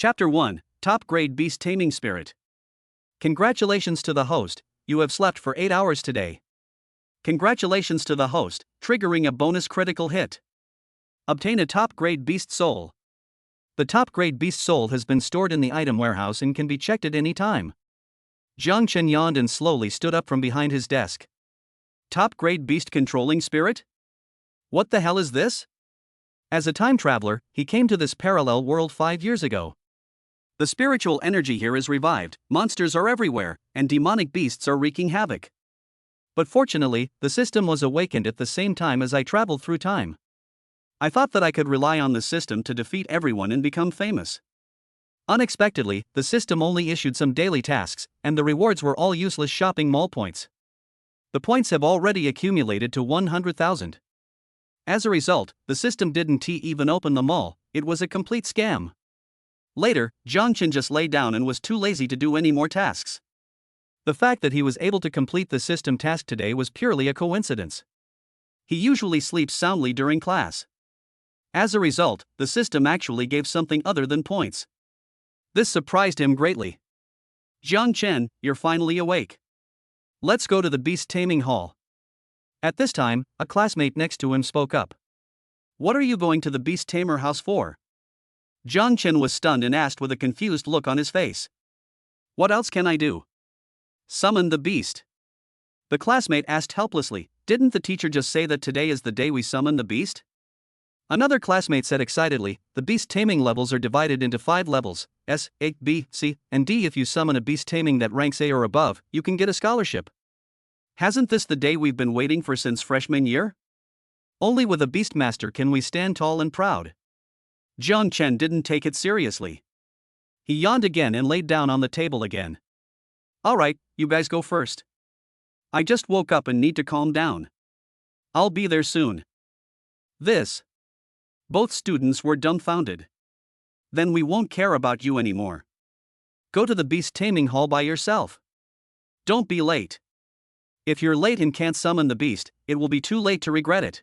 Chapter 1, Top Grade Beast Taming Spirit. Congratulations to the host, you have slept for 8 hours today. Congratulations to the host, triggering a bonus critical hit. Obtain a top grade beast soul. The top grade beast soul has been stored in the item warehouse and can be checked at any time. Jiang Chen yawned and slowly stood up from behind his desk. Top grade beast controlling spirit? What the hell is this? As a time traveler, he came to this parallel world 5 years ago. The spiritual energy here is revived, monsters are everywhere, and demonic beasts are wreaking havoc. But fortunately, the system was awakened at the same time as I traveled through time. I thought that I could rely on the system to defeat everyone and become famous. Unexpectedly, the system only issued some daily tasks, and the rewards were all useless shopping mall points. The points have already accumulated to 100,000. As a result, the system didn't even open the mall, it was a complete scam. Later, Jiang Chen just lay down and was too lazy to do any more tasks. The fact that he was able to complete the system task today was purely a coincidence. He usually sleeps soundly during class. As a result, the system actually gave something other than points. This surprised him greatly. Jiang Chen, you're finally awake. Let's go to the beast taming hall. At this time, a classmate next to him spoke up. What are you going to the beast tamer house for? Jiang Chen was stunned and asked with a confused look on his face. What else can I do? Summon the beast. The classmate asked helplessly, didn't the teacher just say that today is the day we summon the beast? Another classmate said excitedly, the beast taming levels are divided into 5 levels, S, A, B, C, and D. If you summon a beast taming that ranks A or above, you can get a scholarship. Hasn't this the day we've been waiting for since freshman year? Only with a beastmaster can we stand tall and proud. Jiang Chen didn't take it seriously. He yawned again and laid down on the table again. Alright, you guys go first. I just woke up and need to calm down. I'll be there soon. Both students were dumbfounded. Then we won't care about you anymore. Go to the beast taming hall by yourself. Don't be late. If you're late and can't summon the beast, it will be too late to regret it.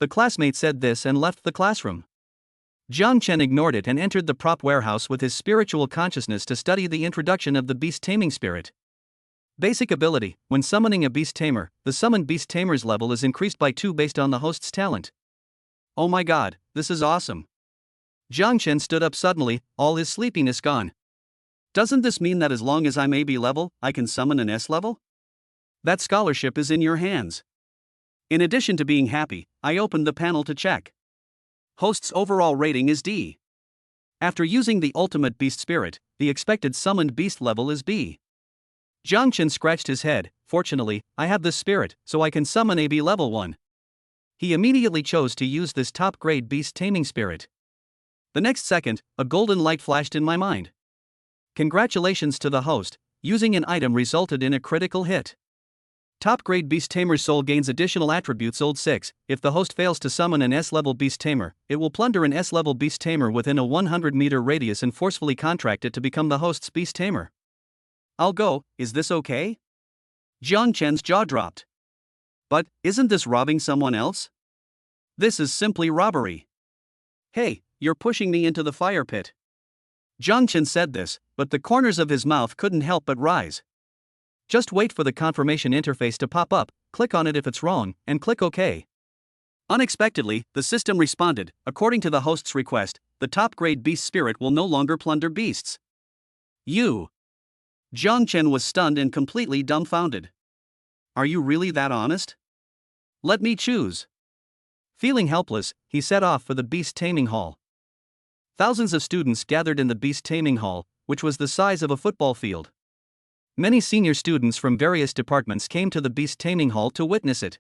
The classmate said this and left the classroom. Jiang Chen ignored it and entered the prop warehouse with his spiritual consciousness to study the introduction of the beast taming spirit. Basic ability: when summoning a beast tamer, the summoned beast tamer's level is increased by 2 based on the host's talent. Oh my god, this is awesome. Jiang Chen stood up suddenly, all his sleepiness gone. Doesn't this mean that as long as I'm AB level, I can summon an S level? That scholarship is in your hands. In addition to being happy, I opened the panel to check. Host's overall rating is D. After using the ultimate beast spirit, the expected summoned beast level is B. Jiang Chen scratched his head. Fortunately, I have this spirit, so I can summon AB level 1. He immediately chose to use this top grade beast taming spirit. The next second, a golden light flashed in my mind. Congratulations to the host, using an item resulted in a critical hit. Top grade beast tamer's soul gains additional attributes old 6. If the host fails to summon an S-level beast tamer, it will plunder an S-level beast tamer within a 100-meter radius and forcefully contract it to become the host's beast tamer. I'll go, is this okay? Jiang Chen's jaw dropped. But, isn't this robbing someone else? This is simply robbery. Hey, you're pushing me into the fire pit. Jiang Chen said this, but the corners of his mouth couldn't help but rise. Just wait for the confirmation interface to pop up, click on it if it's wrong, and click OK. Unexpectedly, the system responded, according to the host's request, the top grade beast spirit will no longer plunder beasts. You. Jiang Chen was stunned and completely dumbfounded. Are you really that honest? Let me choose. Feeling helpless, he set off for the beast taming hall. Thousands of students gathered in the beast taming hall, which was the size of a football field. Many senior students from various departments came to the beast taming hall to witness it.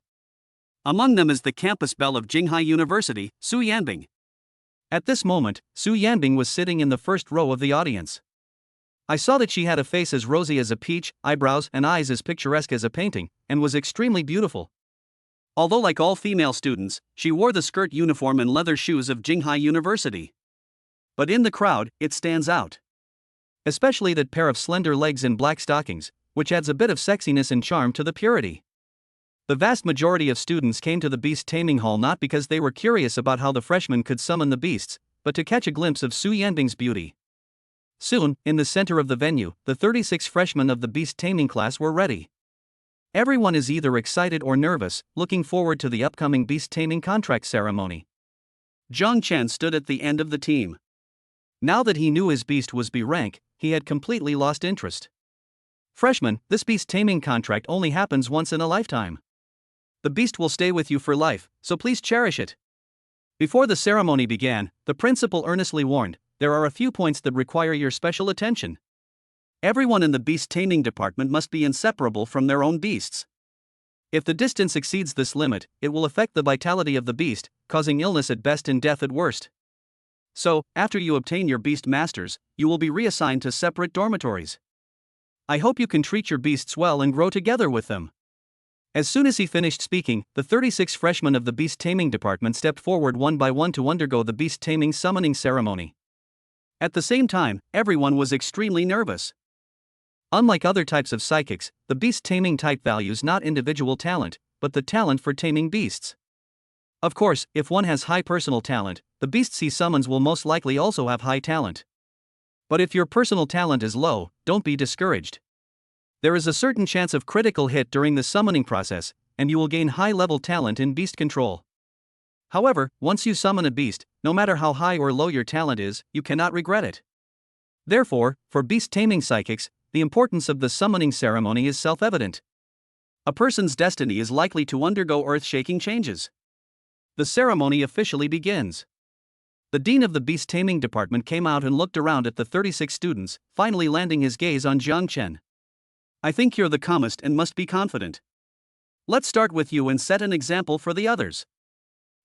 Among them is the campus belle of Jinghai University, Su Yanbing. At this moment, Su Yanbing was sitting in the first row of the audience. I saw that she had a face as rosy as a peach, eyebrows and eyes as picturesque as a painting, and was extremely beautiful. Although like all female students, she wore the skirt uniform and leather shoes of Jinghai University. But in the crowd, it stands out. Especially that pair of slender legs in black stockings, which adds a bit of sexiness and charm to the purity. The vast majority of students came to the beast taming hall not because they were curious about how the freshmen could summon the beasts, but to catch a glimpse of Su Yanbing's beauty. Soon, in the center of the venue, the 36 freshmen of the beast taming class were ready. Everyone is either excited or nervous, looking forward to the upcoming beast taming contract ceremony. Zhang Chen stood at the end of the team. Now that he knew his beast was B rank, he had completely lost interest. Freshman, this beast taming contract only happens once in a lifetime. The beast will stay with you for life, so please cherish it. Before the ceremony began, the principal earnestly warned, there are a few points that require your special attention. Everyone in the beast taming department must be inseparable from their own beasts. If the distance exceeds this limit, it will affect the vitality of the beast, causing illness at best and death at worst. So, after you obtain your beast masters, you will be reassigned to separate dormitories. I hope you can treat your beasts well and grow together with them. As soon as he finished speaking, the 36 freshmen of the beast taming department stepped forward one by one to undergo the beast taming summoning ceremony. At the same time, everyone was extremely nervous. Unlike other types of psychics, the beast taming type values not individual talent, but the talent for taming beasts. Of course, if one has high personal talent, the beasts he summons will most likely also have high talent. But if your personal talent is low, don't be discouraged. There is a certain chance of critical hit during the summoning process, and you will gain high-level talent in beast control. However, once you summon a beast, no matter how high or low your talent is, you cannot regret it. Therefore, for beast taming psychics, the importance of the summoning ceremony is self-evident. A person's destiny is likely to undergo earth-shaking changes. The ceremony officially begins. The dean of the beast taming department came out and looked around at the 36 students, finally landing his gaze on Zhang Chen. I think you're the calmest and must be confident. Let's start with you and set an example for the others.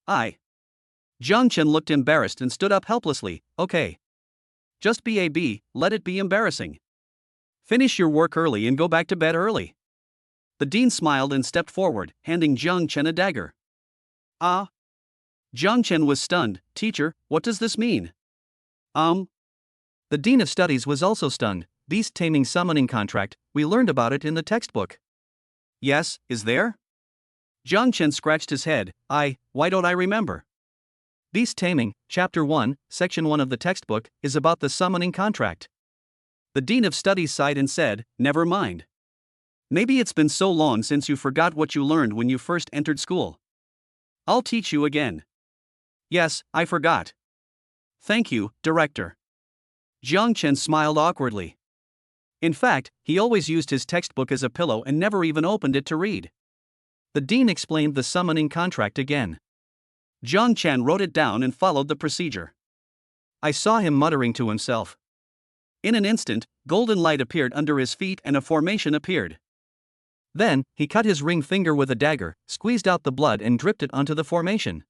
Zhang Chen looked embarrassed and stood up helplessly. Okay. Just be let it be embarrassing. Finish your work early and go back to bed early. The dean smiled and stepped forward, handing Zhang Chen a dagger. Zhang Chen was stunned. Teacher, what does this mean? The dean of studies was also stunned. Beast taming summoning contract, we learned about it in the textbook. Yes, is there? Zhang Chen scratched his head. Why don't I remember? Beast taming, chapter 1, section 1 of the textbook, is about the summoning contract. The dean of studies sighed and said, never mind. Maybe it's been so long since you forgot what you learned when you first entered school. I'll teach you again. Yes, I forgot. Thank you, director. Zhang Chen smiled awkwardly. In fact, he always used his textbook as a pillow and never even opened it to read. The dean explained the summoning contract again. Zhang Chen wrote it down and followed the procedure. I saw him muttering to himself. In an instant, golden light appeared under his feet and a formation appeared. Then, he cut his ring finger with a dagger, squeezed out the blood and dripped it onto the formation.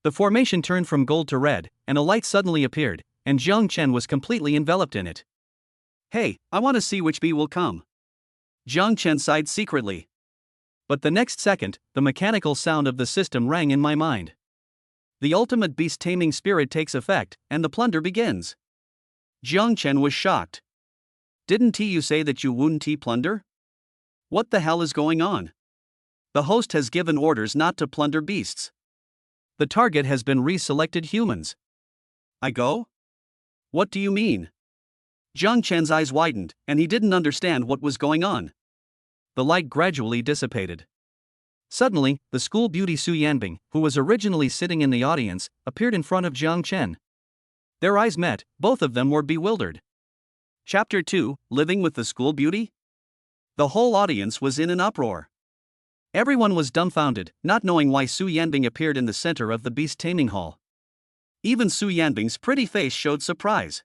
The formation turned from gold to red, and a light suddenly appeared, and Zhang Chen was completely enveloped in it. Hey, I want to see which bee will come. Zhang Chen sighed secretly. But the next second, the mechanical sound of the system rang in my mind. The ultimate beast taming spirit takes effect, and the plunder begins. Zhang Chen was shocked. Didn't you say that you wouldn't plunder? What the hell is going on? The host has given orders not to plunder beasts. The target has been reselected humans. I go? What do you mean? Zhang Chen's eyes widened, and he didn't understand what was going on. The light gradually dissipated. Suddenly, the school beauty Su Yanbing, who was originally sitting in the audience, appeared in front of Zhang Chen. Their eyes met, both of them were bewildered. Chapter 2, Living with the School Beauty? The whole audience was in an uproar. Everyone was dumbfounded, not knowing why Su Yanbing appeared in the center of the beast taming hall. Even Su Yanbing's pretty face showed surprise.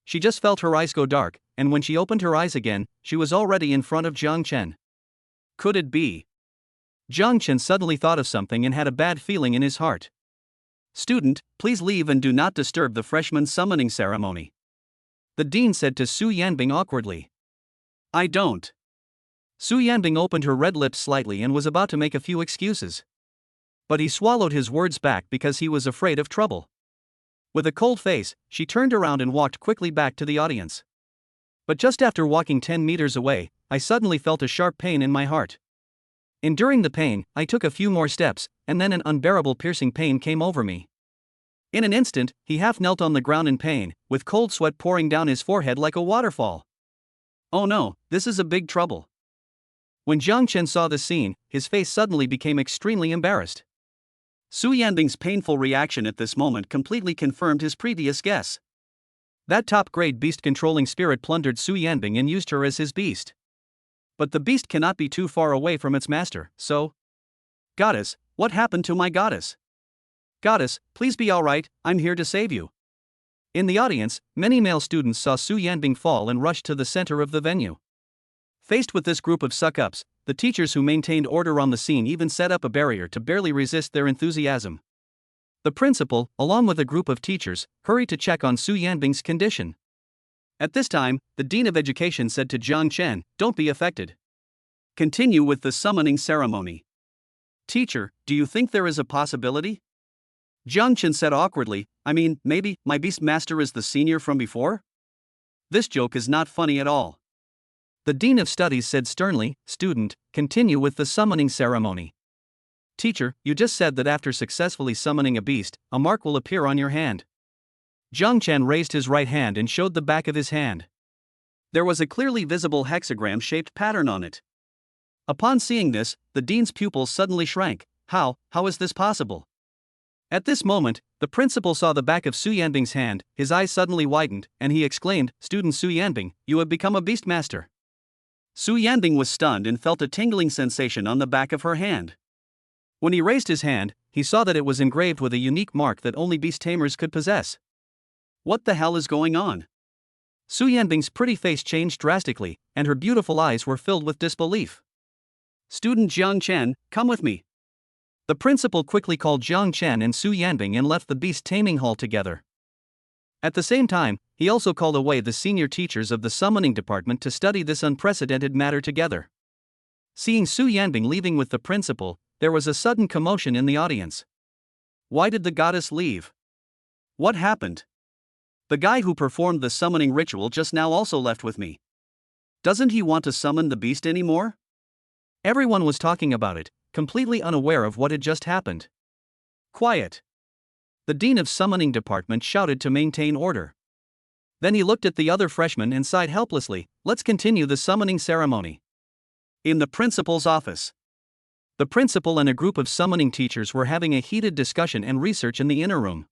She just felt her eyes go dark, and when she opened her eyes again, she was already in front of Zhang Chen. Could it be? Zhang Chen suddenly thought of something and had a bad feeling in his heart. Student, please leave and do not disturb the freshman summoning ceremony. The dean said to Su Yanbing awkwardly. I don't. Su Yanbing opened her red lips slightly and was about to make a few excuses. But he swallowed his words back because he was afraid of trouble. With a cold face, she turned around and walked quickly back to the audience. But just after walking 10 meters away, I suddenly felt a sharp pain in my heart. Enduring the pain, I took a few more steps, and then an unbearable piercing pain came over me. In an instant, he half knelt on the ground in pain, with cold sweat pouring down his forehead like a waterfall. Oh no, this is a big trouble. When Jiang Chen saw the scene, his face suddenly became extremely embarrassed. Su Yanbing's painful reaction at this moment completely confirmed his previous guess. That top-grade beast-controlling spirit plundered Su Yanbing and used her as his beast. But the beast cannot be too far away from its master, so... Goddess, what happened to my goddess? Goddess, please be alright, I'm here to save you. In the audience, many male students saw Su Yanbing fall and rushed to the center of the venue. Faced with this group of suck-ups, the teachers who maintained order on the scene even set up a barrier to barely resist their enthusiasm. The principal, along with a group of teachers, hurried to check on Su Yanbing's condition. At this time, the Dean of Education said to Jiang Chen, "Don't be affected. Continue with the summoning ceremony." "Teacher, do you think there is a possibility?" Jiang Chen said awkwardly, "I mean, maybe my beast master is the senior from before?" This joke is not funny at all. The Dean of Studies said sternly, "Student, continue with the summoning ceremony." "Teacher, you just said that after successfully summoning a beast, a mark will appear on your hand." Jiang Chen raised his right hand and showed the back of his hand. There was a clearly visible hexagram-shaped pattern on it. Upon seeing this, the dean's pupils suddenly shrank. How is this possible? At this moment, the principal saw the back of Su Yanbing's hand, his eyes suddenly widened, and he exclaimed, "Student Su Yanbing, you have become a beast master." Su Yanbing was stunned and felt a tingling sensation on the back of her hand. When he raised his hand, he saw that it was engraved with a unique mark that only beast tamers could possess. What the hell is going on? Su Yanbing's pretty face changed drastically, and her beautiful eyes were filled with disbelief. "Student Jiang Chen, come with me." The principal quickly called Jiang Chen and Su Yanbing and left the beast taming hall together. At the same time, he also called away the senior teachers of the summoning department to study this unprecedented matter together. Seeing Su Yanbing leaving with the principal, there was a sudden commotion in the audience. Why did the goddess leave? What happened? The guy who performed the summoning ritual just now also left with me. Doesn't he want to summon the beast anymore? Everyone was talking about it, completely unaware of what had just happened. Quiet. The Dean of Summoning Department shouted to maintain order. Then he looked at the other freshmen and sighed helplessly. Let's continue the summoning ceremony. In the principal's office. The principal and a group of summoning teachers were having a heated discussion and research in the inner room.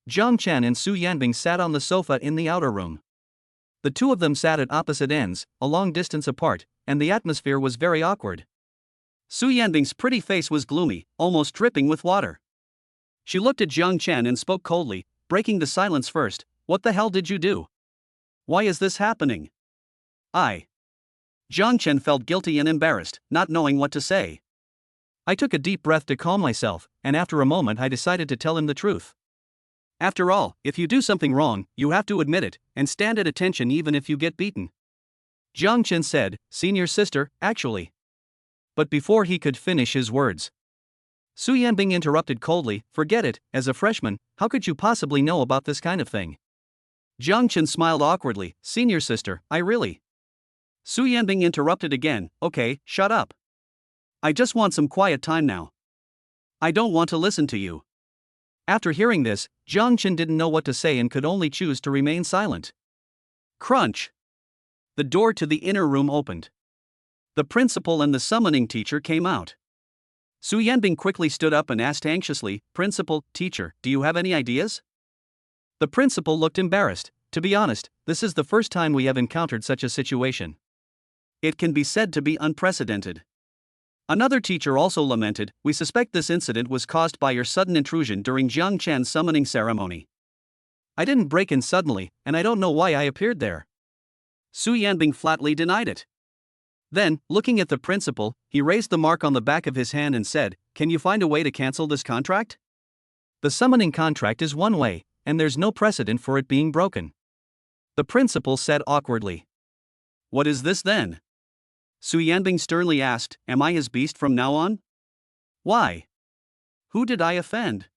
Jiang Chen and Su Yanbing sat on the sofa in the outer room. The two of them sat at opposite ends, a long distance apart, and the atmosphere was very awkward. Su Yanbing's pretty face was gloomy, almost dripping with water. She looked at Jiang Chen and spoke coldly, breaking the silence first. "What the hell did you do? Why is this happening?" Jiang Chen felt guilty and embarrassed, not knowing what to say. I took a deep breath to calm myself, and after a moment I decided to tell him the truth. After all, if you do something wrong, you have to admit it, and stand at attention even if you get beaten. Jiang Chen said, "Senior sister, actually." But before he could finish his words, Su Yanbing interrupted coldly, "Forget it, as a freshman, how could you possibly know about this kind of thing?" Jiang Chen smiled awkwardly, "Senior sister, I really..." Su Yanbing interrupted again, "Okay, shut up. I just want some quiet time now. I don't want to listen to you." After hearing this, Jiang Chen didn't know what to say and could only choose to remain silent. Crunch! The door to the inner room opened. The principal and the summoning teacher came out. Su Yanbing quickly stood up and asked anxiously, "Principal, teacher, do you have any ideas?" The principal looked embarrassed. "To be honest, this is the first time we have encountered such a situation. It can be said to be unprecedented." Another teacher also lamented, "We suspect this incident was caused by your sudden intrusion during Jiang Chan's summoning ceremony." "I didn't break in suddenly, and I don't know why I appeared there." Su Yanbing flatly denied it. Then, looking at the principal, he raised the mark on the back of his hand and said, "Can you find a way to cancel this contract?" The summoning contract is one way, and there's no precedent for it being broken. The principal said awkwardly. "What is this then?" Su Yanbing sternly asked, "Am I his beast from now on?" "Why? Who did I offend?"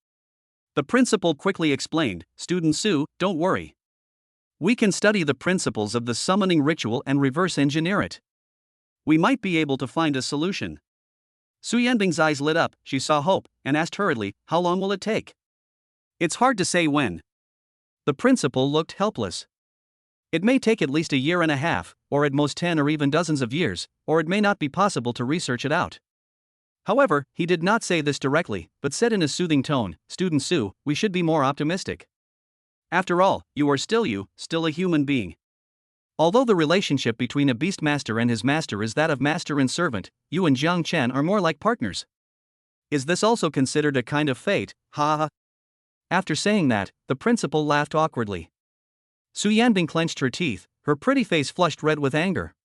The principal quickly explained, "Student Su, don't worry. We can study the principles of the summoning ritual and reverse engineer it. We might be able to find a solution." Su Yanbing's eyes lit up, she saw hope, and asked hurriedly, "How long will it take?" It's hard to say when. The principal looked helpless. It may take at least a year and a half, or at most 10 or even dozens of years, or it may not be possible to research it out. However, he did not say this directly, but said in a soothing tone, Student Sue, we should be more optimistic. After all, you are still you, still a human being. Although the relationship between a beast master and his master is that of master and servant, you and Jiang Chen are more like partners. Is this also considered a kind of fate, ha ha? After saying that, the principal laughed awkwardly. Su Yanbing clenched her teeth, her pretty face flushed red with anger.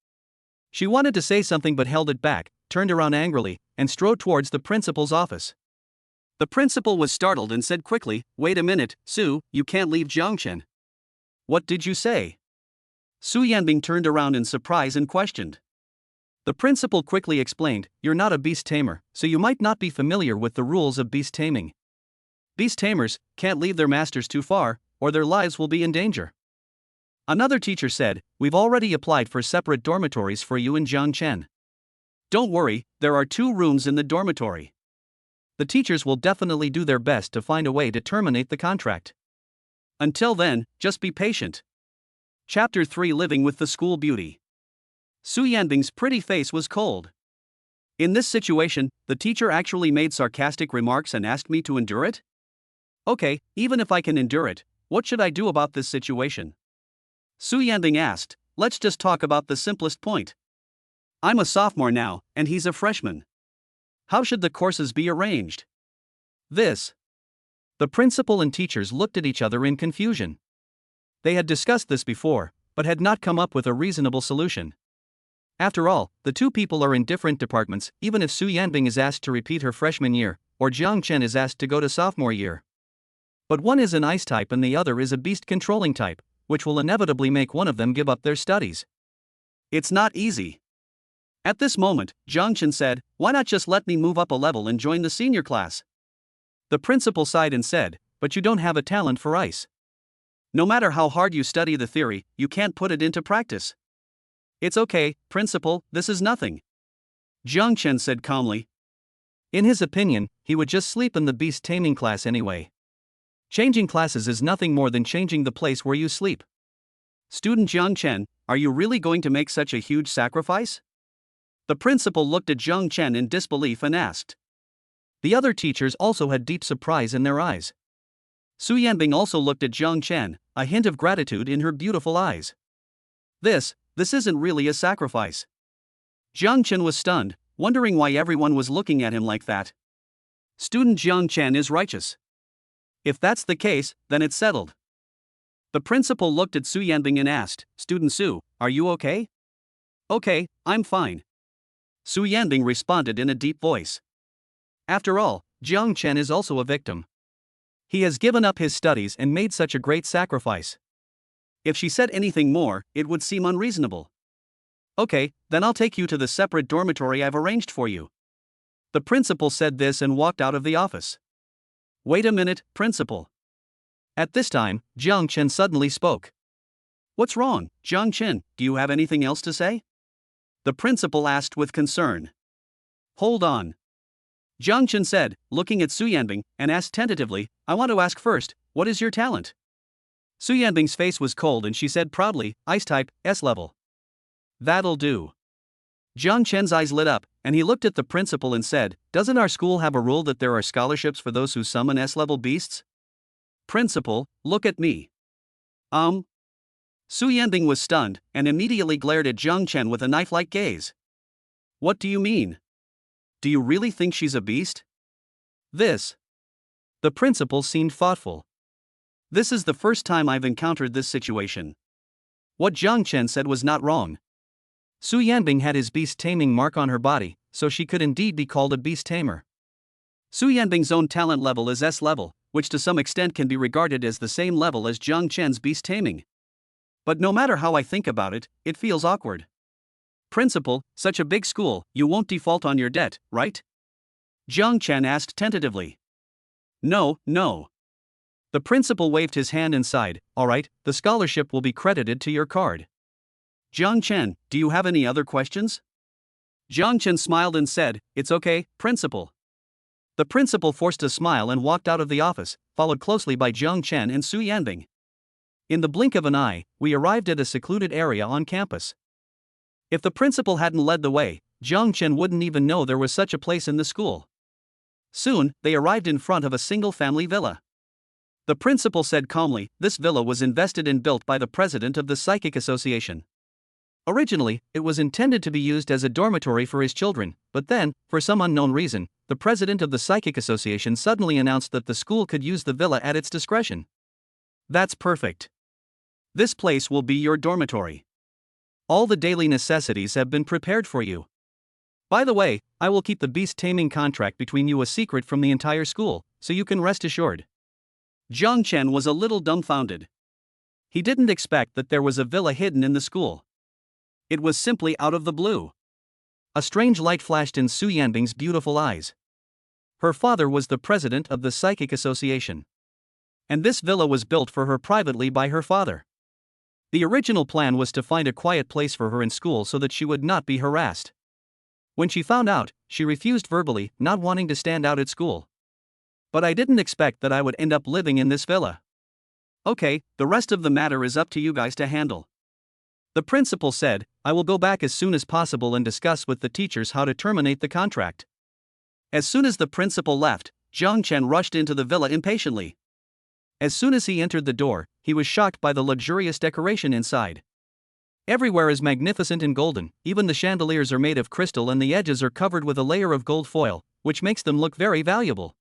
She wanted to say something but held it back, turned around angrily, and strode towards the principal's office. The principal was startled and said quickly, Wait a minute, Su, you can't leave Jiangchen. What did you say? Su Yanbing turned around in surprise and questioned. The principal quickly explained, You're not a beast tamer, so you might not be familiar with the rules of beast taming. Beast tamers can't leave their masters too far, or their lives will be in danger. Another teacher said, We've already applied for separate dormitories for you in Jiangchen. Don't worry, there are 2 rooms in the dormitory. The teachers will definitely do their best to find a way to terminate the contract. Until then, just be patient. Chapter 3 Living with the School Beauty. Su Yanbing's pretty face was cold. In this situation, the teacher actually made sarcastic remarks and asked me to endure it? Okay, even if I can endure it, what should I do about this situation? Su Yanbing asked, Let's just talk about the simplest point. I'm a sophomore now, and he's a freshman. How should the courses be arranged? The principal and teachers looked at each other in confusion. They had discussed this before, but had not come up with a reasonable solution. After all, the 2 people are in different departments, even if Su Yanbing is asked to repeat her freshman year, or Jiang Chen is asked to go to sophomore year. But one is an ice type and the other is a beast controlling type, which will inevitably make one of them give up their studies. It's not easy. At this moment, Jiang Chen said, Why not just let me move up a level and join the senior class? The principal sighed and said, But you don't have a talent for ice. No matter how hard you study the theory, you can't put it into practice. It's okay, principal, this is nothing. Jiang Chen said calmly. In his opinion, he would just sleep in the beast taming class anyway. Changing classes is nothing more than changing the place where you sleep. Student Jiang Chen, are you really going to make such a huge sacrifice? The principal looked at Jiang Chen in disbelief and asked. The other teachers also had deep surprise in their eyes. Su Yanbing also looked at Jiang Chen, a hint of gratitude in her beautiful eyes. This isn't really a sacrifice. Jiang Chen was stunned, wondering why everyone was looking at him like that. Student Jiang Chen is righteous. If that's the case, then it's settled. The principal looked at Su Yanbing and asked, Student Su, are you okay? Okay, I'm fine. Su Yanbing responded in a deep voice. After all, Jiang Chen is also a victim. He has given up his studies and made such a great sacrifice. If she said anything more, it would seem unreasonable. Okay, then I'll take you to the separate dormitory I've arranged for you. The principal said this and walked out of the office. Wait a minute, principal. At this time, Jiang Chen suddenly spoke. What's wrong, Jiang Chen, do you have anything else to say? The principal asked with concern. Hold on. Jiang Chen said, looking at Su Yanbing, and asked tentatively, I want to ask first, what is your talent? Su Yanbing's face was cold and she said proudly, Ice type, S level. That'll do. Jiang Chen's eyes lit up, and he looked at the principal and said, Doesn't our school have a rule that there are scholarships for those who summon S-level beasts? Principal, look at me. Su Yanbing was stunned, and immediately glared at Jiang Chen with a knife-like gaze. What do you mean? Do you really think she's a beast? The principal seemed thoughtful. This is the first time I've encountered this situation. What Jiang Chen said was not wrong. Su Yanbing had his beast taming mark on her body, so she could indeed be called a beast tamer. Su Yanbing's own talent level is S level, which to some extent can be regarded as the same level as Jiang Chen's beast taming. But no matter how I think about it, it feels awkward. Principal, such a big school, you won't default on your debt, right? Jiang Chen asked tentatively. No. The principal waved his hand and sighed, Alright, the scholarship will be credited to your card. Jiang Chen, do you have any other questions? Jiang Chen smiled and said, It's okay, principal. The principal forced a smile and walked out of the office, followed closely by Jiang Chen and Su Yanbing. In the blink of an eye, we arrived at a secluded area on campus. If the principal hadn't led the way, Jiang Chen wouldn't even know there was such a place in the school. Soon, they arrived in front of a single-family villa. The principal said calmly, this villa was invested and built by the president of the Psychic Association. Originally, it was intended to be used as a dormitory for his children, but then, for some unknown reason, the president of the Psychic Association suddenly announced that the school could use the villa at its discretion. That's perfect. This place will be your dormitory. All the daily necessities have been prepared for you. By the way, I will keep the beast taming contract between you a secret from the entire school, so you can rest assured. Jiang Chen was a little dumbfounded. He didn't expect that there was a villa hidden in the school. It was simply out of the blue. A strange light flashed in Su Yanbing's beautiful eyes. Her father was the president of the Psychic Association. And this villa was built for her privately by her father. The original plan was to find a quiet place for her in school so that she would not be harassed. When she found out, she refused verbally, not wanting to stand out at school. But I didn't expect that I would end up living in this villa. Okay, the rest of the matter is up to you guys to handle. The principal said, I will go back as soon as possible and discuss with the teachers how to terminate the contract. As soon as the principal left, Jiang Chen rushed into the villa impatiently. As soon as he entered the door, he was shocked by the luxurious decoration inside. Everywhere is magnificent and golden, even the chandeliers are made of crystal and the edges are covered with a layer of gold foil, which makes them look very valuable.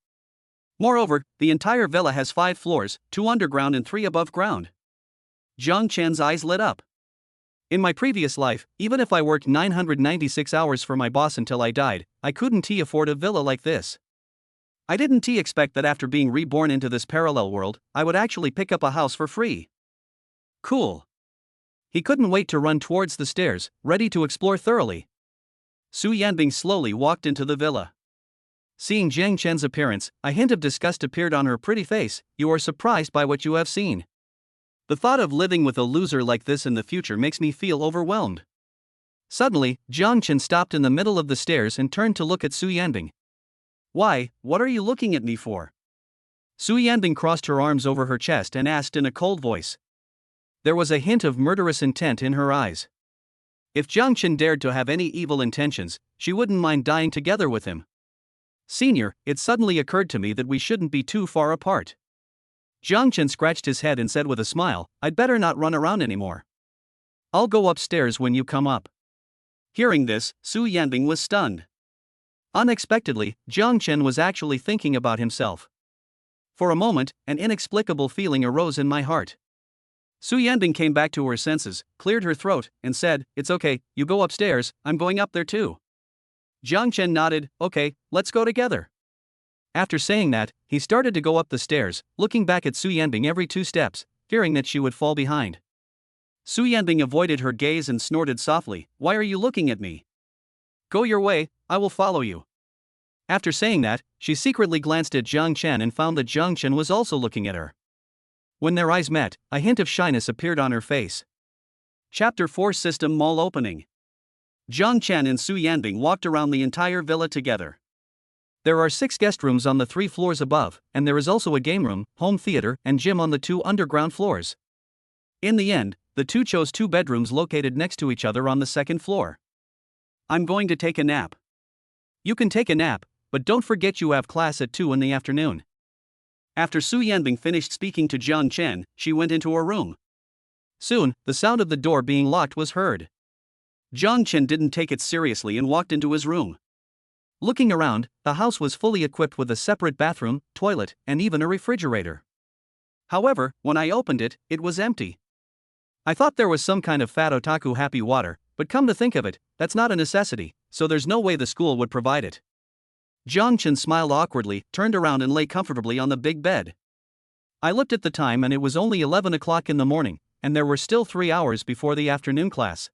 Moreover, the entire villa has 5 floors, 2 underground and 3 above ground. Jiang Chen's eyes lit up. In my previous life, even if I worked 996 hours for my boss until I died, I couldn't afford a villa like this. I didn't expect that after being reborn into this parallel world, I would actually pick up a house for free. Cool. He couldn't wait to run towards the stairs, ready to explore thoroughly. Su Yanbing slowly walked into the villa. Seeing Jiang Chen's appearance, a hint of disgust appeared on her pretty face. You are surprised by what you have seen. The thought of living with a loser like this in the future makes me feel overwhelmed. Suddenly, Jiang Chen stopped in the middle of the stairs and turned to look at Su Yanbing. Why, what are you looking at me for? Su Yanbing crossed her arms over her chest and asked in a cold voice. There was a hint of murderous intent in her eyes. If Jiang Chen dared to have any evil intentions, she wouldn't mind dying together with him. Senior, it suddenly occurred to me that we shouldn't be too far apart. Jiang Chen scratched his head and said with a smile, I'd better not run around anymore. I'll go upstairs when you come up. Hearing this, Su Yanbing was stunned. Unexpectedly, Jiang Chen was actually thinking about himself. For a moment, an inexplicable feeling arose in my heart. Su Yanbing came back to her senses, cleared her throat, and said, It's okay, you go upstairs, I'm going up there too. Jiang Chen nodded, Okay, let's go together. After saying that, he started to go up the stairs, looking back at Su Yanbing every 2 steps, fearing that she would fall behind. Su Yanbing avoided her gaze and snorted softly, Why are you looking at me? Go your way, I will follow you. After saying that, she secretly glanced at Jiang Chen and found that Jiang Chen was also looking at her. When their eyes met, a hint of shyness appeared on her face. Chapter 4 System Mall Opening. Jiang Chen and Su Yanbing walked around the entire villa together. There are 6 guest rooms on the 3 floors above, and there is also a game room, home theater, and gym on the 2 underground floors. In the end, the two chose 2 bedrooms located next to each other on the 2nd floor. I'm going to take a nap. You can take a nap, but don't forget you have class at 2 in the afternoon. After Su Yanbing finished speaking to Jiang Chen, she went into her room. Soon, the sound of the door being locked was heard. Jiang Chen didn't take it seriously and walked into his room. Looking around, the house was fully equipped with a separate bathroom, toilet, and even a refrigerator. However, when I opened it, it was empty. I thought there was some kind of fat otaku happy water, but come to think of it, that's not a necessity, so there's no way the school would provide it. Jiang Chen smiled awkwardly, turned around and lay comfortably on the big bed. I looked at the time and it was only 11 o'clock in the morning, and there were still 3 hours before the afternoon class.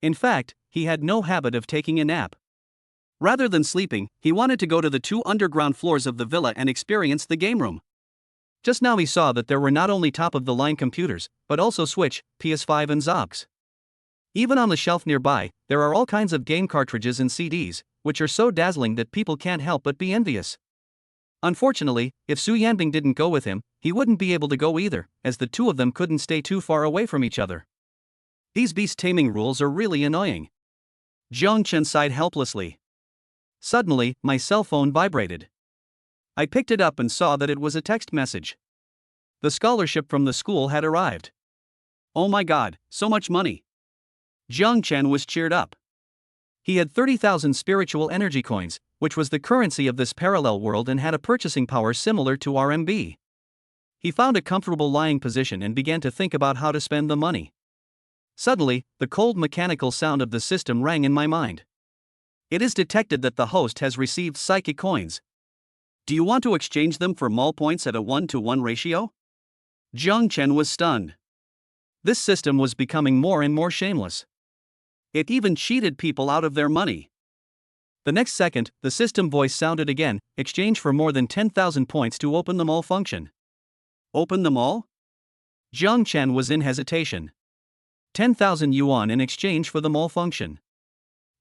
In fact, he had no habit of taking a nap. Rather than sleeping, he wanted to go to the 2 underground floors of the villa and experience the game room. Just now he saw that there were not only top-of-the-line computers, but also Switch, PS5 and Xbox. Even on the shelf nearby, there are all kinds of game cartridges and CDs, which are so dazzling that people can't help but be envious. Unfortunately, if Su Yanbing didn't go with him, he wouldn't be able to go either, as the two of them couldn't stay too far away from each other. These beast taming rules are really annoying. Jiang Chen sighed helplessly. Suddenly, my cell phone vibrated. I picked it up and saw that it was a text message. The scholarship from the school had arrived. Oh my god, so much money! Jiang Chen was cheered up. He had 30,000 spiritual energy coins, which was the currency of this parallel world and had a purchasing power similar to RMB. He found a comfortable lying position and began to think about how to spend the money. Suddenly, the cold mechanical sound of the system rang in my mind. It is detected that the host has received psychic coins. Do you want to exchange them for mall points at a 1-to-1 ratio? Jiang Chen was stunned. This system was becoming more and more shameless. It even cheated people out of their money. The next second, the system voice sounded again, exchange for more than 10,000 points to open the mall function. Open the mall? Jiang Chen was in hesitation. 10,000 yuan in exchange for the mall function.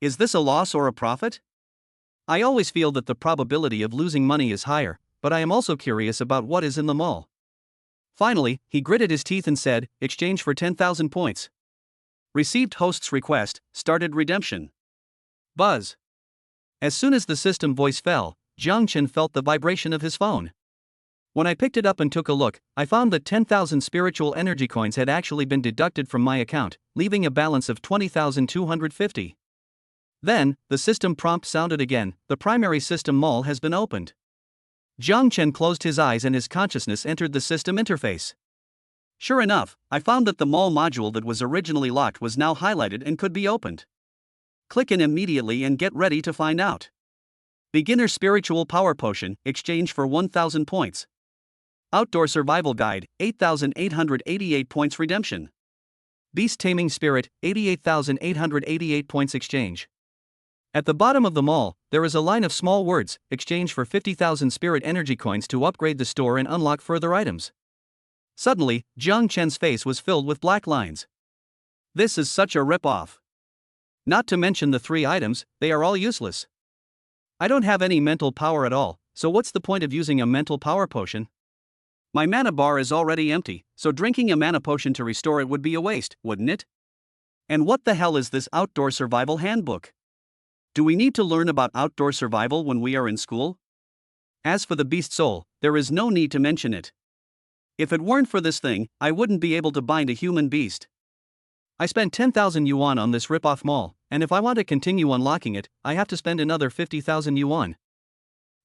Is this a loss or a profit? I always feel that the probability of losing money is higher, but I am also curious about what is in the mall. Finally, he gritted his teeth and said, exchange for 10,000 points. Received host's request, started redemption. Buzz. As soon as the system voice fell, Jiang Chen felt the vibration of his phone. When I picked it up and took a look, I found that 10,000 spiritual energy coins had actually been deducted from my account, leaving a balance of 20,250. Then, the system prompt sounded again, the primary system mall has been opened. Jiang Chen closed his eyes and his consciousness entered the system interface. Sure enough, I found that the mall module that was originally locked was now highlighted and could be opened. Click in immediately and get ready to find out. Beginner Spiritual Power Potion, exchange for 1,000 points. Outdoor Survival Guide, 8,888 points redemption. Beast Taming Spirit, 88,888 points exchange. At the bottom of the mall, there is a line of small words, exchange for 50,000 spirit energy coins to upgrade the store and unlock further items. Suddenly, Jiang Chen's face was filled with black lines. This is such a rip-off. Not to mention the 3 items, they are all useless. I don't have any mental power at all, so what's the point of using a mental power potion? My mana bar is already empty, so drinking a mana potion to restore it would be a waste, wouldn't it? And what the hell is this outdoor survival handbook? Do we need to learn about outdoor survival when we are in school? As for the beast soul, there is no need to mention it. If it weren't for this thing, I wouldn't be able to bind a human beast. I spent 10,000 yuan on this rip-off mall, and if I want to continue unlocking it, I have to spend another 50,000 yuan.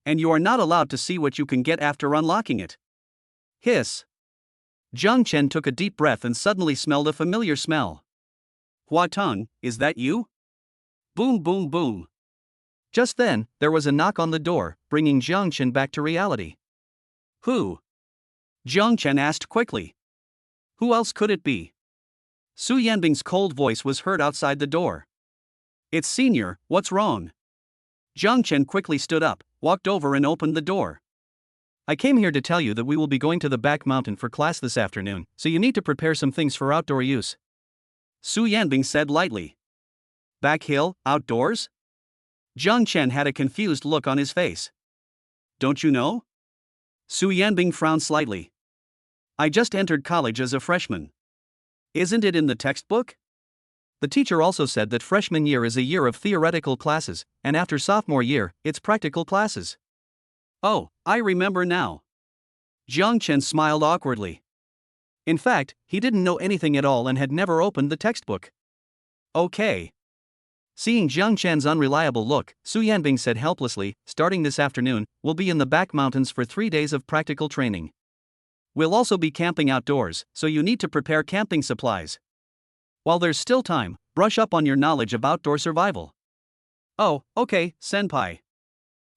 And you are not allowed to see what you can get after unlocking it. Hiss. Jiang Chen took a deep breath and suddenly smelled a familiar smell. Hua Teng, is that you? Boom boom boom. Just then, there was a knock on the door, bringing Jiang Chen back to reality. Who? Jiang Chen asked quickly. Who else could it be? Su Yanbing's cold voice was heard outside the door. It's Senior, what's wrong? Jiang Chen quickly stood up, walked over and opened the door. I came here to tell you that we will be going to the back mountain for class this afternoon, so you need to prepare some things for outdoor use. Su Yanbing said lightly. Back hill, outdoors? Jiang Chen had a confused look on his face. Don't you know? Su Yanbing frowned slightly. I just entered college as a freshman. Isn't it in the textbook? The teacher also said that freshman year is a year of theoretical classes, and after sophomore year, it's practical classes. Oh, I remember now. Jiang Chen smiled awkwardly. In fact, he didn't know anything at all and had never opened the textbook. Okay. Seeing Jiang Chen's unreliable look, Su Yanbing said helplessly, starting this afternoon, we'll be in the back mountains for 3 days of practical training. We'll also be camping outdoors, so you need to prepare camping supplies. While there's still time, brush up on your knowledge of outdoor survival. Oh, okay, senpai.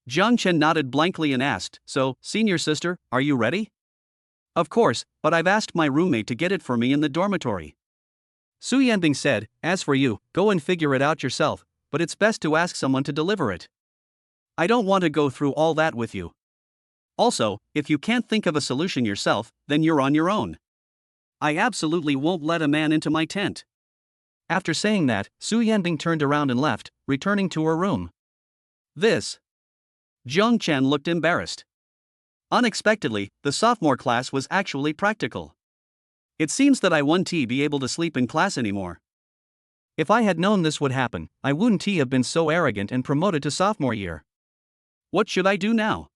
Jiang Chen nodded blankly and asked, so, senior sister, are you ready? Of course, but I've asked my roommate to get it for me in the dormitory. Su Yanbing said, as for you, go and figure it out yourself, but it's best to ask someone to deliver it. I don't want to go through all that with you. Also, if you can't think of a solution yourself, then you're on your own. I absolutely won't let a man into my tent. After saying that, Su Yanbing turned around and left, returning to her room. This. Jiang Chen looked embarrassed. Unexpectedly, the sophomore class was actually practical. It seems that I won't be able to sleep in class anymore. If I had known this would happen, I wouldn't have been so arrogant and promoted to sophomore year. What should I do now?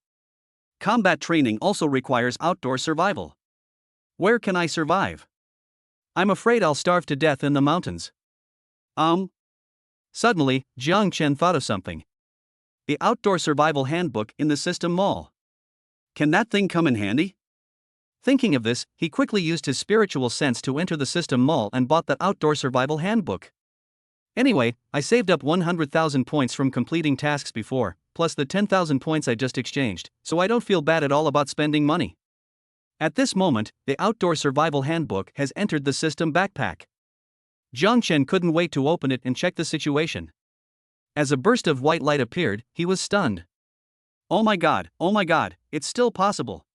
Combat training also requires outdoor survival. Where can I survive? I'm afraid I'll starve to death in the mountains. Suddenly, Jiang Chen thought of something. The outdoor survival handbook in the system mall. Can that thing come in handy? Thinking of this, he quickly used his spiritual sense to enter the system mall and bought that outdoor survival handbook. Anyway, I saved up 100,000 points from completing tasks before, plus the 10,000 points I just exchanged, so I don't feel bad at all about spending money. At this moment, the outdoor survival handbook has entered the system backpack. Jiang Chen couldn't wait to open it and check the situation. As a burst of white light appeared, he was stunned. Oh my god, it's still possible.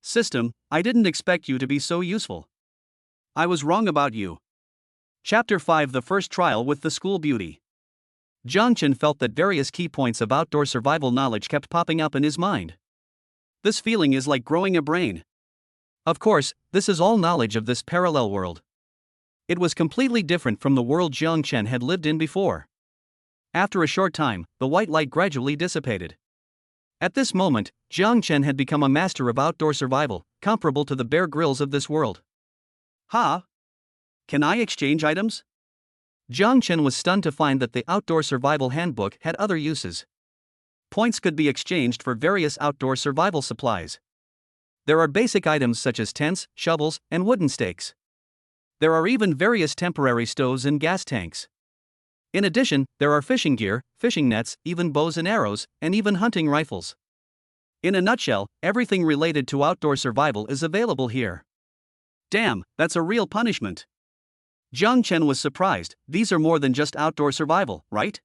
System, I didn't expect you to be so useful. I was wrong about you. Chapter 5: The First Trial with the School Beauty. Jiang Chen felt that various key points of outdoor survival knowledge kept popping up in his mind. This feeling is like growing a brain. Of course, this is all knowledge of this parallel world. It was completely different from the world Jiang Chen had lived in before. After a short time, the white light gradually dissipated. At this moment, Jiang Chen had become a master of outdoor survival, comparable to the Bear Grylls of this world. Ha! Can I exchange items? Jiang Chen was stunned to find that the outdoor survival handbook had other uses. Points could be exchanged for various outdoor survival supplies. There are basic items such as tents, shovels, and wooden stakes. There are even various temporary stoves and gas tanks. In addition, there are fishing gear, fishing nets, even bows and arrows, and even hunting rifles. In a nutshell, everything related to outdoor survival is available here. Damn, that's a real punishment. Jiang Chen was surprised. These are more than just outdoor survival, right?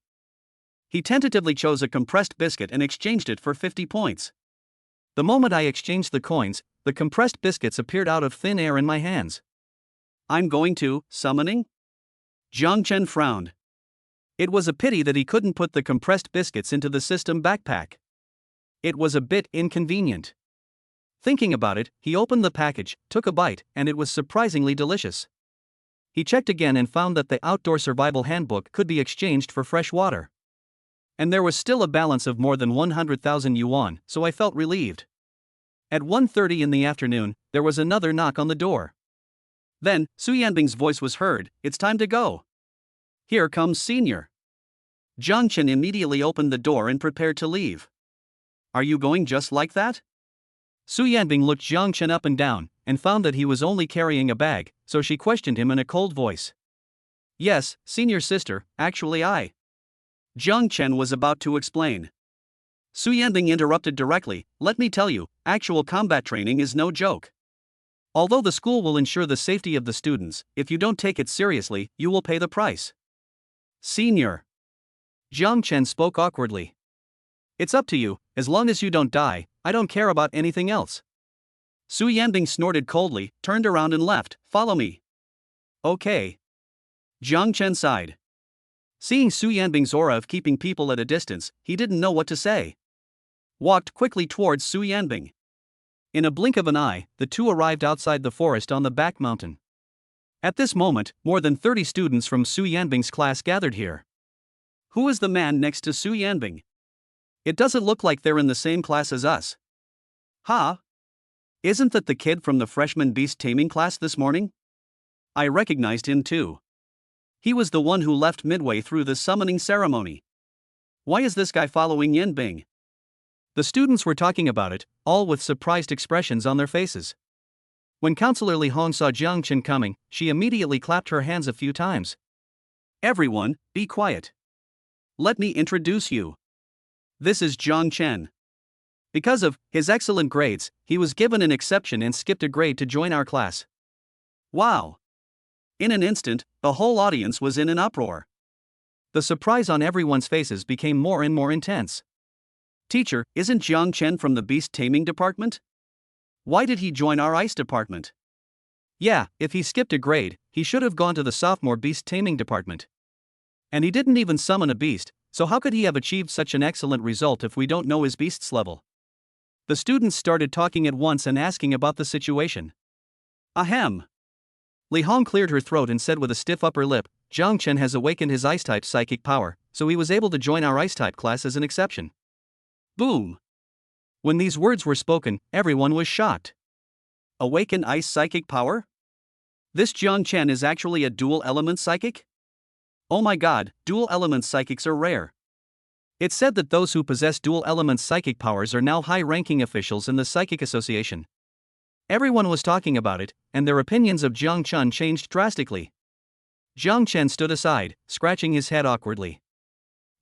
He tentatively chose a compressed biscuit and exchanged it for 50 points. The moment I exchanged the coins, the compressed biscuits appeared out of thin air in my hands. I'm going to summoning? Jiang Chen frowned. It was a pity that he couldn't put the compressed biscuits into the system backpack. It was a bit inconvenient. Thinking about it, he opened the package, took a bite, and it was surprisingly delicious. He checked again and found that the outdoor survival handbook could be exchanged for fresh water. And there was still a balance of more than 100,000 yuan, so I felt relieved. At 1:30 in the afternoon, there was another knock on the door. Then, Su Yanbing's voice was heard. It's time to go. Here comes Senior. Jiang Chen immediately opened the door and prepared to leave. Are you going just like that? Su Yanbing looked Jiang Chen up and down, and found that he was only carrying a bag, so she questioned him in a cold voice. Yes, Senior Sister, actually Jiang Chen was about to explain. Su Yanbing interrupted directly. Let me tell you, actual combat training is no joke. Although the school will ensure the safety of the students, if you don't take it seriously, you will pay the price. Senior. Jiang Chen spoke awkwardly. It's up to you, as long as you don't die, I don't care about anything else. Su Yanbing snorted coldly, turned around and left. Follow me. Okay. Jiang Chen sighed. Seeing Su Yanbing's aura of keeping people at a distance, he didn't know what to say. Walked quickly towards Su Yanbing. In a blink of an eye, the two arrived outside the forest on the back mountain. At this moment, more than 30 students from Su Yanbing's class gathered here. Who is the man next to Su Yanbing? It doesn't look like they're in the same class as us. Ha! Isn't that the kid from the freshman beast taming class this morning? I recognized him too. He was the one who left midway through the summoning ceremony. Why is this guy following Yanbing? The students were talking about it, all with surprised expressions on their faces. When Counselor Li Hong saw Jiang Chen coming, she immediately clapped her hands a few times. Everyone, be quiet. Let me introduce you. This is Jiang Chen. Because of his excellent grades, he was given an exception and skipped a grade to join our class. Wow! In an instant, the whole audience was in an uproar. The surprise on everyone's faces became more and more intense. Teacher, isn't Jiang Chen from the beast taming department? Why did he join our ice department? Yeah, if he skipped a grade, he should have gone to the sophomore beast taming department. And he didn't even summon a beast, so how could he have achieved such an excellent result if we don't know his beast's level? The students started talking at once and asking about the situation. Ahem. Li Hong cleared her throat and said with a stiff upper lip, Zhang Chen has awakened his ice-type psychic power, so he was able to join our ice-type class as an exception. Boom. When these words were spoken, everyone was shocked. Awaken ice psychic power? This Zhang Chen is actually a dual-element psychic? Oh my god, dual-element psychics are rare. It's said that those who possess dual-element psychic powers are now high-ranking officials in the Psychic Association. Everyone was talking about it, and their opinions of Zhang Chen changed drastically. Zhang Chen stood aside, scratching his head awkwardly.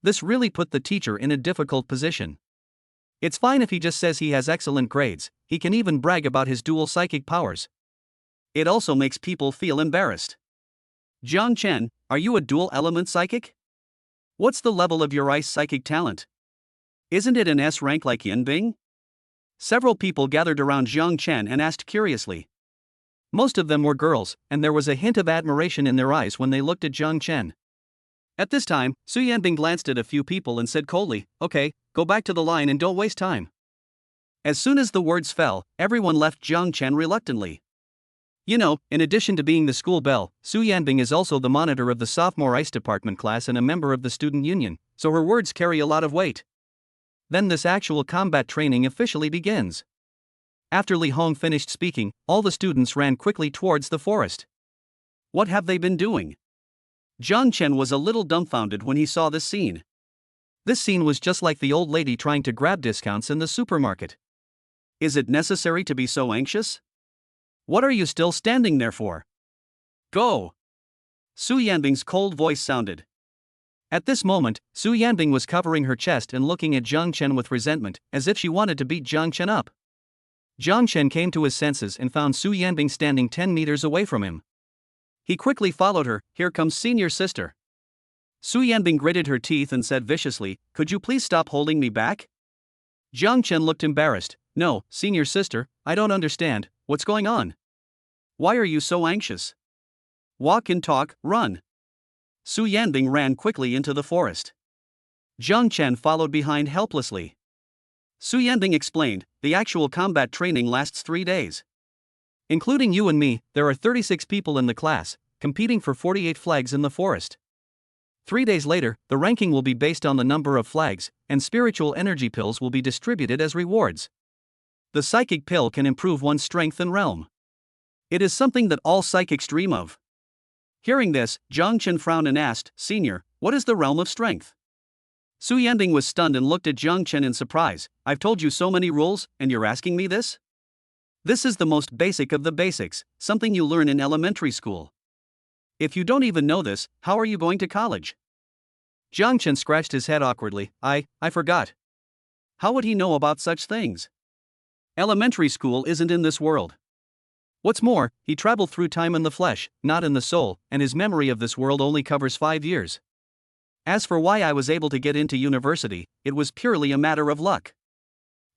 This really put the teacher in a difficult position. It's fine if he just says he has excellent grades, he can even brag about his dual psychic powers. It also makes people feel embarrassed. Zhang Chen, are you a dual-element psychic? What's the level of your ice psychic talent? Isn't it an S rank like Yin Bing? Several people gathered around Zhang Chen and asked curiously. Most of them were girls, and there was a hint of admiration in their eyes when they looked at Zhang Chen. At this time, Su Yanbing glanced at a few people and said coldly, okay, go back to the line and don't waste time. As soon as the words fell, everyone left Zhang Chen reluctantly. You know, in addition to being the school belle, Su Yanbing is also the monitor of the sophomore ice department class and a member of the student union, so her words carry a lot of weight. Then this actual combat training officially begins. After Li Hong finished speaking, all the students ran quickly towards the forest. What have they been doing? Zhang Chen was a little dumbfounded when he saw this scene. This scene was just like the old lady trying to grab discounts in the supermarket. Is it necessary to be so anxious? What are you still standing there for? Go! Su Yanbing's cold voice sounded. At this moment, Su Yanbing was covering her chest and looking at Zhang Chen with resentment, as if she wanted to beat Zhang Chen up. Zhang Chen came to his senses and found Su Yanbing standing 10 meters away from him. He quickly followed her. Here comes senior sister. Su Yanbing gritted her teeth and said viciously, could you please stop holding me back? Zhang Chen looked embarrassed. No, senior sister, I don't understand, what's going on? Why are you so anxious? Walk and talk, run. Su Yanbing ran quickly into the forest. Zhang Chen followed behind helplessly. Su Yanbing explained, the actual combat training lasts 3 days. Including you and me, there are 36 people in the class, competing for 48 flags in the forest. 3 days later, the ranking will be based on the number of flags, and spiritual energy pills will be distributed as rewards. The psychic pill can improve one's strength and realm. It is something that all psychics dream of. Hearing this, Zhang Chen frowned and asked, Senior, what is the realm of strength? Su Yanbing was stunned and looked at Zhang Chen in surprise. I've told you so many rules, and you're asking me this? This is the most basic of the basics, something you learn in elementary school. If you don't even know this, how are you going to college? Zhang Chen scratched his head awkwardly. I forgot. How would he know about such things? Elementary school isn't in this world. What's more, he traveled through time in the flesh, not in the soul, and his memory of this world only covers 5 years. As for why I was able to get into university, it was purely a matter of luck.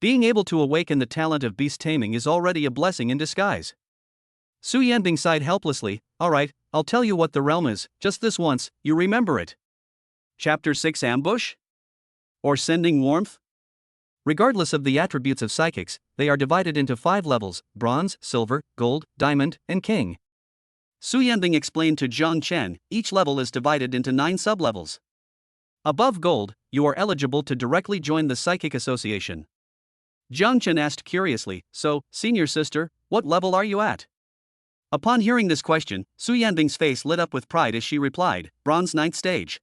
Being able to awaken the talent of beast taming is already a blessing in disguise. Su Yanbing sighed helplessly. Alright, I'll tell you what the realm is, just this once, you remember it. Chapter 6 Ambush? Or Sending Warmth? Regardless of the attributes of psychics, they are divided into 5 levels: bronze, silver, gold, diamond, and king. Su Yanbing explained to Zhang Chen, each level is divided into 9 sublevels. Above gold, you are eligible to directly join the Psychic Association. Zhang Chen asked curiously, so, senior sister, what level are you at? Upon hearing this question, Su Yanbing's face lit up with pride as she replied, bronze 9th stage.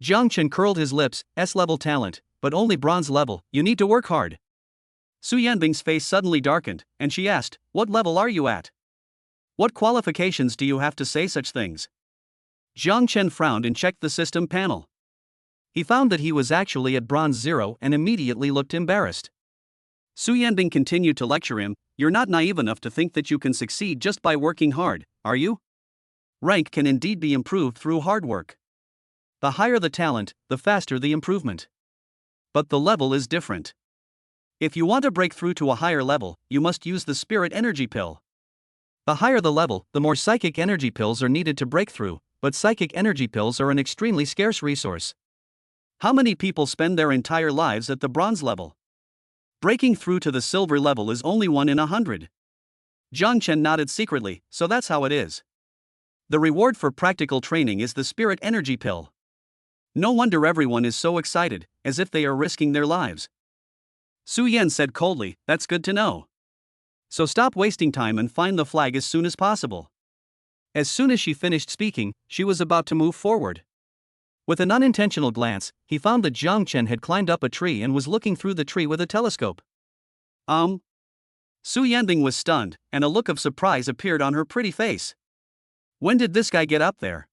Zhang Chen curled his lips, S-level talent, but only bronze level, you need to work hard. Su Yanbing's face suddenly darkened, and she asked, what level are you at? What qualifications do you have to say such things? Zhang Chen frowned and checked the system panel. He found that he was actually at bronze 0 and immediately looked embarrassed. Su Yanbing continued to lecture him, you're not naive enough to think that you can succeed just by working hard, are you? Rank can indeed be improved through hard work. The higher the talent, the faster the improvement. But the level is different. If you want to break through to a higher level, you must use the spirit energy pill. The higher the level, the more psychic energy pills are needed to break through, but psychic energy pills are an extremely scarce resource. How many people spend their entire lives at the bronze level? Breaking through to the silver level is only 1 in 100. Jiang Chen nodded secretly, so that's how it is. The reward for practical training is the spirit energy pill. No wonder everyone is so excited, as if they are risking their lives. Su Yan said coldly, that's good to know. So stop wasting time and find the flag as soon as possible. As soon as she finished speaking, she was about to move forward. With an unintentional glance, he found that Jiang Chen had climbed up a tree and was looking through the tree with a telescope. Su Yanbing was stunned, and a look of surprise appeared on her pretty face. When did this guy get up there?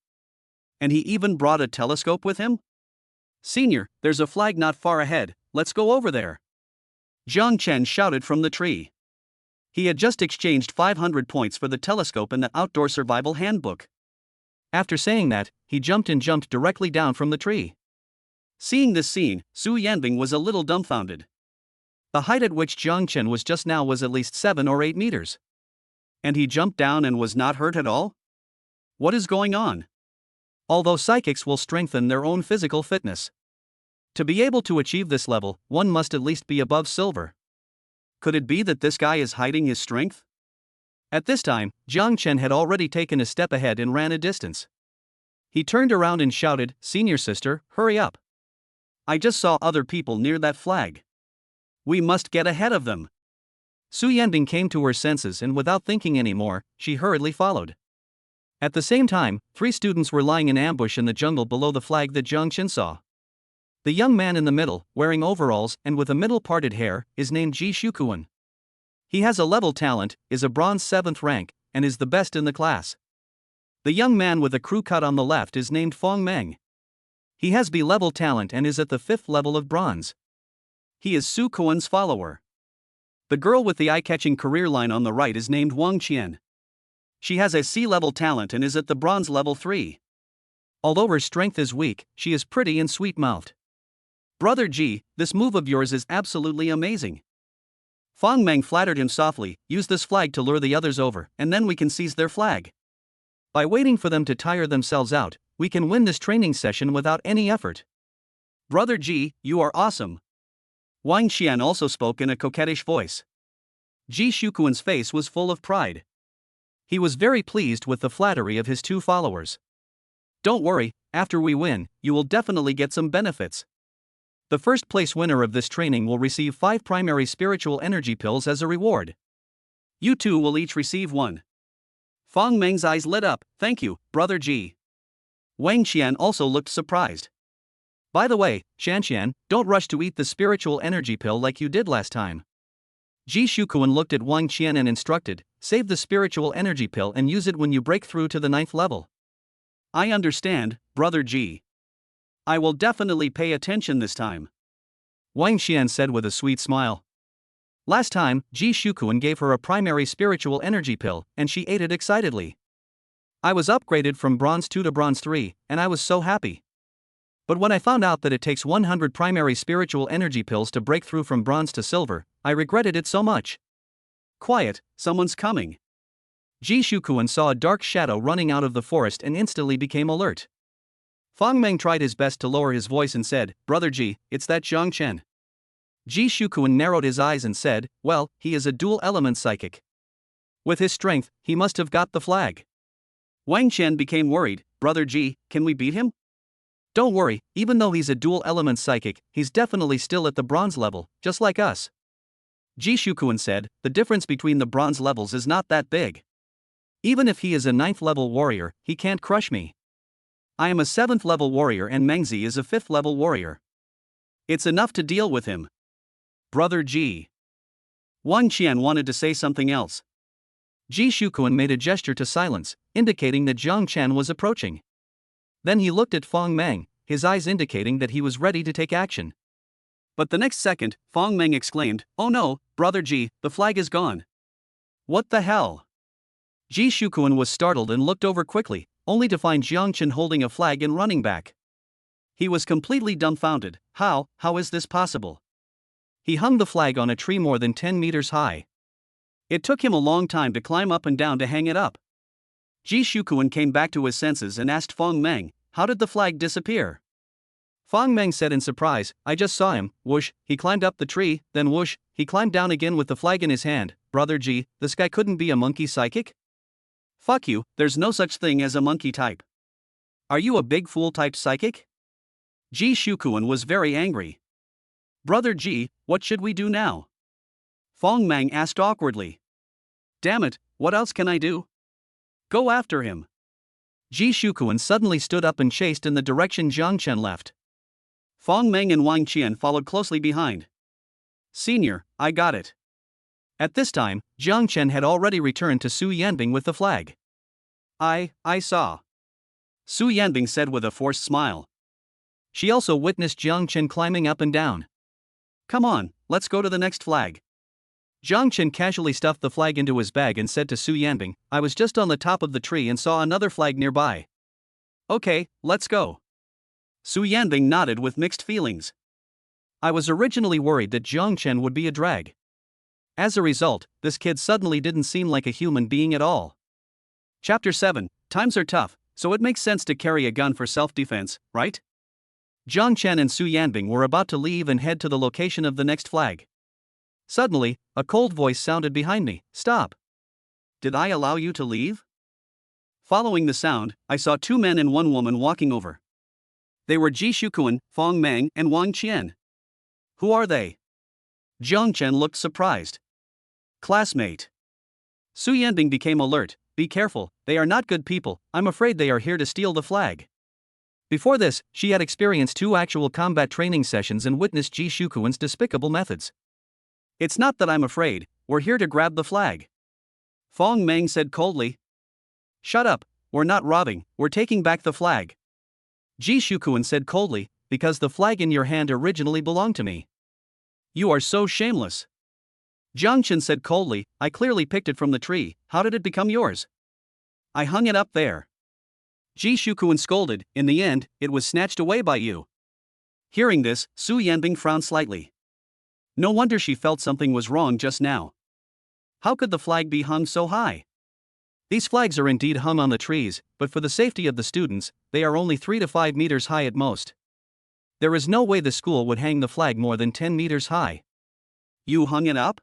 And he even brought a telescope with him? Senior, there's a flag not far ahead, let's go over there. Jiang Chen shouted from the tree. He had just exchanged 500 points for the telescope and the outdoor survival handbook. After saying that, he jumped directly down from the tree. Seeing this scene, Su Yanbing was a little dumbfounded. The height at which Jiang Chen was just now was at least 7 or 8 meters. And he jumped down and was not hurt at all? What is going on? Although psychics will strengthen their own physical fitness. To be able to achieve this level, one must at least be above silver. Could it be that this guy is hiding his strength? At this time, Jiang Chen had already taken a step ahead and ran a distance. He turned around and shouted, Senior sister, hurry up. I just saw other people near that flag. We must get ahead of them. Su Yanbing came to her senses and without thinking any more, she hurriedly followed. At the same time, 3 students were lying in ambush in the jungle below the flag that Jiang Chen saw. The young man in the middle, wearing overalls and with a middle-parted hair, is named Ji Shukuan. He has a level talent, is a bronze 7th rank, and is the best in the class. The young man with a crew cut on the left is named Fong Meng. He has B-level talent and is at the 5th level of bronze. He is Su Kuan's follower. The girl with the eye-catching career line on the right is named Wang Qian. She has a C-level talent and is at the bronze level 3. Although her strength is weak, she is pretty and sweet-mouthed. Brother Ji, this move of yours is absolutely amazing. Fong Meng flattered him softly, use this flag to lure the others over, and then we can seize their flag. By waiting for them to tire themselves out, we can win this training session without any effort. Brother Ji, you are awesome. Wang Qian also spoke in a coquettish voice. Ji Shukuan's face was full of pride. He was very pleased with the flattery of his 2 followers. Don't worry, after we win, you will definitely get some benefits. The first place winner of this training will receive 5 primary spiritual energy pills as a reward. You 2 will each receive 1. Fong Meng's eyes lit up, thank you, Brother Ji. Wang Qian also looked surprised. By the way, Shanxian, don't rush to eat the spiritual energy pill like you did last time. Ji Shukuan looked at Wang Qian and instructed, save the spiritual energy pill and use it when you break through to the 9th level. I understand, Brother Ji. I will definitely pay attention this time. Wang Qian said with a sweet smile. Last time, Ji Shukuan gave her a primary spiritual energy pill, and she ate it excitedly. I was upgraded from bronze 2 to bronze 3, and I was so happy. But when I found out that it takes 100 primary spiritual energy pills to break through from bronze to silver, I regretted it so much. Quiet, someone's coming. Ji Shukuan saw a dark shadow running out of the forest and instantly became alert. Fong Meng tried his best to lower his voice and said, Brother Ji, it's that Jiang Chen. Ji Shukuan narrowed his eyes and said, well, he is a dual-element psychic. With his strength, he must have got the flag. Wang Qian became worried, Brother Ji, can we beat him? Don't worry, even though he's a dual-element psychic, he's definitely still at the bronze level, just like us. Ji Shukuan said, the difference between the bronze levels is not that big. Even if he is a 9th level warrior, he can't crush me. I am a 7th level warrior and Mengzi is a 5th level warrior. It's enough to deal with him. Brother Ji. Wang Qian wanted to say something else. Ji Shukuan made a gesture to silence, indicating that Jiang Chen was approaching. Then he looked at Fong Meng, his eyes indicating that he was ready to take action. But the next second, Fong Meng exclaimed, oh no, Brother Ji, the flag is gone. What the hell? Ji Shukuan was startled and looked over quickly, only to find Jiang Chen holding a flag and running back. He was completely dumbfounded. How is this possible? He hung the flag on a tree more than 10 meters high. It took him a long time to climb up and down to hang it up. Ji Shukuan came back to his senses and asked Fong Meng, how did the flag disappear? Fang Meng said in surprise, I just saw him. Whoosh, he climbed up the tree, then whoosh, he climbed down again with the flag in his hand. Brother G, this guy couldn't be a monkey psychic? Fuck you, there's no such thing as a monkey type. Are you a big fool type psychic? Ji Shukuan was very angry. Brother G, what should we do now? Fang Meng asked awkwardly. Damn it, what else can I do? Go after him. Ji Shukuan suddenly stood up and chased in the direction Jiang Chen left. Fang Meng and Wang Qian followed closely behind. Senior, I got it. At this time, Jiang Chen had already returned to Su Yanbing with the flag. I saw. Su Yanbing said with a forced smile. She also witnessed Jiang Chen climbing up and down. Come on, let's go to the next flag. Jiang Chen casually stuffed the flag into his bag and said to Su Yanbing, I was just on the top of the tree and saw another flag nearby. Okay, let's go. Su Yanbing nodded with mixed feelings. I was originally worried that Jiang Chen would be a drag. As a result, this kid suddenly didn't seem like a human being at all. Chapter 7, Times are tough, so it makes sense to carry a gun for self-defense, right? Jiang Chen and Su Yanbing were about to leave and head to the location of the next flag. Suddenly, a cold voice sounded behind me, Stop. Did I allow you to leave? Following the sound, I saw 2 men and 1 woman walking over. They were Ji Shukuan, Fang Meng, and Wang Qian. Who are they? Jiang Chen looked surprised. Classmate. Su Yanbing became alert, Be careful, they are not good people, I'm afraid they are here to steal the flag. Before this, she had experienced 2 actual combat training sessions and witnessed Ji Shukuan's despicable methods. It's not that I'm afraid, we're here to grab the flag. Fang Meng said coldly. Shut up, we're not robbing, we're taking back the flag. Ji Shukuan said coldly, because the flag in your hand originally belonged to me. You are so shameless. Jiang Chen said coldly, I clearly picked it from the tree, how did it become yours? I hung it up there. Ji Shukuan scolded, in the end, it was snatched away by you. Hearing this, Su Yanbing frowned slightly. No wonder she felt something was wrong just now. How could the flag be hung so high? These flags are indeed hung on the trees, but for the safety of the students, they are only 3 to 5 meters high at most. There is no way the school would hang the flag more than 10 meters high. You hung it up?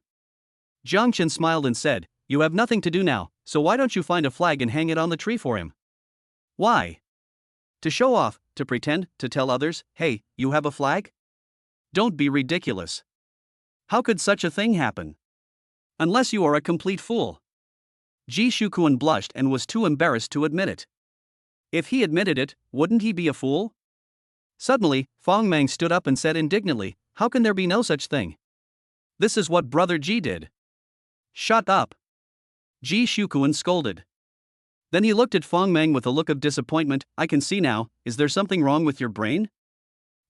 Jiang Chen smiled and said, You have nothing to do now, so why don't you find a flag and hang it on the tree for him? Why? To show off, to pretend, to tell others, hey, you have a flag? Don't be ridiculous. How could such a thing happen? Unless you are a complete fool. Ji Shukuan blushed and was too embarrassed to admit it. If he admitted it, wouldn't he be a fool? Suddenly, Fang Meng stood up and said indignantly, How can there be no such thing? This is what Brother Ji did. Shut up. Ji Shukuan scolded. Then he looked at Fang Meng with a look of disappointment, I can see now, is there something wrong with your brain?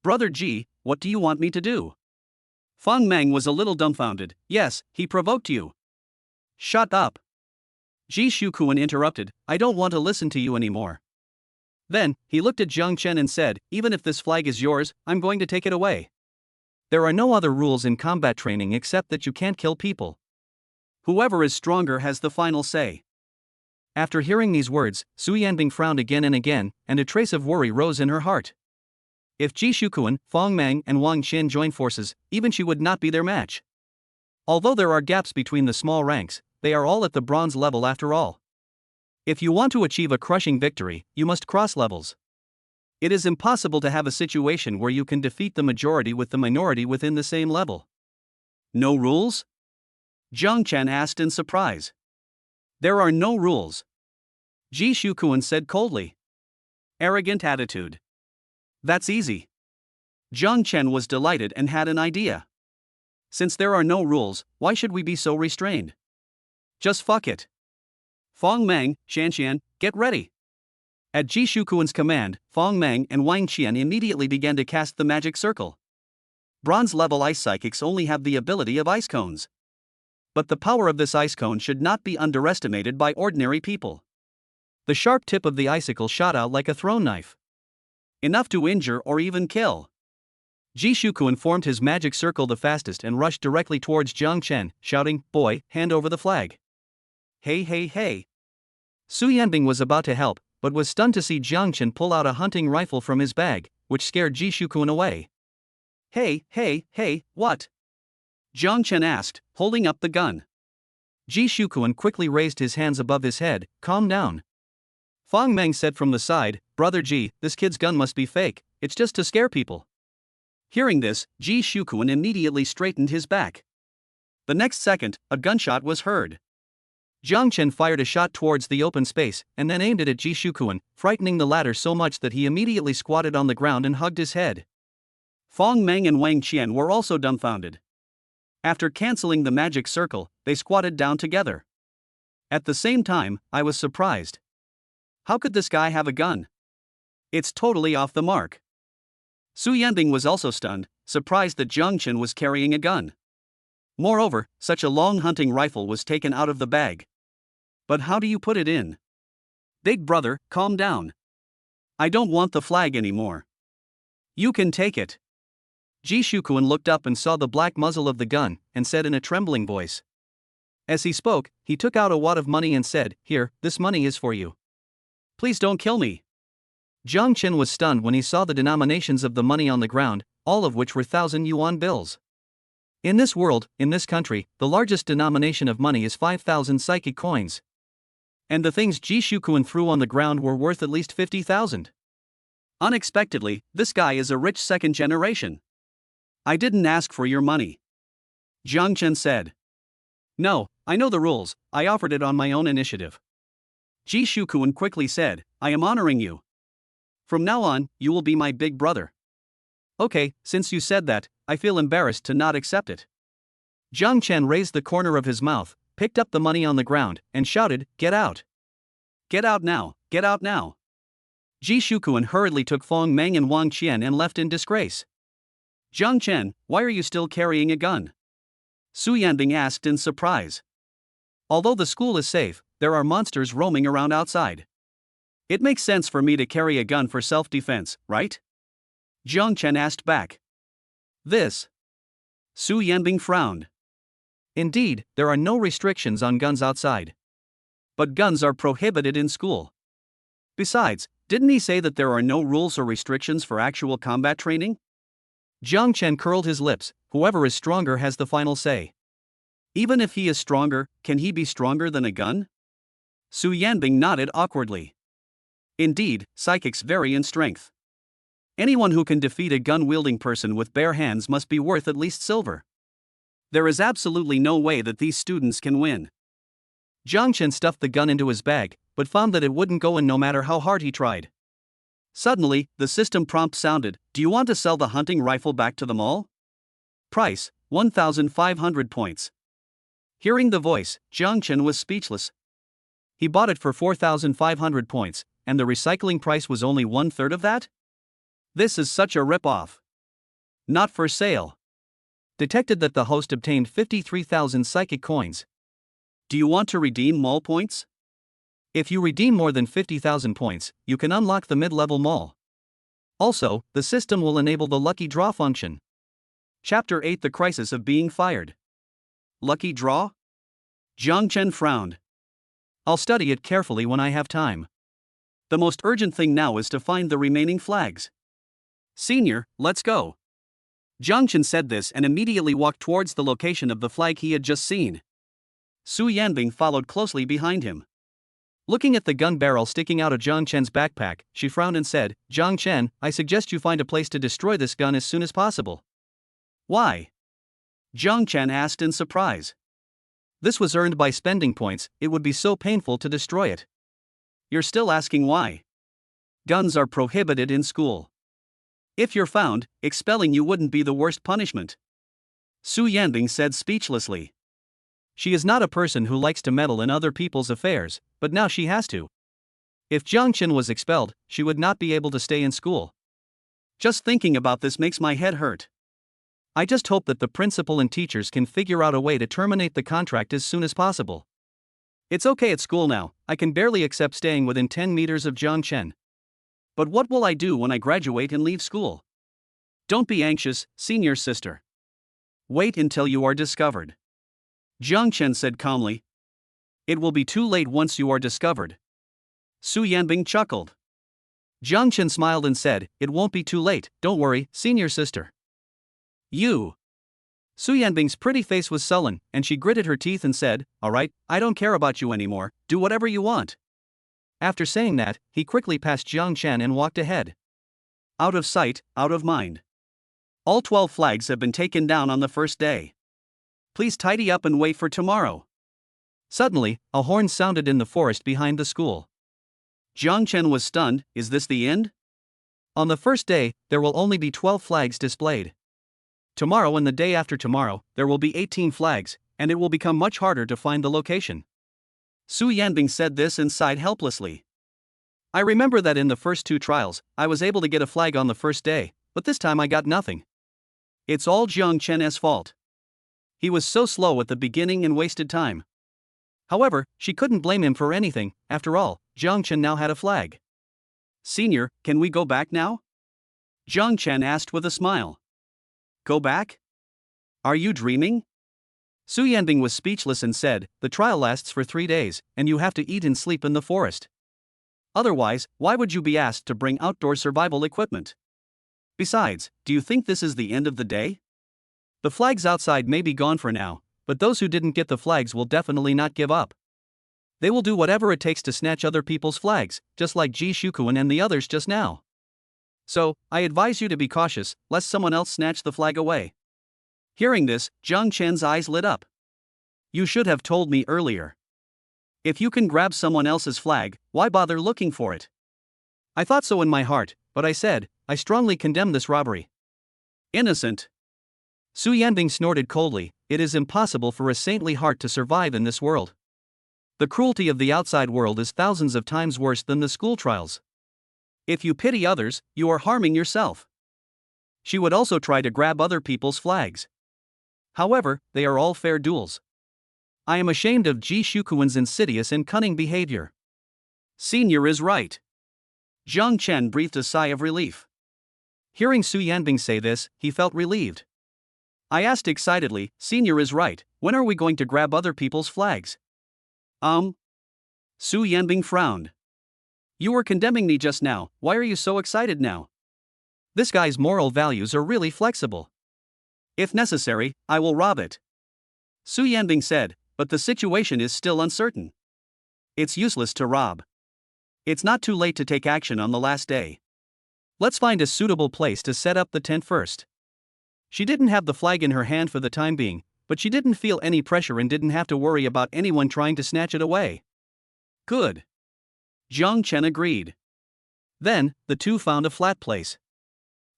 Brother Ji, what do you want me to do? Fang Meng was a little dumbfounded, Yes, he provoked you. Shut up. Ji Shukuan interrupted, I don't want to listen to you anymore. Then, he looked at Jiang Chen and said, Even if this flag is yours, I'm going to take it away. There are no other rules in combat training except that you can't kill people. Whoever is stronger has the final say. After hearing these words, Su Yanbing frowned again, and a trace of worry rose in her heart. If Ji Shukuan, Fang Meng, and Wang Qian joined forces, even she would not be their match. Although there are gaps between the small ranks, they are all at the bronze level after all. If you want to achieve a crushing victory, you must cross levels. It is impossible to have a situation where you can defeat the majority with the minority within the same level. No rules? Jiang Chen asked in surprise. There are no rules. Ji Shukuan said coldly. Arrogant attitude. That's easy. Jiang Chen was delighted and had an idea. Since there are no rules, why should we be so restrained? Just fuck it. Fang Meng, Shanxian, get ready. At Ji Shukuan's command, Fang Meng and Wang Qian immediately began to cast the magic circle. Bronze level ice psychics only have the ability of ice cones. But the power of this ice cone should not be underestimated by ordinary people. The sharp tip of the icicle shot out like a thrown knife. Enough to injure or even kill. Ji Shukuan formed his magic circle the fastest and rushed directly towards Jiang Chen, shouting, Boy, hand over the flag. Hey hey hey. Su Yanbing was about to help, but was stunned to see Jiang Chen pull out a hunting rifle from his bag, which scared Ji Shukuan away. Hey, what? Jiang Chen asked, holding up the gun. Ji Shukuan quickly raised his hands above his head. Calm down. Fang Meng said from the side, Brother Ji, this kid's gun must be fake, it's just to scare people. Hearing this, Ji Shukuan immediately straightened his back. The next second, a gunshot was heard. Jiang Chen fired a shot towards the open space and then aimed it at Ji Shukuan, frightening the latter so much that he immediately squatted on the ground and hugged his head. Fang Meng and Wang Qian were also dumbfounded. After cancelling the magic circle, they squatted down together. At the same time, I was surprised. How could this guy have a gun? It's totally off the mark. Su Yanbing was also stunned, surprised that Jiang Chen was carrying a gun. Moreover, such a long hunting rifle was taken out of the bag. But how do you put it in? Big brother, calm down. I don't want the flag anymore. You can take it. Ji Shukuan looked up and saw the black muzzle of the gun, and said in a trembling voice. As he spoke, he took out a wad of money and said, Here, this money is for you. Please don't kill me. Jiang Chen was stunned when he saw the denominations of the money on the ground, all of which were 1,000 yuan bills. In this world, in this country, the largest denomination of money is 5,000 psychic coins. And the things Ji Shukuan threw on the ground were worth at least 50,000. Unexpectedly, this guy is a rich second generation. I didn't ask for your money. Jiang Chen said. No, I know the rules, I offered it on my own initiative. Ji Shukuan quickly said, I am honoring you. From now on, you will be my big brother. Okay, since you said that, I feel embarrassed to not accept it. Jiang Chen raised the corner of his mouth, picked up the money on the ground, and shouted, Get out! Get out now, get out now! Ji Shukuan hurriedly took Fang Meng and Wang Qian and left in disgrace. Jiang Chen, why are you still carrying a gun? Su Yanbing asked in surprise. Although the school is safe, there are monsters roaming around outside. It makes sense for me to carry a gun for self-defense, right? Jiang Chen asked back. This. Su Yanbing frowned. Indeed, there are no restrictions on guns outside. But guns are prohibited in school. Besides, didn't he say that there are no rules or restrictions for actual combat training? Jiang Chen curled his lips. Whoever is stronger has the final say. Even if he is stronger, can he be stronger than a gun? Su Yanbing nodded awkwardly. Indeed, psychics vary in strength. Anyone who can defeat a gun-wielding person with bare hands must be worth at least silver. There is absolutely no way that these students can win. Jiang Chen stuffed the gun into his bag, but found that it wouldn't go in no matter how hard he tried. Suddenly, the system prompt sounded, Do you want to sell the hunting rifle back to the mall? Price, 1,500 points. Hearing the voice, Jiang Chen was speechless. He bought it for 4,500 points, and the recycling price was only 1/3 of that? This is such a rip-off. Not for sale. Detected that the host obtained 53,000 psychic coins. Do you want to redeem mall points? If you redeem more than 50,000 points, you can unlock the mid-level mall. Also, the system will enable the lucky draw function. Chapter 8: The Crisis of Being Fired. Lucky draw? Jiang Chen frowned. I'll study it carefully when I have time. The most urgent thing now is to find the remaining flags. Senior, let's go. Jiang Chen said this and immediately walked towards the location of the flag he had just seen. Su Yanbing followed closely behind him. Looking at the gun barrel sticking out of Jiang Chen's backpack, she frowned and said, Jiang Chen, I suggest you find a place to destroy this gun as soon as possible. Why? Jiang Chen asked in surprise. This was earned by spending points, it would be so painful to destroy it. You're still asking why? Guns are prohibited in school. If you're found, expelling you wouldn't be the worst punishment. Su Yanbing said speechlessly. She is not a person who likes to meddle in other people's affairs, but now she has to. If Jiang Chen was expelled, she would not be able to stay in school. Just thinking about this makes my head hurt. I just hope that the principal and teachers can figure out a way to terminate the contract as soon as possible. It's okay at school now, I can barely accept staying within 10 meters of Jiang Chen. But what will I do when I graduate and leave school? Don't be anxious, senior sister. Wait until you are discovered. Jiang Chen said calmly. It will be too late once you are discovered. Su Yanbing chuckled. Jiang Chen smiled and said, "It won't be too late, don't worry, senior sister." You. Su Yanbing's pretty face was sullen, and she gritted her teeth and said, "Alright, I don't care about you anymore, do whatever you want." After saying that, he quickly passed Jiang Chen and walked ahead. Out of sight, out of mind. All 12 flags have been taken down on the first day. Please tidy up and wait for tomorrow. Suddenly, a horn sounded in the forest behind the school. Jiang Chen was stunned. Is this the end? On the first day, there will only be 12 flags displayed. Tomorrow and the day after tomorrow, there will be 18 flags, and it will become much harder to find the location. Su Yanbing said this and sighed helplessly. I remember that in the first 2 trials, I was able to get a flag on the first day, but this time I got nothing. It's all Jiang Chen's fault. He was so slow at the beginning and wasted time. However, she couldn't blame him for anything. After all, Jiang Chen now had a flag. Senior, can we go back now? Jiang Chen asked with a smile. Go back? Are you dreaming? Su Yanbing was speechless and said, the trial lasts for 3 days, and you have to eat and sleep in the forest. Otherwise, why would you be asked to bring outdoor survival equipment? Besides, do you think this is the end of the day? The flags outside may be gone for now, but those who didn't get the flags will definitely not give up. They will do whatever it takes to snatch other people's flags, just like Ji Shukuan and the others just now. So, I advise you to be cautious, lest someone else snatch the flag away. Hearing this, Jiang Chen's eyes lit up. You should have told me earlier. If you can grab someone else's flag, why bother looking for it? I thought so in my heart, but I said, I strongly condemn this robbery. Innocent. Su Yanbing snorted coldly. It is impossible for a saintly heart to survive in this world. The cruelty of the outside world is thousands of times worse than the school trials. If you pity others, you are harming yourself. She would also try to grab other people's flags. However, they are all fair duels. I am ashamed of Ji Shukuan's insidious and cunning behavior. Senior is right. Jiang Chen breathed a sigh of relief. Hearing Su Yanbing say this, he felt relieved. I asked excitedly, Senior is right, when are we going to grab other people's flags? Su Yanbing frowned. You were condemning me just now, why are you so excited now? This guy's moral values are really flexible. If necessary, I will rob it. Su Yanbing said, but the situation is still uncertain. It's useless to rob. It's not too late to take action on the last day. Let's find a suitable place to set up the tent first. She didn't have the flag in her hand for the time being, but she didn't feel any pressure and didn't have to worry about anyone trying to snatch it away. Good. Jiang Chen agreed. Then, the two found a flat place.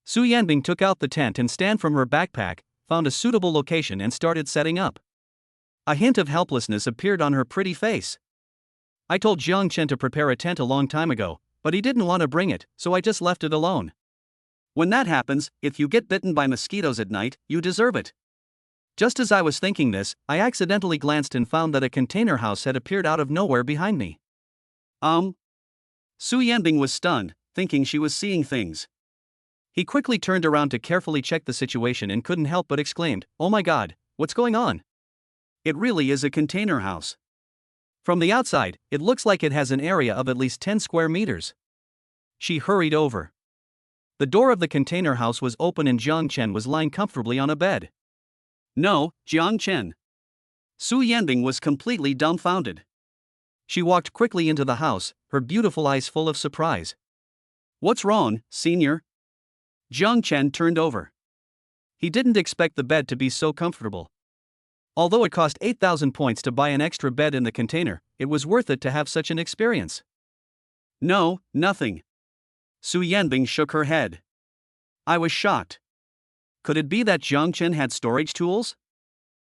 Su Yanbing took out the tent and stand from her backpack, found a suitable location and started setting up. A hint of helplessness appeared on her pretty face. I told Jiang Chen to prepare a tent a long time ago, but he didn't want to bring it, so I just left it alone. When that happens, if you get bitten by mosquitoes at night, you deserve it. Just as I was thinking this, I accidentally glanced and found that a container house had appeared out of nowhere behind me. Su Yanbing was stunned, thinking she was seeing things. He quickly turned around to carefully check the situation and couldn't help but exclaimed, "Oh my god, what's going on?" It really is a container house. From the outside, it looks like it has an area of at least 10 square meters. She hurried over. The door of the container house was open and Jiang Chen was lying comfortably on a bed. No, Jiang Chen. Su Yanbing was completely dumbfounded. She walked quickly into the house, her beautiful eyes full of surprise. What's wrong, senior? Jiang Chen turned over. He didn't expect the bed to be so comfortable. Although it cost 8,000 points to buy an extra bed in the container, it was worth it to have such an experience. No, nothing. Su Yanbing shook her head. I was shocked. Could it be that Jiang Chen had storage tools?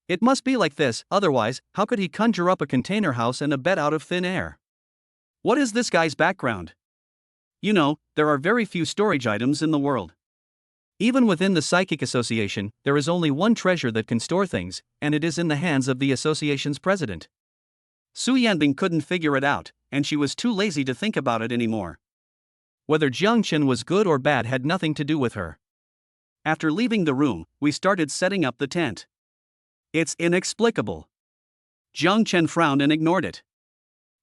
It must be like this, otherwise, how could he conjure up a container house and a bed out of thin air? What is this guy's background? You know, there are very few storage items in the world. Even within the Psychic Association, there is only one treasure that can store things, and it is in the hands of the association's president. Su Yanbing couldn't figure it out, and she was too lazy to think about it anymore. Whether Jiang Chen was good or bad had nothing to do with her. After leaving the room, we started setting up the tent. It's inexplicable. Jiang Chen frowned and ignored it.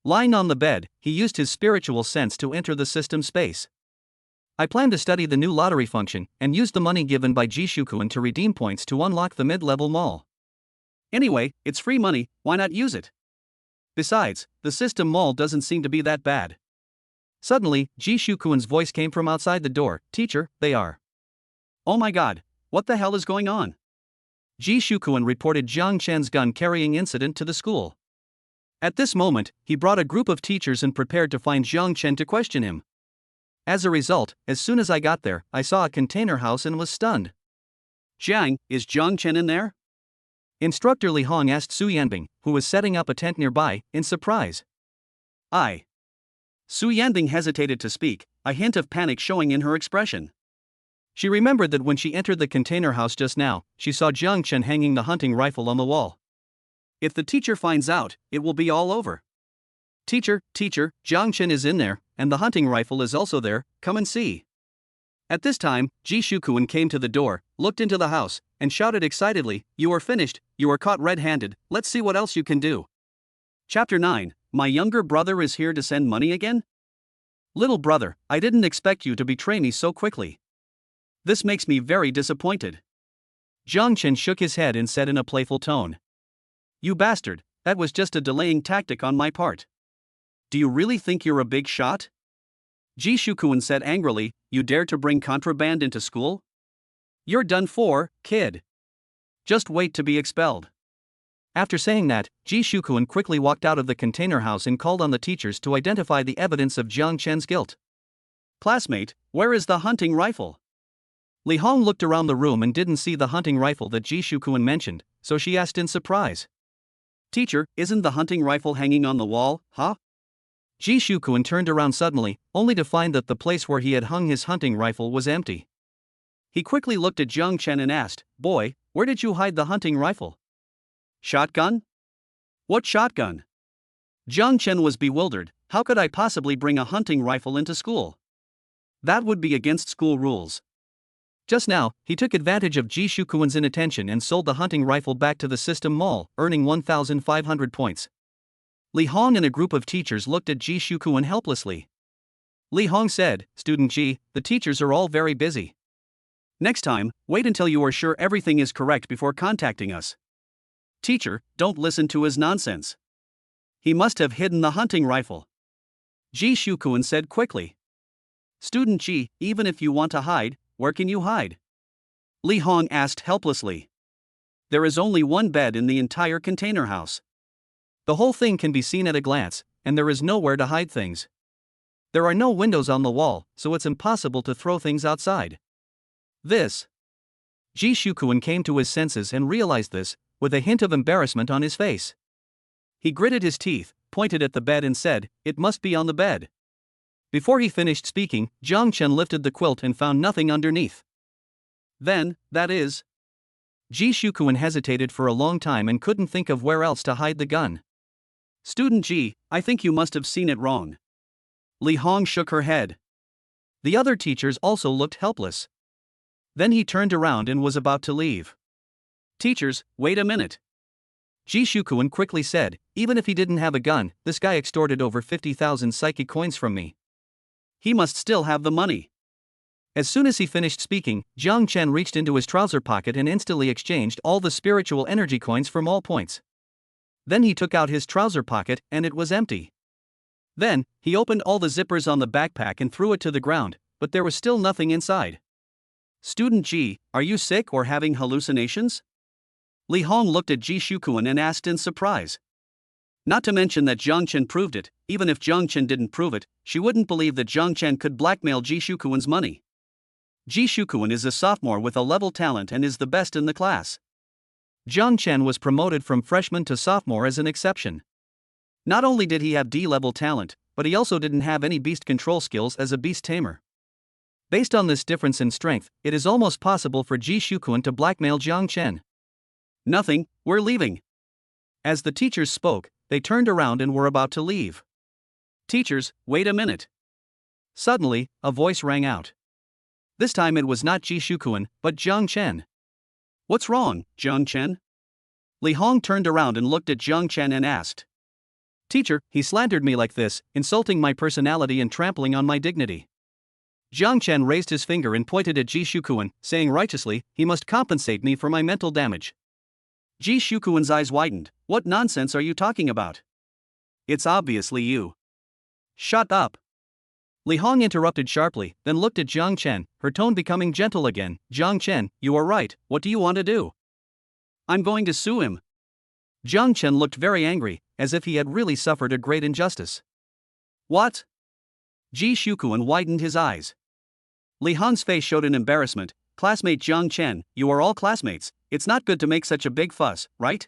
Lying on the bed, he used his spiritual sense to enter the system space. I plan to study the new lottery function and use the money given by Jishukuin to redeem points to unlock the mid-level mall. Anyway, it's free money, why not use it? Besides, the system mall doesn't seem to be that bad. Suddenly, Jishukuin's voice came from outside the door. Teacher, they are. Oh my god, what the hell is going on? Jishukuin reported Jiang Chen's gun-carrying incident to the school. At this moment, he brought a group of teachers and prepared to find Jiang Chen to question him. As a result, as soon as I got there, I saw a container house and was stunned. Jiang, is Jiang Chen in there? Instructor Li Hong asked Su Yanbing, who was setting up a tent nearby, in surprise. Su Yanbing hesitated to speak, a hint of panic showing in her expression. She remembered that when she entered the container house just now, she saw Jiang Chen hanging the hunting rifle on the wall. If the teacher finds out, it will be all over. Teacher, Jiang Chen is in there, and the hunting rifle is also there, come and see. At this time, Jishukuin came to the door, looked into the house, and shouted excitedly, You are finished, you are caught red-handed, let's see what else you can do. Chapter 9, My younger brother is here to send money again? Little brother, I didn't expect you to betray me so quickly. This makes me very disappointed. Jiang Chen shook his head and said in a playful tone. You bastard, that was just a delaying tactic on my part. Do you really think you're a big shot? Jishukuin said angrily, You dare to bring contraband into school? You're done for, kid. Just wait to be expelled. After saying that, Jishukuin quickly walked out of the container house and called on the teachers to identify the evidence of Jiang Chen's guilt. Classmate, where is the hunting rifle? Li Hong looked around the room and didn't see the hunting rifle that Jishukuin mentioned, so she asked in surprise. Teacher, isn't the hunting rifle hanging on the wall, huh? Jishukuin turned around suddenly, only to find that the place where he had hung his hunting rifle was empty. He quickly looked at Jiang Chen and asked, Boy, where did you hide the hunting rifle? Shotgun? What shotgun? Jiang Chen was bewildered. How could I possibly bring a hunting rifle into school? That would be against school rules. Just now, he took advantage of Jishukuin's inattention and sold the hunting rifle back to the system mall, earning 1,500 points. Li Hong and a group of teachers looked at Jishukuin helplessly. Li Hong said, Student Ji, the teachers are all very busy. Next time, wait until you are sure everything is correct before contacting us. Teacher, don't listen to his nonsense. He must have hidden the hunting rifle. Jishukuin said quickly. Student Ji, even if you want to hide, where can you hide? Li Hong asked helplessly. There is only one bed in the entire container house. The whole thing can be seen at a glance, and there is nowhere to hide things. There are no windows on the wall, so it's impossible to throw things outside. Jishukuin came to his senses and realized this, with a hint of embarrassment on his face. He gritted his teeth, pointed at the bed and said, It must be on the bed. Before he finished speaking, Jiang Chen lifted the quilt and found nothing underneath. Then, that is. Jishukuin hesitated for a long time and couldn't think of where else to hide the gun. Student Ji, I think you must have seen it wrong. Li Hong shook her head. The other teachers also looked helpless. Then he turned around and was about to leave. Teachers, wait a minute. Jishukuin quickly said, Even if he didn't have a gun, this guy extorted over 50,000 psychic coins from me. He must still have the money. As soon as he finished speaking, Jiang Chen reached into his trouser pocket and instantly exchanged all the spiritual energy coins from all points. Then he took out his trouser pocket and it was empty. Then, he opened all the zippers on the backpack and threw it to the ground, but there was still nothing inside. Student Ji, are you sick or having hallucinations? Li Hong looked at Jishukuin and asked in surprise. Not to mention that Jiang Chen proved it. Even if Jiang Chen didn't prove it, she wouldn't believe that Jiang Chen could blackmail Jishukuin's money. Jishukuin is a sophomore with a level talent and is the best in the class. Jiang Chen was promoted from freshman to sophomore as an exception. Not only did he have D-level talent, but he also didn't have any beast control skills as a beast tamer. Based on this difference in strength, it is almost possible for Jishukuin to blackmail Jiang Chen. Nothing, we're leaving. As the teachers spoke, they turned around and were about to leave. Teachers, wait a minute. Suddenly, a voice rang out. This time it was not Jishukuin, but Jiang Chen. What's wrong, Jiang Chen? Li Hong turned around and looked at Jiang Chen and asked. Teacher, he slandered me like this, insulting my personality and trampling on my dignity. Jiang Chen raised his finger and pointed at Ji Shukuan, saying righteously, he must compensate me for my mental damage. Ji Shukuan's eyes widened. What nonsense are you talking about? It's obviously you. Shut up. Li Hong interrupted sharply, then looked at Jiang Chen, her tone becoming gentle again. Jiang Chen, you are right, what do you want to do? I'm going to sue him. Jiang Chen looked very angry, as if he had really suffered a great injustice. What? Ji Shukuan widened his eyes. Li Hong's face showed an embarrassment. Classmate Jiang Chen, you are all classmates, it's not good to make such a big fuss, right?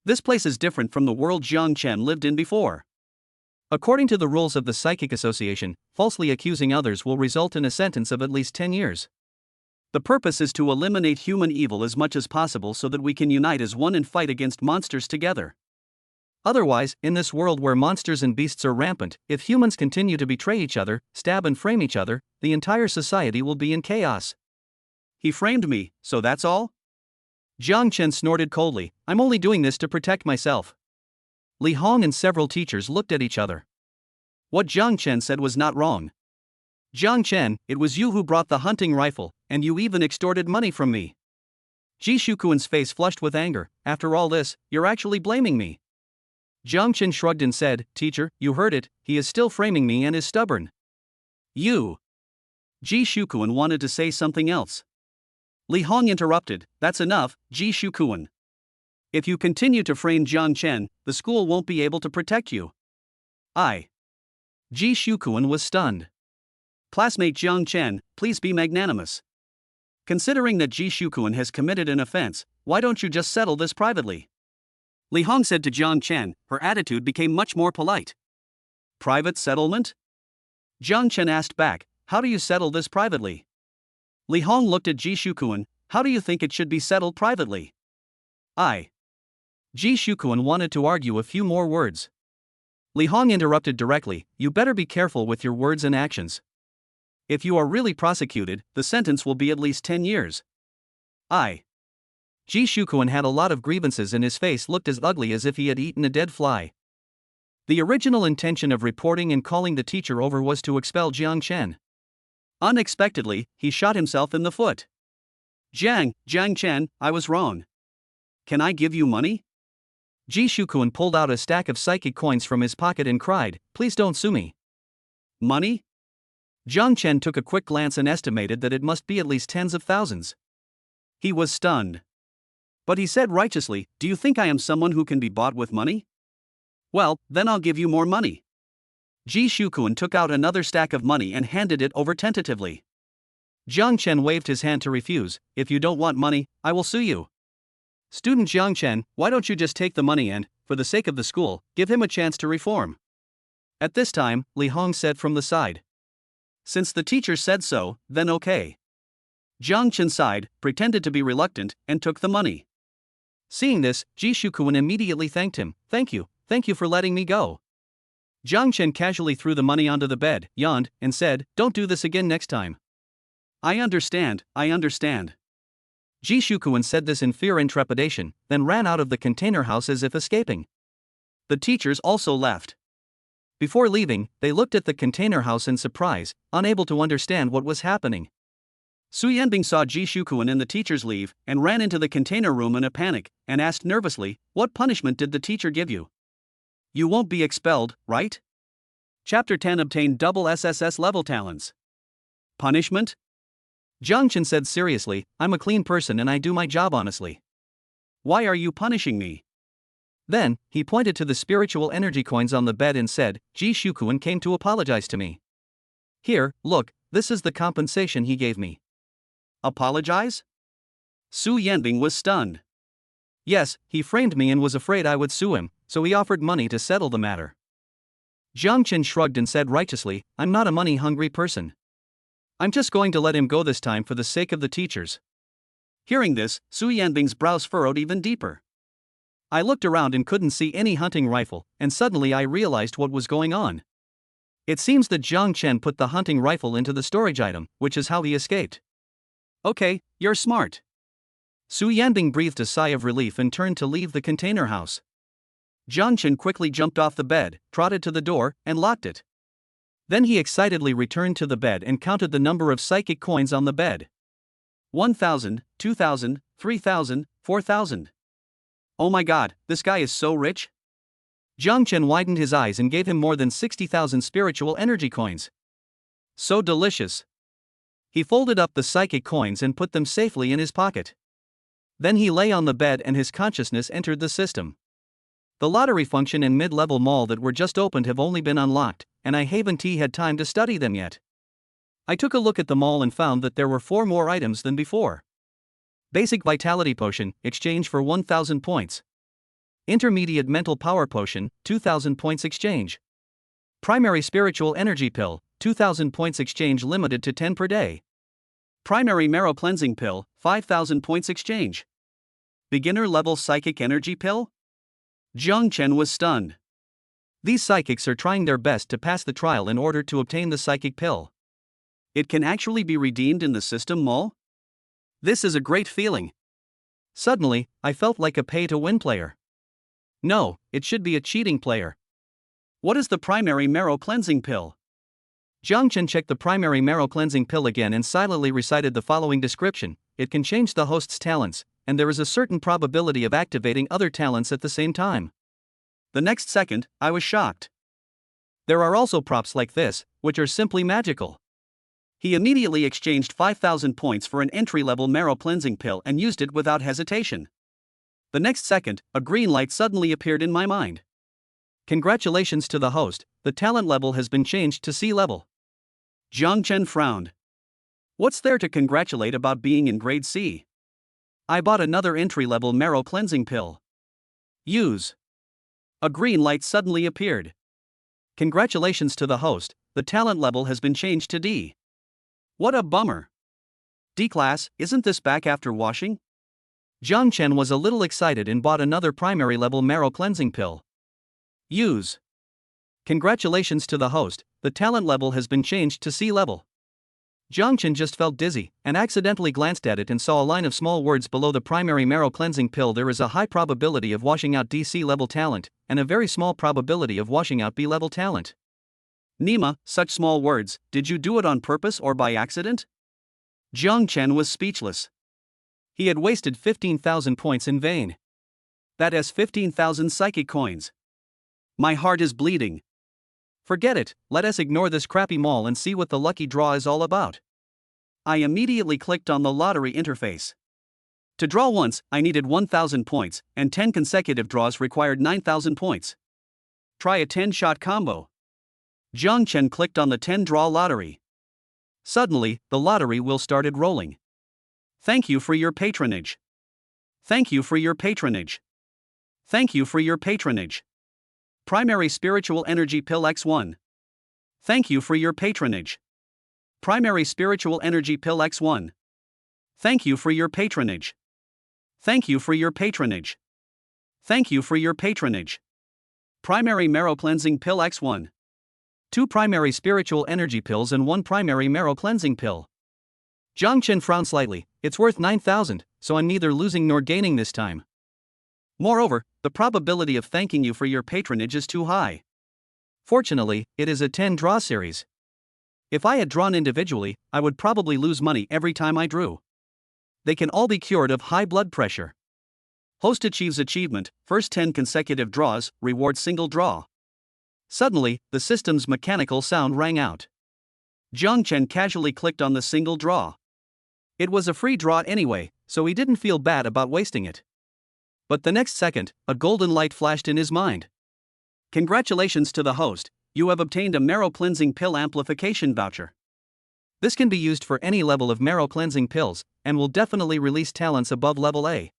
This place is different from the world Jiang Chen lived in before. According to the rules of the Psychic Association, falsely accusing others will result in a sentence of at least 10 years. The purpose is to eliminate human evil as much as possible so that we can unite as one and fight against monsters together. Otherwise, in this world where monsters and beasts are rampant, if humans continue to betray each other, stab and frame each other, the entire society will be in chaos. He framed me, so that's all? Jiang Chen snorted coldly, I'm only doing this to protect myself. Li Hong and several teachers looked at each other. What Jiang Chen said was not wrong. Jiang Chen, it was you who brought the hunting rifle, and you even extorted money from me. Ji Shukuan's face flushed with anger. After all this, you're actually blaming me. Jiang Chen shrugged and said, Teacher, you heard it, he is still framing me and is stubborn. You. Ji Shukuan wanted to say something else. Li Hong interrupted, that's enough, Ji Shukuan. If you continue to frame Jiang Chen, the school won't be able to protect you. Ji Shukuan was stunned. Classmate Jiang Chen, please be magnanimous. Considering that Ji Shukuan has committed an offense, why don't you just settle this privately? Li Hong said to Jiang Chen, her attitude became much more polite. Private settlement? Jiang Chen asked back, how do you settle this privately? Li Hong looked at Ji Shukuan, how do you think it should be settled privately? Ji Shukuan wanted to argue a few more words. Li Hong interrupted directly, you better be careful with your words and actions. If you are really prosecuted, the sentence will be at least 10 years. Ji Shukuan had a lot of grievances and his face looked as ugly as if he had eaten a dead fly. The original intention of reporting and calling the teacher over was to expel Jiang Chen. Unexpectedly, he shot himself in the foot. Jiang Chen, I was wrong. Can I give you money? Ji Shukuan pulled out a stack of psychic coins from his pocket and cried, please don't sue me. Money? Jiang Chen took a quick glance and estimated that it must be at least tens of thousands. He was stunned. But he said righteously, do you think I am someone who can be bought with money? Well, then I'll give you more money. Ji Shukuan took out another stack of money and handed it over tentatively. Jiang Chen waved his hand to refuse, if you don't want money, I will sue you. Student Jiang Chen, why don't you just take the money and, for the sake of the school, give him a chance to reform? At this time, Li Hong said from the side. Since the teacher said so, then okay. Jiang Chen sighed, pretended to be reluctant, and took the money. Seeing this, Ji Shukuan immediately thanked him, thank you for letting me go. Jiang Chen casually threw the money onto the bed, yawned, and said, don't do this again next time. I understand. Ji Shukuan said this in fear and trepidation, then ran out of the container house as if escaping. The teachers also left. Before leaving, they looked at the container house in surprise, unable to understand what was happening. Su Yanbing saw Ji Shukuan and the teachers leave, and ran into the container room in a panic, and asked nervously, what punishment did the teacher give you? You won't be expelled, right? Chapter 10 Obtain double SSS level talents. Punishment? Jiang Chen said seriously, I'm a clean person and I do my job honestly. Why are you punishing me? Then, he pointed to the spiritual energy coins on the bed and said, Ji Shukuan came to apologize to me. Here, look, this is the compensation he gave me. Apologize? Su Yanbing was stunned. Yes, he framed me and was afraid I would sue him, so he offered money to settle the matter. Jiang Chen shrugged and said righteously, I'm not a money-hungry person. I'm just going to let him go this time for the sake of the teachers. Hearing this, Su Yanbing's brows furrowed even deeper. I looked around and couldn't see any hunting rifle, and suddenly I realized what was going on. It seems that Jiang Chen put the hunting rifle into the storage item, which is how he escaped. Okay, you're smart. Su Yanbing breathed a sigh of relief and turned to leave the container house. Jiang Chen quickly jumped off the bed, trotted to the door, and locked it. Then he excitedly returned to the bed and counted the number of psychic coins on the bed. 1,000, 2,000, 3,000, 4,000. Oh my god, this guy is so rich? Jiang Chen widened his eyes and gave him more than 60,000 spiritual energy coins. So delicious. He folded up the psychic coins and put them safely in his pocket. Then he lay on the bed and his consciousness entered the system. The lottery function and mid-level mall that were just opened have only been unlocked, and I haven't had time to study them yet. I took a look at the mall and found that there were 4 more items than before. Basic Vitality Potion, exchange for 1,000 points. Intermediate Mental Power Potion, 2,000 points exchange. Primary Spiritual Energy Pill, 2,000 points exchange limited to 10 per day. Primary Marrow Cleansing Pill, 5,000 points exchange. Beginner Level Psychic Energy Pill? Jiang Chen was stunned. These psychics are trying their best to pass the trial in order to obtain the psychic pill. It can actually be redeemed in the system mall? This is a great feeling. Suddenly, I felt like a pay-to-win player. No, it should be a cheating player. What is the primary marrow cleansing pill? Jiang Chen checked the primary marrow cleansing pill again and silently recited the following description: it can change the host's talents, and there is a certain probability of activating other talents at the same time. The next second, I was shocked. There are also props like this, which are simply magical. He immediately exchanged 5,000 points for an entry-level marrow cleansing pill and used it without hesitation. The next second, a green light suddenly appeared in my mind. Congratulations to the host, the talent level has been changed to C level. Jiang Chen frowned. What's there to congratulate about being in grade C? I bought another entry-level marrow cleansing pill. Use. A green light suddenly appeared. Congratulations to the host, the talent level has been changed to D. What a bummer. D class, isn't this back after washing? Jiang Chen was a little excited and bought another primary level marrow cleansing pill. Use. Congratulations to the host, the talent level has been changed to C level. Jiang Chen just felt dizzy and accidentally glanced at it and saw a line of small words below the primary marrow cleansing pill. There is a high probability of washing out DC level talent, and a very small probability of washing out B level talent. Nima, such small words, did you do it on purpose or by accident? Jiang Chen was speechless. He had wasted 15,000 points in vain. That is 15,000 psychic coins. My heart is bleeding. Forget it, let us ignore this crappy mall and see what the lucky draw is all about. I immediately clicked on the lottery interface. To draw once, I needed 1,000 points, and 10 consecutive draws required 9,000 points. Try a 10-shot combo. Jiang Chen clicked on the 10-draw lottery. Suddenly, the lottery wheel started rolling. Thank you for your patronage. Thank you for your patronage. Thank you for your patronage. Primary Spiritual Energy Pill X1. Thank you for your patronage. Primary Spiritual Energy Pill X1. Thank you for your patronage. Thank you for your patronage. Thank you for your patronage. Primary Marrow Cleansing Pill X1. 2 primary spiritual energy pills and 1 primary marrow cleansing pill. Jiang Chen frowned slightly. It's worth 9,000, so I'm neither losing nor gaining this time. Moreover, the probability of thanking you for your patronage is too high. Fortunately, it is a 10-draw series. If I had drawn individually, I would probably lose money every time I drew. They can all be cured of high blood pressure. Host achieves achievement, first 10 consecutive draws, reward single draw. Suddenly, the system's mechanical sound rang out. Jiang Chen casually clicked on the single draw. It was a free draw anyway, so he didn't feel bad about wasting it. But the next second, a golden light flashed in his mind. Congratulations to the host, you have obtained a marrow cleansing pill amplification voucher. This can be used for any level of marrow cleansing pills, and will definitely release talents above level A.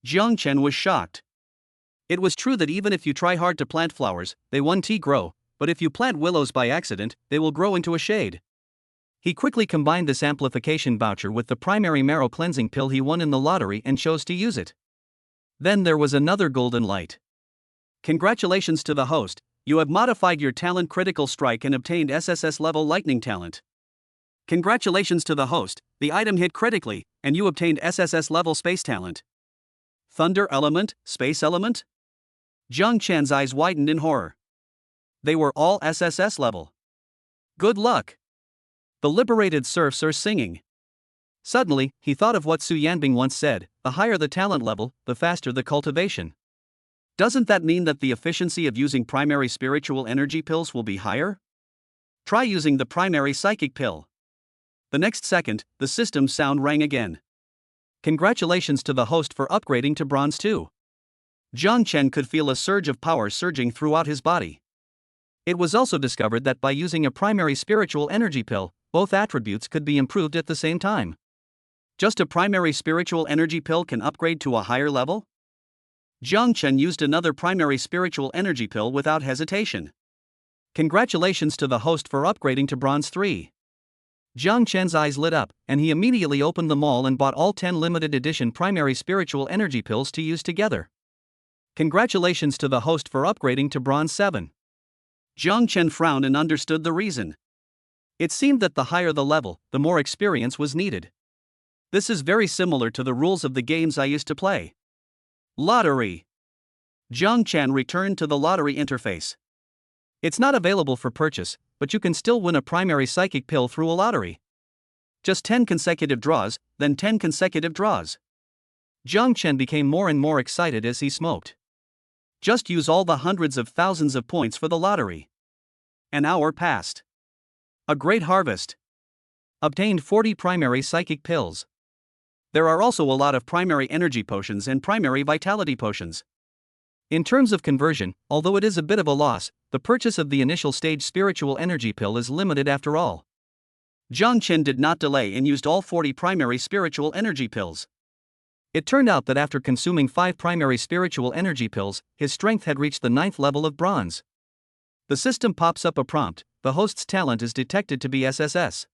Jiang Chen was shocked. It was true that even if you try hard to plant flowers, they won't grow, but if you plant willows by accident, they will grow into a shade. He quickly combined this amplification voucher with the primary marrow cleansing pill he won in the lottery and chose to use it. Then there was another golden light. Congratulations to the host, you have modified your talent Critical Strike and obtained SSS level Lightning talent. Congratulations to the host, the item hit critically, and you obtained SSS level Space talent. Thunder element, Space element? Jiang Chen's eyes widened in horror. They were all SSS level. Good luck. The liberated serfs are singing. Suddenly, he thought of what Su Yanbing once said, the higher the talent level, the faster the cultivation. Doesn't that mean that the efficiency of using primary spiritual energy pills will be higher? Try using the primary psychic pill. The next second, the system's sound rang again. Congratulations to the host for upgrading to Bronze 2. Jiang Chen could feel a surge of power surging throughout his body. It was also discovered that by using a primary spiritual energy pill, both attributes could be improved at the same time. Just a primary spiritual energy pill can upgrade to a higher level? Jiang Chen used another primary spiritual energy pill without hesitation. Congratulations to the host for upgrading to Bronze 3. Jiang Chen's eyes lit up, and he immediately opened them all and bought all 10 limited edition primary spiritual energy pills to use together. Congratulations to the host for upgrading to Bronze 7. Jiang Chen frowned and understood the reason. It seemed that the higher the level, the more experience was needed. This is very similar to the rules of the games I used to play. Lottery. Jiang Chen returned to the lottery interface. It's not available for purchase, but you can still win a primary psychic pill through a lottery. Just 10 consecutive draws, then 10 consecutive draws. Jiang Chen became more and more excited as he smoked. Just use all the hundreds of thousands of points for the lottery. An hour passed. A great harvest. Obtained 40 primary psychic pills. There are also a lot of primary energy potions and primary vitality potions. In terms of conversion, although it is a bit of a loss, the purchase of the initial stage spiritual energy pill is limited after all. Jiang Chen did not delay and used all 40 primary spiritual energy pills. It turned out that after consuming 5 primary spiritual energy pills, his strength had reached the 9th level of bronze. The system pops up a prompt: the host's talent is detected to be SSS.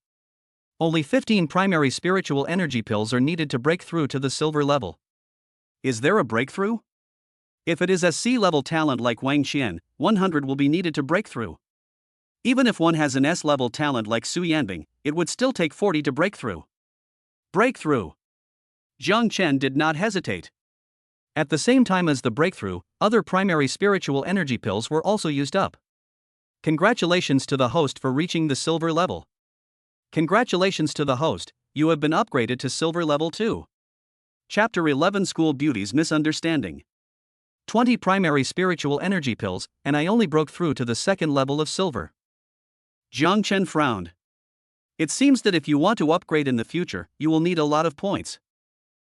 Only 15 primary spiritual energy pills are needed to break through to the silver level. Is there a breakthrough? If it is a C-level talent like Wang Qian, 100 will be needed to break through. Even if one has an S-level talent like Su Yanbing, it would still take 40 to break through. Breakthrough. Jiang Chen did not hesitate. At the same time as the breakthrough, other primary spiritual energy pills were also used up. Congratulations to the host for reaching the silver level. Congratulations to the host, you have been upgraded to silver level 2. Chapter 11 School Beauty's Misunderstanding. 20 primary spiritual energy pills, and I only broke through to the 2nd level of silver. Jiang Chen frowned. It seems that if you want to upgrade in the future, you will need a lot of points.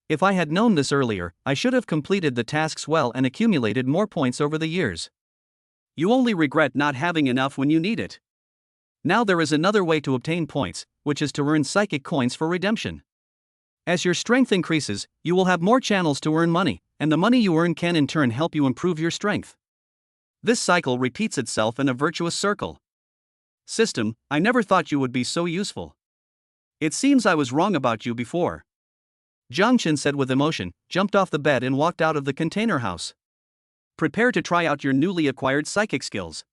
If I had known this earlier, I should have completed the tasks well and accumulated more points over the years. You only regret not having enough when you need it. Now there is another way to obtain points, which is to earn psychic coins for redemption. As your strength increases, you will have more channels to earn money, and the money you earn can in turn help you improve your strength. This cycle repeats itself in a virtuous circle. System, I never thought you would be so useful. It seems I was wrong about you before. Jiang Chen said with emotion, jumped off the bed and walked out of the container house. Prepare to try out your newly acquired psychic skills.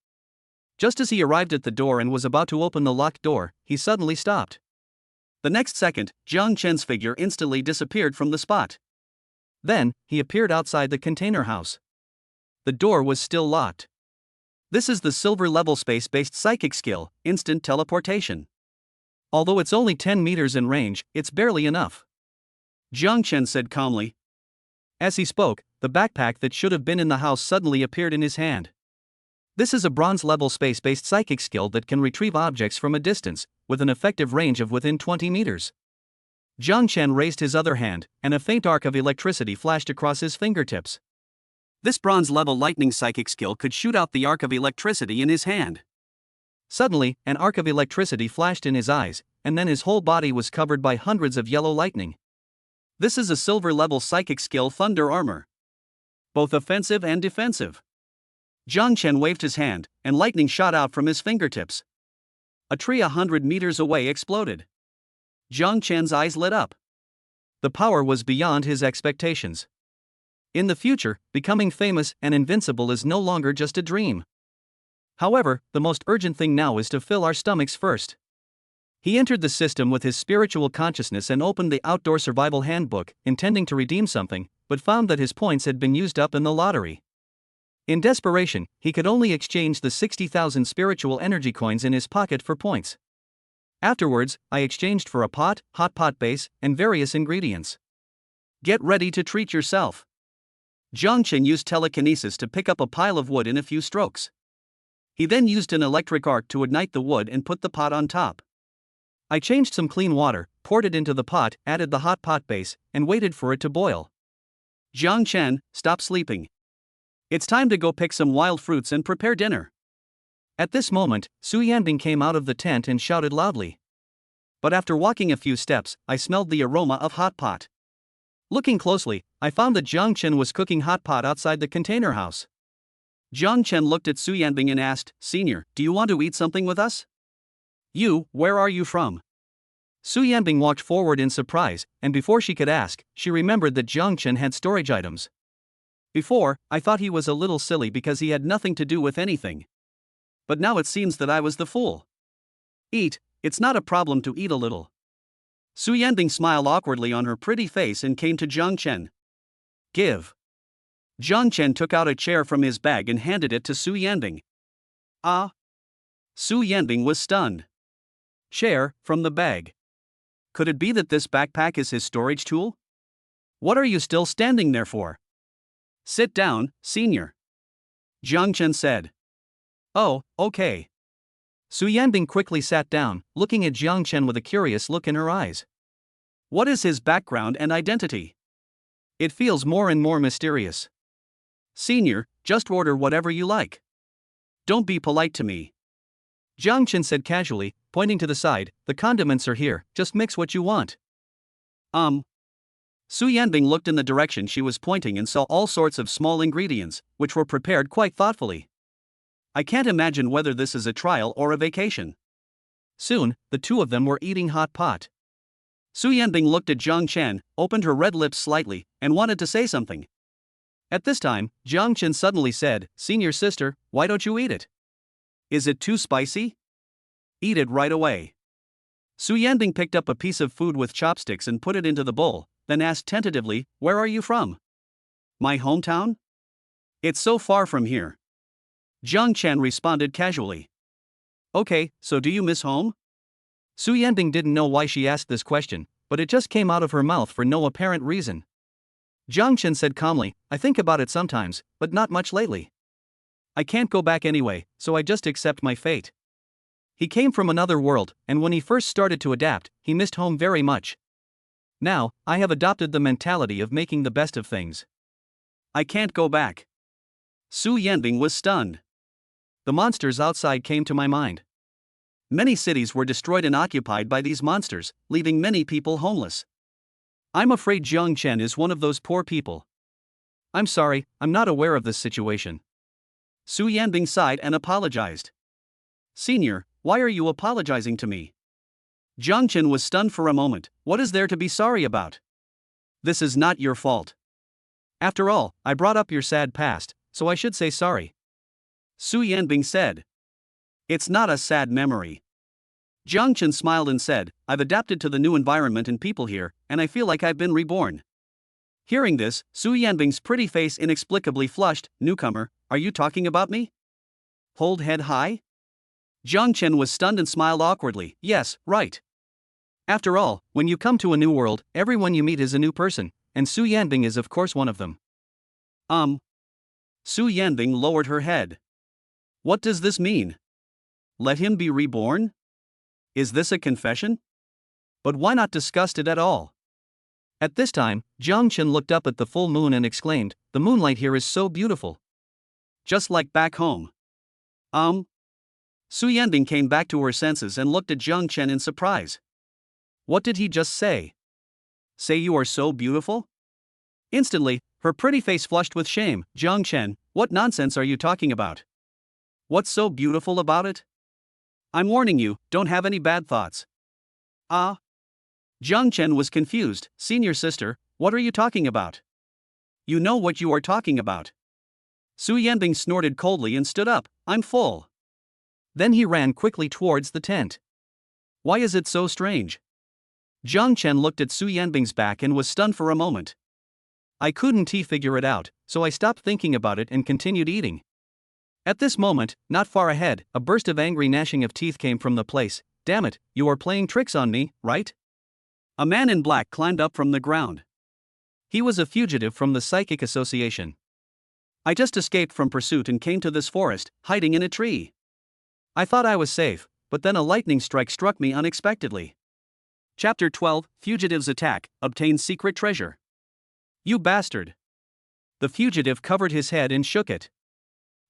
Just as he arrived at the door and was about to open the locked door, he suddenly stopped. The next second, Jiang Chen's figure instantly disappeared from the spot. Then, he appeared outside the container house. The door was still locked. This is the silver level space-based psychic skill, instant teleportation. Although it's only 10 meters in range, it's barely enough. Jiang Chen said calmly. As he spoke, the backpack that should have been in the house suddenly appeared in his hand. This is a bronze-level space-based psychic skill that can retrieve objects from a distance, with an effective range of within 20 meters. Jiang Chen raised his other hand, and a faint arc of electricity flashed across his fingertips. This bronze-level lightning psychic skill could shoot out the arc of electricity in his hand. Suddenly, an arc of electricity flashed in his eyes, and then his whole body was covered by hundreds of yellow lightning. This is a silver-level psychic skill Thunder Armor. Both offensive and defensive. Jiang Chen waved his hand, and lightning shot out from his fingertips. A tree 100 meters away exploded. Jiang Chen's eyes lit up. The power was beyond his expectations. In the future, becoming famous and invincible is no longer just a dream. However, the most urgent thing now is to fill our stomachs first. He entered the system with his spiritual consciousness and opened the Outdoor Survival Handbook, intending to redeem something, but found that his points had been used up in the lottery. In desperation, he could only exchange the 60,000 spiritual energy coins in his pocket for points. Afterwards, I exchanged for a pot, hot pot base, and various ingredients. Get ready to treat yourself. Zhangchen used telekinesis to pick up a pile of wood in a few strokes. He then used an electric arc to ignite the wood and put the pot on top. I changed some clean water, poured it into the pot, added the hot pot base, and waited for it to boil. Zhangchen, stop sleeping. It's time to go pick some wild fruits and prepare dinner. At this moment, Su Yanbing came out of the tent and shouted loudly. But after walking a few steps, I smelled the aroma of hot pot. Looking closely, I found that Zhangchen was cooking hot pot outside the container house. Zhangchen looked at Su Yanbing and asked, "Senior, do you want to eat something with us?" "You, where are you from?" Su Yanbing walked forward in surprise, and before she could ask, she remembered that Zhangchen had storage items. Before, I thought he was a little silly because he had nothing to do with anything. But now it seems that I was the fool. Eat, it's not a problem to eat a little. Su Yanbing smiled awkwardly on her pretty face and came to Zhangchen. Give. Zhangchen took out a chair from his bag and handed it to Su Yanbing. Ah! Su Yanbing was stunned. Chair, from the bag. Could it be that this backpack is his storage tool? What are you still standing there for? Sit down, senior. Zhangchen said. Oh, okay. Su Yanbing quickly sat down, looking at Zhangchen with a curious look in her eyes. What is his background and identity? It feels more and more mysterious. Senior, just order whatever you like. Don't be polite to me. Zhangchen said casually, pointing to the side, the condiments are here, just mix what you want. Su Yanbing looked in the direction she was pointing and saw all sorts of small ingredients, which were prepared quite thoughtfully. I can't imagine whether this is a trial or a vacation. Soon, the two of them were eating hot pot. Su Yanbing looked at Zhangchen, opened her red lips slightly, and wanted to say something. At this time, Zhangchen suddenly said, "Senior sister, why don't you eat it? Is it too spicy? Eat it right away." Su Yanbing picked up a piece of food with chopsticks and put it into the bowl, then asked tentatively, "Where are you from?" "My hometown? It's so far from here." Zhangchen responded casually. "Okay, so do you miss home?" Su Yanbing didn't know why she asked this question, but it just came out of her mouth for no apparent reason. Zhangchen said calmly, "I think about it sometimes, but not much lately. I can't go back anyway, so I just accept my fate." He came from another world, and when he first started to adapt, he missed home very much. Now, I have adopted the mentality of making the best of things. I can't go back. Su Yanbing was stunned. The monsters outside came to my mind. Many cities were destroyed and occupied by these monsters, leaving many people homeless. I'm afraid Zhangchen is one of those poor people. I'm sorry, I'm not aware of this situation. Su Yanbing sighed and apologized. Senior, why are you apologizing to me? Zhangchen was stunned for a moment. What is there to be sorry about? This is not your fault. After all, I brought up your sad past, so I should say sorry. Su Yanbing said. It's not a sad memory. Zhangchen smiled and said, I've adapted to the new environment and people here, and I feel like I've been reborn. Hearing this, Su Yanbing's pretty face inexplicably flushed. Newcomer, are you talking about me? Hold head high? Zhangchen was stunned and smiled awkwardly. Yes, right. After all, when you come to a new world, everyone you meet is a new person, and Su Yanbing is of course one of them. Su Yanbing lowered her head. What does this mean? Let him be reborn? Is this a confession? But why not discuss it at all? At this time, Zhangchen looked up at the full moon and exclaimed, the moonlight here is so beautiful. Just like back home. Su Yanbing came back to her senses and looked at Zhangchen in surprise. What did he just say? Say you are so beautiful? Instantly, her pretty face flushed with shame. Zhangchen, what nonsense are you talking about? What's so beautiful about it? I'm warning you, don't have any bad thoughts. Zhangchen was confused. Senior sister, what are you talking about? You know what you are talking about. Su Yanbing snorted coldly and stood up. I'm full. Then he ran quickly towards the tent. Why is it so strange? Zhangchen looked at Su Yanbing's back and was stunned for a moment. I couldn't figure it out, so I stopped thinking about it and continued eating. At this moment, not far ahead, a burst of angry gnashing of teeth came from the place. Damn it, you are playing tricks on me, right? A man in black climbed up from the ground. He was a fugitive from the Psychic Association. I just escaped from pursuit and came to this forest, hiding in a tree. I thought I was safe, but then a lightning strike struck me unexpectedly. Chapter 12, Fugitives Attack, Obtain Secret Treasure. You bastard! The fugitive covered his head and shook it.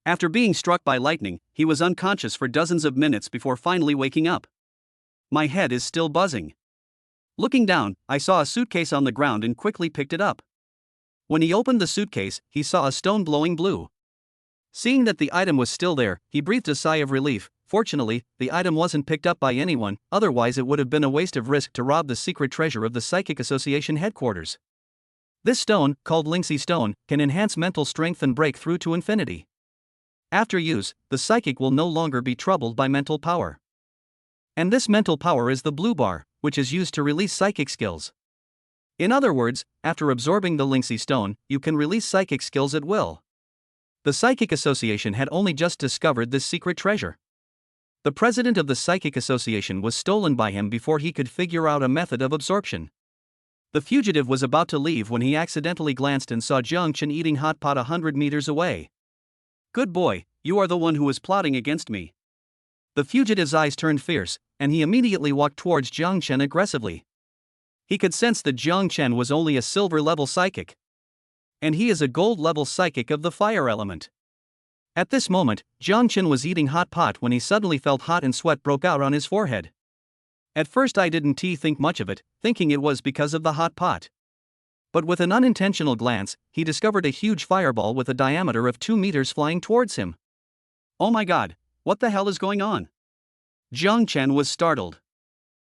After being struck by lightning, he was unconscious for dozens of minutes before finally waking up. My head is still buzzing. Looking down, I saw a suitcase on the ground and quickly picked it up. When he opened the suitcase, he saw a stone glowing blue. Seeing that the item was still there, he breathed a sigh of relief. Fortunately, the item wasn't picked up by anyone, otherwise it would have been a waste of risk to rob the secret treasure of the Psychic Association headquarters. This stone, called Linksy Stone, can enhance mental strength and break through to infinity. After use, the psychic will no longer be troubled by mental power. And this mental power is the blue bar, which is used to release psychic skills. In other words, after absorbing the Linksy Stone, you can release psychic skills at will. The Psychic Association had only just discovered this secret treasure. The president of the Psychic Association was stolen by him before he could figure out a method of absorption. The fugitive was about to leave when he accidentally glanced and saw Jiang Chen eating hot pot 100 meters away. Good boy, you are the one who is plotting against me. The fugitive's eyes turned fierce, and he immediately walked towards Jiang Chen aggressively. He could sense that Jiang Chen was only a silver-level psychic. And he is a gold-level psychic of the fire element. At this moment, Jiang Chen was eating hot pot when he suddenly felt hot and sweat broke out on his forehead. At first I didn't think much of it, thinking it was because of the hot pot. But with an unintentional glance, he discovered a huge fireball with a diameter of 2 meters flying towards him. Oh my god, what the hell is going on? Jiang Chen was startled.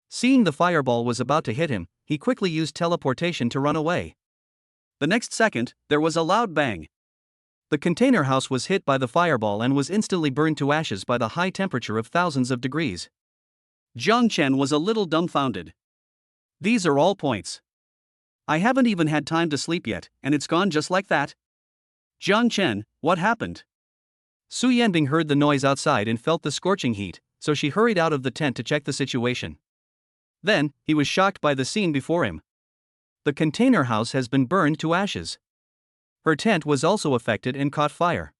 Seeing the fireball was about to hit him, he quickly used teleportation to run away. The next second, there was a loud bang. The container house was hit by the fireball and was instantly burned to ashes by the high temperature of thousands of degrees. Jiang Chen was a little dumbfounded. These are all points. I haven't even had time to sleep yet, and it's gone just like that. Jiang Chen, what happened? Su Yanbing heard the noise outside and felt the scorching heat, so she hurried out of the tent to check the situation. Then, he was shocked by the scene before him. The container house has been burned to ashes. Her tent was also affected and caught fire.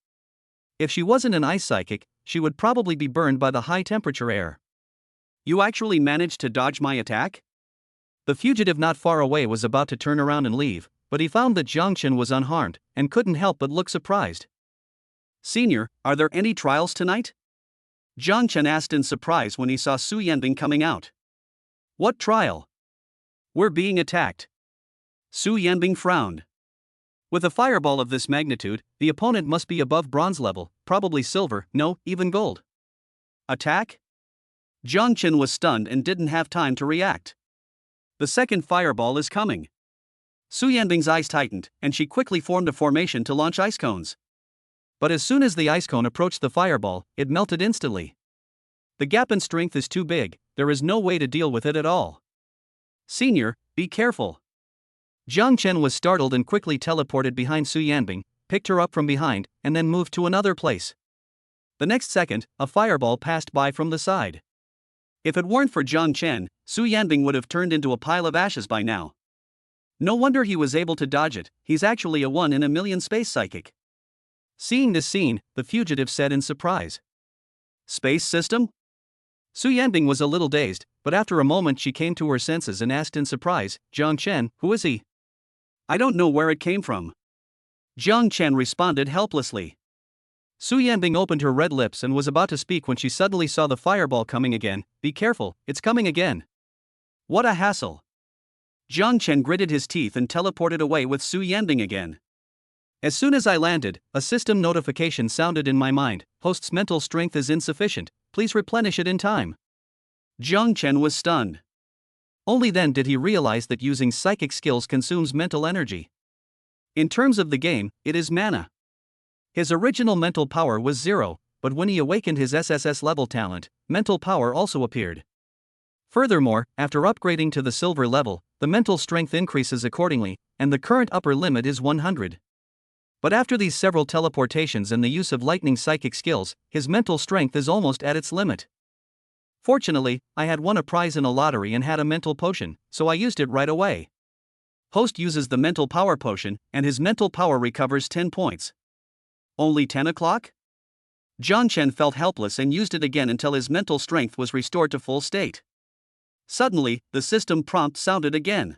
If she wasn't an ice psychic, she would probably be burned by the high temperature air. You actually managed to dodge my attack? The fugitive not far away was about to turn around and leave, but he found that Jiang Chen was unharmed, and couldn't help but look surprised. Senior, are there any trials tonight? Jiang Chen asked in surprise when he saw Su Yanbing coming out. What trial? We're being attacked. Su Yanbing frowned. With a fireball of this magnitude, the opponent must be above bronze level, probably silver, no, even gold. Attack? Jiang Chen was stunned and didn't have time to react. The second fireball is coming. Su Yanbing's eyes tightened, and she quickly formed a formation to launch ice cones. But as soon as the ice cone approached the fireball, it melted instantly. The gap in strength is too big, there is no way to deal with it at all. Senior, be careful. Jiang Chen was startled and quickly teleported behind Su Yanbing, picked her up from behind, and then moved to another place. The next second, a fireball passed by from the side. If it weren't for Jiang Chen, Su Yanbing would have turned into a pile of ashes by now. No wonder he was able to dodge it, he's actually a 1 in a million space psychic. Seeing this scene, the fugitive said in surprise. Space system? Su Yanbing was a little dazed, but after a moment she came to her senses and asked in surprise, Jiang Chen, who is he? I don't know where it came from. Jiang Chen responded helplessly. Su Yanbing opened her red lips and was about to speak when she suddenly saw the fireball coming again. Be careful, it's coming again. What a hassle. Jiang Chen gritted his teeth and teleported away with Su Yanbing again. As soon as I landed, a system notification sounded in my mind. Host's mental strength is insufficient, please replenish it in time. Jiang Chen was stunned. Only then did he realize that using psychic skills consumes mental energy. In terms of the game, it is mana. His original mental power was 0, but when he awakened his SSS level talent, mental power also appeared. Furthermore, after upgrading to the silver level, the mental strength increases accordingly, and the current upper limit is 100. But after these several teleportations and the use of lightning psychic skills, his mental strength is almost at its limit. Fortunately, I had won a prize in a lottery and had a mental potion, so I used it right away. Host uses the mental power potion, and his mental power recovers 10 points. Only 10 o'clock? Jiang Chen felt helpless and used it again until his mental strength was restored to full state. Suddenly, the system prompt sounded again.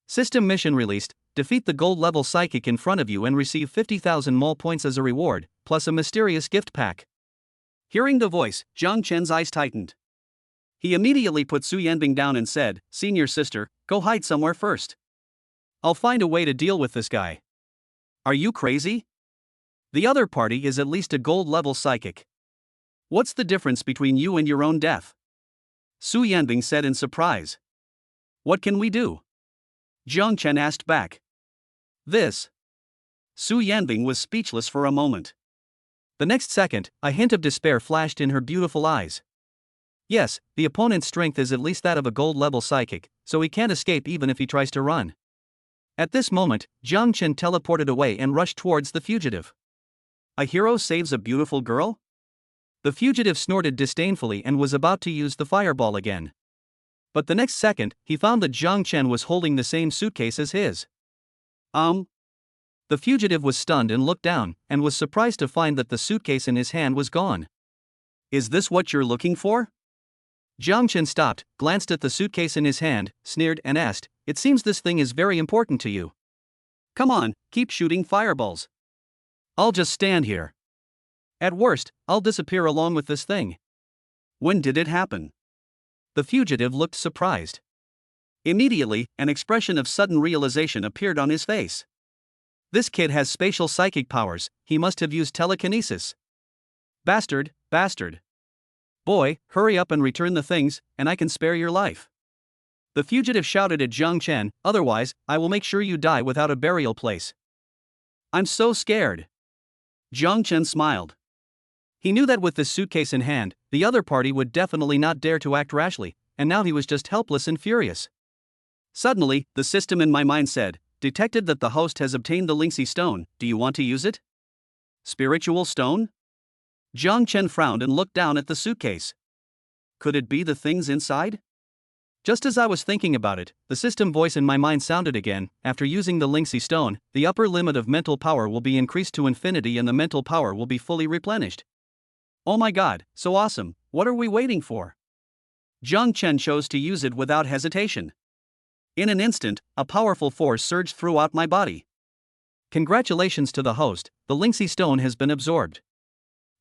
System mission released: defeat the gold level psychic in front of you and receive 50,000 mole points as a reward, plus a mysterious gift pack. Hearing the voice, Jiang Chen's eyes tightened. He immediately put Su Yanbing down and said, "Senior sister, go hide somewhere first. I'll find a way to deal with this guy." "Are you crazy? The other party is at least a gold level psychic. What's the difference between you and your own death?" Su Yanbing said in surprise. "What can we do?" Jiang Chen asked back. "This." Su Yanbing was speechless for a moment. The next second, a hint of despair flashed in her beautiful eyes. Yes, the opponent's strength is at least that of a gold level psychic, so he can't escape even if he tries to run. At this moment, Jiang Chen teleported away and rushed towards the fugitive. A hero saves a beautiful girl? The fugitive snorted disdainfully and was about to use the fireball again. But the next second, he found that Jiang Chen was holding the same suitcase as his. The fugitive was stunned and looked down, and was surprised to find that the suitcase in his hand was gone. "Is this what you're looking for?" Jiang Chen stopped, glanced at the suitcase in his hand, sneered and asked, "It seems this thing is very important to you. Come on, keep shooting fireballs. I'll just stand here. At worst, I'll disappear along with this thing." "When did it happen?" The fugitive looked surprised. Immediately, an expression of sudden realization appeared on his face. This kid has spatial psychic powers, he must have used telekinesis. Bastard. Boy, hurry up and return the things, and I can spare your life." The fugitive shouted at Jiang Chen, "Otherwise, I will make sure you die without a burial place." "I'm so scared." Jiang Chen smiled. He knew that with this suitcase in hand, the other party would definitely not dare to act rashly, and now he was just helpless and furious. Suddenly, the system in my mind said, "Detected that the host has obtained the Lingxi stone, do you want to use it?" "Spiritual stone?" Jiang Chen frowned and looked down at the suitcase. Could it be the things inside? Just as I was thinking about it, the system voice in my mind sounded again. "After using the Lingxi stone, the upper limit of mental power will be increased to infinity and the mental power will be fully replenished." Oh my god, so awesome, what are we waiting for? Jiang Chen chose to use it without hesitation. In an instant, a powerful force surged throughout my body. Congratulations to the host, the Lingxi stone has been absorbed.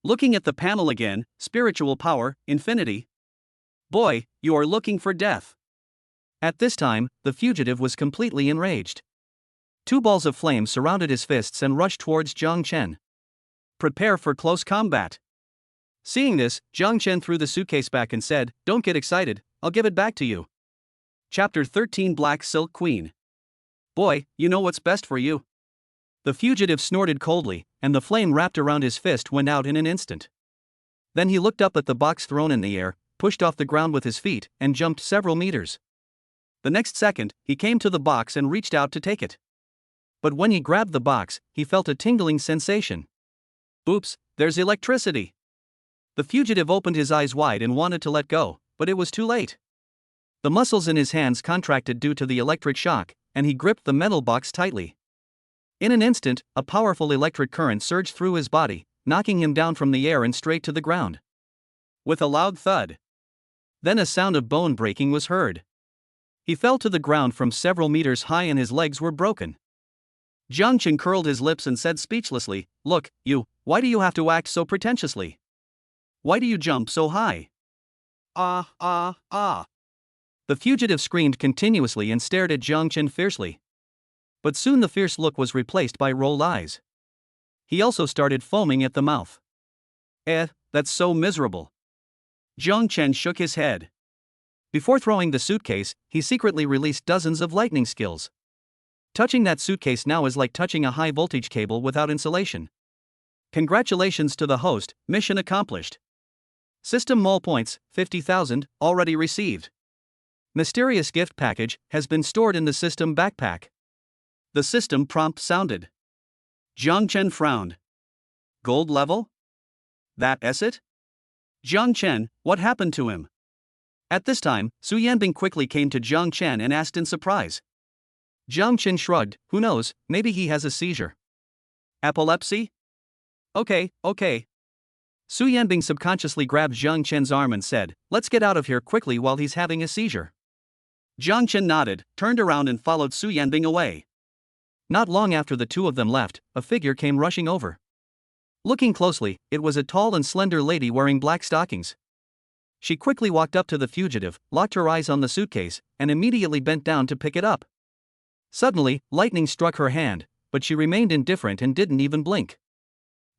Looking at the panel again, spiritual power, infinity. Boy, you are looking for death. At this time, the fugitive was completely enraged. Two balls of flame surrounded his fists and rushed towards Jiang Chen. Prepare for close combat. Seeing this, Jiang Chen threw the suitcase back and said, "Don't get excited, I'll give it back to you." Chapter 13 Black Silk Queen. Boy, you know what's best for you. The fugitive snorted coldly, and the flame wrapped around his fist went out in an instant. Then he looked up at the box thrown in the air, pushed off the ground with his feet, and jumped several meters. The next second, he came to the box and reached out to take it. But when he grabbed the box, he felt a tingling sensation. Oops, there's electricity. The fugitive opened his eyes wide and wanted to let go, but it was too late. The muscles in his hands contracted due to the electric shock, and he gripped the metal box tightly. In an instant, a powerful electric current surged through his body, knocking him down from the air and straight to the ground. With a loud thud. Then a sound of bone breaking was heard. He fell to the ground from several meters high and his legs were broken. Jiang Chen curled his lips and said speechlessly, "Look, you, why do you have to act so pretentiously? Why do you jump so high? Ah. The fugitive screamed continuously and stared at Jiang Chen fiercely. But soon the fierce look was replaced by rolled eyes. He also started foaming at the mouth. That's so miserable. Jiang Chen shook his head. Before throwing the suitcase, he secretly released dozens of lightning skills. Touching that suitcase now is like touching a high-voltage cable without insulation. Congratulations to the host, mission accomplished. System mole points, 50,000, already received. Mysterious gift package has been stored in the system backpack. The system prompt sounded. Jiang Chen frowned. Gold level? That's it? Jiang Chen, what happened to him? At this time, Su Yanbing quickly came to Jiang Chen and asked in surprise. Jiang Chen shrugged, who knows, maybe he has a seizure. Epilepsy? Okay. Su Yanbing subconsciously grabbed Jiang Chen's arm and said, let's get out of here quickly while he's having a seizure. Jiang Chen nodded, turned around and followed Su Yanbing away. Not long after the two of them left, a figure came rushing over. Looking closely, it was a tall and slender lady wearing black stockings. She quickly walked up to the fugitive, locked her eyes on the suitcase, and immediately bent down to pick it up. Suddenly, lightning struck her hand, but she remained indifferent and didn't even blink.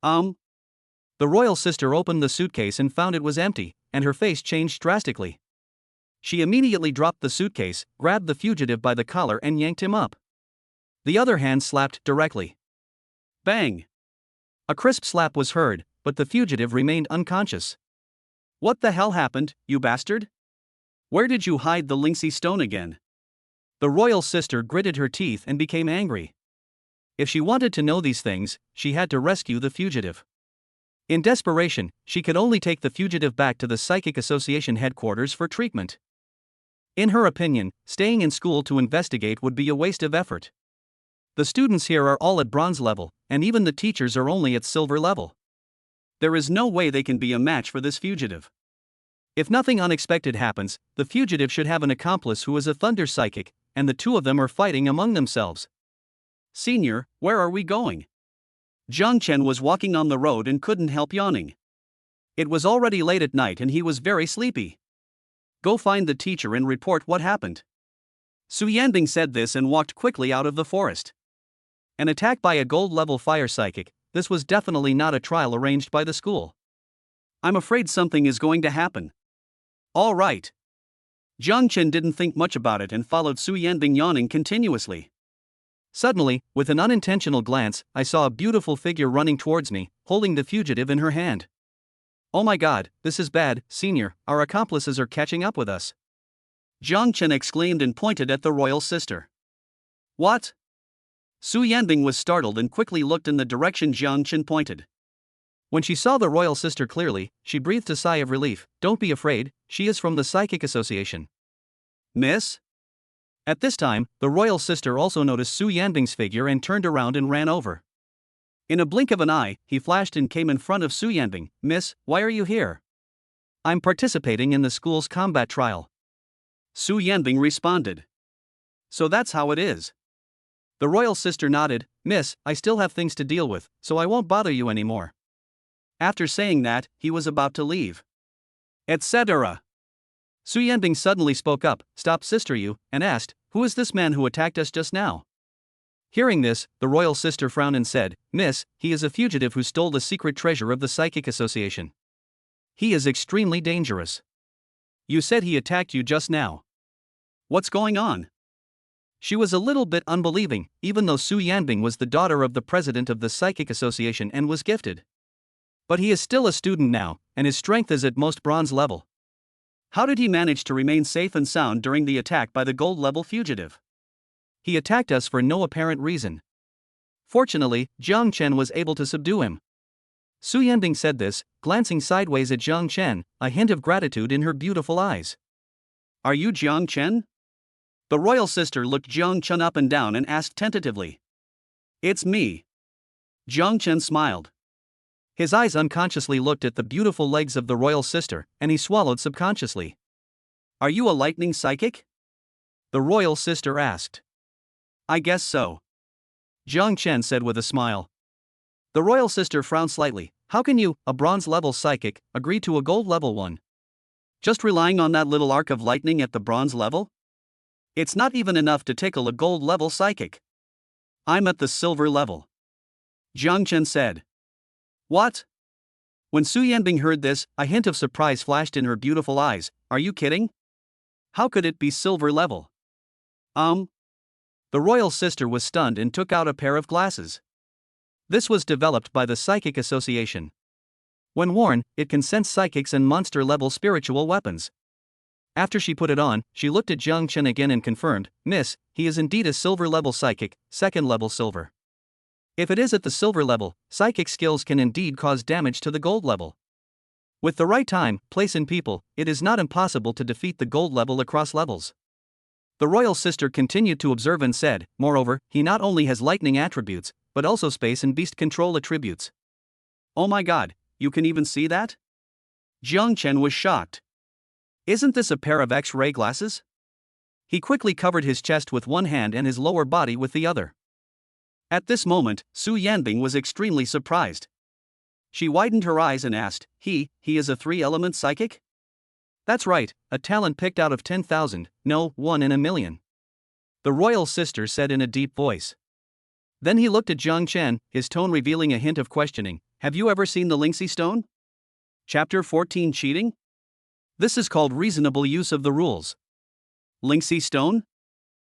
The royal sister opened the suitcase and found it was empty, and her face changed drastically. She immediately dropped the suitcase, grabbed the fugitive by the collar and yanked him up. The other hand slapped directly. Bang! A crisp slap was heard, but the fugitive remained unconscious. What the hell happened, you bastard? Where did you hide the Lingxi stone again? The royal sister gritted her teeth and became angry. If she wanted to know these things, she had to rescue the fugitive. In desperation, she could only take the fugitive back to the Psychic Association headquarters for treatment. In her opinion, staying in school to investigate would be a waste of effort. The students here are all at bronze level, and even the teachers are only at silver level. There is no way they can be a match for this fugitive. If nothing unexpected happens, the fugitive should have an accomplice who is a thunder psychic, and the two of them are fighting among themselves. Senior, where are we going? Jiang Chen was walking on the road and couldn't help yawning. It was already late at night and he was very sleepy. Go find the teacher and report what happened. Su Yanbing said this and walked quickly out of the forest. An attack by a gold-level fire psychic, this was definitely not a trial arranged by the school. I'm afraid something is going to happen. All right. Jiang Chen didn't think much about it and followed Su Yanbing yawning continuously. Suddenly, with an unintentional glance, I saw a beautiful figure running towards me, holding the fugitive in her hand. Oh my god, this is bad, senior, our accomplices are catching up with us. Jiang Chen exclaimed and pointed at the royal sister. What? Su Yanbing was startled and quickly looked in the direction Jiang Chen pointed. When she saw the royal sister clearly, she breathed a sigh of relief. Don't be afraid, she is from the Psychic Association. Miss? At this time, the royal sister also noticed Su Yanbing's figure and turned around and ran over. In a blink of an eye, he flashed and came in front of Su Yanbing. Miss, why are you here? I'm participating in the school's combat trial. Su Yanbing responded. So that's how it is. The royal sister nodded. Miss, I still have things to deal with, so I won't bother you anymore. After saying that, he was about to leave. Etc. Su Yanbing suddenly spoke up, stopped sister you, and asked, who is this man who attacked us just now? Hearing this, the royal sister frowned and said, Miss, he is a fugitive who stole the secret treasure of the Psychic Association. He is extremely dangerous. You said he attacked you just now. What's going on? She was a little bit unbelieving, even though Su Yanbing was the daughter of the president of the Psychic Association and was gifted. But he is still a student now, and his strength is at most bronze level. How did he manage to remain safe and sound during the attack by the gold-level fugitive? He attacked us for no apparent reason. Fortunately, Jiang Chen was able to subdue him. Su Yanbing said this, glancing sideways at Jiang Chen, a hint of gratitude in her beautiful eyes. Are you Jiang Chen? The royal sister looked Jiang Chen up and down and asked tentatively. It's me. Jiang Chen smiled. His eyes unconsciously looked at the beautiful legs of the royal sister, and he swallowed subconsciously. Are you a lightning psychic? The royal sister asked. I guess so. Jiang Chen said with a smile. The royal sister frowned slightly. How can you, a bronze-level psychic, agree to a gold-level one? Just relying on that little arc of lightning at the bronze level? It's not even enough to tickle a gold-level psychic. I'm at the silver level. Jiang Chen said. What? When Su Yanbing heard this, a hint of surprise flashed in her beautiful eyes. Are you kidding? How could it be silver level? The royal sister was stunned and took out a pair of glasses. This was developed by the Psychic Association. When worn, it can sense psychics and monster-level spiritual weapons. After she put it on, she looked at Jiang Chen again and confirmed, "Miss, he is indeed a silver level psychic, second level silver. If it is at the silver level, psychic skills can indeed cause damage to the gold level. With the right time, place and people, it is not impossible to defeat the gold level across levels." The royal sister continued to observe and said, "Moreover, he not only has lightning attributes, but also space and beast control attributes." "Oh my god, you can even see that?" Jiang Chen was shocked. "Isn't this a pair of X-ray glasses?" He quickly covered his chest with one hand and his lower body with the other. At this moment, Su Yanbing was extremely surprised. She widened her eyes and asked, He is a three-element psychic?" "That's right, a talent picked out of 10,000, no, 1 in a million," the royal sister said in a deep voice. Then he looked at Jiang Chen, his tone revealing a hint of questioning. "Have you ever seen the Lingxi stone?" Chapter 14 Cheating? This is called reasonable use of the rules. Lingxi stone?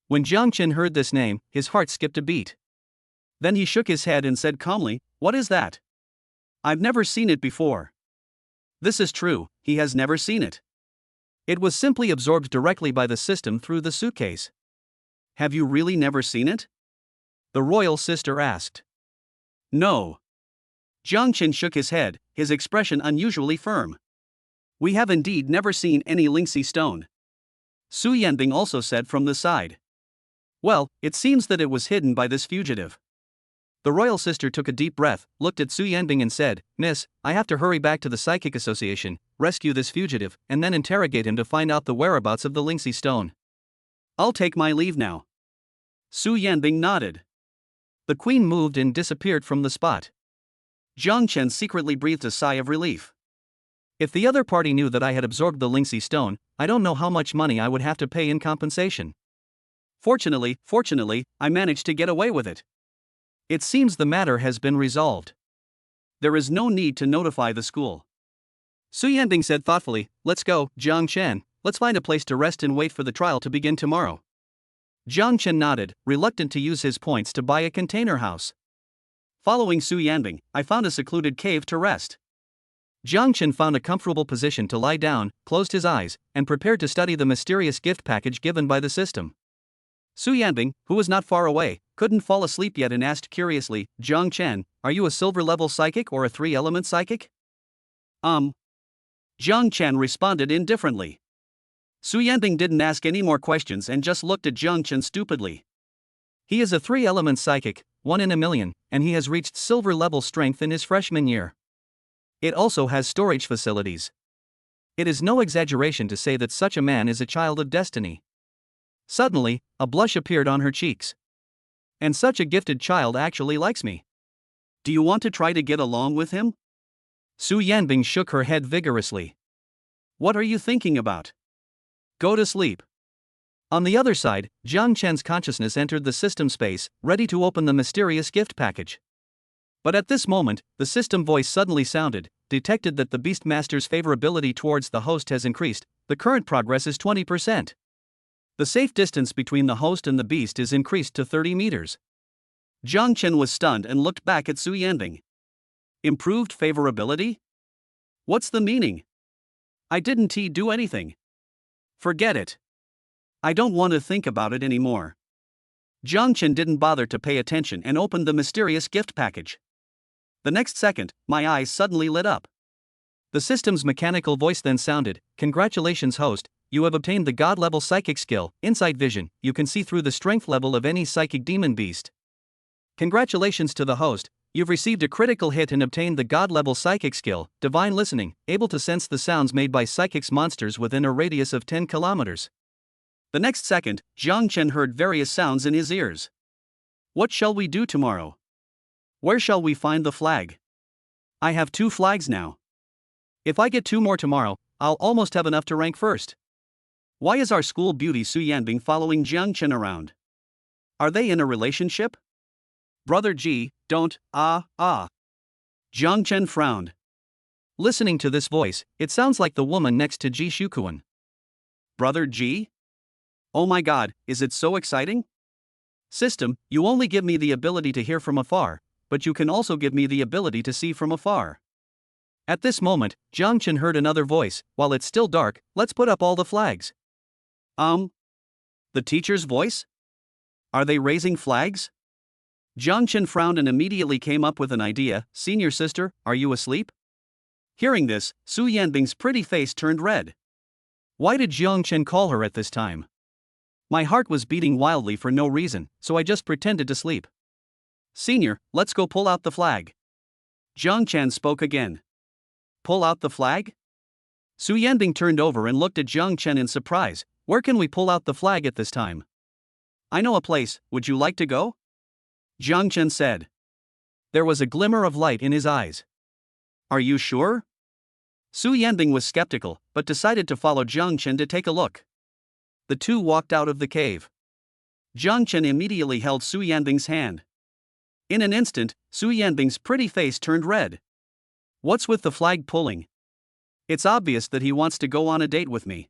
When Jiang Chen heard this name, his heart skipped a beat. Then he shook his head and said calmly, "What is that? I've never seen it before." This is true, he has never seen it. It was simply absorbed directly by the system through the suitcase. "Have you really never seen it?" the royal sister asked. "No." Jiang Chen shook his head, his expression unusually firm. "We have indeed never seen any Lingxi stone." Su Yanbing also said from the side. "Well, it seems that it was hidden by this fugitive." The royal sister took a deep breath, looked at Su Yanbing and said, "Miss, I have to hurry back to the Psychic Association, rescue this fugitive, and then interrogate him to find out the whereabouts of the Lingxi stone." "I'll take my leave now." Su Yanbing nodded. The queen moved and disappeared from the spot. Jiang Chen secretly breathed a sigh of relief. If the other party knew that I had absorbed the Lingxi stone, I don't know how much money I would have to pay in compensation. Fortunately, I managed to get away with it. It seems the matter has been resolved. There is no need to notify the school. Su Yanbing said thoughtfully, "Let's go, Jiang Chen, let's find a place to rest and wait for the trial to begin tomorrow." Jiang Chen nodded, reluctant to use his points to buy a container house. Following Su Yanbing, I found a secluded cave to rest. Jiang Chen found a comfortable position to lie down, closed his eyes, and prepared to study the mysterious gift package given by the system. Su Yanbing, who was not far away, couldn't fall asleep yet and asked curiously, "Jiang Chen, are you a silver-level psychic or a three-element psychic?" Jiang Chen responded indifferently. Su Yanbing didn't ask any more questions and just looked at Jiang Chen stupidly. "He is a three-element psychic, 1 in a million, and he has reached silver-level strength in his freshman year. It also has storage facilities. It is no exaggeration to say that such a man is a child of destiny." Suddenly, a blush appeared on her cheeks. "And such a gifted child actually likes me. Do you want to try to get along with him?" Su Yanbing shook her head vigorously. "What are you thinking about? Go to sleep." On the other side, Jiang Chen's consciousness entered the system space, ready to open the mysterious gift package. But at this moment, the system voice suddenly sounded, detected that the Beastmaster's favorability towards the host has increased, the current progress is 20%. The safe distance between the host and the beast is increased to 30 meters. Jiang Chen was stunned and looked back at Su Yanbing. Improved favorability? What's the meaning? I didn't do anything. Forget it. I don't want to think about it anymore. Jiang Chen didn't bother to pay attention and opened the mysterious gift package. The next second, my eyes suddenly lit up. The system's mechanical voice then sounded, "Congratulations, host, you have obtained the god-level psychic skill, Insight Vision, you can see through the strength level of any psychic demon beast. Congratulations to the host, you've received a critical hit and obtained the god-level psychic skill, Divine Listening, able to sense the sounds made by psychics monsters within a radius of 10 kilometers. The next second, Jiang Chen heard various sounds in his ears. "What shall we do tomorrow? Where shall we find the flag? I have 2 flags now. If I get 2 more tomorrow, I'll almost have enough to rank first. Why is our school beauty Su Yanbing following Jiang Chen around? Are they in a relationship? Brother Ji, don't, Jiang Chen frowned. Listening to this voice, it sounds like the woman next to Ji Shukuan. Brother Ji? Oh my god, is it so exciting? System, you only give me the ability to hear from afar, but you can also give me the ability to see from afar. At this moment, Jiang Chen heard another voice. While it's still dark, let's put up all the flags. The teacher's voice? Are they raising flags? Jiang Chen frowned and immediately came up with an idea. Senior sister, are you asleep? Hearing this, Su Yanbing's pretty face turned red. Why did Jiang Chen call her at this time? My heart was beating wildly for no reason, so I just pretended to sleep. Senior, let's go pull out the flag. Jiang Chen spoke again. Pull out the flag? Su Yanbing turned over and looked at Jiang Chen in surprise. Where can we pull out the flag at this time? I know a place, would you like to go? Jiang Chen said. There was a glimmer of light in his eyes. Are you sure? Su Yanbing was skeptical, but decided to follow Jiang Chen to take a look. The two walked out of the cave. Jiang Chen immediately held Su Yanbing's hand. In an instant, Su Yanbing's pretty face turned red. What's with the flag pulling? It's obvious that he wants to go on a date with me.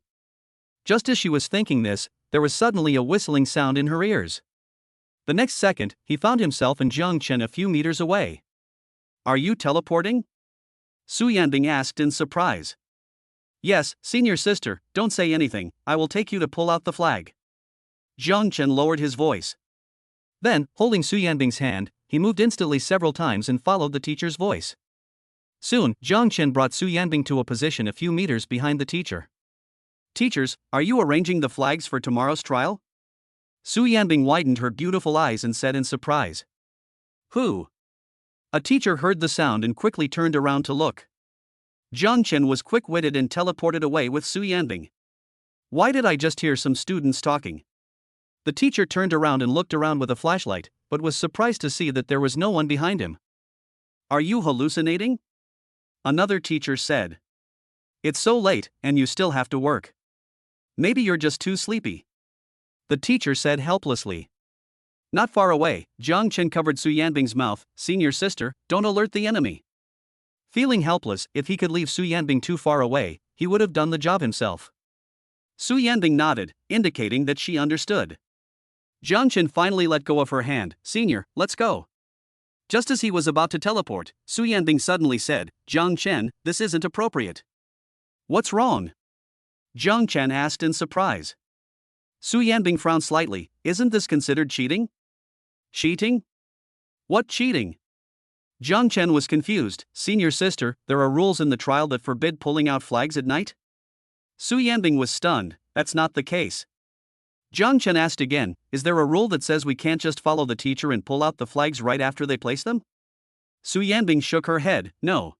Just as she was thinking this, there was suddenly a whistling sound in her ears. The next second, he found himself and Jiang Chen a few meters away. Are you teleporting? Su Yanbing asked in surprise. Yes, senior sister, don't say anything, I will take you to pull out the flag. Jiang Chen lowered his voice. Then, holding Su Yanbing's hand, he moved instantly several times and followed the teacher's voice. Soon, Jiang Chen brought Su Yanbing to a position a few meters behind the teacher. Teachers, are you arranging the flags for tomorrow's trial? Su Yanbing widened her beautiful eyes and said in surprise. Who? A teacher heard the sound and quickly turned around to look. Jiang Chen was quick-witted and teleported away with Su Yanbing. Why did I just hear some students talking? The teacher turned around and looked around with a flashlight, but was surprised to see that there was no one behind him. Are you hallucinating? Another teacher said. It's so late, and you still have to work. Maybe you're just too sleepy. The teacher said helplessly. Not far away, Jiang Chen covered Su Yanbing's mouth. Senior sister, don't alert the enemy. Feeling helpless, if he could leave Su Yanbing too far away, he would have done the job himself. Su Yanbing nodded, indicating that she understood. Jiang Chen finally let go of her hand. Senior, let's go. Just as he was about to teleport, Su Yanbing suddenly said, Jiang Chen, this isn't appropriate. What's wrong? Jiang Chen asked in surprise. Su Yanbing frowned slightly. Isn't this considered cheating? Cheating? What cheating? Jiang Chen was confused. Senior sister, there are rules in the trial that forbid pulling out flags at night? Su Yanbing was stunned. That's not the case. Jiang Chen asked again, is there a rule that says we can't just follow the teacher and pull out the flags right after they place them? Su Yanbing shook her head. No.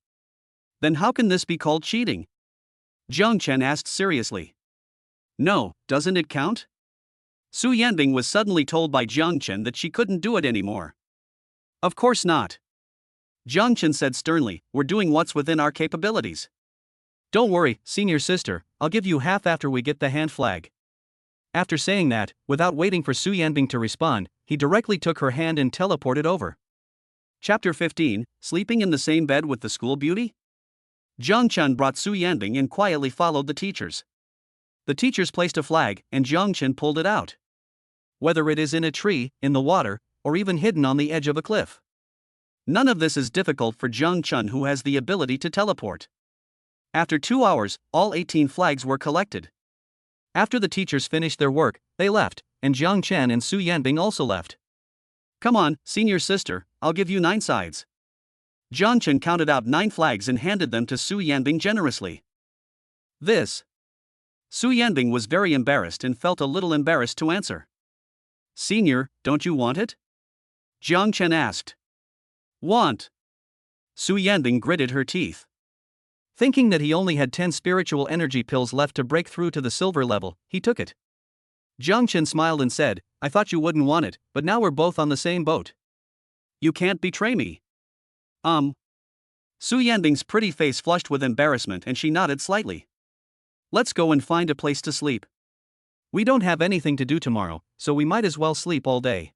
Then how can this be called cheating? Jiang Chen asked seriously. No, doesn't it count? Su Yanbing was suddenly told by Jiang Chen that she couldn't do it anymore. Of course not. Jiang Chen said sternly, we're doing what's within our capabilities. Don't worry, senior sister, I'll give you half after we get the hand flag. After saying that, without waiting for Su Yanbing to respond, he directly took her hand and teleported over. Chapter 15, Sleeping in the Same Bed with the School Beauty? Jiang Chen brought Su Yanbing and quietly followed the teachers. The teachers placed a flag, and Jiang Chen pulled it out. Whether it is in a tree, in the water, or even hidden on the edge of a cliff. None of this is difficult for Jiang Chen, who has the ability to teleport. After 2 hours, all 18 flags were collected. After the teachers finished their work, they left, and Jiang Chen and Su Yanbing also left. Come on, senior sister, I'll give you 9 sides. Jiang Chen counted out 9 flags and handed them to Su Yanbing generously. This. Su Yanbing was very embarrassed and felt a little embarrassed to answer. Senior, don't you want it? Jiang Chen asked. Want? Su Yanbing gritted her teeth. Thinking that he only had 10 spiritual energy pills left to break through to the silver level, he took it. Jiang Chen smiled and said, I thought you wouldn't want it, but now we're both on the same boat. You can't betray me. Su Yanbing's pretty face flushed with embarrassment and she nodded slightly. Let's go and find a place to sleep. We don't have anything to do tomorrow, so we might as well sleep all day.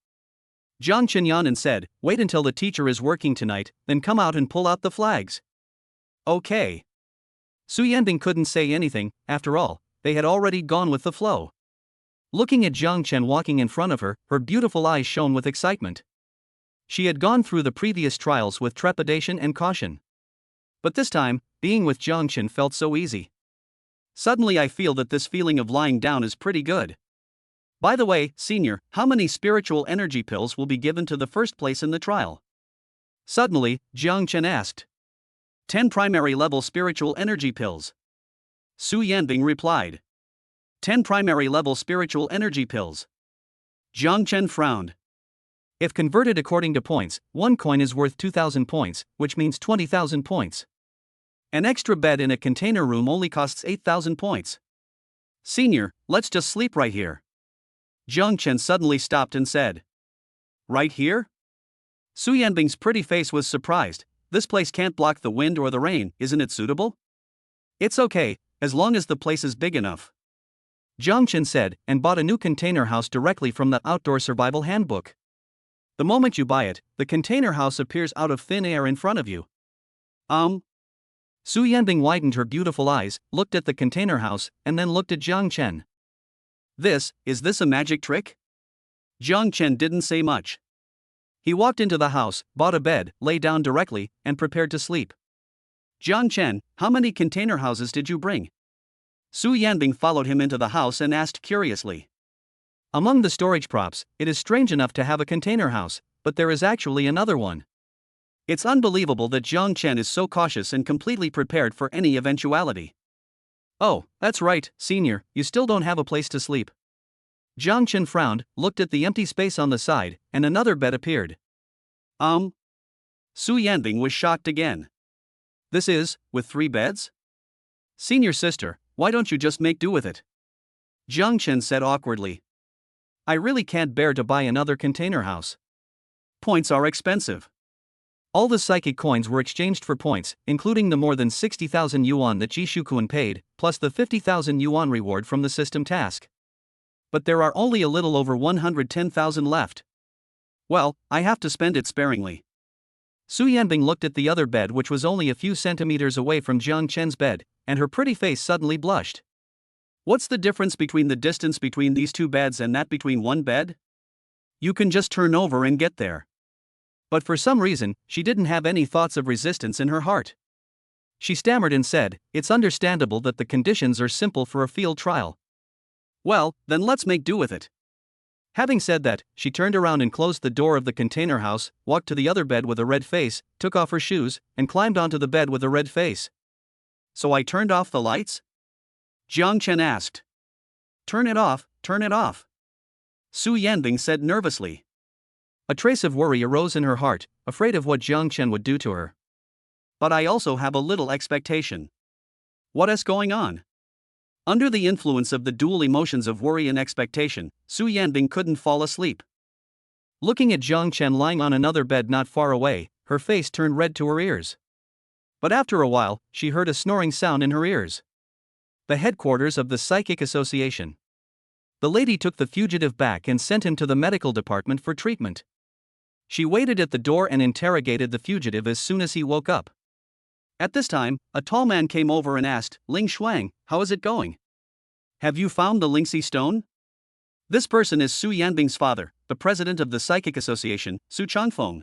Jiang Chen yawned and said, wait until the teacher is working tonight, then come out and pull out the flags. Okay. Su Yanbing couldn't say anything. After all, they had already gone with the flow. Looking at Jiang Chen walking in front of her, her beautiful eyes shone with excitement. She had gone through the previous trials with trepidation and caution. But this time, being with Jiangchen felt so easy. Suddenly I feel that this feeling of lying down is pretty good. By the way, senior, how many spiritual energy pills will be given to the first place in the trial? Suddenly, Jiangchen asked. 10 primary level spiritual energy pills. Su Yanbing replied. 10 primary level spiritual energy pills. Jiangchen frowned. If converted according to points, 1 coin is worth 2,000 points, which means 20,000 points. An extra bed in a container room only costs 8,000 points. Senior, let's just sleep right here. Jiangchen suddenly stopped and said. Right here? Su Yanbing's pretty face was surprised. This place can't block the wind or the rain, isn't it suitable? It's okay, as long as the place is big enough. Jiangchen said, and bought a new container house directly from the Outdoor Survival Handbook. The moment you buy it, the container house appears out of thin air in front of you. Su Yanbing widened her beautiful eyes, looked at the container house, and then looked at Jiangchen. Is this a magic trick? Jiangchen didn't say much. He walked into the house, bought a bed, lay down directly, and prepared to sleep. Jiangchen, how many container houses did you bring? Su Yanbing followed him into the house and asked curiously. Among the storage props, it is strange enough to have a container house, but there is actually another one. It's unbelievable that Jiangchen is so cautious and completely prepared for any eventuality. Oh, that's right, senior, you still don't have a place to sleep. Jiangchen frowned, looked at the empty space on the side, and another bed appeared. Su Yanbing was shocked again. This is, with 3 beds? Senior sister, why don't you just make do with it? Jiangchen said awkwardly. I really can't bear to buy another container house. Points are expensive. All the psychic coins were exchanged for points, including the more than 60,000 yuan that Ji Shukuan paid, plus the 50,000 yuan reward from the system task. But there are only a little over 110,000 left. Well, I have to spend it sparingly. Su Yanbing looked at the other bed, which was only a few centimeters away from Jiangchen's bed, and her pretty face suddenly blushed. What's the difference between the distance between these 2 beds and that between 1 bed? You can just turn over and get there. But for some reason, she didn't have any thoughts of resistance in her heart. She stammered and said, it's understandable that the conditions are simple for a field trial. Well, then let's make do with it. Having said that, she turned around and closed the door of the container house, walked to the other bed with a red face, took off her shoes, and climbed onto the bed with a red face. So I turned off the lights? Jiangchen asked. Turn it off, turn it off. Su Yanbing said nervously. A trace of worry arose in her heart, afraid of what Jiangchen would do to her. But I also have a little expectation. What is going on? Under the influence of the dual emotions of worry and expectation, Su Yanbing couldn't fall asleep. Looking at Jiangchen lying on another bed not far away, her face turned red to her ears. But after a while, she heard a snoring sound in her ears. The headquarters of the Psychic Association. The lady took the fugitive back and sent him to the medical department for treatment. She waited at the door and interrogated the fugitive as soon as he woke up. At this time, a tall man came over and asked, Ling Shuang, how is it going? Have you found the Lingxi stone? This person is Su Yanbing's father, the president of the Psychic Association, Su Changfeng.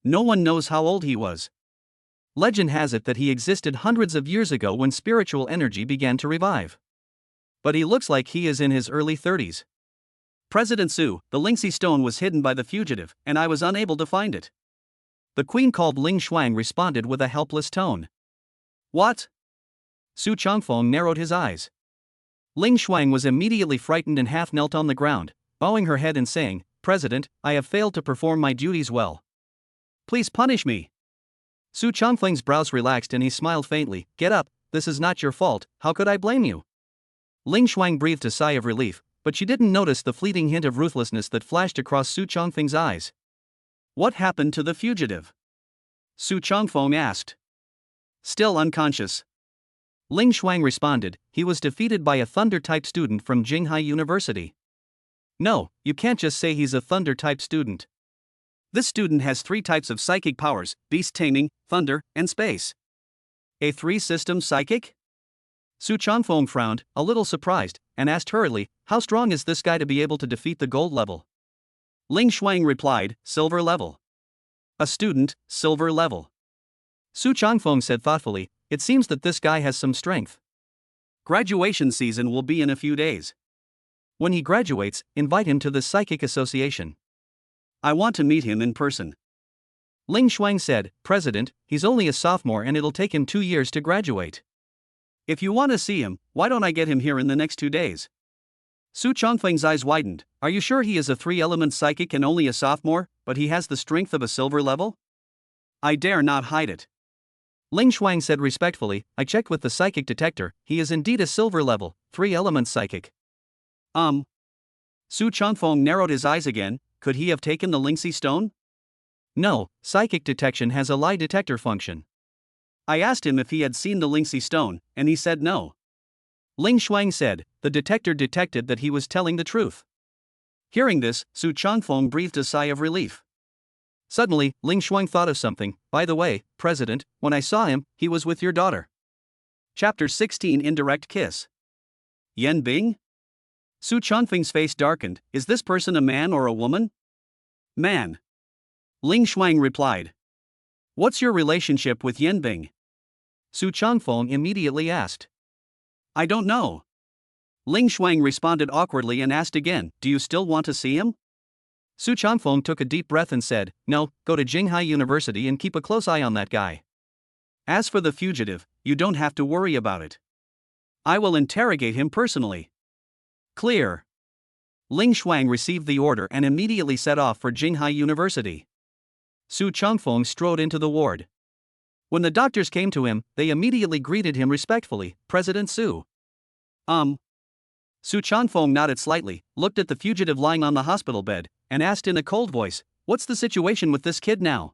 No one knows how old he was. Legend has it that he existed hundreds of years ago when spiritual energy began to revive. But he looks like he is in his early 30s. President Su, the Lingxi stone was hidden by the fugitive, and I was unable to find it. The queen called Ling Shuang responded with a helpless tone. What? Su Changfeng narrowed his eyes. Ling Shuang was immediately frightened and half knelt on the ground, bowing her head and saying, President, I have failed to perform my duties well. Please punish me. Su Changfeng's brows relaxed and he smiled faintly. Get up, this is not your fault, how could I blame you? Ling Shuang breathed a sigh of relief, but she didn't notice the fleeting hint of ruthlessness that flashed across Su Changfeng's eyes. What happened to the fugitive? Su Changfeng asked. Still unconscious. Ling Shuang responded, he was defeated by a thunder-type student from Jinghai University. No, you can't just say he's a thunder-type student. This student has 3 types of psychic powers, beast taming, thunder, and space. A 3-system psychic? Su Changfeng frowned, a little surprised, and asked hurriedly, how strong is this guy to be able to defeat the gold level? Ling Shuang replied, silver level. A student, silver level. Su Changfeng said thoughtfully, it seems that this guy has some strength. Graduation season will be in a few days. When he graduates, invite him to the Psychic Association. I want to meet him in person. Ling Shuang said, President, he's only a sophomore and it'll take him 2 years to graduate. If you want to see him, why don't I get him here in the next 2 days? Su Changfeng's eyes widened. Are you sure he is a 3-element psychic and only a sophomore, but he has the strength of a silver level? I dare not hide it. Ling Shuang said respectfully, I checked with the psychic detector, he is indeed a silver level, 3-element psychic. Su Changfeng narrowed his eyes again, could he have taken the Lingxi stone? No, psychic detection has a lie detector function. I asked him if he had seen the Lingxi stone, and he said no. Ling Shuang said, the detector detected that he was telling the truth. Hearing this, Su Changfeng breathed a sigh of relief. Suddenly, Ling Shuang thought of something. By the way, President, when I saw him, he was with your daughter. Chapter 16 Indirect Kiss. Yan Bing? Su Changfeng's face darkened. Is this person a man or a woman? Man. Ling Shuang replied. What's your relationship with Yan Bing? Su Changfeng immediately asked. I don't know. Ling Shuang responded awkwardly and asked again, do you still want to see him? Su Changfeng took a deep breath and said, no, go to Jinghai University and keep a close eye on that guy. As for the fugitive, you don't have to worry about it. I will interrogate him personally. Clear. Ling Shuang received the order and immediately set off for Jinghai University. Su Changfeng strode into the ward. When the doctors came to him, they immediately greeted him respectfully, President Su. Su Changfeng nodded slightly, looked at the fugitive lying on the hospital bed, and asked in a cold voice, what's the situation with this kid now?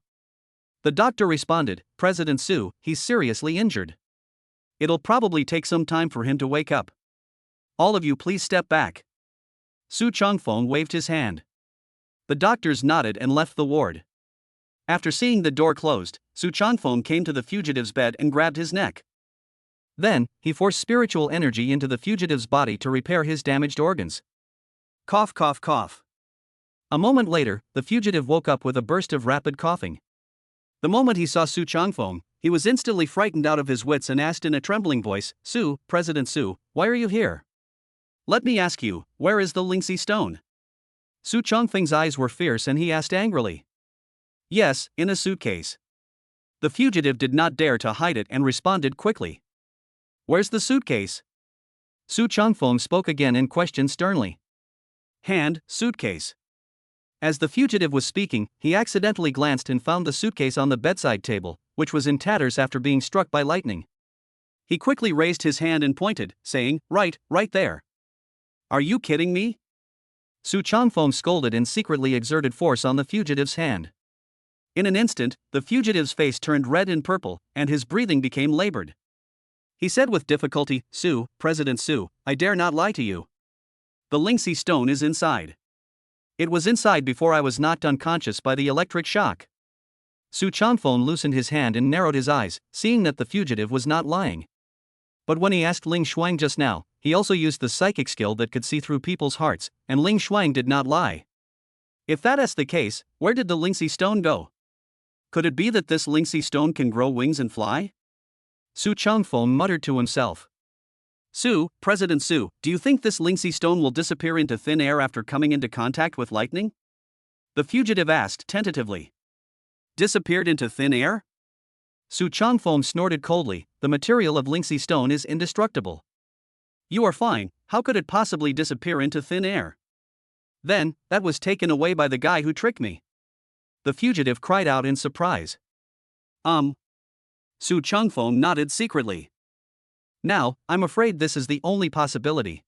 The doctor responded, President Su, he's seriously injured. It'll probably take some time for him to wake up. All of you please step back. Su Changfeng waved his hand. The doctors nodded and left the ward. After seeing the door closed, Su Changfeng came to the fugitive's bed and grabbed his neck. Then, he forced spiritual energy into the fugitive's body to repair his damaged organs. Cough, cough, cough. A moment later, the fugitive woke up with a burst of rapid coughing. The moment he saw Su Changfeng, he was instantly frightened out of his wits and asked in a trembling voice, Su, President Su, why are you here? Let me ask you, where is the Lingxi stone? Su Changfeng's eyes were fierce and he asked angrily. Yes, in a suitcase. The fugitive did not dare to hide it and responded quickly. Where's the suitcase? Su Changfeng spoke again and questioned sternly. Hand, suitcase. As the fugitive was speaking, he accidentally glanced and found the suitcase on the bedside table, which was in tatters after being struck by lightning. He quickly raised his hand and pointed, saying, right there. Are you kidding me? Su Changfeng scolded and secretly exerted force on the fugitive's hand. In an instant, the fugitive's face turned red and purple, and his breathing became labored. He said with difficulty, Su, President Su, I dare not lie to you. The Lingxi stone is inside. It was inside before I was knocked unconscious by the electric shock. Su Changfeng loosened his hand and narrowed his eyes, seeing that the fugitive was not lying. But when he asked Ling Shuang just now, he also used the psychic skill that could see through people's hearts, and Ling Shuang did not lie. If that is the case, where did the Lingxi stone go? Could it be that this Lingxi stone can grow wings and fly? Su Changfeng muttered to himself. Su, President Su, do you think this Lingxi stone will disappear into thin air after coming into contact with lightning? The fugitive asked tentatively. Disappeared into thin air? Su Changfeng snorted coldly, the material of Lingxi stone is indestructible. You are fine, how could it possibly disappear into thin air? Then, that was taken away by the guy who tricked me. The fugitive cried out in surprise. Su Changfeng nodded secretly. Now, I'm afraid this is the only possibility.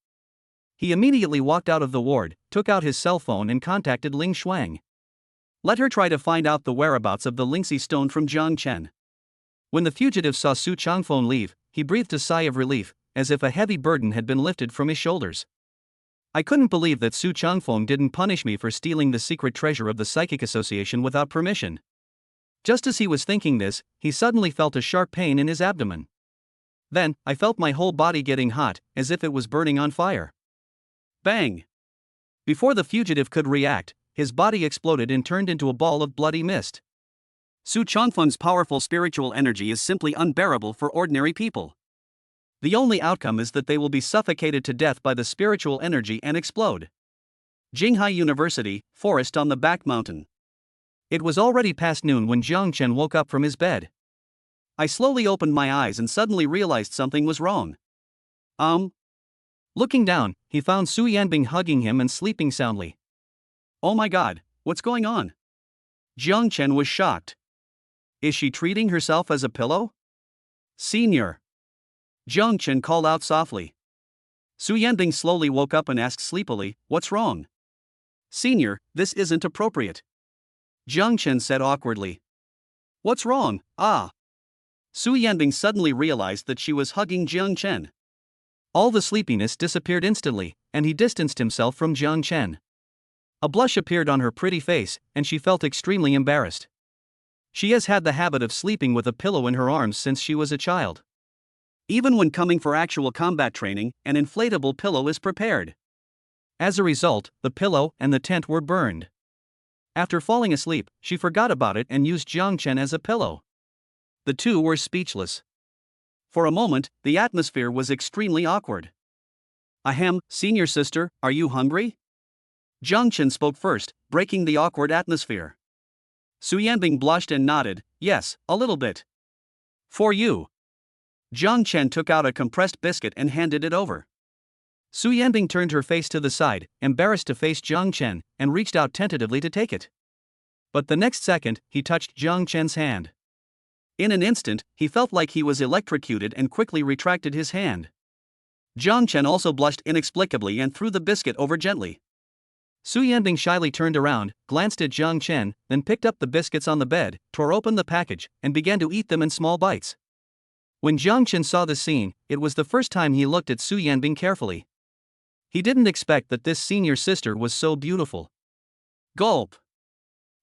He immediately walked out of the ward, took out his cell phone and contacted Ling Shuang. Let her try to find out the whereabouts of the Lingxi stone from Jiang Chen. When the fugitive saw Su Changfeng leave, he breathed a sigh of relief, as if a heavy burden had been lifted from his shoulders. I couldn't believe that Su Changfeng didn't punish me for stealing the secret treasure of the Psychic Association without permission. Just as he was thinking this, he suddenly felt a sharp pain in his abdomen. Then, I felt my whole body getting hot, as if it was burning on fire. Bang! Before the fugitive could react, his body exploded and turned into a ball of bloody mist. Su Chongfeng's powerful spiritual energy is simply unbearable for ordinary people. The only outcome is that they will be suffocated to death by the spiritual energy and explode. Jinghai University, forest on the back mountain. It was already past noon when Jiang Chen woke up from his bed. I slowly opened my eyes and suddenly realized something was wrong. Looking down, he found Su Yanbing hugging him and sleeping soundly. Oh my god, what's going on? Jiang Chen was shocked. Is she treating herself as a pillow? Senior. Jiang Chen called out softly. Su Yanbing slowly woke up and asked sleepily, what's wrong? Senior, this isn't appropriate. Jiang Chen said awkwardly. What's wrong? Su Yanbing suddenly realized that she was hugging Jiang Chen. All the sleepiness disappeared instantly, and he distanced himself from Jiang Chen. A blush appeared on her pretty face, and she felt extremely embarrassed. She has had the habit of sleeping with a pillow in her arms since she was a child. Even when coming for actual combat training, an inflatable pillow is prepared. As a result, the pillow and the tent were burned. After falling asleep, she forgot about it and used Jiang Chen as a pillow. The two were speechless. For a moment, the atmosphere was extremely awkward. Ahem, senior sister, are you hungry? Jiang Chen spoke first, breaking the awkward atmosphere. Su Yanbing blushed and nodded, yes, a little bit. For you. Jiang Chen took out a compressed biscuit and handed it over. Su Yanbing turned her face to the side, embarrassed to face Jiang Chen, and reached out tentatively to take it. But the next second, he touched Jiang Chen's hand. In an instant, he felt like he was electrocuted and quickly retracted his hand. Jiang Chen also blushed inexplicably and threw the biscuit over gently. Su Yanbing shyly turned around, glanced at Jiang Chen, then picked up the biscuits on the bed, tore open the package, and began to eat them in small bites. When Jiang Chen saw the scene, it was the first time he looked at Su Yanbing carefully. He didn't expect that this senior sister was so beautiful. Gulp.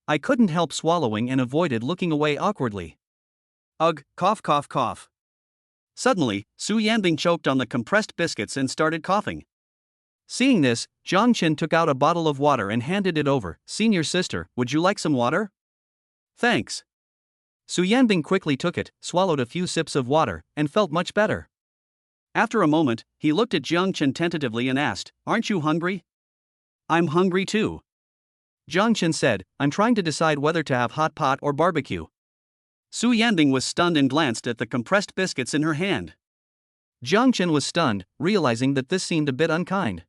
I couldn't help swallowing and avoided looking away awkwardly. Ugh, cough cough cough. Suddenly, Su Yanbing choked on the compressed biscuits and started coughing. Seeing this, Jiang Chen took out a bottle of water and handed it over. Senior sister, would you like some water? Thanks. Su Yanbing quickly took it, swallowed a few sips of water, and felt much better. After a moment, he looked at Jiang Chen tentatively and asked, aren't you hungry? I'm hungry too. Jiang Chen said, I'm trying to decide whether to have hot pot or barbecue. Su Yanbing was stunned and glanced at the compressed biscuits in her hand. Jiang Chen was stunned, realizing that this seemed a bit unkind.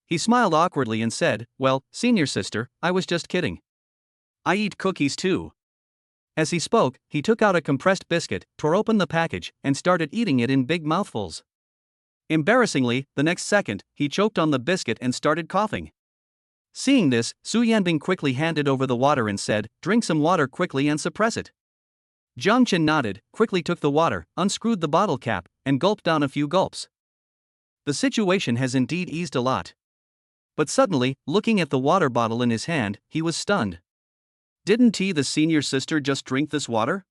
He smiled awkwardly and said, well, senior sister, I was just kidding. I eat cookies too. As he spoke, he took out a compressed biscuit, tore open the package, and started eating it in big mouthfuls. Embarrassingly, the next second, he choked on the biscuit and started coughing. Seeing this, Su Yanbing quickly handed over the water and said, drink some water quickly and suppress it. Jiang Chen nodded, quickly took the water, unscrewed the bottle cap, and gulped down a few gulps. The situation has indeed eased a lot. But suddenly, looking at the water bottle in his hand, he was stunned. Didn't the senior sister just drink this water?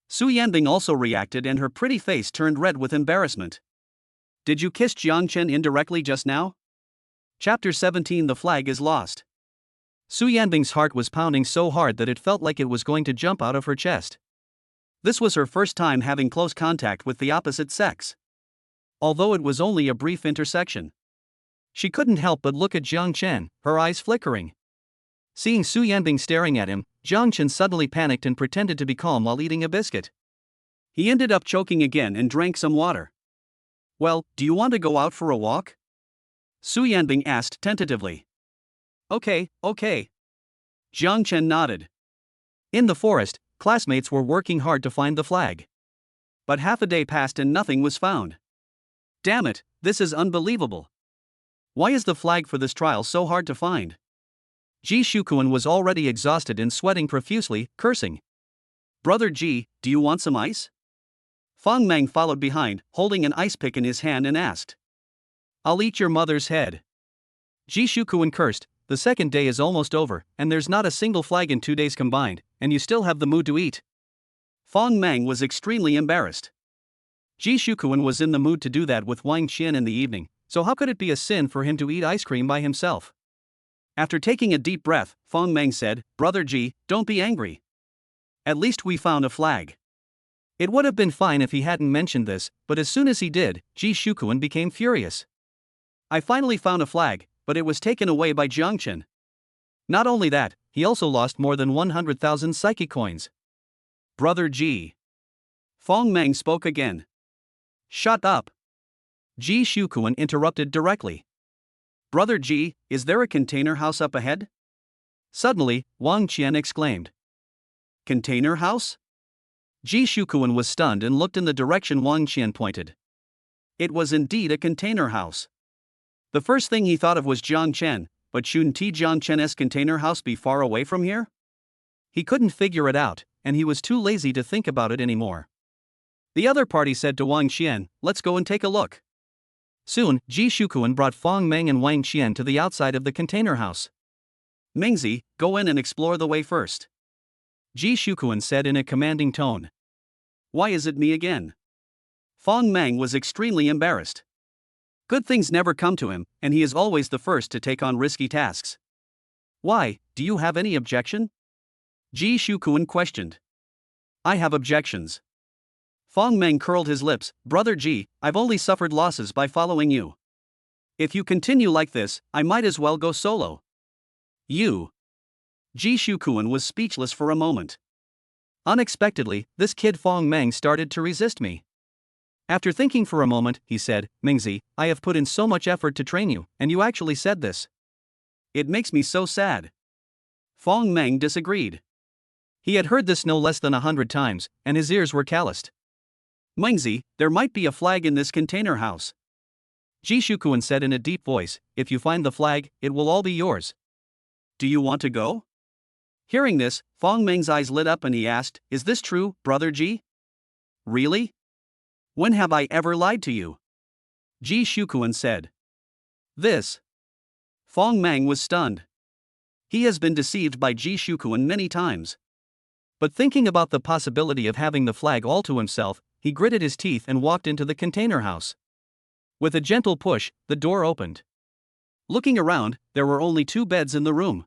Su Yanbing also reacted and her pretty face turned red with embarrassment. Did you kiss Jiang Chen indirectly just now? Chapter 17 The Flag is Lost. Su Yanbing's heart was pounding so hard that it felt like it was going to jump out of her chest. This was her first time having close contact with the opposite sex. Although it was only a brief intersection. She couldn't help but look at Jiang Chen, her eyes flickering. Seeing Su Yanbing staring at him, Jiang Chen suddenly panicked and pretended to be calm while eating a biscuit. He ended up choking again and drank some water. Well, do you want to go out for a walk? Su Yanbing asked tentatively. Okay. Jiang Chen nodded. In the forest, classmates were working hard to find the flag. But half a day passed and nothing was found. Damn it, this is unbelievable. Why is the flag for this trial so hard to find? Ji Shukuan was already exhausted and sweating profusely, cursing. Brother Ji, do you want some ice? Fang Mang followed behind, holding an ice pick in his hand and asked. I'll eat your mother's head. Ji Shukuan cursed, the second day is almost over, and there's not a single flag in 2 days combined, and you still have the mood to eat. Fang Mang was extremely embarrassed. Ji Shukuan was in the mood to do that with Wang Qian in the evening, so how could it be a sin for him to eat ice cream by himself? After taking a deep breath, Fang Mang said, Brother Ji, don't be angry. At least we found a flag. It would have been fine if he hadn't mentioned this, but as soon as he did, Ji Shukuan became furious. I finally found a flag, but it was taken away by Jiangchen. Not only that, he also lost more than 100,000 psyche coins. Brother Ji. Fong Meng spoke again. Shut up. Ji Shukuan interrupted directly. Brother Ji, is there a container house up ahead? Suddenly, Wang Qian exclaimed. Container house? Ji Shukuan was stunned and looked in the direction Wang Qian pointed. It was indeed a container house. The first thing he thought of was Jiangchen, but shouldn't Jiangchen's container house be far away from here? He couldn't figure it out, and he was too lazy to think about it anymore. The other party said to Wang Qian, let's go and take a look. Soon, Ji Shukuan brought Fong Meng and Wang Qian to the outside of the container house. Mingzi, go in and explore the way first. Ji Shukuan said in a commanding tone. Why is it me again? Fong Meng was extremely embarrassed. Good things never come to him, and he is always the first to take on risky tasks. Why, do you have any objection? Ji Shukuan questioned. I have objections. Fong Meng curled his lips. Brother Ji, I've only suffered losses by following you. If you continue like this, I might as well go solo. You. Ji Shukuan was speechless for a moment. Unexpectedly, this kid Fong Meng started to resist me. After thinking for a moment, he said, Mingzi, I have put in so much effort to train you, and you actually said this. It makes me so sad. Fong Meng disagreed. He had heard this no less than 100 times, and his ears were calloused. Mingzi, there might be a flag in this container house. Ji Shukuan said in a deep voice, if you find the flag, it will all be yours. Do you want to go? Hearing this, Fong Meng's eyes lit up and he asked, is this true, Brother Ji? Really? When have I ever lied to you? Ji Shukuan said. This. Fong Meng was stunned. He has been deceived by Ji Shukuan many times. But thinking about the possibility of having the flag all to himself, he gritted his teeth and walked into the container house. With a gentle push, the door opened. Looking around, there were only 2 beds in the room.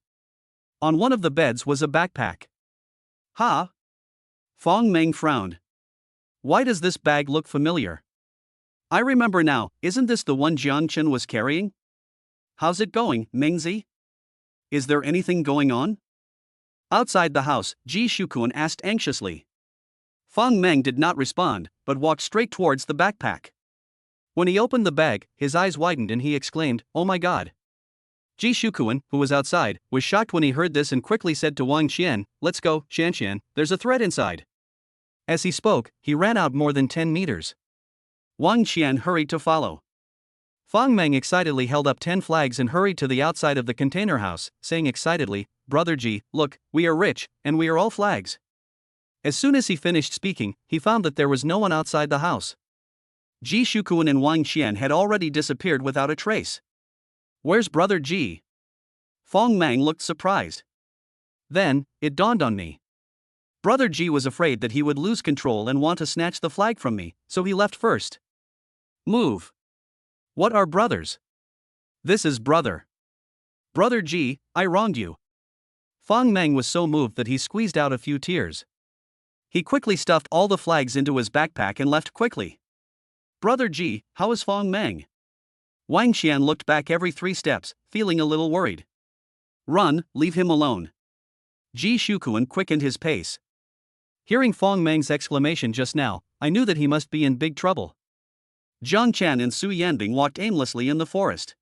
On one of the beds was a backpack. Ha! Fong Meng frowned. Why does this bag look familiar? I remember now, isn't this the one Jiangchen was carrying? How's it going, Mingzi? Is there anything going on? Outside the house, Ji Shukuan asked anxiously. Fong Meng did not respond, but walked straight towards the backpack. When he opened the bag, his eyes widened and he exclaimed, oh my god. Ji Shukuan, who was outside, was shocked when he heard this and quickly said to Wang Qian, let's go, Qian, there's a thread inside. As he spoke, he ran out more than 10 meters. Wang Qian hurried to follow. Fong Meng excitedly held up 10 flags and hurried to the outside of the container house, saying excitedly, Brother Ji, look, we are rich, and we are all flags. As soon as he finished speaking, he found that there was no one outside the house. Ji Shukuan and Wang Qian had already disappeared without a trace. Where's Brother Ji? Fong Meng looked surprised. Then, it dawned on me. Brother Ji was afraid that he would lose control and want to snatch the flag from me, so he left first. Move. What are brothers? This is brother. Brother Ji, I wronged you. Fong Meng was so moved that he squeezed out a few tears. He quickly stuffed all the flags into his backpack and left quickly. Brother Ji, how is Fong Meng? Wang Qian looked back every 3 steps, feeling a little worried. Run, leave him alone. Ji Shukuan quickened his pace. Hearing Fong Meng's exclamation just now, I knew that he must be in big trouble. Zhang Qian and Su Yanbing walked aimlessly in the forest.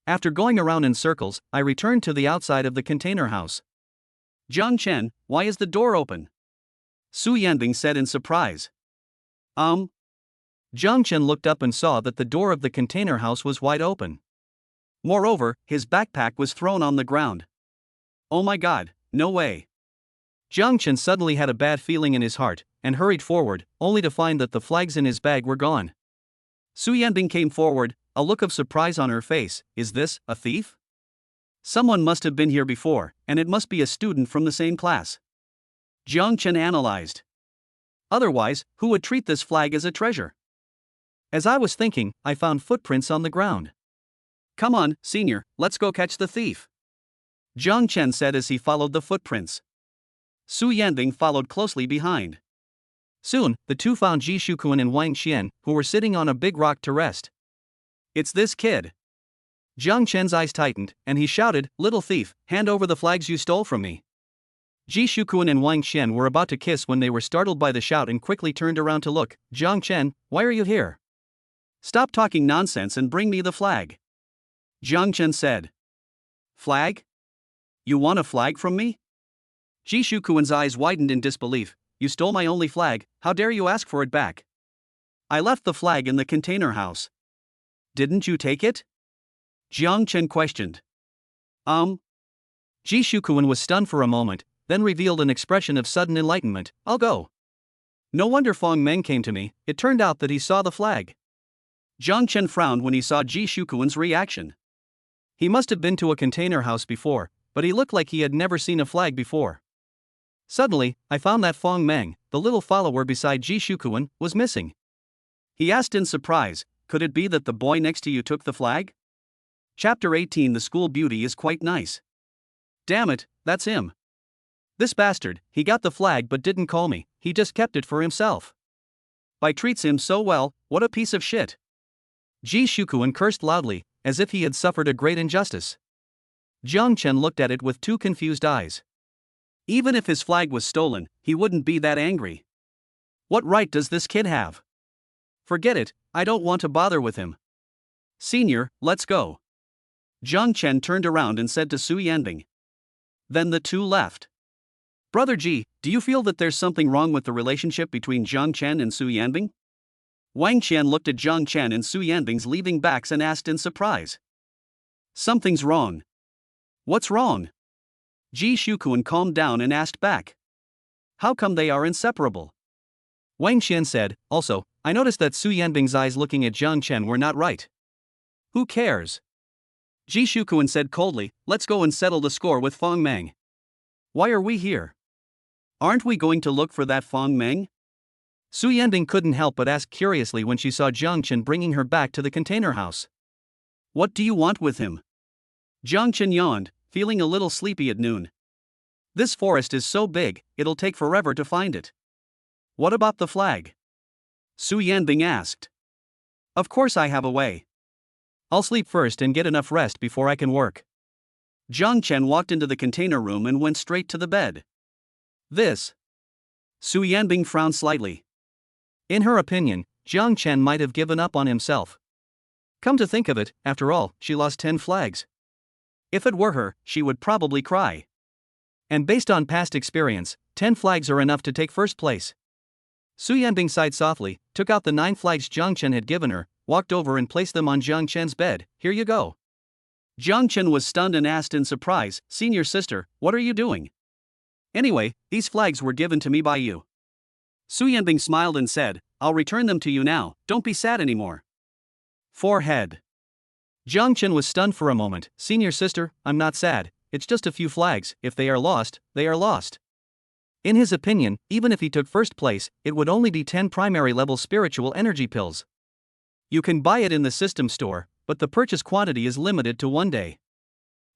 After going around in circles, I returned to the outside of the container house. Zhang Qian, why is the door open? Su Yanbing said in surprise. Zhang Qian looked up and saw that the door of the container house was wide open. Moreover, his backpack was thrown on the ground. Oh my god, no way. Zhang Qian suddenly had a bad feeling in his heart, and hurried forward, only to find that the flags in his bag were gone. Su Yanbing came forward, a look of surprise on her face. Is this a thief? Someone must have been here before, and it must be a student from the same class. Zhang Qian analyzed. Otherwise, who would treat this flag as a treasure? As I was thinking, I found footprints on the ground. Come on, senior, let's go catch the thief. Zhang Qian said as he followed the footprints. Su Yanbing followed closely behind. Soon, the two found Ji Shukuan and Wang Qian, who were sitting on a big rock to rest. "It's this kid." Jiang Chen's eyes tightened, and he shouted, "Little thief, hand over the flags you stole from me." Ji Shukuan and Wang Qian were about to kiss when they were startled by the shout and quickly turned around to look. "Jiang Chen, why are you here? Stop talking nonsense and bring me the flag," Jiang Chen said. "Flag? You want a flag from me?" Ji Shukuan's eyes widened in disbelief. "You stole my only flag, how dare you ask for it back?" "I left the flag in the container house." "Didn't you take it?" Jiang Chen questioned. Ji Shukuan was stunned for a moment, then revealed an expression of sudden enlightenment. "I'll go." "No wonder Fong Meng came to me, it turned out that he saw the flag." Jiang Chen frowned when he saw Ji Shukuan's reaction. He must have been to a container house before, but he looked like he had never seen a flag before. Suddenly, I found that Fong Meng, the little follower beside Ji Shukuan, was missing. He asked in surprise, "Could it be that the boy next to you took the flag?" Chapter 18. The school beauty is quite nice. "Damn it, that's him. This bastard, he got the flag but didn't call me, he just kept it for himself. I treats him so well, what a piece of shit." Ji Shukuan cursed loudly, as if he had suffered a great injustice. Jiang Chen looked at it with two confused eyes. Even if his flag was stolen, he wouldn't be that angry. What right does this kid have? Forget it, I don't want to bother with him. "Senior, let's go." Jiang Chen turned around and said to Su Yanbing. Then the two left. "Brother Ji, do you feel that there's something wrong with the relationship between Jiang Chen and Su Yanbing?" Wang Qian looked at Jiang Chen and Su Yanbing's leaving backs and asked in surprise. "Something's wrong." "What's wrong?" Ji Shukuan calmed down and asked back. "How come they are inseparable?" Wang Qian said, "Also, I noticed that Su Yanbing's eyes looking at Jiang Chen were not right." "Who cares?" Ji Shukuan said coldly, "Let's go and settle the score with Fong Meng." "Why are we here? Aren't we going to look for that Fong Meng?" Su Yanbing couldn't help but ask curiously when she saw Jiang Chen bringing her back to the container house. "What do you want with him?" Jiang Chen yawned, feeling a little sleepy at noon. "This forest is so big, it'll take forever to find it." "What about the flag?" Su Yanbing asked. "Of course I have a way. I'll sleep first and get enough rest before I can work." Jiang Chen walked into the container room and went straight to the bed. "This." Su Yanbing frowned slightly. In her opinion, Jiang Chen might have given up on himself. Come to think of it, after all, she lost 10 flags. If it were her, she would probably cry. And based on past experience, 10 flags are enough to take first place. Su Yanbing sighed softly, took out the 9 flags Jiang Chen had given her, walked over and placed them on Jiang Chen's bed. "Here you go." Jiang Chen was stunned and asked in surprise, "Senior sister, what are you doing?" "Anyway, these flags were given to me by you." Su Yanbing smiled and said, "I'll return them to you now, don't be sad anymore." Forehead. Jiang Chen was stunned for a moment. "Senior sister, I'm not sad, it's just a few flags, if they are lost, they are lost." In his opinion, even if he took first place, it would only be 10 primary level spiritual energy pills. You can buy it in the system store, but the purchase quantity is limited to 1 day.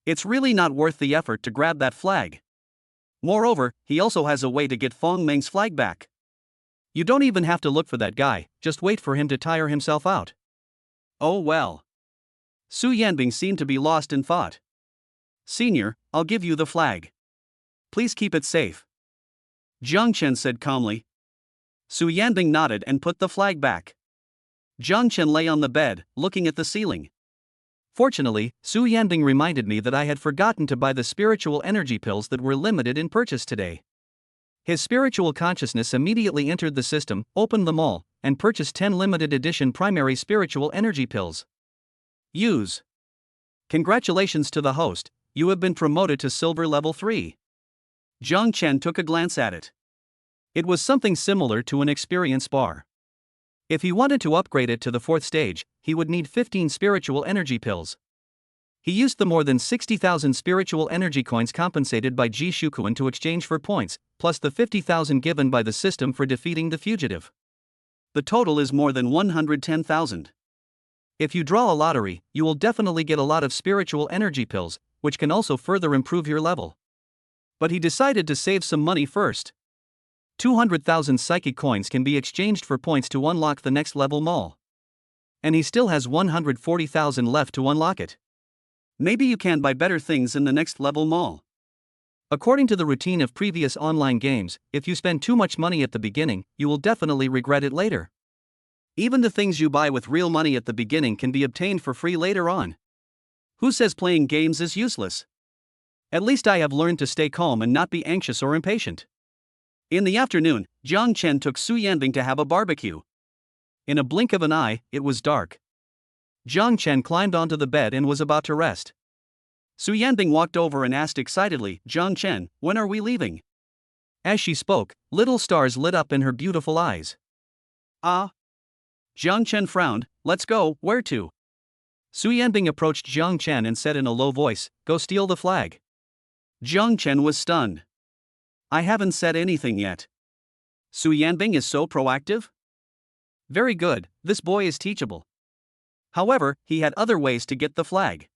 It's really not worth the effort to grab that flag. Moreover, he also has a way to get Fong Meng's flag back. You don't even have to look for that guy, just wait for him to tire himself out. Oh well. Su Yanbing seemed to be lost in thought. "Senior, I'll give you the flag. Please keep it safe," Jiang Chen said calmly. Su Yanbing nodded and put the flag back. Jiang Chen lay on the bed, looking at the ceiling. Fortunately, Su Yanbing reminded me that I had forgotten to buy the spiritual energy pills that were limited in purchase today. His spiritual consciousness immediately entered the system, opened them all, and purchased 10 limited edition primary spiritual energy pills. Use. Congratulations to the host, you have been promoted to silver level 3. Jiang Chen took a glance at it. It was something similar to an experience bar. If he wanted to upgrade it to the 4th stage, he would need 15 spiritual energy pills. He used the more than 60,000 spiritual energy coins compensated by Ji Shukuan to exchange for points, plus the 50,000 given by the system for defeating the fugitive. The total is more than 110,000. If you draw a lottery, you will definitely get a lot of spiritual energy pills, which can also further improve your level. But he decided to save some money first. 200,000 psychic coins can be exchanged for points to unlock the next level mall. And he still has 140,000 left to unlock it. Maybe you can buy better things in the next level mall. According to the routine of previous online games, if you spend too much money at the beginning, you will definitely regret it later. Even the things you buy with real money at the beginning can be obtained for free later on. Who says playing games is useless? At least I have learned to stay calm and not be anxious or impatient. In the afternoon, Jiang Chen took Su Yanbing to have a barbecue. In a blink of an eye, it was dark. Jiang Chen climbed onto the bed and was about to rest. Su Yanbing walked over and asked excitedly, "Jiang Chen, when are we leaving?" As she spoke, little stars lit up in her beautiful eyes. "Ah." Jiang Chen frowned. "Let's go, where to?" Su Yanbing approached Jiang Chen and said in a low voice, "Go steal the flag." Jiang Chen was stunned. "I haven't said anything yet." Su Yanbing is so proactive? Very good, this boy is teachable. However, he had other ways to get the flag.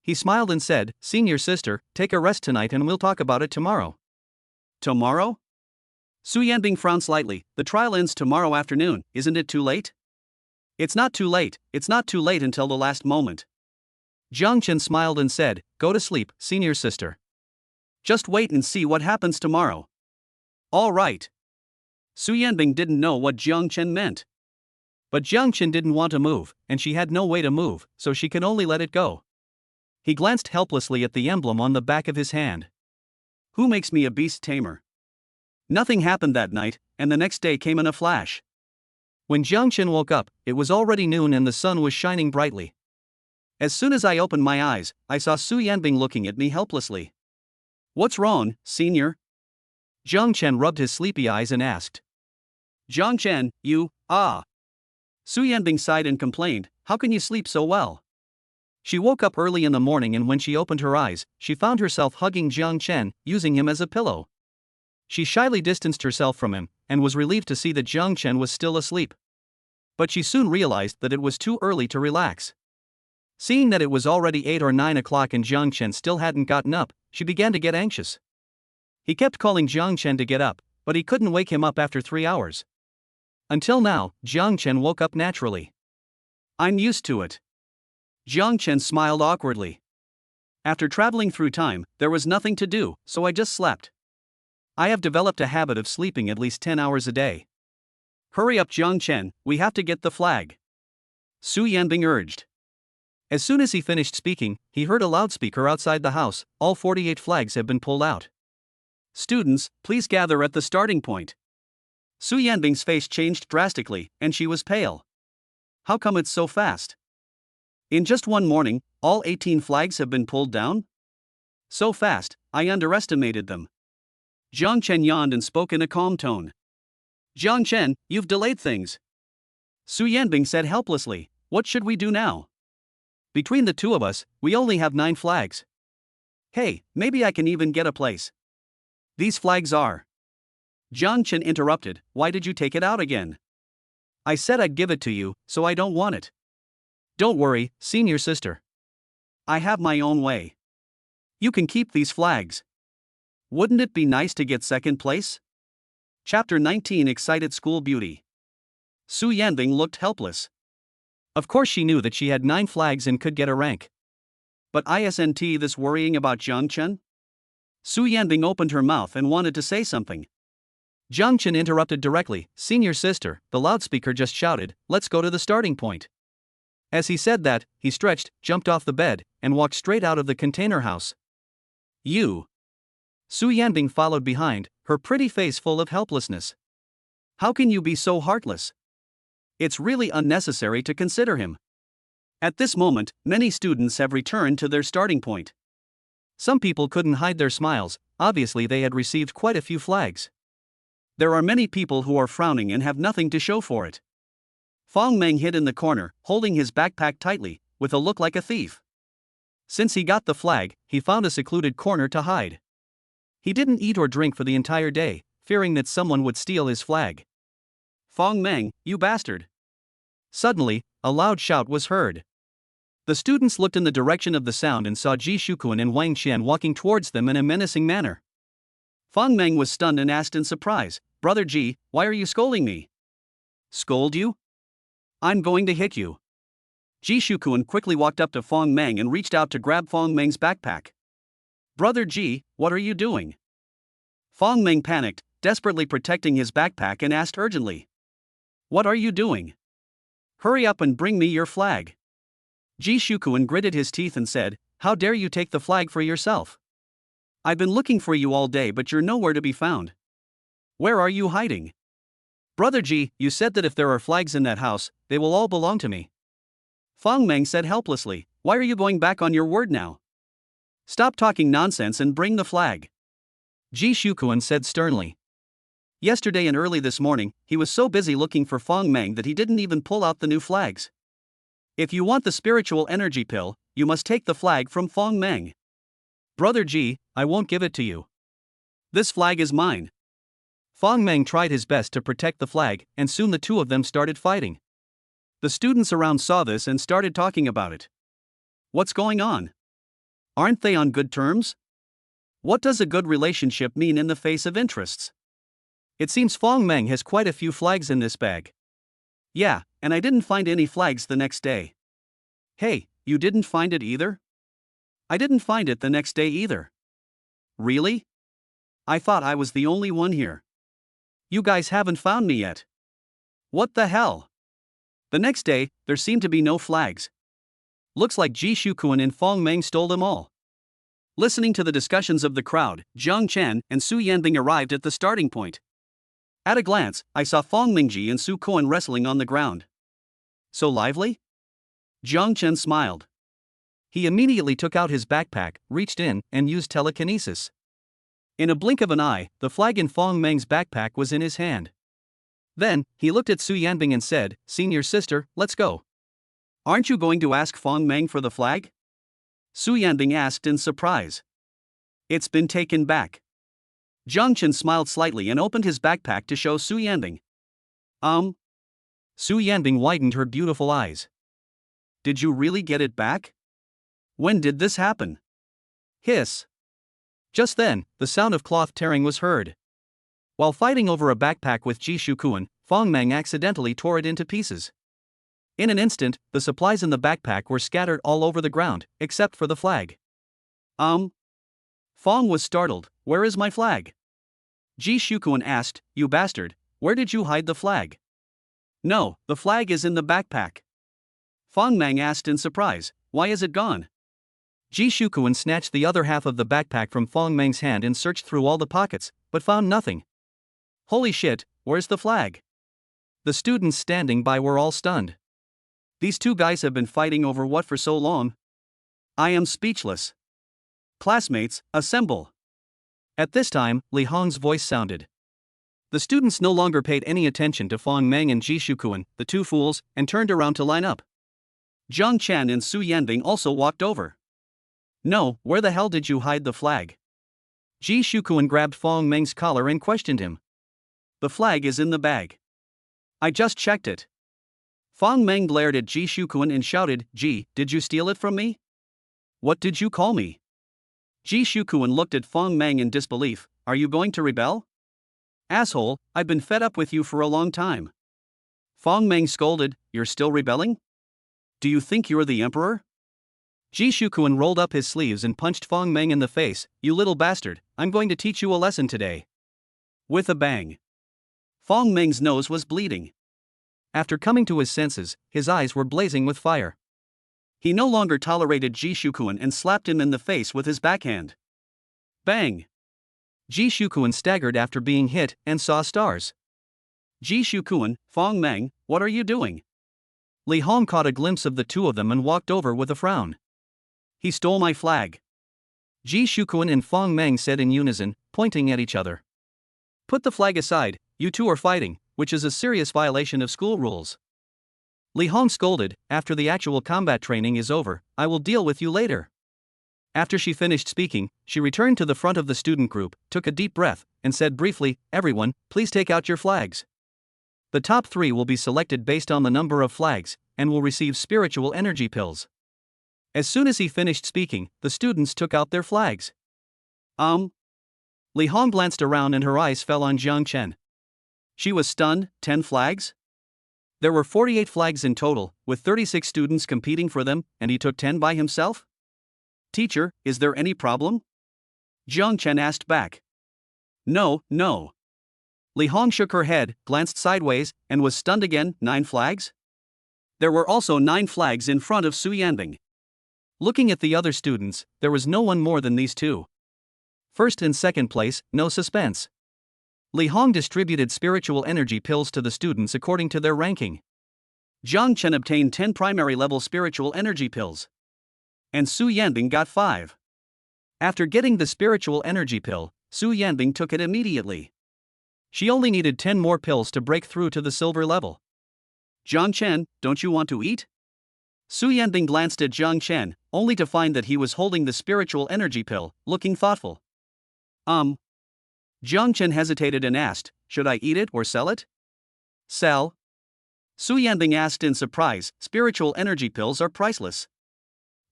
He smiled and said, "Senior sister, take a rest tonight and we'll talk about it tomorrow." Tomorrow? Su Yanbing frowned slightly. "The trial ends tomorrow afternoon, isn't it too late?" "It's not too late until the last moment." Jiang Chen smiled and said, "Go to sleep, senior sister. Just wait and see what happens tomorrow." "All right." Su Yanbing didn't know what Jiang Chen meant. But Jiang Chen didn't want to move, and she had no way to move, so she could only let it go. He glanced helplessly at the emblem on the back of his hand. Who makes me a beast tamer? Nothing happened that night, and the next day came in a flash. When Jiang Chen woke up, it was already noon and the sun was shining brightly. As soon as I opened my eyes, I saw Su Yanbing looking at me helplessly. "What's wrong, senior?" Jiang Chen rubbed his sleepy eyes and asked. "Jiang Chen, Su Yanbing sighed and complained, "How can you sleep so well?" She woke up early in the morning and when she opened her eyes, she found herself hugging Jiang Chen, using him as a pillow. She shyly distanced herself from him, and was relieved to see that Jiang Chen was still asleep. But she soon realized that it was too early to relax. Seeing that it was already 8 or 9 o'clock and Jiang Chen still hadn't gotten up, she began to get anxious. He kept calling Jiang Chen to get up, but he couldn't wake him up after 3 hours. Until now, Jiang Chen woke up naturally. "I'm used to it." Jiang Chen smiled awkwardly. "After traveling through time, there was nothing to do, so I just slept. I have developed a habit of sleeping at least 10 hours a day." "Hurry up, Jiang Chen, we have to get the flag," Su Yanbing urged. As soon as he finished speaking, he heard a loudspeaker outside the house. "All 48 flags have been pulled out. Students, please gather at the starting point." Su Yanbing's face changed drastically, and she was pale. "How come it's so fast? In just one morning, all 18 flags have been pulled down? So fast, I underestimated them." Jiang Chen yawned and spoke in a calm tone. "Jiang Chen, you've delayed things." Su Yanbing said helplessly, "What should we do now? Between the two of us, we only have 9 flags. Hey, maybe I can even get a place." "These flags are..." Jiang Chen interrupted, "Why did you take it out again?" "I said I'd give it to you, so I don't want it." "Don't worry, senior sister. I have my own way. You can keep these flags. Wouldn't it be nice to get second place?" Chapter 19 Excited School Beauty. Su Yanbing looked helpless. Of course she knew that she had 9 flags and could get a rank. But isn't this worrying about Jiang Chen? Su Yanbing opened her mouth and wanted to say something. Jiang Chen interrupted directly, "Senior sister," the loudspeaker just shouted, "let's go to the starting point." As he said that, he stretched, jumped off the bed, and walked straight out of the container house. "You." Su Yanbing followed behind, her pretty face full of helplessness. "How can you be so heartless? It's really unnecessary to consider him." At this moment, many students have returned to their starting point. Some people couldn't hide their smiles, obviously they had received quite a few flags. There are many people who are frowning and have nothing to show for it. Fong Meng hid in the corner, holding his backpack tightly, with a look like a thief. Since he got the flag, he found a secluded corner to hide. He didn't eat or drink for the entire day, fearing that someone would steal his flag. "Fong Meng, you bastard!" Suddenly, a loud shout was heard. The students looked in the direction of the sound and saw Ji Shukuan and Wang Qian walking towards them in a menacing manner. Fong Meng was stunned and asked in surprise, Brother Ji, why are you scolding me? Scold you? I'm going to hit you. Ji Shukuan quickly walked up to Fong Meng and reached out to grab Fong Meng's backpack. Brother Ji, what are you doing? Fong Meng panicked, desperately protecting his backpack, and asked urgently. What are you doing? Hurry up and bring me your flag. Ji Shukuan gritted his teeth and said, How dare you take the flag for yourself? I've been looking for you all day, but you're nowhere to be found. Where are you hiding? Brother Ji, you said that if there are flags in that house, they will all belong to me. Fong Meng said helplessly, Why are you going back on your word now? Stop talking nonsense and bring the flag. Ji Shukuan said sternly. Yesterday and early this morning, he was so busy looking for Fong Meng that he didn't even pull out the new flags. If you want the spiritual energy pill, you must take the flag from Fong Meng. Brother Ji, I won't give it to you. This flag is mine. Fong Meng tried his best to protect the flag, and soon the two of them started fighting. The students around saw this and started talking about it. What's going on? Aren't they on good terms? What does a good relationship mean in the face of interests? It seems Fong Meng has quite a few flags in this bag. Yeah, and I didn't find any flags the next day. Hey, you didn't find it either? I didn't find it the next day either. Really? I thought I was the only one here. You guys haven't found me yet. What the hell? The next day, there seemed to be no flags. Looks like Ji Shukuan and Fong Meng stole them all. Listening to the discussions of the crowd, Jiang Chen and Su Yanbing arrived at the starting point. At a glance, I saw Fong Mingji and Su Koan wrestling on the ground. So lively? Jiang Chen smiled. He immediately took out his backpack, reached in, and used telekinesis. In a blink of an eye, the flag in Fong Meng's backpack was in his hand. Then, he looked at Su Yanbing and said, Senior sister, let's go. Aren't you going to ask Fong Meng for the flag? Su Yanbing asked in surprise. It's been taken back. Jiang Chen smiled slightly and opened his backpack to show Su Yanbing. Su Yanbing widened her beautiful eyes. Did you really get it back? When did this happen? Hiss. Just then, the sound of cloth tearing was heard. While fighting over a backpack with Ji Shukuan, Fong Meng accidentally tore it into pieces. In an instant, the supplies in the backpack were scattered all over the ground, except for the flag. Fong was startled. Where is my flag? Ji Shukuan asked, You bastard, where did you hide the flag? No, the flag is in the backpack. Fong Meng asked in surprise, Why is it gone? Ji Shukuan snatched the other half of the backpack from Fong Meng's hand and searched through all the pockets, but found nothing. Holy shit, where's the flag? The students standing by were all stunned. These two guys have been fighting over what for so long? I am speechless. Classmates, assemble. At this time, Li Hong's voice sounded. The students no longer paid any attention to Fong Meng and Ji Shukuan, the two fools, and turned around to line up. Jiang Chen and Su Yanbing also walked over. No, where the hell did you hide the flag? Ji Shukuan grabbed Fong Meng's collar and questioned him. The flag is in the bag. I just checked it. Fong Meng glared at Ji Shukuan and shouted, Ji, did you steal it from me? What did you call me? Ji Shukuan looked at Fong Meng in disbelief. Are you going to rebel? Asshole, I've been fed up with you for a long time. Fong Meng scolded, You're still rebelling? Do you think you're the emperor? Ji Shukuan rolled up his sleeves and punched Fong Meng in the face. You little bastard, I'm going to teach you a lesson today. With a bang. Fong Meng's nose was bleeding. After coming to his senses, his eyes were blazing with fire. He no longer tolerated Ji Shukuan and slapped him in the face with his backhand. Bang! Ji Shukuan staggered after being hit and saw stars. Ji Shukuan, Fong Meng, what are you doing? Li Hong caught a glimpse of the two of them and walked over with a frown. He stole my flag. Ji Shukuan and Fong Meng said in unison, pointing at each other. Put the flag aside, you two are fighting, which is a serious violation of school rules. Li Hong scolded, After the actual combat training is over, I will deal with you later. After she finished speaking, she returned to the front of the student group, took a deep breath, and said briefly, Everyone, please take out your flags. The top 3 will be selected based on the number of flags, and will receive spiritual energy pills. As soon as he finished speaking, the students took out their flags. Li Hong glanced around and her eyes fell on Jiang Chen. She was stunned. 10 flags? There were 48 flags in total, with 36 students competing for them, and he took 10 by himself? Teacher, is there any problem? Jiang Chen asked back. No, no. Li Hong shook her head, glanced sideways, and was stunned again. 9 flags? There were also 9 flags in front of Su Yanbing. Looking at the other students, there was no one more than these two. First and second place, no suspense. Li Hong distributed spiritual energy pills to the students according to their ranking. Jiang Chen obtained 10 primary level spiritual energy pills. And Su Yanbing got 5. After getting the spiritual energy pill, Su Yanbing took it immediately. She only needed 10 more pills to break through to the silver level. Jiang Chen, don't you want to eat? Su Yanbing glanced at Jiang Chen, only to find that he was holding the spiritual energy pill, looking thoughtful. Jiang Chen hesitated and asked, should I eat it or sell it? Sell? Su Yanbing asked in surprise, spiritual energy pills are priceless.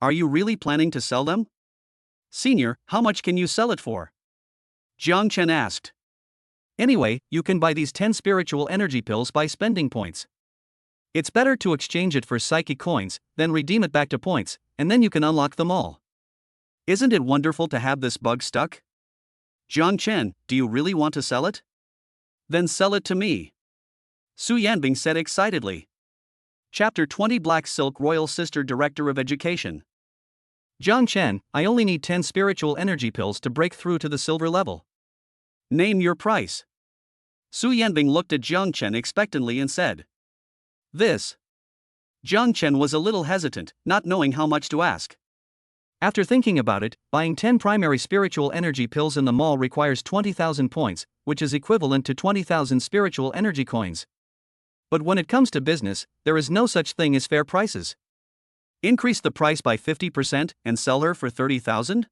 Are you really planning to sell them? Senior, how much can you sell it for? Jiang Chen asked. Anyway, you can buy these 10 spiritual energy pills by spending points. It's better to exchange it for psychic coins, then redeem it back to points, and then you can unlock them all. Isn't it wonderful to have this bug stuck? Jiang Chen, do you really want to sell it? Then sell it to me. Su Yanbing said excitedly. Chapter 20 Black Silk Royal Sister Director of Education. Jiang Chen, I only need 10 spiritual energy pills to break through to the silver level. Name your price. Su Yanbing looked at Jiang Chen expectantly and said. This. Jiang Chen was a little hesitant, not knowing how much to ask. After thinking about it, buying 10 primary spiritual energy pills in the mall requires 20,000 points, which is equivalent to 20,000 spiritual energy coins. But when it comes to business, there is no such thing as fair prices. Increase the price by 50% and sell her for 30,000?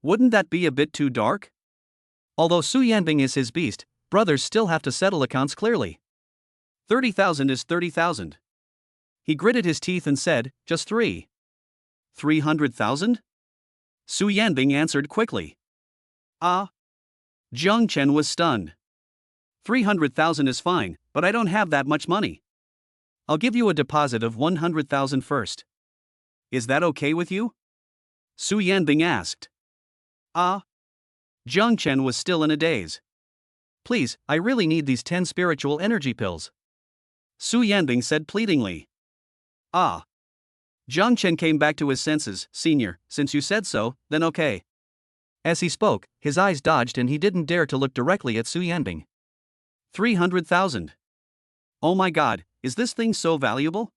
Wouldn't that be a bit too dark? Although Su Yanbing is his beast, brothers still have to settle accounts clearly. 30,000 is 30,000. He gritted his teeth and said, just 300,000? Su Yanbing answered quickly. Jiang Chen was stunned. 300,000 is fine, but I don't have that much money. I'll give you a deposit of 100,000 first. Is that okay with you? Su Yanbing asked. Jiang Chen was still in a daze. Please, I really need these 10 spiritual energy pills. Su Yanbing said pleadingly. Jiang Chen came back to his senses. Senior, since you said so, then okay. As he spoke, his eyes dodged and he didn't dare to look directly at Su Yanbing. 300,000. Oh my god, is this thing so valuable?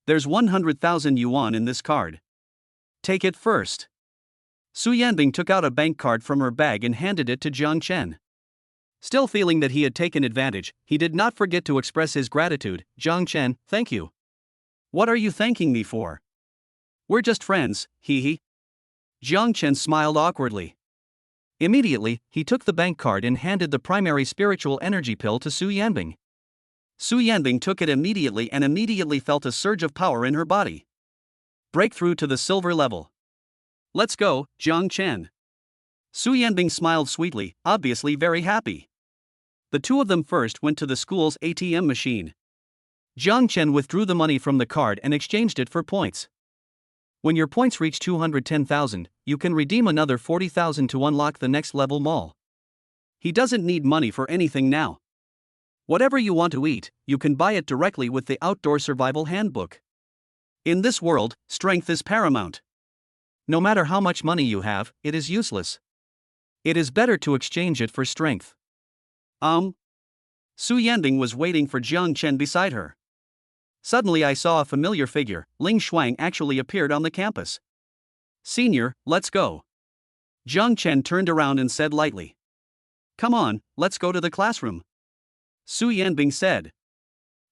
There's 100,000 yuan in this card. Take it first. Su Yanbing took out a bank card from her bag and handed it to Jiang Chen. Still feeling that he had taken advantage, he did not forget to express his gratitude. Jiang Chen, thank you. What are you thanking me for? We're just friends, hee hee. Jiang Chen smiled awkwardly. Immediately, he took the bank card and handed the primary spiritual energy pill to Su Yanbing. Su Yanbing took it immediately and immediately felt a surge of power in her body. Breakthrough to the silver level. Let's go, Jiang Chen. Su Yanbing smiled sweetly, obviously very happy. The two of them first went to the school's ATM machine. Jiang Chen withdrew the money from the card and exchanged it for points. When your points reach 210,000, you can redeem another 40,000 to unlock the next level mall. He doesn't need money for anything now. Whatever you want to eat, you can buy it directly with the Outdoor Survival Handbook. In this world, strength is paramount. No matter how much money you have, it is useless. It is better to exchange it for strength. Su Yanbing was waiting for Jiang Chen beside her. Suddenly I saw a familiar figure. Ling Shuang actually appeared on the campus. Senior, let's go. Jiang Chen turned around and said lightly. Come on, let's go to the classroom. Su Yanbing said.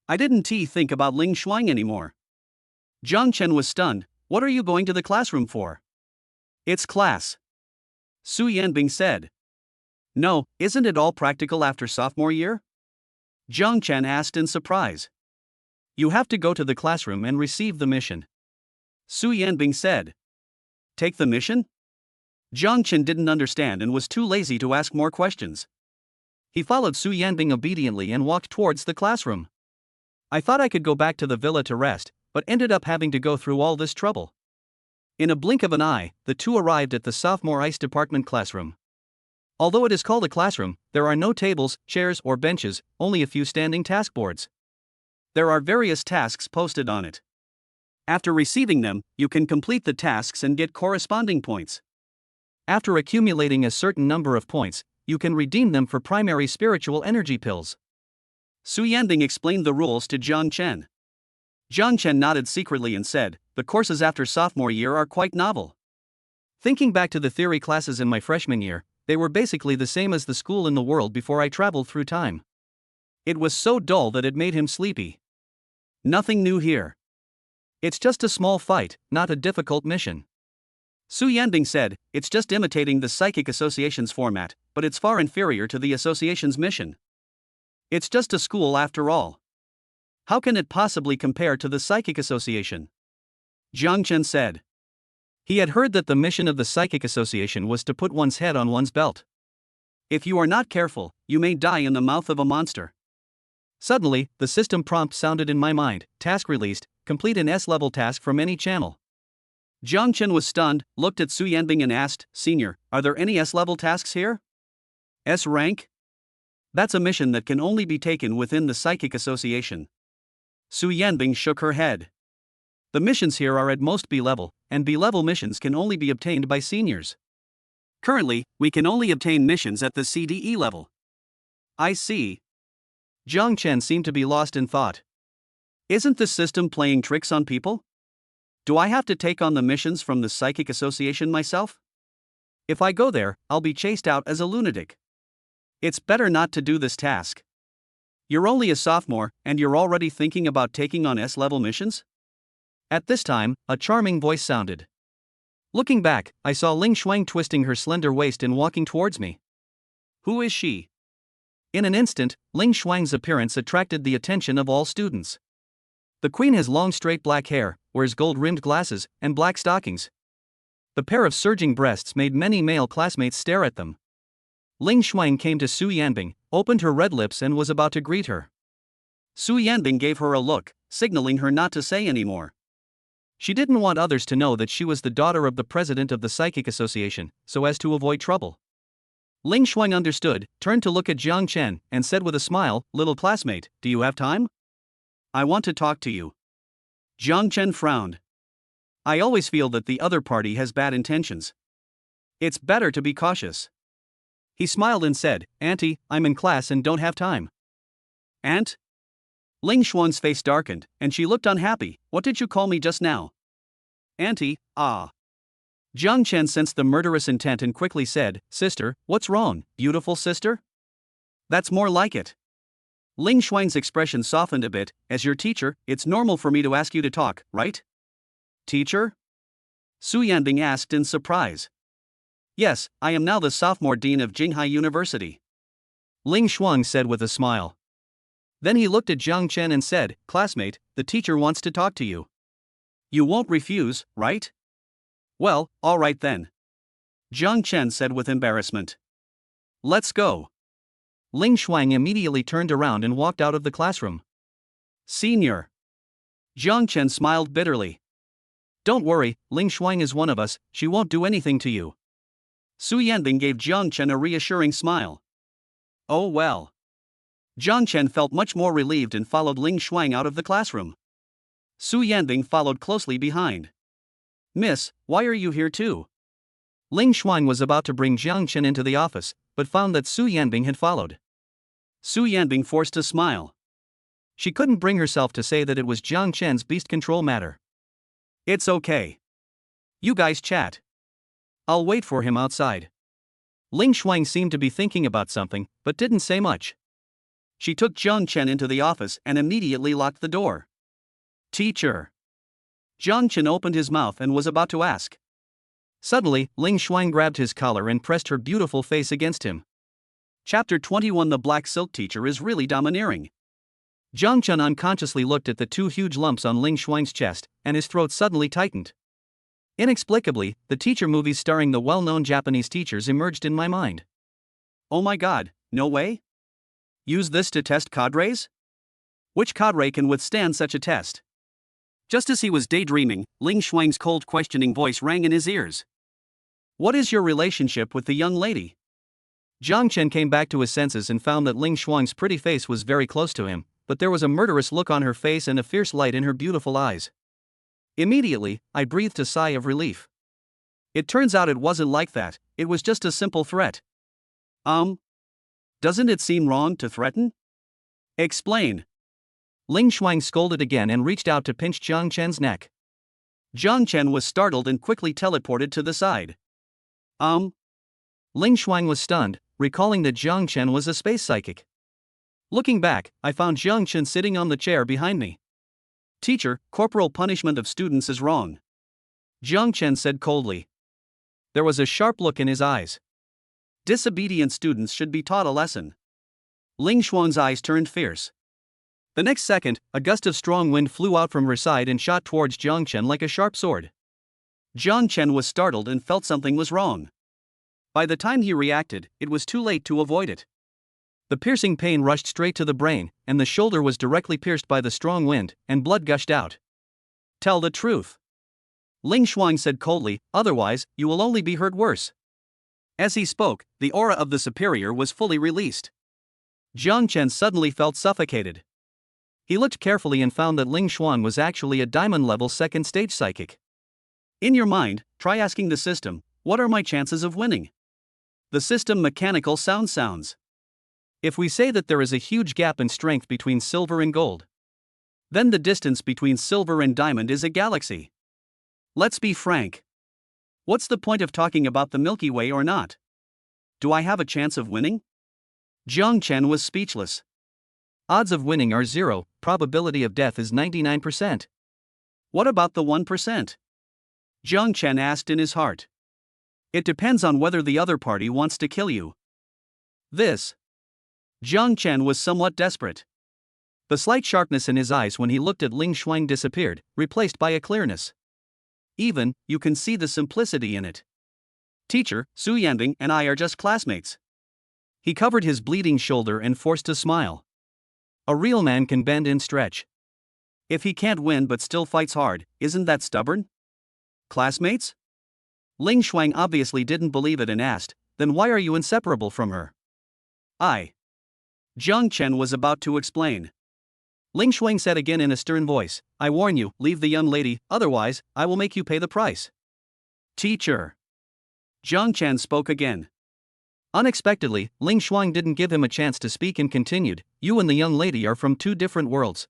I didn't think about Ling Shuang anymore. Jiang Chen was stunned. What are you going to the classroom for? It's class. Su Yanbing said. No, isn't it all practical after sophomore year? Jiang Chen asked in surprise. You have to go to the classroom and receive the mission. Su Yanbing said. Take the mission? Jiang Chen didn't understand and was too lazy to ask more questions. He followed Su Yanbing obediently and walked towards the classroom. I thought I could go back to the villa to rest, but ended up having to go through all this trouble. In a blink of an eye, the two arrived at the sophomore ice department classroom. Although it is called a classroom, there are no tables, chairs, or benches, only a few standing task boards. There are various tasks posted on it. After receiving them, you can complete the tasks and get corresponding points. After accumulating a certain number of points, you can redeem them for primary spiritual energy pills. Su Yanbing explained the rules to Jiang Chen. Jiang Chen nodded secretly and said, "The courses after sophomore year are quite novel." Thinking back to the theory classes in my freshman year, they were basically the same as the school in the world before I traveled through time. It was so dull that it made him sleepy. Nothing new here. It's just a small fight, not a difficult mission. Su Yanbing said, "It's just imitating the Psychic Association's format, but it's far inferior to the association's mission. It's just a school after all. How can it possibly compare to the Psychic Association?" Jiang Chen said. He had heard that the mission of the Psychic Association was to put one's head on one's belt. If you are not careful, you may die in the mouth of a monster. Suddenly, the system prompt sounded in my mind: task released, complete an S-level task from any channel. Jiang Chen was stunned, looked at Su Yanbing and asked, "Senior, are there any S-level tasks here?" S rank? That's a mission that can only be taken within the Psychic Association. Su Yanbing shook her head. The missions here are at most B-level, and B-level missions can only be obtained by seniors. Currently, we can only obtain missions at the CDE level. I see. Jiang Chen seemed to be lost in thought. Isn't the system playing tricks on people? Do I have to take on the missions from the Psychic Association myself? If I go there, I'll be chased out as a lunatic. It's better not to do this task. You're only a sophomore, and you're already thinking about taking on S-level missions? At this time, a charming voice sounded. Looking back, I saw Ling Shuang twisting her slender waist and walking towards me. Who is she? In an instant, Ling Shuang's appearance attracted the attention of all students. The queen has long straight black hair, wears gold-rimmed glasses, and black stockings. The pair of surging breasts made many male classmates stare at them. Ling Shuang came to Su Yanbing, opened her red lips and was about to greet her. Su Yanbing gave her a look, signaling her not to say any more. She didn't want others to know that she was the daughter of the president of the Psychic Association, so as to avoid trouble. Ling Shuang understood, turned to look at Jiang Chen, and said with a smile, "Little classmate, do you have time? I want to talk to you." Jiang Chen frowned. I always feel that the other party has bad intentions. It's better to be cautious. He smiled and said, "Auntie, I'm in class and don't have time." Aunt? Ling Shuang's face darkened, and she looked unhappy. "What did you call me just now?" Auntie, ah. Jiang Chen sensed the murderous intent and quickly said, "Sister, what's wrong, beautiful sister?" That's more like it. Ling Shuang's expression softened a bit. "As your teacher, it's normal for me to ask you to talk, right?" Teacher? Su Yanbing asked in surprise. Yes, I am now the sophomore dean of Jinghai University. Ling Shuang said with a smile. Then he looked at Jiang Chen and said, "Classmate, the teacher wants to talk to you. You won't refuse, right?" "Well, all right then," Jiang Chen said with embarrassment. "Let's go." Ling Shuang immediately turned around and walked out of the classroom. Senior. Jiang Chen smiled bitterly. "Don't worry, Ling Shuang is one of us, she won't do anything to you." Su Yanbing gave Jiang Chen a reassuring smile. Oh well. Jiang Chen felt much more relieved and followed Ling Shuang out of the classroom. Su Yanbing followed closely behind. "Miss, why are you here too?" Ling Shuang was about to bring Jiang Chen into the office, but found that Su Yanbing had followed. Su Yanbing forced a smile. She couldn't bring herself to say that it was Jiang Chen's beast control matter. "It's okay. You guys chat. I'll wait for him outside." Ling Shuang seemed to be thinking about something, but didn't say much. She took Jiang Chen into the office and immediately locked the door. "Teacher." Jiang Chen opened his mouth and was about to ask. Suddenly, Ling Shuang grabbed his collar and pressed her beautiful face against him. Chapter 21. The Black Silk Teacher is really domineering. Jiang Chen unconsciously looked at the two huge lumps on Ling Shuang's chest, and his throat suddenly tightened. Inexplicably, the teacher movies starring the well-known Japanese teachers emerged in my mind. Oh my god, no way? Use this to test cadres? Which cadre can withstand such a test? Just as he was daydreaming, Ling Shuang's cold questioning voice rang in his ears. What is your relationship with the young lady? Jiang Chen came back to his senses and found that Ling Shuang's pretty face was very close to him, but there was a murderous look on her face and a fierce light in her beautiful eyes. Immediately, I breathed a sigh of relief. It turns out it wasn't like that, it was just a simple threat. Doesn't it seem wrong to threaten? Explain. Ling Shuang scolded again and reached out to pinch Jiang Chen's neck. Jiang Chen was startled and quickly teleported to the side. Ling Shuang was stunned, recalling that Jiang Chen was a space psychic. Looking back, I found Jiang Chen sitting on the chair behind me. Teacher, corporal punishment of students is wrong. Jiang Chen said coldly. There was a sharp look in his eyes. Disobedient students should be taught a lesson. Ling Shuang's eyes turned fierce. The next second, a gust of strong wind flew out from her side and shot towards Jiang Chen like a sharp sword. Jiang Chen was startled and felt something was wrong. By the time he reacted, it was too late to avoid it. The piercing pain rushed straight to the brain, and the shoulder was directly pierced by the strong wind, and blood gushed out. Tell the truth. Ling Shuang said coldly, otherwise, you will only be hurt worse. As he spoke, the aura of the superior was fully released. Jiang Chen suddenly felt suffocated. He looked carefully and found that Ling Shuang was actually a diamond-level second-stage psychic. In your mind, try asking the system, what are my chances of winning? The system mechanical sounds. If we say that there is a huge gap in strength between silver and gold, then the distance between silver and diamond is a galaxy. Let's be frank. What's the point of talking about the Milky Way or not? Do I have a chance of winning? Jiang Chen was speechless. Odds of winning are 0, probability of death is 99%. What about the 1%? Jiang Chen asked in his heart. It depends on whether the other party wants to kill you. Jiang Chen was somewhat desperate. The slight sharpness in his eyes when he looked at Ling Shuang disappeared, replaced by a clearness. Even, you can see the simplicity in it. Teacher, Su Yanbing and I are just classmates. He covered his bleeding shoulder and forced a smile. A real man can bend and stretch. If he can't win but still fights hard, isn't that stubborn? Classmates? Ling Shuang obviously didn't believe it and asked, then why are you inseparable from her? Jiang Chen was about to explain. Ling Shuang said again in a stern voice, I warn you, leave the young lady, otherwise, I will make you pay the price. Teacher. Jiang Chen spoke again. Unexpectedly, Ling Shuang didn't give him a chance to speak and continued, you and the young lady are from two different worlds.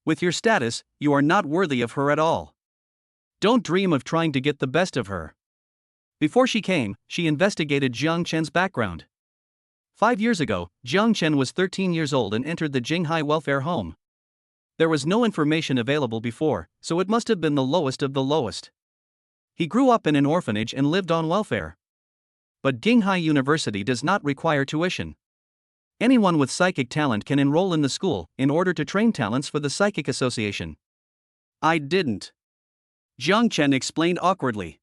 With your status, you are not worthy of her at all. Don't dream of trying to get the best of her. Before she came, she investigated Jiang Chen's background. 5 years ago, Jiang Chen was 13 years old and entered the Jinghai welfare home. There was no information available before, so it must have been the lowest of the lowest. He grew up in an orphanage and lived on welfare. But Jinghai University does not require tuition. Anyone with psychic talent can enroll in the school in order to train talents for the Psychic Association. I didn't. Jiang Chen explained awkwardly.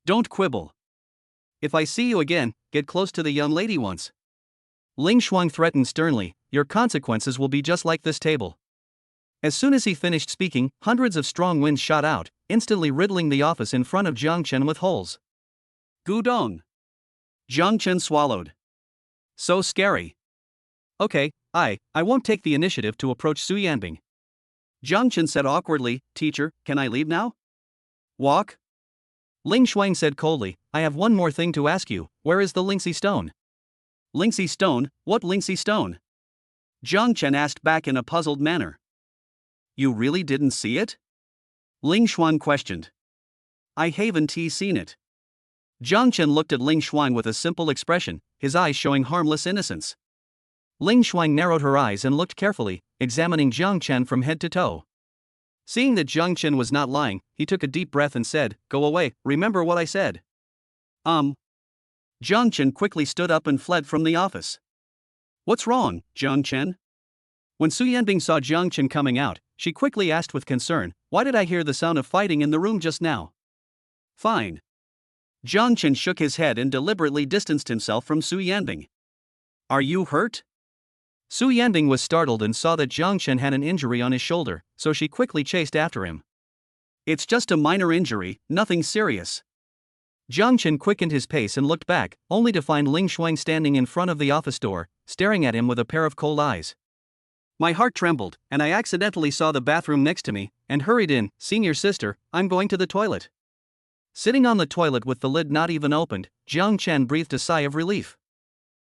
Don't quibble. If I see you again, get close to the young lady once. Ling Shuang threatened sternly, your consequences will be just like this table. As soon as he finished speaking, hundreds of strong winds shot out, instantly riddling the office in front of Jiang Chen with holes. Gudong. Jiang Chen swallowed. So scary. Okay, I won't take the initiative to approach Su Yanbing. Jiang Chen said awkwardly, teacher, can I leave now? Walk? Ling Shuang said coldly, I have one more thing to ask you, where is the Lingxi stone? Lingxi stone? What Lingxi stone? Jiang Chen asked back in a puzzled manner. You really didn't see it? Ling Shuang questioned. I haven't seen it. Jiang Chen looked at Ling Shuang with a simple expression, his eyes showing harmless innocence. Ling Shuang narrowed her eyes and looked carefully, examining Jiang Chen from head to toe. Seeing that Jiang Chen was not lying, he took a deep breath and said, go away, remember what I said. Jiang Chen quickly stood up and fled from the office. What's wrong, Jiang Chen? When Su Yanbing saw Jiang Chen coming out, she quickly asked with concern, why did I hear the sound of fighting in the room just now? Fine. Jiang Chen shook his head and deliberately distanced himself from Su Yanbing. Are you hurt? Su Yanbing was startled and saw that Jiang Chen had an injury on his shoulder, so she quickly chased after him. It's just a minor injury, nothing serious. Jiang Chen quickened his pace and looked back, only to find Ling Shuang standing in front of the office door, staring at him with a pair of cold eyes. My heart trembled, and I accidentally saw the bathroom next to me, and hurried in. Senior sister, I'm going to the toilet. Sitting on the toilet with the lid not even opened, Jiang Chen breathed a sigh of relief.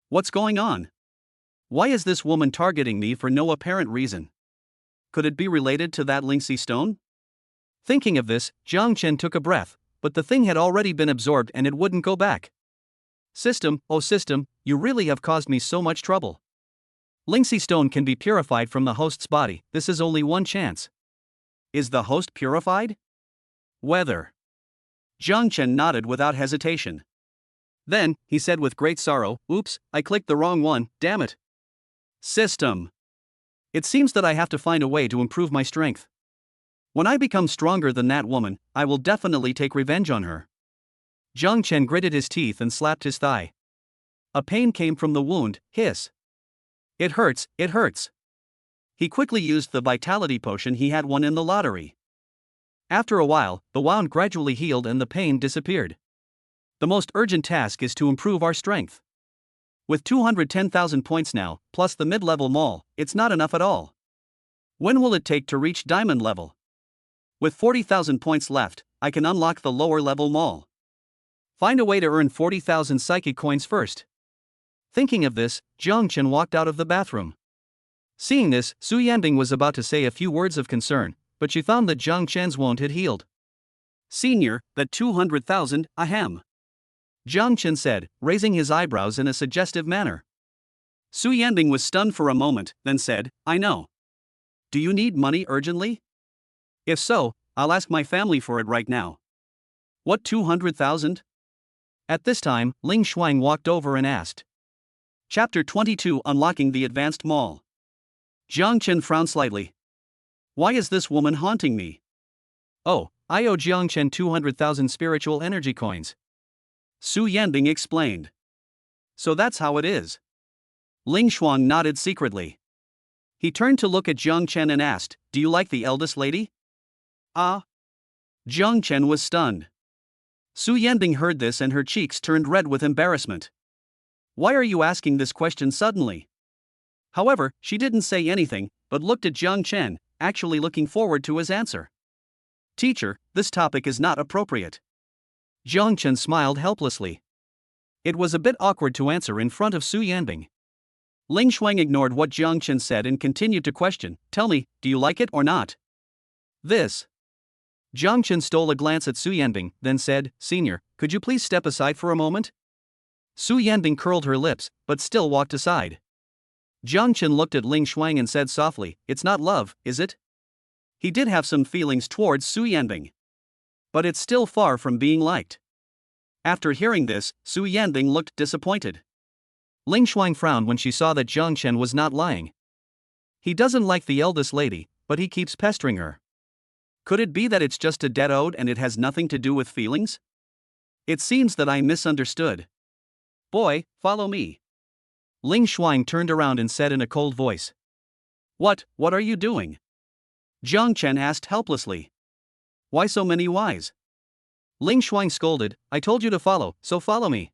What's going on? Why is this woman targeting me for no apparent reason? Could it be related to that Lingxi stone? Thinking of this, Jiang Chen took a breath, but the thing had already been absorbed and it wouldn't go back. System, oh system, you really have caused me so much trouble. Lingxi stone can be purified from the host's body, this is only one chance. Is the host purified? Whether. Jiang Chen nodded without hesitation. Then, he said with great sorrow, oops, I clicked the wrong one, damn it. System. It seems that I have to find a way to improve my strength. When I become stronger than that woman, I will definitely take revenge on her. Jiang Chen gritted his teeth and slapped his thigh. A pain came from the wound, hiss. It hurts, it hurts. He quickly used the vitality potion he had won in the lottery. After a while, the wound gradually healed and the pain disappeared. The most urgent task is to improve our strength. With 210,000 points now, plus the mid-level mall, it's not enough at all. When will it take to reach diamond level? With 40,000 points left, I can unlock the lower level mall. Find a way to earn 40,000 psychic coins first. Thinking of this, Jiang Chen walked out of the bathroom. Seeing this, Su Yanbing was about to say a few words of concern, but she found that Jiang Chen's wound had healed. Senior, that 200,000, ahem. Jiang Chen said, raising his eyebrows in a suggestive manner. Su Yanbing was stunned for a moment, then said, I know. Do you need money urgently? If so, I'll ask my family for it right now. What 200,000? At this time, Ling Shuang walked over and asked. Chapter 22 Unlocking the Advanced Mall. Jiang Chen frowned slightly. Why is this woman haunting me? Oh, I owe Jiang Chen 200,000 spiritual energy coins. Su Yanbing explained. So that's how it is. Ling Shuang nodded secretly. He turned to look at Jiang Chen and asked, do you like the eldest lady? Ah. Jiang Chen was stunned. Su Yanbing heard this and her cheeks turned red with embarrassment. Why are you asking this question suddenly? However, she didn't say anything, but looked at Jiang Chen, actually looking forward to his answer. Teacher, this topic is not appropriate. Jiang Chen smiled helplessly. It was a bit awkward to answer in front of Su Yanbing. Ling Shuang ignored what Jiang Chen said and continued to question, tell me, do you like it or not? This. Jiang Chen stole a glance at Su Yanbing, then said, Senior, could you please step aside for a moment? Su Yanbing curled her lips, but still walked aside. Jiang Chen looked at Ling Shuang and said softly, it's not love, is it? He did have some feelings towards Su Yanbing. But it's still far from being liked. After hearing this, Su Yanbing looked disappointed. Ling Shuang frowned when she saw that Jiang Chen was not lying. He doesn't like the eldest lady, but he keeps pestering her. Could it be that it's just a debt owed and it has nothing to do with feelings? It seems that I misunderstood. Boy, follow me. Ling Shuang turned around and said in a cold voice. What are you doing? Jiang Chen asked helplessly. Why so many whys? Ling Shuang scolded, I told you to follow, so follow me.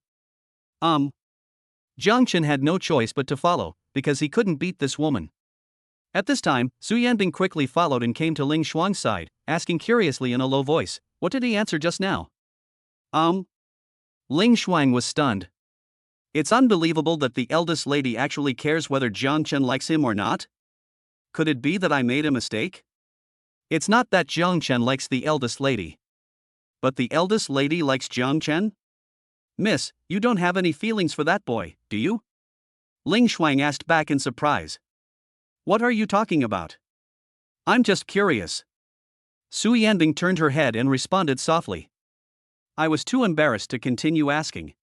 Jiang Chen had no choice but to follow, because he couldn't beat this woman. At this time, Su Yanbing quickly followed and came to Ling Shuang's side, asking curiously in a low voice, what did he answer just now? Ling Shuang was stunned. It's unbelievable that the eldest lady actually cares whether Jiang Chen likes him or not. Could it be that I made a mistake? It's not that Jiang Chen likes the eldest lady. But the eldest lady likes Jiang Chen? Miss, you don't have any feelings for that boy, do you? Ling Shuang asked back in surprise. What are you talking about? I'm just curious. Su Yanbing turned her head and responded softly. I was too embarrassed to continue asking.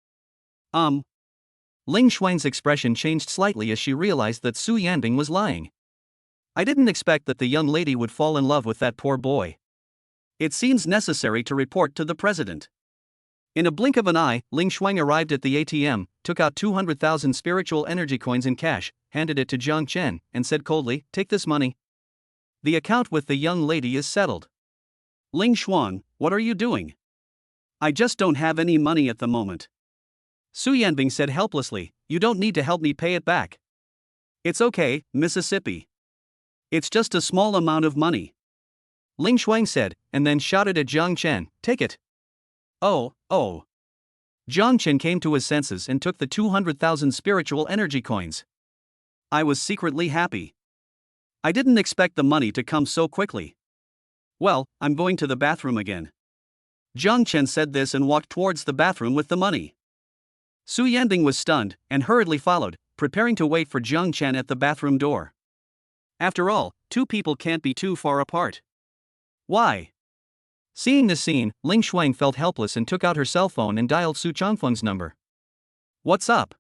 Ling Shuang's expression changed slightly as she realized that Su Yanbing was lying. I didn't expect that the young lady would fall in love with that poor boy. It seems necessary to report to the president. In a blink of an eye, Ling Shuang arrived at the ATM, took out 200,000 spiritual energy coins in cash, handed it to Jiang Chen, and said coldly, "Take this money. The account with the young lady is settled." "Ling Shuang, what are you doing?" "I just don't have any money at the moment." Su Yanbing said helplessly, "You don't need to help me pay it back. It's okay, Mississippi. It's just a small amount of money." Ling Shuang said, and then shouted at Jiang Chen, "Take it." Oh. Jiang Chen came to his senses and took the 200,000 spiritual energy coins. I was secretly happy. I didn't expect the money to come so quickly. "Well, I'm going to the bathroom again." Jiang Chen said this and walked towards the bathroom with the money. Su Yanbing was stunned and hurriedly followed, preparing to wait for Jiang Chen at the bathroom door. After all, two people can't be too far apart. Why? Seeing the scene, Ling Shuang felt helpless and took out her cell phone and dialed Su Changfeng's number. "What's up?"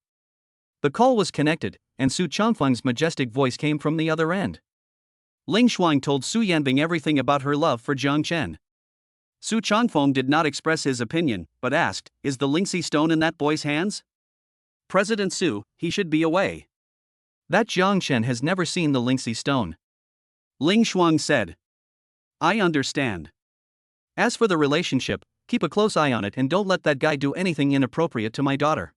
The call was connected, and Su Changfeng's majestic voice came from the other end. Ling Shuang told Su Yanbing everything about her love for Jiang Chen. Su Changfeng did not express his opinion, but asked, "Is the Lingxi stone in that boy's hands?" "President Su, he should be away. That Jiang Chen has never seen the Lingxi stone." Ling Shuang said. "I understand. As for the relationship, keep a close eye on it and don't let that guy do anything inappropriate to my daughter."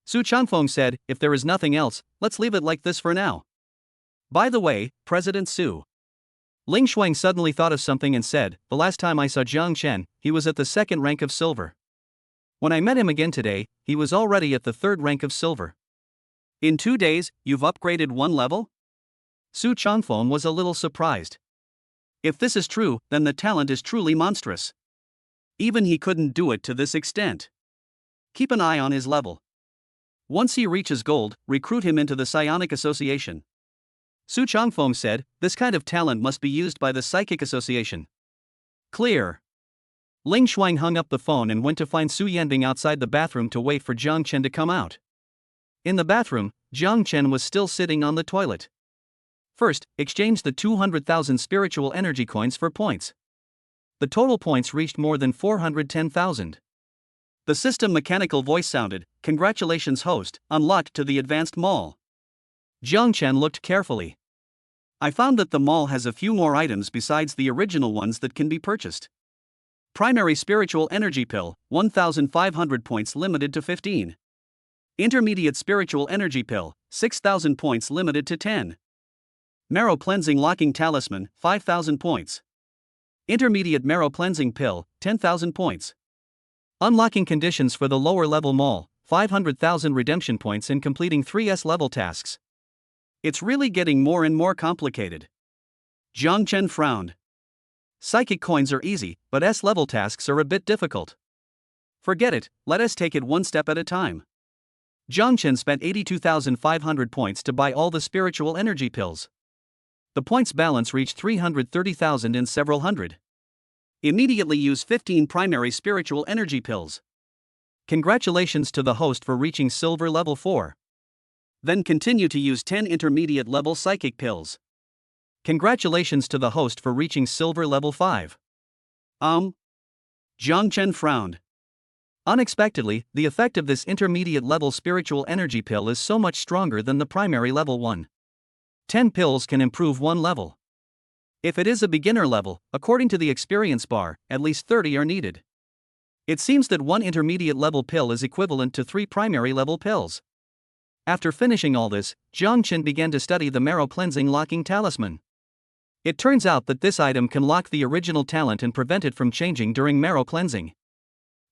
Su Changfeng said, "If there is nothing else, let's leave it like this for now. By the way, President Su." Ling Shuang suddenly thought of something and said, "The last time I saw Jiang Chen, he was at the second rank of silver. When I met him again today, he was already at the third rank of silver. In 2 days, you've upgraded 1 level?" Su Changfeng was a little surprised. If this is true, then the talent is truly monstrous. Even he couldn't do it to this extent. Keep an eye on his level. Once he reaches gold, recruit him into the Psionic Association. Su Changfeng said, "This kind of talent must be used by the Psychic Association." Clear. Ling Shuang hung up the phone and went to find Su Yanbing outside the bathroom to wait for Jiang Chen to come out. In the bathroom, Jiang Chen was still sitting on the toilet. First, exchange the 200,000 spiritual energy coins for points. The total points reached more than 410,000. The system mechanical voice sounded, "Congratulations host, unlocked to the advanced mall." Jiang Chen looked carefully. "I found that the mall has a few more items besides the original ones that can be purchased. Primary spiritual energy pill, 1,500 points limited to 15. Intermediate spiritual energy pill, 6,000 points limited to 10. Marrow cleansing locking talisman, 5,000 points. Intermediate marrow cleansing pill, 10,000 points. Unlocking conditions for the lower level mall, 500,000 redemption points in completing 3S level tasks." It's really getting more and more complicated. Jiang Chen frowned. Psychic coins are easy, but S-level tasks are a bit difficult. Forget it, let us take it one step at a time. Jiang Chen spent 82,500 points to buy all the spiritual energy pills. The points balance reached 330,000 in several hundred. Immediately use 15 primary spiritual energy pills. Congratulations to the host for reaching silver level 4. Then continue to use 10 intermediate level psychic pills. Congratulations to the host for reaching silver level 5. Jiang Chen frowned. Unexpectedly, the effect of this intermediate level spiritual energy pill is so much stronger than the primary level one. 10 pills can improve 1 level. If it is a beginner level, according to the experience bar, at least 30 are needed. It seems that 1 intermediate level pill is equivalent to 3 primary level pills. After finishing all this, Jiang Chen began to study the marrow cleansing locking talisman. It turns out that this item can lock the original talent and prevent it from changing during marrow cleansing.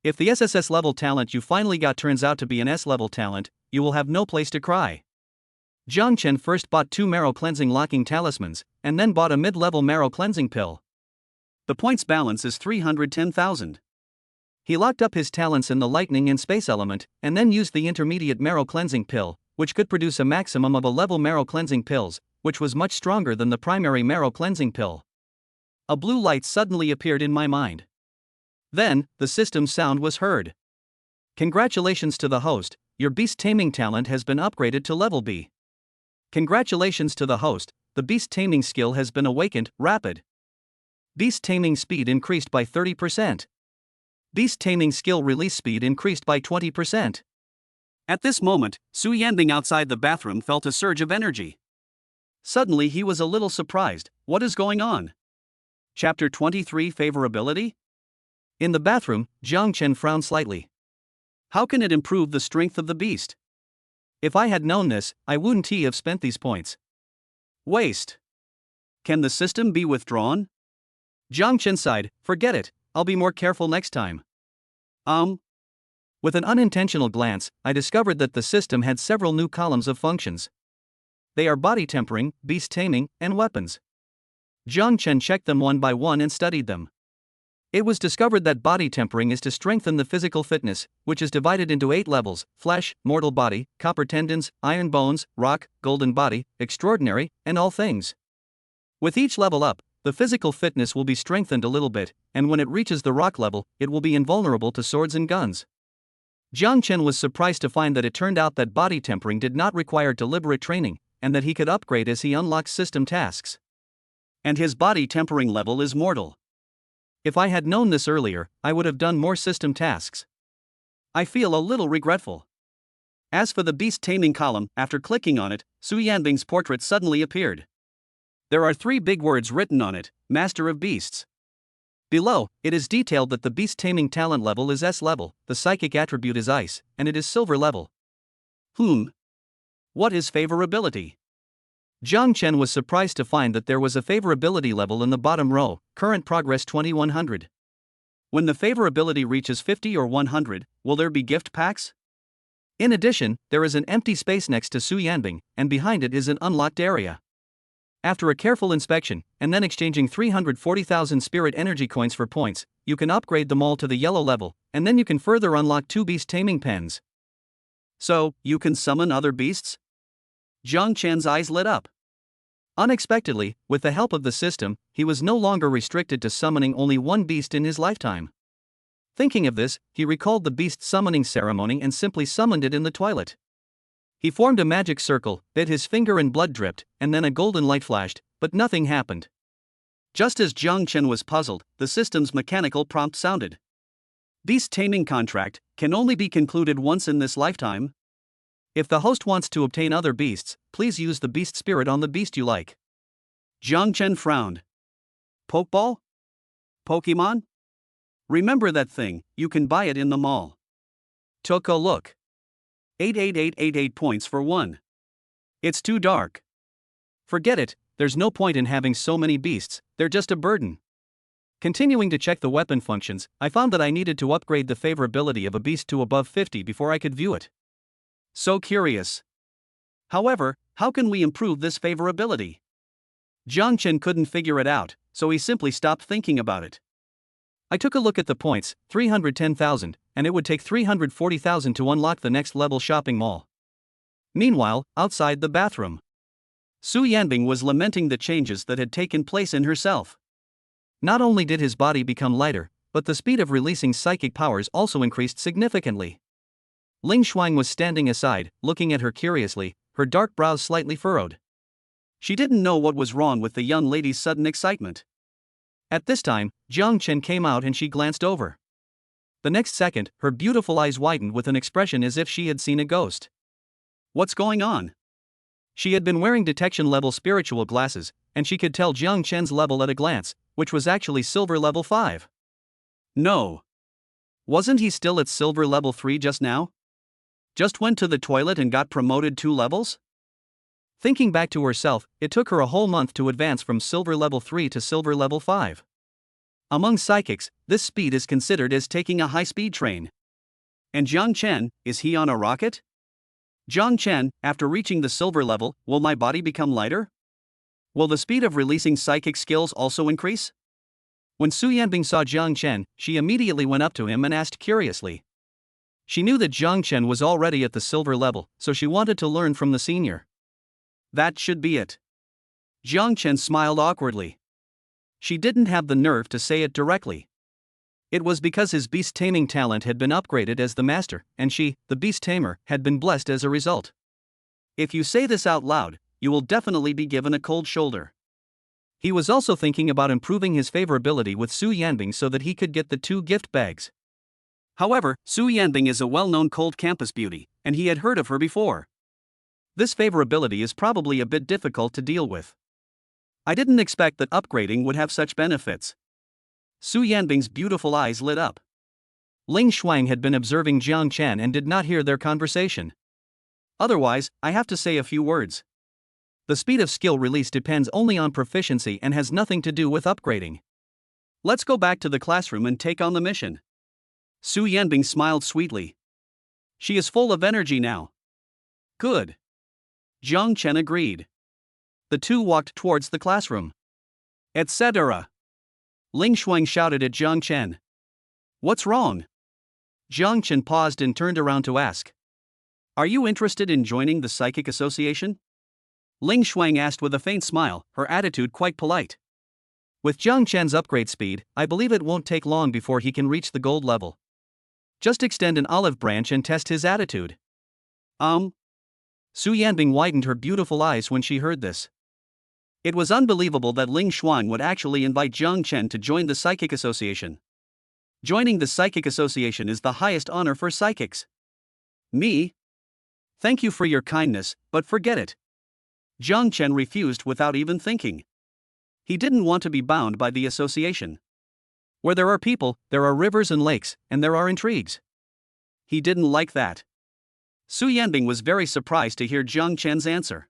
If the SSS level talent you finally got turns out to be an S level talent, you will have no place to cry. Jiang Chen first bought 2 marrow cleansing locking talismans, and then bought a mid-level marrow cleansing pill. The points balance is 310,000. He locked up his talents in the lightning and space element, and then used the intermediate marrow cleansing pill, which could produce a maximum of a level marrow cleansing pills, which was much stronger than the primary marrow cleansing pill. A blue light suddenly appeared in my mind. Then, the system's sound was heard. Congratulations to the host, your beast taming talent has been upgraded to level B. Congratulations to the host, the beast taming skill has been awakened, rapid. Beast taming speed increased by 30%. Beast taming skill release speed increased by 20%. At this moment, Su Yanbing outside the bathroom felt a surge of energy. Suddenly he was a little surprised. What is going on? Chapter 23 Favorability? In the bathroom, Jiang Chen frowned slightly. How can it improve the strength of the beast? If I had known this, I wouldn't have spent these points. Waste. Can the system be withdrawn? Jiang Chen sighed. Forget it, I'll be more careful next time. With an unintentional glance, I discovered that the system had several new columns of functions. They are body tempering, beast taming, and weapons. Jiang Chen checked them one by one and studied them. It was discovered that body tempering is to strengthen the physical fitness, which is divided into 8 levels: flesh, mortal body, copper tendons, iron bones, rock, golden body, extraordinary, and all things. With each level up, the physical fitness will be strengthened a little bit, and when it reaches the rock level, it will be invulnerable to swords and guns. Jiang Chen was surprised to find that it turned out that body tempering did not require deliberate training, and that he could upgrade as he unlocks system tasks. And his body tempering level is mortal. If I had known this earlier, I would have done more system tasks. I feel a little regretful. As for the beast taming column, after clicking on it, Su Yanbing's portrait suddenly appeared. There are 3 big words written on it: Master of Beasts. Below, it is detailed that the beast taming talent level is S level, the psychic attribute is Ice, and it is Silver level. What is favorability? Jiang Chen was surprised to find that there was a favorability level in the bottom row, current progress 2100. When the favorability reaches 50 or 100, will there be gift packs? In addition, there is an empty space next to Su Yanbing, and behind it is an unlocked area. After a careful inspection, and then exchanging 340,000 spirit energy coins for points, you can upgrade them all to the yellow level, and then you can further unlock 2 beast taming pens. So, you can summon other beasts? Jiang Chen's eyes lit up. Unexpectedly, with the help of the system, he was no longer restricted to summoning only 1 beast in his lifetime. Thinking of this, he recalled the beast summoning ceremony and simply summoned it in the toilet. He formed a magic circle, bit his finger and blood dripped, and then a golden light flashed, but nothing happened. Just as Jiang Chen was puzzled, the system's mechanical prompt sounded. Beast taming contract can only be concluded once in this lifetime. If the host wants to obtain other beasts, please use the beast spirit on the beast you like. Jiang Chen frowned. Pokeball? Pokemon? Remember that thing, you can buy it in the mall. Took a look. 88888 points for 1. It's too dark. Forget it, there's no point in having so many beasts, they're just a burden. Continuing to check the weapon functions, I found that I needed to upgrade the favorability of a beast to above 50 before I could view it. So curious. However, how can we improve this favorability? Jiang Chen couldn't figure it out, so he simply stopped thinking about it. I took a look at the points, 310,000, and it would take 340,000 to unlock the next level shopping mall. Meanwhile, outside the bathroom, Su Yanbing was lamenting the changes that had taken place in herself. Not only did his body become lighter, but the speed of releasing psychic powers also increased significantly. Ling Shuang was standing aside, looking at her curiously, her dark brows slightly furrowed. She didn't know what was wrong with the young lady's sudden excitement. At this time, Jiang Chen came out and she glanced over. The next second, her beautiful eyes widened with an expression as if she had seen a ghost. What's going on? She had been wearing detection-level spiritual glasses, and she could tell Jiang Chen's level at a glance, which was actually silver level 5. No. Wasn't he still at silver level 3 just now? Just went to the toilet and got promoted 2 levels? Thinking back to herself, it took her a whole month to advance from silver level 3 to silver level 5. Among psychics, this speed is considered as taking a high-speed train. And Jiang Chen, is he on a rocket? Jiang Chen, after reaching the silver level, will my body become lighter? Will the speed of releasing psychic skills also increase? When Su Yanbing saw Jiang Chen, she immediately went up to him and asked curiously. She knew that Jiang Chen was already at the silver level, so she wanted to learn from the senior. That should be it. Jiang Chen smiled awkwardly. She didn't have the nerve to say it directly. It was because his beast taming talent had been upgraded as the master, and she, the beast tamer, had been blessed as a result. If you say this out loud, you will definitely be given a cold shoulder. He was also thinking about improving his favorability with Su Yanbing so that he could get the 2 gift bags. However, Su Yanbing is a well-known cold campus beauty, and he had heard of her before. This favorability is probably a bit difficult to deal with. I didn't expect that upgrading would have such benefits. Su Yanbing's beautiful eyes lit up. Ling Shuang had been observing Jiang Chen and did not hear their conversation. Otherwise, I have to say a few words. The speed of skill release depends only on proficiency and has nothing to do with upgrading. Let's go back to the classroom and take on the mission. Su Yanbing smiled sweetly. She is full of energy now. Good. Jiang Chen agreed. The two walked towards the classroom. Etc. Ling Shuang shouted at Jiang Chen. What's wrong? Jiang Chen paused and turned around to ask. Are you interested in joining the Psychic Association? Ling Shuang asked with a faint smile, her attitude quite polite. With Jiang Chen's upgrade speed, I believe it won't take long before he can reach the gold level. Just extend an olive branch and test his attitude. Su Yanbing widened her beautiful eyes when she heard this. It was unbelievable that Ling Shuang would actually invite Jiang Chen to join the Psychic Association. Joining the Psychic Association is the highest honor for psychics. Me? Thank you for your kindness, but forget it. Jiang Chen refused without even thinking. He didn't want to be bound by the association. Where there are people, there are rivers and lakes, and there are intrigues. He didn't like that. Su Yanbing was very surprised to hear Jiang Chen's answer.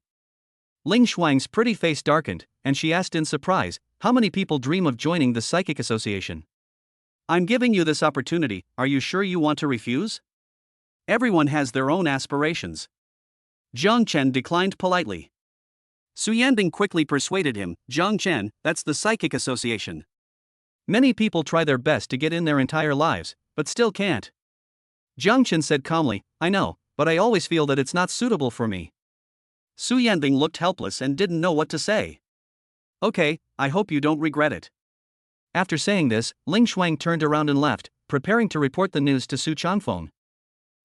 Ling Shuang's pretty face darkened, and she asked in surprise, how many people dream of joining the Psychic Association? I'm giving you this opportunity, are you sure you want to refuse? Everyone has their own aspirations. Jiang Chen declined politely. Su Yanbing quickly persuaded him, Jiang Chen, that's the Psychic Association. Many people try their best to get in their entire lives, but still can't. Jiang Chen said calmly, I know, but I always feel that it's not suitable for me. Su Yanbing looked helpless and didn't know what to say. Okay, I hope you don't regret it. After saying this, Ling Shuang turned around and left, preparing to report the news to Su Changfeng.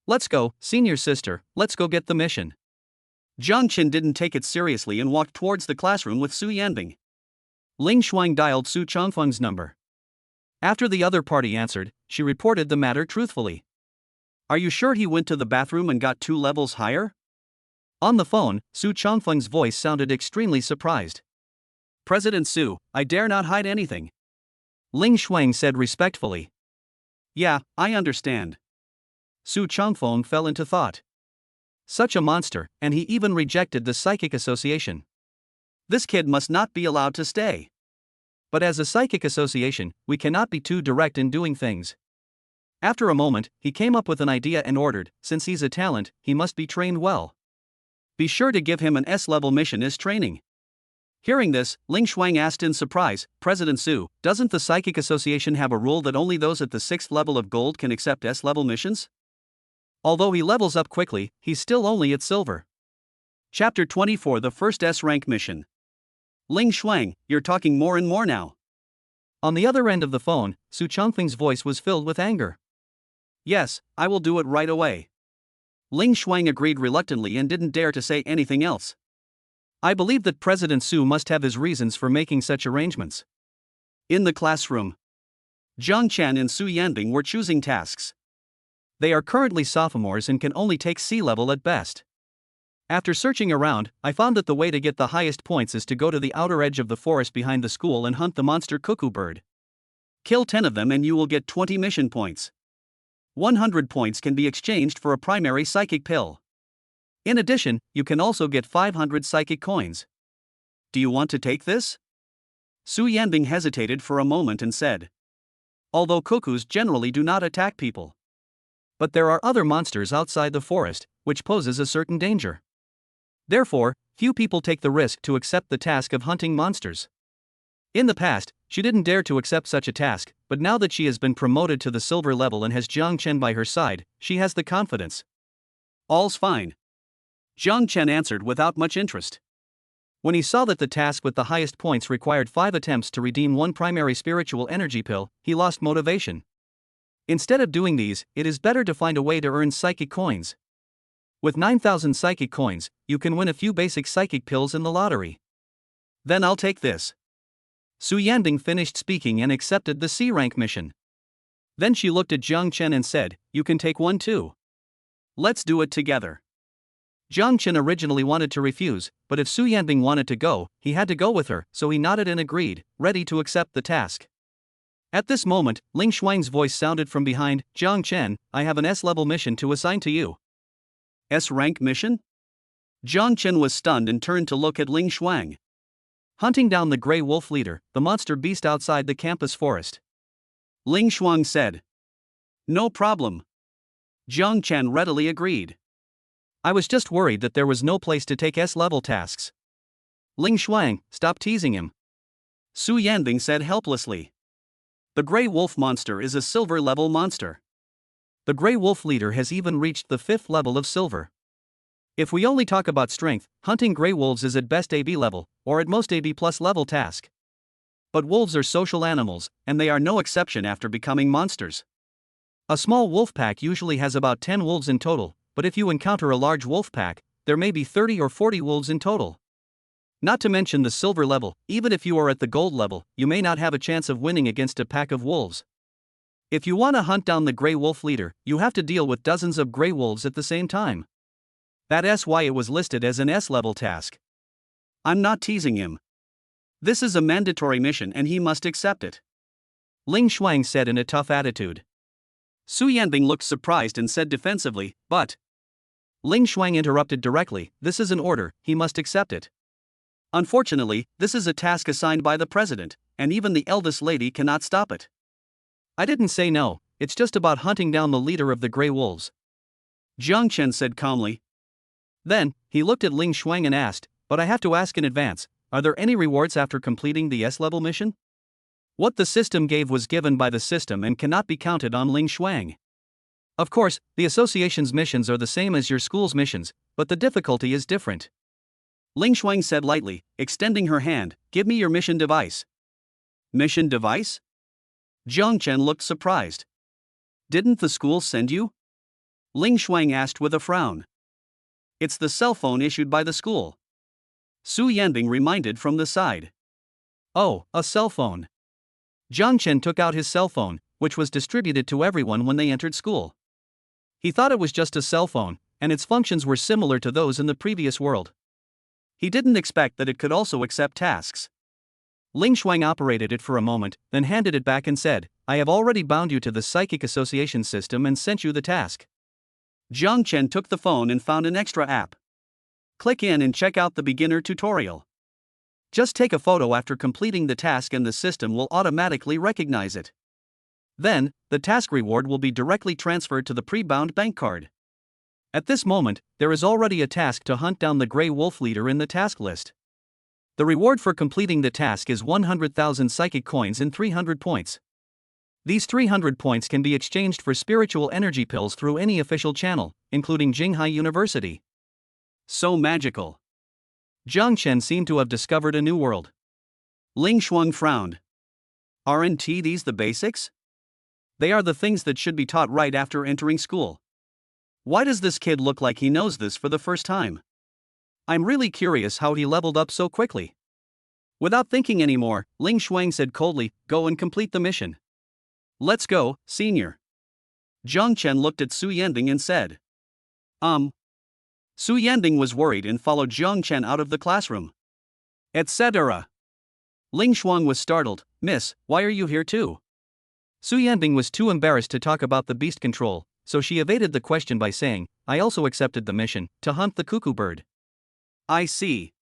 Let's go, senior sister, let's go get the mission. Jiang Chen didn't take it seriously and walked towards the classroom with Su Yanbing. Ling Shuang dialed Su Changfeng's number. After the other party answered, she reported the matter truthfully. Are you sure he went to the bathroom and got 2 levels higher? On the phone, Su Changfeng's voice sounded extremely surprised. President Su, I dare not hide anything. Ling Shuang said respectfully. Yeah, I understand. Su Changfeng fell into thought. Such a monster, and he even rejected the Psychic Association. This kid must not be allowed to stay. But as a Psychic Association, we cannot be too direct in doing things. After a moment, he came up with an idea and ordered, since he's a talent, he must be trained well. Be sure to give him an S-level mission as training. Hearing this, Ling Shuang asked in surprise, President Su, doesn't the Psychic Association have a rule that only those at the 6th level of gold can accept S-level missions? Although he levels up quickly, he's still only at silver. Chapter 24 The First S-Rank Mission. Ling Shuang, you're talking more and more now. On the other end of the phone, Su Changfeng's voice was filled with anger. Yes, I will do it right away. Ling Shuang agreed reluctantly and didn't dare to say anything else. I believe that President Su must have his reasons for making such arrangements. In the classroom, Jiang Chen and Su Yanbing were choosing tasks. They are currently sophomores and can only take C level at best. After searching around, I found that the way to get the highest points is to go to the outer edge of the forest behind the school and hunt the monster cuckoo bird. Kill 10 of them and you will get 20 mission points. 100 points can be exchanged for a primary psychic pill. In addition, you can also get 500 psychic coins. Do you want to take this? Su Yanbing hesitated for a moment and said. Although cuckoos generally do not attack people. But there are other monsters outside the forest, which poses a certain danger. Therefore, few people take the risk to accept the task of hunting monsters. In the past, she didn't dare to accept such a task, but now that she has been promoted to the silver level and has Jiang Chen by her side, she has the confidence. All's fine. Jiang Chen answered without much interest. When he saw that the task with the highest points required 5 attempts to redeem 1 primary spiritual energy pill, he lost motivation. Instead of doing these, it is better to find a way to earn psychic coins. With 9,000 psychic coins, you can win a few basic psychic pills in the lottery. Then I'll take this. Su Yanbing finished speaking and accepted the C-rank mission. Then she looked at Jiang Chen and said, "You can take one too. Let's do it together." Jiang Chen originally wanted to refuse, but if Su Yanbing wanted to go, he had to go with her, so he nodded and agreed, ready to accept the task. At this moment, Ling Shuang's voice sounded from behind. "Jiang Chen, I have an S-level mission to assign to you." S-rank mission? Jiang Chen was stunned and turned to look at Ling Shuang. Hunting down the Grey Wolf leader, the monster beast outside the campus forest. Ling Shuang said. "No problem." Jiang Chen readily agreed. "I was just worried that there was no place to take S-level tasks." Ling Shuang, stop teasing him. Su Yanbing said helplessly. The Grey Wolf monster is a silver-level monster. The Grey Wolf leader has even reached the 5th level of silver. If we only talk about strength, hunting Grey Wolves is at best AB level, or at most AB plus level task. But wolves are social animals, and they are no exception after becoming monsters. A small wolf pack usually has about 10 wolves in total, but if you encounter a large wolf pack, there may be 30 or 40 wolves in total. Not to mention the silver level, even if you are at the gold level, you may not have a chance of winning against a pack of wolves. If you want to hunt down the Grey Wolf leader, you have to deal with dozens of Grey Wolves at the same time. That's why it was listed as an S-level task. I'm not teasing him. This is a mandatory mission and he must accept it. Ling Shuang said in a tough attitude. Su Yanbing looked surprised and said defensively, "But..." Ling Shuang interrupted directly, "This is an order, he must accept it. Unfortunately, this is a task assigned by the president, and even the eldest lady cannot stop it." "I didn't say no, it's just about hunting down the leader of the Grey Wolves," Jiang Chen said calmly. Then, he looked at Ling Shuang and asked, "But I have to ask in advance, are there any rewards after completing the S-level mission?" What the system gave was given by the system and cannot be counted on Ling Shuang. Of course, the association's missions are the same as your school's missions, but the difficulty is different. Ling Shuang said lightly, extending her hand, "Give me your mission device." Mission device? Jiang Chen looked surprised. "Didn't the school send you?" Ling Shuang asked with a frown. "It's the cell phone issued by the school," Su Yanbing reminded from the side. "Oh, a cell phone." Jiang Chen took out his cell phone, which was distributed to everyone when they entered school. He thought it was just a cell phone, and its functions were similar to those in the previous world. He didn't expect that it could also accept tasks. Ling Shuang operated it for a moment, then handed it back and said, "I have already bound you to the Psychic Association system and sent you the task." Jiang Chen took the phone and found an extra app. Click in and check out the beginner tutorial. Just take a photo after completing the task and the system will automatically recognize it. Then, the task reward will be directly transferred to the pre-bound bank card. At this moment, there is already a task to hunt down the Grey Wolf leader in the task list. The reward for completing the task is 100,000 psychic coins and 300 points. These 300 points can be exchanged for spiritual energy pills through any official channel, including Jinghai University. So magical. Jiang Chen seemed to have discovered a new world. Ling Shuang frowned. Aren't these the basics? They are the things that should be taught right after entering school. Why does this kid look like he knows this for the first time? I'm really curious how he leveled up so quickly. Without thinking anymore, Ling Shuang said coldly, "Go and complete the mission." "Let's go, senior." Jiang Chen looked at Su Yanbing and said. Su Yanbing was worried and followed Jiang Chen out of the classroom. Etc. Ling Shuang was startled, "Miss, why are you here too?" Su Yanbing was too embarrassed to talk about the beast control, so she evaded the question by saying, "I also accepted the mission, to hunt the cuckoo bird." "I see."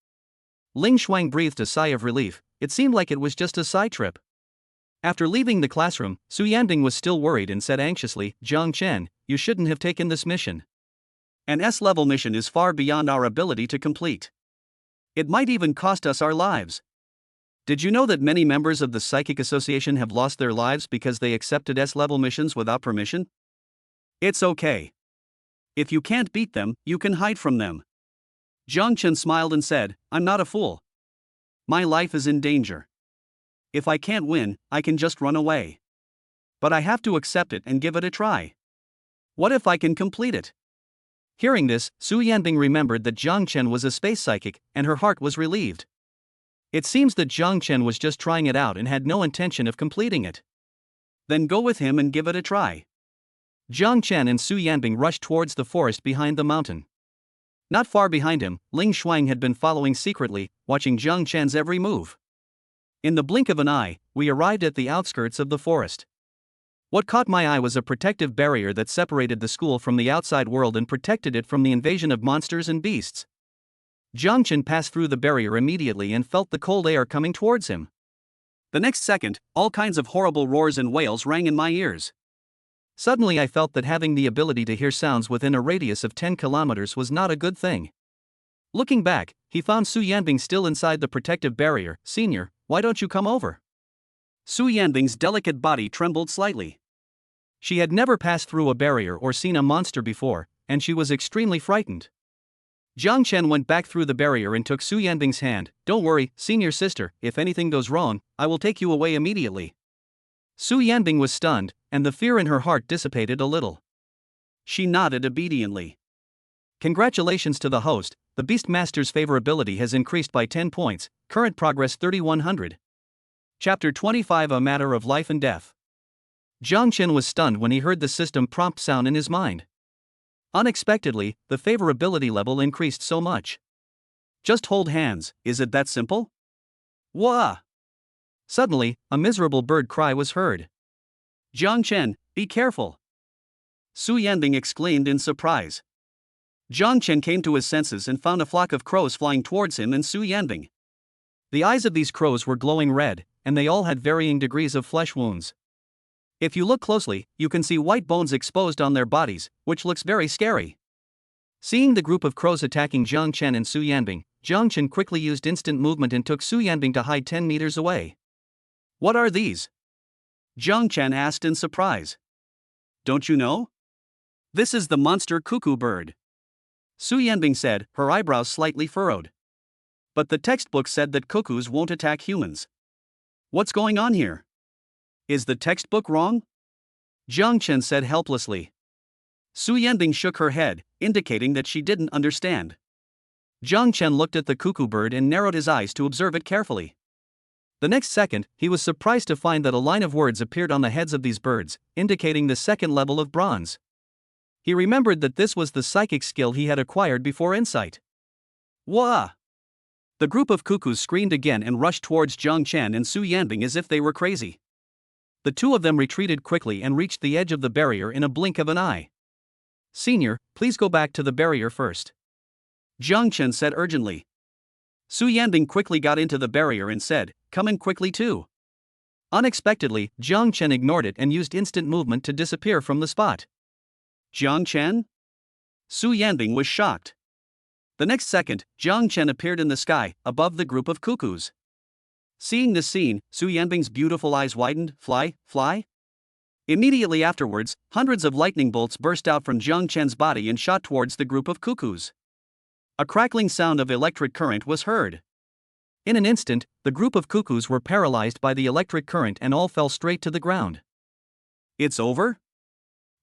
Ling Shuang breathed a sigh of relief. It seemed like it was just a side trip. After leaving the classroom, Su Yanbing was still worried and said anxiously, "Jiang Chen, you shouldn't have taken this mission. An S-level mission is far beyond our ability to complete. It might even cost us our lives. Did you know that many members of the Psychic Association have lost their lives because they accepted S-level missions without permission? It's okay. If you can't beat them, you can hide from them." Jiang Chen smiled and said, "I'm not a fool. My life is in danger. If I can't win, I can just run away. But I have to accept it and give it a try. What if I can complete it?" Hearing this, Su Yanbing remembered that Jiang Chen was a space psychic, and her heart was relieved. It seems that Jiang Chen was just trying it out and had no intention of completing it. Then go with him and give it a try. Jiang Chen and Su Yanbing rushed towards the forest behind the mountain. Not far behind him, Ling Shuang had been following secretly, watching Jiang Chen's every move. In the blink of an eye, we arrived at the outskirts of the forest. What caught my eye was a protective barrier that separated the school from the outside world and protected it from the invasion of monsters and beasts. Jiang Chen passed through the barrier immediately and felt the cold air coming towards him. The next second, all kinds of horrible roars and wails rang in my ears. Suddenly I felt that having the ability to hear sounds within a radius of 10 kilometers was not a good thing. Looking back, he found Su Yanbing still inside the protective barrier. "Senior, why don't you come over?" Su Yanbing's delicate body trembled slightly. She had never passed through a barrier or seen a monster before, and she was extremely frightened. Jiang Chen went back through the barrier and took Su Yanbing's hand. "Don't worry, senior sister, if anything goes wrong, I will take you away immediately." Su Yanbing was stunned, and the fear in her heart dissipated a little. She nodded obediently. Congratulations to the host, the Beastmaster's favorability has increased by 10 points, current progress 3100. Chapter 25, A Matter of Life and Death. Jiang Chen was stunned when he heard the system prompt sound in his mind. Unexpectedly, the favorability level increased so much. Just hold hands, is it that simple? Wah! Suddenly, a miserable bird cry was heard. "Jiang Chen, be careful!" Su Yanbing exclaimed in surprise. Jiang Chen came to his senses and found a flock of crows flying towards him and Su Yanbing. The eyes of these crows were glowing red, and they all had varying degrees of flesh wounds. If you look closely, you can see white bones exposed on their bodies, which looks very scary. Seeing the group of crows attacking Jiang Chen and Su Yanbing, Jiang Chen quickly used instant movement and took Su Yanbing to hide 10 meters away. "What are these?" Jiang Chen asked in surprise. "Don't you know? This is the monster cuckoo bird," Su Yanbing said, her eyebrows slightly furrowed. "But the textbook said that cuckoos won't attack humans. What's going on here? Is the textbook wrong?" Jiang Chen said helplessly. Su Yanbing shook her head, indicating that she didn't understand. Jiang Chen looked at the cuckoo bird and narrowed his eyes to observe it carefully. The next second, he was surprised to find that a line of words appeared on the heads of these birds, indicating the second level of bronze. He remembered that this was the psychic skill he had acquired before insight. Wah! The group of cuckoos screamed again and rushed towards Jiang Chen and Su Yanbing as if they were crazy. The two of them retreated quickly and reached the edge of the barrier in a blink of an eye. "Senior, please go back to the barrier first," Jiang Chen said urgently. Su Yanbing quickly got into the barrier and said, "Come in quickly too." Unexpectedly, Jiang Chen ignored it and used instant movement to disappear from the spot. "Jiang Chen?" Su Yanbing was shocked. The next second, Jiang Chen appeared in the sky, above the group of cuckoos. Seeing this scene, Su Yanbing's beautiful eyes widened. "Fly, fly?" Immediately afterwards, hundreds of lightning bolts burst out from Jiang Chen's body and shot towards the group of cuckoos. A crackling sound of electric current was heard. In an instant, the group of cuckoos were paralyzed by the electric current and all fell straight to the ground. "It's over?"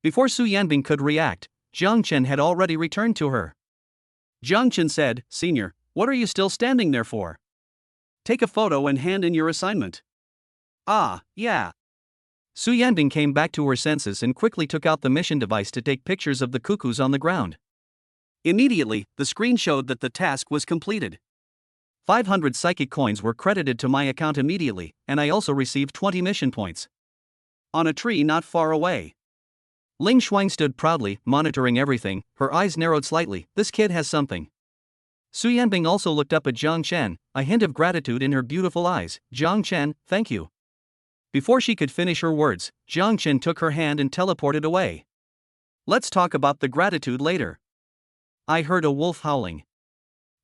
Before Su Yanbing could react, Jiang Chen had already returned to her. Jiang Chen said, "Senior, what are you still standing there for? Take a photo and hand in your assignment." "Ah, yeah." Su Yanbing came back to her senses and quickly took out the mission device to take pictures of the cuckoos on the ground. Immediately, the screen showed that the task was completed. 500 psychic coins were credited to my account immediately, and I also received 20 mission points. On a tree not far away, Ling Shuang stood proudly, monitoring everything, her eyes narrowed slightly. "This kid has something." Su Yanbing also looked up at Jiang Chen, a hint of gratitude in her beautiful eyes. "Jiang Chen, thank you." Before she could finish her words, Jiang Chen took her hand and teleported away. "Let's talk about the gratitude later." I heard a wolf howling.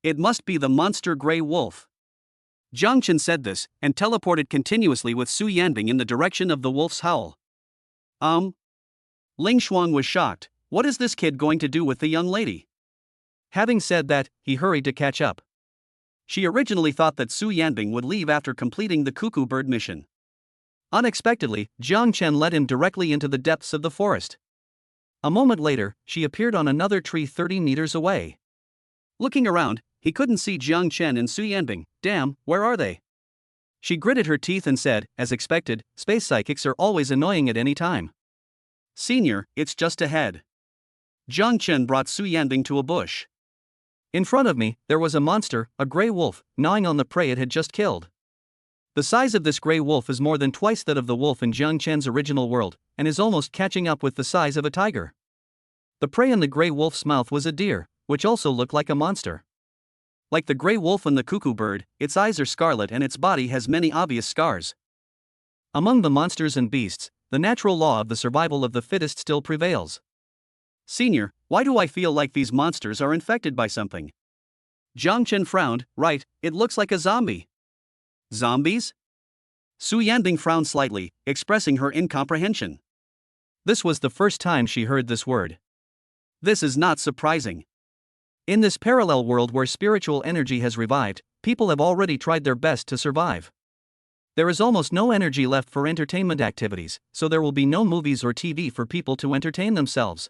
"It must be the monster gray wolf." Jiang Chen said this, and teleported continuously with Su Yanbing in the direction of the wolf's howl. Ling Shuang was shocked. What is this kid going to do with the young lady? Having said that, he hurried to catch up. She originally thought that Su Yanbing would leave after completing the cuckoo bird mission. Unexpectedly, Jiang Chen led him directly into the depths of the forest. A moment later, she appeared on another tree 30 meters away. Looking around, he couldn't see Jiang Chen and Su Yanbing. Damn, where are they? She gritted her teeth and said, as expected, space psychics are always annoying at any time. Senior, it's just ahead. Jiang Chen brought Su Yanbing to a bush. In front of me, there was a monster, a gray wolf, gnawing on the prey it had just killed. The size of this gray wolf is more than twice that of the wolf in Jiang Chen's original world, and is almost catching up with the size of a tiger. The prey in the gray wolf's mouth was a deer, which also looked like a monster. Like the gray wolf and the cuckoo bird, its eyes are scarlet and its body has many obvious scars. Among the monsters and beasts, the natural law of the survival of the fittest still prevails. Senior, why do I feel like these monsters are infected by something? Jiang Chen frowned. Right, it looks like a zombie. Zombies? Su Yanbing frowned slightly, expressing her incomprehension. This was the first time she heard this word. This is not surprising. In this parallel world where spiritual energy has revived, people have already tried their best to survive. There is almost no energy left for entertainment activities, so there will be no movies or TV for people to entertain themselves.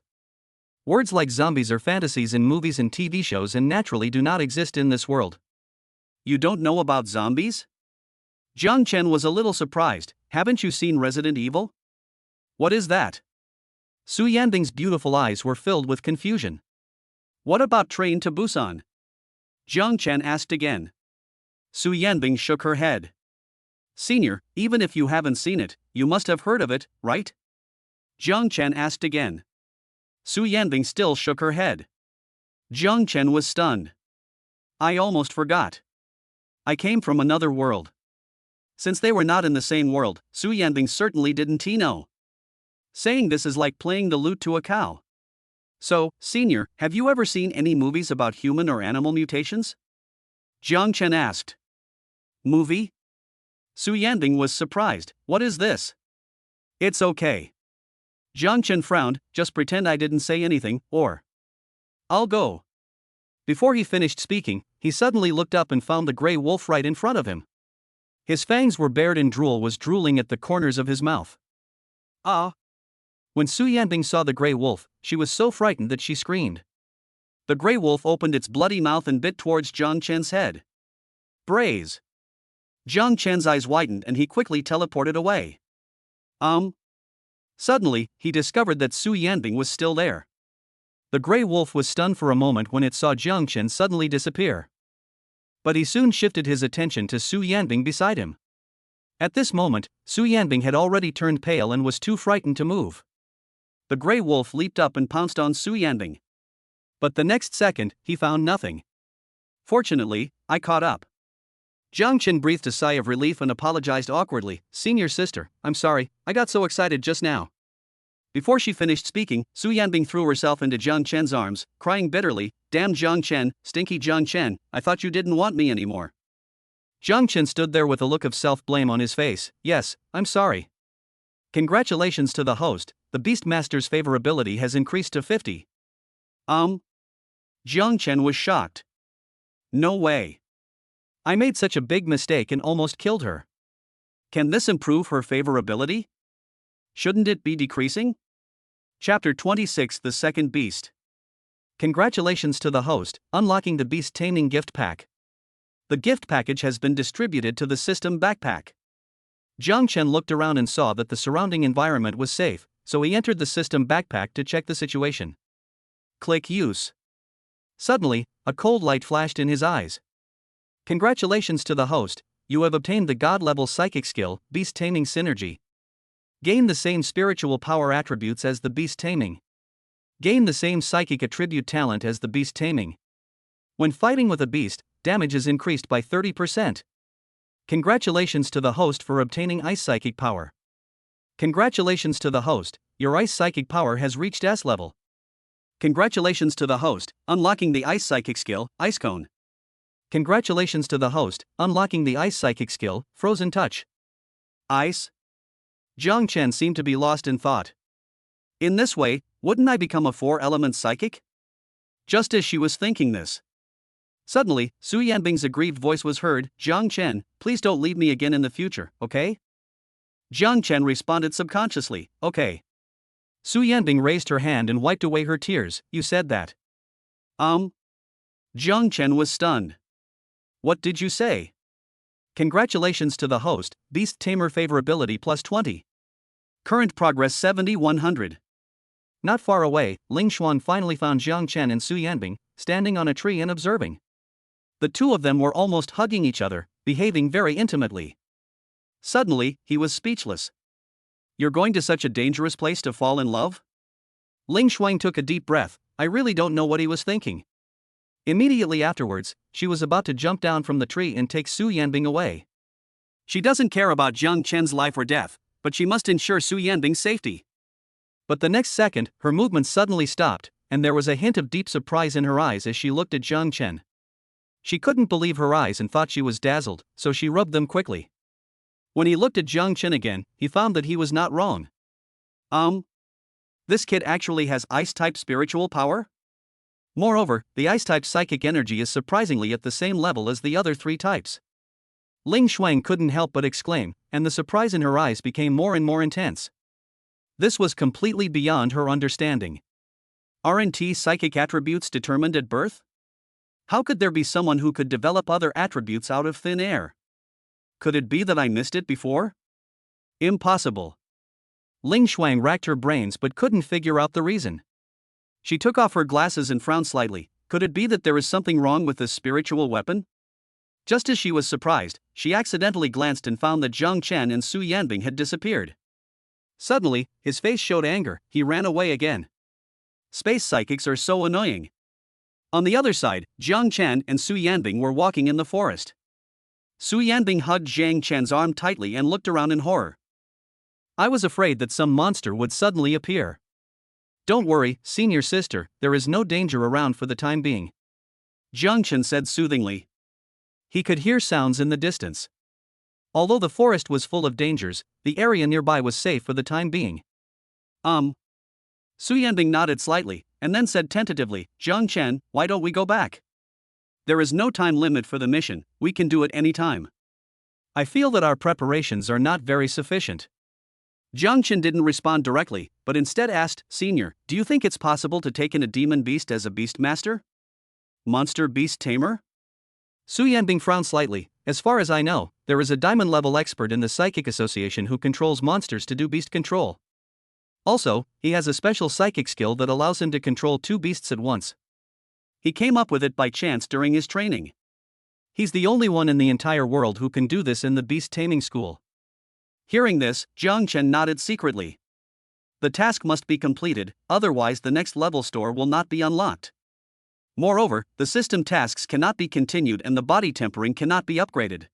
Words like zombies are fantasies in movies and TV shows and naturally do not exist in this world. You don't know about zombies? Jiang Chen was a little surprised. Haven't you seen Resident Evil? What is that? Su Yanbing's beautiful eyes were filled with confusion. What about Train to Busan? Jiang Chen asked again. Su Yanbing shook her head. Senior, even if you haven't seen it, you must have heard of it, right? Jiang Chen asked again. Su Yanbing still shook her head. Jiang Chen was stunned. I almost forgot. I came from another world. Since they were not in the same world, Su Yanbing certainly didn't know. Saying this is like playing the lute to a cow. So, Senior, have you ever seen any movies about human or animal mutations? Jiang Chen asked. Movie? Su Yanbing was surprised. What is this? It's okay. Jiang Chen frowned. Just pretend I didn't say anything, or I'll go. Before he finished speaking, he suddenly looked up and found the gray wolf right in front of him. His fangs were bared and drool was drooling at the corners of his mouth. Ah! When Su Yanbing saw the gray wolf, she was so frightened that she screamed. The gray wolf opened its bloody mouth and bit towards Jiang Chen's head. Braze! Jiang Chen's eyes widened and he quickly teleported away. Suddenly, he discovered that Su Yanbing was still there. The gray wolf was stunned for a moment when it saw Jiang Chen suddenly disappear. But he soon shifted his attention to Su Yanbing beside him. At this moment, Su Yanbing had already turned pale and was too frightened to move. The gray wolf leaped up and pounced on Su Yanbing. But the next second, he found nothing. Fortunately, I caught up. Jiang Chen breathed a sigh of relief and apologized awkwardly. Senior sister, I'm sorry, I got so excited just now. Before she finished speaking, Su Yanbing threw herself into Jiang Chen's arms, crying bitterly, Damn Jiang Chen, stinky Jiang Chen, I thought you didn't want me anymore. Jiang Chen stood there with a look of self-blame on his face. Yes, I'm sorry. Congratulations to the host, the Beastmaster's favorability has increased to 50. Jiang Chen was shocked. No way. I made such a big mistake and almost killed her. Can this improve her favorability? Shouldn't it be decreasing? Chapter 26 The Second Beast. Congratulations to the host, unlocking the Beast Taming gift pack. The gift package has been distributed to the system backpack. Jiang Chen looked around and saw that the surrounding environment was safe, so he entered the system backpack to check the situation. Click Use. Suddenly, a cold light flashed in his eyes. Congratulations to the host, you have obtained the God-level psychic skill, Beast Taming Synergy. Gain the same spiritual power attributes as the Beast Taming. Gain the same psychic attribute talent as the Beast Taming. When fighting with a beast, damage is increased by 30%. Congratulations to the host for obtaining Ice Psychic Power. Congratulations to the host, your Ice Psychic Power has reached S level. Congratulations to the host, unlocking the Ice Psychic skill, Ice Cone. Congratulations to the host, unlocking the Ice Psychic skill, Frozen Touch. Ice? Jiang Chen seemed to be lost in thought. In this way, wouldn't I become a 4-element psychic? Just as she was thinking this, suddenly, Su Yanbing's aggrieved voice was heard. Jiang Chen, please don't leave me again in the future, okay? Jiang Chen responded subconsciously, okay. Su Yanbing raised her hand and wiped away her tears. You said that. Jiang Chen was stunned. What did you say? Congratulations to the host, Beast Tamer favorability plus 20. Current progress 70-100. Not far away, Ling Xuan finally found Jiang Chen and Su Yanbing, standing on a tree and observing. The two of them were almost hugging each other, behaving very intimately. Suddenly, he was speechless. You're going to such a dangerous place to fall in love? Ling Xuan took a deep breath. I really don't know what he was thinking. Immediately afterwards, she was about to jump down from the tree and take Su Yanbing away. She doesn't care about Jiang Chen's life or death, but she must ensure Su Yanbing's safety. But the next second, her movement suddenly stopped, and there was a hint of deep surprise in her eyes as she looked at Jiang Chen. She couldn't believe her eyes and thought she was dazzled, so she rubbed them quickly. When he looked at Jiang Chen again, he found that he was not wrong. This kid actually has ice-type spiritual power? Moreover, the ice-type psychic energy is surprisingly at the same level as the other three types. Ling Xuan couldn't help but exclaim, and the surprise in her eyes became more and more intense. This was completely beyond her understanding. Aren't psychic attributes determined at birth? How could there be someone who could develop other attributes out of thin air? Could it be that I missed it before? Impossible. Ling Xuan racked her brains but couldn't figure out the reason. She took off her glasses and frowned slightly. Could it be that there is something wrong with this spiritual weapon? Just as she was surprised, she accidentally glanced and found that Jiang Chen and Su Yanbing had disappeared. Suddenly, his face showed anger. He ran away again. Space psychics are so annoying. On the other side, Jiang Chen and Su Yanbing were walking in the forest. Su Yanbing hugged Jiang Chen's arm tightly and looked around in horror. I was afraid that some monster would suddenly appear. Don't worry, senior sister, there is no danger around for the time being. Jiang Chen said soothingly. He could hear sounds in the distance. Although the forest was full of dangers, the area nearby was safe for the time being. Su Yanbing nodded slightly, and then said tentatively, Jiang Chen, why don't we go back? There is no time limit for the mission, we can do it any time. I feel that our preparations are not very sufficient. Jiang Chen didn't respond directly, but instead asked, Senior, do you think it's possible to take in a demon beast as a beast master? Monster beast tamer? Su Yanbing frowned slightly. As far as I know, there is a diamond-level expert in the Psychic Association who controls monsters to do beast control. Also, he has a special psychic skill that allows him to control two beasts at once. He came up with it by chance during his training. He's the only one in the entire world who can do this in the beast taming school. Hearing this, Jiang Chen nodded secretly. The task must be completed, otherwise the next level store will not be unlocked. Moreover, the system tasks cannot be continued and the body tempering cannot be upgraded.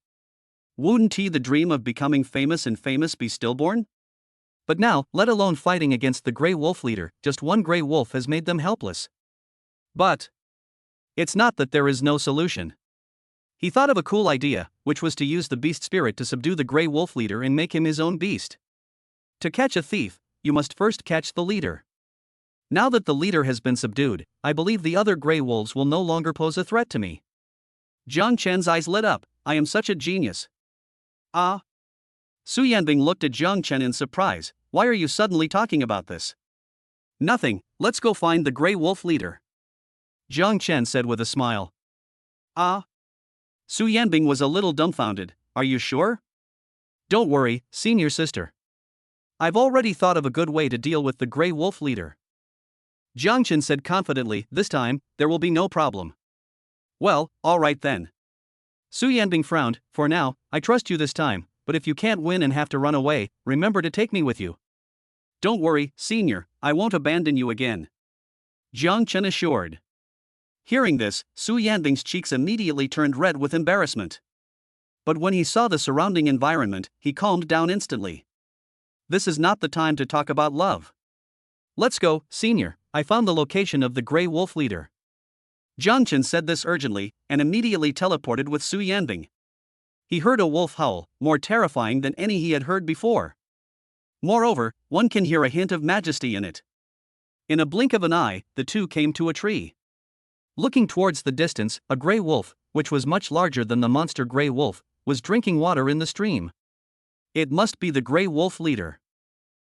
Wouldn't he the dream of becoming famous and famous be stillborn? But now, let alone fighting against the Grey Wolf leader, just one Grey Wolf has made them helpless. But it's not that there is no solution. He thought of a cool idea, which was to use the beast spirit to subdue the Grey Wolf leader and make him his own beast. To catch a thief, you must first catch the leader. Now that the leader has been subdued, I believe the other Grey Wolves will no longer pose a threat to me. Jiang Chen's eyes lit up. I am such a genius. Su Yanbing looked at Jiang Chen in surprise. Why are you suddenly talking about this? Nothing, let's go find the Grey Wolf leader. Jiang Chen said with a smile. Su Yanbing was a little dumbfounded. Are you sure? Don't worry, senior sister. I've already thought of a good way to deal with the Grey Wolf leader. Jiang Chen said confidently, this time, there will be no problem. Well, alright then. Su Yanbing frowned. For now, I trust you this time, but if you can't win and have to run away, remember to take me with you. Don't worry, senior, I won't abandon you again. Jiang Chen assured. Hearing this, Su Yanbing's cheeks immediately turned red with embarrassment. But when he saw the surrounding environment, he calmed down instantly. This is not the time to talk about love. Let's go, senior, I found the location of the Grey Wolf leader. Jiang Chen said this urgently, and immediately teleported with Su Yanbing. He heard a wolf howl, more terrifying than any he had heard before. Moreover, one can hear a hint of majesty in it. In a blink of an eye, the two came to a tree. Looking towards the distance, a grey wolf, which was much larger than the monster Grey Wolf, was drinking water in the stream. It must be the Grey Wolf leader.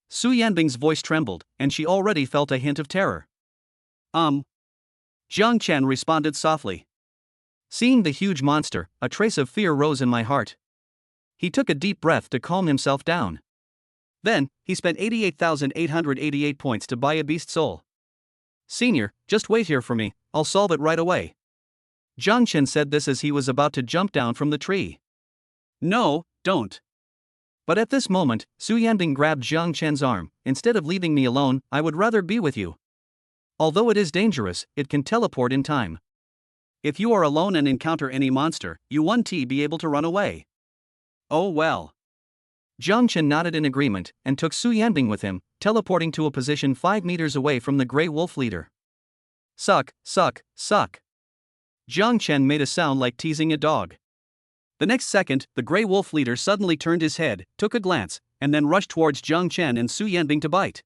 Su Yanbing's voice trembled, and she already felt a hint of terror. Jiang Chen responded softly. Seeing the huge monster, a trace of fear rose in my heart. He took a deep breath to calm himself down. Then, he spent 88,888 points to buy a beast soul. Senior, just wait here for me, I'll solve it right away. Jiang Chen said this as he was about to jump down from the tree. No, don't. But at this moment, Su Yanbing grabbed Jiang Chen's arm. Instead of leaving me alone, I would rather be with you. Although it is dangerous, it can teleport in time. If you are alone and encounter any monster, you won't be able to run away. Oh well. Jiang Chen nodded in agreement and took Su Yanbing with him, teleporting to a position 5 meters away from the Grey Wolf leader. Suck, suck, suck. Jiang Chen made a sound like teasing a dog. The next second, the Grey Wolf leader suddenly turned his head, took a glance, and then rushed towards Jiang Chen and Su Yanbing to bite.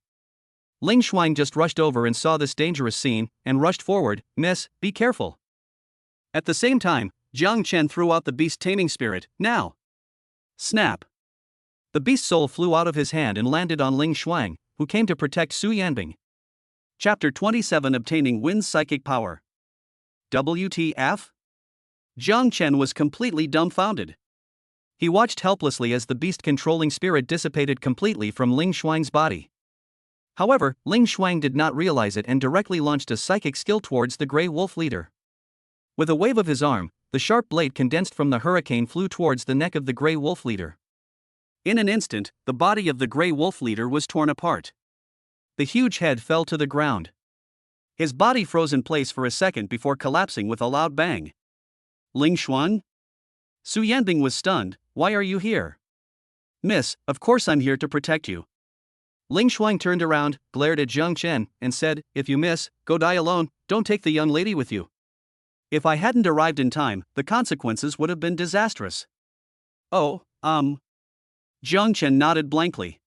Ling Shuang just rushed over and saw this dangerous scene, and rushed forward. Miss, be careful. At the same time, Jiang Chen threw out the beast taming spirit. Now! Snap! The beast soul flew out of his hand and landed on Ling Shuang, who came to protect Su Yanbing. Chapter 27: Obtaining Wind's Psychic Power. WTF? Jiang Chen was completely dumbfounded. He watched helplessly as the beast-controlling spirit dissipated completely from Ling Shuang's body. However, Ling Shuang did not realize it and directly launched a psychic skill towards the Grey Wolf leader. With a wave of his arm, the sharp blade condensed from the hurricane flew towards the neck of the Grey Wolf leader. In an instant, the body of the Grey Wolf leader was torn apart. The huge head fell to the ground. His body froze in place for a second before collapsing with a loud bang. Ling Shuang? Su Yanbing was stunned. Why are you here? Miss, of course I'm here to protect you. Ling Shuang turned around, glared at Jiang Chen, and said, if you miss, go die alone, don't take the young lady with you. If I hadn't arrived in time, the consequences would have been disastrous. Oh, Jiang Chen nodded blankly.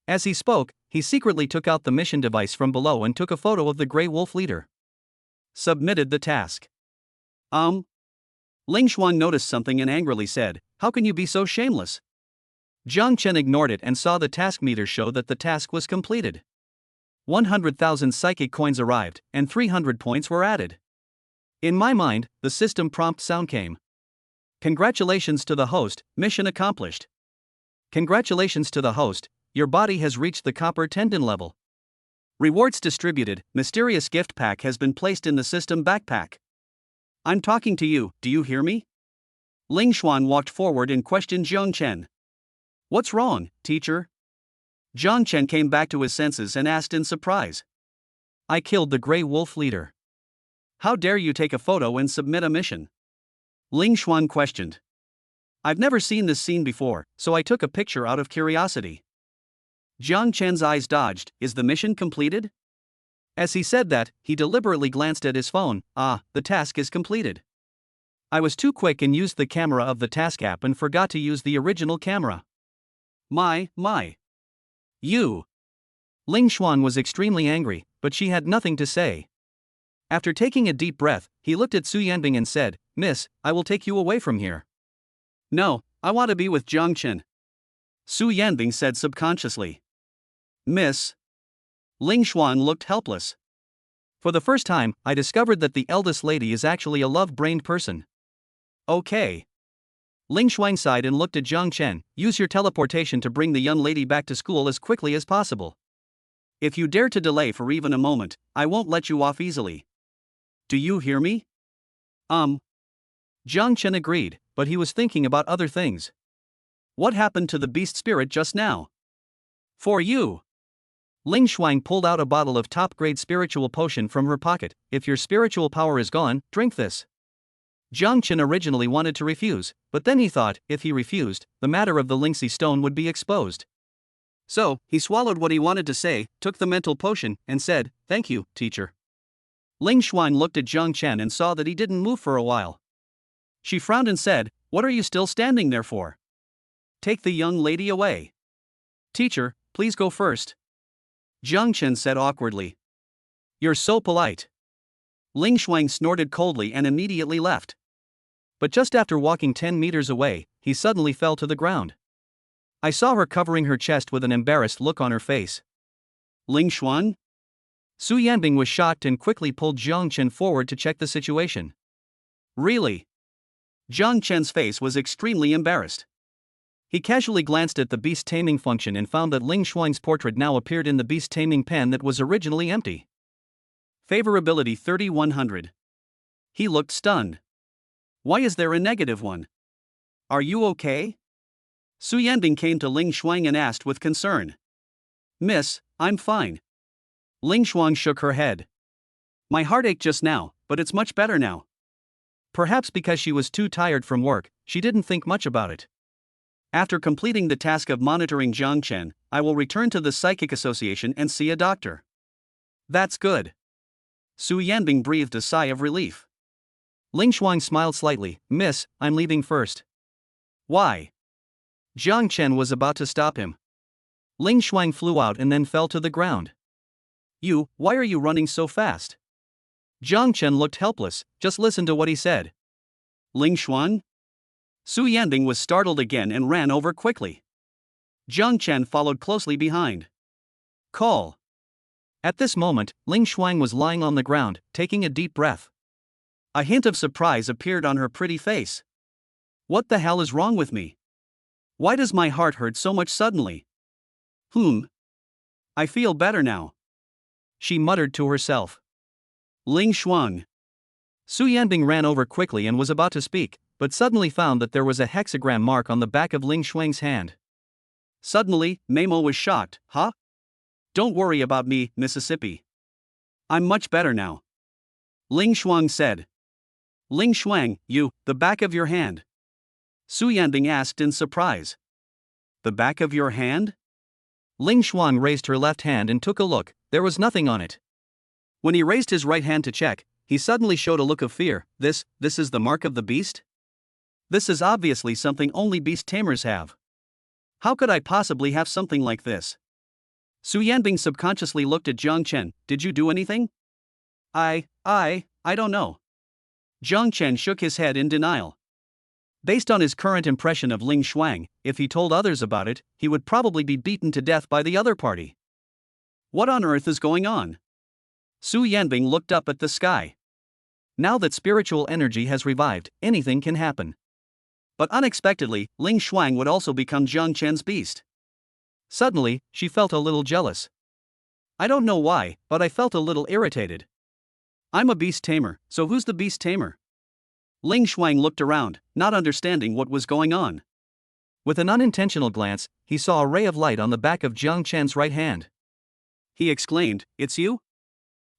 As he spoke, he secretly took out the mission device from below and took a photo of the Grey Wolf leader. Submitted the task. Ling Shuang noticed something and angrily said, how can you be so shameless? Jiang Chen ignored it and saw the task meter show that the task was completed. 100,000 psychic coins arrived, and 300 points were added. In my mind, the system prompt sound came. Congratulations to the host, mission accomplished. Congratulations to the host, your body has reached the copper tendon level. Rewards distributed, mysterious gift pack has been placed in the system backpack. I'm talking to you, do you hear me? Ling Shuang walked forward and questioned Jiang Chen. What's wrong, teacher? Jiang Chen came back to his senses and asked in surprise. I killed the Grey Wolf leader. How dare you take a photo and submit a mission? Ling Shuang questioned. I've never seen this scene before, so I took a picture out of curiosity. Jiang Chen's eyes dodged. Is the mission completed? As he said that, he deliberately glanced at his phone. The task is completed. I was too quick and used the camera of the task app and forgot to use the original camera. My. You. Ling Shuang was extremely angry, but she had nothing to say. After taking a deep breath, he looked at Su Yanbing and said, Miss, I will take you away from here. No, I want to be with Jiang Chen. Su Yanbing said subconsciously. Miss. Ling Shuang looked helpless. For the first time, I discovered that the eldest lady is actually a love-brained person. Okay. Ling Shuang sighed and looked at Jiang Chen. Use your teleportation to bring the young lady back to school as quickly as possible. If you dare to delay for even a moment, I won't let you off easily. Do you hear me? Jiang Chen agreed, but he was thinking about other things. What happened to the beast spirit just now? For you. Ling Shuang pulled out a bottle of top-grade spiritual potion from her pocket. If your spiritual power is gone, drink this. Jiang Chen originally wanted to refuse, but then he thought, if he refused, the matter of the Lingxi stone would be exposed. So, he swallowed what he wanted to say, took the mental potion, and said, thank you, teacher. Ling Shuang looked at Jiang Chen and saw that he didn't move for a while. She frowned and said, what are you still standing there for? Take the young lady away. Teacher, please go first. Jiang Chen said awkwardly. You're so polite. Ling Shuang snorted coldly and immediately left. But just after walking 10 meters away, he suddenly fell to the ground. I saw her covering her chest with an embarrassed look on her face. Ling Shuang? Su Yanbing was shocked and quickly pulled Jiang Chen forward to check the situation. Really? Jiang Chen's face was extremely embarrassed. He casually glanced at the beast taming function and found that Ling Shuang's portrait now appeared in the beast taming pen that was originally empty. Favorability 3100. He looked stunned. Why is there a -1? Are you okay? Su Yanbing came to Ling Shuang and asked with concern. Miss, I'm fine. Ling Shuang shook her head. My heart ached just now, but it's much better now. Perhaps because she was too tired from work, she didn't think much about it. After completing the task of monitoring Jiang Chen, I will return to the Psychic Association and see a doctor. That's good. Su Yanbing breathed a sigh of relief. Ling Shuang smiled slightly. Miss, I'm leaving first. Why? Jiang Chen was about to stop him. Ling Shuang flew out and then fell to the ground. Why are you running so fast? Jiang Chen looked helpless. Just listen to what he said. Ling Shuang? Su Yanbing was startled again and ran over quickly. Jiang Chen followed closely behind. Call. At this moment, Ling Shuang was lying on the ground, taking a deep breath. A hint of surprise appeared on her pretty face. What the hell is wrong with me? Why does my heart hurt so much suddenly? I feel better now. She muttered to herself. Ling Shuang. Su Yanbing ran over quickly and was about to speak, but suddenly found that there was a hexagram mark on the back of Ling Shuang's hand. Suddenly, Memo was shocked. Huh? Don't worry about me, Mississippi. I'm much better now. Ling Shuang said. Ling Shuang, the back of your hand. Su Yanbing asked in surprise. The back of your hand? Ling Shuang raised her left hand and took a look. There was nothing on it. When he raised his right hand to check, he suddenly showed a look of fear. This is the mark of the beast? This is obviously something only beast tamers have. How could I possibly have something like this? Su Yanbing subconsciously looked at Jiang Chen. Did you do anything? I don't know. Jiang Chen shook his head in denial. Based on his current impression of Ling Shuang, if he told others about it, he would probably be beaten to death by the other party. What on earth is going on? Su Yanbing looked up at the sky. Now that spiritual energy has revived, anything can happen. But unexpectedly, Ling Shuang would also become Jiang Chen's beast. Suddenly, she felt a little jealous. I don't know why, but I felt a little irritated. I'm a beast tamer, so who's the beast tamer? Ling Shuang looked around, not understanding what was going on. With an unintentional glance, he saw a ray of light on the back of Jiang Chen's right hand. He exclaimed, It's you?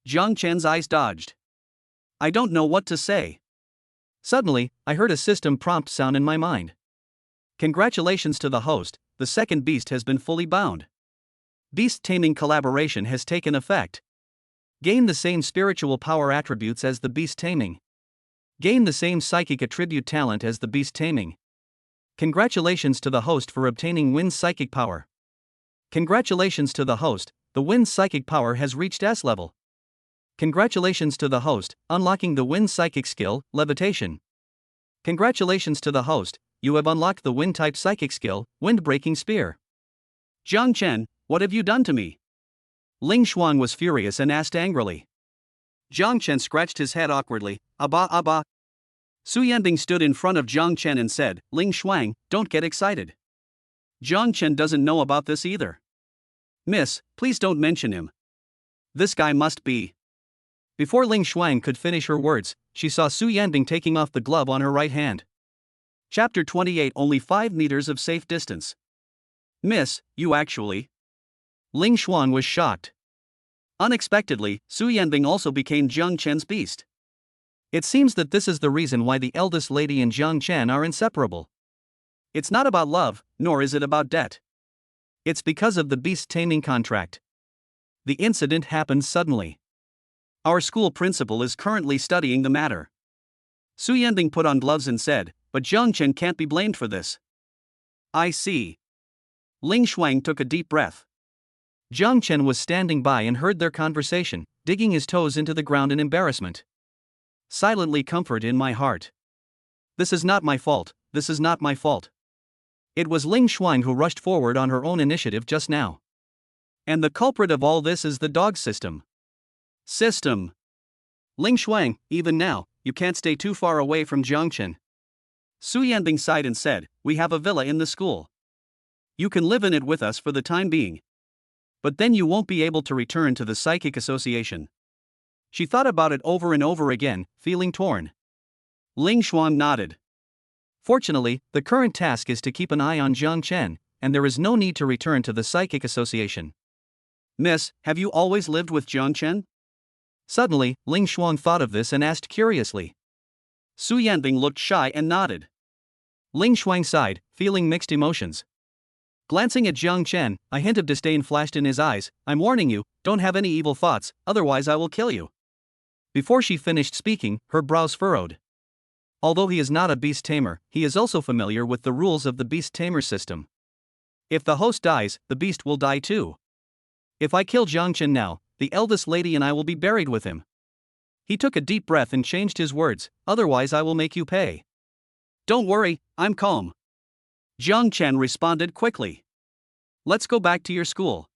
Jiang Chen's eyes dodged. I don't know what to say. Suddenly, I heard a system prompt sound in my mind. Congratulations to the host, the second beast has been fully bound. Beast taming collaboration has taken effect. Gain the same spiritual power attributes as the beast taming. Gain the same psychic attribute talent as the beast taming. Congratulations to the host for obtaining Wind's psychic power. Congratulations to the host, the Wind's psychic power has reached S level. Congratulations to the host, unlocking the Wind psychic skill, levitation. Congratulations to the host, you have unlocked the Wind type psychic skill, wind breaking spear. Jiang Chen, what have you done to me? Ling Shuang was furious and asked angrily. Jiang Chen scratched his head awkwardly. Abba. Su Yanbing stood in front of Jiang Chen and said, Ling Shuang, don't get excited. Jiang Chen doesn't know about this either. Miss, please don't mention him. This guy must be. Before Ling Shuang could finish her words, she saw Su Yanbing taking off the glove on her right hand. Chapter 28 Only 5 meters of safe distance. Miss, you actually. Ling Shuang was shocked. Unexpectedly, Su Yanbing also became Jiang Chen's beast. It seems that this is the reason why the eldest lady and Jiang Chen are inseparable. It's not about love, nor is it about debt. It's because of the beast taming contract. The incident happened suddenly. Our school principal is currently studying the matter. Su Yanbing put on gloves and said, but Jiang Chen can't be blamed for this. I see. Ling Shuang took a deep breath. Jiang Chen was standing by and heard their conversation, digging his toes into the ground in embarrassment. Silently comfort in my heart. This is not my fault, this is not my fault. It was Ling Shuang who rushed forward on her own initiative just now. And the culprit of all this is the dog system. Ling Shuang, even now, you can't stay too far away from Jiang Chen. Su Yanbing sighed and said, we have a villa in the school. You can live in it with us for the time being. But then you won't be able to return to the psychic association. She thought about it over and over again, feeling torn. Ling Xuan nodded. Fortunately, the current task is to keep an eye on Jiang Chen, and there is no need to return to the psychic association. Miss, have you always lived with Jiang Chen? Suddenly, Ling Xuan thought of this and asked curiously. Su Yanbing looked shy and nodded. Ling Xuan sighed, feeling mixed emotions. Glancing at Jiang Chen, a hint of disdain flashed in his eyes. I'm warning you, don't have any evil thoughts, otherwise I will kill you. Before she finished speaking, her brows furrowed. Although he is not a beast tamer, he is also familiar with the rules of the beast tamer system. If the host dies, the beast will die too. If I kill Jiang Chen now, the eldest lady and I will be buried with him. He took a deep breath and changed his words, otherwise I will make you pay. Don't worry, I'm calm. Jiang Chen responded quickly. Let's go back to your school.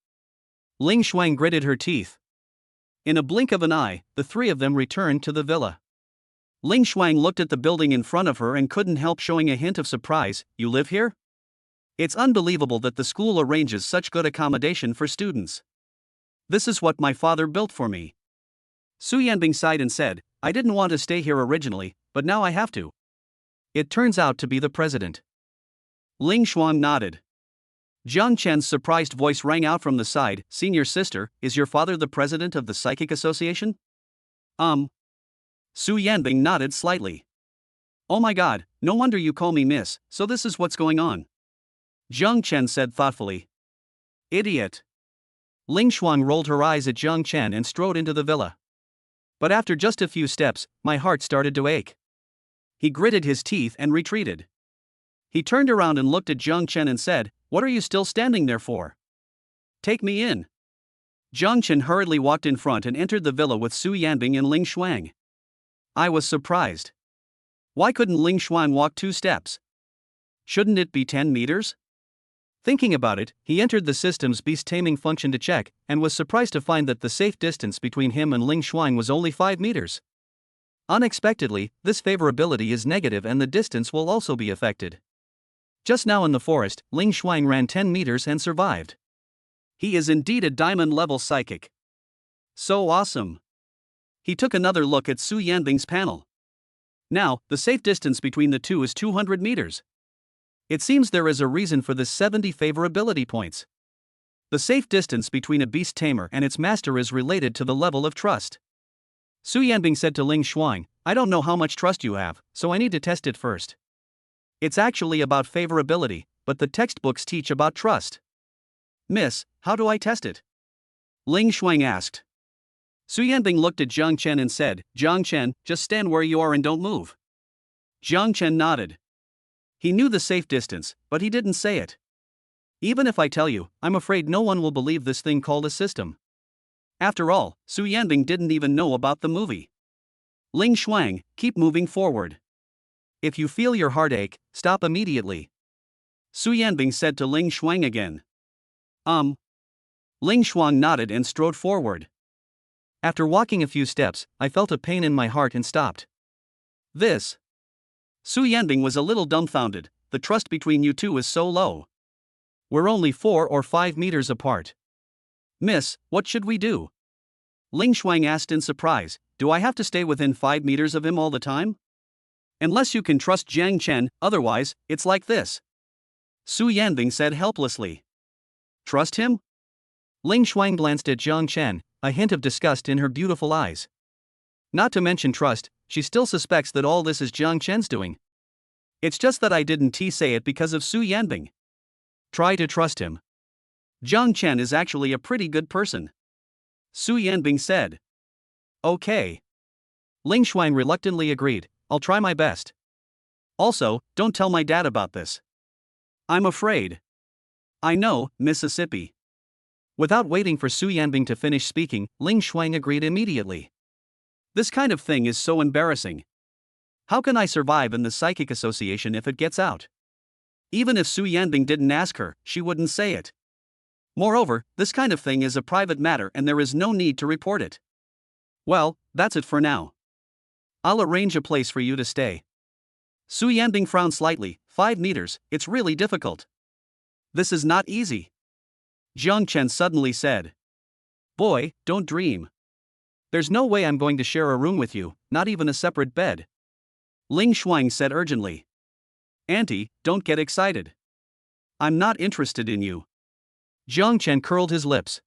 Ling Xuan gritted her teeth. In a blink of an eye, the three of them returned to the villa. Ling Xuan looked at the building in front of her and couldn't help showing a hint of surprise. You live here? It's unbelievable that the school arranges such good accommodation for students. This is what my father built for me. Su Yanbing sighed and said, I didn't want to stay here originally, but now I have to. It turns out to be the president. Ling Xuan nodded. Jiang Chen's surprised voice rang out from the side. Senior sister, is your father the president of the Psychic Association? Su Yanbing nodded slightly. Oh my god, no wonder you call me miss, so this is what's going on. Jiang Chen said thoughtfully. Idiot. Ling Xuan rolled her eyes at Jiang Chen and strode into the villa. But after just a few steps, my heart started to ache. He gritted his teeth and retreated. He turned around and looked at Jiang Chen and said, What are you still standing there for? Take me in. Jiang Chen hurriedly walked in front and entered the villa with Su Yanbing and Ling Xuan. I was surprised. Why couldn't Ling Xuan walk 2 steps? Shouldn't it be 10 meters? Thinking about it, he entered the system's beast taming function to check, and was surprised to find that the safe distance between him and Ling Xuan was only 5 meters. Unexpectedly, this favorability is negative and the distance will also be affected. Just now in the forest, Ling Xuan ran 10 meters and survived. He is indeed a diamond-level psychic. So awesome. He took another look at Su Yanbing's panel. Now, the safe distance between the two is 200 meters. It seems there is a reason for this 70 favorability points. The safe distance between a beast tamer and its master is related to the level of trust. Su Yanbing said to Ling Xuan, I don't know how much trust you have, so I need to test it first. It's actually about favorability, but the textbooks teach about trust. Miss, how do I test it? Ling Xuan asked. Su Yanbing looked at Jiang Chen and said, Jiang Chen, just stand where you are and don't move. Jiang Chen nodded. He knew the safe distance, but he didn't say it. Even if I tell you, I'm afraid no one will believe this thing called a system. After all, Su Yanbing didn't even know about the movie. Ling Xuan, keep moving forward. If you feel your heart ache, stop immediately. Su Yanbing said to Ling Xuan again. Ling Xuan nodded and strode forward. After walking a few steps, I felt a pain in my heart and stopped. This. Su Yanbing was a little dumbfounded. The trust between you two is so low. We're only 4 or 5 meters apart. Miss, what should we do? Ling Xuan asked in surprise. Do I have to stay within 5 meters of him all the time? Unless you can trust Jiang Chen, otherwise, it's like this. Su Yanbing said helplessly. Trust him? Ling Xuan glanced at Jiang Chen, a hint of disgust in her beautiful eyes. Not to mention trust, she still suspects that all this is Jiang Chen's doing. It's just that I didn't say it because of Su Yanbing. Try to trust him. Jiang Chen is actually a pretty good person. Su Yanbing said. Okay. Ling Xuan reluctantly agreed, I'll try my best. Also, don't tell my dad about this. I'm afraid. I know, Mississippi. Without waiting for Su Yanbing to finish speaking, Ling Xuan agreed immediately. This kind of thing is so embarrassing. How can I survive in the Psychic Association if it gets out? Even if Su Yanbing didn't ask her, she wouldn't say it. Moreover, this kind of thing is a private matter and there is no need to report it. Well, that's it for now. I'll arrange a place for you to stay. Su Yanbing frowned slightly. 5 meters, it's really difficult. This is not easy, Jiang Chen suddenly said. Boy, don't dream. There's no way I'm going to share a room with you, not even a separate bed. Ling Shuang said urgently. Auntie, don't get excited. I'm not interested in you. Jiang Chen curled his lips.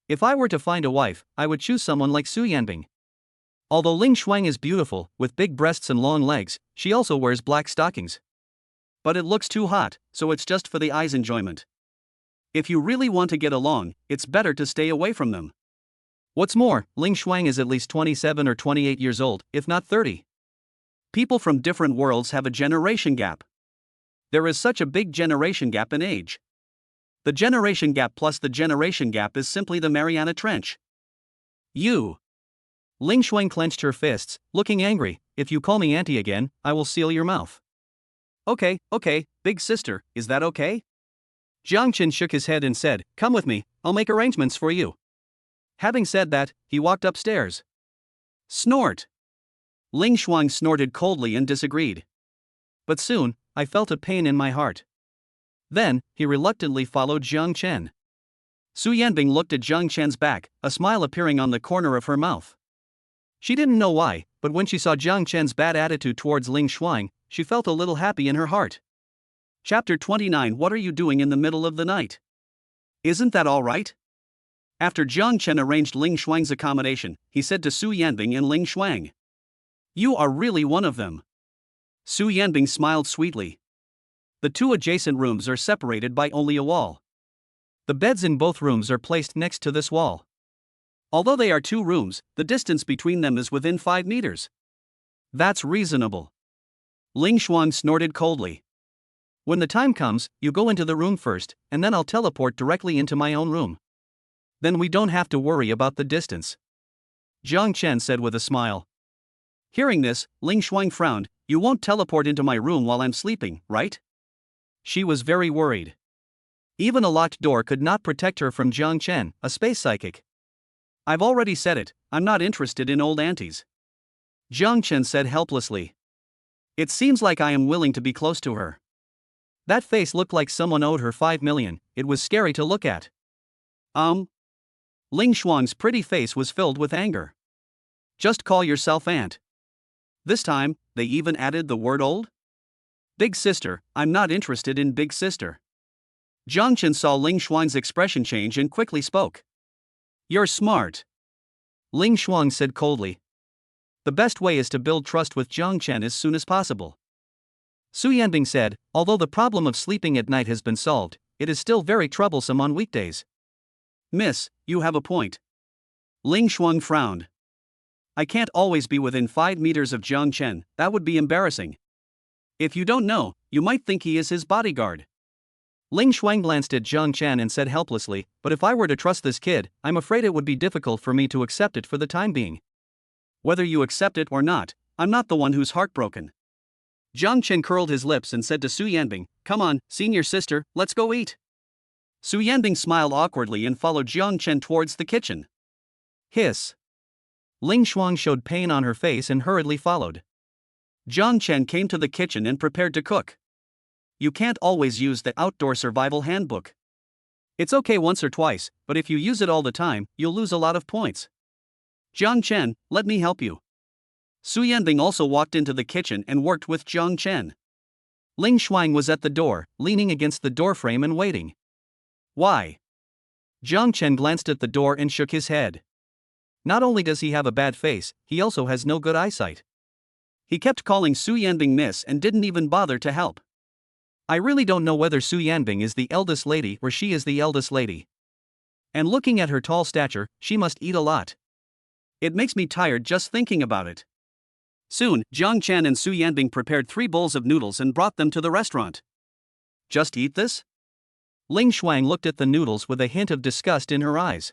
If I were to find a wife, I would choose someone like Su Yanbing. Although Ling Shuang is beautiful, with big breasts and long legs, she also wears black stockings. But it looks too hot, so it's just for the eye's enjoyment. If you really want to get along, it's better to stay away from them. What's more, Ling Shuang is at least 27 or 28 years old, if not 30. People from different worlds have a generation gap. There is such a big generation gap in age. The generation gap plus the generation gap is simply the Mariana Trench. You. Ling Shuang clenched her fists, looking angry. If you call me auntie again, I will seal your mouth. Okay, big sister, is that okay? Jiang Chen shook his head and said, come with me, I'll make arrangements for you. Having said that, he walked upstairs. Snort. Ling Shuang snorted coldly and disagreed. But soon, I felt a pain in my heart. Then, he reluctantly followed Jiang Chen. Su Yanbing looked at Jiang Chen's back, a smile appearing on the corner of her mouth. She didn't know why, but when she saw Jiang Chen's bad attitude towards Ling Shuang, she felt a little happy in her heart. Chapter 29. What are you doing in the middle of the night? Isn't that all right? After Jiang Chen arranged Ling Shuang's accommodation, he said to Su Yanbing and Ling Shuang. You are really one of them. Su Yanbing smiled sweetly. The two adjacent rooms are separated by only a wall. The beds in both rooms are placed next to this wall. Although they are two rooms, the distance between them is within 5 meters. That's reasonable. Ling Shuang snorted coldly. When the time comes, you go into the room first, and then I'll teleport directly into my own room. Then we don't have to worry about the distance. Jiang Chen said with a smile. Hearing this, Ling Shuang frowned. You won't teleport into my room while I'm sleeping, right? She was very worried. Even a locked door could not protect her from Jiang Chen, a space psychic. I've already said it, I'm not interested in old aunties. Jiang Chen said helplessly. It seems like I am willing to be close to her. That face looked like someone owed her 5 million, it was scary to look at. Ling Shuang's pretty face was filled with anger. Just call yourself aunt. This time, they even added the word old? Big sister, I'm not interested in big sister. Jiang Chen saw Ling Shuang's expression change and quickly spoke. You're smart. Ling Shuang said coldly. The best way is to build trust with Jiang Chen as soon as possible. Su Yanbing said, although the problem of sleeping at night has been solved, it is still very troublesome on weekdays. Miss, you have a point. Ling Shuang frowned. I can't always be within 5 meters of Jiang Chen, that would be embarrassing. If you don't know, you might think he is his bodyguard. Ling Shuang glanced at Jiang Chen and said helplessly, but if I were to trust this kid, I'm afraid it would be difficult for me to accept it for the time being. Whether you accept it or not, I'm not the one who's heartbroken. Jiang Chen curled his lips and said to Su Yanbing, come on, senior sister, let's go eat. Su Yanbing smiled awkwardly and followed Jiang Chen towards the kitchen. Hiss. Ling Shuang showed pain on her face and hurriedly followed. Jiang Chen came to the kitchen and prepared to cook. You can't always use the outdoor survival handbook. It's okay once or twice, but if you use it all the time, you'll lose a lot of points. Jiang Chen, let me help you. Su Yanbing also walked into the kitchen and worked with Jiang Chen. Ling Shuang was at the door, leaning against the doorframe and waiting. Why? Jiang Chen glanced at the door and shook his head. Not only does he have a bad face, he also has no good eyesight. He kept calling Su Yanbing miss and didn't even bother to help. I really don't know whether Su Yanbing is the eldest lady or she is the eldest lady. And looking at her tall stature, she must eat a lot. It makes me tired just thinking about it. Soon, Jiang Chen and Su Yanbing prepared 3 bowls of noodles and brought them to the restaurant. Just eat this? Ling Shuang looked at the noodles with a hint of disgust in her eyes.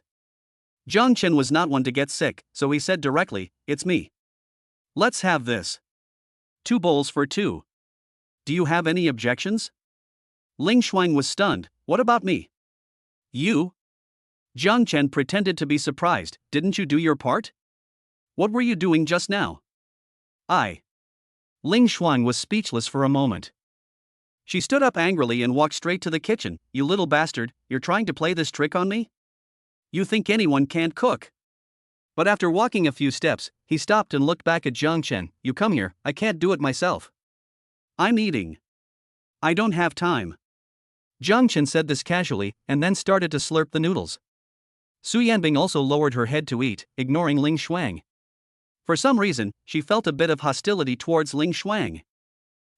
Jiang Chen was not one to get sick, so he said directly, it's me. Let's have this. 2 bowls for 2. Do you have any objections? Ling Shuang was stunned. What about me? You? Jiang Chen pretended to be surprised. Didn't you do your part? What were you doing just now? Ling Shuang was speechless for a moment. She stood up angrily and walked straight to the kitchen. You little bastard, you're trying to play this trick on me? You think anyone can't cook? But after walking a few steps, he stopped and looked back at Jiang Chen. You come here, I can't do it myself. I'm eating. I don't have time. Jiang Chen said this casually, and then started to slurp the noodles. Su Yanbing also lowered her head to eat, ignoring Ling Shuang. For some reason, she felt a bit of hostility towards Ling Shuang.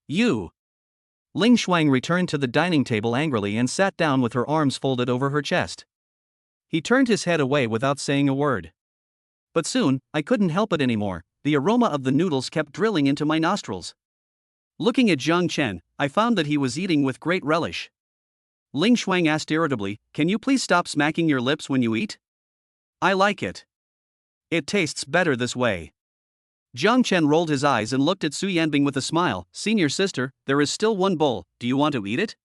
You. Ling Shuang returned to the dining table angrily and sat down with her arms folded over her chest. He turned his head away without saying a word. But soon, I couldn't help it anymore. The aroma of the noodles kept drilling into my nostrils. Looking at Jiang Chen, I found that he was eating with great relish. Ling Shuang asked irritably, "Can you please stop smacking your lips when you eat? I like it. It tastes better this way." Jiang Chen rolled his eyes and looked at Su Yanbing with a smile. "Senior sister, there is still one bowl, do you want to eat it?"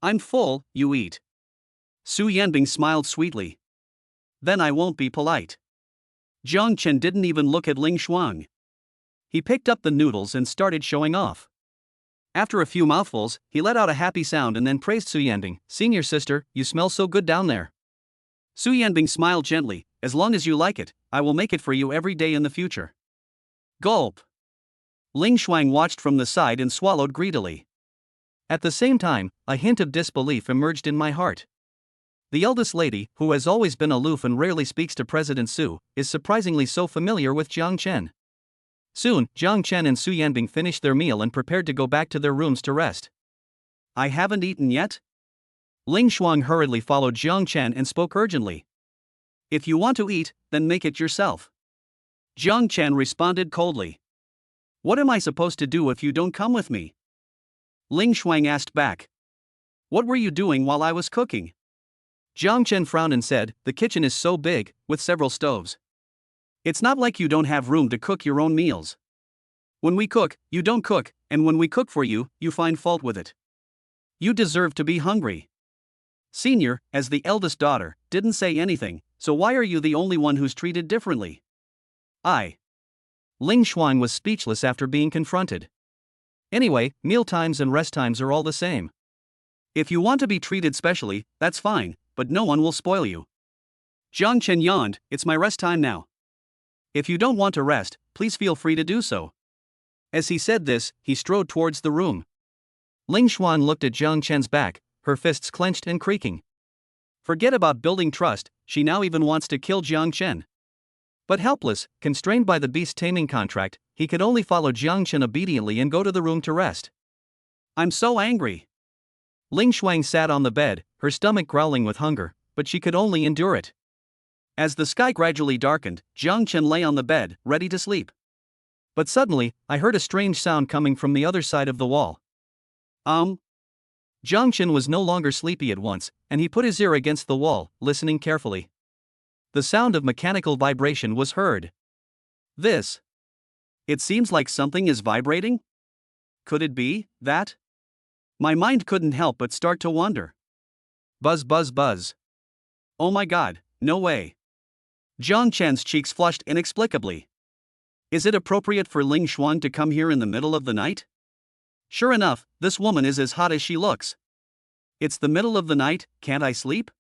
"I'm full, you eat." Su Yanbing smiled sweetly. "Then I won't be polite." Jiang Chen didn't even look at Ling Shuang. He picked up the noodles and started showing off. After a few mouthfuls, he let out a happy sound and then praised Su Yanbing. "Senior sister, you smell so good down there." Su Yanbing smiled gently. "As long as you like it, I will make it for you every day in the future." Gulp. Ling Shuang watched from the side and swallowed greedily. At the same time, a hint of disbelief emerged in my heart. The eldest lady, who has always been aloof and rarely speaks to President Su, is surprisingly so familiar with Jiang Chen. Soon, Jiang Chen and Su Yanbing finished their meal and prepared to go back to their rooms to rest. "I haven't eaten yet?" Ling Shuang hurriedly followed Jiang Chen and spoke urgently. "If you want to eat, then make it yourself." Jiang Chen responded coldly. "What am I supposed to do if you don't come with me?" Ling Shuang asked back. "What were you doing while I was cooking?" Jiang Chen frowned and said, "The kitchen is so big, with several stoves. It's not like you don't have room to cook your own meals. When we cook, you don't cook, and when we cook for you, you find fault with it. You deserve to be hungry." Senior, as the eldest daughter, didn't say anything, so why are you the only one who's treated differently? Ling Shuang was speechless after being confronted. Anyway, meal times and rest times are all the same. If you want to be treated specially, that's fine, but no one will spoil you. Jiang Chen yawned. "It's my rest time now. If you don't want to rest, please feel free to do so." As he said this, he strode towards the room. Ling Shuang looked at Jiang Chen's back, her fists clenched and creaking. Forget about building trust, she now even wants to kill Jiang Chen. But helpless, constrained by the beast taming contract, he could only follow Jiang Chen obediently and go to the room to rest. "I'm so angry." Ling Shuang sat on the bed, her stomach growling with hunger, but she could only endure it. As the sky gradually darkened, Jiang Chen lay on the bed, ready to sleep. But suddenly, I heard a strange sound coming from the other side of the wall. Jiang Chen was no longer sleepy at once, and he put his ear against the wall, listening carefully. The sound of mechanical vibration was heard. It seems like something is vibrating? Could it be that? My mind couldn't help but start to wonder. Buzz buzz buzz. Oh my god, no way. Jiang Chen's cheeks flushed inexplicably. Is it appropriate for Ling Shuang to come here in the middle of the night? Sure enough, this woman is as hot as she looks. It's the middle of the night, can't I sleep?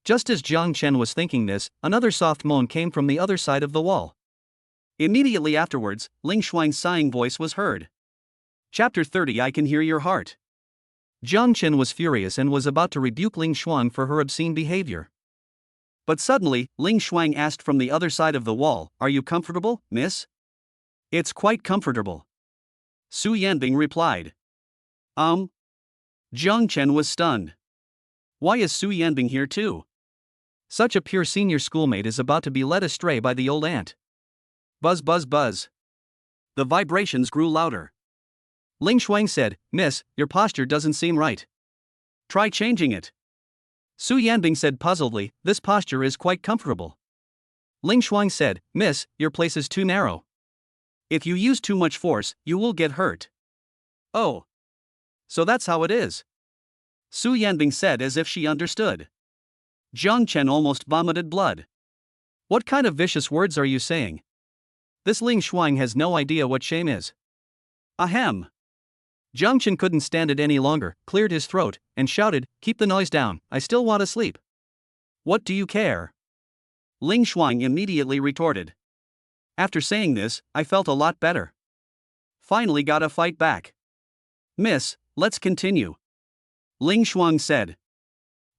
Just as Jiang Chen was thinking this, another soft moan came from the other side of the wall. Immediately afterwards, Ling Shuang's sighing voice was heard. Chapter 30. I can hear your heart. Jiang Chen was furious and was about to rebuke Ling Shuang for her obscene behavior. But suddenly, Ling Shuang asked from the other side of the wall, "Are you comfortable, miss?" "It's quite comfortable." Su Yanbing replied. Jiang Chen was stunned. Why is Su Yanbing here too? Such a pure senior schoolmate is about to be led astray by the old aunt. Buzz buzz buzz. The vibrations grew louder. Ling Shuang said, "Miss, your posture doesn't seem right. Try changing it." Su Yanbing said puzzledly, "This posture is quite comfortable." Ling Shuang said, "Miss, your place is too narrow. If you use too much force, you will get hurt." "Oh. So that's how it is." Su Yanbing said as if she understood. Jiang Chen almost vomited blood. What kind of vicious words are you saying? This Ling Shuang has no idea what shame is. Ahem. Jiang Chen couldn't stand it any longer, cleared his throat, and shouted, "Keep the noise down, I still want to sleep." "What do you care?" Ling Shuang immediately retorted. After saying this, I felt a lot better. Finally got a fight back. "Miss, let's continue," Ling Shuang said.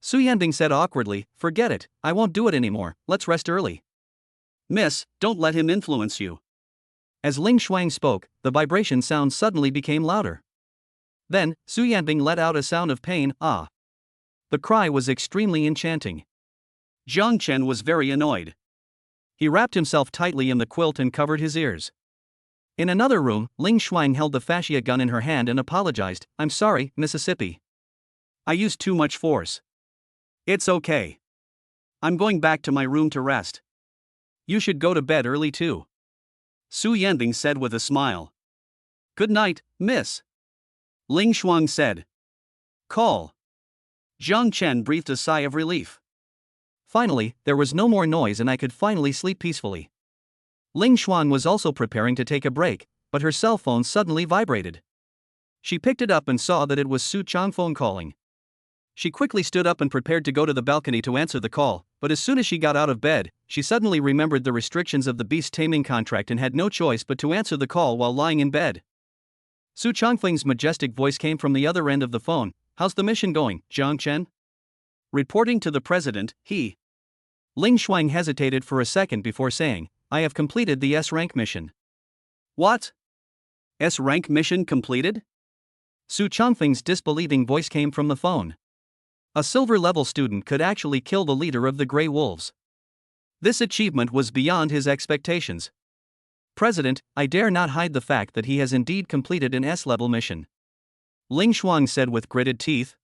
Su Yanbing said awkwardly, "Forget it, I won't do it anymore, let's rest early." "Miss, don't let him influence you." As Ling Shuang spoke, the vibration sound suddenly became louder. Then, Su Yanbing let out a sound of pain, "Ah." The cry was extremely enchanting. Jiang Chen was very annoyed. He wrapped himself tightly in the quilt and covered his ears. In another room, Ling Shuang held the fascia gun in her hand and apologized, "I'm sorry, Mississippi. I used too much force." "It's okay. I'm going back to my room to rest." "You should go to bed early too," Su Yanbing said with a smile. "Good night, miss," Ling Shuang said. "Call." Jiang Chen breathed a sigh of relief. Finally, there was no more noise and I could finally sleep peacefully. Ling Shuang was also preparing to take a break, but her cell phone suddenly vibrated. She picked it up and saw that it was Su Changfeng calling. She quickly stood up and prepared to go to the balcony to answer the call, but as soon as she got out of bed, she suddenly remembered the restrictions of the beast taming contract and had no choice but to answer the call while lying in bed. Su Changfeng's majestic voice came from the other end of the phone. "How's the mission going, Jiang Chen?" Reporting to the president, he. Ling Shuang hesitated for a second before saying, "I have completed the S-rank mission." "What? S-rank mission completed?" Su Changfeng's disbelieving voice came from the phone. A silver-level student could actually kill the leader of the Grey Wolves. This achievement was beyond his expectations. "President, I dare not hide the fact that he has indeed completed an S-level mission," Ling Shuang said with gritted teeth.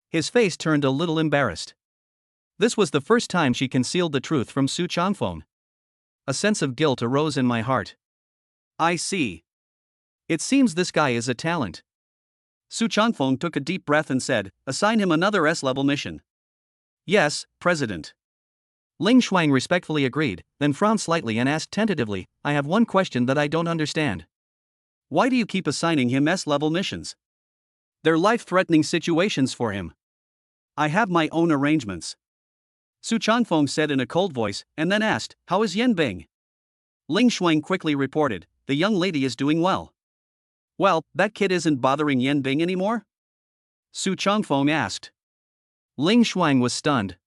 His face turned a little embarrassed. This was the first time she concealed the truth from Su Changfeng. A sense of guilt arose in my heart. "I see. It seems this guy is a talent." Su Changfeng took a deep breath and said, "Assign him another S-level mission." "Yes, President." Ling Shuang respectfully agreed, then frowned slightly and asked tentatively, "I have one question that I don't understand. Why do you keep assigning him S-level missions? They're life-threatening situations for him." "I have my own arrangements," Su Changfeng said in a cold voice, and then asked, "How is Yanbing?" Ling Shuang quickly reported, "The young lady is doing well." "Well, that kid isn't bothering Yanbing anymore?" Su Changfeng asked. Ling Shuang was stunned.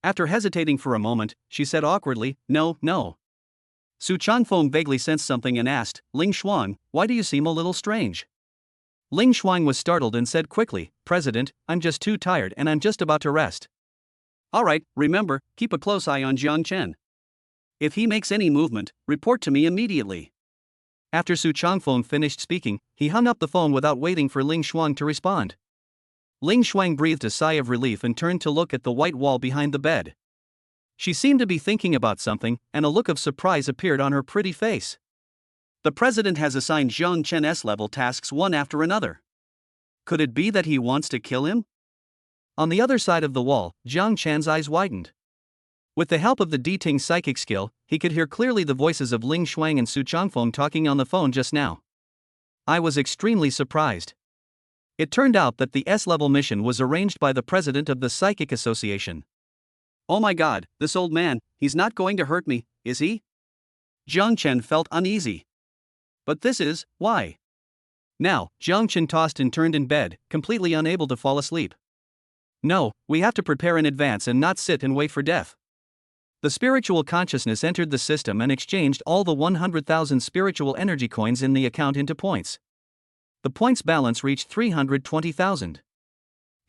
After hesitating for a moment, she said awkwardly, No. Su Changfeng vaguely sensed something and asked, "Ling Shuang, why do you seem a little strange?" Ling Shuang was startled and said quickly, "President, I'm just too tired and I'm just about to rest." "All right, remember, keep a close eye on Jiang Chen. If he makes any movement, report to me immediately." After Su Changfeng finished speaking, he hung up the phone without waiting for Ling Shuang to respond. Ling Shuang breathed a sigh of relief and turned to look at the white wall behind the bed. She seemed to be thinking about something, and a look of surprise appeared on her pretty face. "The president has assigned Jiang Chen S-level tasks one after another. Could it be that he wants to kill him?" On the other side of the wall, Jiang Chen's eyes widened. With the help of the Diting psychic skill, he could hear clearly the voices of Ling Shuang and Su Changfeng talking on the phone just now. I was extremely surprised. It turned out that the S-level mission was arranged by the president of the Psychic Association. "Oh my god, this old man, he's not going to hurt me, is he?" Jiang Chen felt uneasy. "But this is, why?" Now, Jiang Chen tossed and turned in bed, completely unable to fall asleep. "No, we have to prepare in advance and not sit and wait for death." The spiritual consciousness entered the system and exchanged all the 100,000 spiritual energy coins in the account into points. The points balance reached 320,000.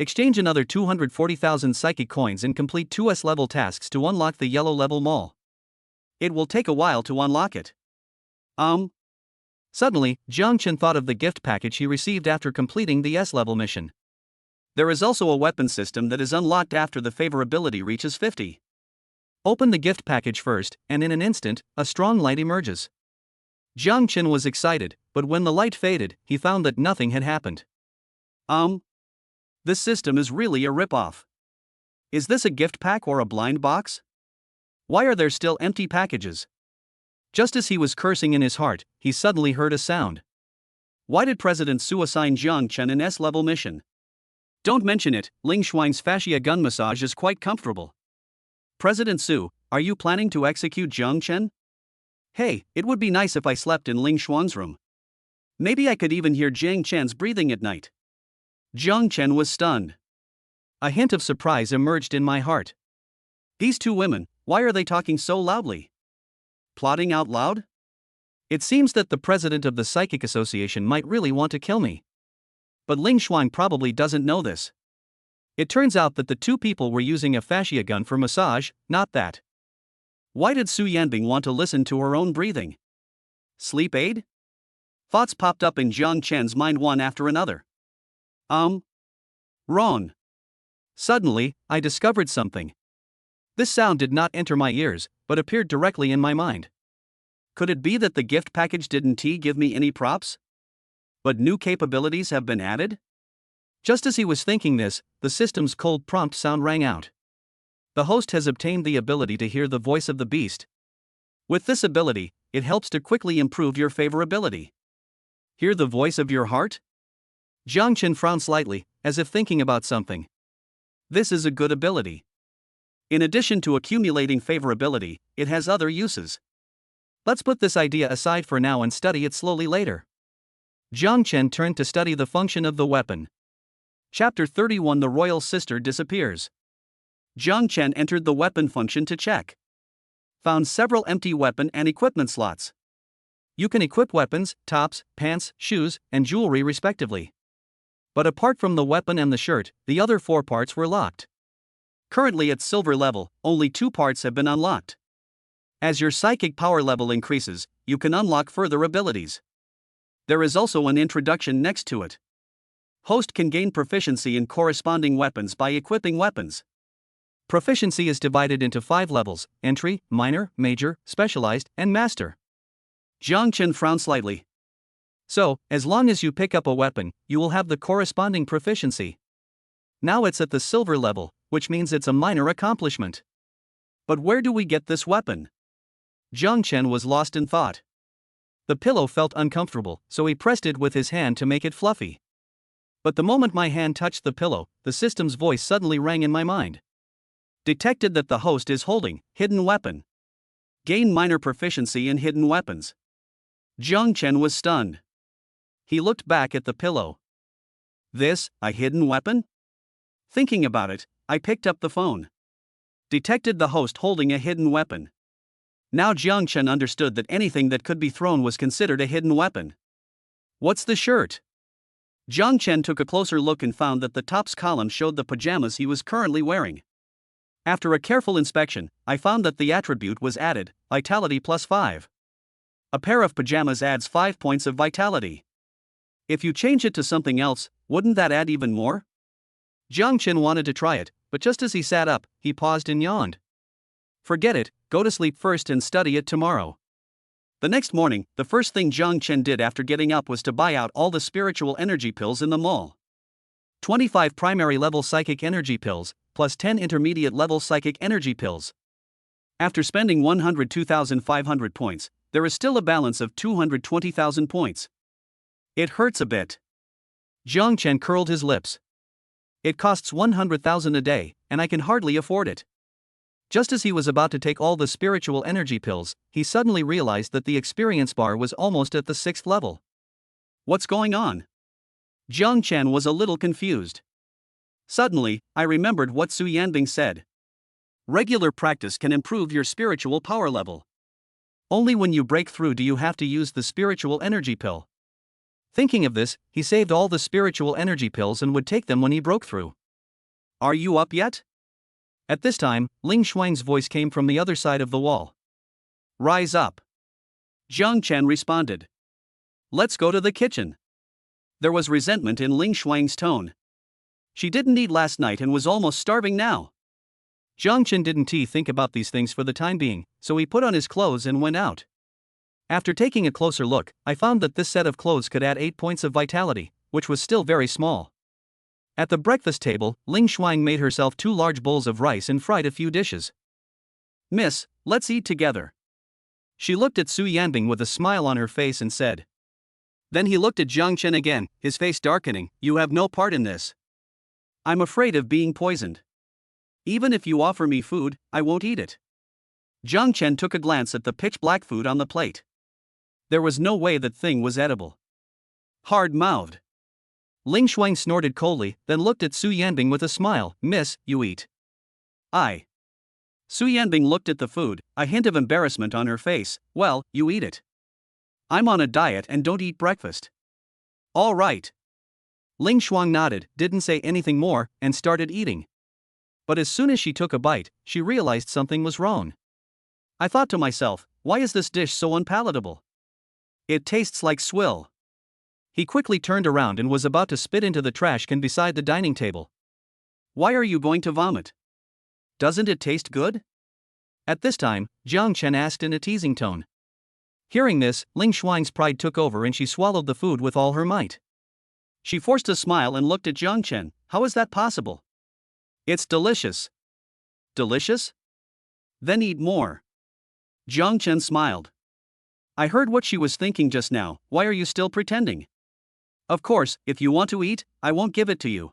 Exchange another 240,000 psychic coins and complete 2 S-level tasks to unlock the yellow level mall. It will take a while to unlock it. Suddenly, Jiang Chen thought of the gift package he received after completing the S-level mission. There is also a weapon system that is unlocked after the favorability reaches 50. Open the gift package first, and in an instant, a strong light emerges. Jiang Chen was excited, but when the light faded, he found that nothing had happened. This system is really a ripoff. Is this a gift pack or a blind box? Why are there still empty packages? Just as he was cursing in his heart, he suddenly heard a sound. Why did President Su assign Jiang Chen an S-level mission? Don't mention it, Ling Shuang's fascia gun massage is quite comfortable. President Su, are you planning to execute Jiang Chen? Hey, it would be nice if I slept in Ling Shuang's room. Maybe I could even hear Jiang Chen's breathing at night. Jiang Chen was stunned. A hint of surprise emerged in my heart. These two women, why are they talking so loudly? Plotting out loud? It seems that the president of the Psychic Association might really want to kill me. But Ling Shuang probably doesn't know this. It turns out that the two people were using a fascia gun for massage, not that. Why did Su Yanbing want to listen to her own breathing? Sleep aid? Thoughts popped up in Jiang Chen's mind one after another. Wrong. Suddenly, I discovered something. This sound did not enter my ears, but appeared directly in my mind. Could it be that the gift package didn't give me any props? But new capabilities have been added? Just as he was thinking this, the system's cold prompt sound rang out. The host has obtained the ability to hear the voice of the beast. With this ability, it helps to quickly improve your favorability. Hear the voice of your heart? Jiang Chen frowned slightly, as if thinking about something. This is a good ability. In addition to accumulating favorability, it has other uses. Let's put this idea aside for now and study it slowly later. Jiang Chen turned to study the function of the weapon. Chapter 31 The Royal Sister disappears. Jiang Chen entered the weapon function to check. Found several empty weapon and equipment slots. You can equip weapons, tops, pants, shoes, and jewelry respectively. But apart from the weapon and the shirt, the other 4 parts were locked. Currently at silver level, only 2 parts have been unlocked. As your psychic power level increases, you can unlock further abilities. There is also an introduction next to it. Host can gain proficiency in corresponding weapons by equipping weapons. Proficiency is divided into 5 levels: entry, minor, major, specialized, and master. Jiang Chen frowned slightly. So, as long as you pick up a weapon, you will have the corresponding proficiency. Now it's at the silver level, which means it's a minor accomplishment. But where do we get this weapon? Jiang Chen was lost in thought. The pillow felt uncomfortable, so he pressed it with his hand to make it fluffy. But the moment my hand touched the pillow, the system's voice suddenly rang in my mind. Detected that the host is holding hidden weapon. Gain minor proficiency in hidden weapons. Jiang Chen was stunned. He looked back at the pillow. This, a hidden weapon? Thinking about it, I picked up the phone. Detected the host holding a hidden weapon. Now Jiang Chen understood that anything that could be thrown was considered a hidden weapon. What's the shirt? Jiang Chen took a closer look and found that the top's column showed the pajamas he was currently wearing. After a careful inspection, I found that the attribute was added, Vitality plus 5. A pair of pajamas adds 5 points of vitality. If you change it to something else, wouldn't that add even more? Jiang Chen wanted to try it, but just as he sat up, he paused and yawned. Forget it, go to sleep first and study it tomorrow. The next morning, the first thing Jiang Chen did after getting up was to buy out all the spiritual energy pills in the mall. 25 primary level psychic energy pills, plus 10 intermediate level psychic energy pills. After spending 102,500 points, there is still a balance of 220,000 points. It hurts a bit. Jiang Chen curled his lips. It costs 100,000 a day, and I can hardly afford it. Just as he was about to take all the spiritual energy pills, he suddenly realized that the experience bar was almost at the 6th level. What's going on? Jiang Chen was a little confused. Suddenly, I remembered what Su Yanbing said. Regular practice can improve your spiritual power level. Only when you break through do you have to use the spiritual energy pill. Thinking of this, he saved all the spiritual energy pills and would take them when he broke through. Are you up yet? At this time, Ling Shuang's voice came from the other side of the wall. Rise up. Jiang Chen responded. Let's go to the kitchen. There was resentment in Ling Shuang's tone. She didn't eat last night and was almost starving now. Jiang Chen didn't think about these things for the time being, so he put on his clothes and went out. After taking a closer look, I found that this set of clothes could add 8 points of vitality, which was still very small. At the breakfast table, Ling Shuang made herself 2 large bowls of rice and fried a few dishes. Miss, let's eat together. She looked at Su Yanbing with a smile on her face and said. Then he looked at Jiang Chen again, his face darkening. You have no part in this. I'm afraid of being poisoned. Even if you offer me food, I won't eat it. Jiang Chen took a glance at the pitch-black food on the plate. There was no way that thing was edible. Hard-mouthed. Ling Shuang snorted coldly, then looked at Su Yanbing with a smile. Miss, you eat. I. Su Yanbing looked at the food, a hint of embarrassment on her face. Well, you eat it. I'm on a diet and don't eat breakfast. All right. Ling Shuang nodded, didn't say anything more, and started eating. But as soon as she took a bite, she realized something was wrong. I thought to myself, why is this dish so unpalatable? It tastes like swill. He quickly turned around and was about to spit into the trash can beside the dining table. Why are you going to vomit? Doesn't it taste good? At this time, Jiang Chen asked in a teasing tone. Hearing this, Ling Shuang's pride took over and she swallowed the food with all her might. She forced a smile and looked at Jiang Chen. How is that possible? It's delicious. Delicious? Then eat more. Jiang Chen smiled. I heard what she was thinking just now. Why are you still pretending? Of course, if you want to eat, I won't give it to you.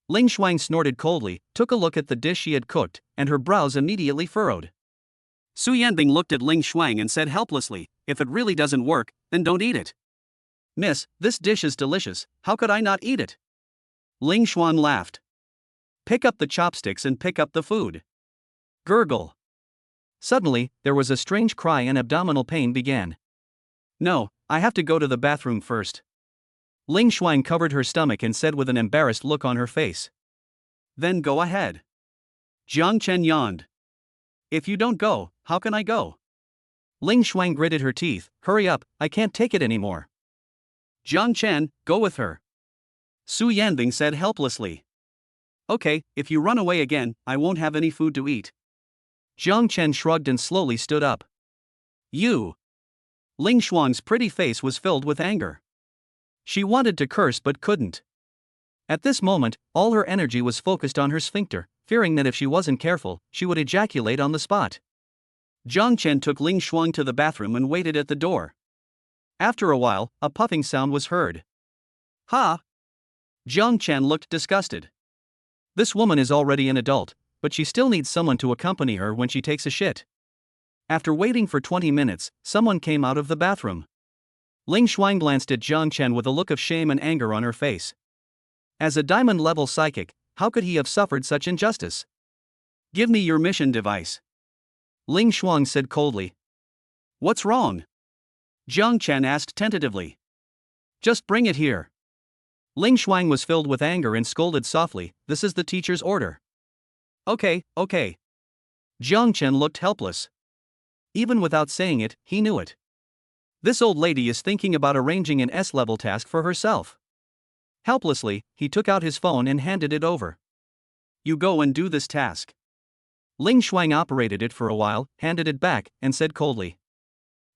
Ling Shuang snorted coldly, took a look at the dish she had cooked, and her brows immediately furrowed. Su Yanbing looked at Ling Shuang and said helplessly, if it really doesn't work, then don't eat it. Miss, this dish is delicious, how could I not eat it? Ling Shuang laughed. Pick up the chopsticks and pick up the food. Gurgle. Suddenly, there was a strange cry and abdominal pain began. No, I have to go to the bathroom first. Ling Shuang covered her stomach and said with an embarrassed look on her face. Then go ahead. Jiang Chen yawned. If you don't go, how can I go? Ling Shuang gritted her teeth. Hurry up, I can't take it anymore. Jiang Chen, go with her. Su Yanbing said helplessly. Okay, if you run away again, I won't have any food to eat. Jiang Chen shrugged and slowly stood up. You. Ling Shuang's pretty face was filled with anger. She wanted to curse but couldn't. At this moment, all her energy was focused on her sphincter, fearing that if she wasn't careful, she would ejaculate on the spot. Jiang Chen took Ling Shuang to the bathroom and waited at the door. After a while, a puffing sound was heard. Ha! Jiang Chen looked disgusted. This woman is already an adult, but she still needs someone to accompany her when she takes a shit. After waiting for 20 minutes, someone came out of the bathroom. Ling Shuang glanced at Jiang Chen with a look of shame and anger on her face. As a diamond-level psychic, how could he have suffered such injustice? Give me your mission device. Ling Shuang said coldly. What's wrong? Jiang Chen asked tentatively. Just bring it here. Ling Shuang was filled with anger and scolded softly, this is the teacher's order. Okay. Jiang Chen looked helpless. Even without saying it, he knew it. This old lady is thinking about arranging an S-level task for herself. Helplessly, he took out his phone and handed it over. You go and do this task. Ling Shuang operated it for a while, handed it back, and said coldly.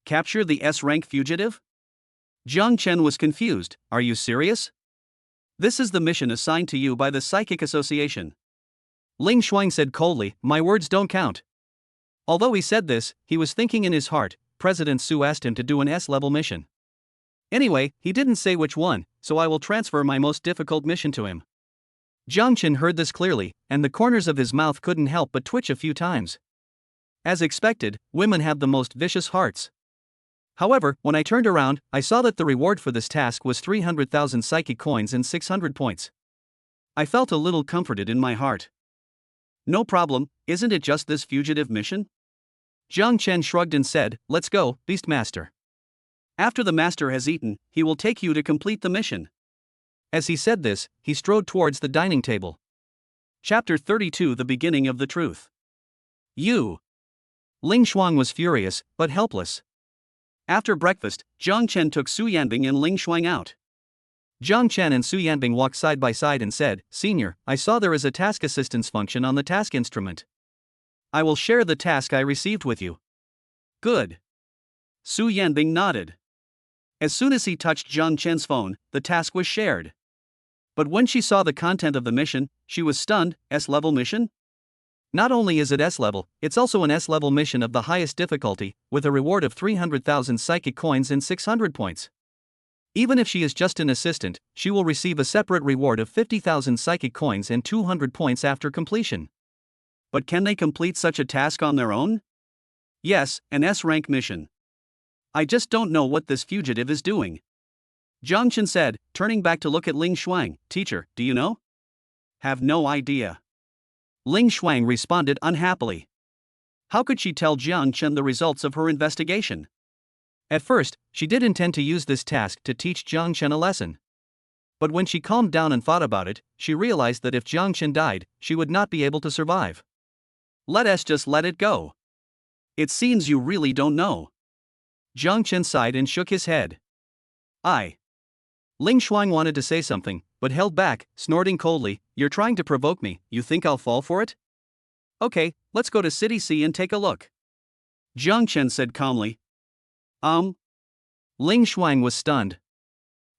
Capture the S-rank fugitive? Jiang Chen was confused. Are you serious? This is the mission assigned to you by the Psychic Association. Ling Shuang said coldly, my words don't count. Although he said this, he was thinking in his heart, President Su asked him to do an S-level mission. Anyway, he didn't say which one, so I will transfer my most difficult mission to him. Jiang Chen heard this clearly, and the corners of his mouth couldn't help but twitch a few times. As expected, women have the most vicious hearts. However, when I turned around, I saw that the reward for this task was 300,000 psychic coins and 600 points. I felt a little comforted in my heart. No problem, isn't it just this fugitive mission? Jiang Chen shrugged and said, let's go, Beastmaster. After the master has eaten, he will take you to complete the mission. As he said this, he strode towards the dining table. Chapter 32 The Beginning of the Truth. You. Ling Shuang was furious, but helpless. After breakfast, Jiang Chen took Su Yanbing and Ling Shuang out. Jiang Chen and Su Yanbing walked side by side and said, Senior, I saw there is a task assistance function on the task instrument. I will share the task I received with you. Good. Su Yanbing nodded. As soon as he touched Jiang Chen's phone, the task was shared. But when she saw the content of the mission, she was stunned. S-level mission? Not only is it S-level, it's also an S-level mission of the highest difficulty, with a reward of 300,000 psychic coins and 600 points. Even if she is just an assistant, she will receive a separate reward of 50,000 psychic coins and 200 points after completion. But can they complete such a task on their own? Yes, an S-rank mission. I just don't know what this fugitive is doing. Jiang Chen said, turning back to look at Ling Shuang. Teacher, do you know? Have no idea. Ling Shuang responded unhappily. How could she tell Jiang Chen the results of her investigation? At first, she did intend to use this task to teach Jiang Chen a lesson. But when she calmed down and thought about it, she realized that if Jiang Chen died, she would not be able to survive. Let us just let it go. It seems you really don't know. Jiang Chen sighed and shook his head. Ling Shuang wanted to say something, but held back, snorting coldly. You're trying to provoke me, you think I'll fall for it? Okay, let's go to City C and take a look. Jiang Chen said calmly. Ling Shuang was stunned.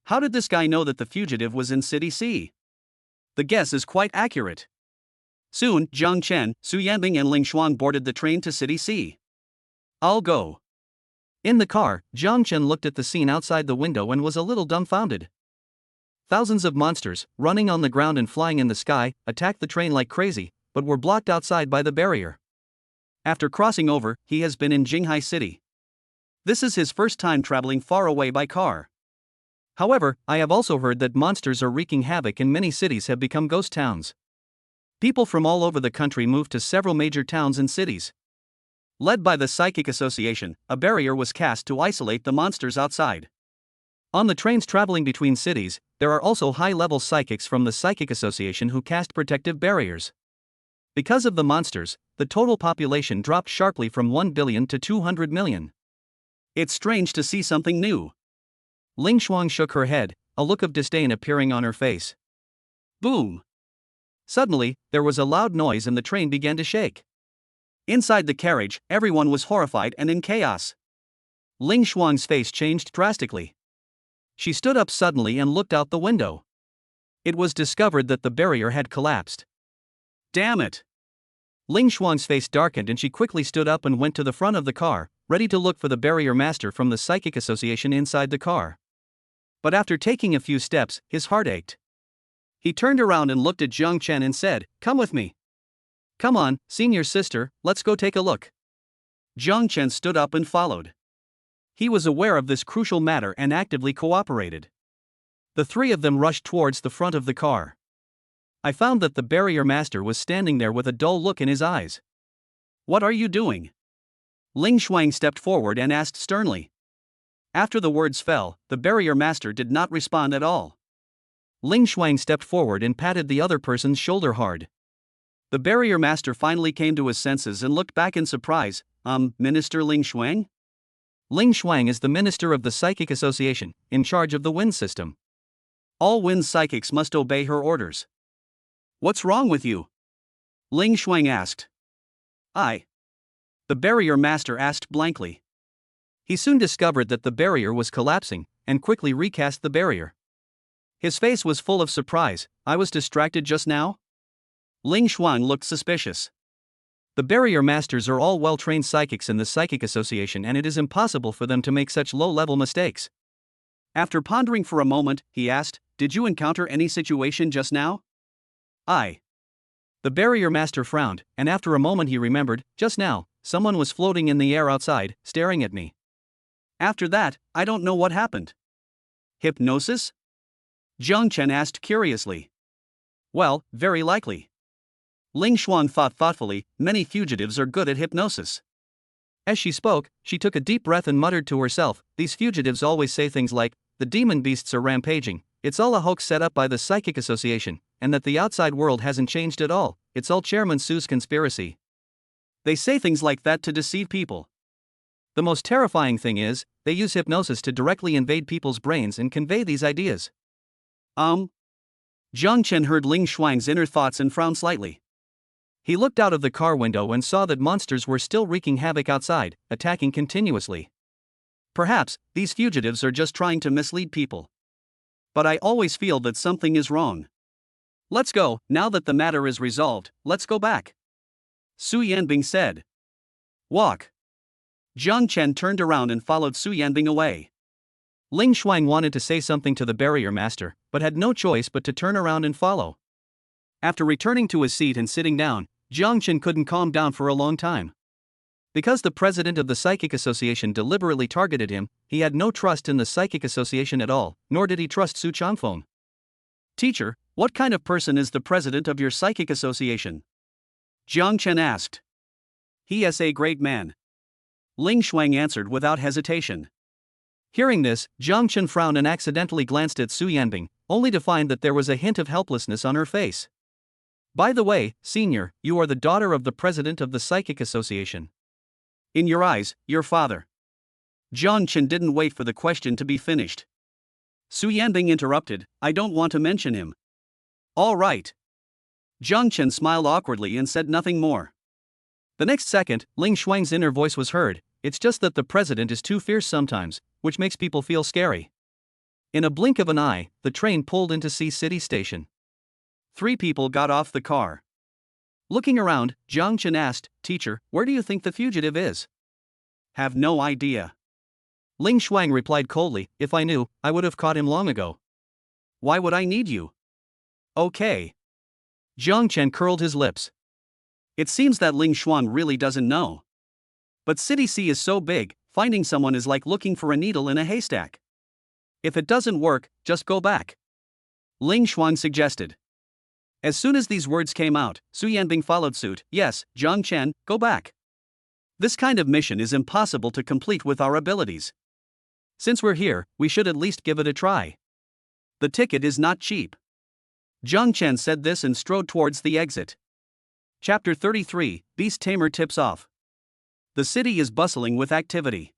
How did this guy know that the fugitive was in City C? The guess is quite accurate. Soon, Jiang Chen, Su Yanbing and Ling Shuang boarded the train to City C. I'll go. In the car, Jiang Chen looked at the scene outside the window and was a little dumbfounded. Thousands of monsters, running on the ground and flying in the sky, attacked the train like crazy, but were blocked outside by the barrier. After crossing over, he has been in Jinghai City. This is his first time traveling far away by car. However, I have also heard that monsters are wreaking havoc and many cities have become ghost towns. People from all over the country moved to several major towns and cities. Led by the Psychic Association, a barrier was cast to isolate the monsters outside. On the trains traveling between cities, there are also high-level psychics from the Psychic Association who cast protective barriers. Because of the monsters, the total population dropped sharply from 1 billion to 200 million. It's strange to see something new. Ling Shuang shook her head, a look of disdain appearing on her face. Boom! Suddenly, there was a loud noise and the train began to shake. Inside the carriage, everyone was horrified and in chaos. Ling Shuang's face changed drastically. She stood up suddenly and looked out the window. It was discovered that the barrier had collapsed. Damn it! Ling Shuang's face darkened and she quickly stood up and went to the front of the car, ready to look for the barrier master from the Psychic Association inside the car. But after taking a few steps, his heart ached. He turned around and looked at Jiang Chen and said, "Come with me. Come on, senior sister, let's go take a look." Jiang Chen stood up and followed. He was aware of this crucial matter and actively cooperated. The three of them rushed towards the front of the car. I found that the barrier master was standing there with a dull look in his eyes. What are you doing? Ling Shuang stepped forward and asked sternly. After the words fell, the barrier master did not respond at all. Ling Shuang stepped forward and patted the other person's shoulder hard. The barrier master finally came to his senses and looked back in surprise. Minister Ling Shuang? Ling Shuang is the minister of the Psychic Association, in charge of the wind system. All wind psychics must obey her orders. What's wrong with you? Ling Shuang asked. The barrier master asked blankly. He soon discovered that the barrier was collapsing, and quickly recast the barrier. His face was full of surprise. I was distracted just now? Ling Shuang looked suspicious. The barrier masters are all well-trained psychics in the Psychic Association and it is impossible for them to make such low-level mistakes. After pondering for a moment, he asked, "Did you encounter any situation just now?" The barrier master frowned, and after a moment he remembered, just now, someone was floating in the air outside, staring at me. After that, I don't know what happened. Hypnosis? Jiang Chen asked curiously. Well, very likely. Ling Shuang thought thoughtfully, many fugitives are good at hypnosis. As she spoke, she took a deep breath and muttered to herself, these fugitives always say things like, the demon beasts are rampaging, it's all a hoax set up by the Psychic Association, and that the outside world hasn't changed at all, it's all Chairman Su's conspiracy. They say things like that to deceive people. The most terrifying thing is, they use hypnosis to directly invade people's brains and convey these ideas. Jiang Chen heard Ling Shuang's inner thoughts and frowned slightly. He looked out of the car window and saw that monsters were still wreaking havoc outside, attacking continuously. Perhaps, these fugitives are just trying to mislead people. But I always feel that something is wrong. Let's go, now that the matter is resolved, let's go back. Su Yanbing said. Walk. Jiang Chen turned around and followed Su Yanbing away. Ling Shuang wanted to say something to the barrier master, but had no choice but to turn around and follow. After returning to his seat and sitting down, Jiang Chen couldn't calm down for a long time. Because the president of the Psychic Association deliberately targeted him, he had no trust in the Psychic Association at all, nor did he trust Su Changfeng. "Teacher, what kind of person is the president of your Psychic Association?" Jiang Chen asked. "He is a great man," Ling Shuang answered without hesitation. Hearing this, Jiang Chen frowned and accidentally glanced at Su Yanbing, only to find that there was a hint of helplessness on her face. "By the way, senior, you are the daughter of the president of the Psychic Association. In your eyes, your father." Jiang Chen didn't wait for the question to be finished. Su Yanbing interrupted, "I don't want to mention him." "All right." Jiang Chen smiled awkwardly and said nothing more. The next second, Ling Shuang's inner voice was heard, "It's just that the president is too fierce sometimes, which makes people feel scary." In a blink of an eye, the train pulled into Sea City Station. 3 people got off the car. Looking around, Jiang Chen asked, "Teacher, where do you think the fugitive is?" "Have no idea." Ling Shuang replied coldly, "If I knew, I would have caught him long ago." "Why would I need you?" "Okay." Jiang Chen curled his lips. It seems that Ling Shuang really doesn't know. But City C is so big, finding someone is like looking for a needle in a haystack. If it doesn't work, just go back, Ling Shuang suggested. As soon as these words came out, Su Yanbing followed suit. "Yes, Jiang Chen, go back. This kind of mission is impossible to complete with our abilities. Since we're here, we should at least give it a try. The ticket is not cheap." Jiang Chen said this and strode towards the exit. Chapter 33, Beast Tamer Tips Off. The city is bustling with activity.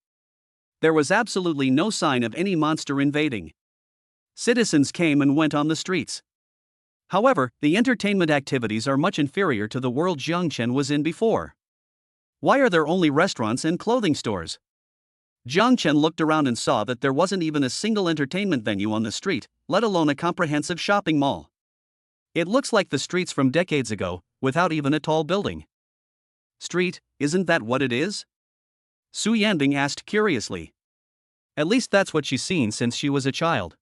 There was absolutely no sign of any monster invading. Citizens came and went on the streets. However, the entertainment activities are much inferior to the world Jiang Chen was in before. Why are there only restaurants and clothing stores? Jiang Chen looked around and saw that there wasn't even a single entertainment venue on the street, let alone a comprehensive shopping mall. It looks like the streets from decades ago, without even a tall building. "Street, isn't that what it is?" Su Yanbing asked curiously. At least that's what she's seen since she was a child.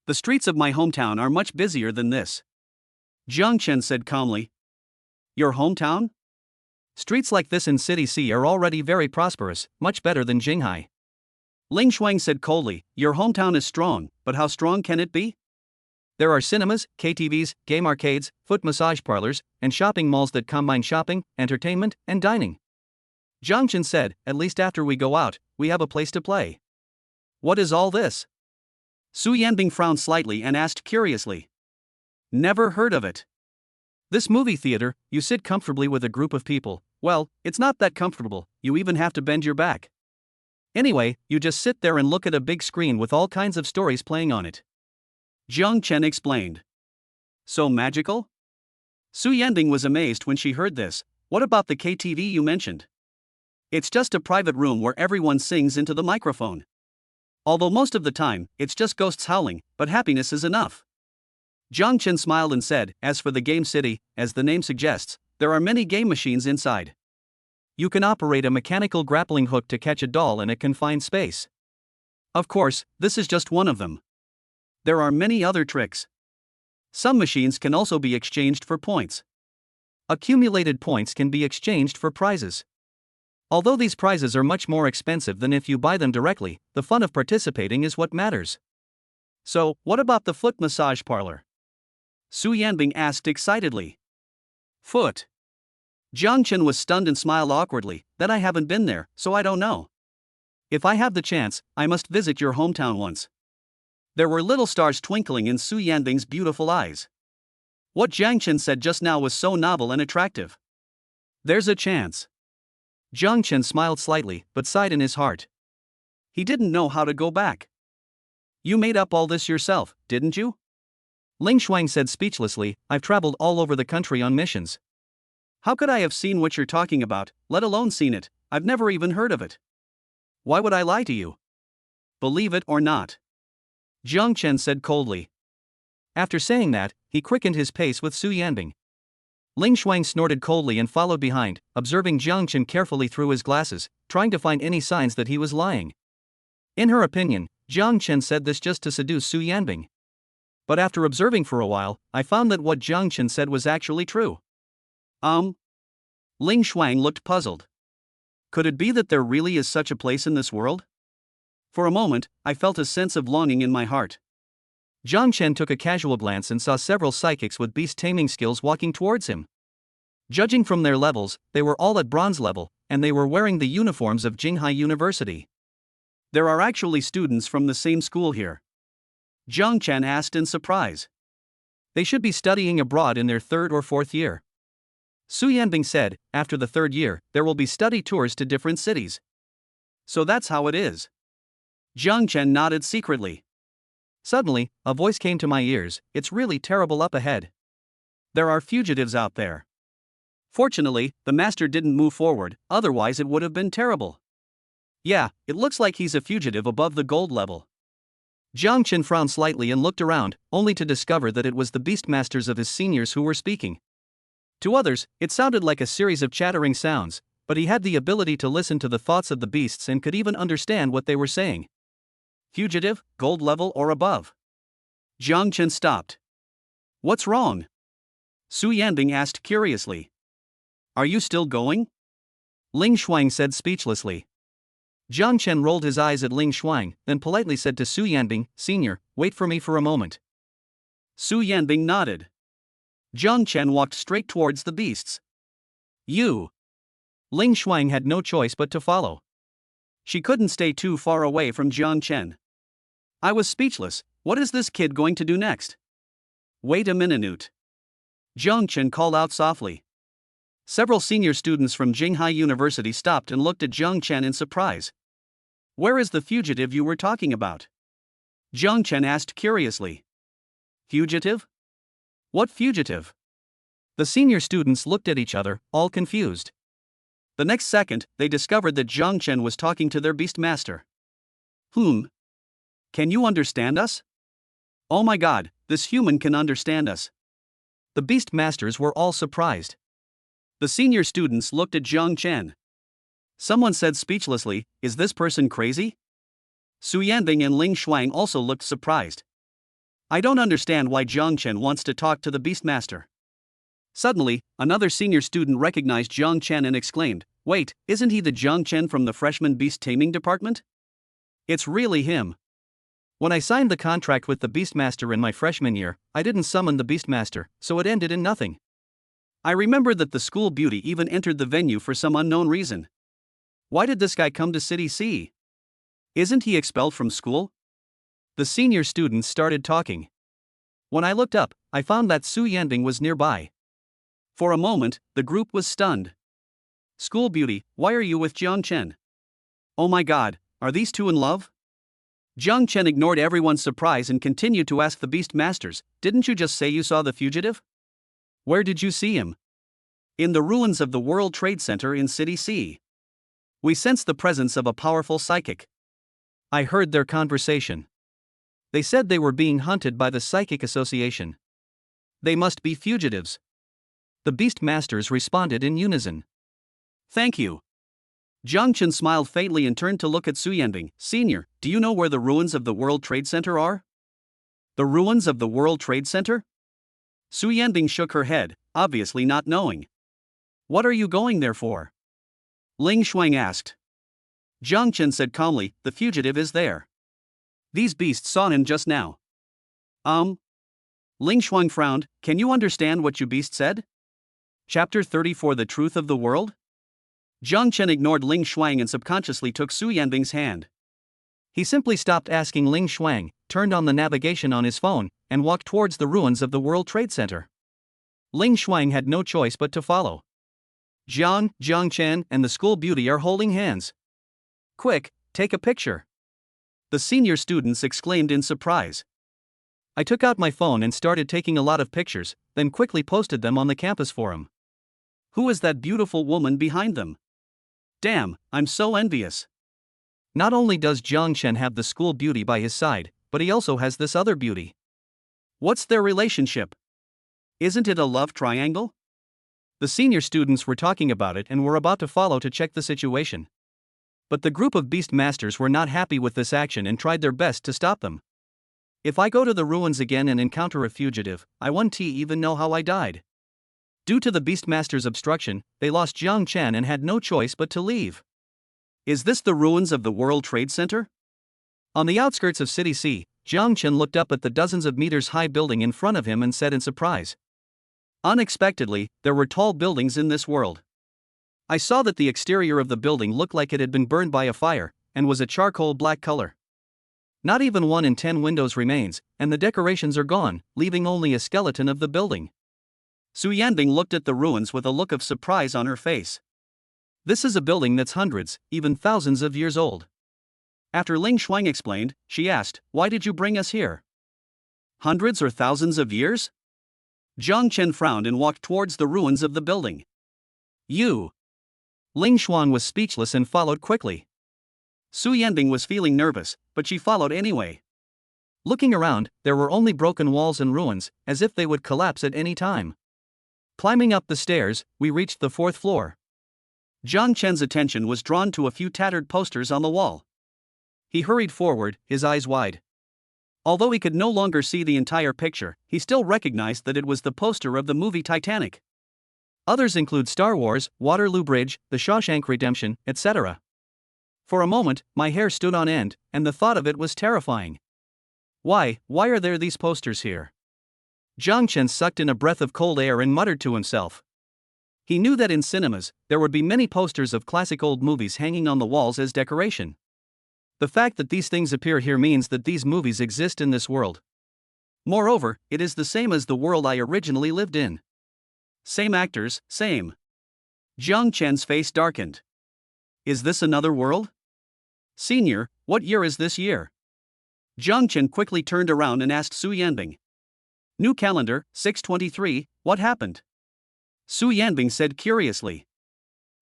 "The streets of my hometown are much busier than this," Jiang Chen said calmly. "Your hometown? Streets like this in City C are already very prosperous, much better than Jinghai." Ling Shuang said coldly, "Your hometown is strong, but how strong can it be? There are cinemas, KTVs, game arcades, foot massage parlors, and shopping malls that combine shopping, entertainment, and dining." Jiang Chen said, "At least after we go out, we have a place to play." "What is all this?" Su Yanbing frowned slightly and asked curiously. "Never heard of it." "This movie theater, you sit comfortably with a group of people. Well, it's not that comfortable, you even have to bend your back. Anyway, you just sit there and look at a big screen with all kinds of stories playing on it," Jiang Chen explained. "So magical?" Su Yanbing was amazed when she heard this. "What about the KTV you mentioned?" "It's just a private room where everyone sings into the microphone. Although most of the time, it's just ghosts howling, but happiness is enough." Jiang Chen smiled and said, "As for the game city, as the name suggests, there are many game machines inside. You can operate a mechanical grappling hook to catch a doll in a confined space. Of course, this is just one of them. There are many other tricks. Some machines can also be exchanged for points. Accumulated points can be exchanged for prizes. Although these prizes are much more expensive than if you buy them directly, the fun of participating is what matters." "So, what about the foot massage parlor?" Su Yanbing asked excitedly. "Foot?" Jiang Chen was stunned and smiled awkwardly. "Then I haven't been there, so I don't know. If I have the chance, I must visit your hometown once." There were little stars twinkling in Su Yanbing's beautiful eyes. What Jiang Chen said just now was so novel and attractive. "There's a chance." Jiang Chen smiled slightly, but sighed in his heart. He didn't know how to go back. "You made up all this yourself, didn't you?" Ling Shuang said speechlessly, "I've traveled all over the country on missions. How could I have seen what you're talking about, let alone seen it? I've never even heard of it. Why would I lie to you? Believe it or not," Jiang Chen said coldly. After saying that, he quickened his pace with Su Yanbing. Ling Shuang snorted coldly and followed behind, observing Jiang Chen carefully through his glasses, trying to find any signs that he was lying. In her opinion, Jiang Chen said this just to seduce Su Yanbing. But after observing for a while, I found that what Jiang Chen said was actually true. Ling Shuang looked puzzled. Could it be that there really is such a place in this world? For a moment, I felt a sense of longing in my heart. Jiang Chen took a casual glance and saw several psychics with beast taming skills walking towards him. Judging from their levels, they were all at bronze level, and they were wearing the uniforms of Jinghai University. There are actually students from the same school here? Jiang Chen asked in surprise. They should be studying abroad in their 3rd or 4th year. Su Yanbing said, after the 3rd year, there will be study tours to different cities. So that's how it is. Jiang Chen nodded secretly. Suddenly, a voice came to my ears, it's really terrible up ahead. There are fugitives out there. Fortunately, the master didn't move forward, otherwise it would have been terrible. Yeah, it looks like he's a fugitive above the gold level. Jiang Chen frowned slightly and looked around, only to discover that it was the beastmasters of his seniors who were speaking. To others, it sounded like a series of chattering sounds, but he had the ability to listen to the thoughts of the beasts and could even understand what they were saying. Fugitive, gold level or above? Jiang Chen stopped. What's wrong? Su Yanbing asked curiously. Are you still going? Ling Shuang said speechlessly. Jiang Chen rolled his eyes at Ling Shuang, then politely said to Su Yanbing, Senior, wait for me for a moment. Su Yanbing nodded. Jiang Chen walked straight towards the beasts. You! Ling Shuang had no choice but to follow. She couldn't stay too far away from Jiang Chen. I was speechless. What is this kid going to do next? Wait a minute. Jiang Chen called out softly. Several senior students from Jinghai University stopped and looked at Jiang Chen in surprise. Where is the fugitive you were talking about? Jiang Chen asked curiously. Fugitive? What fugitive? The senior students looked at each other, all confused. The next second, they discovered that Jiang Chen was talking to their beastmaster. Can you understand us? Oh my god, this human can understand us. The beastmasters were all surprised. The senior students looked at Jiang Chen. Someone said speechlessly, is this person crazy? Su Yanbing and Ling Shuang also looked surprised. I don't understand why Jiang Chen wants to talk to the beastmaster. Suddenly, another senior student recognized Jiang Chen and exclaimed, wait, isn't he the Jiang Chen from the freshman beast taming department? It's really him. When I signed the contract with the beastmaster in my freshman year, I didn't summon the beastmaster, so it ended in nothing. I remember that the school beauty even entered the venue for some unknown reason. Why did this guy come to City C? Isn't he expelled from school? The senior students started talking. When I looked up, I found that Su Yanbing was nearby. For a moment, the group was stunned. School beauty, why are you with Jiang Chen? Oh my god, are these two in love? Jiang Chen ignored everyone's surprise and continued to ask the beastmasters, didn't you just say you saw the fugitive? Where did you see him? In the ruins of the World Trade Center in City C. We sensed the presence of a powerful psychic. I heard their conversation. They said they were being hunted by the Psychic Association. They must be fugitives. The beastmasters responded in unison. Thank you. Jiang Chen smiled faintly and turned to look at Su Yanbing. Senior, do you know where the ruins of the World Trade Center are? The ruins of the World Trade Center? Su Yanbing shook her head, obviously not knowing. What are you going there for? Ling Shuang asked. Jiang Chen said calmly, the fugitive is there. These beasts saw him just now. Ling Shuang frowned, can you understand what you beast said? Chapter 34 The Truth of the World? Jiang Chen ignored Ling Shuang and subconsciously took Su Yanbing's hand. He simply stopped asking Ling Shuang, turned on the navigation on his phone, and walked towards the ruins of the World Trade Center. Ling Shuang had no choice but to follow. Jiang Chen, and the school beauty are holding hands. Quick, take a picture. The senior students exclaimed in surprise. I took out my phone and started taking a lot of pictures, then quickly posted them on the campus forum. Who is that beautiful woman behind them? Damn, I'm so envious. Not only does Jiang Chen have the school beauty by his side, but he also has this other beauty. What's their relationship? Isn't it a love triangle? The senior students were talking about it and were about to follow to check the situation. But the group of beast masters were not happy with this action and tried their best to stop them. If I go to the ruins again and encounter a fugitive, I won't even know how I died. Due to the Beastmaster's obstruction, they lost Jiang Chen and had no choice but to leave. Is this the ruins of the World Trade Center? On the outskirts of City C, Jiang Chen looked up at the dozens of meters high building in front of him and said in surprise. Unexpectedly, there were tall buildings in this world. I saw that the exterior of the building looked like it had been burned by a fire, and was a charcoal black color. Not even 1 in 10 windows remains, and the decorations are gone, leaving only a skeleton of the building. Su Yanbing looked at the ruins with a look of surprise on her face. This is a building that's hundreds, even thousands of years old. After Ling Shuang explained, she asked, "Why did you bring us here? Hundreds or thousands of years?" Jiang Chen frowned and walked towards the ruins of the building. You. Ling Shuang was speechless and followed quickly. Su Yanbing was feeling nervous, but she followed anyway. Looking around, there were only broken walls and ruins, as if they would collapse at any time. Climbing up the stairs, we reached the 4th floor. Jiang Chen's attention was drawn to a few tattered posters on the wall. He hurried forward, his eyes wide. Although he could no longer see the entire picture, he still recognized that it was the poster of the movie Titanic. Others include Star Wars, Waterloo Bridge, The Shawshank Redemption, etc. For a moment, my hair stood on end, and the thought of it was terrifying. Why are there these posters here? Jiang Chen sucked in a breath of cold air and muttered to himself. He knew that in cinemas, there would be many posters of classic old movies hanging on the walls as decoration. The fact that these things appear here means that these movies exist in this world. Moreover, it is the same as the world I originally lived in. Same actors, same. Jiang Chen's face darkened. Is this another world? Senior, what year is this year? Jiang Chen quickly turned around and asked Su Yanbing. New calendar, 623, what happened? Su Yanbing said curiously.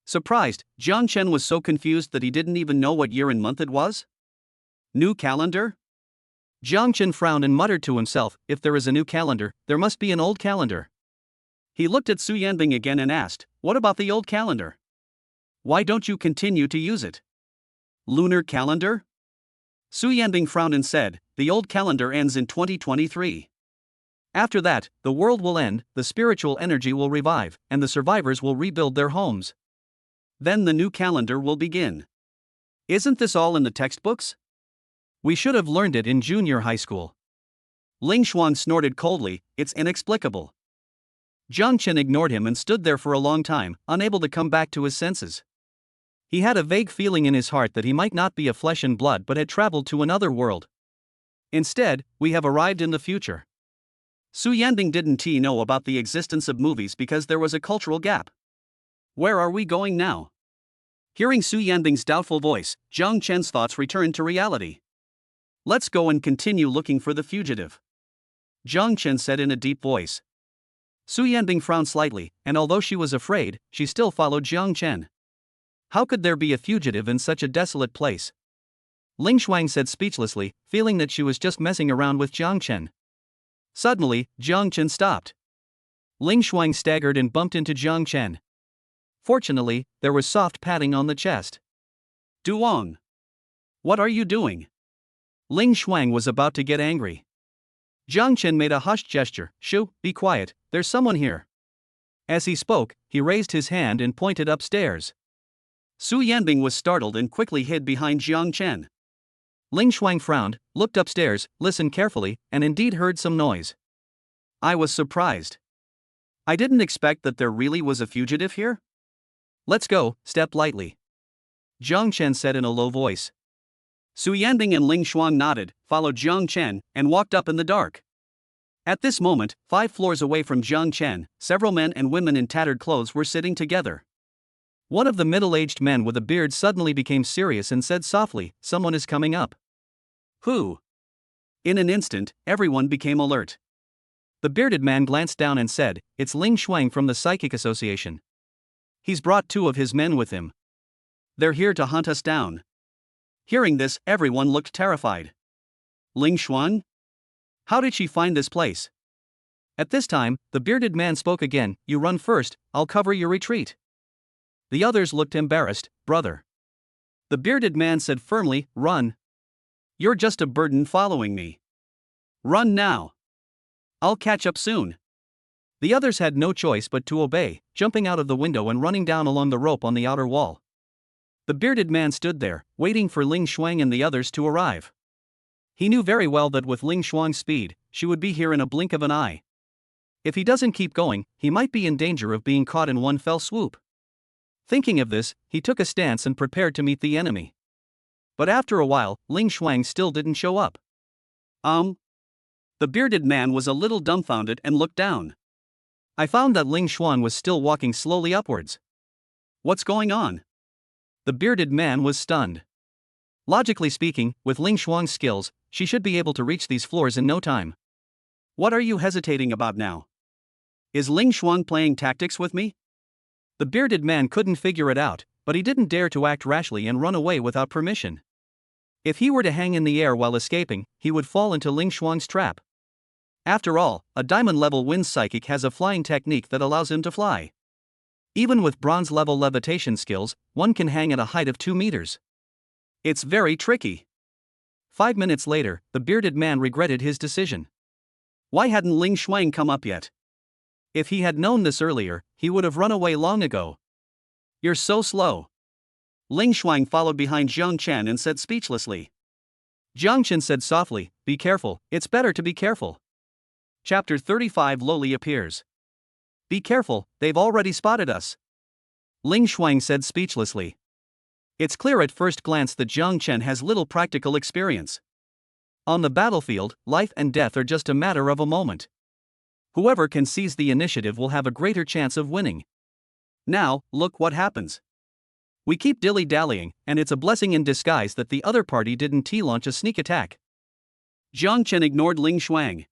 Surprised, Jiang Chen was so confused that he didn't even know what year and month it was. New calendar? Jiang Chen frowned and muttered to himself, if there is a new calendar, there must be an old calendar. He looked at Su Yanbing again and asked, what about the old calendar? Why don't you continue to use it? Lunar calendar? Su Yanbing frowned and said, the old calendar ends in 2023. After that, the world will end, the spiritual energy will revive, and the survivors will rebuild their homes. Then the new calendar will begin. Isn't this all in the textbooks? We should have learned it in junior high school. Ling Shuang snorted coldly, it's inexplicable. Jiang Chen ignored him and stood there for a long time, unable to come back to his senses. He had a vague feeling in his heart that he might not be a flesh and blood but had traveled to another world. Instead, we have arrived in the future. Su Yanbing didn't know about the existence of movies because there was a cultural gap. Where are we going now? Hearing Su Yanbing's doubtful voice, Jiang Chen's thoughts returned to reality. Let's go and continue looking for the fugitive. Jiang Chen said in a deep voice. Su Yanbing frowned slightly, and although she was afraid, she still followed Jiang Chen. How could there be a fugitive in such a desolate place? Ling Shuang said speechlessly, feeling that she was just messing around with Jiang Chen. Suddenly, Jiang Chen stopped. Ling Shuang staggered and bumped into Jiang Chen. Fortunately, there was soft patting on the chest. Duong! What are you doing? Ling Shuang was about to get angry. Jiang Chen made a hushed gesture. Shu, be quiet, there's someone here. As he spoke, he raised his hand and pointed upstairs. Su Yanbing was startled and quickly hid behind Jiang Chen. Ling Shuang frowned, looked upstairs, listened carefully, and indeed heard some noise. I was surprised. I didn't expect that there really was a fugitive here. Let's go, step lightly. Jiang Chen said in a low voice. Su Yanbing and Ling Shuang nodded, followed Jiang Chen, and walked up in the dark. At this moment, 5 floors away from Jiang Chen, several men and women in tattered clothes were sitting together. One of the middle-aged men with a beard suddenly became serious and said softly, someone is coming up. Who? In an instant, everyone became alert. The bearded man glanced down and said, it's Ling Shuang from the Psychic Association. He's brought 2 of his men with him. They're here to hunt us down. Hearing this, everyone looked terrified. Ling Shuang? How did she find this place? At this time, the bearded man spoke again, you run first, I'll cover your retreat. The others looked embarrassed, brother. The bearded man said firmly, "Run. You're just a burden following me. Run now. I'll catch up soon." The others had no choice but to obey, jumping out of the window and running down along the rope on the outer wall. The bearded man stood there, waiting for Ling Shuang and the others to arrive. He knew very well that with Ling Shuang's speed, she would be here in a blink of an eye. If he doesn't keep going, he might be in danger of being caught in one fell swoop. Thinking of this, he took a stance and prepared to meet the enemy. But after a while, Ling Shuang still didn't show up. The bearded man was a little dumbfounded and looked down. I found that Ling Shuang was still walking slowly upwards. What's going on? The bearded man was stunned. Logically speaking, with Ling Shuang's skills, she should be able to reach these floors in no time. What are you hesitating about now? Is Ling Shuang playing tactics with me? The bearded man couldn't figure it out, but he didn't dare to act rashly and run away without permission. If he were to hang in the air while escaping, he would fall into Ling Shuang's trap. After all, a diamond-level wind psychic has a flying technique that allows him to fly. Even with bronze-level levitation skills, one can hang at a height of 2 meters. It's very tricky. 5 minutes later, the bearded man regretted his decision. Why hadn't Ling Shuang come up yet? If he had known this earlier, he would have run away long ago. You're so slow. Ling Shuang followed behind Jiang Chen and said speechlessly. Jiang Chen said softly, "Be careful, it's better to be careful." Chapter 35 Loli appears. Be careful, they've already spotted us. Ling Shuang said speechlessly. It's clear at first glance that Jiang Chen has little practical experience. On the battlefield, life and death are just a matter of a moment. Whoever can seize the initiative will have a greater chance of winning. Now, look what happens. We keep dilly-dallying, and it's a blessing in disguise that the other party didn't T-launch a sneak attack. Jiang Chen ignored Ling Shuang.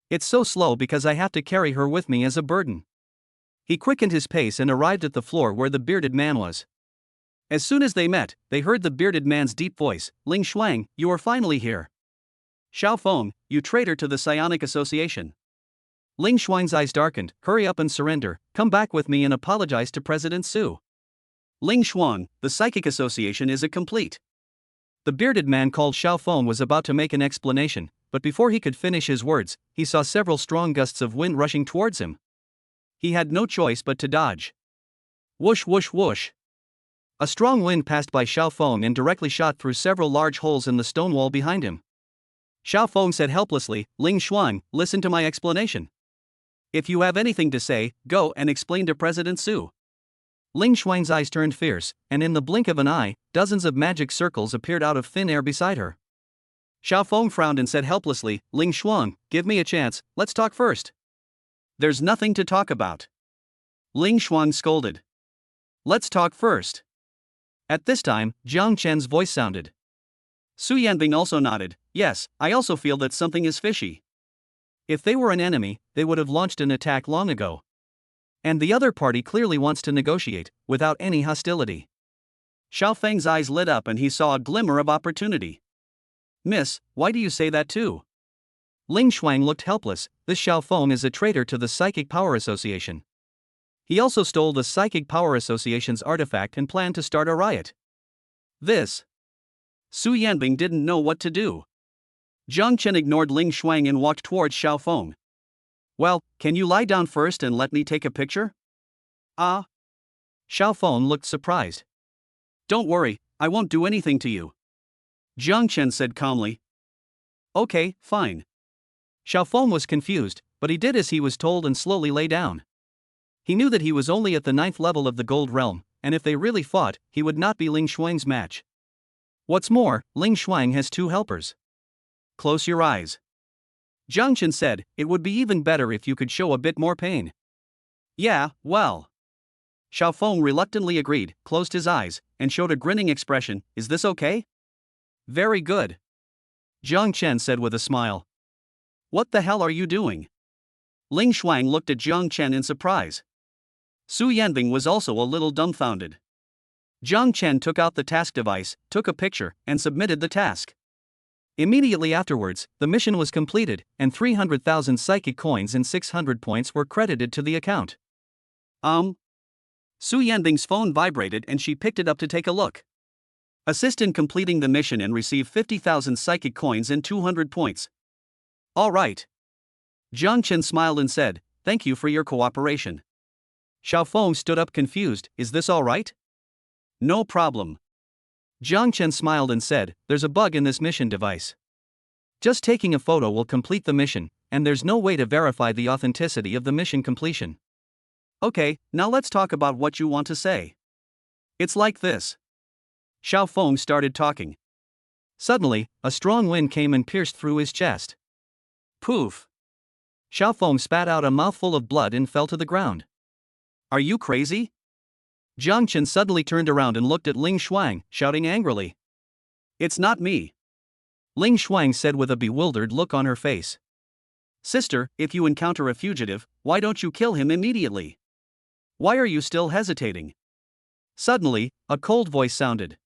It's so slow because I have to carry her with me as a burden. He quickened his pace and arrived at the floor where the bearded man was. As soon as they met, they heard the bearded man's deep voice, "Ling Shuang, you are finally here. Xiao Feng, you traitor to the Psionic Association." Ling Shuang's eyes darkened. "Hurry up and surrender, come back with me and apologize to President Su." Ling Shuang, the Psychic Association is a complete. The bearded man called Xiao Feng was about to make an explanation, but before he could finish his words, he saw several strong gusts of wind rushing towards him. He had no choice but to dodge. Whoosh whoosh whoosh. A strong wind passed by Xiao Feng and directly shot through several large holes in the stone wall behind him. Xiao Feng said helplessly, "Ling Shuang, listen to my explanation. If you have anything to say, go and explain to President Su." Ling Shuang's eyes turned fierce, and in the blink of an eye, dozens of magic circles appeared out of thin air beside her. Xiao Feng frowned and said helplessly, "Ling Shuang, give me a chance, let's talk first." "There's nothing to talk about." Ling Shuang scolded. "Let's talk first." At this time, Jiang Chen's voice sounded. Su Yanbing also nodded. "Yes, I also feel that something is fishy. If they were an enemy, they would have launched an attack long ago. And the other party clearly wants to negotiate, without any hostility." Xiao Feng's eyes lit up and he saw a glimmer of opportunity. "Miss, why do you say that too?" Ling Shuang looked helpless. This Xiao Feng is a traitor to the Psychic Power Association. He also stole the Psychic Power Association's artifact and planned to start a riot. Su Yanbing didn't know what to do. Jiang Chen ignored Ling Shuang and walked towards Xiao Feng. "Well, can you lie down first and let me take a picture?" "Ah." Xiao Feng looked surprised. "Don't worry, I won't do anything to you," Jiang Chen said calmly. "Okay, fine." Xiao Feng was confused, but he did as he was told and slowly lay down. He knew that he was only at the 9th level of the Gold Realm, and if they really fought, he would not be Ling Shuang's match. What's more, Ling Shuang has 2 helpers. "Close your eyes," Jiang Chen said. "It would be even better if you could show a bit more pain." "Yeah, well." Xiao Feng reluctantly agreed, closed his eyes, and showed a grinning expression. "Is this okay?" "Very good," Jiang Chen said with a smile. "What the hell are you doing?" Ling Shuang looked at Jiang Chen in surprise. Su Yanbing was also a little dumbfounded. Jiang Chen took out the task device, took a picture, and submitted the task. Immediately afterwards, the mission was completed, and 300,000 psychic coins and 600 points were credited to the account. Su Yanbing's phone vibrated and she picked it up to take a look. Assist in completing the mission and receive 50,000 psychic coins and 200 points. All right. Jiang Chen smiled and said, thank you for your cooperation. Xiao Feng stood up confused, is this all right? No problem. Jiang Chen smiled and said, there's a bug in this mission device. Just taking a photo will complete the mission, and there's no way to verify the authenticity of the mission completion. Okay, now let's talk about what you want to say. It's like this. Xiao Feng started talking. Suddenly, a strong wind came and pierced through his chest. Poof! Xiao Feng spat out a mouthful of blood and fell to the ground. Are you crazy? Jiang Chen suddenly turned around and looked at Ling Shuang, shouting angrily. It's not me. Ling Shuang said with a bewildered look on her face. Sister, if you encounter a fugitive, why don't you kill him immediately? Why are you still hesitating? Suddenly, a cold voice sounded.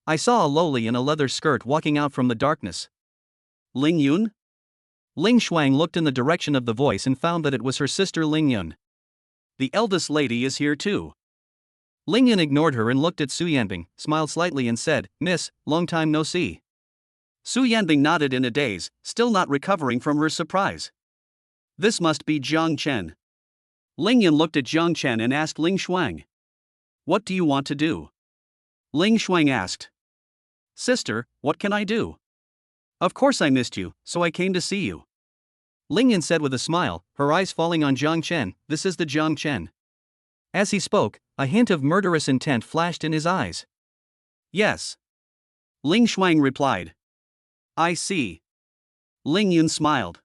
I saw a lowly in a leather skirt walking out from the darkness. Ling Yun? Ling Shuang looked in the direction of the voice and found that it was her sister Ling Yun. The eldest lady is here too. Ling Yun ignored her and looked at Su Yanbing, smiled slightly and said, Miss, long time no see. Su Yanbing nodded in a daze, still not recovering from her surprise. This must be Jiang Chen. Ling Yun looked at Jiang Chen and asked Ling Shuang. What do you want to do? Ling Shuang asked. Sister, what can I do? Of course I missed you, so I came to see you. Ling Yun said with a smile, her eyes falling on Jiang Chen, this is the Jiang Chen. As he spoke, a hint of murderous intent flashed in his eyes. Yes. Ling Shuang replied. I see. Ling Yun smiled.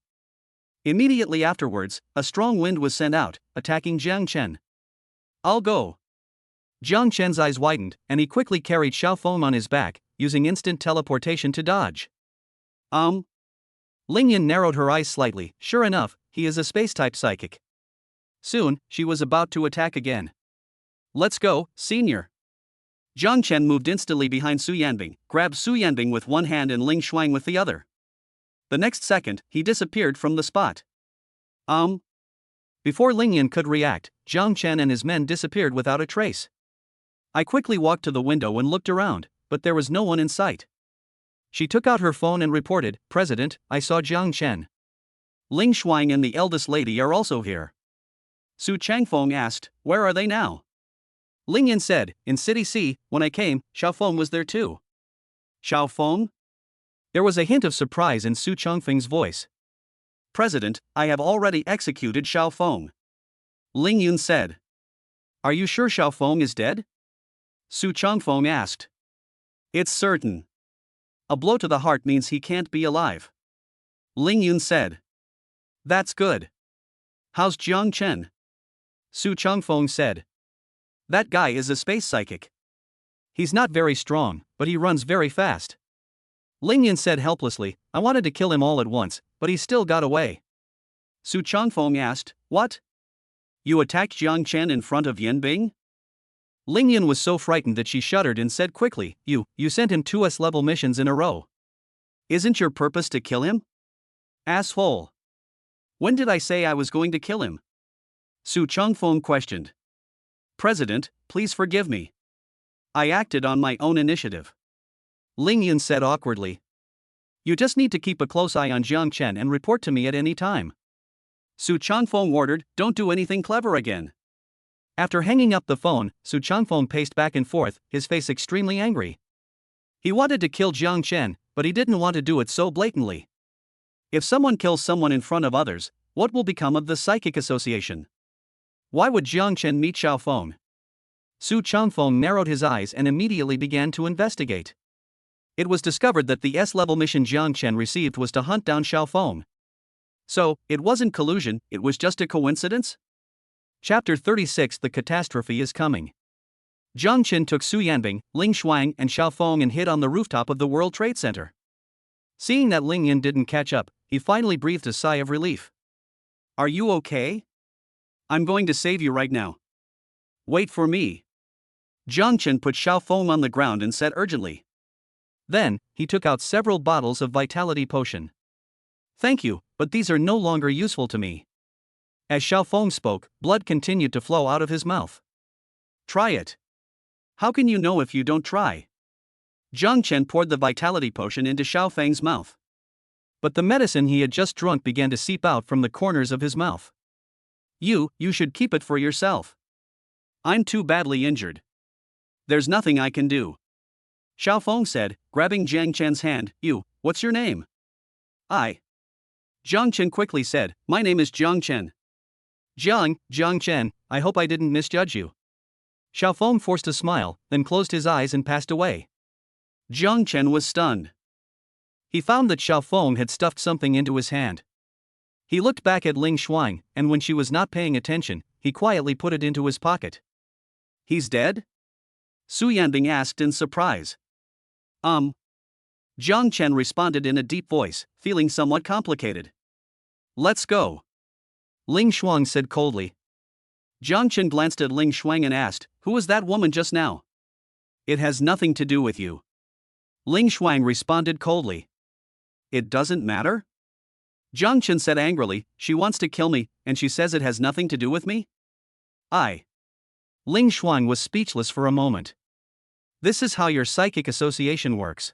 Immediately afterwards, a strong wind was sent out, attacking Jiang Chen. I'll go. Jiang Chen's eyes widened, and he quickly carried Xiao Feng on his back, using instant teleportation to dodge. Ling Yun narrowed her eyes slightly, sure enough, he is a space-type psychic. Soon, she was about to attack again. Let's go, senior. Jiang Chen moved instantly behind Su Yanbing, grabbed Su Yanbing with one hand and Ling Shuang with the other. The next second, he disappeared from the spot. Before Ling Yun could react, Jiang Chen and his men disappeared without a trace. I quickly walked to the window and looked around, but there was no one in sight. She took out her phone and reported, President, I saw Jiang Chen. Ling Shuang and the eldest lady are also here. Su Changfeng asked, where are they now? Ling Yun said, in City C, when I came, Xiao Feng was there too. Xiao Feng? There was a hint of surprise in Su Changfeng's voice. President, I have already executed Xiao Feng. Ling Yun said. Are you sure Xiao Feng is dead? Su Changfeng asked. It's certain. A blow to the heart means he can't be alive. Ling Yun said. That's good. How's Jiang Chen? Su Changfeng said. That guy is a space psychic. He's not very strong, but he runs very fast. Ling Yun said helplessly, I wanted to kill him all at once, but he still got away. Su Changfeng asked, what? You attacked Jiang Chen in front of Yanbing? Ling Yun was so frightened that she shuddered and said quickly, You sent him 2 S-level missions in a row. Isn't your purpose to kill him? Asshole. When did I say I was going to kill him? Su Changfeng questioned. President, please forgive me. I acted on my own initiative. Ling Yun said awkwardly. You just need to keep a close eye on Jiang Chen and report to me at any time. Su Changfeng ordered, don't do anything clever again. After hanging up the phone, Su Changfeng paced back and forth, his face extremely angry. He wanted to kill Jiang Chen, but he didn't want to do it so blatantly. If someone kills someone in front of others, what will become of the Psychic Association? Why would Jiang Chen meet Xiao Feng? Su Changfeng narrowed his eyes and immediately began to investigate. It was discovered that the S-level mission Jiang Chen received was to hunt down Xiao Feng. So, it wasn't collusion, it was just a coincidence? Chapter 36 The Catastrophe is Coming. Jiang Chen took Su Yanbing, Ling Shuang and Xiao Feng and hid on the rooftop of the World Trade Center. Seeing that Ling Yun didn't catch up, he finally breathed a sigh of relief. Are you okay? I'm going to save you right now. Wait for me. Jiang Chen put Xiao Feng on the ground and said urgently. Then, he took out several bottles of vitality potion. Thank you, but these are no longer useful to me. As Xiao Feng spoke, blood continued to flow out of his mouth. Try it. How can you know if you don't try? Jiang Chen poured the vitality potion into Xiao Feng's mouth. But the medicine he had just drunk began to seep out from the corners of his mouth. You should keep it for yourself. I'm too badly injured. There's nothing I can do. Xiao Feng said, grabbing Jiang Chen's hand. What's your name? Jiang Chen quickly said, my name is Jiang Chen. Jiang Chen, I hope I didn't misjudge you. Xiao Feng forced a smile, then closed his eyes and passed away. Jiang Chen was stunned. He found that Xiao Feng had stuffed something into his hand. He looked back at Ling Shuang, and when she was not paying attention, he quietly put it into his pocket. He's dead? Su Yanbing asked in surprise. Jiang Chen responded in a deep voice, feeling somewhat complicated. Let's go. Ling Shuang said coldly. Jiang Chen glanced at Ling Shuang and asked, who was that woman just now? It has nothing to do with you. Ling Shuang responded coldly. It doesn't matter? Jiang Chen said angrily, she wants to kill me, and she says it has nothing to do with me? Ling Shuang was speechless for a moment. This is how your psychic association works.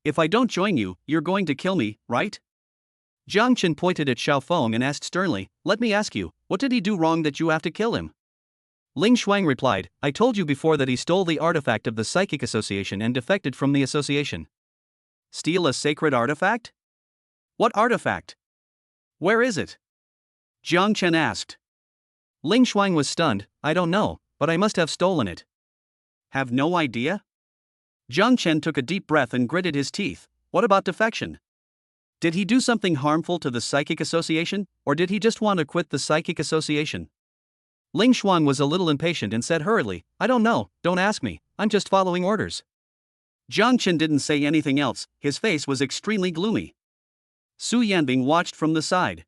If I don't join you, you're going to kill me, right? Jiang Chen pointed at Xiao Feng and asked sternly, let me ask you, what did he do wrong that you have to kill him? Ling Shuang replied, I told you before that he stole the artifact of the psychic association and defected from the association. Steal a sacred artifact? What artifact? Where is it? Jiang Chen asked. Ling Shuang was stunned, I don't know, but I must have stolen it. Have no idea? Jiang Chen took a deep breath and gritted his teeth. What about defection? Did he do something harmful to the psychic association, or did he just want to quit the psychic association? Ling Shuang was a little impatient and said hurriedly, I don't know, don't ask me, I'm just following orders. Jiang Chen didn't say anything else, his face was extremely gloomy. Su Yanbing watched from the side.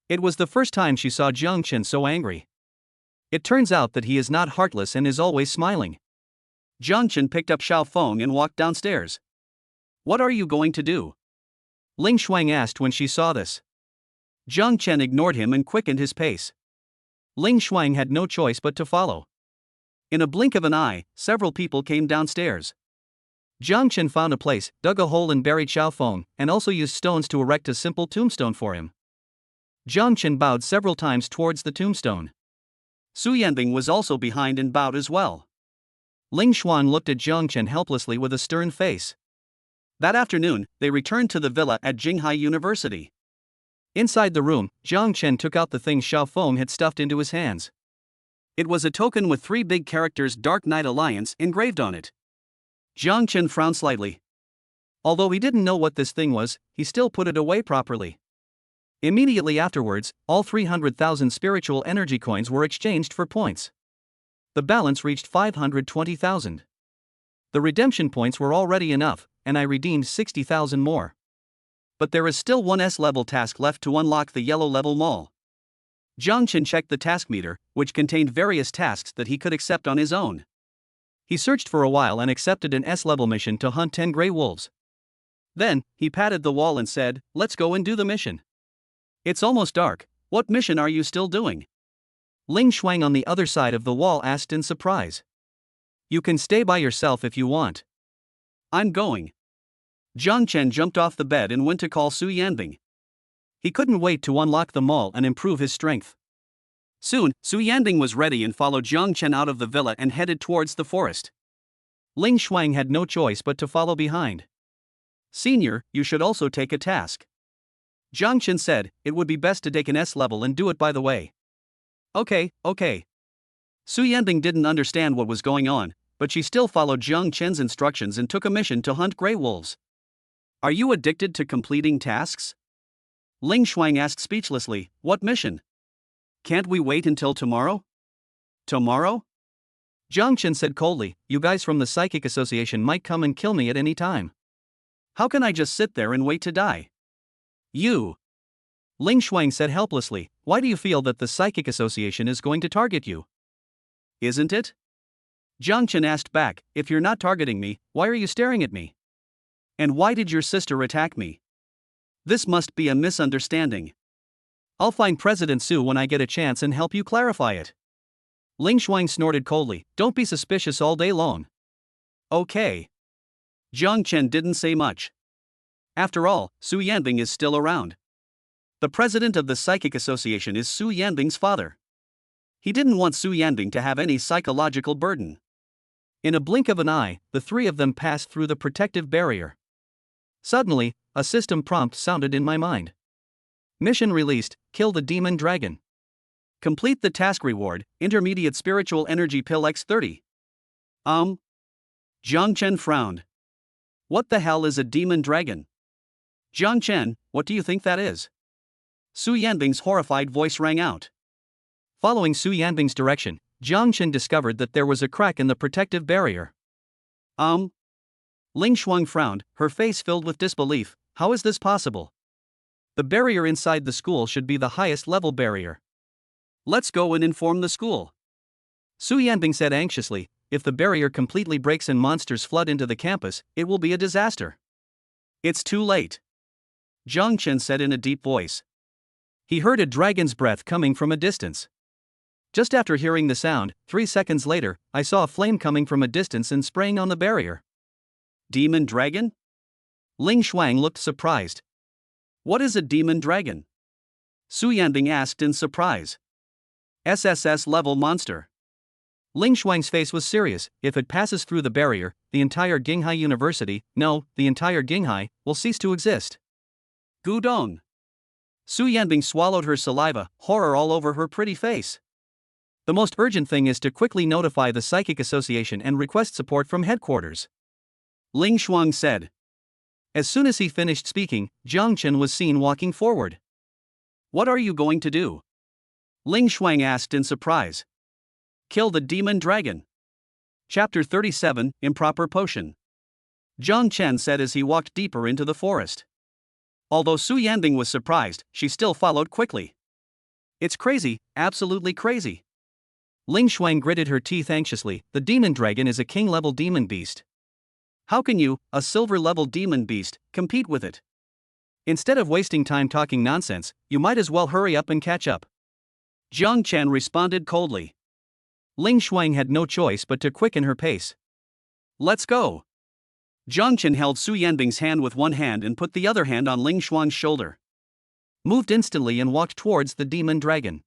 It was the first time she saw Jiang Chen so angry. It turns out that he is not heartless and is always smiling. Jiang Chen picked up Xiao Feng and walked downstairs. What are you going to do? Ling Shuang asked when she saw this. Jiang Chen ignored him and quickened his pace. Ling Shuang had no choice but to follow. In a blink of an eye, several people came downstairs. Jiang Chen found a place, dug a hole and buried Xiao Feng, and also used stones to erect a simple tombstone for him. Jiang Chen bowed several times towards the tombstone. Su Yanbing was also behind and bowed as well. Ling Shuang looked at Jiang Chen helplessly with a stern face. That afternoon, they returned to the villa at Jinghai University. Inside the room, Jiang Chen took out the thing Xiao Feng had stuffed into his hands. It was a token with 3 big characters Dark Knight Alliance engraved on it. Jiang Chen frowned slightly. Although he didn't know what this thing was, he still put it away properly. Immediately afterwards, all 300,000 spiritual energy coins were exchanged for points. The balance reached 520,000. The redemption points were already enough, and I redeemed 60,000 more. But there is still one S-level task left to unlock the yellow-level mall. Jiang Chen checked the task meter, which contained various tasks that he could accept on his own. He searched for a while and accepted an S-level mission to hunt 10 gray wolves. Then, he patted the wall and said, let's go and do the mission. It's almost dark, what mission are you still doing? Ling Shuang on the other side of the wall asked in surprise. You can stay by yourself if you want. I'm going. Jiang Chen jumped off the bed and went to call Su Yanbing. He couldn't wait to unlock the mall and improve his strength. Soon, Su Yanbing was ready and followed Jiang Chen out of the villa and headed towards the forest. Ling Shuang had no choice but to follow behind. Senior, you should also take a task. Jiang Chen said, it would be best to take an S level and do it by the way. Okay. Su Yanbing didn't understand what was going on, but she still followed Jiang Chen's instructions and took a mission to hunt gray wolves. Are you addicted to completing tasks? Ling Shuang asked speechlessly, what mission? Can't we wait until tomorrow? Tomorrow? Jiang Chen said coldly, you guys from the Psychic Association might come and kill me at any time. How can I just sit there and wait to die? You. Ling Shuang said helplessly, why do you feel that the Psychic Association is going to target you? Isn't it? Jiang Chen asked back, if you're not targeting me, why are you staring at me? And why did your sister attack me? This must be a misunderstanding. I'll find President Su when I get a chance and help you clarify it. Ling Shuang snorted coldly, don't be suspicious all day long. Okay. Jiang Chen didn't say much. After all, Su Yanbing is still around. The president of the Psychic Association is Su Yanbing's father. He didn't want Su Yanbing to have any psychological burden. In a blink of an eye, the three of them passed through the protective barrier. Suddenly, a system prompt sounded in my mind. Mission released, kill the demon dragon. Complete the task reward, intermediate spiritual energy pill X30. Jiang Chen frowned. What the hell is a demon dragon? Jiang Chen, what do you think that is? Su Yanbing's horrified voice rang out. Following Su Yanbing's direction, Jiang Chen discovered that there was a crack in the protective barrier. Ling Shuang frowned, her face filled with disbelief. How is this possible? The barrier inside the school should be the highest level barrier. Let's go and inform the school. Su Yanbing said anxiously, if the barrier completely breaks and monsters flood into the campus, it will be a disaster. It's too late. Jiang Chen said in a deep voice. He heard a dragon's breath coming from a distance. Just after hearing the sound, 3 seconds later, I saw a flame coming from a distance and spraying on the barrier. Demon dragon? Ling Shuang looked surprised. What is a demon dragon? Su Yanbing asked in surprise. SSS level monster. Ling Shuang's face was serious. If it passes through the barrier, the entire Qinghai University, no, the entire Qinghai, will cease to exist. Gudong. Su Yanbing swallowed her saliva, horror all over her pretty face. The most urgent thing is to quickly notify the Psychic Association and request support from headquarters. Ling Shuang said. As soon as he finished speaking, Jiang Chen was seen walking forward. What are you going to do? Ling Shuang asked in surprise. Kill the demon dragon. Chapter 37, Improper Potion. Jiang Chen said as he walked deeper into the forest. Although Su Yanbing was surprised, she still followed quickly. It's crazy, absolutely crazy. Ling Shuang gritted her teeth anxiously. The demon dragon is a king-level demon beast. How can you, a silver-level demon beast, compete with it? Instead of wasting time talking nonsense, you might as well hurry up and catch up. Jiang Chen responded coldly. Ling Shuang had no choice but to quicken her pace. Let's go. Jiang Chen held Su Yanbing's hand with one hand and put the other hand on Ling Shuang's shoulder. Moved instantly and walked towards the demon dragon.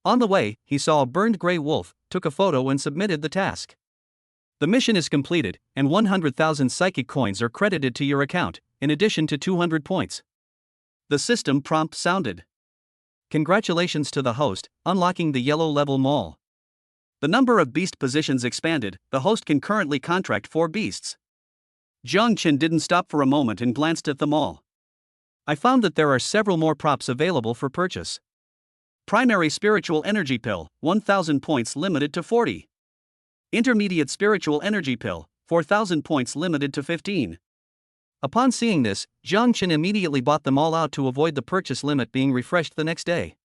On the way, he saw a burned gray wolf, took a photo and submitted the task. The mission is completed, and 100,000 psychic coins are credited to your account, in addition to 200 points. The system prompt sounded. Congratulations to the host, unlocking the yellow level mall. The number of beast positions expanded, the host can currently contract 4 beasts. Jiang Chen didn't stop for a moment and glanced at them all. I found that there are several more props available for purchase. Primary Spiritual Energy Pill, 1,000 points limited to 40. Intermediate Spiritual Energy Pill, 4,000 points limited to 15. Upon seeing this, Jiang Chen immediately bought them all out to avoid the purchase limit being refreshed the next day.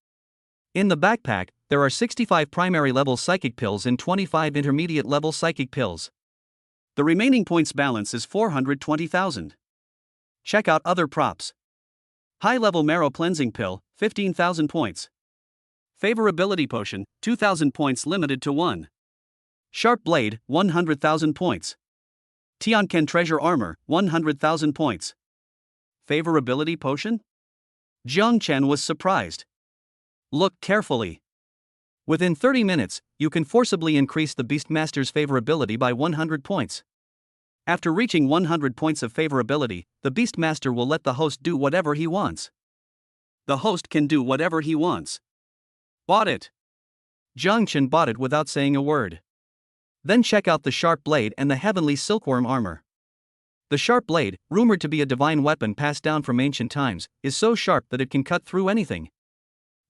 In the backpack, there are 65 primary level psychic pills and 25 intermediate level psychic pills. The remaining points balance is 420,000. Check out other props. High level marrow cleansing pill, 15,000 points. Favorability potion, 2,000 points limited to 1. Sharp blade, 100,000 points. Tianken treasure armor, 100,000 points. Favorability potion? Jiang Chen was surprised. Look carefully. Within 30 minutes, you can forcibly increase the Beastmaster's favorability by 100 points. After reaching 100 points of favorability, the Beastmaster will let the host do whatever he wants. The host can do whatever he wants. Bought it. Jiang Chen bought it without saying a word. Then check out the sharp blade and the heavenly silkworm armor. The sharp blade, rumored to be a divine weapon passed down from ancient times, is so sharp that it can cut through anything.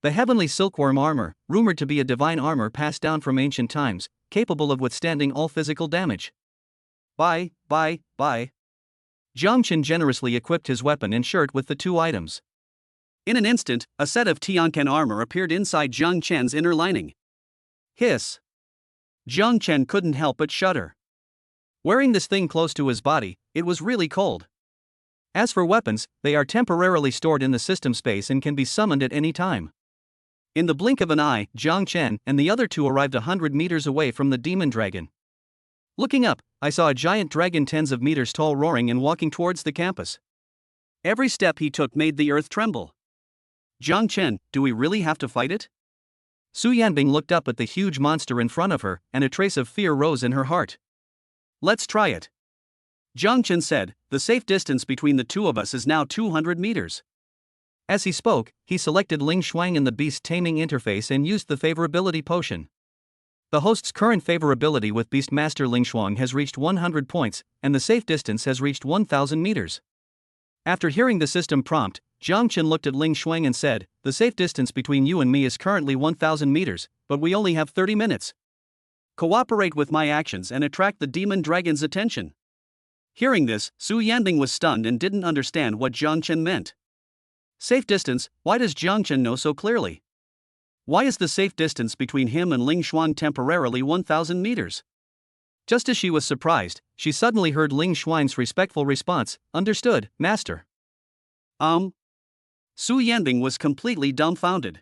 The heavenly silkworm armor, rumored to be a divine armor passed down from ancient times, capable of withstanding all physical damage. Buy. Jiang Chen generously equipped his weapon and shirt with the 2 items. In an instant, a set of Tianken armor appeared inside Jiang Chen's inner lining. Hiss. Jiang Chen couldn't help but shudder. Wearing this thing close to his body, it was really cold. As for weapons, they are temporarily stored in the system space and can be summoned at any time. In the blink of an eye, Jiang Chen and the other 2 arrived 100 meters away from the demon dragon. Looking up, I saw a giant dragon tens of meters tall roaring and walking towards the campus. Every step he took made the earth tremble. Jiang Chen, do we really have to fight it? Su Yanbing looked up at the huge monster in front of her, and a trace of fear rose in her heart. Let's try it. Jiang Chen said, the safe distance between the two of us is now 200 meters. As he spoke, he selected Ling Shuang in the beast taming interface and used the favorability potion. The host's current favorability with Beastmaster Ling Shuang has reached 100 points, and the safe distance has reached 1000 meters. After hearing the system prompt, Jiang Chen looked at Ling Shuang and said, the safe distance between you and me is currently 1000 meters, but we only have 30 minutes. Cooperate with my actions and attract the demon dragon's attention. Hearing this, Su Yanbing was stunned and didn't understand what Jiang Chen meant. Safe distance, why does Jiang Chen know so clearly? Why is the safe distance between him and Ling Shuang temporarily 1000 meters? Just as she was surprised, she suddenly heard Ling Shuang's respectful response, understood, master. Su Yanbing was completely dumbfounded.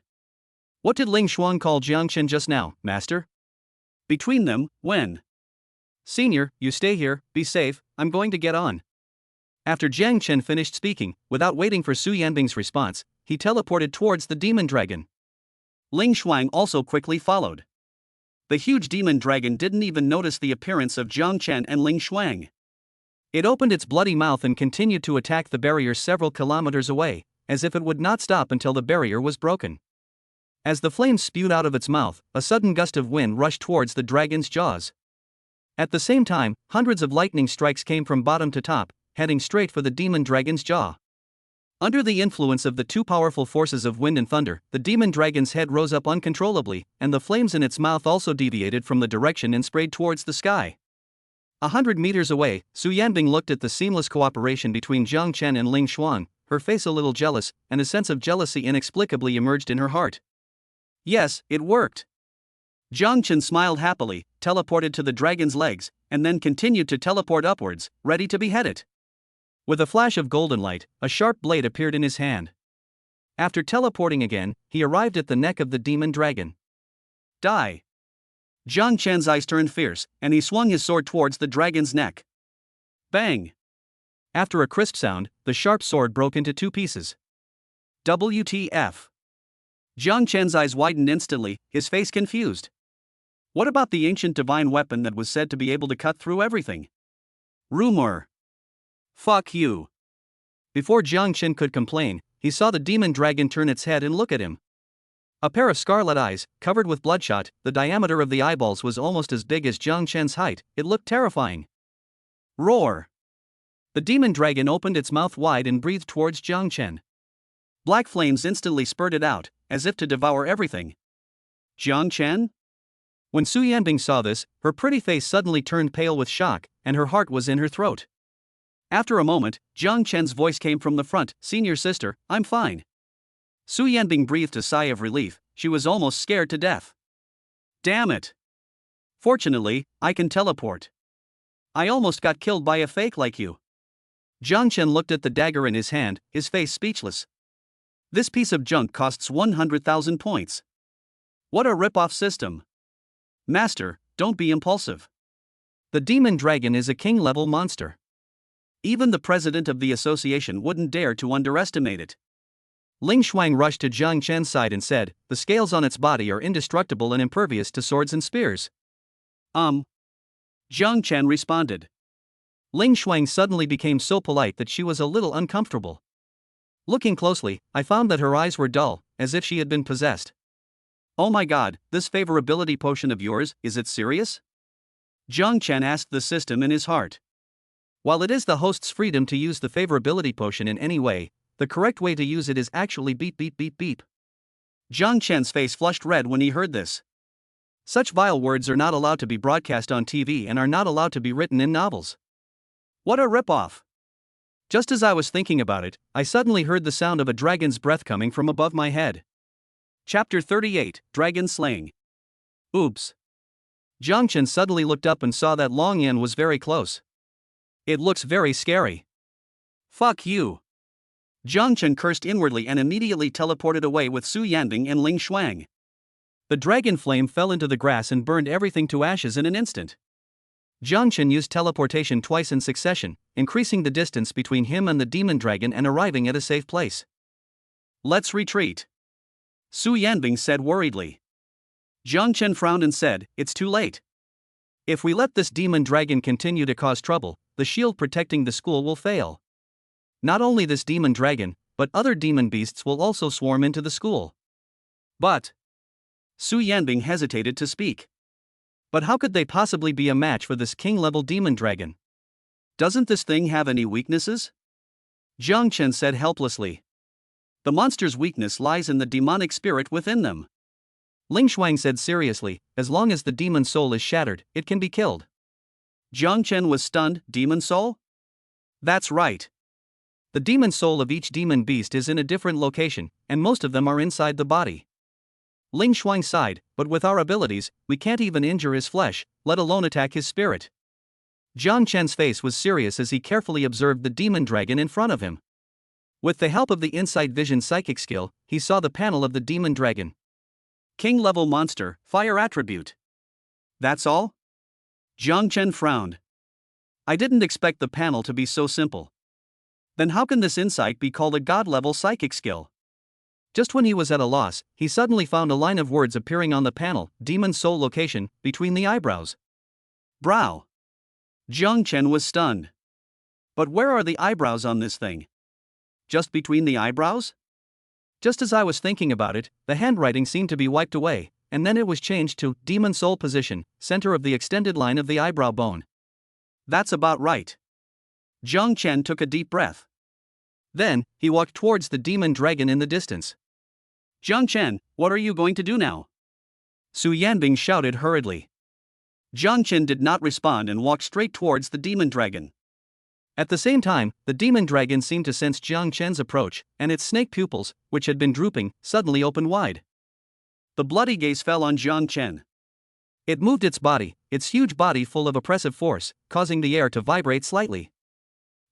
What did Ling Shuang call Jiang Chen just now, master? Between them, when? Senior, you stay here, be safe, I'm going to get on. After Jiang Chen finished speaking, without waiting for Su Yanbing's response, he teleported towards the demon dragon. Ling Shuang also quickly followed. The huge demon dragon didn't even notice the appearance of Jiang Chen and Ling Shuang. It opened its bloody mouth and continued to attack the barrier several kilometers away, as if it would not stop until the barrier was broken. As the flames spewed out of its mouth, a sudden gust of wind rushed towards the dragon's jaws. At the same time, hundreds of lightning strikes came from bottom to top, heading straight for the demon dragon's jaw. Under the influence of the two powerful forces of wind and thunder, the demon dragon's head rose up uncontrollably, and the flames in its mouth also deviated from the direction and sprayed towards the sky. 100 meters away, Su Yanbing looked at the seamless cooperation between Jiang Chen and Ling Shuang, her face a little jealous, and a sense of jealousy inexplicably emerged in her heart. Yes, it worked. Jiang Chen smiled happily, teleported to the dragon's legs, and then continued to teleport upwards, ready to behead it. With a flash of golden light, a sharp blade appeared in his hand. After teleporting again, he arrived at the neck of the demon dragon. Die! Jiang Chen's eyes turned fierce, and he swung his sword towards the dragon's neck. Bang! After a crisp sound, the sharp sword broke into two pieces. WTF! Jiang Chen's eyes widened instantly, his face confused. What about the ancient divine weapon that was said to be able to cut through everything? Rumor. Fuck you. Before Jiang Chen could complain, he saw the demon dragon turn its head and look at him. A pair of scarlet eyes, covered with bloodshot, the diameter of the eyeballs was almost as big as Jiang Chen's height, it looked terrifying. Roar. The demon dragon opened its mouth wide and breathed towards Jiang Chen. Black flames instantly spurted out, as if to devour everything. Jiang Chen? When Su Yanbing saw this, her pretty face suddenly turned pale with shock, and her heart was in her throat. After a moment, Jiang Chen's voice came from the front, Senior sister, I'm fine. Su Yanbing breathed a sigh of relief, she was almost scared to death. Damn it. Fortunately, I can teleport. I almost got killed by a fake like you. Jiang Chen looked at the dagger in his hand, his face speechless. This piece of junk costs 100,000 points. What a rip-off system. Master, don't be impulsive. The demon dragon is a king-level monster. Even the president of the association wouldn't dare to underestimate it. Ling Shuang rushed to Jiang Chen's side and said, the scales on its body are indestructible and impervious to swords and spears. Jiang Chen responded. Ling Shuang suddenly became so polite that she was a little uncomfortable. Looking closely, I found that her eyes were dull, as if she had been possessed. Oh my god, this favorability potion of yours, is it serious? Jiang Chen asked the system in his heart. While it is the host's freedom to use the favorability potion in any way, the correct way to use it is actually beep beep beep beep. Jiang Chen's face flushed red when he heard this. Such vile words are not allowed to be broadcast on TV and are not allowed to be written in novels. What a ripoff! Just as I was thinking about it, I suddenly heard the sound of a dragon's breath coming from above my head. Chapter 38, Dragon Slaying. Oops. Jiang Chen suddenly looked up and saw that Long Yan was very close. It looks very scary. Fuck you. Jiang Chen cursed inwardly and immediately teleported away with Su Yanbing and Ling Shuang. The dragon flame fell into the grass and burned everything to ashes in an instant. Jiang Chen used teleportation twice in succession, increasing the distance between him and the demon dragon and arriving at a safe place. Let's retreat, Su Yanbing said worriedly. Jiang Chen frowned and said, it's too late. If we let this demon dragon continue to cause trouble, the shield protecting the school will fail. Not only this demon dragon, but other demon beasts will also swarm into the school. But Su Yanbing hesitated to speak. But how could they possibly be a match for this king-level demon dragon? Doesn't this thing have any weaknesses? Jiang Chen said helplessly. The monster's weakness lies in the demonic spirit within them. Ling Shuang said seriously, as long as the demon soul is shattered, it can be killed. Jiang Chen was stunned. Demon soul? That's right. The demon soul of each demon beast is in a different location, and most of them are inside the body. Ling Shuang sighed, but with our abilities, we can't even injure his flesh, let alone attack his spirit. Jiang Chen's face was serious as he carefully observed the demon dragon in front of him. With the help of the Insight Vision psychic skill, he saw the panel of the demon dragon. King-level monster, fire attribute. That's all? Jiang Chen frowned. I didn't expect the panel to be so simple. Then how can this insight be called a god-level psychic skill? Just when he was at a loss, he suddenly found a line of words appearing on the panel, demon soul location, between the eyebrows. Brow. Jiang Chen was stunned. But where are the eyebrows on this thing? Just between the eyebrows? Just as I was thinking about it, the handwriting seemed to be wiped away, and then it was changed to demon soul position, center of the extended line of the eyebrow bone. That's about right. Jiang Chen took a deep breath. Then, he walked towards the demon dragon in the distance. Jiang Chen, what are you going to do now? Su Yanbing shouted hurriedly. Jiang Chen did not respond and walked straight towards the demon dragon. At the same time, the demon dragon seemed to sense Jiang Chen's approach, and its snake pupils, which had been drooping, suddenly opened wide. The bloody gaze fell on Jiang Chen. It moved its body, its huge body full of oppressive force, causing the air to vibrate slightly.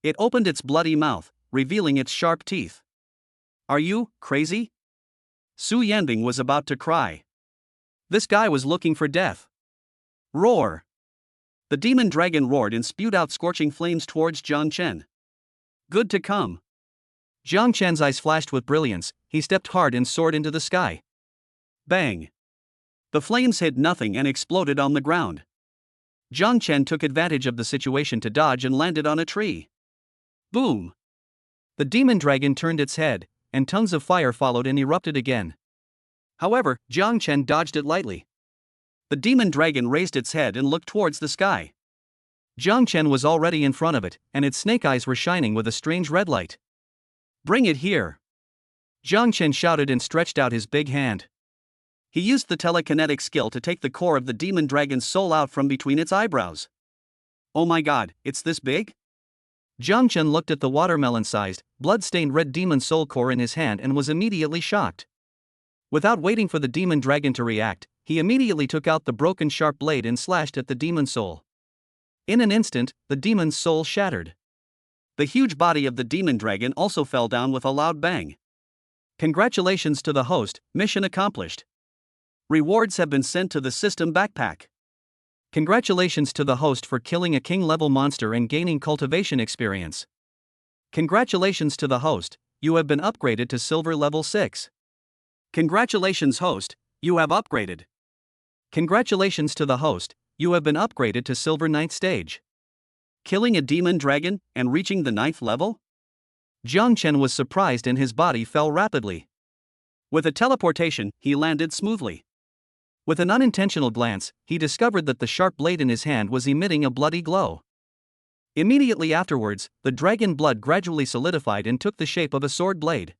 It opened its bloody mouth, revealing its sharp teeth. Are you crazy? Su Yanbing was about to cry. This guy was looking for death. Roar! The demon dragon roared and spewed out scorching flames towards Jiang Chen. Good to come. Jiang Chen's eyes flashed with brilliance, he stepped hard and soared into the sky. Bang! The flames hit nothing and exploded on the ground. Jiang Chen took advantage of the situation to dodge and landed on a tree. Boom! The demon dragon turned its head, and tongues of fire followed and erupted again. However, Jiang Chen dodged it lightly. The demon dragon raised its head and looked towards the sky. Jiang Chen was already in front of it, and its snake eyes were shining with a strange red light. Bring it here! Jiang Chen shouted and stretched out his big hand. He used the telekinetic skill to take the core of the demon dragon's soul out from between its eyebrows. Oh my god, it's this big? Jiang Chen looked at the watermelon-sized, blood-stained red demon soul core in his hand and was immediately shocked. Without waiting for the demon dragon to react, he immediately took out the broken sharp blade and slashed at the demon soul. In an instant, the demon's soul shattered. The huge body of the demon dragon also fell down with a loud bang. Congratulations to the host, mission accomplished. Rewards have been sent to the system backpack. Congratulations to the host for killing a king-level monster and gaining cultivation experience. Congratulations to the host, you have been upgraded to silver level 6. Congratulations host, you have upgraded. Congratulations to the host, you have been upgraded to silver 9th stage. Killing a demon dragon and reaching the 9th level? Jiang Chen was surprised and his body fell rapidly. With a teleportation, he landed smoothly. With an unintentional glance, he discovered that the sharp blade in his hand was emitting a bloody glow. Immediately afterwards, the dragon blood gradually solidified and took the shape of a sword blade.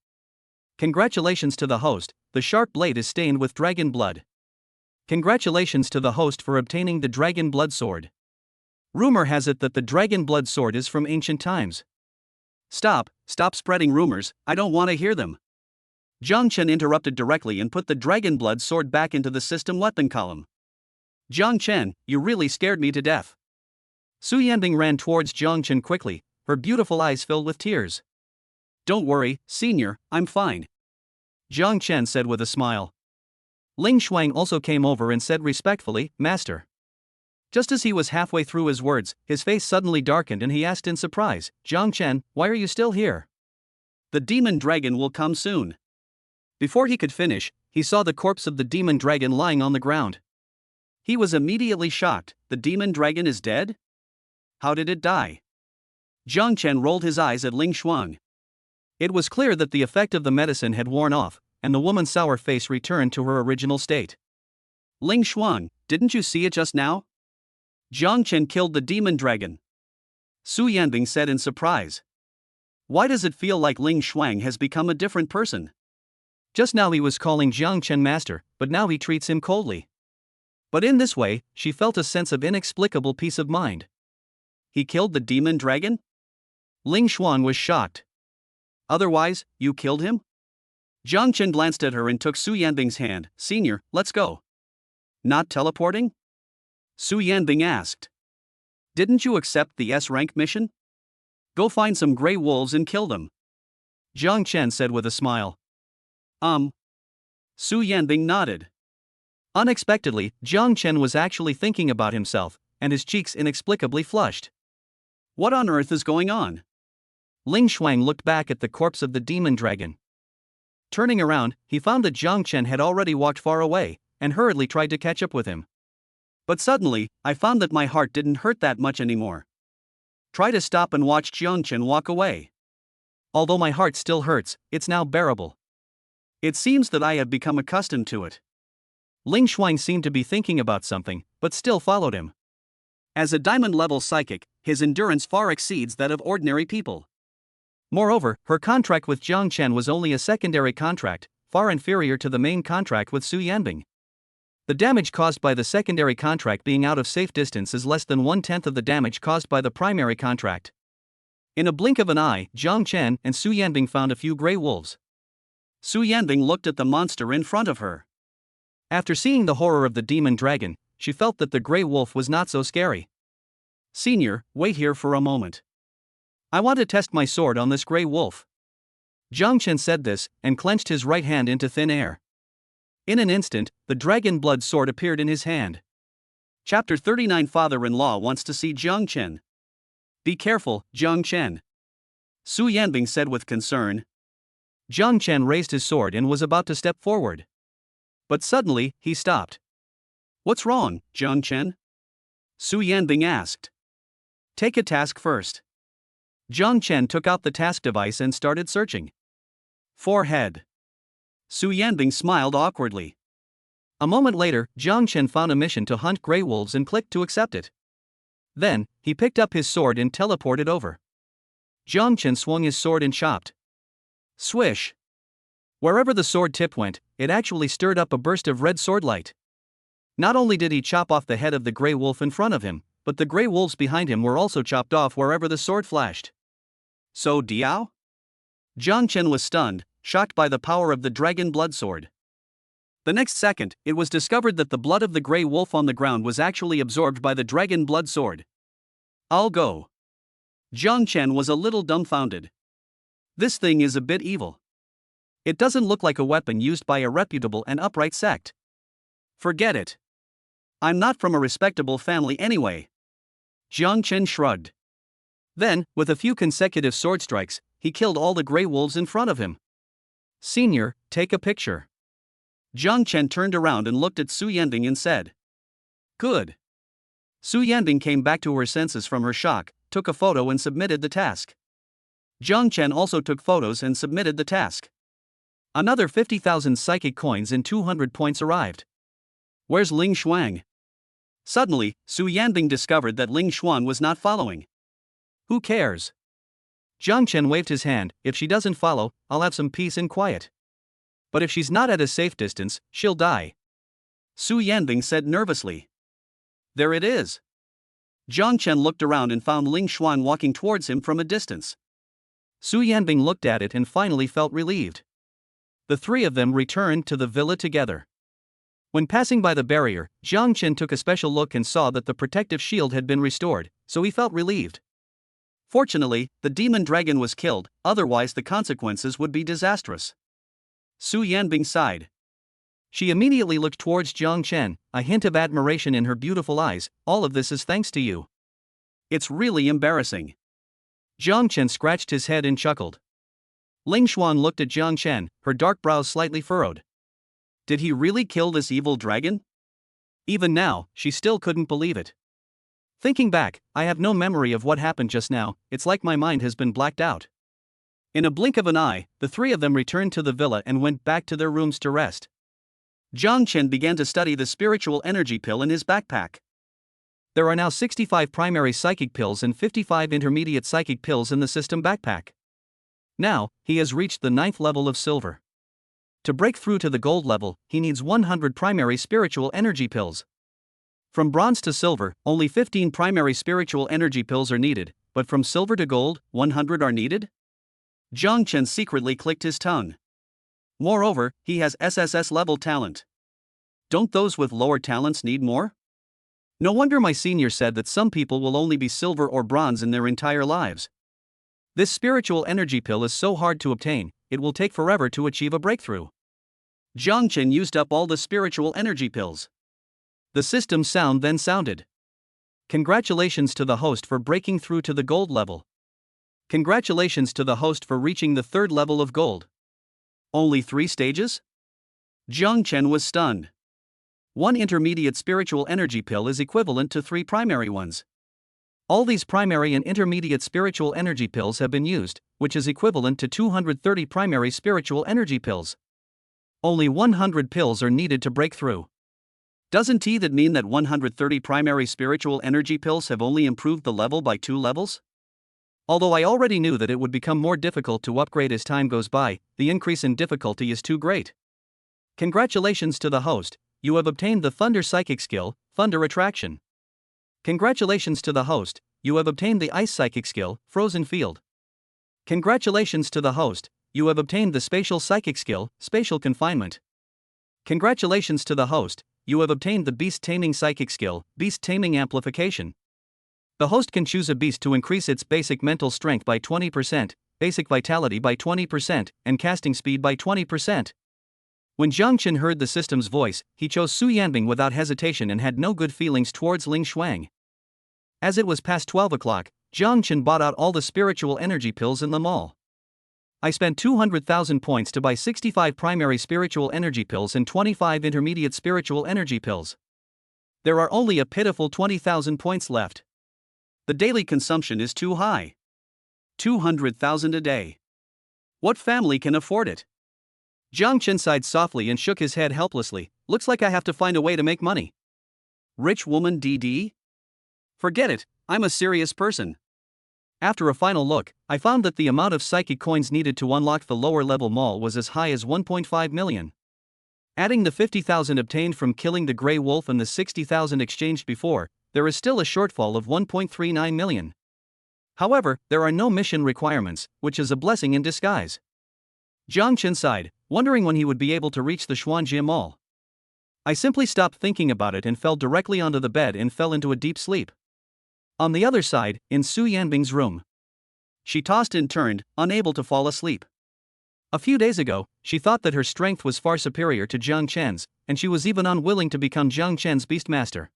Congratulations to the host, the sharp blade is stained with dragon blood. Congratulations to the host for obtaining the dragon blood sword. Rumor has it that the dragon blood sword is from ancient times. Stop spreading rumors, I don't want to hear them. Jiang Chen interrupted directly and put the dragon blood sword back into the system weapon column. Jiang Chen, you really scared me to death. Su Yanbing ran towards Jiang Chen quickly, her beautiful eyes filled with tears. Don't worry, senior, I'm fine. Jiang Chen said with a smile. Ling Shuang also came over and said respectfully, Master. Just as he was halfway through his words, his face suddenly darkened and he asked in surprise, Jiang Chen, why are you still here? The demon dragon will come soon. Before he could finish, he saw the corpse of the demon dragon lying on the ground. He was immediately shocked. The demon dragon is dead? How did it die? Jiang Chen rolled his eyes at Ling Shuang. It was clear that the effect of the medicine had worn off, and the woman's sour face returned to her original state. Ling Shuang, didn't you see it just now? Jiang Chen killed the demon dragon. Su Yanbing said in surprise. Why does it feel like Ling Shuang has become a different person? Just now he was calling Jiang Chen master, but now he treats him coldly. But in this way, she felt a sense of inexplicable peace of mind. He killed the demon dragon? Ling Shuang was shocked. Otherwise, you killed him? Jiang Chen glanced at her and took Su Yanbing's hand. Senior, let's go. Not teleporting? Su Yanbing asked. Didn't you accept the S-rank mission? Go find some gray wolves and kill them. Jiang Chen said with a smile. Su Yanbing nodded. Unexpectedly, Jiang Chen was actually thinking about himself, and his cheeks inexplicably flushed. What on earth is going on? Ling Shuang looked back at the corpse of the demon dragon. Turning around, he found that Jiang Chen had already walked far away, and hurriedly tried to catch up with him. But suddenly, I found that my heart didn't hurt that much anymore. Try to stop and watch Jiang Chen walk away. Although my heart still hurts, it's now bearable. It seems that I have become accustomed to it. Ling Shuang seemed to be thinking about something, but still followed him. As a diamond-level psychic, his endurance far exceeds that of ordinary people. Moreover, her contract with Jiang Chen was only a secondary contract, far inferior to the main contract with Su Yanbing. The damage caused by the secondary contract being out of safe distance is less than 1/10 of the damage caused by the primary contract. In a blink of an eye, Jiang Chen and Su Yanbing found a few gray wolves. Su Yanbing looked at the monster in front of her. After seeing the horror of the demon dragon, she felt that the gray wolf was not so scary. Senior, wait here for a moment. I want to test my sword on this gray wolf. Jiang Chen said this, and clenched his right hand into thin air. In an instant, the dragon blood sword appeared in his hand. Chapter 39 Father-in-law wants to see Jiang Chen. Be careful, Jiang Chen. Su Yanbing said with concern. Jiang Chen raised his sword and was about to step forward. But suddenly, he stopped. What's wrong, Jiang Chen? Su Yanbing asked. Take a task first. Jiang Chen took out the task device and started searching. Forehead. Su Yanbing smiled awkwardly. A moment later, Jiang Chen found a mission to hunt gray wolves and clicked to accept it. Then, he picked up his sword and teleported over. Jiang Chen swung his sword and chopped. Swish. Wherever the sword tip went, it actually stirred up a burst of red sword light. Not only did he chop off the head of the gray wolf in front of him, but the gray wolves behind him were also chopped off wherever the sword flashed. So Diao? Jiang Chen was stunned, shocked by the power of the dragon blood sword. The next second, it was discovered that the blood of the gray wolf on the ground was actually absorbed by the dragon blood sword. I'll go. Jiang Chen was a little dumbfounded. This thing is a bit evil. It doesn't look like a weapon used by a reputable and upright sect. Forget it. I'm not from a respectable family anyway. Jiang Chen shrugged. Then, with a few consecutive sword strikes, he killed all the gray wolves in front of him. Senior, take a picture. Jiang Chen turned around and looked at Su Yanbing and said. Good. Su Yanbing came back to her senses from her shock, took a photo and submitted the task. Jiang Chen also took photos and submitted the task. Another 50,000 psychic coins and 200 points arrived. Where's Ling Shuang? Suddenly, Su Yanbing discovered that Ling Shuang was not following. Who cares? Jiang Chen waved his hand. If she doesn't follow, I'll have some peace and quiet. But if she's not at a safe distance, she'll die. Su Yanbing said nervously. There it is. Jiang Chen looked around and found Ling Shuang walking towards him from a distance. Su Yanbing looked at it and finally felt relieved. The three of them returned to the villa together. When passing by the barrier, Jiang Chen took a special look and saw that the protective shield had been restored, so he felt relieved. Fortunately, the demon dragon was killed, otherwise the consequences would be disastrous. Su Yanbing sighed. She immediately looked towards Jiang Chen, a hint of admiration in her beautiful eyes. All of this is thanks to you. It's really embarrassing. Jiang Chen scratched his head and chuckled. Ling Xuan looked at Jiang Chen, her dark brows slightly furrowed. Did he really kill this evil dragon? Even now, she still couldn't believe it. Thinking back, I have no memory of what happened just now. It's like my mind has been blacked out. In a blink of an eye, the three of them returned to the villa and went back to their rooms to rest. Jiang Chen began to study the spiritual energy pill in his backpack. There are now 65 primary psychic pills and 55 intermediate psychic pills in the system backpack. Now, he has reached the 9th level of silver. To break through to the gold level, he needs 100 primary spiritual energy pills. From bronze to silver, only 15 primary spiritual energy pills are needed, but from silver to gold, 100 are needed? Jiang Chen secretly clicked his tongue. Moreover, he has SSS level talent. Don't those with lower talents need more? No wonder my senior said that some people will only be silver or bronze in their entire lives. This spiritual energy pill is so hard to obtain, it will take forever to achieve a breakthrough. Jiang Chen used up all the spiritual energy pills. The system sound then sounded. Congratulations to the host for breaking through to the gold level. Congratulations to the host for reaching the 3rd level of gold. Only 3 stages? Jiang Chen was stunned. 1 intermediate spiritual energy pill is equivalent to 3 primary ones. All these primary and intermediate spiritual energy pills have been used, which is equivalent to 230 primary spiritual energy pills. Only 100 pills are needed to break through. Doesn't that mean that 130 primary spiritual energy pills have only improved the level by 2 levels? Although I already knew that it would become more difficult to upgrade as time goes by, the increase in difficulty is too great. Congratulations to the host, you have obtained the Thunder Psychic skill, Thunder Attraction. Congratulations to the host, you have obtained the Ice Psychic skill, Frozen Field. Congratulations to the host, you have obtained the Spatial Psychic skill, Spatial Confinement. Congratulations to the host, you have obtained the Beast Taming Psychic skill, Beast Taming Amplification. The host can choose a beast to increase its basic mental strength by 20%, basic vitality by 20%, and casting speed by 20%. When Jiang Chen heard the system's voice, he chose Su Yanbing without hesitation and had no good feelings towards Ling Xuang. As it was past 12 o'clock, Jiang Chen bought out all the spiritual energy pills in the mall. I spent 200,000 points to buy 65 primary spiritual energy pills and 25 intermediate spiritual energy pills. There are only a pitiful 20,000 points left. The daily consumption is too high. 200,000 a day. What family can afford it? Jiang Chen sighed softly and shook his head helplessly. Looks like I have to find a way to make money. Rich woman DD? Forget it, I'm a serious person. After a final look, I found that the amount of psychic coins needed to unlock the lower level mall was as high as 1.5 million. Adding the 50,000 obtained from killing the Grey Wolf and the 60,000 exchanged before, there is still a shortfall of 1.39 million. However, there are no mission requirements, which is a blessing in disguise. Jiang Chen sighed, wondering when he would be able to reach the Xuanjie Mall. I simply stopped thinking about it and fell directly onto the bed and fell into a deep sleep. On the other side, in Su Yanbing's room, she tossed and turned, unable to fall asleep. A few days ago, she thought that her strength was far superior to Jiang Chen's, and she was even unwilling to become Jiang Chen's Beastmaster.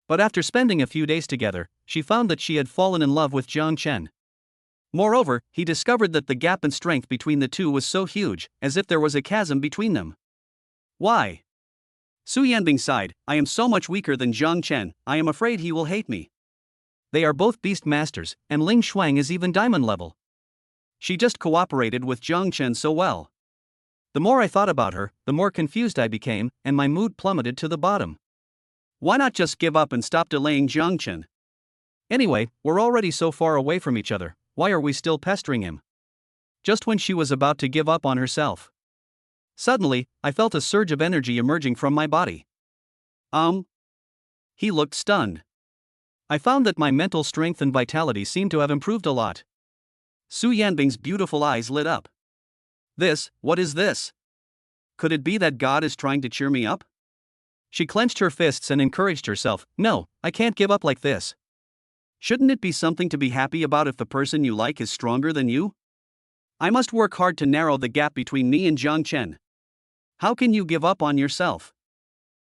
But after spending a few days together, she found that she had fallen in love with Jiang Chen. Moreover, he discovered that the gap in strength between the two was so huge, as if there was a chasm between them. Why? Su Yanbing sighed, I am so much weaker than Jiang Chen, I am afraid he will hate me. They are both beast masters, and Ling Xuang is even diamond level. She just cooperated with Jiang Chen so well. The more I thought about her, the more confused I became, and my mood plummeted to the bottom. Why not just give up and stop delaying Jiang Chen? Anyway, we're already so far away from each other, why are we still pestering him? Just when she was about to give up on herself. Suddenly, I felt a surge of energy emerging from my body. He looked stunned. I found that my mental strength and vitality seemed to have improved a lot. Su Yanbing's beautiful eyes lit up. What is this? Could it be that God is trying to cheer me up? She clenched her fists and encouraged herself, no, I can't give up like this. Shouldn't it be something to be happy about if the person you like is stronger than you? I must work hard to narrow the gap between me and Jiang Chen. How can you give up on yourself?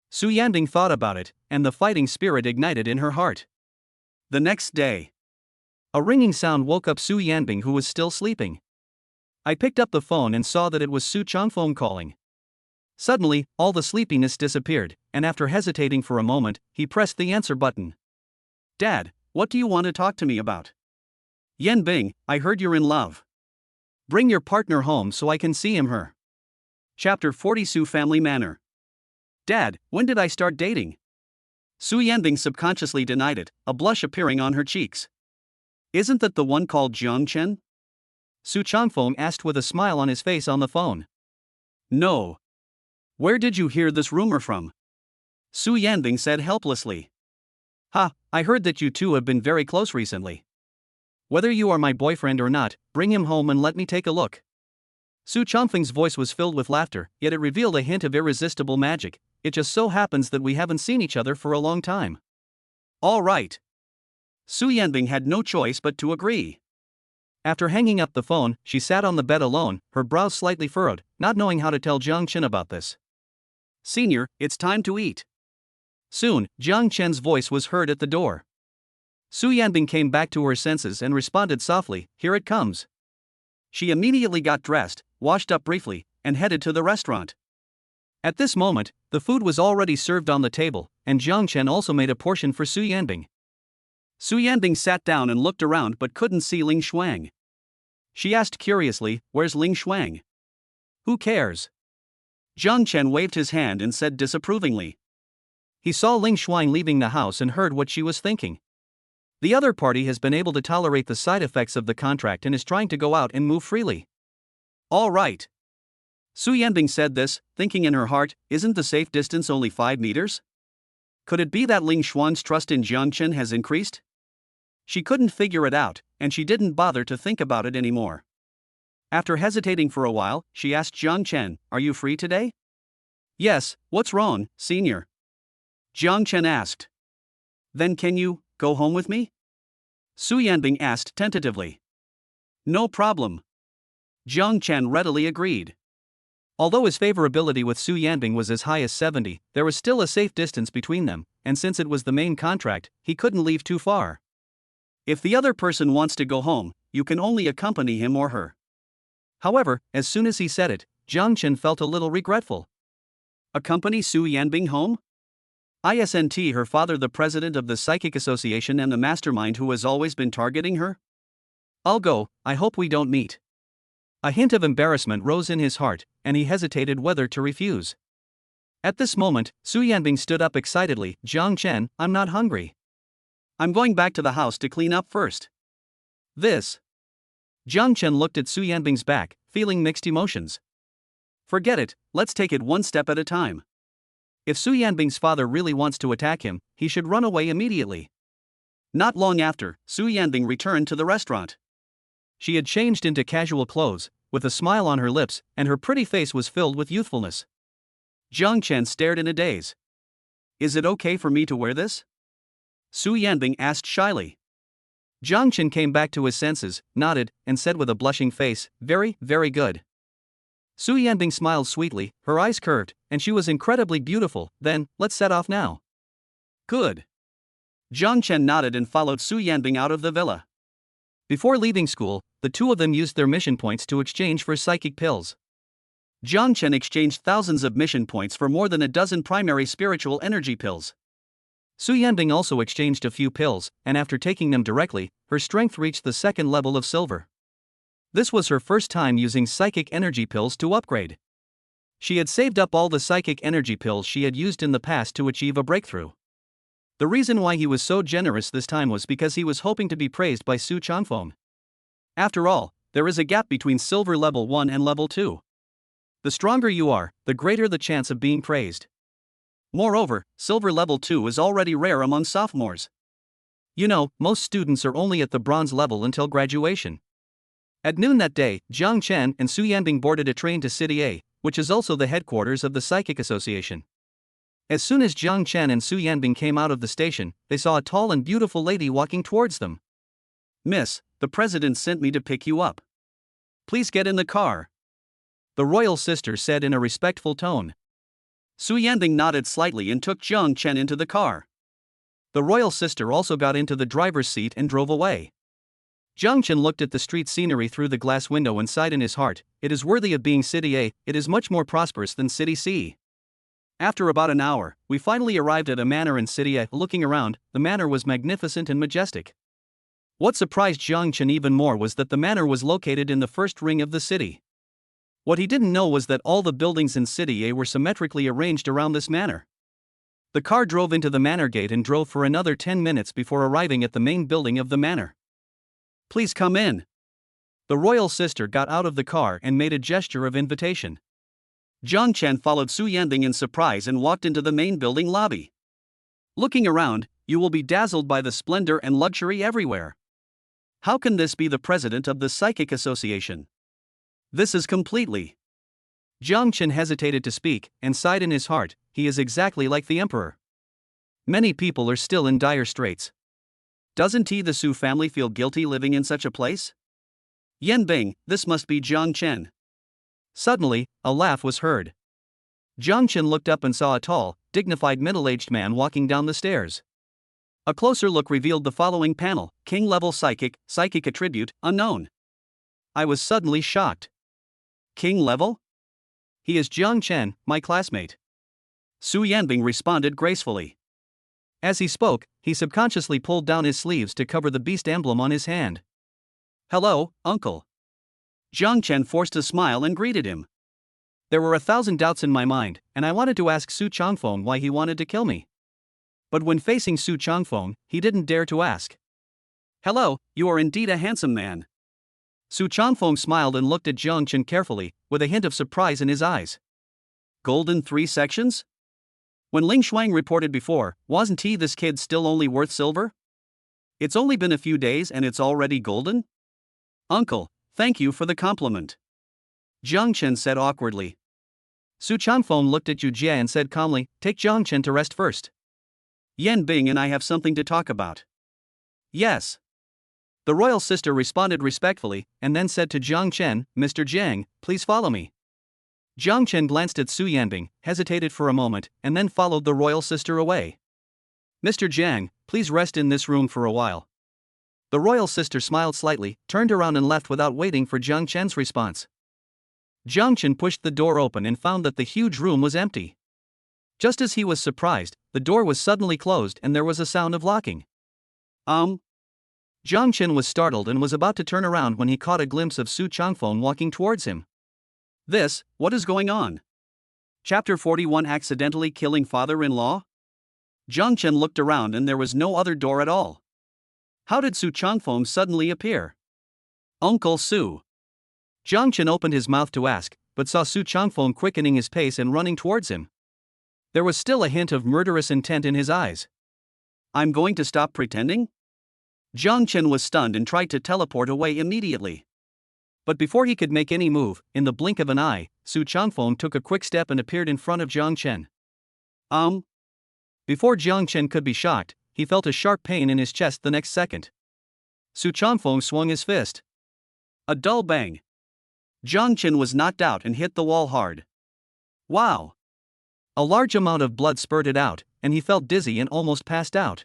Su Yanbing thought about it, and the fighting spirit ignited in her heart. The next day, a ringing sound woke up Su Yanbing, who was still sleeping. I picked up the phone and saw that it was Su Changfeng calling. Suddenly, all the sleepiness disappeared, and after hesitating for a moment, he pressed the answer button. Dad, what do you want to talk to me about? Yanbing, I heard you're in love. Bring your partner home so I can see him her. Chapter 40 Su Family Manor. Dad, when did I start dating? Su Yanbing subconsciously denied it, a blush appearing on her cheeks. Isn't that the one called Jiang Chen? Su Changfeng asked with a smile on his face on the phone. No. Where did you hear this rumor from? Su Yanbing said helplessly. Ha, I heard that you two have been very close recently. Whether you are my boyfriend or not, bring him home and let me take a look. Su Changfeng's voice was filled with laughter, yet it revealed a hint of irresistible magic. It just so happens that we haven't seen each other for a long time. All right. Su Yanbing had no choice but to agree. After hanging up the phone, she sat on the bed alone, her brows slightly furrowed, not knowing how to tell Jiang Chen about this. Senior, it's time to eat. Soon, Jiang Chen's voice was heard at the door. Su Yanbing came back to her senses and responded softly, "Here it comes." She immediately got dressed, washed up briefly, and headed to the restaurant. At this moment, the food was already served on the table, and Jiang Chen also made a portion for Su Yanbing. Su Yanbing sat down and looked around but couldn't see Ling Shuang. She asked curiously, "Where's Ling Shuang?" "Who cares?" Jiang Chen waved his hand and said disapprovingly. He saw Ling Shuang leaving the house and heard what she was thinking. The other party has been able to tolerate the side effects of the contract and is trying to go out and move freely. All right. Su Yanbing said this, thinking in her heart, isn't the safe distance only 5 meters? Could it be that Ling Shuang's trust in Jiang Chen has increased? She couldn't figure it out, and she didn't bother to think about it anymore. After hesitating for a while, she asked Jiang Chen, "Are you free today?" "Yes, what's wrong, senior?" Jiang Chen asked. "Then can you go home with me?" Su Yanbing asked tentatively. "No problem." Jiang Chen readily agreed. Although his favorability with Su Yanbing was as high as 70, there was still a safe distance between them, and since it was the main contract, he couldn't leave too far. If the other person wants to go home, you can only accompany him or her. However, as soon as he said it, Jiang Chen felt a little regretful. Accompany Su Yanbing home? Isn't her father the president of the Psychic Association and the mastermind who has always been targeting her? I'll go, I hope we don't meet. A hint of embarrassment rose in his heart, and he hesitated whether to refuse. At this moment, Su Yanbing stood up excitedly, "Jiang Chen, I'm not hungry. I'm going back to the house to clean up first." This. Jiang Chen looked at Su Yanbing's back, feeling mixed emotions. Forget it, let's take it one step at a time. If Su Yanbing's father really wants to attack him, he should run away immediately. Not long after, Su Yanbing returned to the restaurant. She had changed into casual clothes, with a smile on her lips, and her pretty face was filled with youthfulness. Jiang Chen stared in a daze. "Is it okay for me to wear this?" Su Yanbing asked shyly. Jiang Chen came back to his senses, nodded, and said with a blushing face, "Very, very good." Su Yanbing smiled sweetly, her eyes curved, and she was incredibly beautiful. "Then, let's set off now." "Good." Jiang Chen nodded and followed Su Yanbing out of the villa. Before leaving school, the two of them used their mission points to exchange for psychic pills. Jiang Chen exchanged thousands of mission points for more than a dozen primary spiritual energy pills. Su Yanbing also exchanged a few pills, and after taking them directly, her strength reached the second level of silver. This was her first time using psychic energy pills to upgrade. She had saved up all the psychic energy pills she had used in the past to achieve a breakthrough. The reason why he was so generous this time was because he was hoping to be praised by Su Changfeng. After all, there is a gap between silver level 1 and level 2. The stronger you are, the greater the chance of being praised. Moreover, silver level 2 is already rare among sophomores. You know, most students are only at the bronze level until graduation. At noon that day, Jiang Chen and Su Yanbing boarded a train to City A, which is also the headquarters of the Psychic Association. As soon as Jiang Chen and Su Yanbing came out of the station, they saw a tall and beautiful lady walking towards them. "Miss, the president sent me to pick you up. Please get in the car." the royal sister said in a respectful tone. Su Yanbing nodded slightly and took Jiang Chen into the car. The royal sister also got into the driver's seat and drove away. Jiang Chen looked at the street scenery through the glass window and sighed in his heart, it is worthy of being City A, it is much more prosperous than City C. After about an hour, we finally arrived at a manor in City A. Looking around, the manor was magnificent and majestic. What surprised Jiang Chen even more was that the manor was located in the first ring of the city. What he didn't know was that all the buildings in City A were symmetrically arranged around this manor. The car drove into the manor gate and drove for another 10 minutes before arriving at the main building of the manor. Please come in. The royal sister got out of the car and made a gesture of invitation. Jiang Chen followed Su Yanbing in surprise and walked into the main building lobby. Looking around, you will be dazzled by the splendor and luxury everywhere. How can this be the president of the Psychic Association? This is completely. Jiang Chen hesitated to speak and sighed in his heart, he is exactly like the emperor. Many people are still in dire straits. Doesn't the Su family feel guilty living in such a place? Yanbing, this must be Jiang Chen. Suddenly, a laugh was heard. Jiang Chen looked up and saw a tall, dignified middle-aged man walking down the stairs. A closer look revealed the following panel: King-level psychic, psychic attribute, unknown. I was suddenly shocked. King-level? He is Jiang Chen, my classmate. Su Yanbing responded gracefully. As he spoke, he subconsciously pulled down his sleeves to cover the beast emblem on his hand. Hello, uncle. Jiang Chen forced a smile and greeted him. There were 1,000 doubts in my mind, and I wanted to ask Su Changfeng why he wanted to kill me. But when facing Su Changfeng, he didn't dare to ask. Hello, you are indeed a handsome man. Su Changfeng smiled and looked at Jiang Chen carefully, with a hint of surprise in his eyes. Golden 3 sections? When Ling Shuang reported before, wasn't this kid still only worth silver? It's only been a few days and it's already golden? Uncle, thank you for the compliment. Jiang Chen said awkwardly. Su Changfeng looked at Yu Jie and said calmly, take Jiang Chen to rest first. Yanbing and I have something to talk about. Yes. The royal sister responded respectfully, and then said to Jiang Chen, Mr. Jiang, please follow me. Jiang Chen glanced at Su Yanbing, hesitated for a moment, and then followed the royal sister away. Mr. Jiang, please rest in this room for a while. The royal sister smiled slightly, turned around and left without waiting for Jiang Chen's response. Jiang Chen pushed the door open and found that the huge room was empty. Just as he was surprised, the door was suddenly closed and there was a sound of locking. Jiang Chen was startled and was about to turn around when he caught a glimpse of Su Changfeng walking towards him. What is going on? Chapter 41: Accidentally Killing Father-in-Law? Jiang Chen looked around and there was no other door at all. How did Su Changfeng suddenly appear? Uncle Su. Jiang Chen opened his mouth to ask, but saw Su Changfeng quickening his pace and running towards him. There was still a hint of murderous intent in his eyes. I'm going to stop pretending? Jiang Chen was stunned and tried to teleport away immediately. But before he could make any move, in the blink of an eye, Su Changfeng took a quick step and appeared in front of Jiang Chen. Before Jiang Chen could be shocked, he felt a sharp pain in his chest the next second. Su Changfeng swung his fist. A dull bang. Jiang Chen was knocked out and hit the wall hard. Wow! A large amount of blood spurted out, and he felt dizzy and almost passed out.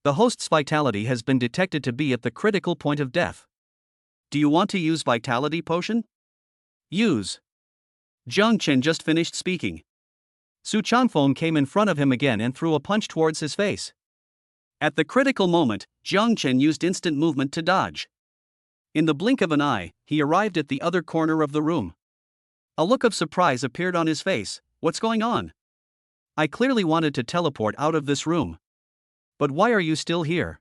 The host's vitality has been detected to be at the critical point of death. Do you want to use vitality potion? Use. Jiang Chen just finished speaking. Su Changfeng came in front of him again and threw a punch towards his face. At the critical moment, Jiang Chen used instant movement to dodge. In the blink of an eye, he arrived at the other corner of the room. A look of surprise appeared on his face. What's going on? I clearly wanted to teleport out of this room. But why are you still here?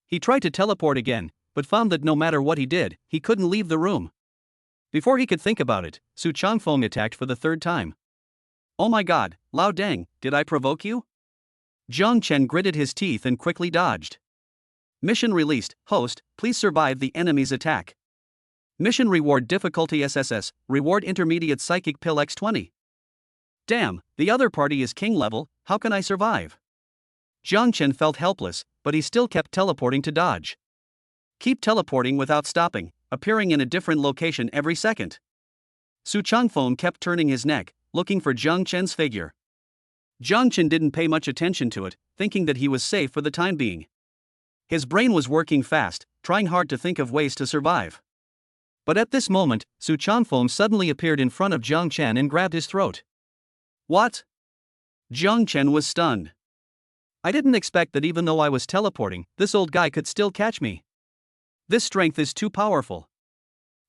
He tried to teleport again, but found that no matter what he did, he couldn't leave the room. Before he could think about it, Su Changfeng attacked for the third time. Oh my god, Lao Deng, did I provoke you? Jiang Chen gritted his teeth and quickly dodged. Mission released, host, please survive the enemy's attack. Mission reward difficulty SSS, reward intermediate psychic pill X20. Damn, the other party is king level, how can I survive? Jiang Chen felt helpless, but he still kept teleporting to dodge. Keep teleporting without stopping, appearing in a different location every second. Su Changfeng kept turning his neck, looking for Jiang Chen's figure. Jiang Chen didn't pay much attention to it, thinking that he was safe for the time being. His brain was working fast, trying hard to think of ways to survive. But at this moment, Su Changfeng suddenly appeared in front of Jiang Chen and grabbed his throat. What? Jiang Chen was stunned. I didn't expect that even though I was teleporting, this old guy could still catch me. This strength is too powerful.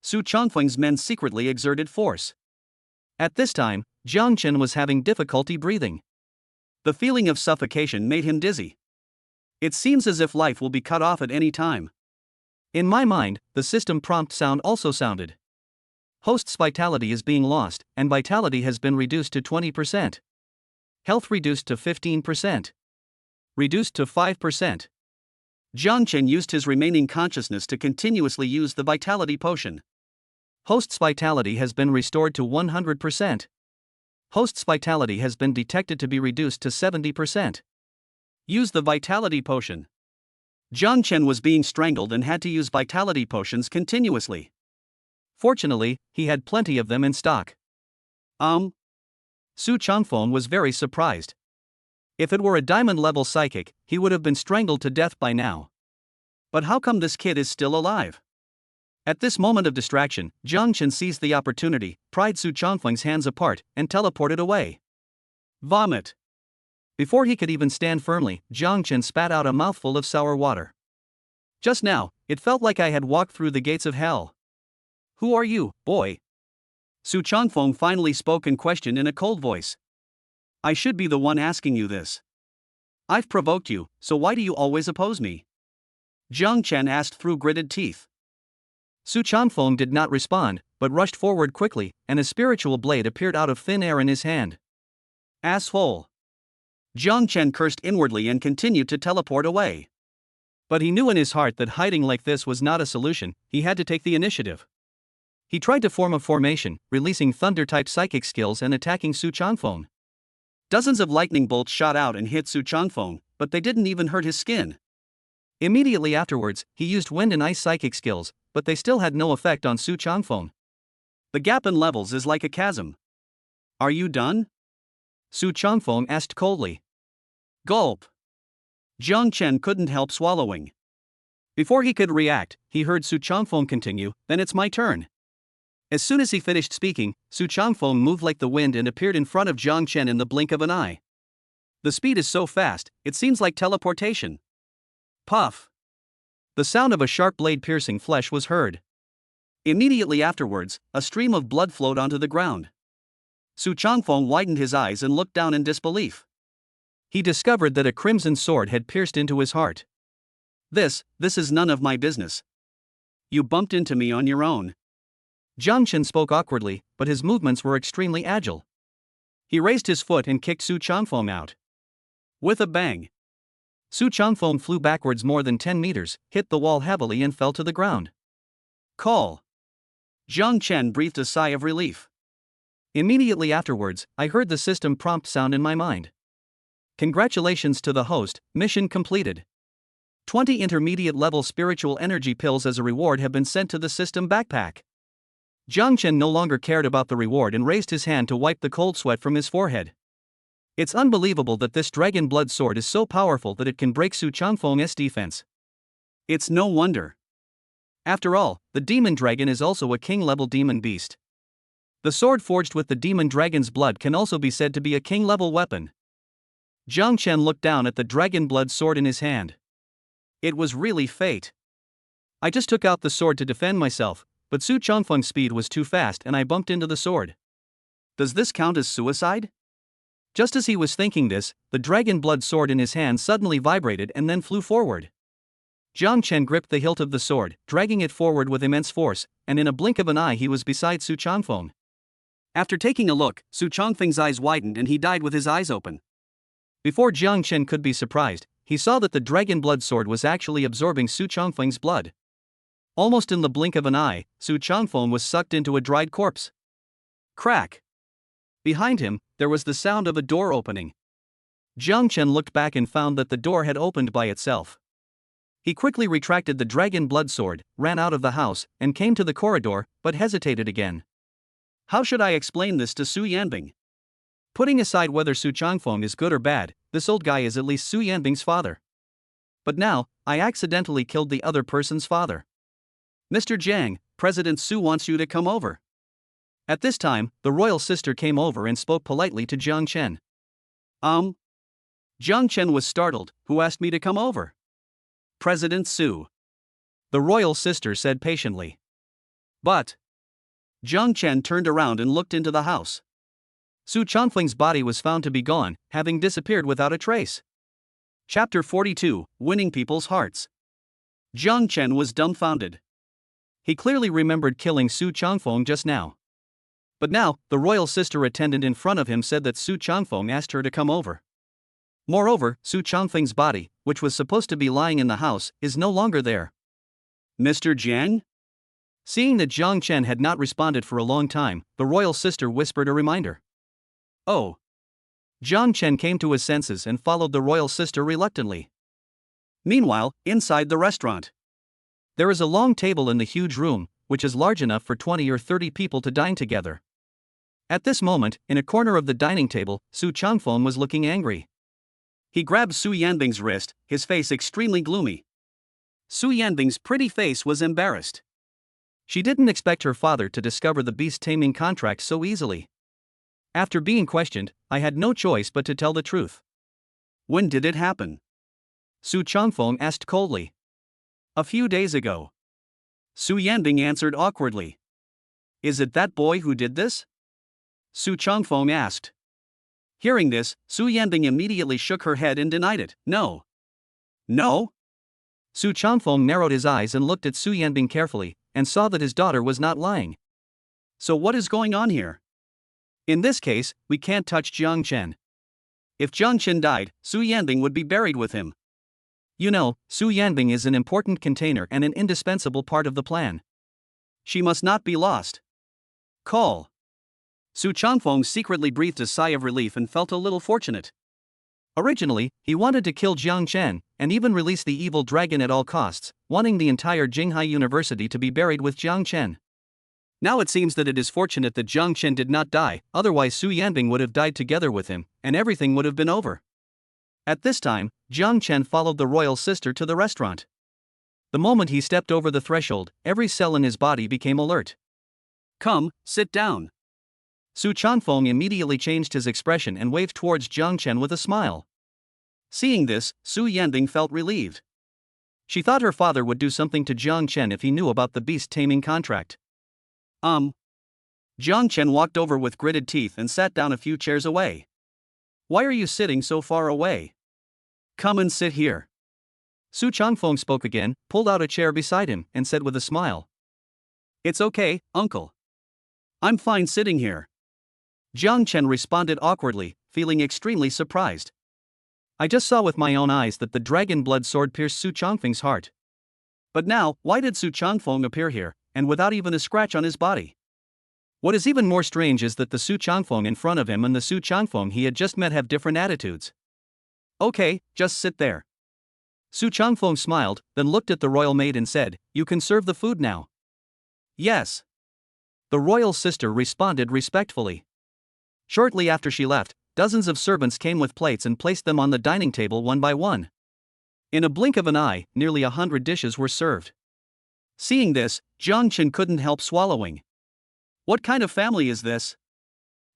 Su Changfeng's men secretly exerted force. At this time, Jiang Chen was having difficulty breathing. The feeling of suffocation made him dizzy. It seems as if life will be cut off at any time. In my mind, the system prompt sound also sounded. Host's vitality is being lost, and vitality has been reduced to 20%. Health reduced to 15%. Reduced to 5%. Jiang Chen used his remaining consciousness to continuously use the vitality potion. Host's vitality has been restored to 100%. Host's vitality has been detected to be reduced to 70%. Use the vitality potion. Jiang Chen was being strangled and had to use vitality potions continuously. Fortunately, he had plenty of them in stock. Su Changfeng was very surprised. If it were a diamond-level psychic, he would have been strangled to death by now. But how come this kid is still alive? At this moment of distraction, Jiang Chen seized the opportunity, pried Su Changfeng's hands apart, and teleported away. Vomit. Before he could even stand firmly, Jiang Chen spat out a mouthful of sour water. Just now, it felt like I had walked through the gates of hell. Who are you, boy? Su Changfeng finally spoke and questioned in a cold voice. I should be the one asking you this. I've provoked you, so why do you always oppose me? Jiang Chen asked through gritted teeth. Su Changfeng did not respond, but rushed forward quickly, and a spiritual blade appeared out of thin air in his hand. Asshole. Jiang Chen cursed inwardly and continued to teleport away. But he knew in his heart that hiding like this was not a solution, he had to take the initiative. He tried to form a formation, releasing thunder-type psychic skills and attacking Su Changfeng. Dozens of lightning bolts shot out and hit Su Changfeng, but they didn't even hurt his skin. Immediately afterwards, he used wind and ice psychic skills, but they still had no effect on Su Changfeng. The gap in levels is like a chasm. Are you done? Su Changfeng asked coldly. Gulp. Jiang Chen couldn't help swallowing. Before he could react, he heard Su Changfeng continue, then it's my turn. As soon as he finished speaking, Su Changfeng moved like the wind and appeared in front of Jiang Chen in the blink of an eye. The speed is so fast, it seems like teleportation. Puff. The sound of a sharp blade piercing flesh was heard. Immediately afterwards, a stream of blood flowed onto the ground. Su Changfeng widened his eyes and looked down in disbelief. He discovered that a crimson sword had pierced into his heart. This is none of my business. You bumped into me on your own. Jiang Chen spoke awkwardly, but his movements were extremely agile. He raised his foot and kicked Su Changfeng out. With a bang. Su Changfeng flew backwards more than 10 meters, hit the wall heavily and fell to the ground. Call. Jiang Chen breathed a sigh of relief. Immediately afterwards, I heard the system prompt sound in my mind. Congratulations to the host, mission completed. 20 intermediate-level spiritual energy pills as a reward have been sent to the system backpack. Jiang Chen no longer cared about the reward and raised his hand to wipe the cold sweat from his forehead. It's unbelievable that this dragon blood sword is so powerful that it can break Su Changfeng's defense. It's no wonder. After all, the demon dragon is also a king-level demon beast. The sword forged with the demon dragon's blood can also be said to be a king-level weapon. Jiang Chen looked down at the dragon blood sword in his hand. It was really fate. I just took out the sword to defend myself, but Su Changfeng's speed was too fast and I bumped into the sword. Does this count as suicide? Just as he was thinking this, the dragon blood sword in his hand suddenly vibrated and then flew forward. Jiang Chen gripped the hilt of the sword, dragging it forward with immense force, and in a blink of an eye he was beside Su Changfeng. After taking a look, Su Changfeng's eyes widened and he died with his eyes open. Before Jiang Chen could be surprised, he saw that the dragon blood sword was actually absorbing Su Changfeng's blood. Almost in the blink of an eye, Su Changfeng was sucked into a dried corpse. Crack! Behind him, there was the sound of a door opening. Jiang Chen looked back and found that the door had opened by itself. He quickly retracted the dragon blood sword, ran out of the house, and came to the corridor, but hesitated again. How should I explain this to Su Yanbing? Putting aside whether Su Changfeng is good or bad, this old guy is at least Su Yanbing's father. But now, I accidentally killed the other person's father. Mr. Jiang, President Su wants you to come over. At this time, the royal sister came over and spoke politely to Jiang Chen. Jiang Chen was startled. Who asked me to come over? President Su. The royal sister said patiently. But Jiang Chen turned around and looked into the house. Su Changfeng's body was found to be gone, having disappeared without a trace. Chapter 42, Winning People's Hearts. Jiang Chen was dumbfounded. He clearly remembered killing Su Changfeng just now. But now, the royal sister attendant in front of him said that Su Changfeng asked her to come over. Moreover, Su Changfeng's body, which was supposed to be lying in the house, is no longer there. Mr. Jiang? Seeing that Jiang Chen had not responded for a long time, the royal sister whispered a reminder. Oh. Jiang Chen came to his senses and followed the royal sister reluctantly. Meanwhile, inside the restaurant. There is a long table in the huge room, which is large enough for 20 or 30 people to dine together. At this moment, in a corner of the dining table, Su Changfeng was looking angry. He grabbed Su Yanbing's wrist, his face extremely gloomy. Su Yanbing's pretty face was embarrassed. She didn't expect her father to discover the beast taming contract so easily. After being questioned, I had no choice but to tell the truth. When did it happen? Su Changfeng asked coldly. A few days ago. Su Yanbing answered awkwardly. Is it that boy who did this? Su Changfeng asked. Hearing this, Su Yanbing immediately shook her head and denied it. No. No? Su Changfeng narrowed his eyes and looked at Su Yanbing carefully, and saw that his daughter was not lying. So what is going on here? In this case, we can't touch Jiang Chen. If Jiang Chen died, Su Yanbing would be buried with him. You know, Su Yanbing is an important container and an indispensable part of the plan. She must not be lost. Call. Su Changfeng secretly breathed a sigh of relief and felt a little fortunate. Originally, he wanted to kill Jiang Chen, and even release the evil dragon at all costs, wanting the entire Jinghai University to be buried with Jiang Chen. Now it seems that it is fortunate that Jiang Chen did not die, otherwise Su Yanbing would have died together with him, and everything would have been over. At this time, Jiang Chen followed the royal sister to the restaurant. The moment he stepped over the threshold, every cell in his body became alert. Come, sit down. Su Changfeng immediately changed his expression and waved towards Jiang Chen with a smile. Seeing this, Su Yanbing felt relieved. She thought her father would do something to Jiang Chen if he knew about the beast taming contract. Jiang Chen walked over with gritted teeth and sat down a few chairs away. Why are you sitting so far away? Come and sit here. Su Changfeng spoke again, pulled out a chair beside him, and said with a smile. It's okay, uncle. I'm fine sitting here. Jiang Chen responded awkwardly, feeling extremely surprised. I just saw with my own eyes that the dragon blood sword pierced Su Changfeng's heart. But now, why did Su Changfeng appear here, and without even a scratch on his body? What is even more strange is that the Su Changfeng in front of him and the Su Changfeng he had just met have different attitudes. Okay, just sit there. Su Changfeng smiled, then looked at the royal maid and said, You can serve the food now. Yes. The royal sister responded respectfully. Shortly after she left, dozens of servants came with plates and placed them on the dining table one by one. In a blink of an eye, nearly 100 dishes were served. Seeing this, Jiang Chen couldn't help swallowing. What kind of family is this?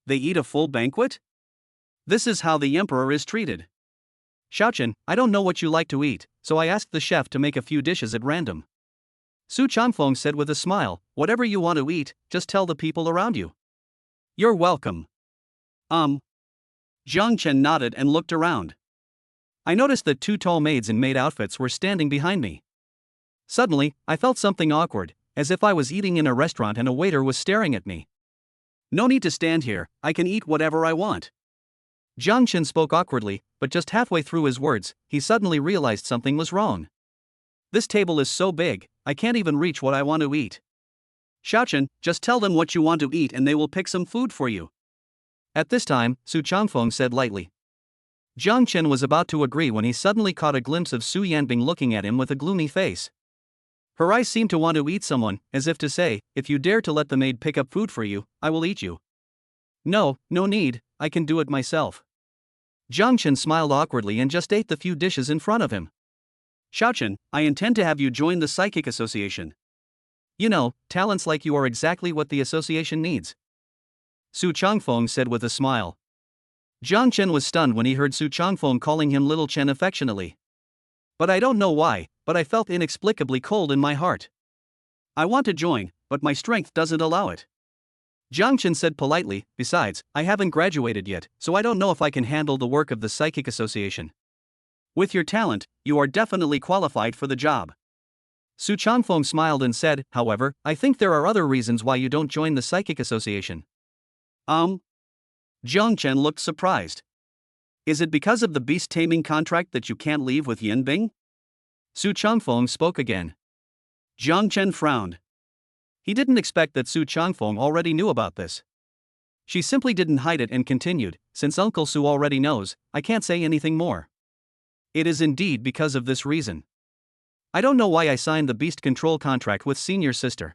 They eat a full banquet? This is how the emperor is treated. Xiaochen, I don't know what you like to eat, so I asked the chef to make a few dishes at random. Su Changfeng said with a smile, Whatever you want to eat, just tell the people around you. You're welcome. Jiang Chen nodded and looked around. I noticed that 2 tall maids in maid outfits were standing behind me. Suddenly, I felt something awkward, as if I was eating in a restaurant and a waiter was staring at me. No need to stand here, I can eat whatever I want. Jiang Chen spoke awkwardly, but just halfway through his words, he suddenly realized something was wrong. This table is so big, I can't even reach what I want to eat. Xiaochen, just tell them what you want to eat and they will pick some food for you. At this time, Su Changfeng said lightly. Jiang Chen was about to agree when he suddenly caught a glimpse of Su Yanbing looking at him with a gloomy face. Her eyes seemed to want to eat someone, as if to say, if you dare to let the maid pick up food for you, I will eat you. No, no need, I can do it myself. Jiang Chen smiled awkwardly and just ate the few dishes in front of him. Xiaochen, I intend to have you join the Psychic Association. You know, talents like you are exactly what the association needs. Su Changfeng said with a smile. Jiang Chen was stunned when he heard Su Changfeng calling him Little Chen affectionately. But I don't know why, but I felt inexplicably cold in my heart. I want to join, but my strength doesn't allow it. Jiang Chen said politely, besides, I haven't graduated yet, so I don't know if I can handle the work of the Psychic Association. With your talent, you are definitely qualified for the job. Su Changfeng smiled and said, however, I think there are other reasons why you don't join the Psychic Association. Jiang Chen looked surprised. Is it because of the beast taming contract that you can't leave with Yinbing? Su Changfeng spoke again. Jiang Chen frowned. He didn't expect that Su Changfeng already knew about this. She simply didn't hide it and continued, since Uncle Su already knows, I can't say anything more. It is indeed because of this reason. I don't know why I signed the beast control contract with senior sister.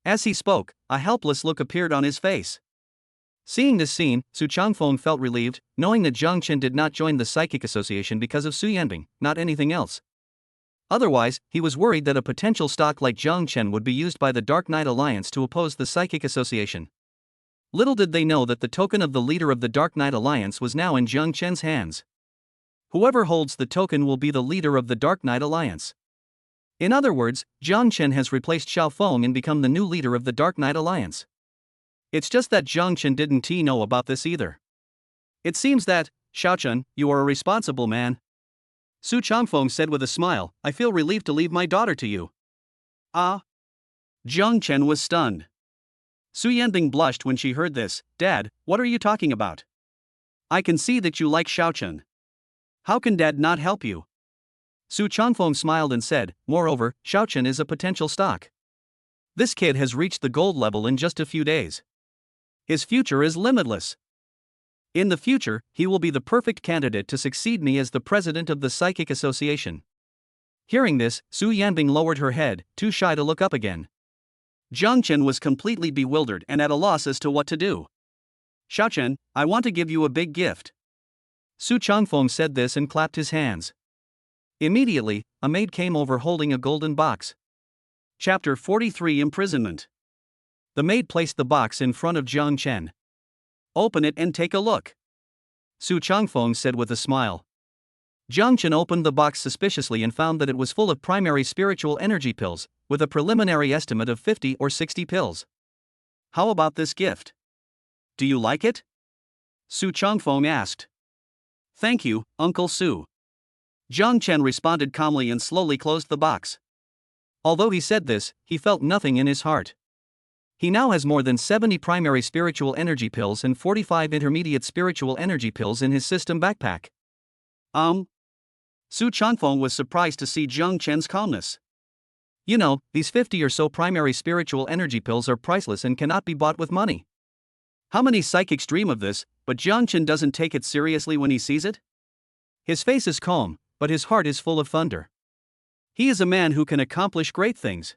As he spoke, a helpless look appeared on his face. Seeing this scene, Su Changfeng felt relieved, knowing that Jiang Chen did not join the Psychic Association because of Su Yanbing, not anything else. Otherwise, he was worried that a potential stock like Jiang Chen would be used by the Dark Knight Alliance to oppose the Psychic Association. Little did they know that the token of the leader of the Dark Knight Alliance was now in Jiang Chen's hands. Whoever holds the token will be the leader of the Dark Knight Alliance. In other words, Jiang Chen has replaced Xiao Feng and become the new leader of the Dark Knight Alliance. It's just that Jiang Chen didn't know about this either. It seems that, Xiaochen, you are a responsible man. Su Changfeng said with a smile, I feel relieved to leave my daughter to you. Ah? Jiang Chen was stunned. Su Yanbing blushed when she heard this. Dad, what are you talking about? I can see that you like Xiaochen. How can Dad not help you? Su Changfeng smiled and said, moreover, Xiaochen is a potential stock. This kid has reached the gold level in just a few days. His future is limitless. In the future, he will be the perfect candidate to succeed me as the president of the Psychic Association. Hearing this, Su Yanbing lowered her head, too shy to look up again. Jiang Chen was completely bewildered and at a loss as to what to do. Xiaochen, I want to give you a big gift. Su Changfeng said this and clapped his hands. Immediately, a maid came over holding a golden box. Chapter 43 Imprisonment. The maid placed the box in front of Jiang Chen. Open it and take a look. Su Changfeng said with a smile. Jiang Chen opened the box suspiciously and found that it was full of primary spiritual energy pills, with a preliminary estimate of 50 or 60 pills. How about this gift? Do you like it? Su Changfeng asked. Thank you, Uncle Su. Jiang Chen responded calmly and slowly closed the box. Although he said this, he felt nothing in his heart. He now has more than 70 primary spiritual energy pills and 45 intermediate spiritual energy pills in his system backpack. Su Changfeng was surprised to see Jiang Chen's calmness. You know, these 50 or so primary spiritual energy pills are priceless and cannot be bought with money. How many psychics dream of this, but Jiang Chen doesn't take it seriously when he sees it? His face is calm, but his heart is full of thunder. He is a man who can accomplish great things.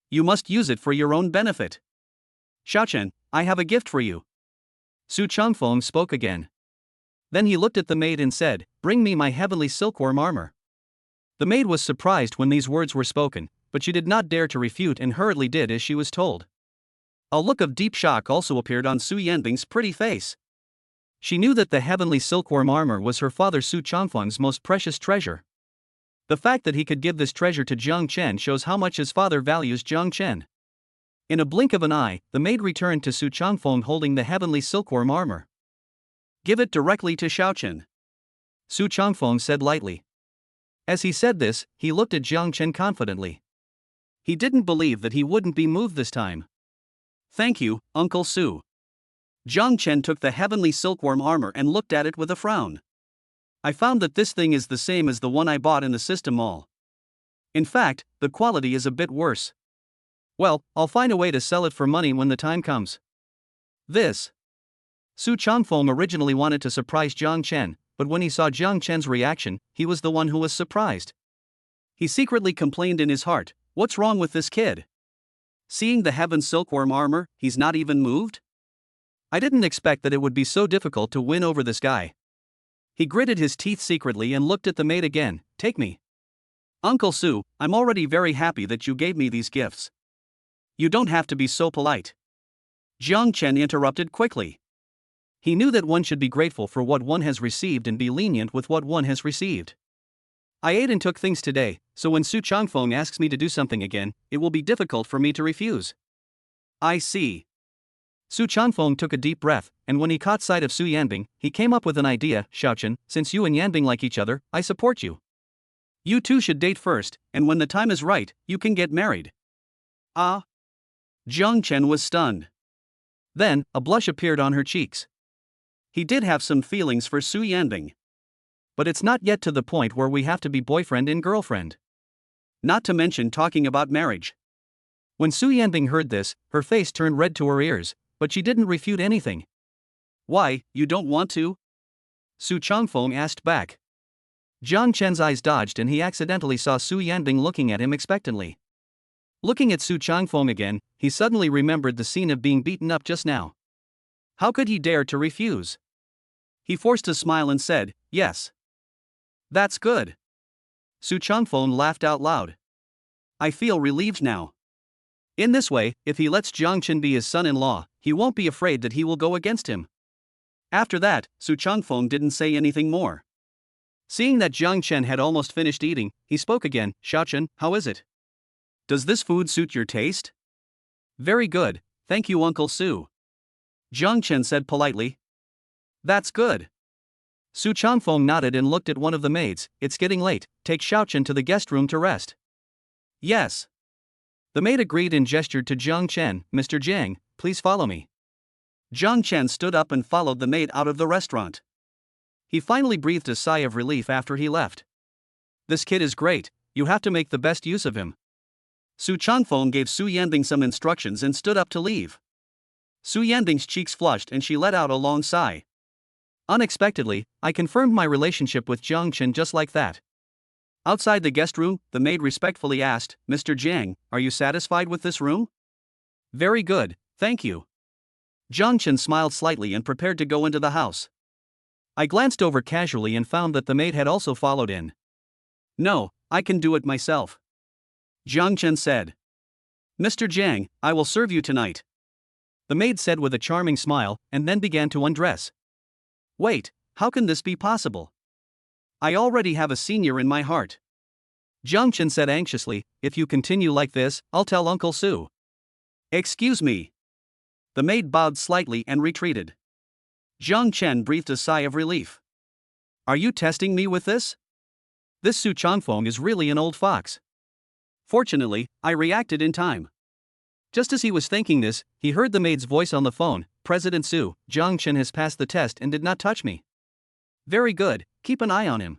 You must use it for your own benefit. Xiaochen, I have a gift for you. Su Changfeng spoke again. Then he looked at the maid and said, bring me my heavenly silkworm armor. The maid was surprised when these words were spoken, but she did not dare to refute and hurriedly did as she was told. A look of deep shock also appeared on Su Yanbing's pretty face. She knew that the heavenly silkworm armor was her father Su Changfeng's most precious treasure. The fact that he could give this treasure to Jiang Chen shows how much his father values Jiang Chen. In a blink of an eye, the maid returned to Su Changfeng holding the heavenly silkworm armor. Give it directly to Xiaochen. Su Changfeng said lightly. As he said this, he looked at Jiang Chen confidently. He didn't believe that he wouldn't be moved this time. Thank you, Uncle Su. Jiang Chen took the heavenly silkworm armor and looked at it with a frown. I found that this thing is the same as the one I bought in the system mall. In fact, the quality is a bit worse. Well, I'll find a way to sell it for money when the time comes. This. Su Changfeng originally wanted to surprise Jiang Chen, but when he saw Jiang Chen's reaction, he was the one who was surprised. He secretly complained in his heart, What's wrong with this kid? Seeing the heaven silkworm armor, he's not even moved? I didn't expect that it would be so difficult to win over this guy. He gritted his teeth secretly and looked at the maid again. Take me. Uncle Sue, I'm already very happy that you gave me these gifts. You don't have to be so polite. Jiang Chen interrupted quickly. He knew that one should be grateful for what one has received and be lenient with what one has received. I ate and took things today, so when Su Changfeng asks me to do something again, it will be difficult for me to refuse. I see. Su Changfeng took a deep breath, and when he caught sight of Su Yanbing, he came up with an idea. Xiaochen, since you and Yanbing like each other, I support you. You two should date first, and when the time is right, you can get married. Ah? Jiang Chen was stunned. Then, a blush appeared on her cheeks. He did have some feelings for Su Yanbing. But it's not yet to the point where we have to be boyfriend and girlfriend. Not to mention talking about marriage. When Su Yanbing heard this, her face turned red to her ears, but she didn't refute anything. Why, you don't want to? Su Changfeng asked back. Jiang Chen's eyes dodged and he accidentally saw Su Yanbing looking at him expectantly. Looking at Su Changfeng again, he suddenly remembered the scene of being beaten up just now. How could he dare to refuse? He forced a smile and said, yes. That's good. Su Changfeng laughed out loud. I feel relieved now. In this way, if he lets Jiang Chen be his son-in-law, he won't be afraid that he will go against him. After that, Su Changfeng didn't say anything more. Seeing that Jiang Chen had almost finished eating, he spoke again. Xiaochen, how is it? Does this food suit your taste? Very good, thank you Uncle Su. Jiang Chen said politely. That's good. Su Changfeng nodded and looked at one of the maids. It's getting late, take Xiaochen to the guest room to rest. Yes. The maid agreed and gestured to Jiang Chen. Mr. Jiang, please follow me. Jiang Chen stood up and followed the maid out of the restaurant. He finally breathed a sigh of relief after he left. This kid is great, you have to make the best use of him. Su Changfeng gave Su Yanbing some instructions and stood up to leave. Su Yanbing's cheeks flushed and she let out a long sigh. Unexpectedly, I confirmed my relationship with Jiang Chen just like that. Outside the guest room, the maid respectfully asked, Mr. Jiang, are you satisfied with this room? Very good, thank you. Jiang Chen smiled slightly and prepared to go into the house. I glanced over casually and found that the maid had also followed in. No, I can do it myself. Jiang Chen said. Mr. Jiang, I will serve you tonight. The maid said with a charming smile, and then began to undress. Wait, how can this be possible? I already have a senior in my heart. Jiang Chen said anxiously, if you continue like this, I'll tell Uncle Su. Excuse me. The maid bowed slightly and retreated. Jiang Chen breathed a sigh of relief. Are you testing me with this? This Su Changfeng is really an old fox. Fortunately, I reacted in time. Just as he was thinking this, he heard the maid's voice on the phone. President Su, Jiang Chen has passed the test and did not touch me. Very good, keep an eye on him.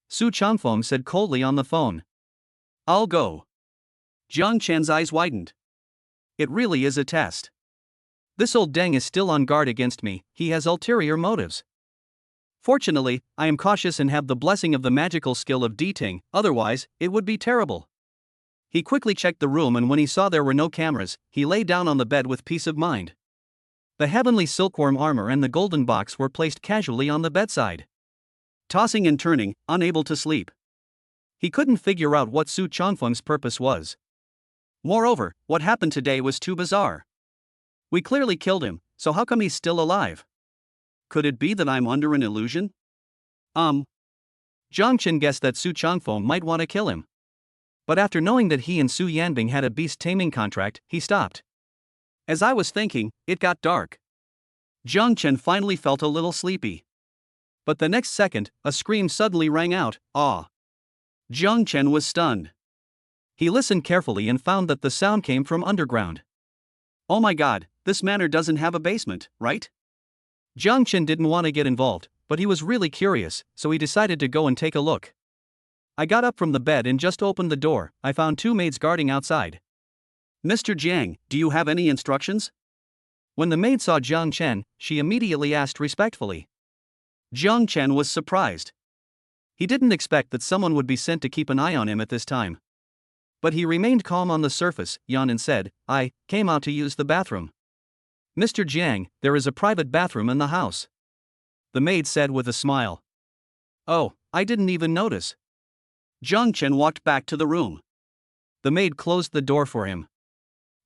Su Changfeng said coldly on the phone. I'll go. Jiang Chen's eyes widened. It really is a test. This old deng is still on guard against me, he has ulterior motives. Fortunately, I am cautious and have the blessing of the magical skill of Ting, otherwise, it would be terrible. He quickly checked the room and when he saw there were no cameras, he lay down on the bed with peace of mind. The heavenly silkworm armor and the golden box were placed casually on the bedside. Tossing and turning, unable to sleep. He couldn't figure out what Su Changfeng's purpose was. Moreover, what happened today was too bizarre. We clearly killed him, so how come he's still alive? Could it be that I'm under an illusion? Jiang Chen guessed that Su Changfeng might want to kill him. But after knowing that he and Su Yanbing had a beast taming contract, he stopped. As I was thinking, it got dark. Jiang Chen finally felt a little sleepy. But the next second, a scream suddenly rang out, "Ah!" Jiang Chen was stunned. He listened carefully and found that the sound came from underground. Oh my god, this manor doesn't have a basement, right? Jiang Chen didn't want to get involved, but he was really curious, so he decided to go and take a look. I got up from the bed and just opened the door. I found two maids guarding outside. Mr. Jiang, do you have any instructions? When the maid saw Jiang Chen, she immediately asked respectfully. Jiang Chen was surprised. He didn't expect that someone would be sent to keep an eye on him at this time. But he remained calm on the surface, yawned and said, "I came out to use the bathroom." "Mr. Jiang, there is a private bathroom in the house," the maid said with a smile. "Oh, I didn't even notice." Jiang Chen walked back to the room. The maid closed the door for him.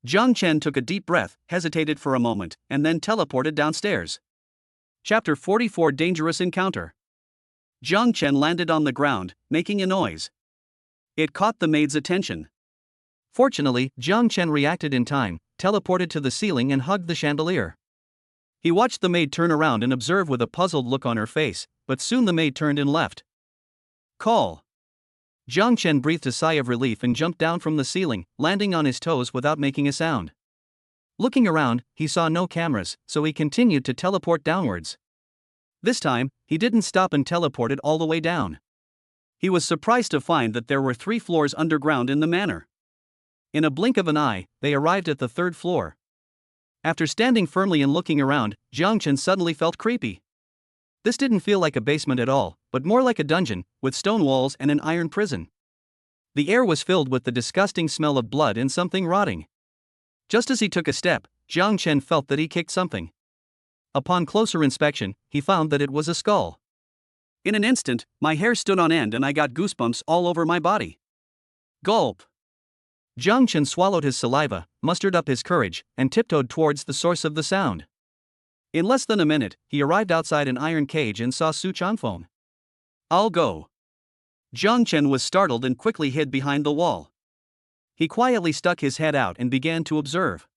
Jiang Chen took a deep breath, hesitated for a moment, and then teleported downstairs. Chapter 44: Dangerous Encounter. Jiang Chen landed on the ground, making a noise. It caught the maid's attention. Fortunately, Jiang Chen reacted in time, teleported to the ceiling and hugged the chandelier. He watched the maid turn around and observe with a puzzled look on her face, but soon the maid turned and left. Call. Jiang Chen breathed a sigh of relief and jumped down from the ceiling, landing on his toes without making a sound. Looking around, he saw no cameras, so he continued to teleport downwards. This time, he didn't stop and teleported all the way down. He was surprised to find that there were 3 floors underground in the manor. In a blink of an eye, they arrived at the 3rd floor. After standing firmly and looking around, Jiang Chen suddenly felt creepy. This didn't feel like a basement at all, but more like a dungeon, with stone walls and an iron prison. The air was filled with the disgusting smell of blood and something rotting. Just as he took a step, Jiang Chen felt that he kicked something. Upon closer inspection, he found that it was a skull. In an instant, my hair stood on end and I got goosebumps all over my body. Gulp. Jiang Chen swallowed his saliva, mustered up his courage, and tiptoed towards the source of the sound. In less than a minute, he arrived outside an iron cage and saw Su Chanfeng. "I'll go." Jiang Chen was startled and quickly hid behind the wall. He quietly stuck his head out and began to observe.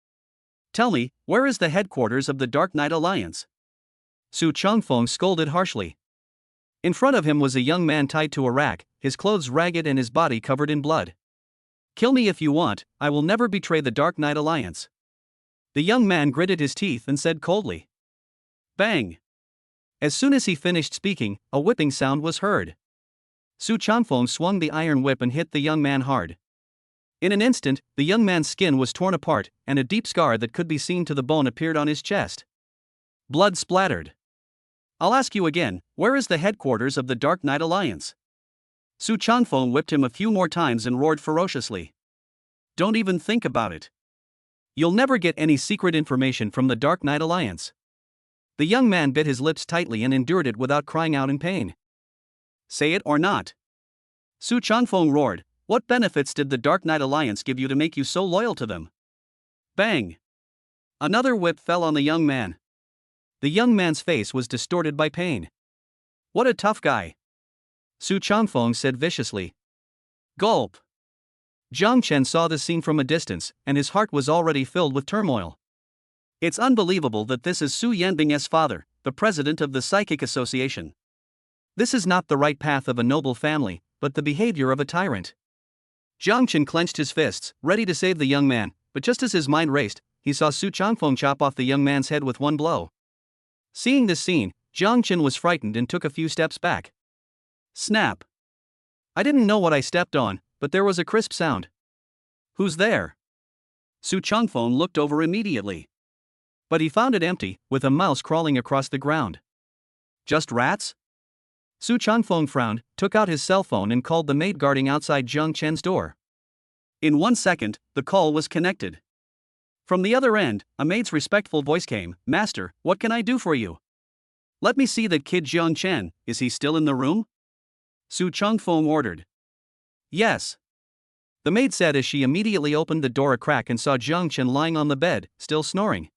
"Tell me, where is the headquarters of the Dark Knight Alliance?" Su Chanfeng scolded harshly. In front of him was a young man tied to a rack, his clothes ragged and his body covered in blood. "Kill me if you want, I will never betray the Dark Knight Alliance." The young man gritted his teeth and said coldly. Bang! As soon as he finished speaking, a whipping sound was heard. Su Chanfeng swung the iron whip and hit the young man hard. In an instant, the young man's skin was torn apart, and a deep scar that could be seen to the bone appeared on his chest. Blood splattered. "I'll ask you again, where is the headquarters of the Dark Knight Alliance?" Su Chanfeng whipped him a few more times and roared ferociously. "Don't even think about it. You'll never get any secret information from the Dark Knight Alliance." The young man bit his lips tightly and endured it without crying out in pain. "Say it or not." Su Chanfeng roared, "What benefits did the Dark Knight Alliance give you to make you so loyal to them?" Bang! Another whip fell on the young man. The young man's face was distorted by pain. "What a tough guy," Su Chanfeng said viciously. Gulp! Jiang Chen saw this scene from a distance, and his heart was already filled with turmoil. It's unbelievable that this is Su Yanbing's father, the president of the Psychic Association. This is not the right path of a noble family, but the behavior of a tyrant. Jiang Chen clenched his fists, ready to save the young man, but just as his mind raced, he saw Su Chanfeng chop off the young man's head with one blow. Seeing this scene, Jiang Chen was frightened and took a few steps back. Snap! I didn't know what I stepped on, but there was a crisp sound. "Who's there?" Su Chanfeng looked over immediately. But he found it empty, with a mouse crawling across the ground. "Just rats?" Su Chanfeng frowned, took out his cell phone and called the maid guarding outside Jiang Chen's door. In 1 second, the call was connected. From the other end, a maid's respectful voice came, "Master, what can I do for you?" "Let me see that kid Jiang Chen, is he still in the room?" Su Chanfeng ordered. "Yes." The maid said as she immediately opened the door a crack and saw Jiang Chen lying on the bed, still snoring.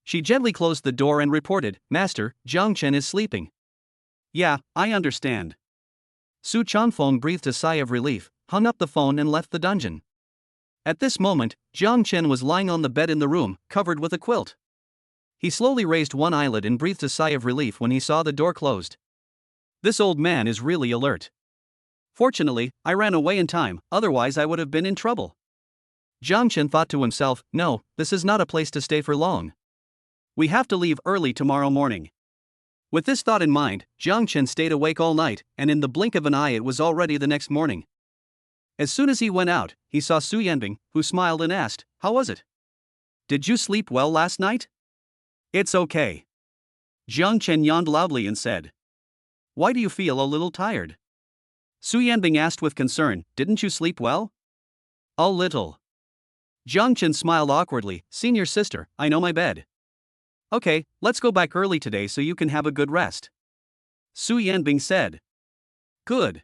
She gently closed the door and reported, "Master, Jiang Chen is sleeping." "Yeah, I understand." Su Chanfeng breathed a sigh of relief, hung up the phone and left the dungeon. At this moment, Jiang Chen was lying on the bed in the room, covered with a quilt. He slowly raised one eyelid and breathed a sigh of relief when he saw the door closed. This old man is really alert. Fortunately, I ran away in time, otherwise I would have been in trouble. Jiang Chen thought to himself, "No, this is not a place to stay for long. We have to leave early tomorrow morning." With this thought in mind, Jiang Chen stayed awake all night, and in the blink of an eye it was already the next morning. As soon as he went out, he saw Su Yanbing, who smiled and asked, "How was it? Did you sleep well last night?" "It's okay." Jiang Chen yawned loudly and said, "Why do you feel a little tired?" Su Yanbing asked with concern, "Didn't you sleep well?" A little. Jiang Chen smiled awkwardly. Senior sister, I know my bed. Okay, let's go back early today so you can have a good rest. Su Yanbing said. Good.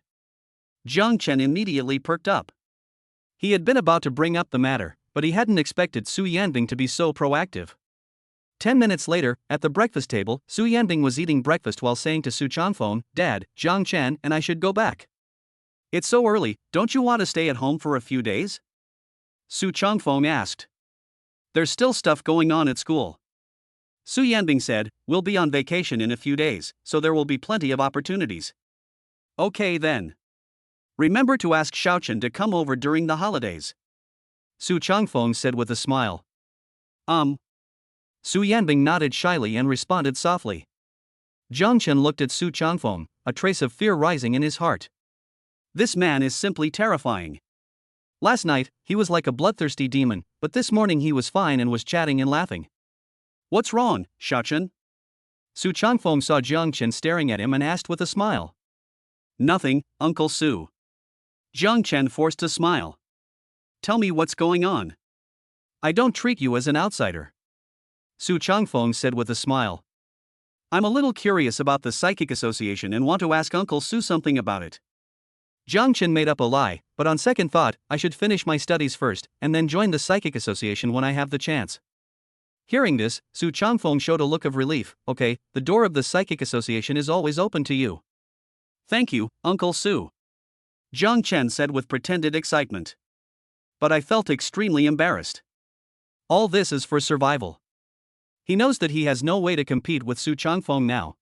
Jiang Chen immediately perked up. He had been about to bring up the matter, but he hadn't expected Su Yanbing to be so proactive. 10 minutes later, at the breakfast table, Su Yanbing was eating breakfast while saying to Su Changfeng, Dad, Jiang Chen and I should go back. It's so early, don't you want to stay at home for a few days? Su Changfeng asked. There's still stuff going on at school. Su Yanbing said, we'll be on vacation in a few days, so there will be plenty of opportunities. Okay then. Remember to ask Xiaochen to come over during the holidays. Su Changfeng said with a smile. Su Yanbing nodded shyly and responded softly. Jiang Chen looked at Su Changfeng, a trace of fear rising in his heart. This man is simply terrifying. Last night, he was like a bloodthirsty demon, but this morning he was fine and was chatting and laughing. What's wrong, Xiaochen? Su Changfeng saw Jiang Chen staring at him and asked with a smile. Nothing, Uncle Su. Jiang Chen forced a smile. Tell me what's going on. I don't treat you as an outsider. Su Changfeng said with a smile. I'm a little curious about the Psychic Association and want to ask Uncle Su something about it. Jiang Chen made up a lie, but on second thought, I should finish my studies first, and then join the Psychic Association when I have the chance. Hearing this, Su Changfeng showed a look of relief. Okay, the door of the Psychic Association is always open to you. Thank you, Uncle Su. Jiang Chen said with pretended excitement. But I felt extremely embarrassed. All this is for survival. He knows that he has no way to compete with Su Changfeng now.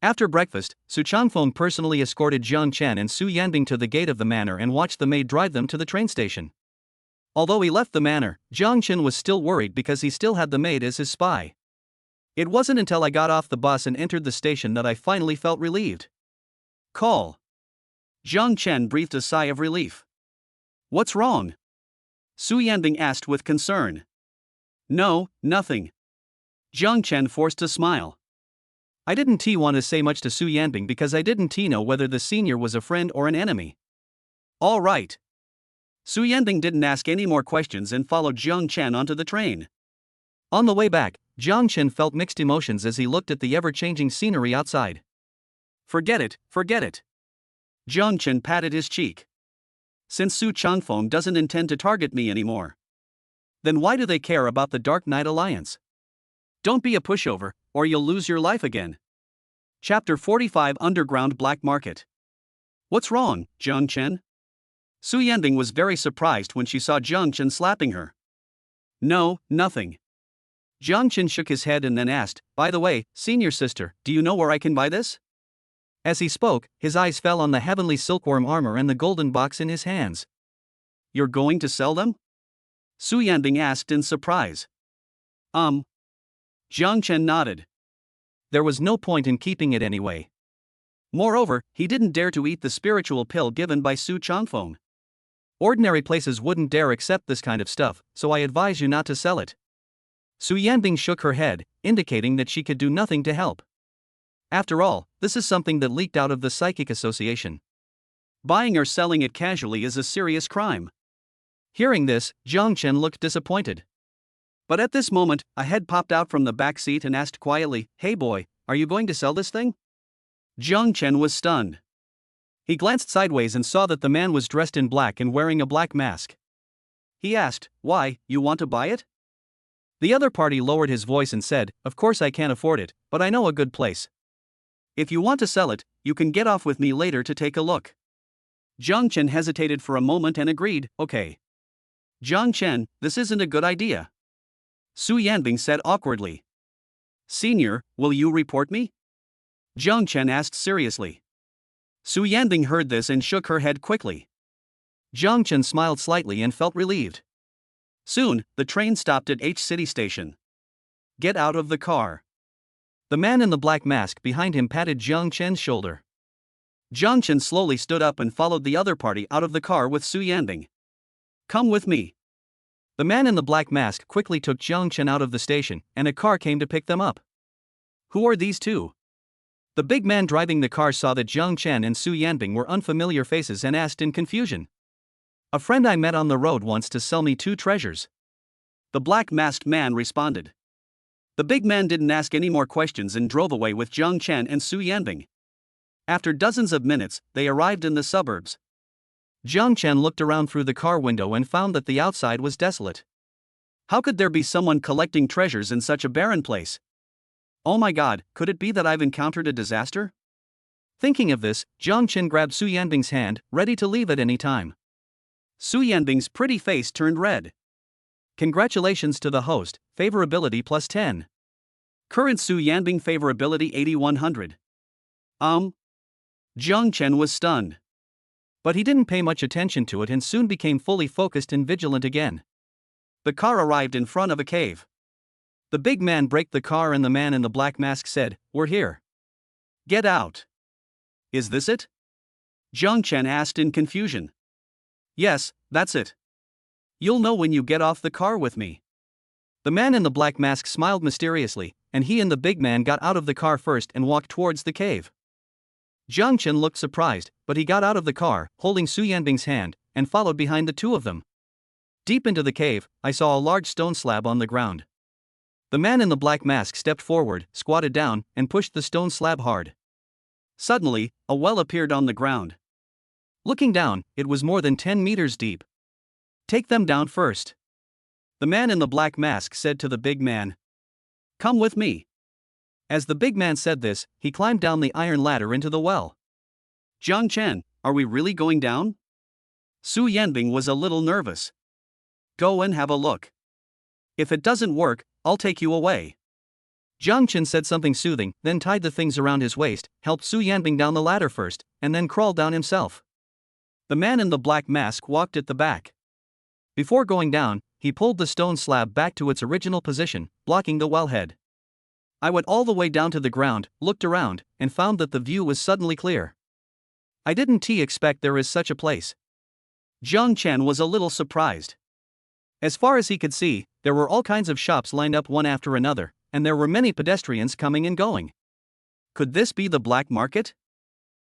After breakfast, Su Changfeng personally escorted Jiang Chen and Su Yanbing to the gate of the manor and watched the maid drive them to the train station. Although he left the manor, Jiang Chen was still worried because he still had the maid as his spy. It wasn't until I got off the bus and entered the station that I finally felt relieved. Call. Jiang Chen breathed a sigh of relief. What's wrong? Su Yanbing asked with concern. No, nothing. Jiang Chen forced a smile. I didn't want to say much to Su Yanbing because I didn't know whether the senior was a friend or an enemy. All right. Su Yanbing didn't ask any more questions and followed Jiang Chen onto the train. On the way back, Jiang Chen felt mixed emotions as he looked at the ever-changing scenery outside. Forget it, forget it. Jiang Chen patted his cheek. Since Su Changfeng doesn't intend to target me anymore, then why do they care about the Dark Knight Alliance? Don't be a pushover, or you'll lose your life again. Chapter 45 Underground Black Market. What's wrong, Jiang Chen? Su Yanbing was very surprised when she saw Jiang Chen slapping her. No, nothing. Jiang Chen shook his head and then asked, by the way, senior sister, do you know where I can buy this? As he spoke, his eyes fell on the heavenly silkworm armor and the golden box in his hands. You're going to sell them? Su Yanbing asked in surprise. Jiang Chen nodded. There was no point in keeping it anyway. Moreover, he didn't dare to eat the spiritual pill given by Su Changfeng. Ordinary places wouldn't dare accept this kind of stuff, so I advise you not to sell it. Su Yanbing shook her head, indicating that she could do nothing to help. After all, this is something that leaked out of the Psychic Association. Buying or selling it casually is a serious crime. Hearing this, Jiang Chen looked disappointed. But at this moment, a head popped out from the back seat and asked quietly, Hey boy, are you going to sell this thing? Jiang Chen was stunned. He glanced sideways and saw that the man was dressed in black and wearing a black mask. He asked, Why, you want to buy it? The other party lowered his voice and said, Of course I can't afford it, but I know a good place. If you want to sell it, you can get off with me later to take a look. Jiang Chen hesitated for a moment and agreed, Okay. Jiang Chen, this isn't a good idea. Su Yanbing said awkwardly. Senior, will you report me? Jiang Chen asked seriously. Su Yanbing heard this and shook her head quickly. Jiang Chen smiled slightly and felt relieved. Soon, the train stopped at H City Station. Get out of the car. The man in the black mask behind him patted Jiang Chen's shoulder. Jiang Chen slowly stood up and followed the other party out of the car with Su Yanbing. Come with me. The man in the black mask quickly took Jiang Chen out of the station, and a car came to pick them up. Who are these two? The big man driving the car saw that Jiang Chen and Su Yanbing were unfamiliar faces and asked in confusion. A friend I met on the road wants to sell me 2 treasures. The black masked man responded. The big man didn't ask any more questions and drove away with Jiang Chen and Su Yanbing. After dozens of minutes, they arrived in the suburbs. Jiang Chen looked around through the car window and found that the outside was desolate. How could there be someone collecting treasures in such a barren place? Oh my god, could it be that I've encountered a disaster? Thinking of this, Jiang Chen grabbed Su Yanbing's hand, ready to leave at any time. Su Yanbing's pretty face turned red. Congratulations to the host, favorability plus 10. Current Su Yanbing favorability 8100. Jiang Chen was stunned. But he didn't pay much attention to it and soon became fully focused and vigilant again. The car arrived in front of a cave. The big man braked the car and the man in the black mask said, "We're here. Get out." Is this it? Jiang Chen asked in confusion. Yes, that's it. You'll know when you get off the car with me. The man in the black mask smiled mysteriously, and he and the big man got out of the car first and walked towards the cave. Jiang Chen looked surprised, but he got out of the car, holding Su Yanbing's hand, and followed behind the two of them. Deep into the cave, I saw a large stone slab on the ground. The man in the black mask stepped forward, squatted down, and pushed the stone slab hard. Suddenly, a well appeared on the ground. Looking down, it was more than 10 meters deep. Take them down first. The man in the black mask said to the big man. Come with me. As the big man said this, he climbed down the iron ladder into the well. Jiang Chen, are we really going down? Su Yanbing was a little nervous. Go and have a look. If it doesn't work, I'll take you away. Jiang Chen said something soothing, then tied the things around his waist, helped Su Yanbing down the ladder first, and then crawled down himself. The man in the black mask walked at the back. Before going down, he pulled the stone slab back to its original position, blocking the wellhead. I went all the way down to the ground, looked around, and found that the view was suddenly clear. I didn't expect there is such a place. Jiang Chen was a little surprised. As far as he could see, there were all kinds of shops lined up one after another, and there were many pedestrians coming and going. Could this be the black market?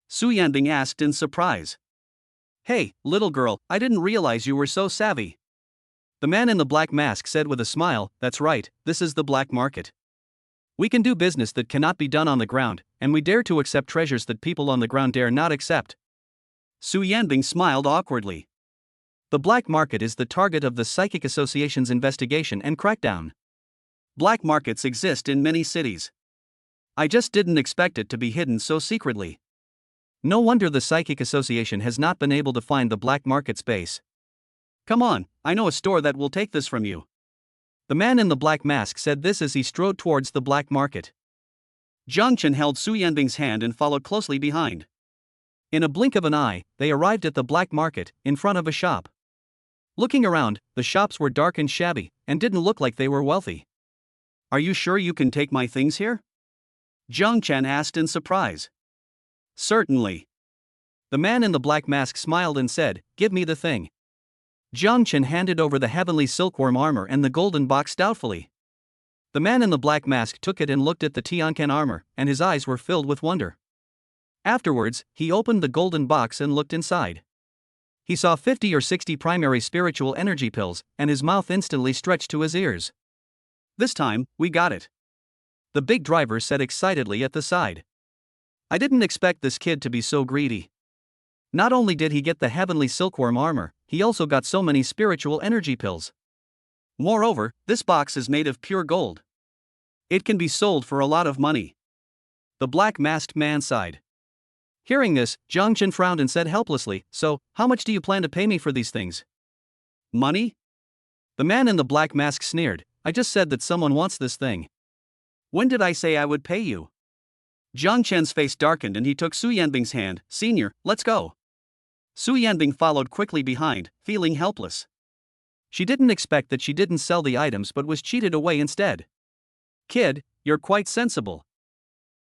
Su Yanbing asked in surprise. Hey, little girl, I didn't realize you were so savvy. The man in the black mask said with a smile, that's right, this is the black market. We can do business that cannot be done on the ground, and we dare to accept treasures that people on the ground dare not accept. Su Yanbing smiled awkwardly. The black market is the target of the Psychic Association's investigation and crackdown. Black markets exist in many cities. I just didn't expect it to be hidden so secretly. No wonder the Psychic Association has not been able to find the black market space. Come on, I know a store that will take this from you. The man in the black mask said this as he strode towards the black market. Jiang Chen held Su Yanbing's hand and followed closely behind. In a blink of an eye, they arrived at the black market, in front of a shop. Looking around, the shops were dark and shabby, and didn't look like they were wealthy. Are you sure you can take my things here? Jiang Chen asked in surprise. Certainly. The man in the black mask smiled and said, give me the thing. Jiang Chen handed over the heavenly silkworm armor and the golden box doubtfully. The man in the black mask took it and looked at the Tianquan armor, and his eyes were filled with wonder. Afterwards, he opened the golden box and looked inside. He saw 50 or 60 primary spiritual energy pills, and his mouth instantly stretched to his ears. This time, we got it. The big driver said excitedly at the side. I didn't expect this kid to be so greedy. Not only did he get the heavenly silkworm armor, he also got so many spiritual energy pills. Moreover, this box is made of pure gold. It can be sold for a lot of money. The black masked man sighed. Hearing this, Jiang Chen frowned and said helplessly, so, how much do you plan to pay me for these things? Money? The man in the black mask sneered, I just said that someone wants this thing. When did I say I would pay you? Jiang Chen's face darkened and he took Su Yanbing's hand, Senior, let's go. Su Yanbing followed quickly behind, feeling helpless. She didn't expect that she didn't sell the items but was cheated away instead. Kid, you're quite sensible.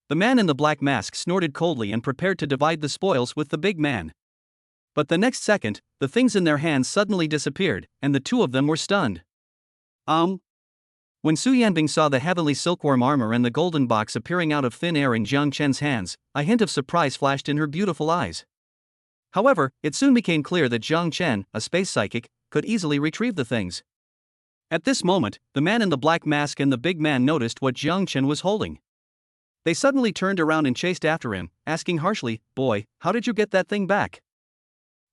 The man in the black mask snorted coldly and prepared to divide the spoils with the big man. But the next second, the things in their hands suddenly disappeared, and the two of them were stunned. When Su Yanbing saw the heavenly silkworm armor and the golden box appearing out of thin air in Jiang Chen's hands, a hint of surprise flashed in her beautiful eyes. However, it soon became clear that Jiang Chen, a space psychic, could easily retrieve the things. At this moment, the man in the black mask and the big man noticed what Jiang Chen was holding. They suddenly turned around and chased after him, asking harshly, "Boy, how did you get that thing back?"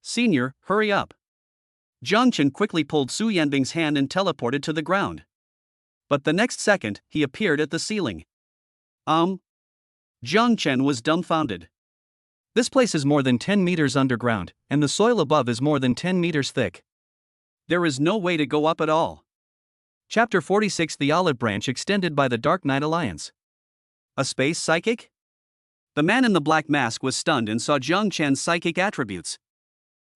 "Senior, hurry up." Jiang Chen quickly pulled Su Yanbing's hand and teleported to the ground. But the next second, he appeared at the ceiling. Jiang Chen was dumbfounded. This place is more than 10 meters underground, and the soil above is more than 10 meters thick. There is no way to go up at all. Chapter 46: The Olive Branch Extended by the Dark Knight Alliance. A space psychic? The man in the black mask was stunned and saw Jiang Chen's psychic attributes.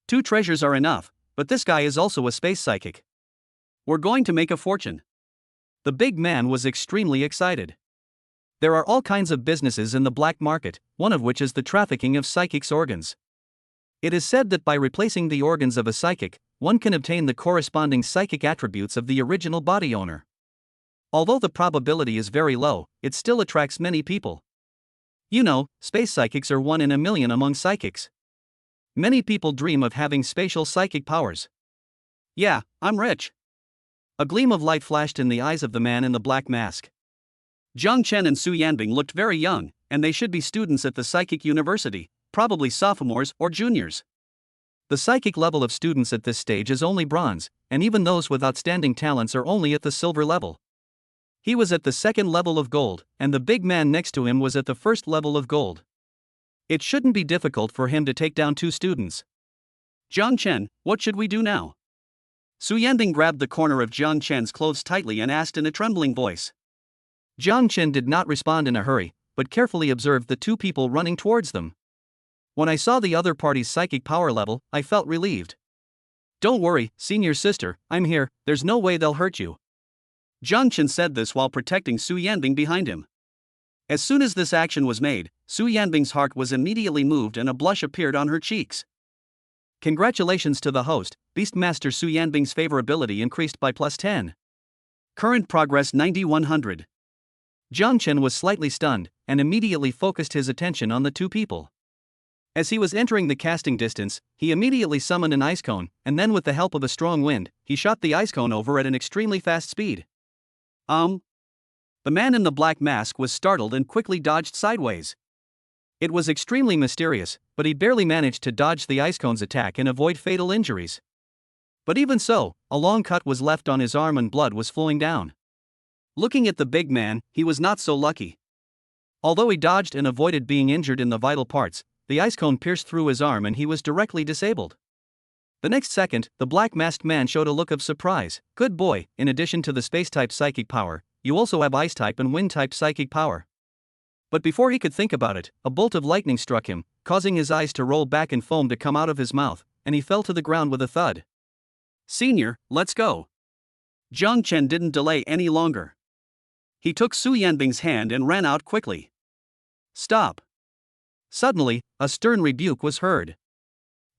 2 treasures are enough, but this guy is also a space psychic. We're going to make a fortune. The big man was extremely excited. There are all kinds of businesses in the black market, one of which is the trafficking of psychics' organs. It is said that by replacing the organs of a psychic, one can obtain the corresponding psychic attributes of the original body owner. Although the probability is very low, it still attracts many people. You know, space psychics are 1 in a million among psychics. Many people dream of having spatial psychic powers. Yeah, I'm rich. A gleam of light flashed in the eyes of the man in the black mask. Jiang Chen and Su Yanbing looked very young, and they should be students at the psychic university, probably sophomores or juniors. The psychic level of students at this stage is only bronze, and even those with outstanding talents are only at the silver level. He was at the 2nd level of gold, and the big man next to him was at the 1st level of gold. It shouldn't be difficult for him to take down 2 students. "Jiang Chen, what should we do now?" Su Yanbing grabbed the corner of Jiang Chen's clothes tightly and asked in a trembling voice. Jiang Chen did not respond in a hurry, but carefully observed the 2 people running towards them. When I saw the other party's psychic power level, I felt relieved. "Don't worry, senior sister, I'm here, there's no way they'll hurt you." Jiang Chen said this while protecting Su Yanbing behind him. As soon as this action was made, Su Yanbing's heart was immediately moved and a blush appeared on her cheeks. Congratulations to the host, Beastmaster Su Yanbing's favorability increased by +10. Current progress 9100. Jiang Chen was slightly stunned, and immediately focused his attention on the 2 people. As he was entering the casting distance, he immediately summoned an ice cone, and then with the help of a strong wind, he shot the ice cone over at an extremely fast speed. The man in the black mask was startled and quickly dodged sideways. It was extremely mysterious, but he barely managed to dodge the ice cone's attack and avoid fatal injuries. But even so, a long cut was left on his arm and blood was flowing down. Looking at the big man, he was not so lucky. Although he dodged and avoided being injured in the vital parts, the ice cone pierced through his arm and he was directly disabled. The next second, the black-masked man showed a look of surprise. "Good boy, in addition to the space-type psychic power, you also have ice-type and wind-type psychic power." But before he could think about it, a bolt of lightning struck him, causing his eyes to roll back and foam to come out of his mouth, and he fell to the ground with a thud. "Senior, let's go." Jiang Chen didn't delay any longer. He took Su Yanbing's hand and ran out quickly. "Stop." Suddenly, a stern rebuke was heard.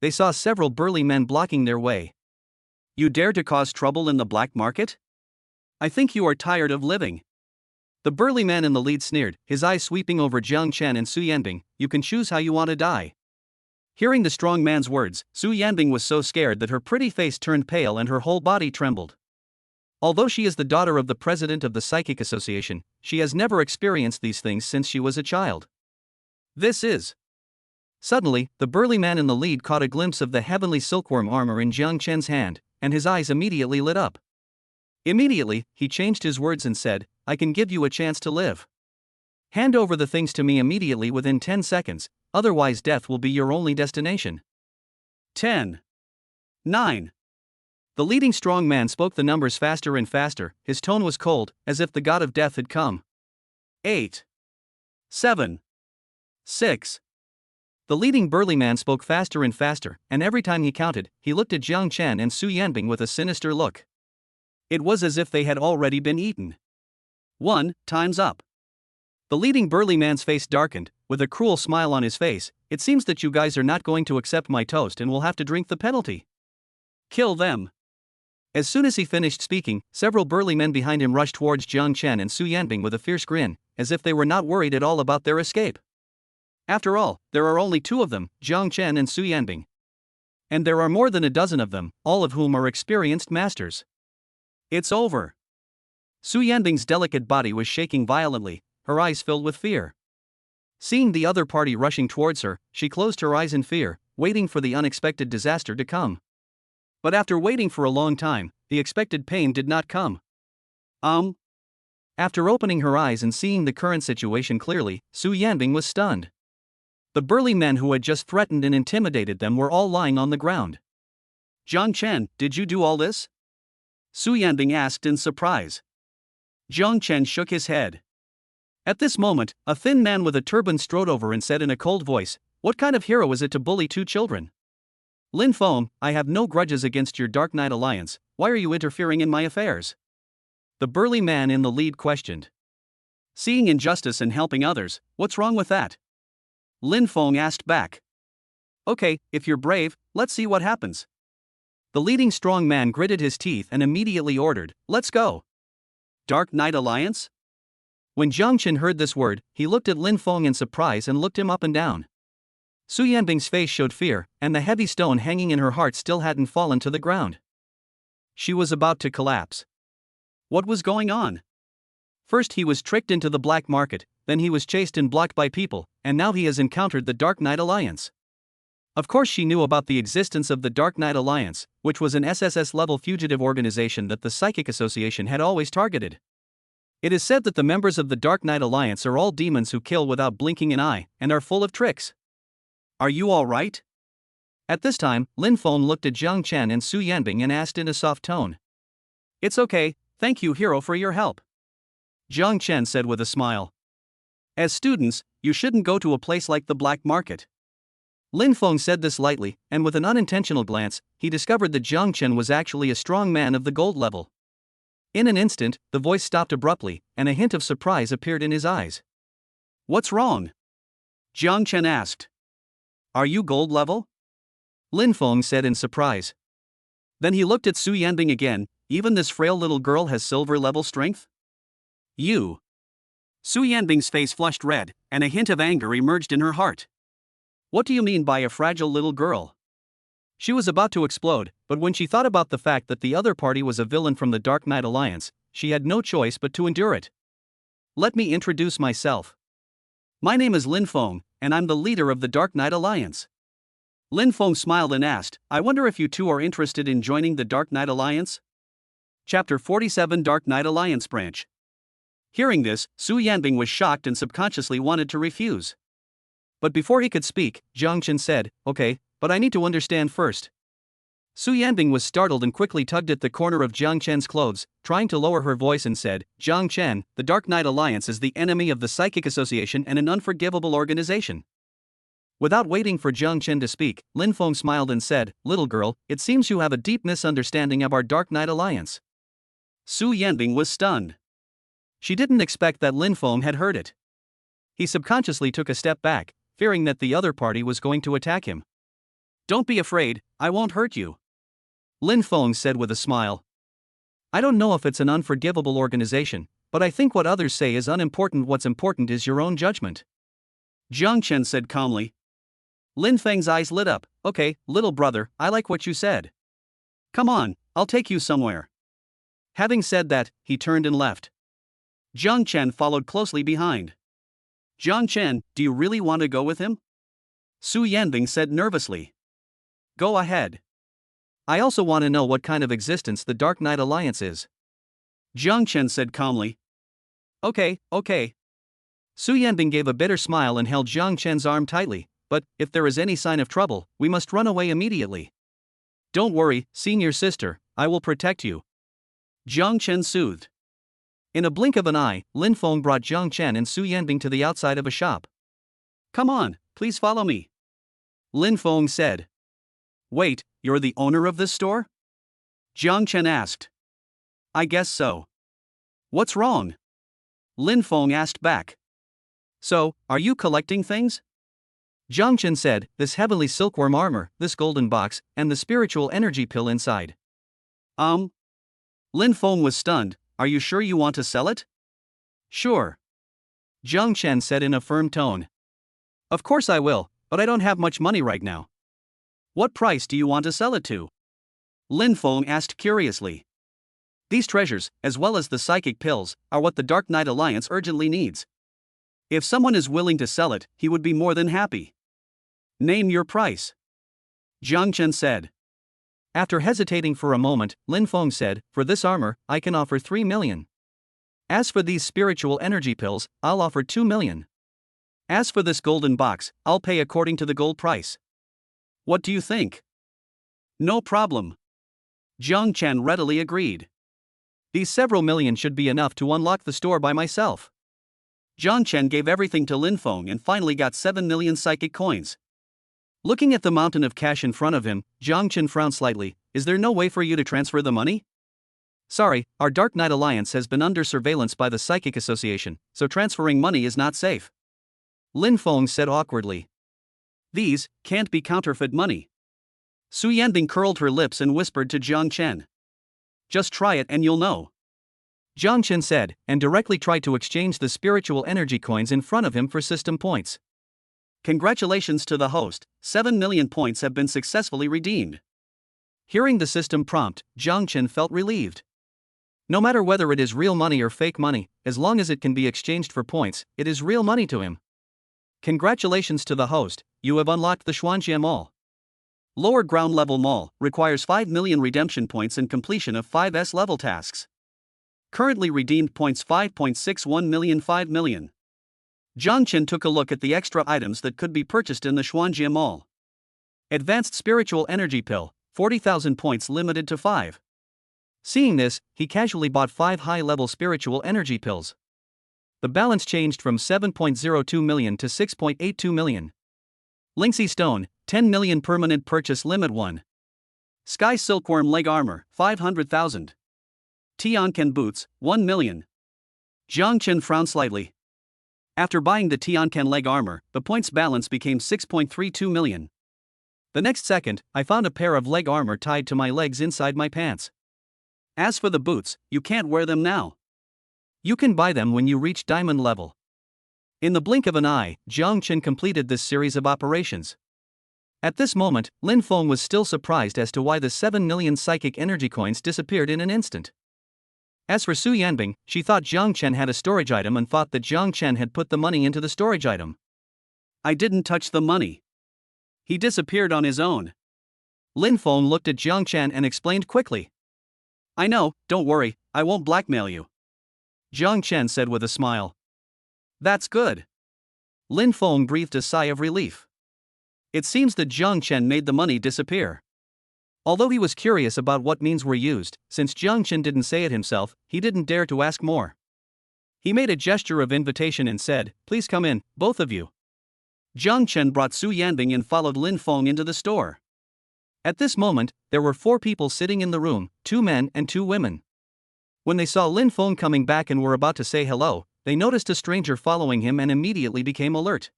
They saw several burly men blocking their way. "You dare to cause trouble in the black market? I think you are tired of living." The burly man in the lead sneered, his eyes sweeping over Jiang Chen and Su Yanbing. "You can choose how you want to die." Hearing the strong man's words, Su Yanbing was so scared that her pretty face turned pale and her whole body trembled. Although she is the daughter of the president of the Psychic Association, she has never experienced these things since she was a child. This is. Suddenly, the burly man in the lead caught a glimpse of the heavenly silkworm armor in Jiang Chen's hand, and his eyes immediately lit up. Immediately, he changed his words and said, "I can give you a chance to live. Hand over the things to me immediately within 10 seconds, otherwise death will be your only destination." 10. 9. The leading strong man spoke the numbers faster and faster, his tone was cold, as if the god of death had come. 8. 7. 6. The leading burly man spoke faster and faster, and every time he counted, he looked at Jiang Chen and Su Yanbing with a sinister look. It was as if they had already been eaten. 1. Time's up. The leading burly man's face darkened, with a cruel smile on his face. "It seems that you guys are not going to accept my toast and will have to drink the penalty. Kill them." As soon as he finished speaking, several burly men behind him rushed towards Jiang Chen and Su Yanbing with a fierce grin, as if they were not worried at all about their escape. After all, there are only 2 of them, Jiang Chen and Su Yanbing. And there are more than a dozen of them, all of whom are experienced masters. It's over. Su Yanbing's delicate body was shaking violently, her eyes filled with fear. Seeing the other party rushing towards her, she closed her eyes in fear, waiting for the unexpected disaster to come. But after waiting for a long time, the expected pain did not come. After opening her eyes and seeing the current situation clearly, Su Yanbing was stunned. The burly men who had just threatened and intimidated them were all lying on the ground. Jiang Chen, did you do all this? Su Yanbing asked in surprise. Jiang Chen shook his head. At this moment, a thin man with a turban strode over and said in a cold voice, "What kind of hero is it to bully 2 children? Lin Feng, I have no grudges against your Dark Knight Alliance, why are you interfering in my affairs?" The burly man in the lead questioned. Seeing injustice and helping others, what's wrong with that? Lin Feng asked back. Okay, if you're brave, let's see what happens. The leading strong man gritted his teeth and immediately ordered, "Let's go." Dark Knight Alliance? When Jiang Chen heard this word, he looked at Lin Feng in surprise and looked him up and down. Su Yanbing's face showed fear, and the heavy stone hanging in her heart still hadn't fallen to the ground. She was about to collapse. What was going on? First he was tricked into the black market, then he was chased and blocked by people, and now he has encountered the Dark Knight Alliance. Of course she knew about the existence of the Dark Knight Alliance, which was an SSS-level fugitive organization that the Psychic Association had always targeted. It is said that the members of the Dark Knight Alliance are all demons who kill without blinking an eye, and are full of tricks. Are you all right? At this time, Lin Feng looked at Jiang Chen and Su Yanbing and asked in a soft tone. It's okay, thank you hero for your help. Jiang Chen said with a smile. As students, you shouldn't go to a place like the black market. Lin Feng said this lightly, and with an unintentional glance, he discovered that Jiang Chen was actually a strong man of the gold level. In an instant, the voice stopped abruptly, and a hint of surprise appeared in his eyes. What's wrong? Jiang Chen asked. Are you gold level? Lin Feng said in surprise. Then he looked at Su Yanbing again, even this frail little girl has silver level strength? You. Su Yanbing's face flushed red, and a hint of anger emerged in her heart. What do you mean by a fragile little girl? She was about to explode, but when she thought about the fact that the other party was a villain from the Dark Knight Alliance, she had no choice but to endure it. Let me introduce myself. My name is Lin Feng, and I'm the leader of the Dark Knight Alliance. Lin Feng smiled and asked, I wonder if you two are interested in joining the Dark Knight Alliance? Chapter 47 Dark Knight Alliance Branch. Hearing this, Su Yanbing was shocked and subconsciously wanted to refuse. But before he could speak, Jiang Chen said, Okay, but I need to understand first. Su Yanbing was startled and quickly tugged at the corner of Jiang Chen's clothes, trying to lower her voice and said, Jiang Chen, the Dark Knight Alliance is the enemy of the Psychic Association and an unforgivable organization. Without waiting for Jiang Chen to speak, Lin Feng smiled and said, Little girl, it seems you have a deep misunderstanding of our Dark Knight Alliance. Su Yanbing was stunned. She didn't expect that Lin Feng had heard it. He subconsciously took a step back, fearing that the other party was going to attack him. Don't be afraid, I won't hurt you. Lin Feng said with a smile. I don't know if it's an unforgivable organization, but I think what others say is unimportant. What's important is your own judgment. Jiang Chen said calmly. Lin Feng's eyes lit up. Okay, little brother, I like what you said. Come on, I'll take you somewhere. Having said that, he turned and left. Jiang Chen followed closely behind. Jiang Chen, do you really want to go with him? Su Yanbing said nervously. Go ahead. I also want to know what kind of existence the Dark Knight Alliance is. Jiang Chen said calmly. Okay. Su Yanbing gave a bitter smile and held Jiang Chen's arm tightly, but if there is any sign of trouble, we must run away immediately. Don't worry, senior sister, I will protect you. Jiang Chen soothed. In a blink of an eye, Lin Feng brought Jiang Chen and Su Yanbing to the outside of a shop. Come on, please follow me. Lin Feng said. Wait, you're the owner of this store? Jiang Chen asked. I guess so. What's wrong? Lin Feng asked back. So, are you collecting things? Jiang Chen said, this heavenly silkworm armor, this golden box, and the spiritual energy pill inside. Lin Feng was stunned. Are you sure you want to sell it? Sure. Jiang Chen said in a firm tone. Of course I will, but I don't have much money right now. What price do you want to sell it to? Lin Feng asked curiously. These treasures, as well as the psychic pills, are what the Dark Knight Alliance urgently needs. If someone is willing to sell it, he would be more than happy. Name your price, Jiang Chen said. After hesitating for a moment, Lin Feng said, for this armor, I can offer 3 million. As for these spiritual energy pills, I'll offer 2 million. As for this golden box, I'll pay according to the gold price. What do you think? No problem, Jiang Chen readily agreed. These several million should be enough to unlock the store by myself. Jiang Chen gave everything to Lin Feng and finally got 7 million psychic coins. Looking at the mountain of cash in front of him, Jiang Chen frowned slightly. Is there no way for you to transfer the money? Sorry, our Dark Knight Alliance has been under surveillance by the Psychic Association, so transferring money is not safe, Lin Feng said awkwardly. These can't be counterfeit money. Su Yanbing curled her lips and whispered to Jiang Chen. Just try it and you'll know, Jiang Chen said, and directly tried to exchange the spiritual energy coins in front of him for system points. Congratulations to the host, 7 million points have been successfully redeemed. Hearing the system prompt, Jiang Chen felt relieved. No matter whether it is real money or fake money, as long as it can be exchanged for points, it is real money to him. Congratulations to the host, you have unlocked the Xuanjie Mall. Lower ground level mall requires 5 million redemption points and completion of 5S level tasks. Currently redeemed points 5.61 million 5 million. Jiang Chen took a look at the extra items that could be purchased in the Xuanjie Mall. Advanced Spiritual Energy Pill, 40,000 points limited to 5. Seeing this, he casually bought 5 high-level spiritual energy pills. The balance changed from 7.02 million to 6.82 million. Lingxi Stone, 10 million permanent purchase limit 1. Sky Silkworm Leg Armor, 500,000. Tianken Boots, 1 million. Jiang Chen frowned slightly. After buying the Tianken Leg Armor, the points balance became 6.32 million. The next second, I found a pair of leg armor tied to my legs inside my pants. As for the boots, you can't wear them now. You can buy them when you reach diamond level. In the blink of an eye, Jiang Chen completed this series of operations. At this moment, Lin Feng was still surprised as to why the 7 million psychic energy coins disappeared in an instant. As for Su Yanbing, she thought Jiang Chen had a storage item and thought that Jiang Chen had put the money into the storage item. I didn't touch the money. He disappeared on his own. Lin Feng looked at Jiang Chen and explained quickly. I know, don't worry, I won't blackmail you, Jiang Chen said with a smile. That's good. Lin Feng breathed a sigh of relief. It seems that Jiang Chen made the money disappear. Although he was curious about what means were used, since Jiang Chen didn't say it himself, he didn't dare to ask more. He made a gesture of invitation and said, please come in, both of you. Jiang Chen brought Su Yanbing and followed Lin Feng into the store. At this moment, there were 4 people sitting in the room, 2 men and 2 women. When they saw Lin Feng coming back and were about to say hello, they noticed a stranger following him and immediately became alert.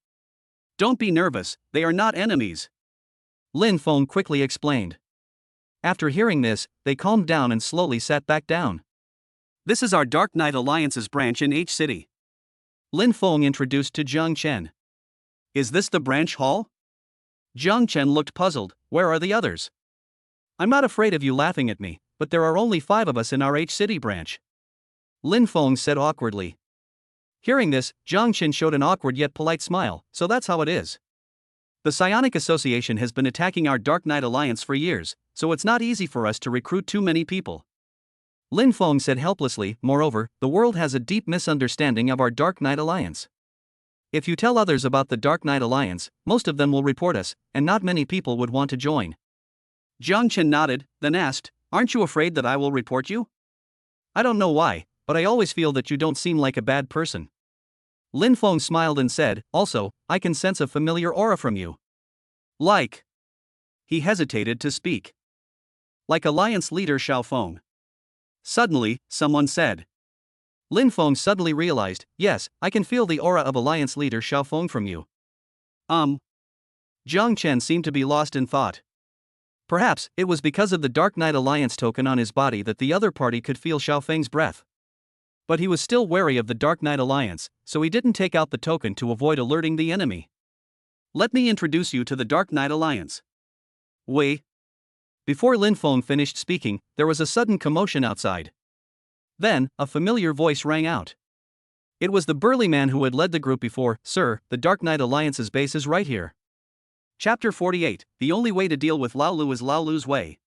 Don't be nervous, they are not enemies, Lin Feng quickly explained. After hearing this, they calmed down and slowly sat back down. This is our Dark Knight Alliance's branch in H City, Lin Feng introduced to Jiang Chen. Is this the branch hall? Jiang Chen looked puzzled. Where are the others? I'm not afraid of you laughing at me, but there are only 5 of us in our H City branch, Lin Feng said awkwardly. Hearing this, Jiang Chen showed an awkward yet polite smile. So that's how it is. The Psionic Association has been attacking our Dark Knight Alliance for years, so it's not easy for us to recruit too many people, Lin Feng said helplessly. Moreover, the world has a deep misunderstanding of our Dark Knight Alliance. If you tell others about the Dark Knight Alliance, most of them will report us, and not many people would want to join. Jiang Chen nodded, then asked, aren't you afraid that I will report you? I don't know why, but I always feel that you don't seem like a bad person. Lin Feng smiled and said, also, I can sense a familiar aura from you. Like. He hesitated to speak. Like Alliance leader Xiao Feng. Suddenly, someone said. Lin Feng suddenly realized, yes, I can feel the aura of Alliance leader Xiao Feng from you. Jiang Chen seemed to be lost in thought. Perhaps, it was because of the Dark Knight Alliance token on his body that the other party could feel Xiao Feng's breath. But he was still wary of the Dark Knight Alliance, so he didn't take out the token to avoid alerting the enemy. Let me introduce you to the Dark Knight Alliance. Wei. Before Lin Feng finished speaking, there was a sudden commotion outside. Then, a familiar voice rang out. It was the burly man who had led the group before. Sir, the Dark Knight Alliance's base is right here. Chapter 48, The only way to deal with Lao Lu is Lao Lu's way.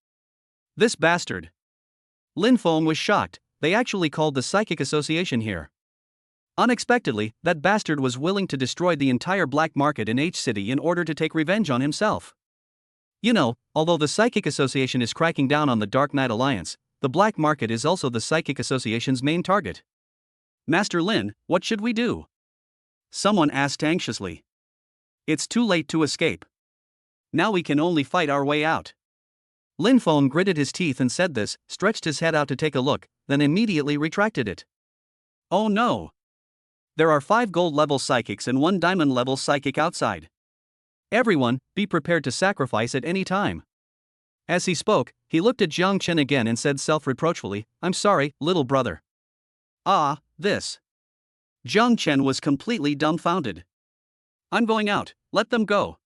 This bastard. Lin Feng was shocked, they actually called the Psychic Association here. Unexpectedly, that bastard was willing to destroy the entire black market in H City in order to take revenge on himself. You know, although the Psychic Association is cracking down on the Dark Knight Alliance, the black market is also the Psychic Association's main target. Master Lin, what should we do? Someone asked anxiously. It's too late to escape. Now we can only fight our way out. Lin Feng gritted his teeth and said this, stretched his head out to take a look, then immediately retracted it. Oh no! There are 5 gold-level psychics and 1 diamond-level psychic outside. Everyone, be prepared to sacrifice at any time. As he spoke, he looked at Jiang Chen again and said self-reproachfully, I'm sorry, little brother. Ah, this. Jiang Chen was completely dumbfounded. I'm going out, let them go.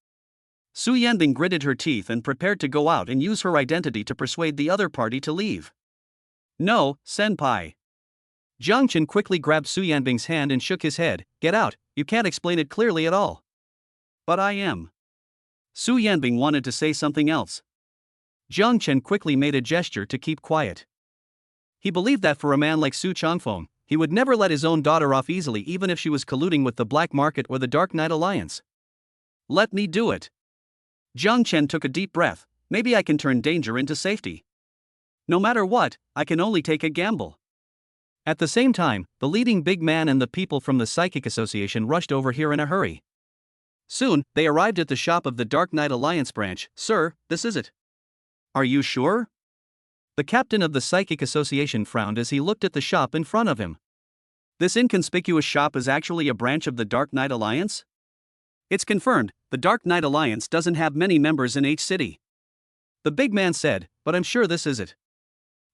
Su Yanbing gritted her teeth and prepared to go out and use her identity to persuade the other party to leave. No, senpai. Jiang Chen quickly grabbed Su Yanbing's hand and shook his head. Get out, you can't explain it clearly at all. But I am. Su Yanbing wanted to say something else. Jiang Chen quickly made a gesture to keep quiet. He believed that for a man like Su Changfeng, he would never let his own daughter off easily even if she was colluding with the black market or the Dark Knight Alliance. Let me do it. Jiang Chen took a deep breath. Maybe I can turn danger into safety. No matter what, I can only take a gamble. At the same time, the leading big man and the people from the Psychic Association rushed over here in a hurry. Soon, they arrived at the shop of the Dark Knight Alliance branch. Sir, this is it. Are you sure? The captain of the Psychic Association frowned as he looked at the shop in front of him. This inconspicuous shop is actually a branch of the Dark Knight Alliance? It's confirmed, the Dark Knight Alliance doesn't have many members in H City. The big man said, but I'm sure this is it.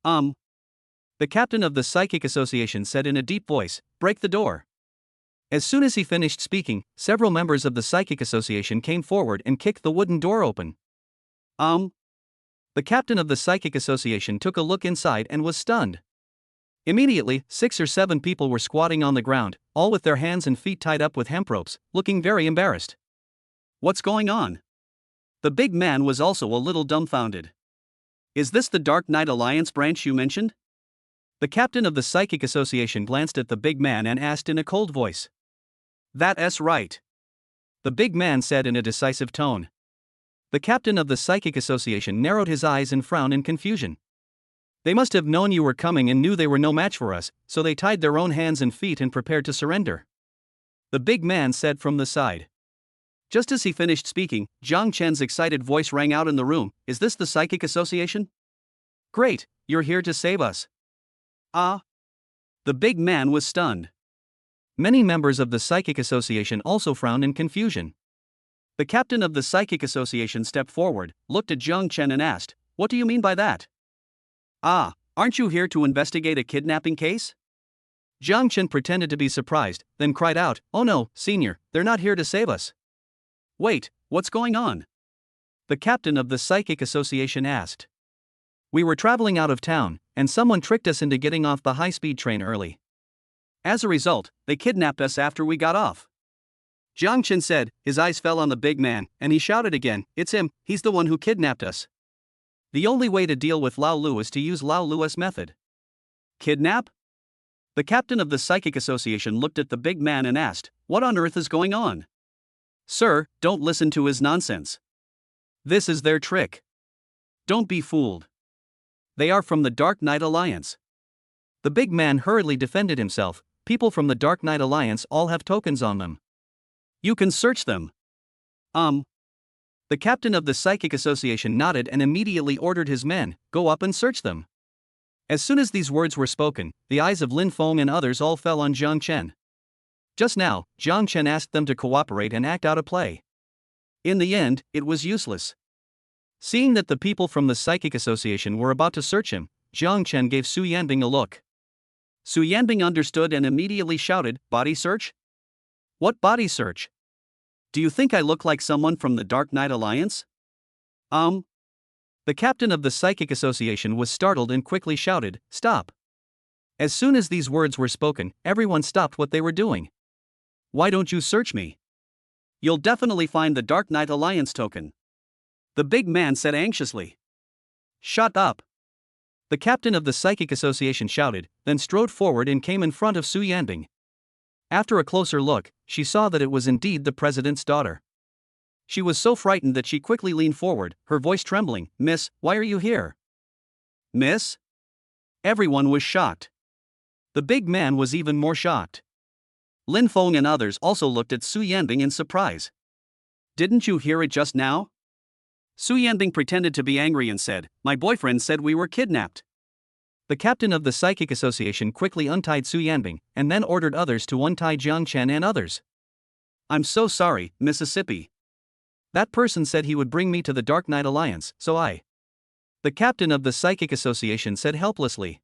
The captain of the Psychic Association said in a deep voice, break the door. As soon as he finished speaking, several members of the Psychic Association came forward and kicked the wooden door open. The captain of the Psychic Association took a look inside and was stunned. Immediately, 6 or 7 people were squatting on the ground, all with their hands and feet tied up with hemp ropes, looking very embarrassed. What's going on? The big man was also a little dumbfounded. Is this the Dark Knight Alliance branch you mentioned? The captain of the Psychic Association glanced at the big man and asked in a cold voice. That's right. The big man said in a decisive tone. The captain of the Psychic Association narrowed his eyes and frowned in confusion. They must have known you were coming and knew they were no match for us, so they tied their own hands and feet and prepared to surrender. The big man said from the side. Just as he finished speaking, Jiang Chen's excited voice rang out in the room. Is this the Psychic Association? Great, you're here to save us. Ah. The big man was stunned. Many members of the Psychic Association also frowned in confusion. The captain of the Psychic Association stepped forward, looked at Jiang Chen and asked, what do you mean by that? Ah, aren't you here to investigate a kidnapping case? Jiang Chen pretended to be surprised, then cried out, oh no, senior, they're not here to save us. Wait, what's going on? The captain of the Psychic Association asked. We were traveling out of town, and someone tricked us into getting off the high-speed train early. As a result, they kidnapped us after we got off. Jiang Chen said, his eyes fell on the big man, and he shouted again, it's him, he's the one who kidnapped us. The only way to deal with Lao Lu is to use Lao Lu's method. Kidnap? The captain of the Psychic Association looked at the big man and asked, what on earth is going on? Sir, don't listen to his nonsense. This is their trick. Don't be fooled. They are from the Dark Knight Alliance. The big man hurriedly defended himself. People from the Dark Knight Alliance all have tokens on them. You can search them. The captain of the Psychic Association nodded and immediately ordered his men, go up and search them. As soon as these words were spoken, the eyes of Lin Feng and others all fell on Jiang Chen. Just now, Jiang Chen asked them to cooperate and act out a play. In the end, it was useless. Seeing that the people from the Psychic Association were about to search him, Jiang Chen gave Su Yanbing a look. Su Yanbing understood and immediately shouted, body search? What body search? Do you think I look like someone from the Dark Knight Alliance? The captain of the Psychic Association was startled and quickly shouted, "Stop!" As soon as these words were spoken, everyone stopped what they were doing. "Why don't you search me? You'll definitely find the Dark Knight Alliance token," the big man said anxiously. "Shut up!" The captain of the Psychic Association shouted, then strode forward and came in front of Su Yanbing. After a closer look, she saw that it was indeed the president's daughter. She was so frightened that she quickly leaned forward, her voice trembling. "Miss, why are you here?" "Miss?" Everyone was shocked. The big man was even more shocked. Lin Feng and others also looked at Su Yanbing in surprise. "Didn't you hear it just now?" Su Yanbing pretended to be angry and said, "My boyfriend said we were kidnapped." The captain of the Psychic Association quickly untied Su Yanbing, and then ordered others to untie Jiang Chen and others. "I'm so sorry, Mississippi. That person said he would bring me to the Dark Knight Alliance, so I..." The captain of the Psychic Association said helplessly.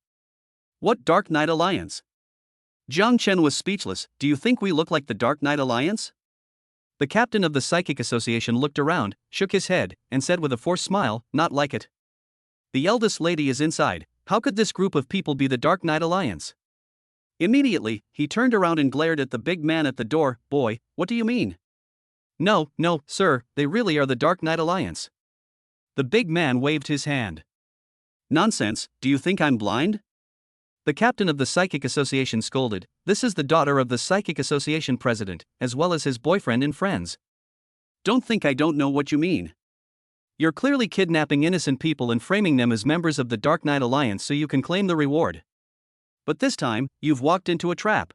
"What Dark Knight Alliance?" Jiang Chen was speechless. "Do you think we look like the Dark Knight Alliance?" The captain of the Psychic Association looked around, shook his head, and said with a forced smile, "Not like it. The eldest lady is inside. How could this group of people be the Dark Knight Alliance?" Immediately, he turned around and glared at the big man at the door. "Boy, what do you mean?" No, sir, they really are the Dark Knight Alliance." The big man waved his hand. "Nonsense, do you think I'm blind?" The captain of the Psychic Association scolded. "This is the daughter of the Psychic Association president, as well as his boyfriend and friends. Don't think I don't know what you mean. You're clearly kidnapping innocent people and framing them as members of the Dark Knight Alliance so you can claim the reward. But this time, you've walked into a trap."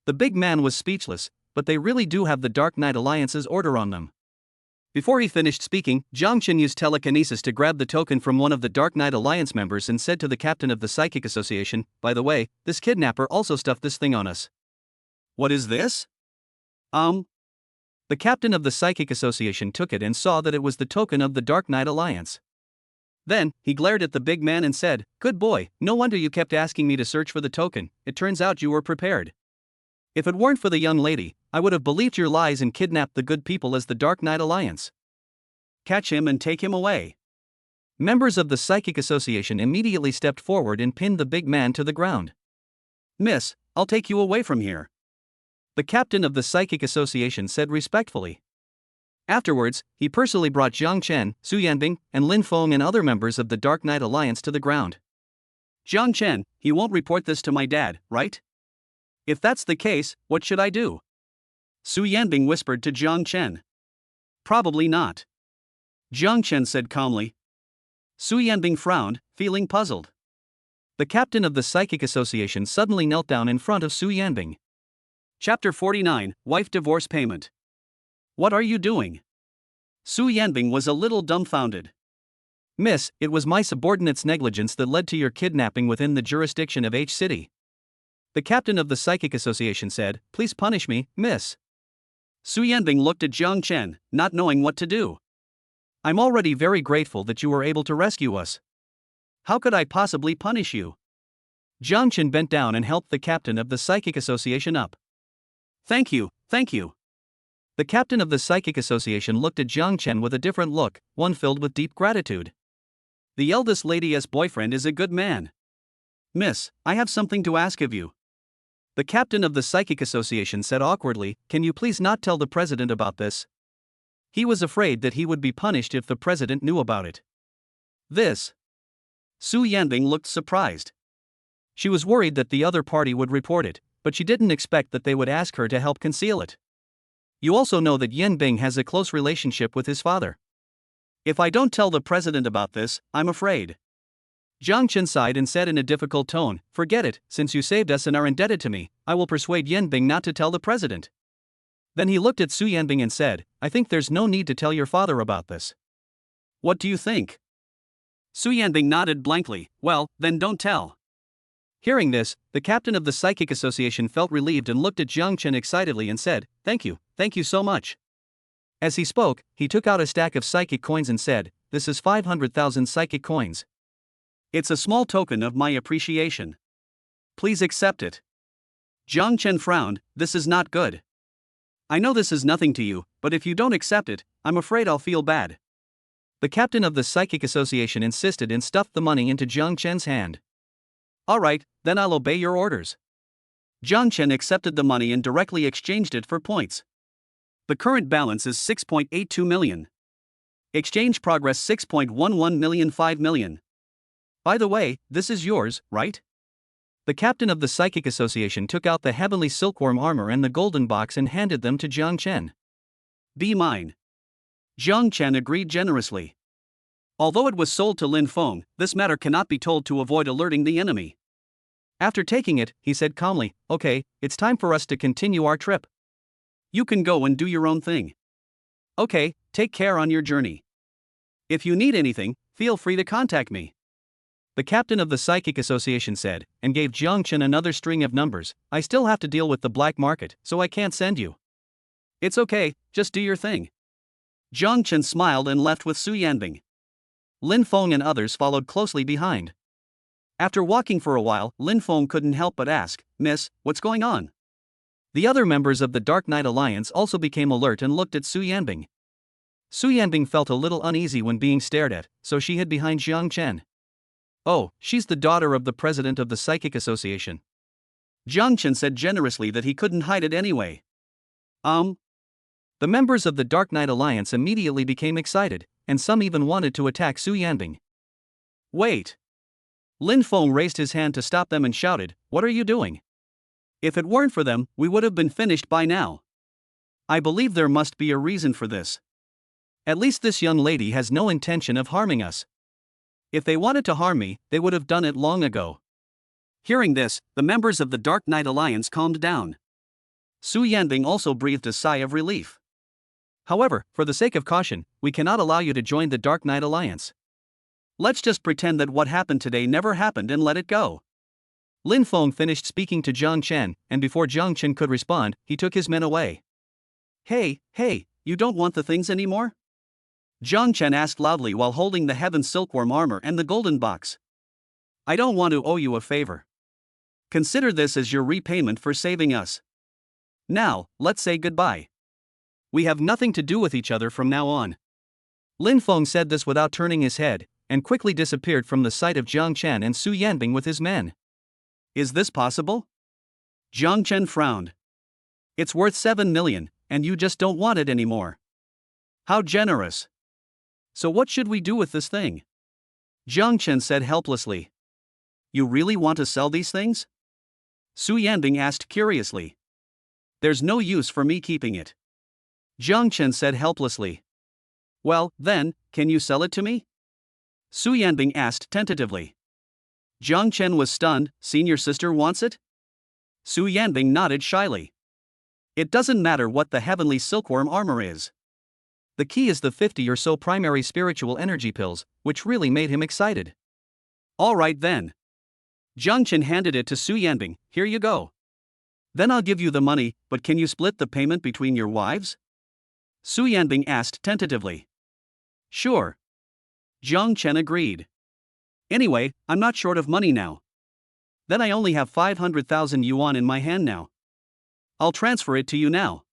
The big man was speechless, but they really do have the Dark Knight Alliance's order on them. Before he finished speaking, Jiang Chen used telekinesis to grab the token from one of the Dark Knight Alliance members and said to the captain of the Psychic Association, "By the way, this kidnapper also stuffed this thing on us." "What is this?" The captain of the Psychic Association took it and saw that it was the token of the Dark Knight Alliance. Then, he glared at the big man and said, "Good boy, no wonder you kept asking me to search for the token. It turns out you were prepared. If it weren't for the young lady, I would have believed your lies and kidnapped the good people as the Dark Knight Alliance. Catch him and take him away." Members of the Psychic Association immediately stepped forward and pinned the big man to the ground. "Miss, I'll take you away from here," the captain of the Psychic Association said respectfully. Afterwards, he personally brought Jiang Chen, Su Yanbing, and Lin Feng and other members of the Dark Knight Alliance to the ground. "Jiang Chen, he won't report this to my dad, right? If that's the case, what should I do?" Su Yanbing whispered to Jiang Chen. "Probably not," Jiang Chen said calmly. Su Yanbing frowned, feeling puzzled. The captain of the Psychic Association suddenly knelt down in front of Su Yanbing. Chapter 49, Wife Divorce Payment. "What are you doing?" Su Yanbing was a little dumbfounded. "Miss, it was my subordinate's negligence that led to your kidnapping within the jurisdiction of H City," the captain of the Psychic Association said. "Please punish me, miss." Su Yanbing looked at Jiang Chen, not knowing what to do. "I'm already very grateful that you were able to rescue us. How could I possibly punish you?" Jiang Chen bent down and helped the captain of the Psychic Association up. Thank you. The captain of the Psychic Association looked at Jiang Chen with a different look, one filled with deep gratitude. "The eldest lady's boyfriend is a good man. Miss, I have something to ask of you," the captain of the Psychic Association said awkwardly. "Can you please not tell the president about this?" He was afraid that he would be punished if the president knew about it. "This?" Su Yanbing looked surprised. She was worried that the other party would report it, but she didn't expect that they would ask her to help conceal it. "You also know that Yanbing has a close relationship with his father. If I don't tell the president about this, I'm afraid." Jiang Chen sighed and said in a difficult tone, "Forget it, since you saved us and are indebted to me, I will persuade Yanbing not to tell the president." Then he looked at Su Yanbing and said, "I think there's no need to tell your father about this." "What do you think?" Su Yanbing nodded blankly. "Well, then don't tell." Hearing this, the captain of the Psychic Association felt relieved and looked at Jiang Chen excitedly and said, thank you so much." As he spoke, he took out a stack of psychic coins and said, "This is 500,000 psychic coins. It's a small token of my appreciation. Please accept it." Jiang Chen frowned. "This is not good. I know this is nothing to you, but if you don't accept it, I'm afraid I'll feel bad." The captain of the Psychic Association insisted and stuffed the money into Jiang Chen's hand. Alright, then I'll obey your orders. Jiang Chen accepted the money and directly exchanged it for points. The current balance is 6.82 million. Exchange progress 6.11 million 5 million. By the way, this is yours, right? The captain of the Psychic Association took out the heavenly silkworm armor and the golden box and handed them to Jiang Chen. Be mine. Jiang Chen agreed generously. Although it was sold to Lin Feng, this matter cannot be told to avoid alerting the enemy. After taking it, he said calmly, "Okay, it's time for us to continue our trip. You can go and do your own thing. Okay, take care on your journey. If you need anything, feel free to contact me." The captain of the Psychic Association said, and gave Jiang Chen another string of numbers. "I still have to deal with the black market, so I can't send you." "It's okay, just do your thing." Jiang Chen smiled and left with Su Yanbing. Lin Feng and others followed closely behind. After walking for a while, Lin Feng couldn't help but ask, "Miss, what's going on?" The other members of the Dark Knight Alliance also became alert and looked at Su Yanbing. Su Yanbing felt a little uneasy when being stared at, so she hid behind Jiang Chen. "Oh, she's the daughter of the president of the Psychic Association." Jiang Chen said generously that he couldn't hide it anyway. The members of the Dark Knight Alliance immediately became excited, and some even wanted to attack Su Yanbing. "Wait!" Lin Feng raised his hand to stop them and shouted, "What are you doing? If it weren't for them, we would have been finished by now. I believe there must be a reason for this. At least this young lady has no intention of harming us. If they wanted to harm me, they would have done it long ago." Hearing this, the members of the Dark Knight Alliance calmed down. Su Yanbing also breathed a sigh of relief. "However, for the sake of caution, we cannot allow you to join the Dark Knight Alliance. Let's just pretend that what happened today never happened and let it go." Lin Feng finished speaking to Jiang Chen, and before Jiang Chen could respond, he took his men away. Hey, you don't want the things anymore?" Jiang Chen asked loudly while holding the heaven silkworm armor and the golden box. "I don't want to owe you a favor. Consider this as your repayment for saving us. Now, let's say goodbye. We have nothing to do with each other from now on." Lin Feng said this without turning his head, and quickly disappeared from the sight of Jiang Chen and Su Yanbing with his men. "Is this possible?" Jiang Chen frowned. "It's worth 7 million, and you just don't want it anymore. How generous. So what should we do with this thing?" Jiang Chen said helplessly. "You really want to sell these things?" Su Yanbing asked curiously. "There's no use for me keeping it." Jiang Chen said helplessly. "Well, then, can you sell it to me?" Su Yanbing asked tentatively. Jiang Chen was stunned. "Senior sister wants it?" Su Yanbing nodded shyly. "It doesn't matter what the heavenly silkworm armor is. The key is the 50 or so primary spiritual energy pills, which really made him excited." "All right then." Jiang Chen handed it to Su Yanbing. "Here you go. Then I'll give you the money, but can you split the payment between your wives?" Su Yanbing asked tentatively. "Sure." Jiang Chen agreed. "Anyway, I'm not short of money now. Then I only have 500,000 yuan in my hand now. I'll transfer it to you now."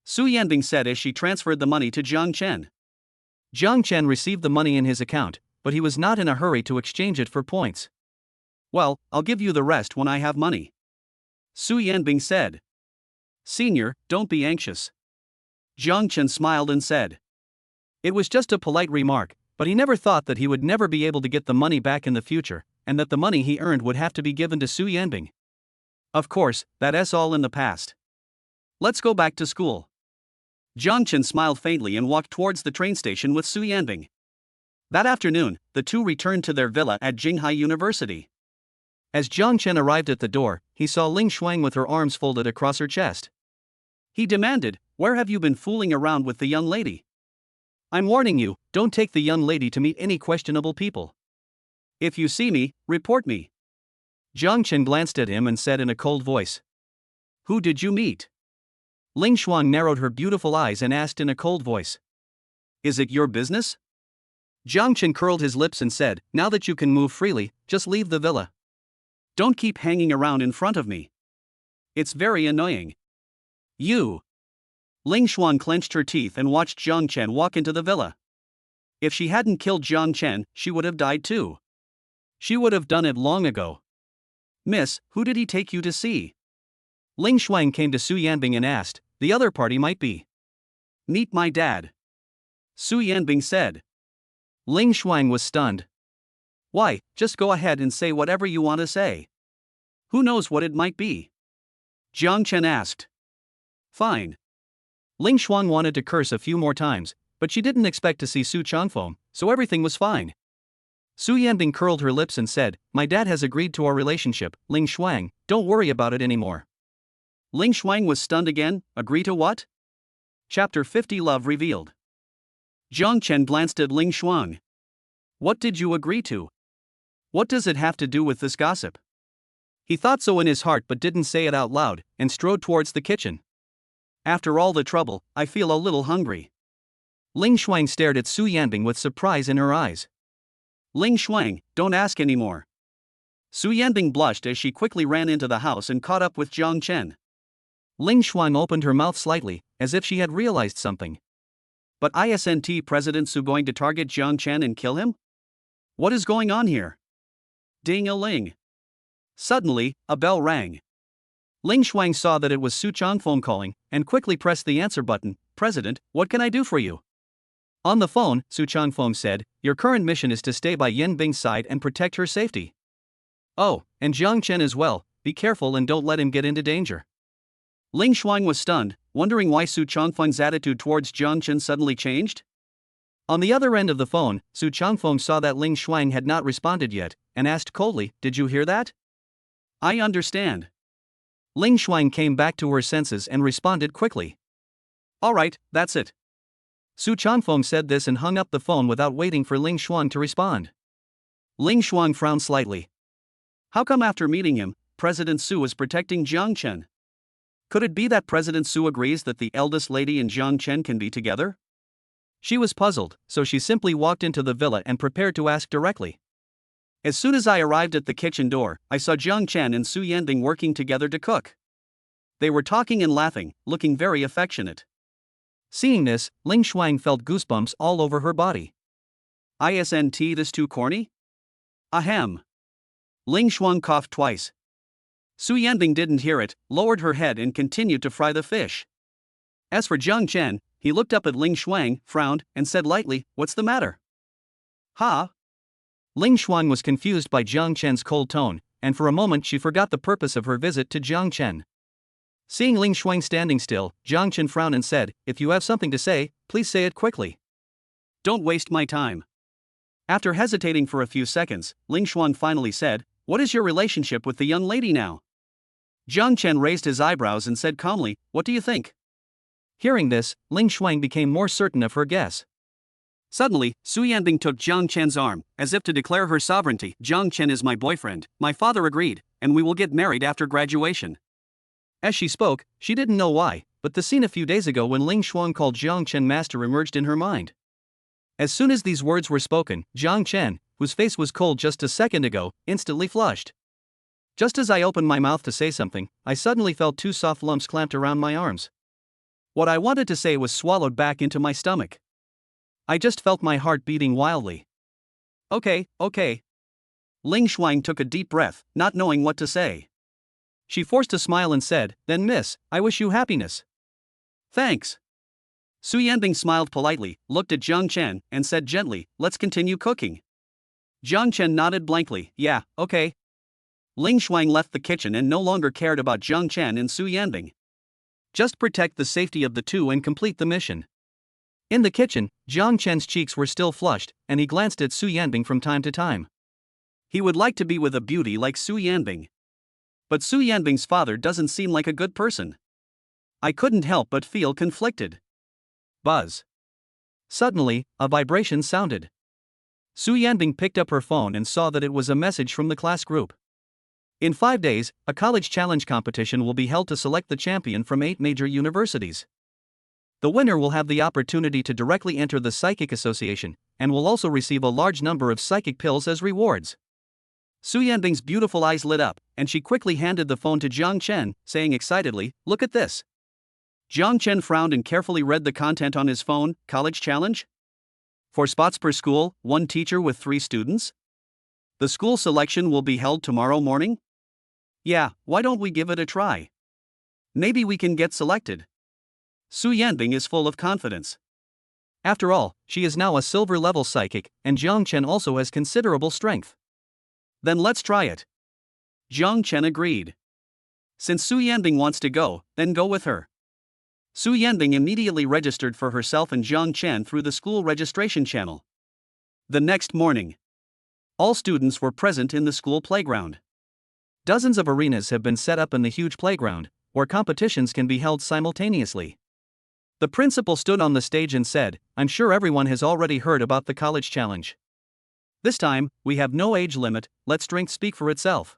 Su Yanbing said as she transferred the money to Jiang Chen. Jiang Chen received the money in his account, but he was not in a hurry to exchange it for points. "Well, I'll give you the rest when I have money," Su Yanbing said. "Senior, don't be anxious." Jiang Chen smiled and said. It was just a polite remark, but he never thought that he would never be able to get the money back in the future, and that the money he earned would have to be given to Su Yanbing. Of course, that's all in the past. Let's go back to school. Jiang Chen smiled faintly and walked towards the train station with Su Yanbing. That afternoon, the two returned to their villa at Jinghai University. As Jiang Chen arrived at the door, he saw Ling Shuang with her arms folded across her chest. He demanded, "Where have you been fooling around with the young lady? I'm warning you, don't take the young lady to meet any questionable people. If you see me, report me." Jiang Chen glanced at him and said in a cold voice, "Who did you meet?" Ling Shuang narrowed her beautiful eyes and asked in a cold voice, "Is it your business?" Jiang Chen curled his lips and said, "Now that you can move freely, just leave the villa. Don't keep hanging around in front of me. It's very annoying." "You." Ling Shuang clenched her teeth and watched Jiang Chen walk into the villa. If she hadn't killed Jiang Chen, she would have died too. She would have done it long ago. Miss, who did he take you to see? Ling Shuang came to Su Yanbing and asked. The other party might be. Meet my dad. Su Yanbing said. Ling Shuang was stunned. Why, just go ahead and say whatever you want to say. Who knows what it might be? Jiang Chen asked. Fine. Ling Shuang wanted to curse a few more times, but she didn't expect to see Su Changfeng, so everything was fine. Su Yanbing curled her lips and said, My dad has agreed to our relationship, Ling Shuang, don't worry about it anymore. Ling Shuang was stunned again. Agree to what? Chapter 50 Love Revealed. Jiang Chen glanced at Ling Shuang. What did you agree to? What does it have to do with this gossip? He thought so in his heart but didn't say it out loud, and strode towards the kitchen. After all the trouble, I feel a little hungry. Ling Shuang stared at Su Yanbing with surprise in her eyes. Ling Shuang, don't ask anymore. Su Yanbing blushed as she quickly ran into the house and caught up with Jiang Chen. Ling Shuang opened her mouth slightly, as if she had realized something. But isn't President Su going to target Jiang Chen and kill him? What is going on here? Ding-a-ling. Suddenly, a bell rang. Ling Shuang saw that it was Su Changfeng calling, and quickly pressed the answer button. President, what can I do for you? On the phone, Su Changfeng said, Your current mission is to stay by Yan Bing's side and protect her safety. Oh, and Jiang Chen as well, be careful and don't let him get into danger. Ling Shuang was stunned, wondering why Su Changfeng's attitude towards Jiang Chen suddenly changed. On the other end of the phone, Su Changfeng saw that Ling Shuang had not responded yet, and asked coldly, Did you hear that? I understand. Ling Shuang came back to her senses and responded quickly. Alright, that's it. Su Changfeng said this and hung up the phone without waiting for Ling Shuang to respond. Ling Shuang frowned slightly. How come after meeting him, President Su was protecting Jiang Chen? Could it be that President Su agrees that the eldest lady and Jiang Chen can be together? She was puzzled, so she simply walked into the villa and prepared to ask directly. As soon as I arrived at the kitchen door, I saw Jiang Chen and Su Yanbing working together to cook. They were talking and laughing, looking very affectionate. Seeing this, Ling Shuang felt goosebumps all over her body. Isn't this too corny? Ahem. Ling Shuang coughed twice. Su Yanbing didn't hear it, lowered her head and continued to fry the fish. As for Jiang Chen, he looked up at Ling Shuang, frowned, and said lightly, What's the matter? Ha? Ling Shuang was confused by Jiang Chen's cold tone, and for a moment she forgot the purpose of her visit to Jiang Chen. Seeing Ling Shuang standing still, Jiang Chen frowned and said, If you have something to say, please say it quickly. Don't waste my time. After hesitating for a few seconds, Ling Shuang finally said, What is your relationship with the young lady now? Jiang Chen raised his eyebrows and said calmly, What do you think? Hearing this, Ling Shuang became more certain of her guess. Suddenly, Su Yanbing took Jiang Chen's arm, as if to declare her sovereignty. Jiang Chen is my boyfriend, my father agreed, and we will get married after graduation. As she spoke, she didn't know why, but the scene a few days ago when Ling Shuang called Jiang Chen master emerged in her mind. As soon as these words were spoken, Jiang Chen, whose face was cold just a second ago, instantly flushed. Just as I opened my mouth to say something, I suddenly felt two soft lumps clamped around my arms. What I wanted to say was swallowed back into my stomach. I just felt my heart beating wildly. Okay. Ling Shuang took a deep breath, not knowing what to say. She forced a smile and said, Then miss, I wish you happiness. Thanks. Su Yanbing smiled politely, looked at Jiang Chen, and said gently, Let's continue cooking. Jiang Chen nodded blankly, Yeah, okay. Ling Shuang left the kitchen and no longer cared about Jiang Chen and Su Yanbing. Just protect the safety of the two and complete the mission. In the kitchen, Jiang Chen's cheeks were still flushed, and he glanced at Su Yanbing from time to time. He would like to be with a beauty like Su Yanbing. But Su Yanbing's father doesn't seem like a good person. I couldn't help but feel conflicted. Buzz. Suddenly, a vibration sounded. Su Yanbing picked up her phone and saw that it was a message from the class group. In 5 days, a college challenge competition will be held to select the champion from 8 major universities. The winner will have the opportunity to directly enter the Psychic Association, and will also receive a large number of psychic pills as rewards. Su Yanbing's beautiful eyes lit up, and she quickly handed the phone to Jiang Chen, saying excitedly, Look at this. Jiang Chen frowned and carefully read the content on his phone. College challenge? 4 spots per school, 1 teacher with 3 students? The school selection will be held tomorrow morning? Yeah, why don't we give it a try? Maybe we can get selected. Su Yanbing is full of confidence. After all, she is now a silver-level psychic, and Jiang Chen also has considerable strength. Then let's try it. Jiang Chen agreed. Since Su Yanbing wants to go, then go with her. Su Yanbing immediately registered for herself and Jiang Chen through the school registration channel. The next morning, all students were present in the school playground. Dozens of arenas have been set up in the huge playground, where competitions can be held simultaneously. The principal stood on the stage and said, "I'm sure everyone has already heard about the college challenge. This time, we have no age limit, let strength speak for itself."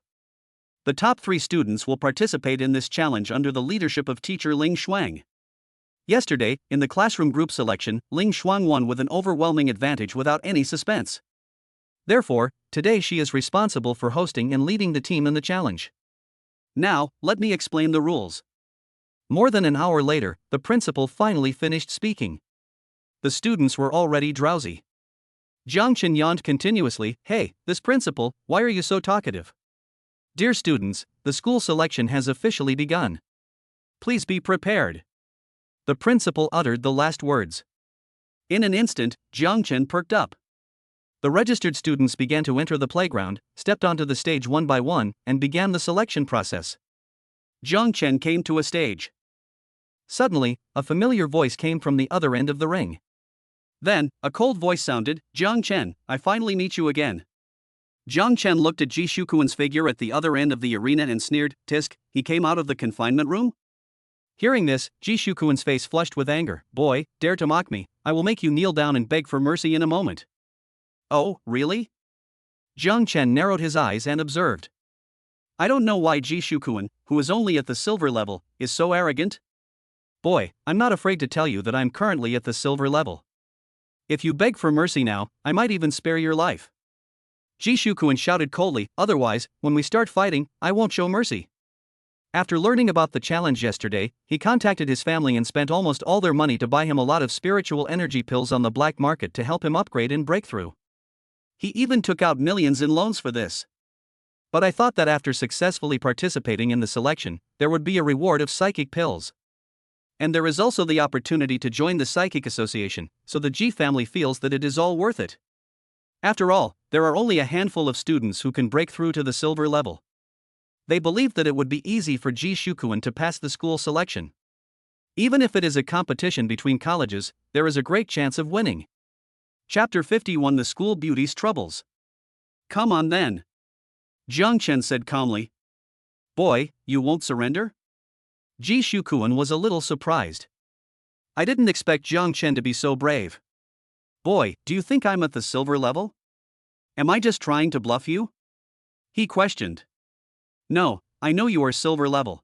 The top 3 students will participate in this challenge under the leadership of teacher Ling Shuang. Yesterday, in the classroom group selection, Ling Shuang won with an overwhelming advantage without any suspense. Therefore, today she is responsible for hosting and leading the team in the challenge. Now, let me explain the rules. More than an hour later, the principal finally finished speaking. The students were already drowsy. Jiang Chen yawned continuously. "Hey, this principal, why are you so talkative? Dear students, the school selection has officially begun. Please be prepared." The principal uttered the last words. In an instant, Jiang Chen perked up. The registered students began to enter the playground, stepped onto the stage one by one, and began the selection process. Jiang Chen came to a stage. Suddenly, a familiar voice came from the other end of the ring. Then, a cold voice sounded, "Jiang Chen, I finally meet you again." Jiang Chen looked at Ji Shukuan's figure at the other end of the arena and sneered, "Tisk, he came out of the confinement room?" Hearing this, Ji Shukuan's face flushed with anger. "Boy, dare to mock me, I will make you kneel down and beg for mercy in a moment." "Oh, really?" Jiang Chen narrowed his eyes and observed. "I don't know why Ji Shukuan, who is only at the silver level, is so arrogant. Boy, I'm not afraid to tell you that I'm currently at the silver level. If you beg for mercy now, I might even spare your life." Ji Shukuan shouted coldly, "Otherwise, when we start fighting, I won't show mercy." After learning about the challenge yesterday, he contacted his family and spent almost all their money to buy him a lot of spiritual energy pills on the black market to help him upgrade and break through. He even took out millions in loans for this. But I thought that after successfully participating in the selection, there would be a reward of psychic pills. And there is also the opportunity to join the Psychic Association, so the Ji family feels that it is all worth it. After all, there are only a handful of students who can break through to the silver level. They believe that it would be easy for Ji Shukuan to pass the school selection. Even if it is a competition between colleges, there is a great chance of winning. Chapter 51: The School Beauty's Troubles. "Come on then," Jiang Chen said calmly. "Boy, you won't surrender?" Ji Shukuan was a little surprised. "I didn't expect Jiang Chen to be so brave. Boy, do you think I'm at the silver level? Am I just trying to bluff you?" he questioned. "No, I know you are silver level,"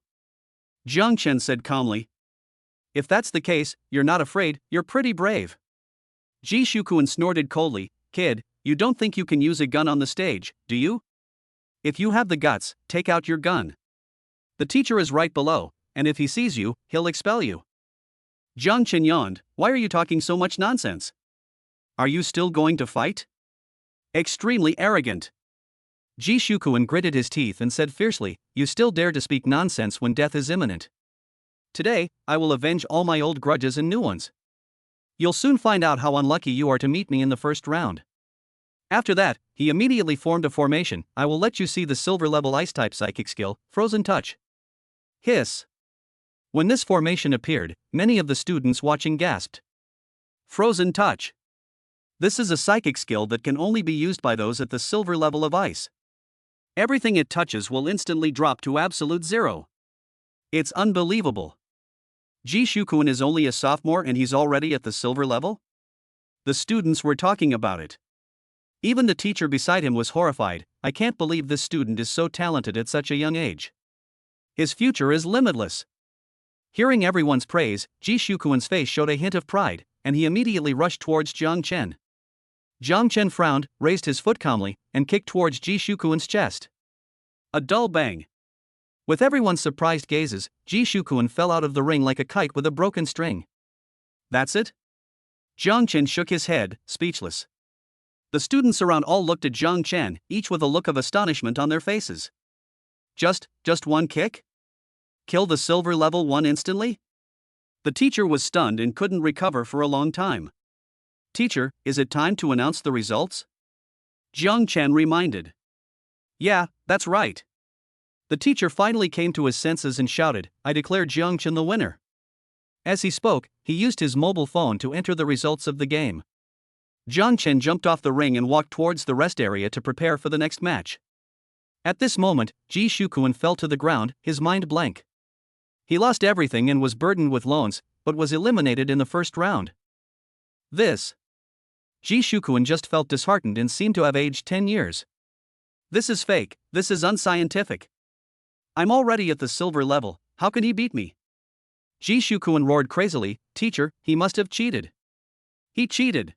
Jiang Chen said calmly. "If that's the case, you're not afraid, you're pretty brave." Ji Shukuan snorted coldly. "Kid, you don't think you can use a gun on the stage, do you? If you have the guts, take out your gun. The teacher is right below, and if he sees you, he'll expel you." Jiang Chen yawned. "Why are you talking so much nonsense? Are you still going to fight?" "Extremely arrogant." Ji Shukuan gritted his teeth and said fiercely, "You still dare to speak nonsense when death is imminent? Today, I will avenge all my old grudges and new ones. You'll soon find out how unlucky you are to meet me in the first round." After that, he immediately formed a formation. "I will let you see the silver-level ice-type psychic skill, Frozen Touch." Hiss. When this formation appeared, many of the students watching gasped. Frozen Touch. This is a psychic skill that can only be used by those at the silver level of ice. Everything it touches will instantly drop to absolute zero. It's unbelievable. Ji Shukuan is only a sophomore and he's already at the silver level? The students were talking about it. Even the teacher beside him was horrified. "I can't believe this student is so talented at such a young age. His future is limitless." Hearing everyone's praise, Ji Shukuan's face showed a hint of pride, and he immediately rushed towards Jiang Chen. Jiang Chen frowned, raised his foot calmly, and kicked towards Ji Shukuan's chest. A dull bang. With everyone's surprised gazes, Ji Shukuan fell out of the ring like a kite with a broken string. "That's it?" Jiang Chen shook his head, speechless. The students around all looked at Jiang Chen, each with a look of astonishment on their faces. Just one kick? Kill the silver level 1 instantly? The teacher was stunned and couldn't recover for a long time. Teacher, is it time to announce the results? Jiang Chen reminded. Yeah, that's right. The teacher finally came to his senses and shouted, I declare Jiang Chen the winner. As he spoke, he used his mobile phone to enter the results of the game. Jiang Chen jumped off the ring and walked towards the rest area to prepare for the next match. At this moment, Ji Shukuan fell to the ground, his mind blank. He lost everything and was burdened with loans, but was eliminated in the first round. Ji Shukuan just felt disheartened and seemed to have aged 10 years. This is fake, this is unscientific. I'm already at the silver level, how can he beat me? Ji Shukuan roared crazily, Teacher, he must have cheated. He cheated.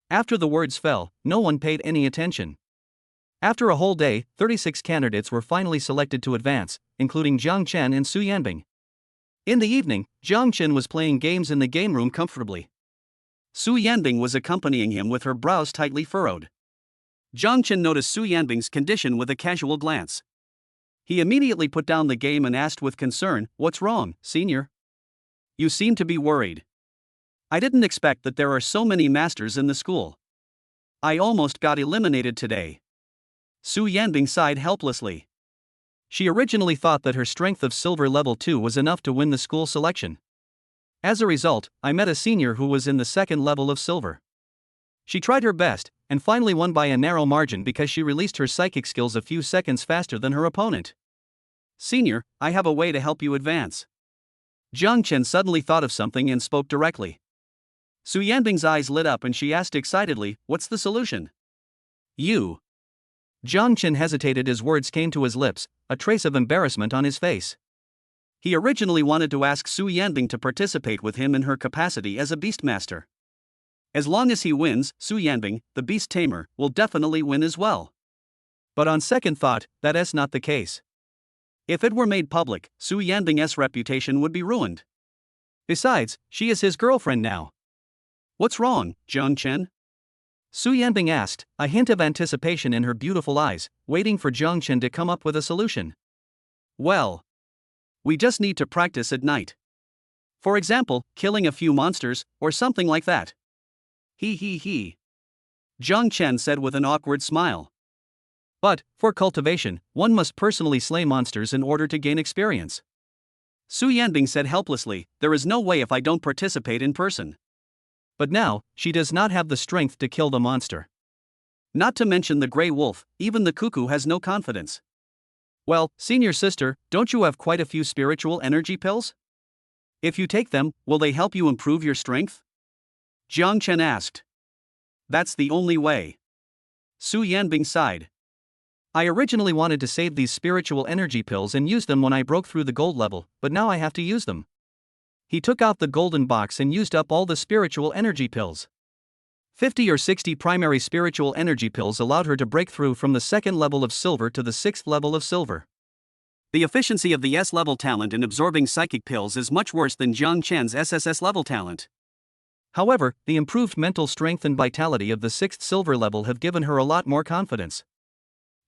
After the words fell, no one paid any attention. After a whole day, 36 candidates were finally selected to advance, including Jiang Chen and Su Yanbing. In the evening, Jiang Chen was playing games in the game room comfortably. Su Yanbing was accompanying him with her brows tightly furrowed. Jiang Chen noticed Su Yanbing's condition with a casual glance. He immediately put down the game and asked with concern, What's wrong, senior? You seem to be worried. I didn't expect that there are so many masters in the school. I almost got eliminated today. Su Yanbing sighed helplessly. She originally thought that her strength of silver level 2 was enough to win the school selection. As a result, I met a senior who was in the second level of silver. She tried her best, and finally won by a narrow margin because she released her psychic skills a few seconds faster than her opponent. Senior, I have a way to help you advance. Jiang Chen suddenly thought of something and spoke directly. Su Yanbing's eyes lit up and she asked excitedly, What's the solution? You. Jiang Chen hesitated as words came to his lips, a trace of embarrassment on his face. He originally wanted to ask Su Yanbing to participate with him in her capacity as a beastmaster. As long as he wins, Su Yanbing, the beast tamer, will definitely win as well. But on second thought, that is not the case. If it were made public, Su Yanbing's reputation would be ruined. Besides, she is his girlfriend now. What's wrong, Jiang Chen? Su Yanbing asked, a hint of anticipation in her beautiful eyes, waiting for Jiang Chen to come up with a solution. Well, we just need to practice at night. For example, killing a few monsters, or something like that. He. Jiang Chen said with an awkward smile. But, for cultivation, one must personally slay monsters in order to gain experience. Su Yanbing said helplessly, There is no way if I don't participate in person. But now, she does not have the strength to kill the monster. Not to mention the gray wolf, even the cuckoo has no confidence. Well, senior sister, don't you have quite a few spiritual energy pills? If you take them, will they help you improve your strength? Jiang Chen asked. That's the only way. Su Yanbing sighed. I originally wanted to save these spiritual energy pills and use them when I broke through the gold level, but now I have to use them. He took out the golden box and used up all the spiritual energy pills. 50 or 60 primary spiritual energy pills allowed her to break through from the second level of silver to the 6th level of silver. The efficiency of the S-level talent in absorbing psychic pills is much worse than Jiang Chen's SSS level talent. However, the improved mental strength and vitality of the 6th silver level have given her a lot more confidence.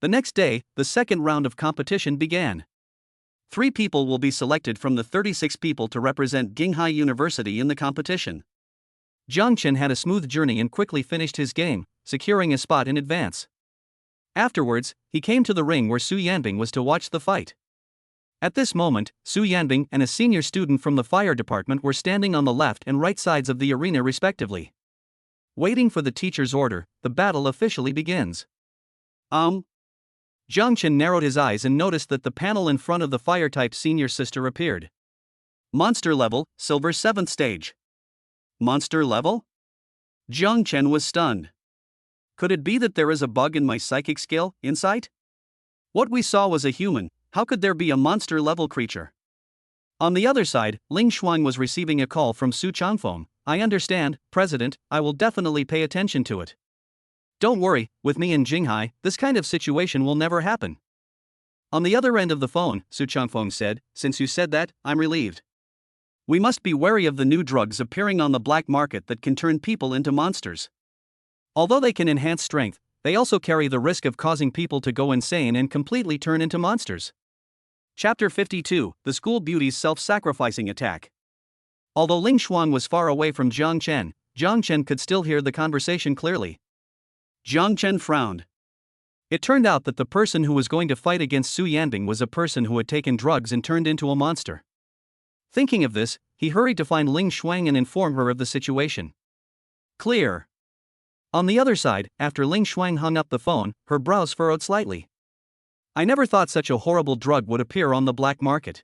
The next day, the second round of competition began. 3 people will be selected from the 36 people to represent Qinghai University in the competition. Jiang Chen had a smooth journey and quickly finished his game, securing a spot in advance. Afterwards, he came to the ring where Su Yanbing was to watch the fight. At this moment, Su Yanbing and a senior student from the fire department were standing on the left and right sides of the arena respectively. Waiting for the teacher's order, the battle officially begins. Jiang Chen narrowed his eyes and noticed that the panel in front of the fire-type senior sister appeared. Monster level, silver 7th stage. Monster level? Jiang Chen was stunned. Could it be that there is a bug in my psychic skill, insight? What we saw was a human, how could there be a monster-level creature? On the other side, Ling Shuang was receiving a call from Su Changfeng. I understand, President, I will definitely pay attention to it. Don't worry, with me in Qinghai, this kind of situation will never happen. On the other end of the phone, Su Changfeng said, since you said that, I'm relieved. We must be wary of the new drugs appearing on the black market that can turn people into monsters. Although they can enhance strength, they also carry the risk of causing people to go insane and completely turn into monsters. Chapter 52: The School Beauty's Self-Sacrificing Attack. Although Ling Shuang was far away from Jiang Chen could still hear the conversation clearly. Jiang Chen frowned. It turned out that the person who was going to fight against Su Yanbing was a person who had taken drugs and turned into a monster. Thinking of this, he hurried to find Ling Shuang and inform her of the situation. Clear. On the other side, after Ling Shuang hung up the phone, her brows furrowed slightly. I never thought such a horrible drug would appear on the black market.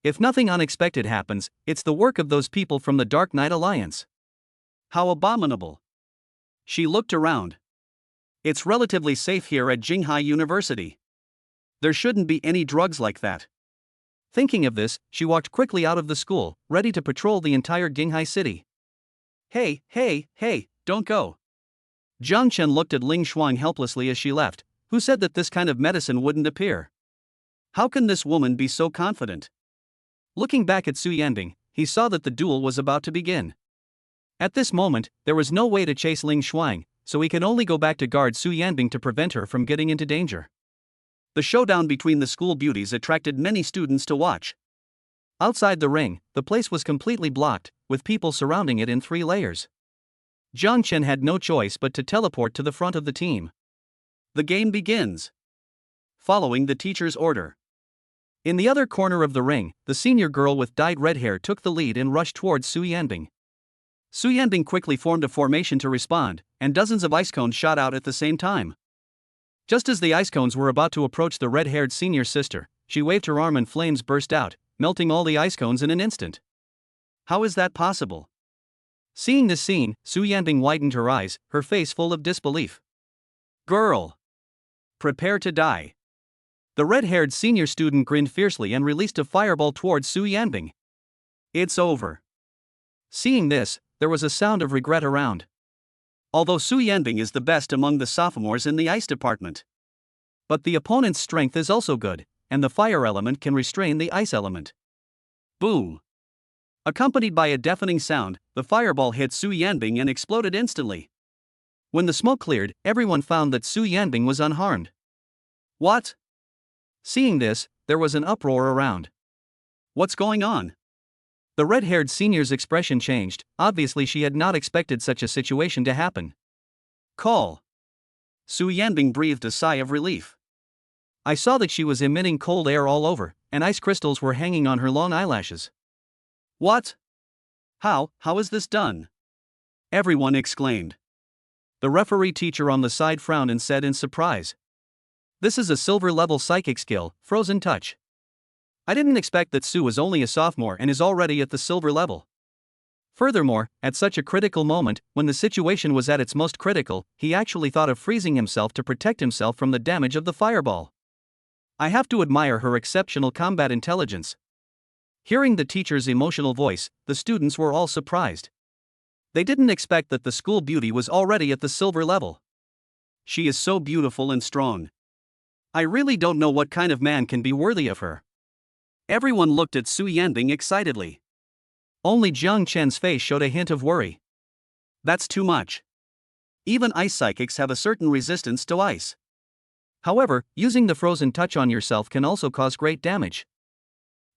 If nothing unexpected happens, it's the work of those people from the Dark Knight Alliance. How abominable. She looked around. It's relatively safe here at Jinghai University. There shouldn't be any drugs like that. Thinking of this, she walked quickly out of the school, ready to patrol the entire Jinghai city. Hey, don't go. Jiang Chen looked at Ling Shuang helplessly as she left. Who said that this kind of medicine wouldn't appear? How can this woman be so confident? Looking back at Su Yanbing, he saw that the duel was about to begin. At this moment, there was no way to chase Ling Shuang, so he could only go back to guard Su Yanbing to prevent her from getting into danger. The showdown between the school beauties attracted many students to watch. Outside the ring, the place was completely blocked, with people surrounding it in 3 layers. Jiang Chen had no choice but to teleport to the front of the team. The game begins. Following the teacher's order. In the other corner of the ring, the senior girl with dyed red hair took the lead and rushed towards Su Yanbing. Su Yanbing quickly formed a formation to respond, and dozens of ice cones shot out at the same time. Just as the ice cones were about to approach the red-haired senior sister, she waved her arm and flames burst out, melting all the ice cones in an instant. How is that possible? Seeing this scene, Su Yanbing widened her eyes, her face full of disbelief. Girl! Prepare to die. The red-haired senior student grinned fiercely and released a fireball towards Su Yanbing. It's over. Seeing this, there was a sound of regret around. Although Su Yanbing is the best among the sophomores in the ice department. But the opponent's strength is also good, and the fire element can restrain the ice element. Boom! Accompanied by a deafening sound, the fireball hit Su Yanbing and exploded instantly. When the smoke cleared, everyone found that Su Yanbing was unharmed. What? Seeing this, there was an uproar around. What's going on? The red-haired senior's expression changed. Obviously she had not expected such a situation to happen. Call. Su Yanbing breathed a sigh of relief. I saw that she was emitting cold air all over, and ice crystals were hanging on her long eyelashes. What? How is this done? Everyone exclaimed. The referee teacher on the side frowned and said in surprise. This is a silver-level psychic skill, Frozen Touch. I didn't expect that Su was only a sophomore and is already at the silver level. Furthermore, at such a critical moment, when the situation was at its most critical, he actually thought of freezing himself to protect himself from the damage of the fireball. I have to admire her exceptional combat intelligence. Hearing the teacher's emotional voice, the students were all surprised. They didn't expect that the school beauty was already at the silver level. She is so beautiful and strong. I really don't know what kind of man can be worthy of her. Everyone looked at Su Yanbing excitedly. Only Jiang Chen's face showed a hint of worry. That's too much. Even ice psychics have a certain resistance to ice. However, using the frozen touch on yourself can also cause great damage.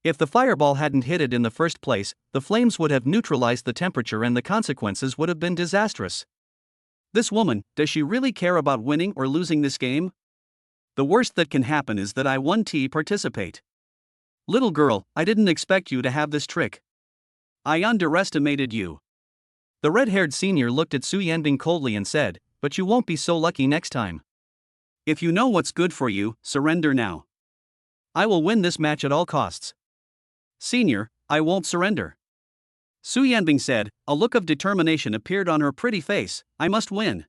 If the fireball hadn't hit it in the first place, the flames would have neutralized the temperature and the consequences would have been disastrous. This woman, does she really care about winning or losing this game? The worst that can happen is that I won't participate. Little girl, I didn't expect you to have this trick. I underestimated you. The red-haired senior looked at Su Yanbing coldly and said, but you won't be so lucky next time. If you know what's good for you, surrender now. I will win this match at all costs. Senior, I won't surrender. Su Yanbing said, a look of determination appeared on her pretty face. I must win.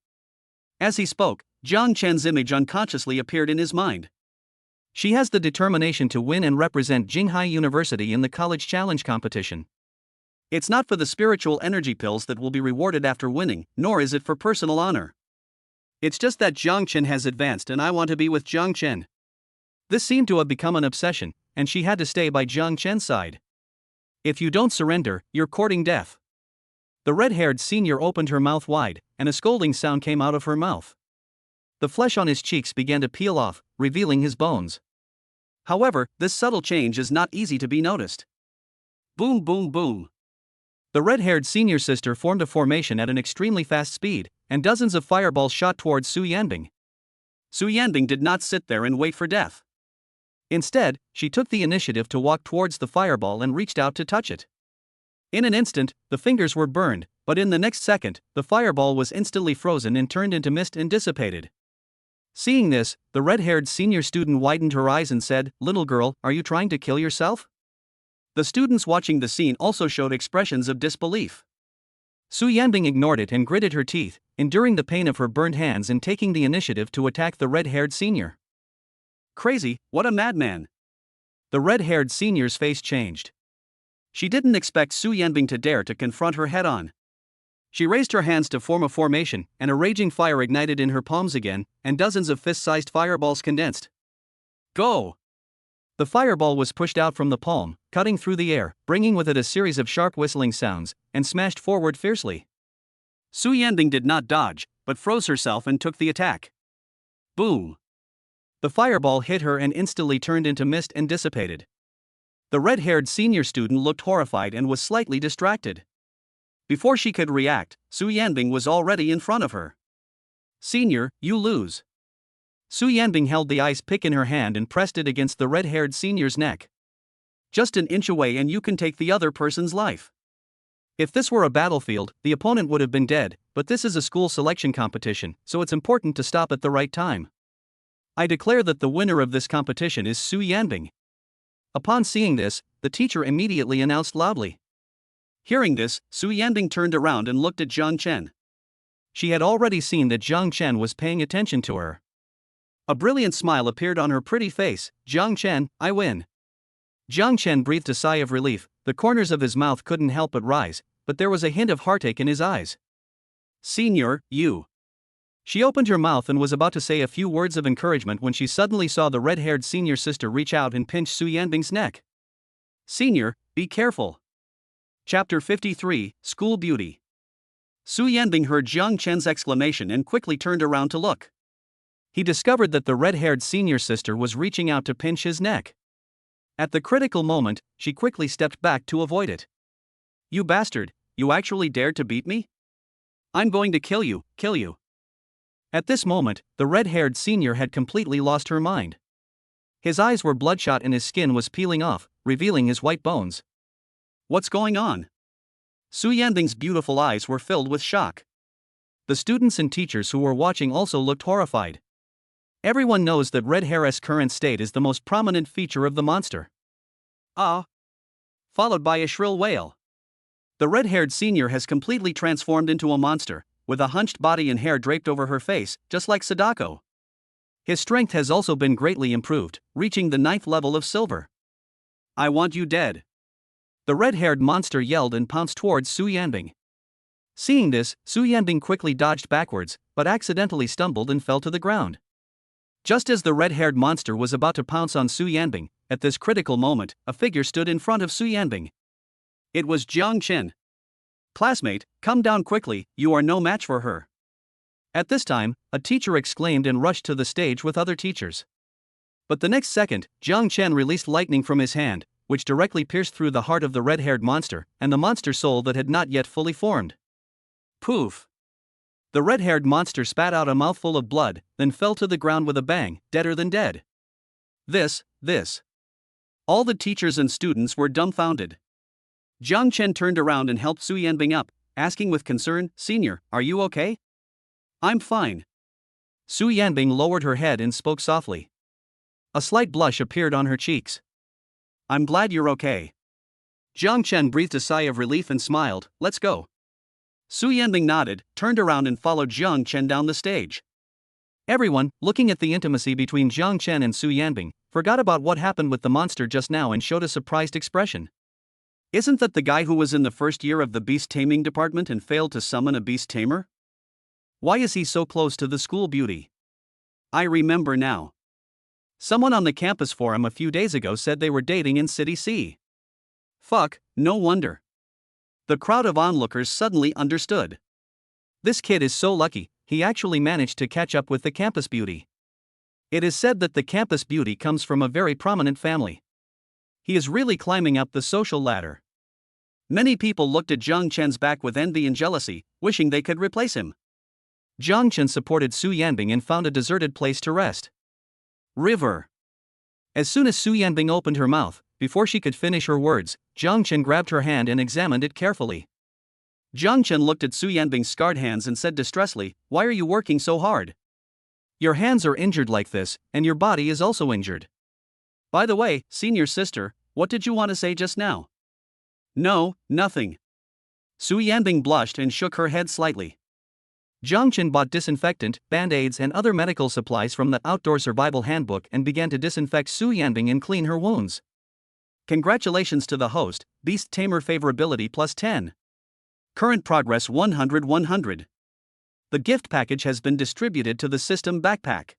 As he spoke, Jiang Chen's image unconsciously appeared in his mind. She has the determination to win and represent Jinghai University in the college challenge competition. It's not for the spiritual energy pills that will be rewarded after winning, nor is it for personal honor. It's just that Jiang Chen has advanced and I want to be with Jiang Chen. This seemed to have become an obsession, and she had to stay by Jiang Chen's side. If you don't surrender, you're courting death. The red-haired senior opened her mouth wide, and a scolding sound came out of her mouth. The flesh on his cheeks began to peel off, revealing his bones. However, this subtle change is not easy to be noticed. Boom, boom, boom. The red-haired senior sister formed a formation at an extremely fast speed, and dozens of fireballs shot towards Su Yanbing. Su Yanbing did not sit there and wait for death. Instead, she took the initiative to walk towards the fireball and reached out to touch it. In an instant, the fingers were burned, but in the next second, the fireball was instantly frozen and turned into mist and dissipated. Seeing this, the red-haired senior student widened her eyes and said, "Little girl, are you trying to kill yourself?" The students watching the scene also showed expressions of disbelief. Su Yanbing ignored it and gritted her teeth, enduring the pain of her burned hands and taking the initiative to attack the red-haired senior. Crazy, what a madman! The red-haired senior's face changed. She didn't expect Su Yanbing to dare to confront her head-on. She raised her hands to form a formation, and a raging fire ignited in her palms again, and dozens of fist-sized fireballs condensed. Go! The fireball was pushed out from the palm, cutting through the air, bringing with it a series of sharp whistling sounds, and smashed forward fiercely. Su Yanbing did not dodge, but froze herself and took the attack. Boom! The fireball hit her and instantly turned into mist and dissipated. The red-haired senior student looked horrified and was slightly distracted. Before she could react, Su Yanbing was already in front of her. "Senior, you lose." Su Yanbing held the ice pick in her hand and pressed it against the red-haired senior's neck. "Just an inch away and you can take the other person's life." If this were a battlefield, the opponent would have been dead, but this is a school selection competition, so it's important to stop at the right time. I declare that the winner of this competition is Su Yanbing. Upon seeing this, the teacher immediately announced loudly. Hearing this, Su Yanbing turned around and looked at Jiang Chen. She had already seen that Jiang Chen was paying attention to her. A brilliant smile appeared on her pretty face. "Jiang Chen, I win." Jiang Chen breathed a sigh of relief. The corners of his mouth couldn't help but rise, but there was a hint of heartache in his eyes. "Senior, you." She opened her mouth and was about to say a few words of encouragement when she suddenly saw the red-haired senior sister reach out and pinch Su Yanbing's neck. "Senior, be careful." Chapter 53, School Beauty. Su Yanbing heard Jiang Chen's exclamation and quickly turned around to look. He discovered that the red-haired senior sister was reaching out to pinch his neck. At the critical moment, she quickly stepped back to avoid it. "You bastard, you actually dared to beat me? I'm going to kill you, kill you." At this moment, the red-haired senior had completely lost her mind. His eyes were bloodshot and his skin was peeling off, revealing his white bones. What's going on? Su Yanbing's beautiful eyes were filled with shock. The students and teachers who were watching also looked horrified. Everyone knows that red hair's current state is the most prominent feature of the monster. Ah! Followed by a shrill wail. The red-haired senior has completely transformed into a monster, with a hunched body and hair draped over her face, just like Sadako. His strength has also been greatly improved, reaching the 9th level of silver. "I want you dead." The red-haired monster yelled and pounced towards Su Yanbing. Seeing this, Su Yanbing quickly dodged backwards, but accidentally stumbled and fell to the ground. Just as the red-haired monster was about to pounce on Su Yanbing, at this critical moment, a figure stood in front of Su Yanbing. It was Jiang Chen. "Classmate, come down quickly, you are no match for her." At this time, a teacher exclaimed and rushed to the stage with other teachers. But the next second, Jiang Chen released lightning from his hand, which directly pierced through the heart of the red-haired monster, and the monster soul that had not yet fully formed. Poof! The red-haired monster spat out a mouthful of blood, then fell to the ground with a bang, deader than dead. This. All the teachers and students were dumbfounded. Jiang Chen turned around and helped Su Yanbing up, asking with concern, "Senior, are you okay?" "I'm fine." Su Yanbing lowered her head and spoke softly. A slight blush appeared on her cheeks. "I'm glad you're okay." Jiang Chen breathed a sigh of relief and smiled. "Let's go." Su Yanbing nodded, turned around and followed Jiang Chen down the stage. Everyone, looking at the intimacy between Jiang Chen and Su Yanbing, forgot about what happened with the monster just now and showed a surprised expression. Isn't that the guy who was in the first year of the beast taming department and failed to summon a beast tamer? Why is he so close to the school beauty? I remember now. Someone on the campus forum a few days ago said they were dating in City C. Fuck, no wonder. The crowd of onlookers suddenly understood. This kid is so lucky, he actually managed to catch up with the campus beauty. It is said that the campus beauty comes from a very prominent family. He is really climbing up the social ladder. Many people looked at Jiang Chen's back with envy and jealousy, wishing they could replace him. Jiang Chen supported Su Yanbing and found a deserted place to rest. River. As soon as Su Yanbing opened her mouth, before she could finish her words, Jiang Chen grabbed her hand and examined it carefully. Jiang Chen looked at Su Yanbing's scarred hands and said distressfully, "Why are you working so hard? Your hands are injured like this, and your body is also injured. By the way, senior sister, what did you want to say just now?" "No, nothing." Su Yanbing blushed and shook her head slightly. Jiang Chen bought disinfectant, band-aids and other medical supplies from the Outdoor Survival Handbook and began to disinfect Su Yanbing and clean her wounds. Congratulations to the host, Beast Tamer favorability plus 10. Current progress 100. The gift package has been distributed to the system backpack.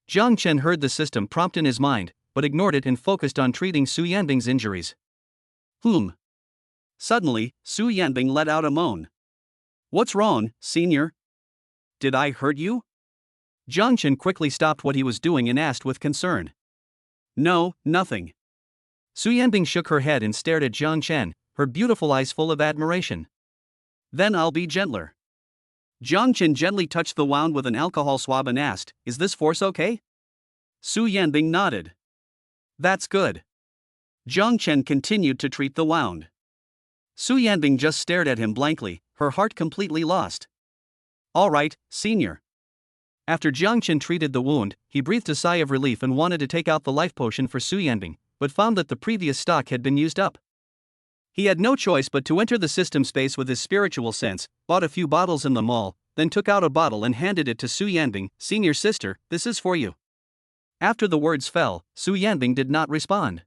Jiang Chen heard the system prompt in his mind, but ignored it and focused on treating Su Yanbing's injuries. Suddenly, Su Yanbing let out a moan. "What's wrong, senior? Did I hurt you?" Jiang Chen quickly stopped what he was doing and asked with concern. "No, nothing." Su Yanbing shook her head and stared at Jiang Chen, her beautiful eyes full of admiration. "Then I'll be gentler." Jiang Chen gently touched the wound with an alcohol swab and asked, "Is this force okay?" Su Yanbing nodded. "That's good." Jiang Chen continued to treat the wound. Su Yanbing just stared at him blankly, her heart completely lost. "All right, senior." After Jiang Chen treated the wound, he breathed a sigh of relief and wanted to take out the life potion for Su Yanbing, but found that the previous stock had been used up. He had no choice but to enter the system space with his spiritual sense, bought a few bottles in the mall, then took out a bottle and handed it to Su Yanbing. "Senior sister, this is for you." After the words fell, Su Yanbing did not respond.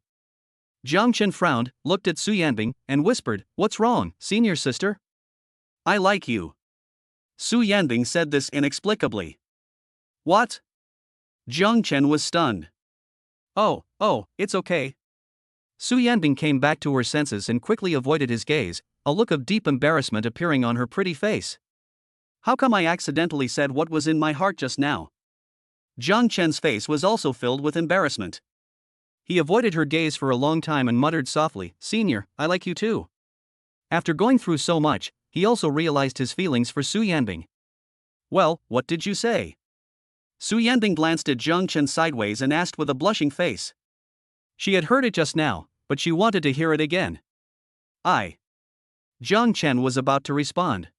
Jiang Chen frowned, looked at Su Yanbing, and whispered, "What's wrong, senior sister?" "I like you." Su Yanbing said this inexplicably. "What?" Jiang Chen was stunned. Oh, it's okay." Su Yanbing came back to her senses and quickly avoided his gaze, a look of deep embarrassment appearing on her pretty face. "How come I accidentally said what was in my heart just now?" Jiang Chen's face was also filled with embarrassment. He avoided her gaze for a long time and muttered softly, "Senior, I like you too." After going through so much, he also realized his feelings for Su Yanbing. "Well, what did you say?" Su Yanbing glanced at Jiang Chen sideways and asked with a blushing face. She had heard it just now, but she wanted to hear it again. Jiang Chen was about to respond.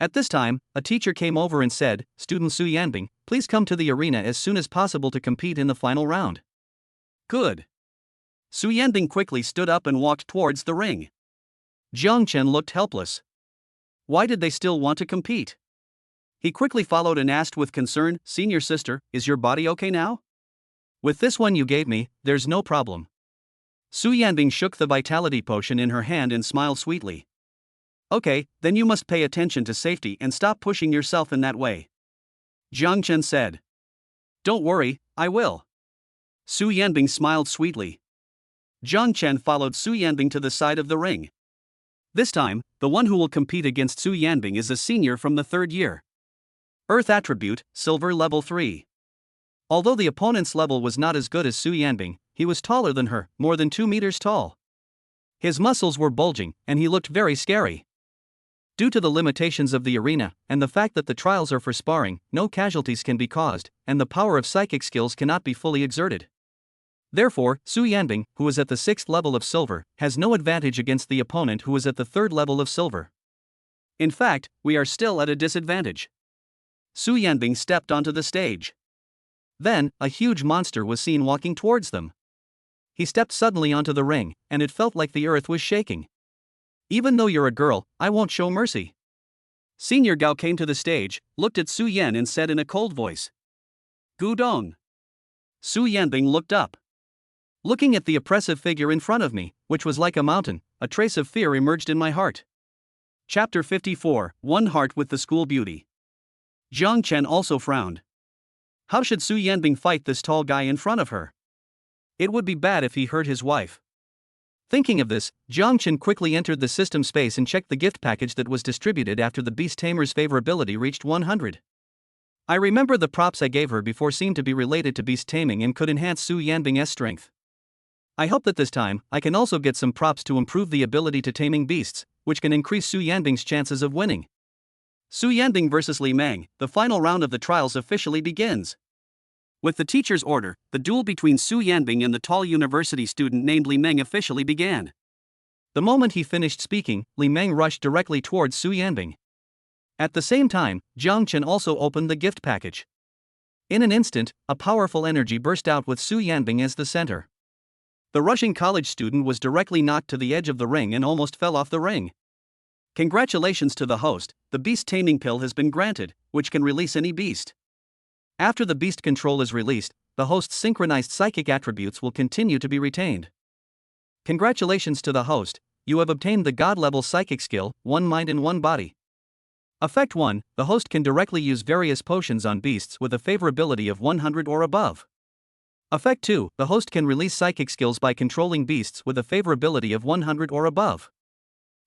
At this time, a teacher came over and said, "Student Su Yanbing, please come to the arena as soon as possible to compete in the final round." "Good." Su Yanbing quickly stood up and walked towards the ring. Jiang Chen looked helpless. Why did they still want to compete? He quickly followed and asked with concern, "Senior sister, is your body okay now?" "With this one you gave me, there's no problem." Su Yanbing shook the vitality potion in her hand and smiled sweetly. "Okay, then you must pay attention to safety and stop pushing yourself in that way," Jiang Chen said. "Don't worry, I will." Su Yanbing smiled sweetly. Jiang Chen followed Su Yanbing to the side of the ring. This time, the one who will compete against Su Yanbing is a senior from the 3rd year. Earth attribute, silver level 3. Although the opponent's level was not as good as Su Yanbing, he was taller than her, more than 2 meters tall. His muscles were bulging, and he looked very scary. Due to the limitations of the arena, and the fact that the trials are for sparring, no casualties can be caused, and the power of psychic skills cannot be fully exerted. Therefore, Su Yanbing, who is at the 6th level of silver, has no advantage against the opponent who is at the 3rd level of silver. In fact, we are still at a disadvantage. Su Yanbing stepped onto the stage. Then, a huge monster was seen walking towards them. He stepped suddenly onto the ring, and it felt like the earth was shaking. "Even though you're a girl, I won't show mercy." Senior Gao came to the stage, looked at Su Yan and said in a cold voice, "Gudong." Su Yanbing looked up. Looking at the oppressive figure in front of me, which was like a mountain, a trace of fear emerged in my heart. Chapter 54, One Heart with the School Beauty. Jiang Chen also frowned. How should Su Yanbing fight this tall guy in front of her? It would be bad if he hurt his wife. Thinking of this, Jiang Chen quickly entered the system space and checked the gift package that was distributed after the beast tamer's favorability reached 100. I remember the props I gave her before seemed to be related to beast taming and could enhance Su Yanbing's strength. I hope that this time, I can also get some props to improve the ability to taming beasts, which can increase Su Yanbing's chances of winning. Su Yanbing vs. Li Meng, the final round of the trials officially begins. With the teacher's order, the duel between Su Yanbing and the tall university student named Li Meng officially began. The moment he finished speaking, Li Meng rushed directly towards Su Yanbing. At the same time, Jiang Chen also opened the gift package. In an instant, a powerful energy burst out with Su Yanbing as the center. The rushing college student was directly knocked to the edge of the ring and almost fell off the ring. Congratulations to the host, the beast taming pill has been granted, which can release any beast. After the beast control is released, the host's synchronized psychic attributes will continue to be retained. Congratulations to the host, you have obtained the god-level psychic skill, One Mind and One Body. Effect 1, the host can directly use various potions on beasts with a favorability of 100 or above. Effect 2, the host can release psychic skills by controlling beasts with a favorability of 100 or above.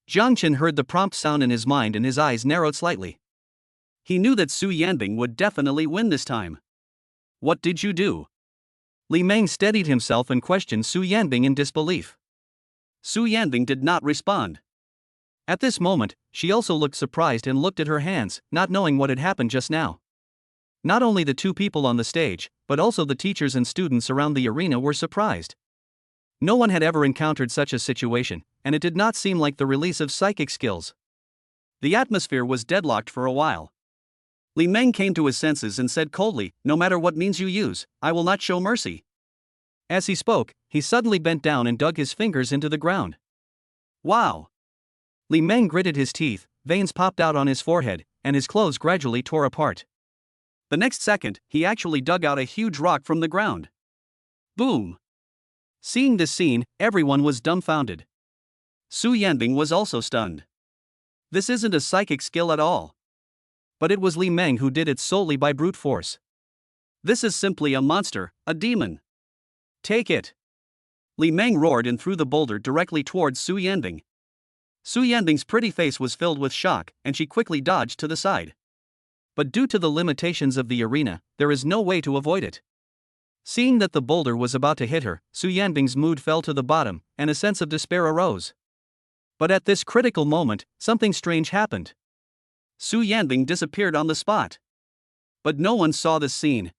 Jiang Chen heard the prompt sound in his mind and his eyes narrowed slightly. He knew that Su Yanbing would definitely win this time. What did you do? Li Meng steadied himself and questioned Su Yanbing in disbelief. Su Yanbing did not respond. At this moment, she also looked surprised and looked at her hands, not knowing what had happened just now. Not only the two people on the stage, but also the teachers and students around the arena were surprised. No one had ever encountered such a situation, and it did not seem like the release of psychic skills. The atmosphere was deadlocked for a while. Li Meng came to his senses and said coldly, "No matter what means you use, I will not show mercy." As he spoke, he suddenly bent down and dug his fingers into the ground. Wow! Li Meng gritted his teeth, veins popped out on his forehead, and his clothes gradually tore apart. The next second, he actually dug out a huge rock from the ground. Boom! Seeing this scene, everyone was dumbfounded. Su Yanbing was also stunned. This isn't a psychic skill at all. But it was Li Meng who did it solely by brute force. This is simply a monster, a demon. Take it! Li Meng roared and threw the boulder directly towards Su Yanbing. Su Yanbing's pretty face was filled with shock, and she quickly dodged to the side. But due to the limitations of the arena, there is no way to avoid it. Seeing that the boulder was about to hit her, Su Yanbing's mood fell to the bottom, and a sense of despair arose. But at this critical moment, something strange happened. Su Yanbing disappeared on the spot. But no one saw this scene.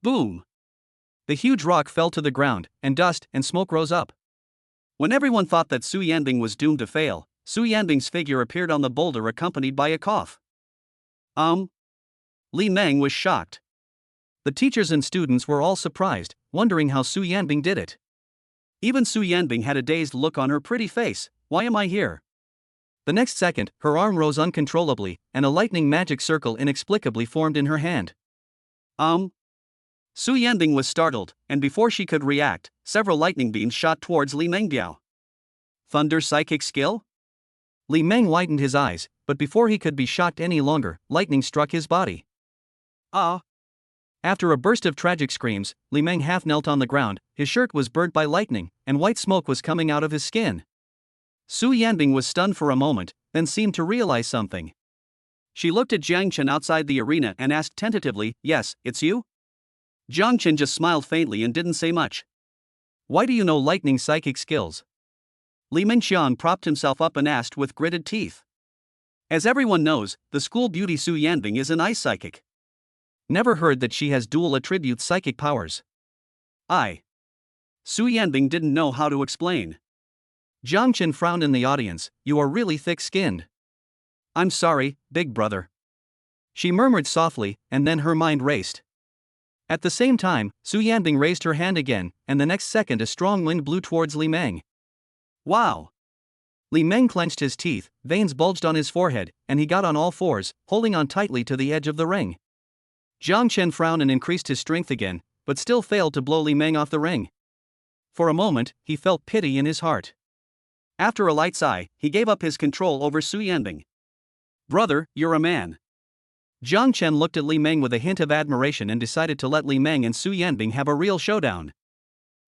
Boom! The huge rock fell to the ground, and dust and smoke rose up. When everyone thought that Su Yanbing was doomed to fail, Su Yanbing's figure appeared on the boulder accompanied by a cough. Li Meng was shocked. The teachers and students were all surprised, wondering how Su Yanbing did it. Even Su Yanbing had a dazed look on her pretty face. Why am I here? The next second, her arm rose uncontrollably, and a lightning magic circle inexplicably formed in her hand. Su Yanbing was startled, and before she could react, several lightning beams shot towards Li Mengbiao. Thunder psychic skill? Li Meng widened his eyes, but before he could be shocked any longer, lightning struck his body. After a burst of tragic screams, Li Meng half knelt on the ground, his shirt was burnt by lightning, and white smoke was coming out of his skin. Su Yanbing was stunned for a moment, then seemed to realize something. She looked at Jiang Chen outside the arena and asked tentatively, "Yes, it's you?" Jiang Chen just smiled faintly and didn't say much. "Why do you know lightning psychic skills?" Li Mengxian propped himself up and asked with gritted teeth. As everyone knows, the school beauty Su Yanbing is an ice psychic. Never heard that she has dual attribute psychic powers. Su Yanbing didn't know how to explain. Jiang Chen frowned in the audience. "You are really thick-skinned." "I'm sorry, big brother." She murmured softly, and then her mind raced. At the same time, Su Yanbing raised her hand again, and the next second a strong wind blew towards Li Meng. Wow! Li Meng clenched his teeth, veins bulged on his forehead, and he got on all fours, holding on tightly to the edge of the ring. Jiang Chen frowned and increased his strength again, but still failed to blow Li Meng off the ring. For a moment, he felt pity in his heart. After a light sigh, he gave up his control over Su Yanbing. "Brother, you're a man." Jiang Chen looked at Li Meng with a hint of admiration and decided to let Li Meng and Su Yanbing have a real showdown.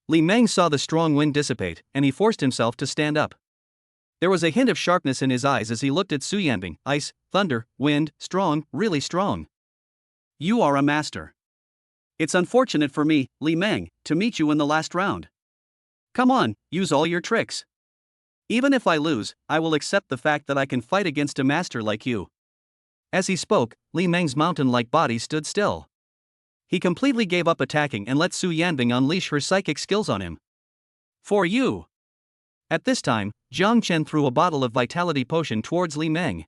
Li Meng saw the strong wind dissipate, and he forced himself to stand up. There was a hint of sharpness in his eyes as he looked at Su Yanbing. Ice, thunder, wind, strong, really strong. You are a master. It's unfortunate for me, Li Meng, to meet you in the last round. Come on, use all your tricks. Even if I lose, I will accept the fact that I can fight against a master like you. As he spoke, Li Meng's mountain-like body stood still. He completely gave up attacking and let Su Yanbing unleash her psychic skills on him. For you! At this time, Jiang Chen threw a bottle of vitality potion towards Li Meng.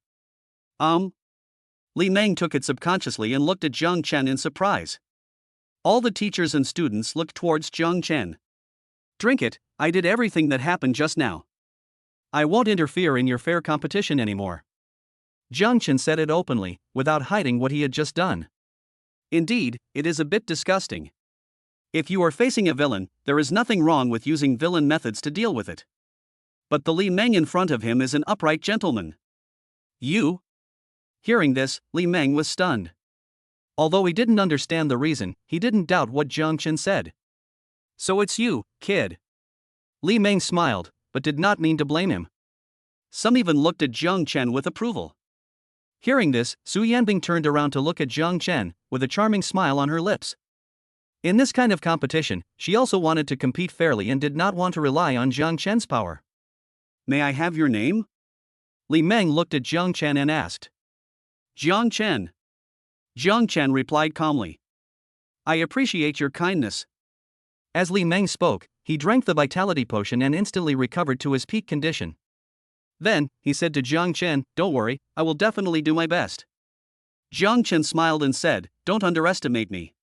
Li Meng took it subconsciously and looked at Jiang Chen in surprise. All the teachers and students looked towards Jiang Chen. Drink it, I did everything that happened just now. I won't interfere in your fair competition anymore. Jiang Chen said it openly, without hiding what he had just done. Indeed, it is a bit disgusting. If you are facing a villain, there is nothing wrong with using villain methods to deal with it. But the Li Meng in front of him is an upright gentleman. You? Hearing this, Li Meng was stunned. Although he didn't understand the reason, he didn't doubt what Jiang Chen said. So it's you, kid. Li Meng smiled, but did not mean to blame him. Some even looked at Jiang Chen with approval. Hearing this, Su Yanbing turned around to look at Jiang Chen, with a charming smile on her lips. In this kind of competition, she also wanted to compete fairly and did not want to rely on Jiang Chen's power. May I have your name? Li Meng looked at Jiang Chen and asked. Jiang Chen. Jiang Chen replied calmly. I appreciate your kindness. As Li Meng spoke, he drank the vitality potion and instantly recovered to his peak condition. Then, he said to Jiang Chen, don't worry, I will definitely do my best. Jiang Chen smiled and said, don't underestimate me.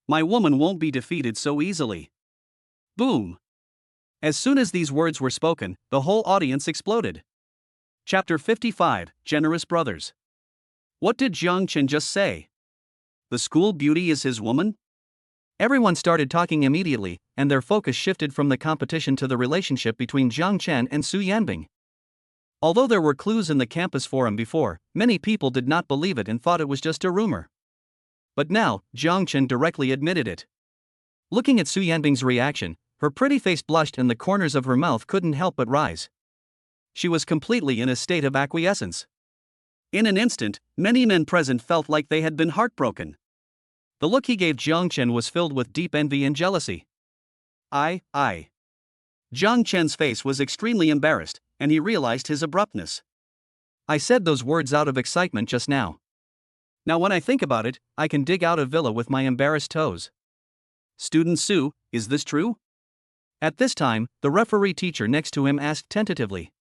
My woman won't be defeated so easily. Boom! As soon as these words were spoken, the whole audience exploded. Chapter 55, Generous Brothers. What did Jiang Chen just say? The school beauty is his woman? Everyone started talking immediately, and their focus shifted from the competition to the relationship between Jiang Chen and Su Yanbing. Although there were clues in the campus forum before, many people did not believe it and thought it was just a rumor. But now, Jiang Chen directly admitted it. Looking at Su Yanbing's reaction, her pretty face blushed and the corners of her mouth couldn't help but rise. She was completely in a state of acquiescence. In an instant, many men present felt like they had been heartbroken. The look he gave Jiang Chen was filled with deep envy and jealousy. I. Jiang Chen's face was extremely embarrassed, and he realized his abruptness. I said those words out of excitement just now. Now when I think about it, I can dig out a villa with my embarrassed toes. Student Su, is this true? At this time, the referee teacher next to him asked tentatively.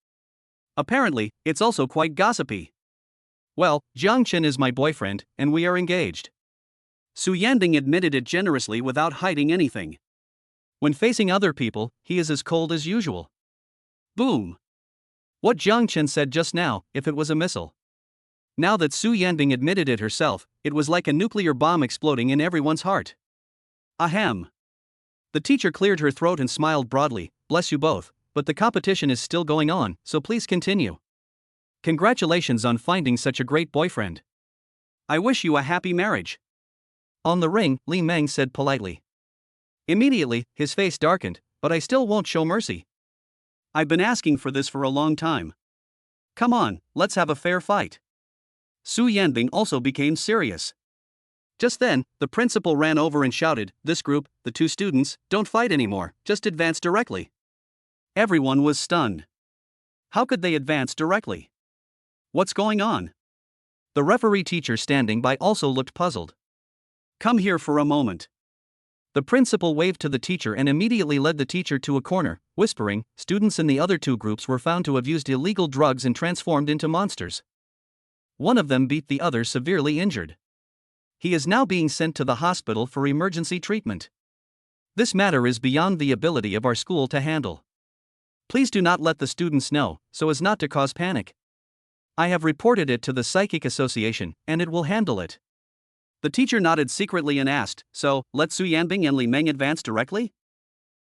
Apparently, it's also quite gossipy. Well, Jiang Chen is my boyfriend, and we are engaged. Su Yanbing admitted it generously without hiding anything. When facing other people, he is as cold as usual. Boom! What Jiang Chen said just now, if it was a missile. Now that Su Yanbing admitted it herself, it was like a nuclear bomb exploding in everyone's heart. Ahem. The teacher cleared her throat and smiled broadly, bless you both, but the competition is still going on, so please continue. Congratulations on finding such a great boyfriend. I wish you a happy marriage. On the ring, Li Meng said politely. Immediately, his face darkened, but I still won't show mercy. I've been asking for this for a long time. Come on, let's have a fair fight. Su Yanbing also became serious. Just then, the principal ran over and shouted, this group, the two students, don't fight anymore, just advance directly. Everyone was stunned. How could they advance directly? What's going on? The referee teacher standing by also looked puzzled. Come here for a moment. The principal waved to the teacher and immediately led the teacher to a corner, whispering, students in the other two groups were found to have used illegal drugs and transformed into monsters. One of them beat the other severely injured. He is now being sent to the hospital for emergency treatment. This matter is beyond the ability of our school to handle. Please do not let the students know, so as not to cause panic. I have reported it to the Psychic Association, and it will handle it. The teacher nodded secretly and asked, so, let Su Yanbing and Li Meng advance directly?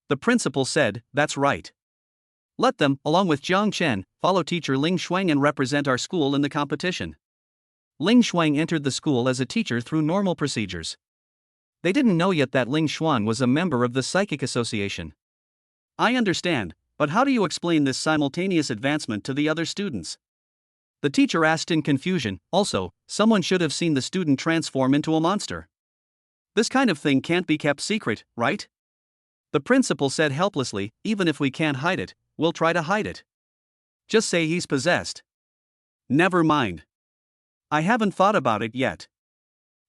The principal said, that's right. Let them, along with Jiang Chen, follow teacher Ling Shuang and represent our school in the competition. Ling Shuang entered the school as a teacher through normal procedures. They didn't know yet that Ling Xuan was a member of the Psychic Association. I understand, but how do you explain this simultaneous advancement to the other students? The teacher asked in confusion. Also, someone should have seen the student transform into a monster. This kind of thing can't be kept secret, right? The principal said helplessly. Even if we can't hide it, we'll try to hide it. Just say he's possessed. Never mind. I haven't thought about it yet.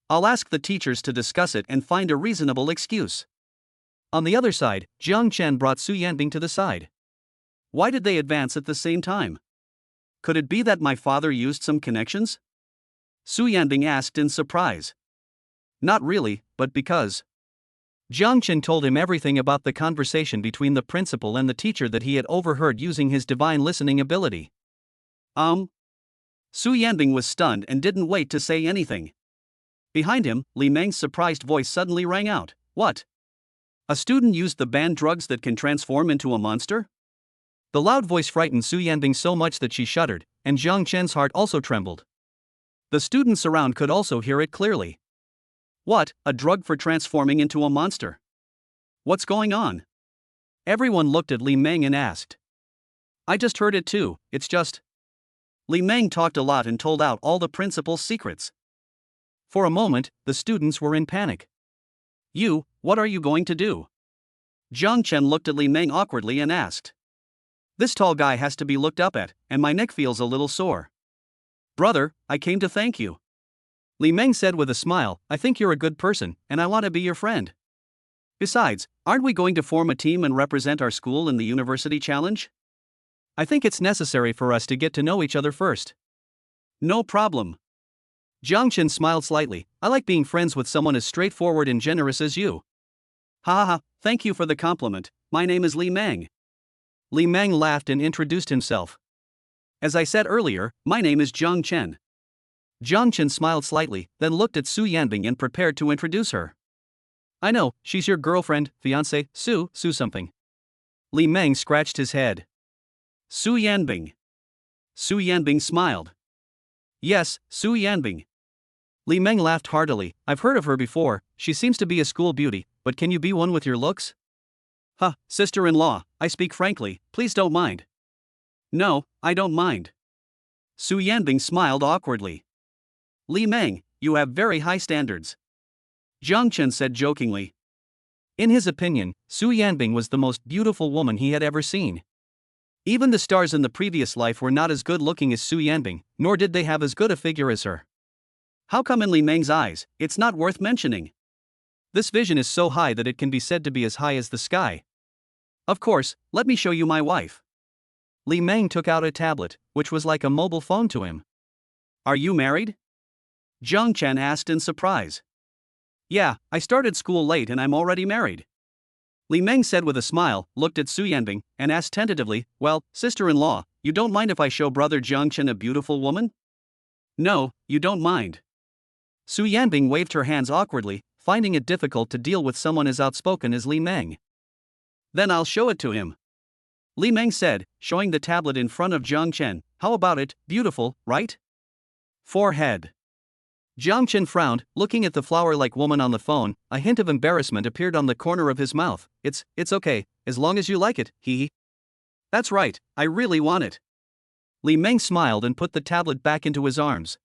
I'll ask the teachers to discuss it and find a reasonable excuse. On the other side, Jiang Chen brought Su Yanbing to the side. Why did they advance at the same time? Could it be that my father used some connections? Su Yanbing asked in surprise. Not really, but because. Jiang Chen told him everything about the conversation between the principal and the teacher that he had overheard using his divine listening ability. Su Yanbing was stunned and didn't wait to say anything. Behind him, Li Meng's surprised voice suddenly rang out. What? A student used the banned drugs that can transform into a monster? The loud voice frightened Su Yanbing so much that she shuddered, and Jiang Chen's heart also trembled. The students around could also hear it clearly. What, a drug for transforming into a monster? What's going on? Everyone looked at Li Meng and asked. I just heard it too, it's just. Li Meng talked a lot and told out all the principal's secrets. For a moment, the students were in panic. What are you going to do? Jiang Chen looked at Li Meng awkwardly and asked. This tall guy has to be looked up at, and my neck feels a little sore. Brother, I came to thank you. Li Meng said with a smile, I think you're a good person, and I want to be your friend. Besides, aren't we going to form a team and represent our school in the university challenge? I think it's necessary for us to get to know each other first. No problem. Jiang Chen smiled slightly. I like being friends with someone as straightforward and generous as you. Ha ha ha, thank you for the compliment. My name is Li Meng. Li Meng laughed and introduced himself. As I said earlier, my name is Jiang Chen. Jiang Chen smiled slightly, then looked at Su Yanbing and prepared to introduce her. I know, she's your girlfriend, fiancé, Su something. Li Meng scratched his head. Su Yanbing. Su Yanbing smiled. Yes, Su Yanbing. Li Meng laughed heartily. I've heard of her before, she seems to be a school beauty, but can you be one with your looks? Huh, sister-in-law, I speak frankly, please don't mind. No, I don't mind. Su Yanbing smiled awkwardly. Li Meng, you have very high standards. Jiang Chen said jokingly. In his opinion, Su Yanbing was the most beautiful woman he had ever seen. Even the stars in the previous life were not as good looking as Su Yanbing, nor did they have as good a figure as her. How come in Li Meng's eyes, it's not worth mentioning? This vision is so high that it can be said to be as high as the sky. Of course, let me show you my wife. Li Meng took out a tablet, which was like a mobile phone to him. Are you married? Jiang Chen asked in surprise. Yeah, I started school late and I'm already married. Li Meng said with a smile, looked at Su Yanbing, and asked tentatively, well, sister-in-law, you don't mind if I show brother Jiang Chen a beautiful woman? No, you don't mind. Su Yanbing waved her hands awkwardly, finding it difficult to deal with someone as outspoken as Li Meng. Then I'll show it to him. Li Meng said, showing the tablet in front of Jiang Chen. How about it, beautiful, right? Forehead. Jiang Chen frowned, looking at the flower-like woman on the phone. A hint of embarrassment appeared on the corner of his mouth. It's okay, as long as you like it, he. That's right, I really want it. Li Meng smiled and put the tablet back into his arms.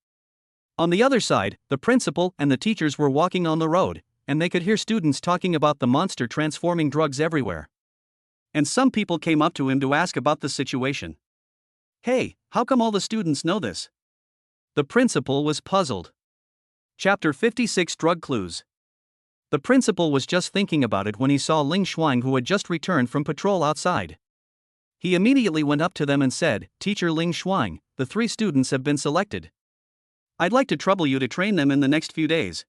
On the other side, the principal and the teachers were walking on the road, and they could hear students talking about the monster transforming drugs everywhere. And some people came up to him to ask about the situation. Hey, how come all the students know this? The principal was puzzled. Chapter 56 Drug Clues. The principal was just thinking about it when he saw Ling Xuang, who had just returned from patrol outside. He immediately went up to them and said, Teacher Ling Xuang, the 3 students have been selected. I'd like to trouble you to train them in the next few days.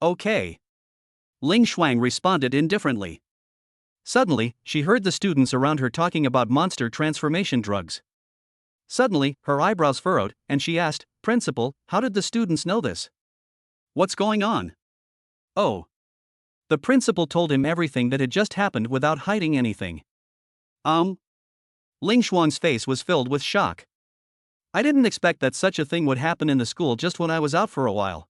Okay. Ling Xuang responded indifferently. Suddenly, she heard the students around her talking about monster transformation drugs. Suddenly, her eyebrows furrowed, and she asked, Principal, how did the students know this? What's going on? Oh. The principal told him everything that had just happened without hiding anything. Ling Xuang's face was filled with shock. I didn't expect that such a thing would happen in the school just when I was out for a while.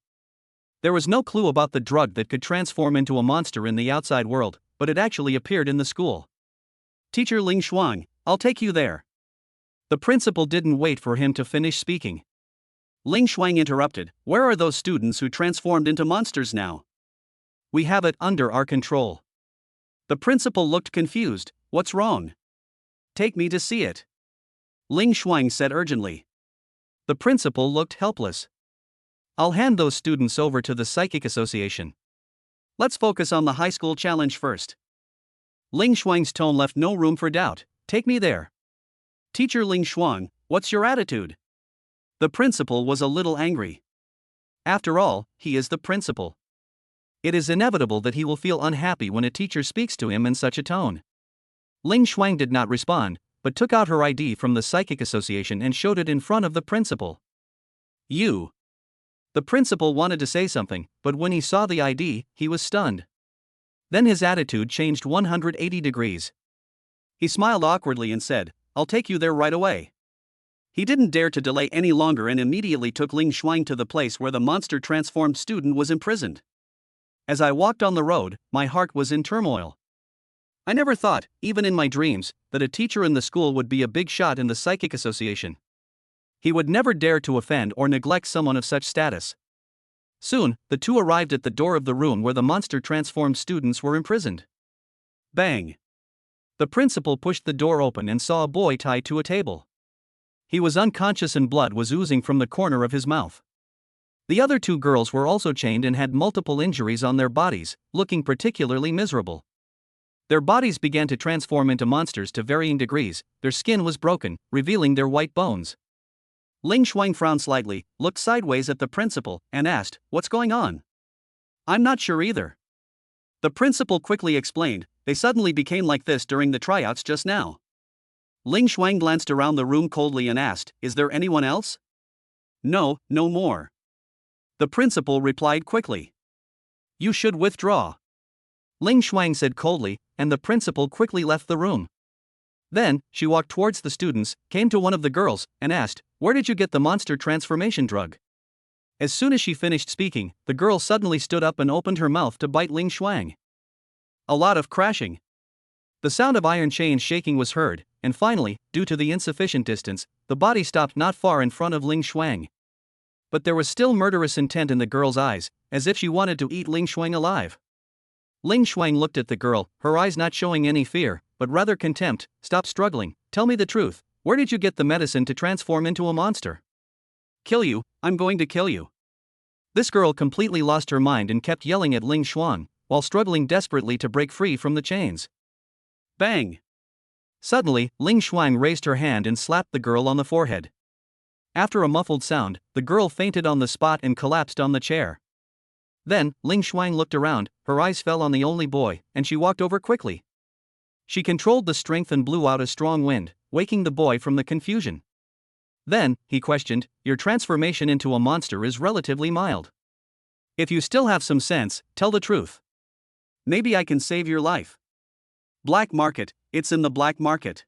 There was no clue about the drug that could transform into a monster in the outside world, but it actually appeared in the school. Teacher Ling Shuang, I'll take you there. The principal didn't wait for him to finish speaking. Ling Shuang interrupted, where are those students who transformed into monsters now? We have it under our control. The principal looked confused, what's wrong? Take me to see it. Ling Shuang said urgently. The principal looked helpless. I'll hand those students over to the Psychic Association. Let's focus on the high school challenge first. Ling Shuang's tone left no room for doubt. Take me there. Teacher Ling Shuang, what's your attitude? The principal was a little angry. After all, he is the principal. It is inevitable that he will feel unhappy when a teacher speaks to him in such a tone. Ling Shuang did not respond, but took out her ID from the Psychic Association and showed it in front of the principal. You. The principal wanted to say something, but when he saw the ID, he was stunned. Then his attitude changed 180 degrees. He smiled awkwardly and said, I'll take you there right away. He didn't dare to delay any longer and immediately took Ling Shuang to the place where the monster-transformed student was imprisoned. As I walked on the road, my heart was in turmoil. I never thought, even in my dreams, that a teacher in the school would be a big shot in the Psychic Association. He would never dare to offend or neglect someone of such status. Soon, the two arrived at the door of the room where the monster-transformed students were imprisoned. Bang! The principal pushed the door open and saw a boy tied to a table. He was unconscious and blood was oozing from the corner of his mouth. The other two girls were also chained and had multiple injuries on their bodies, looking particularly miserable. Their bodies began to transform into monsters to varying degrees, their skin was broken, revealing their white bones. Ling Shuang frowned slightly, looked sideways at the principal, and asked, what's going on? I'm not sure either. The principal quickly explained, they suddenly became like this during the tryouts just now. Ling Shuang glanced around the room coldly and asked, is there anyone else? No, no more. The principal replied quickly. You should withdraw. Ling Shuang said coldly, and the principal quickly left the room. Then, she walked towards the students, came to one of the girls, and asked, where did you get the monster transformation drug? As soon as she finished speaking, the girl suddenly stood up and opened her mouth to bite Ling Shuang. A lot of crashing. The sound of iron chains shaking was heard, and finally, due to the insufficient distance, the body stopped not far in front of Ling Shuang. But there was still murderous intent in the girl's eyes, as if she wanted to eat Ling Shuang alive. Ling Shuang looked at the girl, her eyes not showing any fear, but rather contempt. Stop struggling, tell me the truth, where did you get the medicine to transform into a monster? Kill you, I'm going to kill you. This girl completely lost her mind and kept yelling at Ling Shuang, while struggling desperately to break free from the chains. Bang! Suddenly, Ling Shuang raised her hand and slapped the girl on the forehead. After a muffled sound, the girl fainted on the spot and collapsed on the chair. Then, Ling Shuang looked around, her eyes fell on the only boy, and she walked over quickly. She controlled the strength and blew out a strong wind, waking the boy from the confusion. Then, he questioned, your transformation into a monster is relatively mild. If you still have some sense, tell the truth. Maybe I can save your life. Black market, it's in the black market.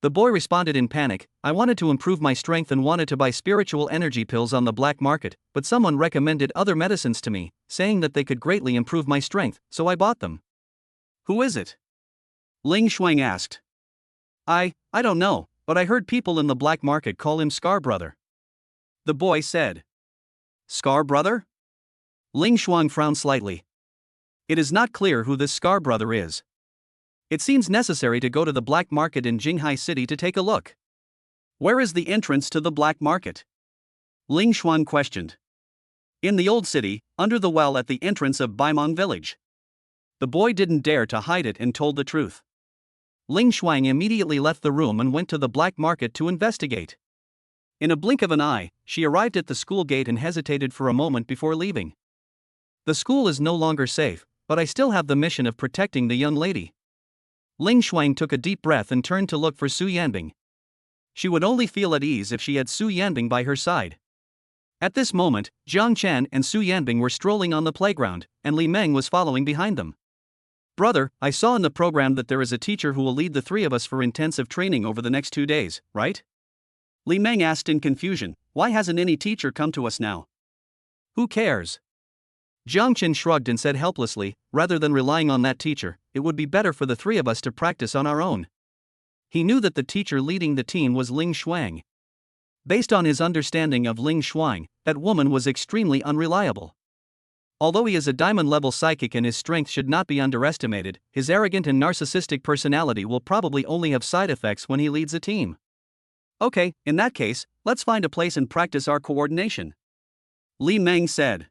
The boy responded in panic, I wanted to improve my strength and wanted to buy spiritual energy pills on the black market, but someone recommended other medicines to me, saying that they could greatly improve my strength, so I bought them. Who is it? Ling Shuang asked. I don't know, but I heard people in the black market call him Scar Brother. The boy said. Scar Brother? Ling Shuang frowned slightly. It is not clear who this Scar Brother is. It seems necessary to go to the black market in Jinghai City to take a look. Where is the entrance to the black market? Ling Shuang questioned. In the old city, under the well at the entrance of Baimong village. The boy didn't dare to hide it and told the truth. Ling Shuang immediately left the room and went to the black market to investigate. In a blink of an eye, she arrived at the school gate and hesitated for a moment before leaving. The school is no longer safe, but I still have the mission of protecting the young lady. Ling Shuang took a deep breath and turned to look for Su Yanbing. She would only feel at ease if she had Su Yanbing by her side. At this moment, Jiang Chen and Su Yanbing were strolling on the playground, and Li Meng was following behind them. Brother, I saw in the program that there is a teacher who will lead the three of us for intensive training over the next 2 days, right? Li Meng asked in confusion, why hasn't any teacher come to us now? Who cares? Jiang Chen shrugged and said helplessly, rather than relying on that teacher, it would be better for the three of us to practice on our own. He knew that the teacher leading the team was Ling Shuang. Based on his understanding of Ling Shuang, that woman was extremely unreliable. Although he is a diamond-level psychic and his strength should not be underestimated, his arrogant and narcissistic personality will probably only have side effects when he leads a team. Okay, in that case, let's find a place and practice our coordination, Li Meng said.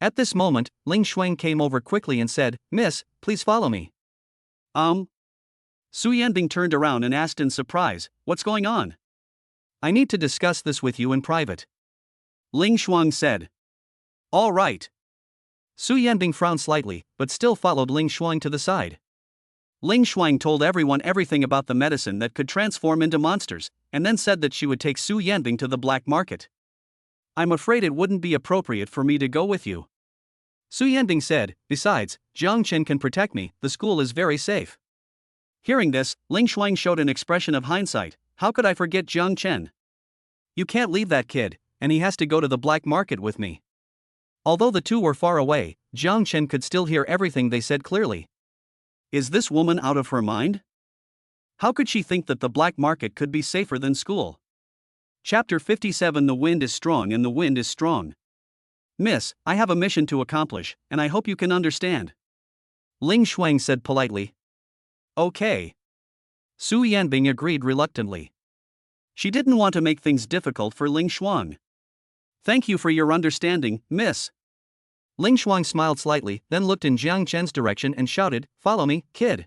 At this moment, Ling Shuang came over quickly and said, Miss, please follow me. Su Yanbing turned around and asked in surprise, what's going on? I need to discuss this with you in private, Ling Shuang said. All right. Su Yanbing frowned slightly, but still followed Ling Shuang to the side. Ling Shuang told everyone everything about the medicine that could transform into monsters, and then said that she would take Su Yanbing to the black market. I'm afraid it wouldn't be appropriate for me to go with you, Su Yanbing said. Besides, Jiang Chen can protect me, the school is very safe. Hearing this, Ling Shuang showed an expression of hindsight. How could I forget Jiang Chen? You can't leave that kid, and he has to go to the black market with me. Although the two were far away, Jiang Chen could still hear everything they said clearly. Is this woman out of her mind? How could she think that the black market could be safer than school? Chapter 57. The wind is strong and the wind is strong. Miss, I have a mission to accomplish, and I hope you can understand, Ling Shuang said politely. Okay. Su Yanbing agreed reluctantly. She didn't want to make things difficult for Ling Shuang. Thank you for your understanding, miss. Ling Shuang smiled slightly, then looked in Jiang Chen's direction and shouted, Follow me, kid.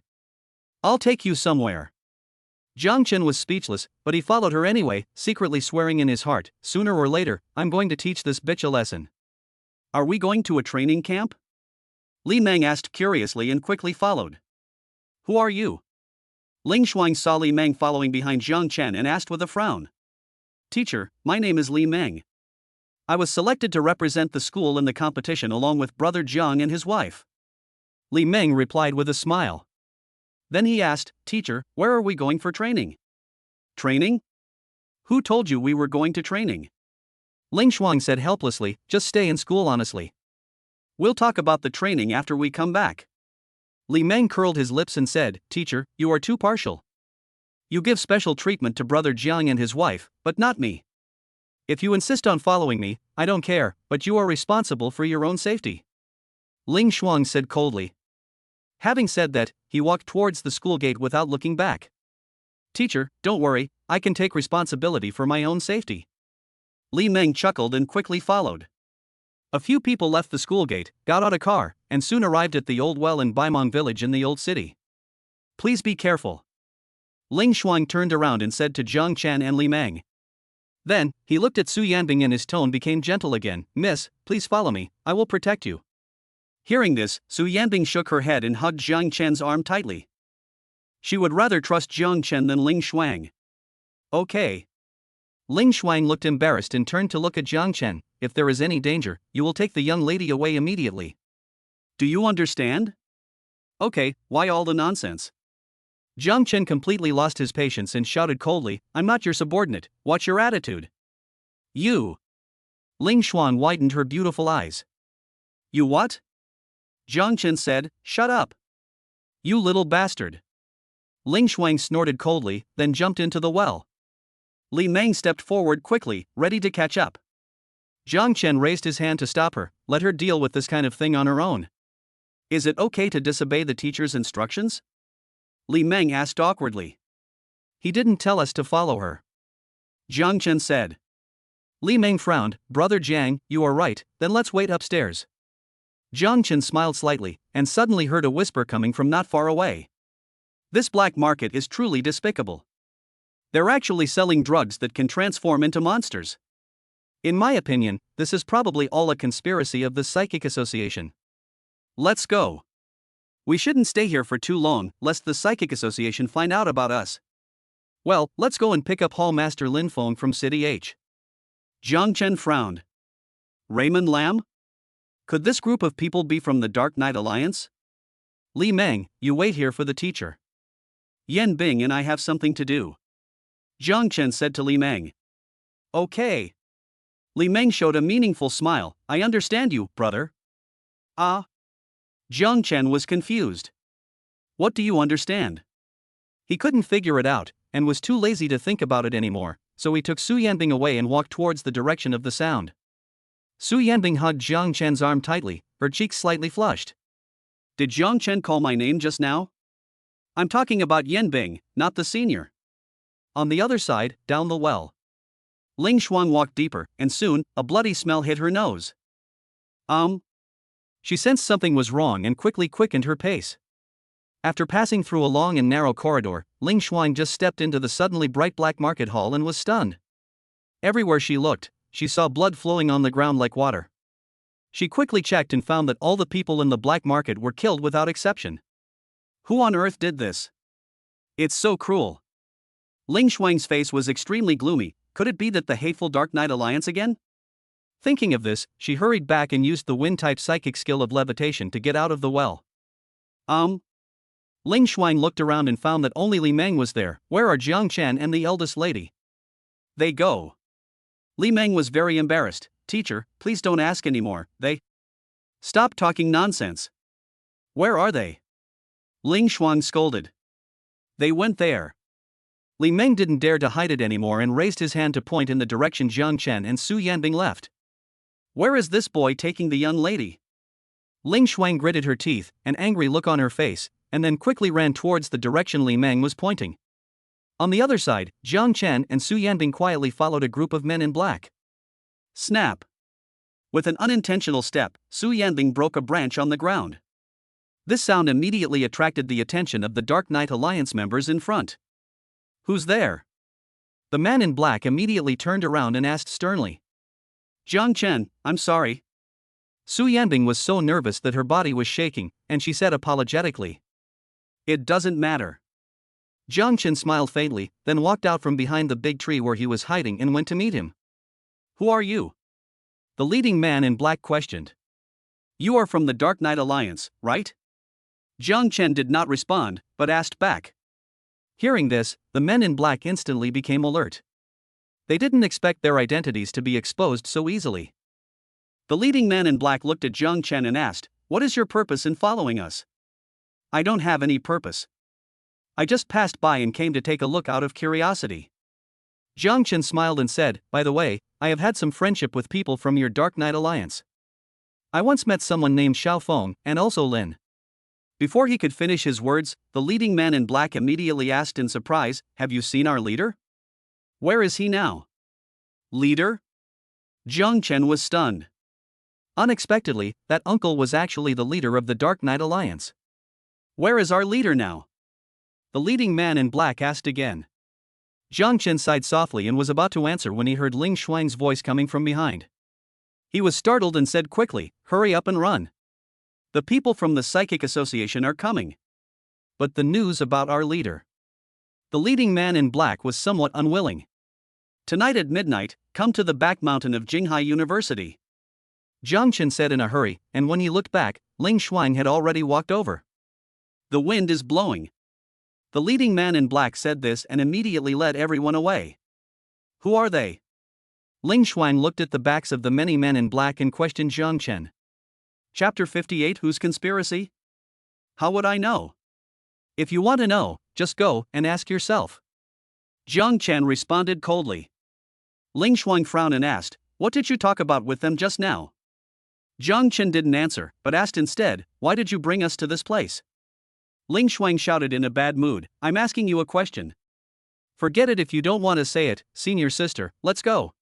I'll take you somewhere. Jiang Chen was speechless, but he followed her anyway, secretly swearing in his heart, sooner or later, I'm going to teach this bitch a lesson. Are we going to a training camp? Li Meng asked curiously and quickly followed. Who are you? Ling Shuang saw Li Meng following behind Jiang Chen and asked with a frown. Teacher, my name is Li Meng. I was selected to represent the school in the competition along with brother Jiang and his wife. Li Meng replied with a smile. Then he asked, Teacher, where are we going for training? Training? Who told you we were going to training? Ling Shuang said helplessly, just stay in school honestly. We'll talk about the training after we come back. Li Meng curled his lips and said, Teacher, you are too partial. You give special treatment to brother Jiang and his wife, but not me. If you insist on following me, I don't care, but you are responsible for your own safety, Ling Shuang said coldly. Having said that, he walked towards the school gate without looking back. Teacher, don't worry, I can take responsibility for my own safety. Li Meng chuckled and quickly followed. A few people left the school gate, got out a car, and soon arrived at the old well in Baimong village in the old city. Please be careful. Ling Shuang turned around and said to Jiang Chen and Li Meng. Then, he looked at Su Yanbing and his tone became gentle again. Miss, please follow me, I will protect you. Hearing this, Su Yanbing shook her head and hugged Jiang Chen's arm tightly. She would rather trust Jiang Chen than Ling Shuang. Okay. Ling Shuang looked embarrassed and turned to look at Jiang Chen. If there is any danger, you will take the young lady away immediately. Do you understand? Okay, why all the nonsense? Jiang Chen completely lost his patience and shouted coldly, I'm not your subordinate, what's your attitude? You. Ling Shuang widened her beautiful eyes. You what? Jiang Chen said, shut up. You little bastard. Ling Shuang snorted coldly, then jumped into the well. Li Meng stepped forward quickly, ready to catch up. Jiang Chen raised his hand to stop her, let her deal with this kind of thing on her own. Is it okay to disobey the teacher's instructions? Li Meng asked awkwardly. He didn't tell us to follow her, Jiang Chen said. Li Meng frowned, Brother Jiang, you are right, then let's wait upstairs. Jiang Chen smiled slightly, and suddenly heard a whisper coming from not far away. This black market is truly despicable. They're actually selling drugs that can transform into monsters. In my opinion, this is probably all a conspiracy of the Psychic Association. Let's go. We shouldn't stay here for too long, lest the Psychic Association find out about us. Well, let's go and pick up Hall Master Lin Feng from City H. Jiang Chen frowned. Raymond Lam? Could this group of people be from the Dark Knight Alliance? Li Meng, you wait here for the teacher. Yan Bing and I have something to do, Jiang Chen said to Li Meng. Okay. Li Meng showed a meaningful smile, I understand you, brother. Ah? Jiang Chen was confused. What do you understand? He couldn't figure it out, and was too lazy to think about it anymore, so he took Su Yanbing away and walked towards the direction of the sound. Su Yanbing hugged Jiang Chen's arm tightly, her cheeks slightly flushed. Did Jiang Chen call my name just now? I'm talking about Yanbing, not the senior. On the other side, down the well. Ling Shuang walked deeper, and soon, a bloody smell hit her nose. She sensed something was wrong and quickly quickened her pace. After passing through a long and narrow corridor, Ling Shuang just stepped into the suddenly bright black market hall and was stunned. Everywhere she looked, she saw blood flowing on the ground like water. She quickly checked and found that all the people in the black market were killed without exception. Who on earth did this? It's so cruel. Ling Shuang's face was extremely gloomy. Could it be that the hateful Dark Knight Alliance again? Thinking of this, she hurried back and used the wind-type psychic skill of levitation to get out of the well. Ling Shuang looked around and found that only Li Meng was there. Where are Jiang Chen and the eldest lady? They go. Li Meng was very embarrassed. Teacher, please don't ask anymore. They. Stop talking nonsense. Where are they? Ling Shuang scolded. They went there. Li Meng didn't dare to hide it anymore and raised his hand to point in the direction Jiang Chen and Su Yanbing left. Where is this boy taking the young lady? Ling Shuang gritted her teeth, an angry look on her face, and then quickly ran towards the direction Li Meng was pointing. On the other side, Jiang Chen and Su Yanbing quietly followed a group of men in black. Snap! With an unintentional step, Su Yanbing broke a branch on the ground. This sound immediately attracted the attention of the Dark Knight Alliance members in front. Who's there? The man in black immediately turned around and asked sternly. Jiang Chen, I'm sorry. Su Yanbing was so nervous that her body was shaking, and she said apologetically. It doesn't matter. Jiang Chen smiled faintly, then walked out from behind the big tree where he was hiding and went to meet him. Who are you? The leading man in black questioned. You are from the Dark Knight Alliance, right? Jiang Chen did not respond, but asked back. Hearing this, the men in black instantly became alert. They didn't expect their identities to be exposed so easily. The leading man in black looked at Jiang Chen and asked, What is your purpose in following us? I don't have any purpose. I just passed by and came to take a look out of curiosity. Jiang Chen smiled and said, By the way, I have had some friendship with people from your Dark Knight Alliance. I once met someone named Xiao Feng, and also Lin. Before he could finish his words, the leading man in black immediately asked in surprise, Have you seen our leader? Where is he now? Leader? Jiang Chen was stunned. Unexpectedly, that uncle was actually the leader of the Dark Knight Alliance. Where is our leader now? The leading man in black asked again. Jiang Chen sighed softly and was about to answer when he heard Ling Shuang's voice coming from behind. He was startled and said quickly, Hurry up and run. The people from the Psychic Association are coming. But the news about our leader. The leading man in black was somewhat unwilling. Tonight at midnight, come to the back mountain of Jinghai University. Jiang Chen said in a hurry, and when he looked back, Ling Shuang had already walked over. The wind is blowing. The leading man in black said this and immediately led everyone away. Who are they? Ling Shuang looked at the backs of the many men in black and questioned Jiang Chen. Chapter 58 Whose conspiracy? How would I know? If you want to know, just go and ask yourself. Jiang Chen responded coldly. Ling Shuang frowned and asked, What did you talk about with them just now? Jiang Chen didn't answer, but asked instead, Why did you bring us to this place? Ling Shuang shouted in a bad mood, I'm asking you a question. Forget it if you don't want to say it, senior sister, let's go.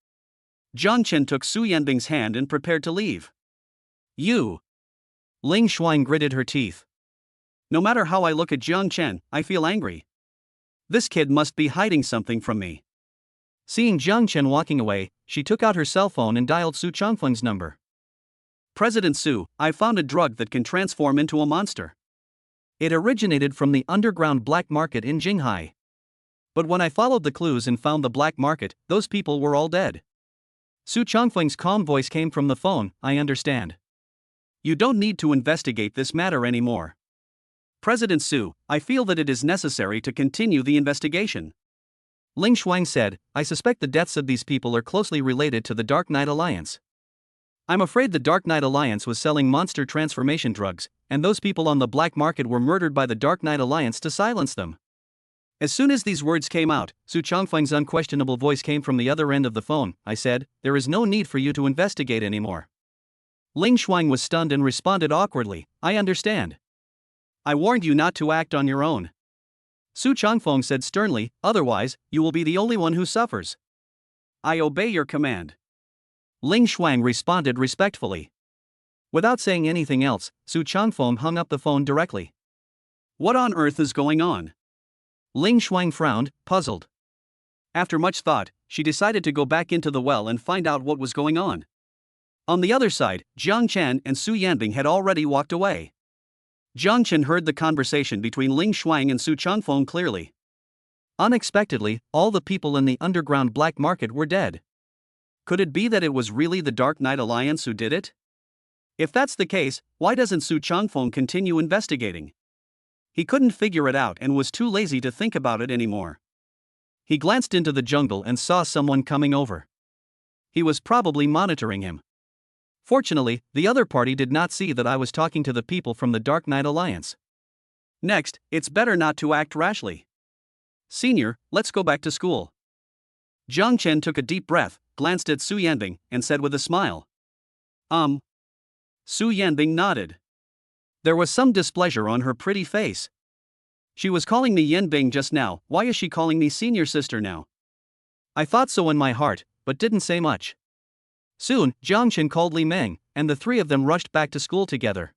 Jiang Chen took Su Yanbing's hand and prepared to leave. You. Ling Shuang gritted her teeth. No matter how I look at Jiang Chen, I feel angry. This kid must be hiding something from me. Seeing Jiang Chen walking away, she took out her cell phone and dialed Su Changfeng's number. President Su, I found a drug that can transform into a monster. It originated from the underground black market in Jinghai. But when I followed the clues and found the black market, those people were all dead. Su Changfeng's calm voice came from the phone, I understand. You don't need to investigate this matter anymore. President Su, I feel that it is necessary to continue the investigation. Ling Shuang said, I suspect the deaths of these people are closely related to the Dark Knight Alliance. I'm afraid the Dark Knight Alliance was selling monster transformation drugs, and those people on the black market were murdered by the Dark Knight Alliance to silence them. As soon as these words came out, Su Changfeng's unquestionable voice came from the other end of the phone. I said, "There is no need for you to investigate anymore." Ling Shuang was stunned and responded awkwardly, "I understand. I warned you not to act on your own." Su Changfeng said sternly, "Otherwise, you will be the only one who suffers." "I obey your command." Ling Shuang responded respectfully. Without saying anything else, Su Changfeng hung up the phone directly. "What on earth is going on?" Ling Shuang frowned, puzzled. After much thought, she decided to go back into the well and find out what was going on. On the other side, Jiang Chen and Su Yanbing had already walked away. Jiang Chen heard the conversation between Ling Shuang and Su Changfeng clearly. Unexpectedly, all the people in the underground black market were dead. Could it be that it was really the Dark Knight Alliance who did it? If that's the case, why doesn't Su Changfeng continue investigating? He couldn't figure it out and was too lazy to think about it anymore. He glanced into the jungle and saw someone coming over. He was probably monitoring him. Fortunately, the other party did not see that I was talking to the people from the Dark Knight Alliance. Next, it's better not to act rashly. "Senior, let's go back to school." Jiang Chen took a deep breath, glanced at Su Yanbing, and said with a smile. Su Yanbing nodded. There was some displeasure on her pretty face. "She was calling me Yanbing just now, why is she calling me senior sister now?" I thought so in my heart, but didn't say much. Soon, Jiang Chen called Li Meng, and the three of them rushed back to school together.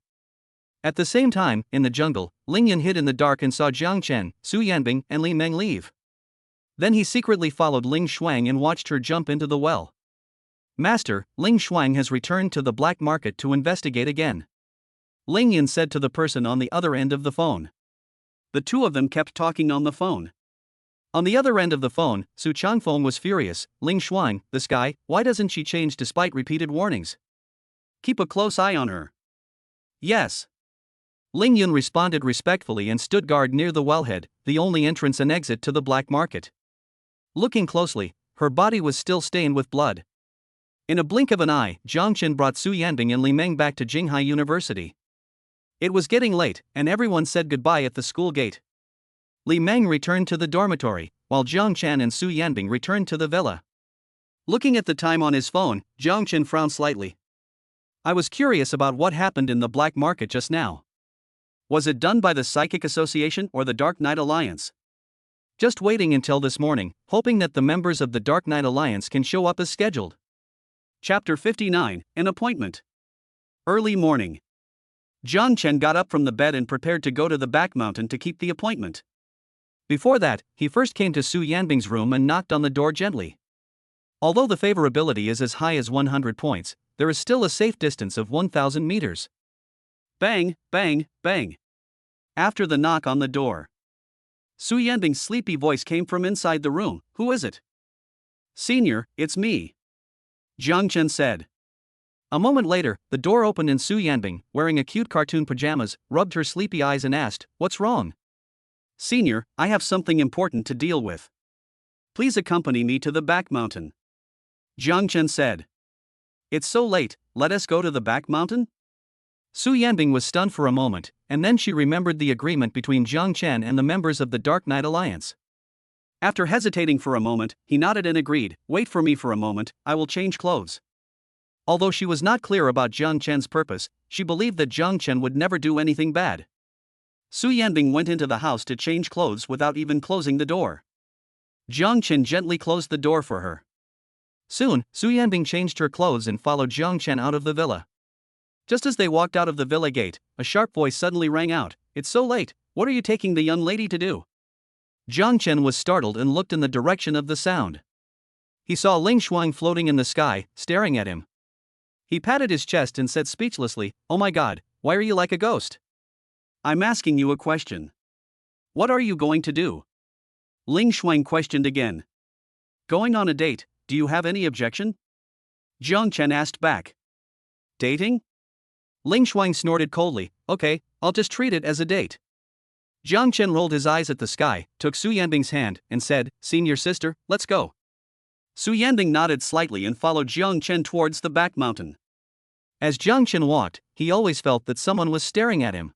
At the same time, in the jungle, Ling Yan hid in the dark and saw Jiang Chen, Su Yanbing, and Li Meng leave. Then he secretly followed Ling Shuang and watched her jump into the well. "Master, Ling Shuang has returned to the black market to investigate again," Ling Yan said to the person on the other end of the phone. The two of them kept talking on the phone. On the other end of the phone, Su Changfeng was furious. "Ling Shuang, this guy, why doesn't she change despite repeated warnings? Keep a close eye on her." "Yes." Ling Yun responded respectfully and stood guard near the wellhead, the only entrance and exit to the black market. Looking closely, her body was still stained with blood. In a blink of an eye, Jiang Chen brought Su Yanbing and Li Meng back to Jinghai University. It was getting late, and everyone said goodbye at the school gate. Li Meng returned to the dormitory, while Jiang Chen and Su Yanbing returned to the villa. Looking at the time on his phone, Jiang Chen frowned slightly. "I was curious about what happened in the black market just now. Was it done by the Psychic Association or the Dark Knight Alliance? Just waiting until this morning, hoping that the members of the Dark Knight Alliance can show up as scheduled." Chapter 59, An Appointment. Early morning. Jiang Chen got up from the bed and prepared to go to the back mountain to keep the appointment. Before that, he first came to Su Yanbing's room and knocked on the door gently. Although the favorability is as high as 100 points, there is still a safe distance of 1,000 meters. Bang, bang, bang. After the knock on the door, Su Yanbing's sleepy voice came from inside the room. "Who is it?" "Senior, it's me," Jiang Chen said. A moment later, the door opened and Su Yanbing, wearing a cute cartoon pajamas, rubbed her sleepy eyes and asked, "What's wrong?" "Senior, I have something important to deal with. Please accompany me to the back mountain," Jiang Chen said. "It's so late, let us go to the back mountain?" Su Yanbing was stunned for a moment, and then she remembered the agreement between Jiang Chen and the members of the Dark Knight Alliance. After hesitating for a moment, he nodded and agreed, "Wait for me for a moment, I will change clothes." Although she was not clear about Jiang Chen's purpose, she believed that Jiang Chen would never do anything bad. Su Yanbing went into the house to change clothes without even closing the door. Jiang Chen gently closed the door for her. Soon, Su Yanbing changed her clothes and followed Jiang Chen out of the villa. Just as they walked out of the villa gate, a sharp voice suddenly rang out, "It's so late, what are you taking the young lady to do?" Jiang Chen was startled and looked in the direction of the sound. He saw Ling Shuang floating in the sky, staring at him. He patted his chest and said speechlessly, "Oh my god, why are you like a ghost?" "I'm asking you a question. What are you going to do?" Ling Shuang questioned again. "Going on a date, do you have any objection?" Jiang Chen asked back. "Dating?" Ling Shuang snorted coldly, "Okay, I'll just treat it as a date." Jiang Chen rolled his eyes at the sky, took Su Yanbing's hand, and said, "Senior sister, let's go." Su Yanbing nodded slightly and followed Jiang Chen towards the back mountain. As Jiang Chen walked, he always felt that someone was staring at him.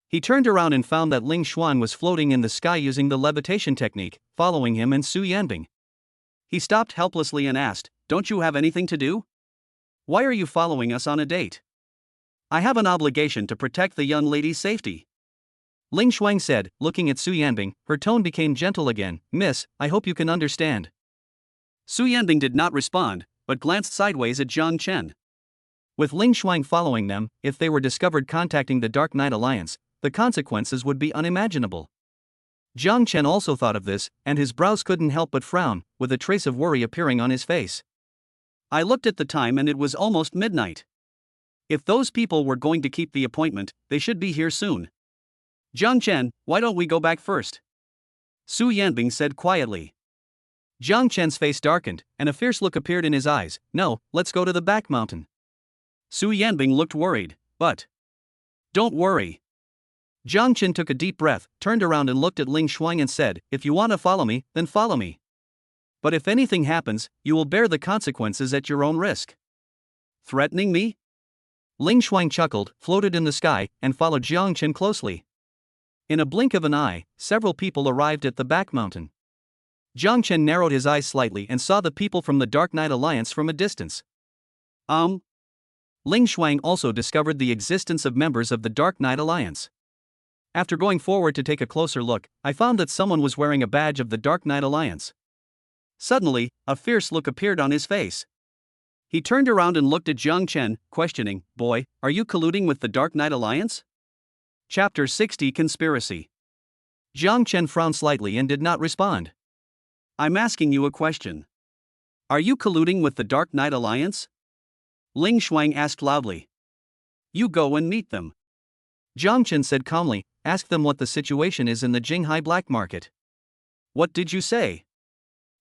He turned around and found that Ling Xuan was floating in the sky using the levitation technique, following him and Su Yanbing. He stopped helplessly and asked, "Don't you have anything to do? Why are you following us on a date?" "I have an obligation to protect the young lady's safety," Ling Xuan said, looking at Su Yanbing. Her tone became gentle again. "Miss, I hope you can understand." Su Yanbing did not respond, but glanced sideways at Jiang Chen. With Ling Xuan following them, if they were discovered contacting the Dark Knight Alliance, the consequences would be unimaginable. Jiang Chen also thought of this, and his brows couldn't help but frown, with a trace of worry appearing on his face. "I looked at the time and it was almost midnight. If those people were going to keep the appointment, they should be here soon. Jiang Chen, why don't we go back first?" Su Yanbing said quietly. Jiang Chen's face darkened, and a fierce look appeared in his eyes. "No, let's go to the back mountain." Su Yanbing looked worried, but... "Don't worry." Jiang Chen took a deep breath, turned around and looked at Ling Xuan and said, "If you want to follow me, then follow me. But if anything happens, you will bear the consequences at your own risk." "Threatening me?" Ling Xuan chuckled, floated in the sky, and followed Jiang Chen closely. In a blink of an eye, several people arrived at the back mountain. Jiang Chen narrowed his eyes slightly and saw the people from the Dark Knight Alliance from a distance. Ling Xuan also discovered the existence of members of the Dark Knight Alliance. After going forward to take a closer look, I found that someone was wearing a badge of the Dark Knight Alliance. Suddenly, a fierce look appeared on his face. He turned around and looked at Jiang Chen, questioning, "Boy, are you colluding with the Dark Knight Alliance?" Chapter 60 Conspiracy. Jiang Chen frowned slightly and did not respond. "I'm asking you a question. Are you colluding with the Dark Knight Alliance?" Ling Xuan asked loudly. "You go and meet them." Jiang Chen said calmly, "Ask them what the situation is in the Jinghai black market." "What did you say?"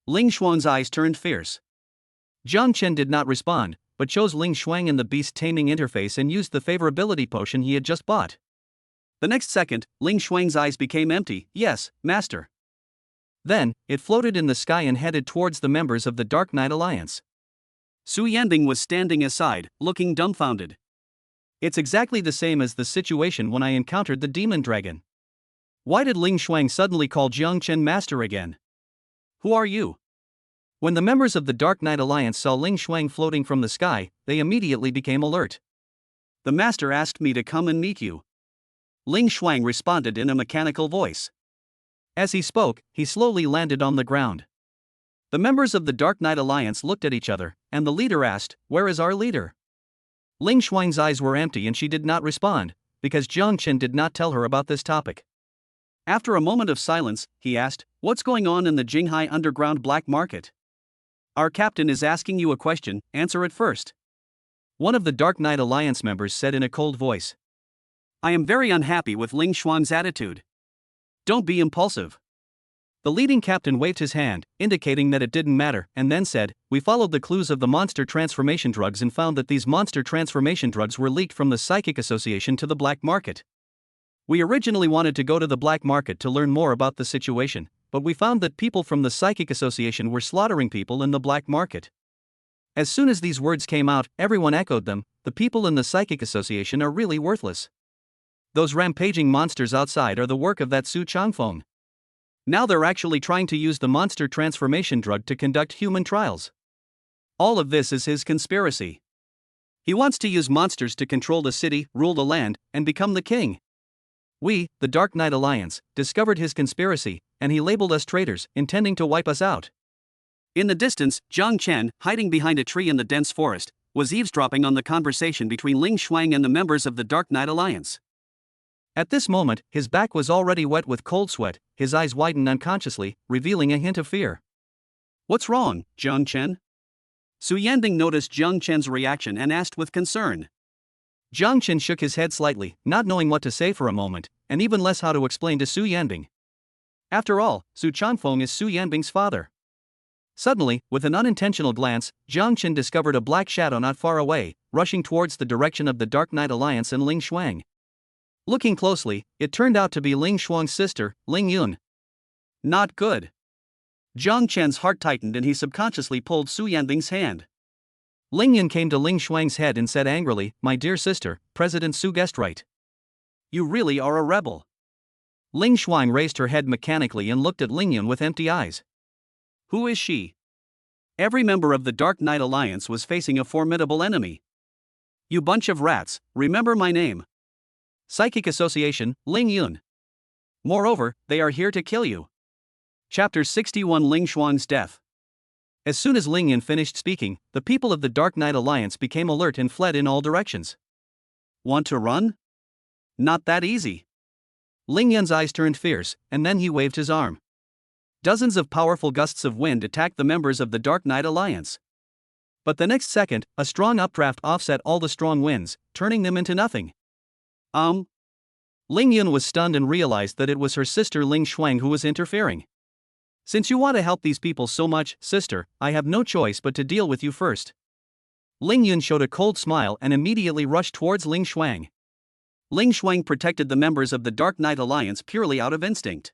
Ling Xuan's eyes turned fierce. Jiang Chen did not respond, but chose Ling Xuan in the beast taming interface and used the favorability potion he had just bought. The next second, Ling Xuan's eyes became empty. "Yes, master." Then, it floated in the sky and headed towards the members of the Dark Knight Alliance. Su Yanbing was standing aside, looking dumbfounded. It's exactly the same as the situation when I encountered the demon dragon. Why did Ling Xuan suddenly call Jiang Chen master again? "Who are you?" When the members of the Dark Knight Alliance saw Ling Xuan floating from the sky, they immediately became alert. "The master asked me to come and meet you," Ling Xuan responded in a mechanical voice. As he spoke, he slowly landed on the ground. The members of the Dark Knight Alliance looked at each other, and the leader asked, "Where is our leader?" Ling Xuan's eyes were empty and she did not respond, because Jiang Chen did not tell her about this topic. After a moment of silence, he asked, "What's going on in the Jinghai underground black market?" "Our captain is asking you a question, answer it first," one of the Dark Knight Alliance members said in a cold voice. "I am very unhappy with Ling Xuan's attitude. Don't be impulsive." The leading captain waved his hand, indicating that it didn't matter, and then said, "We followed the clues of the monster transformation drugs and found that these monster transformation drugs were leaked from the Psychic Association to the black market. We originally wanted to go to the black market to learn more about the situation, but we found that people from the Psychic Association were slaughtering people in the black market." As soon as these words came out, everyone echoed them. The people in the Psychic Association are really worthless. Those rampaging monsters outside are the work of that Su Changfeng. Now they're actually trying to use the monster transformation drug to conduct human trials. All of this is his conspiracy. He wants to use monsters to control the city, rule the land, and become the king. We, the Dark Knight Alliance, discovered his conspiracy, and he labeled us traitors, intending to wipe us out. In the distance, Jiang Chen, hiding behind a tree in the dense forest, was eavesdropping on the conversation between Ling Xuan and the members of the Dark Knight Alliance. At this moment, his back was already wet with cold sweat, his eyes widened unconsciously, revealing a hint of fear. "What's wrong, Jiang Chen?" Su Yanbing noticed Jiang Chen's reaction and asked with concern. Jiang Chen shook his head slightly, not knowing what to say for a moment, and even less how to explain to Su Yanbing. After all, Su Changfeng is Su Yanbing's father. Suddenly, with an unintentional glance, Jiang Chen discovered a black shadow not far away, rushing towards the direction of the Dark Knight Alliance and Ling Xuan. Looking closely, it turned out to be Ling Xuan's sister, Ling Yun. Not good. Jiang Chen's heart tightened and he subconsciously pulled Su Yanbing's hand. Ling Yun came to Ling Shuang's head and said angrily, "My dear sister, President Su guessed right. You really are a rebel." Ling Shuang raised her head mechanically and looked at Ling Yun with empty eyes. Who is she? Every member of the Dark Knight Alliance was facing a formidable enemy. You bunch of rats, remember my name. Psychic Association, Ling Yun. Moreover, they are here to kill you. Chapter 61 Ling Shuang's Death. As soon as Ling Yun finished speaking, the people of the Dark Knight Alliance became alert and fled in all directions. Want to run? Not that easy. Ling Yun's eyes turned fierce, and then he waved his arm. Dozens of powerful gusts of wind attacked the members of the Dark Knight Alliance. But the next second, a strong updraft offset all the strong winds, turning them into nothing. Ling Yun was stunned and realized that it was her sister Ling Shuang who was interfering. Since you want to help these people so much, sister, I have no choice but to deal with you first. Ling Yun showed a cold smile and immediately rushed towards Ling Shuang. Ling Shuang protected the members of the Dark Knight Alliance purely out of instinct.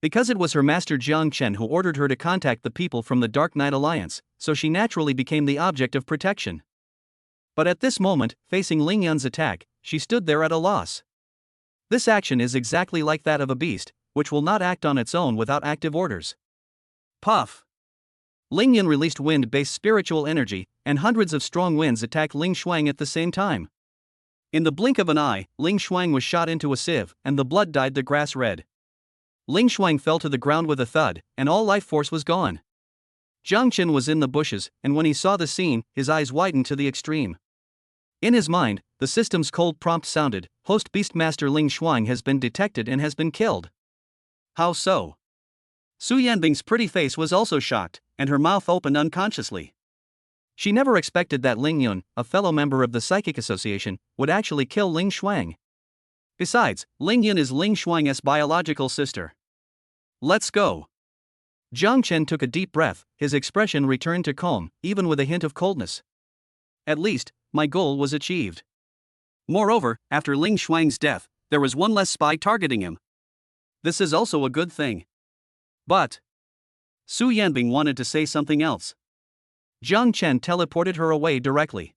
Because it was her master Jiang Chen who ordered her to contact the people from the Dark Knight Alliance, so she naturally became the object of protection. But at this moment, facing Ling Yun's attack, she stood there at a loss. This action is exactly like that of a beast, which will not act on its own without active orders. Puff! Ling Yun released wind-based spiritual energy, and hundreds of strong winds attacked Ling Shuang at the same time. In the blink of an eye, Ling Shuang was shot into a sieve, and the blood dyed the grass red. Ling Shuang fell to the ground with a thud, and all life force was gone. Jiang Chen was in the bushes, and when he saw the scene, his eyes widened to the extreme. In his mind, the system's cold prompt sounded, "Host Beastmaster Ling Shuang has been detected and has been killed." How so? Su Yanbing's pretty face was also shocked, and her mouth opened unconsciously. She never expected that Ling Yun, a fellow member of the Psychic Association, would actually kill Ling Shuang. Besides, Ling Yun is Ling Shuang's biological sister. Let's go. Jiang Chen took a deep breath, his expression returned to calm, even with a hint of coldness. At least, my goal was achieved. Moreover, after Ling Shuang's death, there was one less spy targeting him. This is also a good thing. But Su Yanbing wanted to say something else. Jiang Chen teleported her away directly.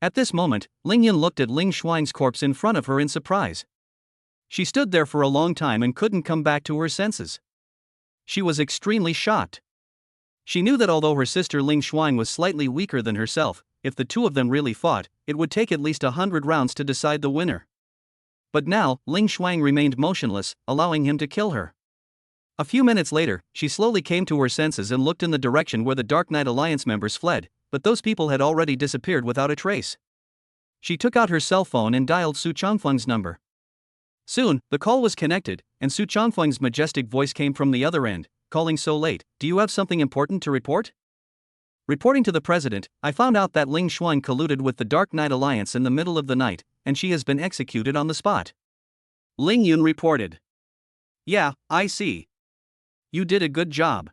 At this moment, Ling Yun looked at Ling Shuang's corpse in front of her in surprise. She stood there for a long time and couldn't come back to her senses. She was extremely shocked. She knew that although her sister Ling Shuang was slightly weaker than herself, if the two of them really fought, it would take at least 100 rounds to decide the winner. But now, Ling Shuang remained motionless, allowing him to kill her. A few minutes later, she slowly came to her senses and looked in the direction where the Dark Knight Alliance members fled, but those people had already disappeared without a trace. She took out her cell phone and dialed Su Chongfeng's number. Soon, the call was connected, and Su Chongfeng's majestic voice came from the other end, calling so late, "Do you have something important to report?" Reporting to the president, I found out that Ling Shuang colluded with the Dark Knight Alliance in the middle of the night, and she has been executed on the spot. Ling Yun reported. Yeah, I see. You did a good job.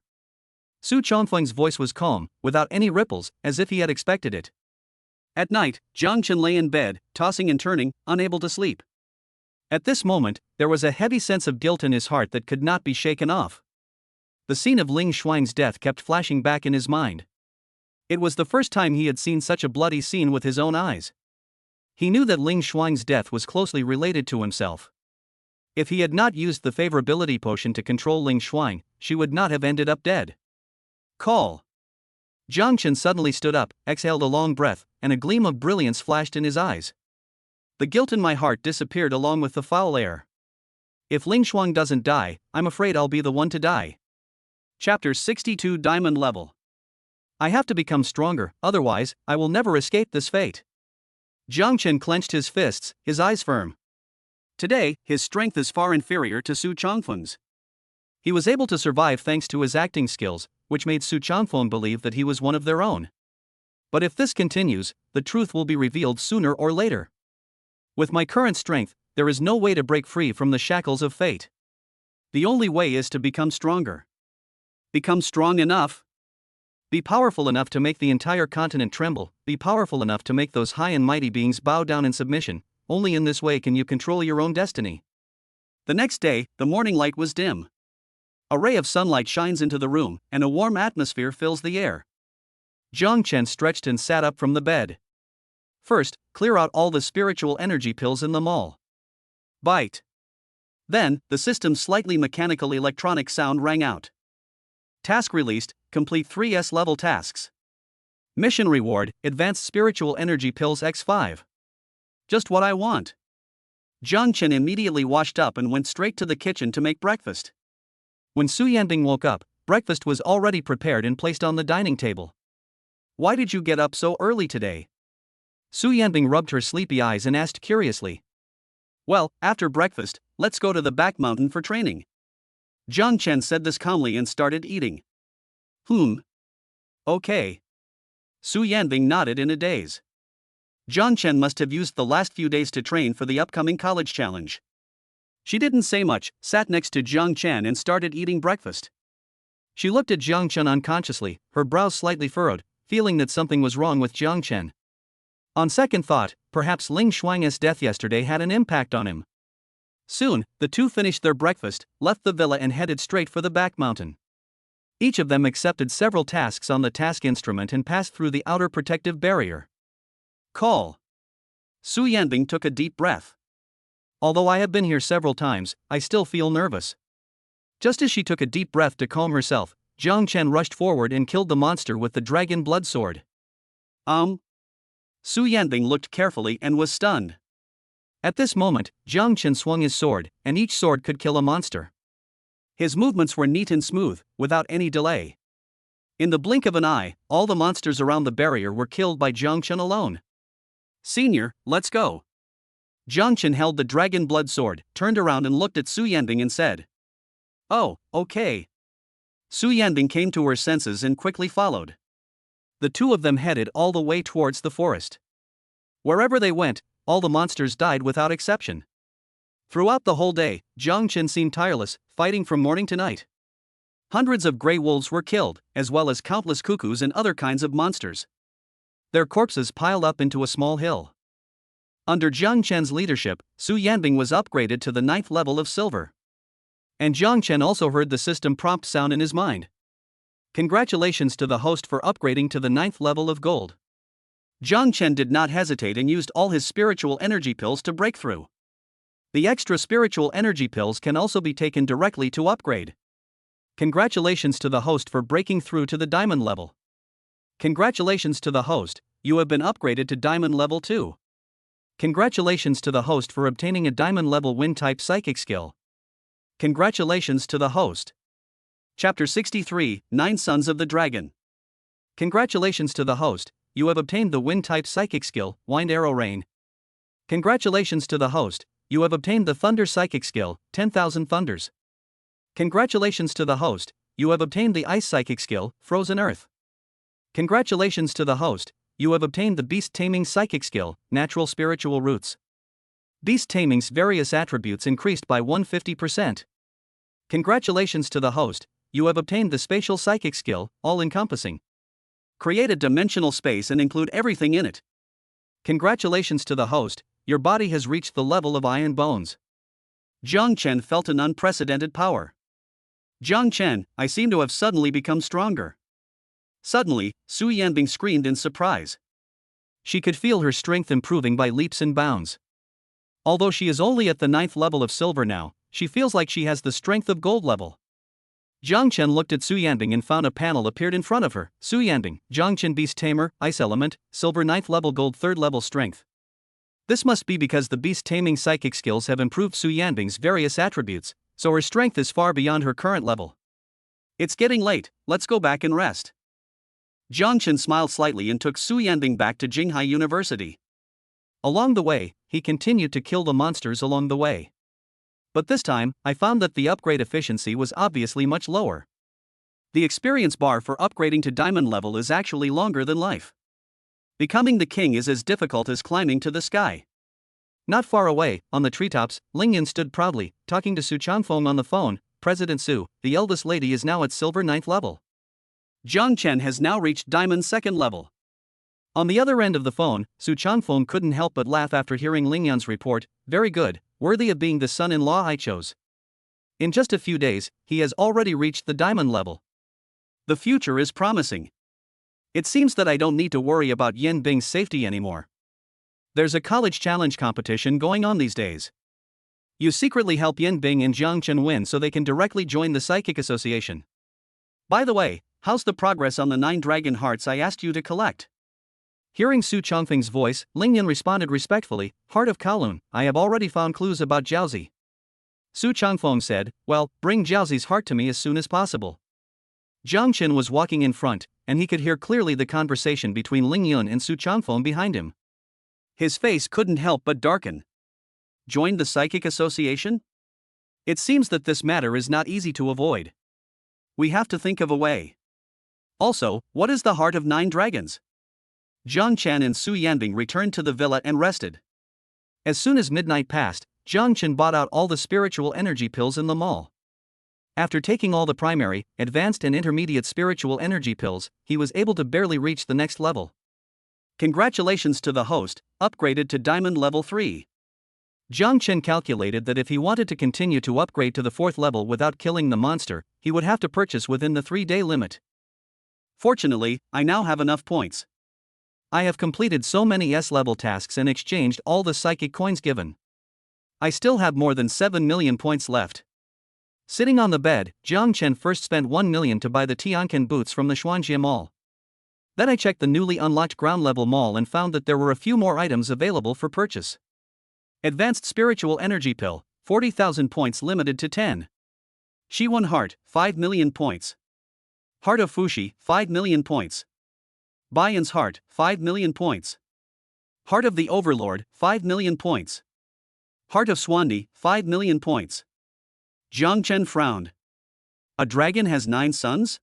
Su Chongfeng's voice was calm, without any ripples, as if he had expected it. At night, Jiang Chen lay in bed, tossing and turning, unable to sleep. At this moment, there was a heavy sense of guilt in his heart that could not be shaken off. The scene of Ling Shuang's death kept flashing back in his mind. It was the first time he had seen such a bloody scene with his own eyes. He knew that Ling Shuang's death was closely related to himself. If he had not used the favorability potion to control Ling Shuang, she would not have ended up dead. Call. Jiang Chen suddenly stood up, exhaled a long breath, and a gleam of brilliance flashed in his eyes. The guilt in my heart disappeared along with the foul air. If Ling Shuang doesn't die, I'm afraid I'll be the one to die. Chapter 62 Diamond Level. I have to become stronger, otherwise, I will never escape this fate. Jiang Chen clenched his fists, his eyes firm. Today, his strength is far inferior to Su Chongfeng's. He was able to survive thanks to his acting skills, which made Su Chongfeng believe that he was one of their own. But if this continues, the truth will be revealed sooner or later. With my current strength, there is no way to break free from the shackles of fate. The only way is to become stronger. Become strong enough. Be powerful enough to make the entire continent tremble, be powerful enough to make those high and mighty beings bow down in submission. Only in this way can you control your own destiny. The next day, the morning light was dim. A ray of sunlight shines into the room, and a warm atmosphere fills the air. Jiang Chen stretched and sat up from the bed. First, clear out all the spiritual energy pills in the mall. Bite. Then, the system's slightly mechanical electronic sound rang out. Task released, complete 3S level tasks. Mission reward, advanced spiritual energy pills X5. Just what I want. Jiang Chen immediately washed up and went straight to the kitchen to make breakfast. When Su Yanbing woke up, breakfast was already prepared and placed on the dining table. Why did you get up so early today? Su Yanbing rubbed her sleepy eyes and asked curiously. Well, after breakfast, let's go to the back mountain for training. Jiang Chen said this calmly and started eating. Okay. Su Yanbing nodded in a daze. Jiang Chen must have used the last few days to train for the upcoming college challenge. She didn't say much, sat next to Jiang Chen and started eating breakfast. She looked at Jiang Chen unconsciously, her brows slightly furrowed, feeling that something was wrong with Jiang Chen. On second thought, perhaps Ling Shuang's death yesterday had an impact on him. Soon, the two finished their breakfast, left the villa and headed straight for the back mountain. Each of them accepted several tasks on the task instrument and passed through the outer protective barrier. Call. Su Yanbing took a deep breath. Although I have been here several times, I still feel nervous. Just as she took a deep breath to calm herself, Jiang Chen rushed forward and killed the monster with the dragon blood sword. Su Yanbing looked carefully and was stunned. At this moment, Jiang Chen swung his sword, and each sword could kill a monster. His movements were neat and smooth, without any delay. In the blink of an eye, all the monsters around the barrier were killed by Jiang Chen alone. Senior, let's go. Jiang Chen held the dragon blood sword, turned around and looked at Su Yanbing and said. Oh, okay. Su Yanbing came to her senses and quickly followed. The two of them headed all the way towards the forest. Wherever they went, all the monsters died without exception. Throughout the whole day, Jiang Chen seemed tireless, fighting from morning to night. Hundreds of gray wolves were killed, as well as countless cuckoos and other kinds of monsters. Their corpses piled up into a small hill. Under Jiang Chen's leadership, Su Yanbing was upgraded to the 9th level of silver. And Jiang Chen also heard the system prompt sound in his mind. Congratulations to the host for upgrading to the 9th level of gold. Jiang Chen did not hesitate and used all his spiritual energy pills to break through. The extra spiritual energy pills can also be taken directly to upgrade. Congratulations to the host for breaking through to the diamond level. Congratulations to the host, you have been upgraded to diamond level 2. Congratulations to the host for obtaining a diamond level wind type psychic skill. Congratulations to the host. Chapter 63, 9 Sons of the Dragon. Congratulations to the host, you have obtained the wind type psychic skill, Wind Arrow Rain. Congratulations to the host, you have obtained the thunder psychic skill, 10,000 thunders. Congratulations to the host, you have obtained the ice psychic skill, Frozen Earth. Congratulations to the host, you have obtained the beast taming psychic skill, Natural Spiritual Roots. Beast taming's various attributes increased by 150%. Congratulations to the host, you have obtained the spatial psychic skill, all-encompassing. Create a dimensional space and include everything in it. Congratulations to the host, your body has reached the level of iron bones. Jiang Chen felt an unprecedented power. Jiang Chen, I seem to have suddenly become stronger. Suddenly, Su Yanbing screamed in surprise. She could feel her strength improving by leaps and bounds. Although she is only at the 9th level of silver now, she feels like she has the strength of gold level. Jiang Chen looked at Su Yanbing and found a panel appeared in front of her. Su Yanbing, Jiang Chen Beast Tamer, Ice Element, Silver 9th level gold 3rd level strength. This must be because the beast taming psychic skills have improved Su Yanbing's various attributes, so her strength is far beyond her current level. It's getting late, let's go back and rest. Jiang Chen smiled slightly and took Su Yanbing back to Jinghai University. Along the way, he continued to kill the monsters along the way. But this time, I found that the upgrade efficiency was obviously much lower. The experience bar for upgrading to diamond level is actually longer than life. Becoming the king is as difficult as climbing to the sky. Not far away, on the treetops, Ling Yan stood proudly, talking to Su Chanfeng on the phone. President Su, the eldest lady is now at silver 9th level. Jiang Chen has now reached diamond 2nd level. On the other end of the phone, Su Chanfeng couldn't help but laugh after hearing Ling Yan's report. Very good, worthy of being the son-in-law I chose. In just a few days, he has already reached the diamond level. The future is promising. It seems that I don't need to worry about Yin Bing's safety anymore. There's a college challenge competition going on these days. You secretly help Yin Bing and Jiang Chen win so they can directly join the Psychic Association. By the way, how's the progress on the 9 dragon hearts I asked you to collect? Hearing Su Chongfeng's voice, Ling Yan responded respectfully, Heart of Kowloon, I have already found clues about Jiaozi. Su Chongfeng said, well, bring Jiaozi's heart to me as soon as possible. Jiang Chen was walking in front, and he could hear clearly the conversation between Ling Yun and Su Chongfeng behind him. His face couldn't help but darken. Joined the Psychic Association? It seems that this matter is not easy to avoid. We have to think of a way. Also, what is the heart of 9 dragons? Jiang Chen and Su Yanbing returned to the villa and rested. As soon as midnight passed, Jiang Chen bought out all the spiritual energy pills in the mall. After taking all the primary, advanced and intermediate spiritual energy pills, he was able to barely reach the next level. Congratulations to the host, upgraded to Diamond Level 3. Jiang Chen calculated that if he wanted to continue to upgrade to the 4th level without killing the monster, he would have to purchase within the 3-day limit. Fortunately, I now have enough points. I have completed so many S-level tasks and exchanged all the psychic coins given. I still have more than 7 million points left. Sitting on the bed, Jiang Chen first spent 1 million to buy the Tianquan boots from the Xuanjie Mall. Then I checked the newly unlocked ground-level mall and found that there were a few more items available for purchase. Advanced Spiritual Energy Pill, 40,000 points limited to 10. Shiwan Heart, 5 million points. Heart of Fushi, 5 million points. Bayan's Heart, 5 million points. Heart of the Overlord, 5 million points. Heart of Swandi, 5 million points. Jiang Chen frowned. A dragon has 9 sons?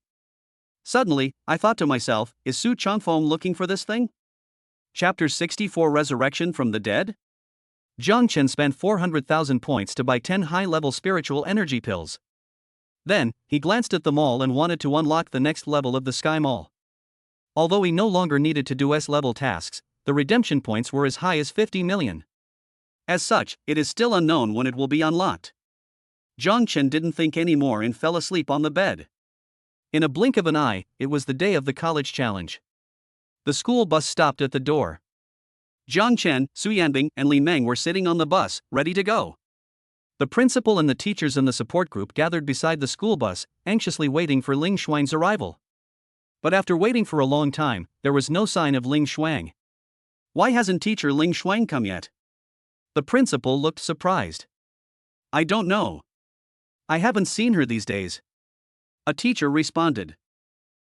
Suddenly, I thought to myself, is Su Chongfeng looking for this thing? Chapter 64 Resurrection from the Dead? Jiang Chen spent 400,000 points to buy 10 high-level spiritual energy pills. Then, he glanced at the mall and wanted to unlock the next level of the Sky Mall. Although he no longer needed to do S-level tasks, the redemption points were as high as 50 million. As such, it is still unknown when it will be unlocked. Jiang Chen didn't think anymore and fell asleep on the bed. In a blink of an eye, it was the day of the college challenge. The school bus stopped at the door. Jiang Chen, Su Yanbing, and Li Meng were sitting on the bus, ready to go. The principal and the teachers in the support group gathered beside the school bus, anxiously waiting for Ling Shuang's arrival. But after waiting for a long time, there was no sign of Ling Shuang. Why hasn't teacher Ling Shuang come yet? The principal looked surprised. I don't know. I haven't seen her these days. A teacher responded.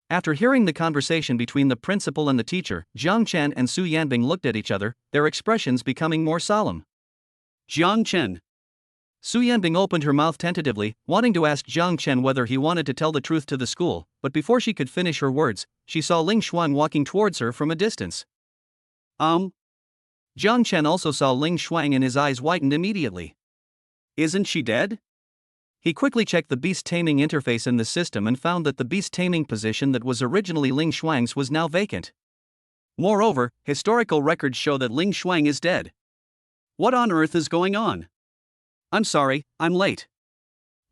After hearing the conversation between the principal and the teacher, Jiang Chen and Su Yanbing looked at each other, their expressions becoming more solemn. Jiang Chen. Su Yanbing opened her mouth tentatively, wanting to ask Jiang Chen whether he wanted to tell the truth to the school, but before she could finish her words, she saw Ling Shuang walking towards her from a distance. Jiang Chen also saw Ling Shuang and his eyes whitened immediately. Isn't she dead? He quickly checked the beast taming interface in the system and found that the beast taming position that was originally Ling Shuang's was now vacant. Moreover, historical records show that Ling Shuang is dead. What on earth is going on? I'm sorry, I'm late.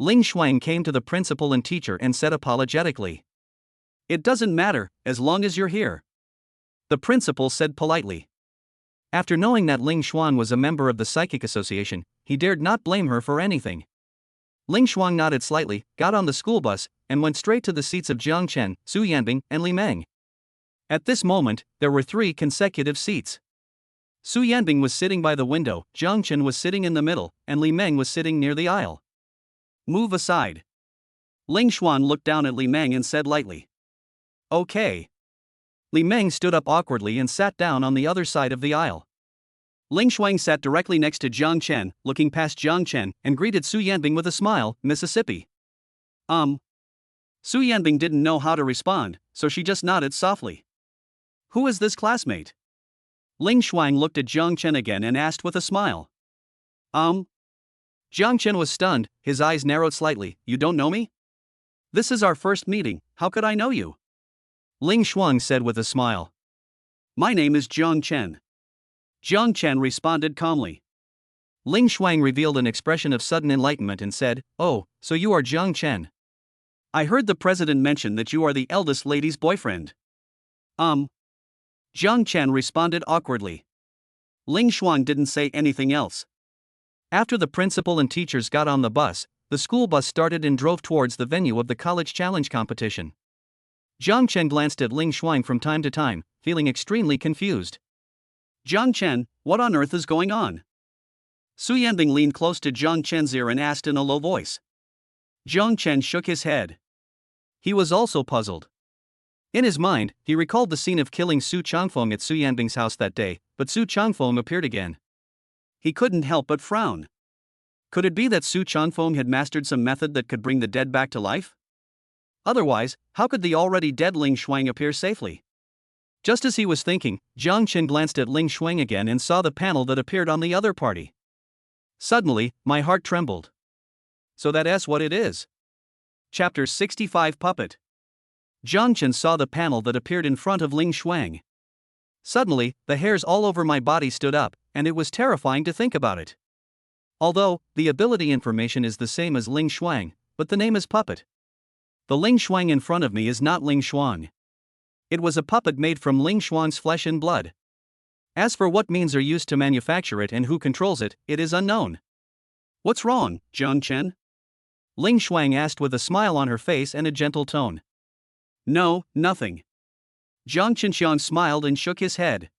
Ling Shuang came to the principal and teacher and said apologetically. It doesn't matter, as long as you're here. The principal said politely. After knowing that Ling Shuang was a member of the Psychic Association, he dared not blame her for anything. Ling Shuang nodded slightly, got on the school bus, and went straight to the seats of Jiang Chen, Su Yanbing, and Li Meng. At this moment, there were 3 consecutive seats. Su Yanbing was sitting by the window, Jiang Chen was sitting in the middle, and Li Meng was sitting near the aisle. Move aside. Ling Shuang looked down at Li Meng and said lightly. Okay. Li Meng stood up awkwardly and sat down on the other side of the aisle. Ling Shuang sat directly next to Jiang Chen, looking past Jiang Chen, and greeted Su Yanbing with a smile, Mississippi. Su Yanbing didn't know how to respond, so she just nodded softly. Who is this classmate? Ling Shuang looked at Jiang Chen again and asked with a smile. Jiang Chen was stunned, his eyes narrowed slightly. You don't know me? This is our first meeting, how could I know you? Ling Shuang said with a smile. My name is Jiang Chen. Jiang Chen responded calmly. Ling Shuang revealed an expression of sudden enlightenment and said, Oh, so you are Jiang Chen. I heard the president mention that you are the eldest lady's boyfriend. Jiang Chen responded awkwardly. Ling Shuang didn't say anything else. After the principal and teachers got on the bus, the school bus started and drove towards the venue of the college challenge competition. Jiang Chen glanced at Ling Shuang from time to time, feeling extremely confused. Jiang Chen, what on earth is going on? Su Yanbing leaned close to Jiang Chen's ear and asked in a low voice. Jiang Chen shook his head. He was also puzzled. In his mind, he recalled the scene of killing Su Changfeng at Su Yanbing's house that day, but Su Changfeng appeared again. He couldn't help but frown. Could it be that Su Changfeng had mastered some method that could bring the dead back to life? Otherwise, how could the already dead Ling Shuang appear safely? Just as he was thinking, Jiang Chen glanced at Ling Shuang again and saw the panel that appeared on the other party. Suddenly, my heart trembled. So that's what it is. Chapter 65 Puppet. Jiang Chen saw the panel that appeared in front of Ling Shuang. Suddenly, the hairs all over my body stood up, and it was terrifying to think about it. Although, the ability information is the same as Ling Shuang, but the name is Puppet. The Ling Shuang in front of me is not Ling Shuang. It was a puppet made from Ling Shuang's flesh and blood. As for what means are used to manufacture it and who controls it, it is unknown. What's wrong, Jiang Chen? Ling Shuang asked with a smile on her face and a gentle tone. No, nothing. Jiang Chen smiled and shook his head.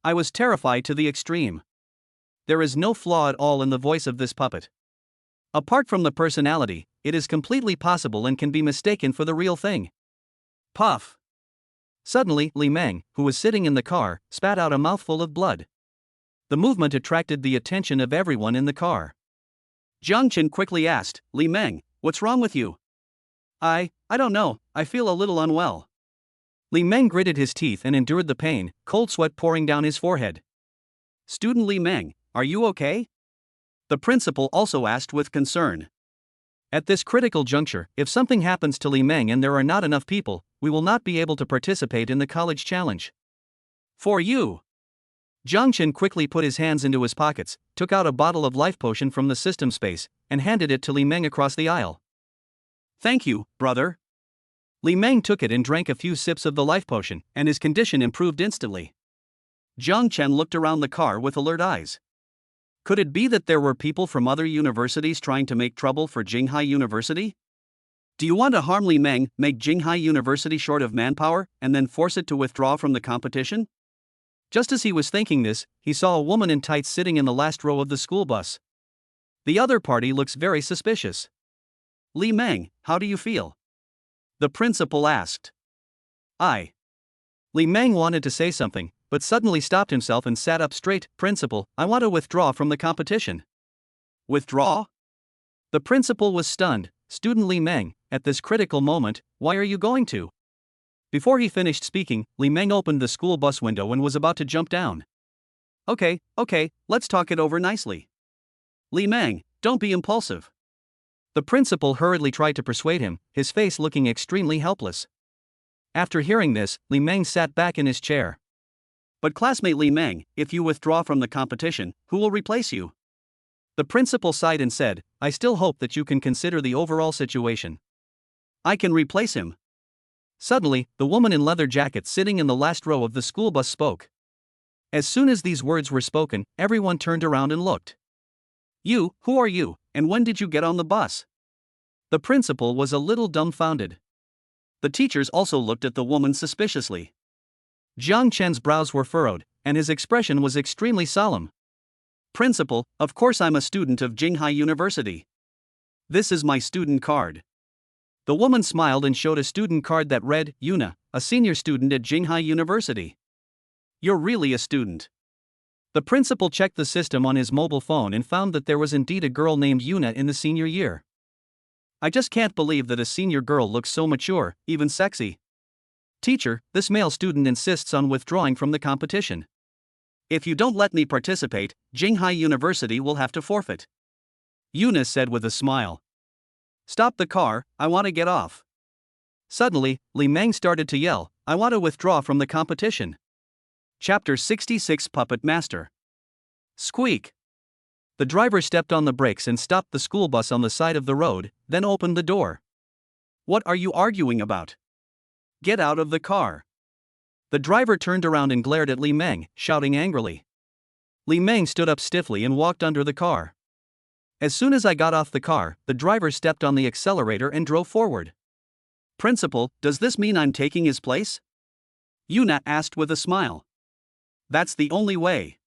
I was terrified to the extreme. There is no flaw at all in the voice of this puppet. Apart from the personality, it is completely possible and can be mistaken for the real thing. Puff. Suddenly, Li Meng, who was sitting in the car, spat out a mouthful of blood. The movement attracted the attention of everyone in the car. Jiang Chen quickly asked, Li Meng, what's wrong with you? I don't know, I feel a little unwell. Li Meng gritted his teeth and endured the pain, cold sweat pouring down his forehead. Student Li Meng, are you okay? The principal also asked with concern. At this critical juncture, if something happens to Li Meng and there are not enough people, we will not be able to participate in the college challenge. For you. Jiang Chen quickly put his hands into his pockets, took out a bottle of life potion from the system space, and handed it to Li Meng across the aisle. Thank you, brother. Li Meng took it and drank a few sips of the life potion, and his condition improved instantly. Jiang Chen looked around the car with alert eyes. Could it be that there were people from other universities trying to make trouble for Jinghai University? Do you want to harm Li Meng, make Jinghai University short of manpower, and then force it to withdraw from the competition? Just as he was thinking this, he saw a woman in tights sitting in the last row of the school bus. The other party looks very suspicious. Li Meng, how do you feel? The principal asked. Li Meng wanted to say something, but suddenly stopped himself and sat up straight. Principal, I want to withdraw from the competition. Withdraw? The principal was stunned. Student Li Meng, at this critical moment, why are you going to? Before he finished speaking, Li Meng opened the school bus window and was about to jump down. Okay, let's talk it over nicely. Li Meng, don't be impulsive. The principal hurriedly tried to persuade him, his face looking extremely helpless. After hearing this, Li Meng sat back in his chair. But classmate Li Meng, if you withdraw from the competition, who will replace you? The principal sighed and said, I still hope that you can consider the overall situation. I can replace him. Suddenly, the woman in leather jacket sitting in the last row of the school bus spoke. As soon as these words were spoken, everyone turned around and looked. You, who are you, and when did you get on the bus? The principal was a little dumbfounded. The teachers also looked at the woman suspiciously. Jiang Chen's brows were furrowed, and his expression was extremely solemn. Principal, of course I'm a student of Jinghai University. This is my student card. The woman smiled and showed a student card that read, Yuna, a senior student at Jinghai University. You're really a student. The principal checked the system on his mobile phone and found that there was indeed a girl named Yuna in the senior year. I just can't believe that a senior girl looks so mature, even sexy. Teacher, this male student insists on withdrawing from the competition. If you don't let me participate, Jinghai University will have to forfeit. Yuna said with a smile. Stop the car, I want to get off. Suddenly, Li Meng started to yell, I want to withdraw from the competition. Chapter 66 Puppet Master. Squeak. The driver stepped on the brakes and stopped the school bus on the side of the road, then opened the door. What are you arguing about? Get out of the car. The driver turned around and glared at Li Meng, shouting angrily. Li Meng stood up stiffly and walked under the car. As soon as I got off the car, the driver stepped on the accelerator and drove forward. Principal, does this mean I'm taking his place? Yuna asked with a smile. That's the only way.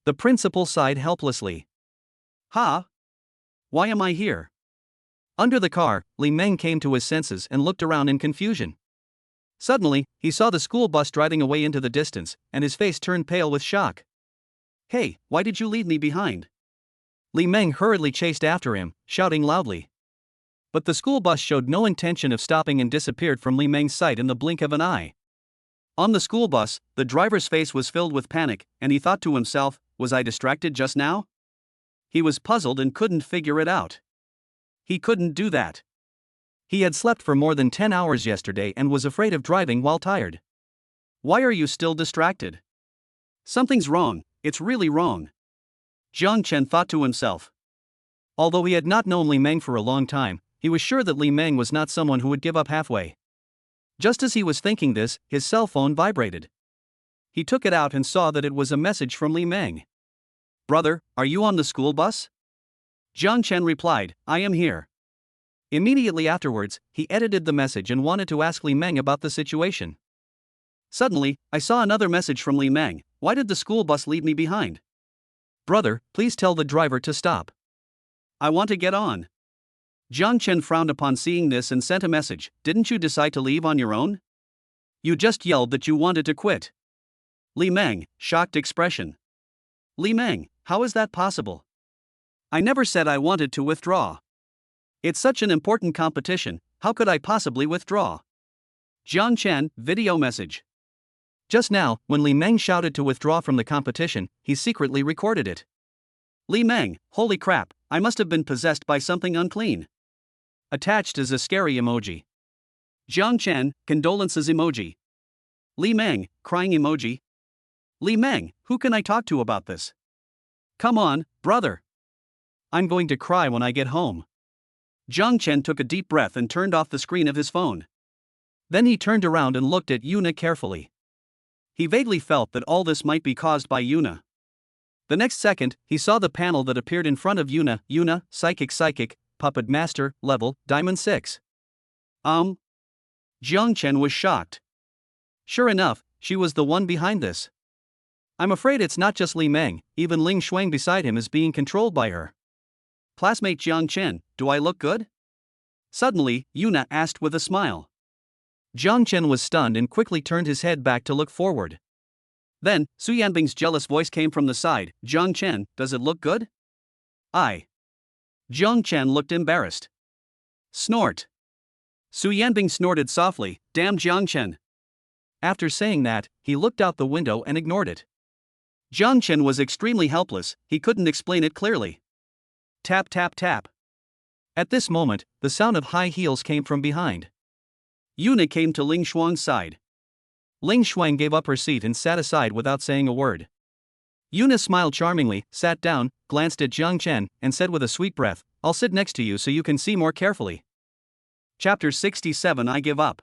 The principal sighed helplessly. Huh? Why am I here? Under the car, Li Meng came to his senses and looked around in confusion. Suddenly, he saw the school bus driving away into the distance, and his face turned pale with shock. Hey, why did you leave me behind? Li Meng hurriedly chased after him, shouting loudly. But the school bus showed no intention of stopping and disappeared from Li Meng's sight in the blink of an eye. On the school bus, the driver's face was filled with panic, and he thought to himself, was I distracted just now? He was puzzled and couldn't figure it out. He couldn't do that. He had slept for more than 10 hours yesterday and was afraid of driving while tired. Why are you still distracted? Something's wrong, it's really wrong. Jiang Chen thought to himself. Although he had not known Li Meng for a long time, he was sure that Li Meng was not someone who would give up halfway. Just as he was thinking this, his cell phone vibrated. He took it out and saw that it was a message from Li Meng. Brother, are you on the school bus? Jiang Chen replied, I am here. Immediately afterwards, he edited the message and wanted to ask Li Meng about the situation. Suddenly, I saw another message from Li Meng. Why did the school bus leave me behind? Brother, please tell the driver to stop. I want to get on. Jiang Chen frowned upon seeing this and sent a message. Didn't you decide to leave on your own? You just yelled that you wanted to quit. Li Meng, shocked expression. Li Meng, how is that possible? I never said I wanted to withdraw. It's such an important competition, how could I possibly withdraw? Jiang Chen, video message. Just now, when Li Meng shouted to withdraw from the competition, he secretly recorded it. Li Meng, holy crap, I must have been possessed by something unclean. Attached is a scary emoji. Jiang Chen, condolences emoji. Li Meng, crying emoji. Li Meng, who can I talk to about this? Come on, brother. I'm going to cry when I get home. Jiang Chen took a deep breath and turned off the screen of his phone. Then he turned around and looked at Yuna carefully. He vaguely felt that all this might be caused by Yuna. The next second, he saw the panel that appeared in front of Yuna. Yuna, psychic, puppet master, level, diamond 6. Jiang Chen was shocked. Sure enough, she was the one behind this. I'm afraid it's not just Li Meng, even Ling Shuang beside him is being controlled by her. Classmate Jiang Chen, do I look good? Suddenly, Yuna asked with a smile. Jiang Chen was stunned and quickly turned his head back to look forward. Then, Su Yanbing's jealous voice came from the side. Jiang Chen, does it look good? Jiang Chen looked embarrassed. Snort. Su Yanbing snorted softly. Damn Jiang Chen. After saying that, he looked out the window and ignored it. Jiang Chen was extremely helpless, he couldn't explain it clearly. Tap tap tap. At this moment, the sound of high heels came from behind. Yuna came to Ling Shuang's side. Ling Shuang gave up her seat and sat aside without saying a word. Yuna smiled charmingly, sat down, glanced at Jiang Chen, and said with a sweet breath, I'll sit next to you so you can see more carefully. Chapter 67 I Give Up.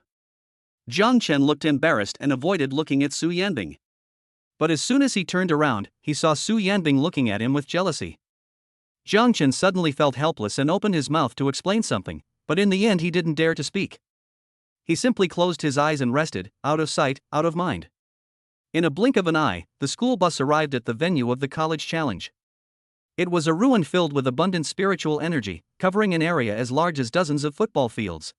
Jiang Chen looked embarrassed and avoided looking at Su Yanbing. But as soon as he turned around, he saw Su Yanbing looking at him with jealousy. Jiang Chen suddenly felt helpless and opened his mouth to explain something, but in the end he didn't dare to speak. He simply closed his eyes and rested, out of sight, out of mind. In a blink of an eye, the school bus arrived at the venue of the college challenge. It was a ruin filled with abundant spiritual energy, covering an area as large as dozens of football fields.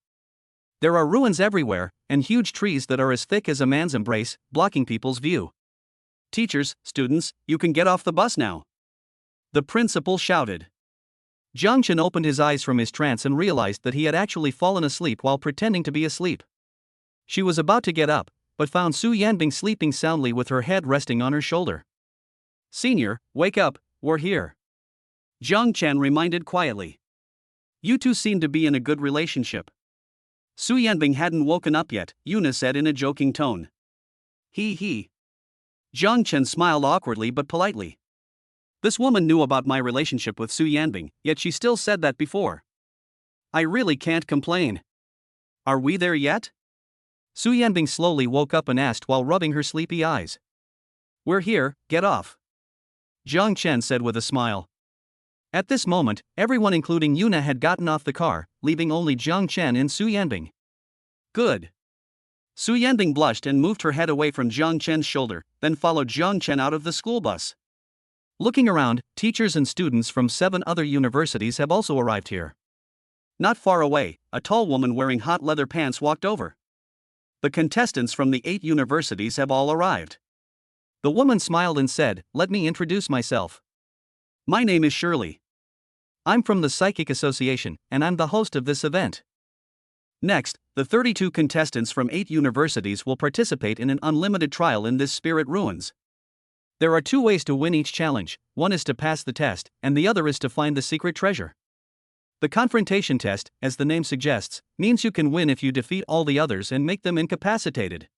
There are ruins everywhere, and huge trees that are as thick as a man's embrace, blocking people's view. Teachers, students, you can get off the bus now. The principal shouted. Jiang Chen opened his eyes from his trance and realized that he had actually fallen asleep while pretending to be asleep. She was about to get up, but found Su Yanbing sleeping soundly with her head resting on her shoulder. Senior, wake up, we're here. Jiang Chen reminded quietly. You two seem to be in a good relationship. Su Yanbing hadn't woken up yet, Yuna said in a joking tone. He. Jiang Chen smiled awkwardly but politely. This woman knew about my relationship with Su Yanbing, yet she still said that before. I really can't complain. Are we there yet? Su Yanbing slowly woke up and asked while rubbing her sleepy eyes. "We're here, get off," Jiang Chen said with a smile. At this moment, everyone including Yuna had gotten off the car, leaving only Jiang Chen and Su Yanbing. "Good." Su Yanbing blushed and moved her head away from Jiang Chen's shoulder, then followed Jiang Chen out of the school bus. Looking around, teachers and students from 7 other universities have also arrived here. Not far away, a tall woman wearing hot leather pants walked over. The contestants from the 8 universities have all arrived. The woman smiled and said, "Let me introduce myself. My name is Shirley. I'm from the Psychic Association, and I'm the host of this event. Next, the 32 contestants from 8 universities will participate in an unlimited trial in this spirit ruins. There are 2 ways to win each challenge, one is to pass the test, and the other is to find the secret treasure. The confrontation test, as the name suggests, means you can win if you defeat all the others and make them incapacitated.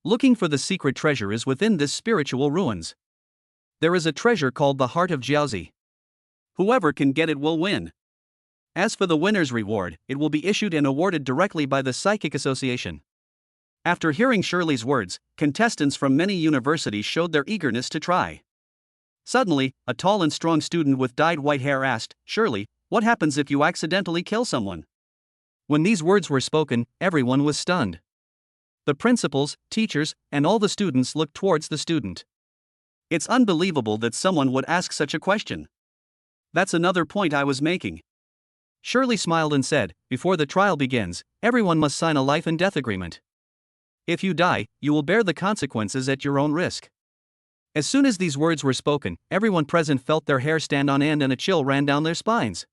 Looking for the secret treasure is within this spiritual ruins. There is a treasure called the Heart of Jiaozi. Whoever can get it will win. As for the winner's reward, it will be issued and awarded directly by the Psychic Association." After hearing Shirley's words, contestants from many universities showed their eagerness to try. Suddenly, a tall and strong student with dyed white hair asked, "Shirley, what happens if you accidentally kill someone?" When these words were spoken, everyone was stunned. The principals, teachers, and all the students looked towards the student. It's unbelievable that someone would ask such a question. That's another point I was making. Shirley smiled and said, "Before the trial begins, everyone must sign a life and death agreement. If you die, you will bear the consequences at your own risk." As soon as these words were spoken, everyone present felt their hair stand on end and a chill ran down their spines.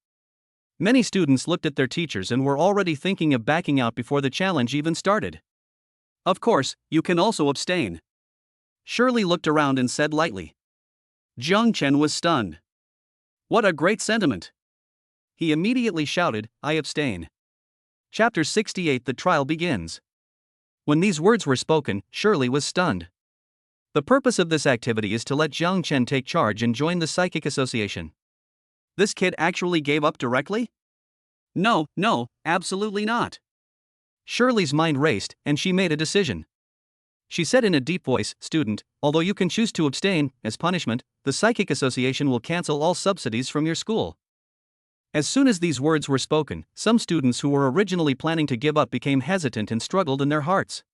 Many students looked at their teachers and were already thinking of backing out before the challenge even started. "Of course, you can also abstain." Shirley looked around and said lightly. Jiang Chen was stunned. What a great sentiment! He immediately shouted, "I abstain." Chapter 68 The trial begins. When these words were spoken, Shirley was stunned. The purpose of this activity is to let Jiang Chen take charge and join the Psychic Association. This kid actually gave up directly? No, absolutely not. Shirley's mind raced, and she made a decision. She said in a deep voice, "Student, although you can choose to abstain, as punishment, the Psychic Association will cancel all subsidies from your school." As soon as these words were spoken, some students who were originally planning to give up became hesitant and struggled in their hearts.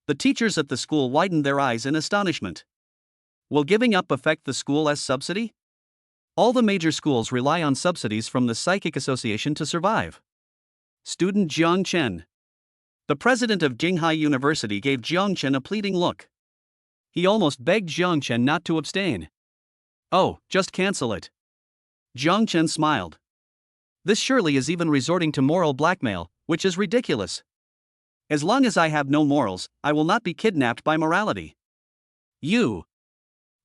The teachers at the school widened their eyes in astonishment. Will giving up affect the school as subsidy? All the major schools rely on subsidies from the Psychic Association to survive. Student Jiang Chen. The president of Jinghai University gave Jiang Chen a pleading look. He almost begged Jiang Chen not to abstain. "Oh, just cancel it." Jiang Chen smiled. This surely is even resorting to moral blackmail, which is ridiculous. As long as I have no morals, I will not be kidnapped by morality. You.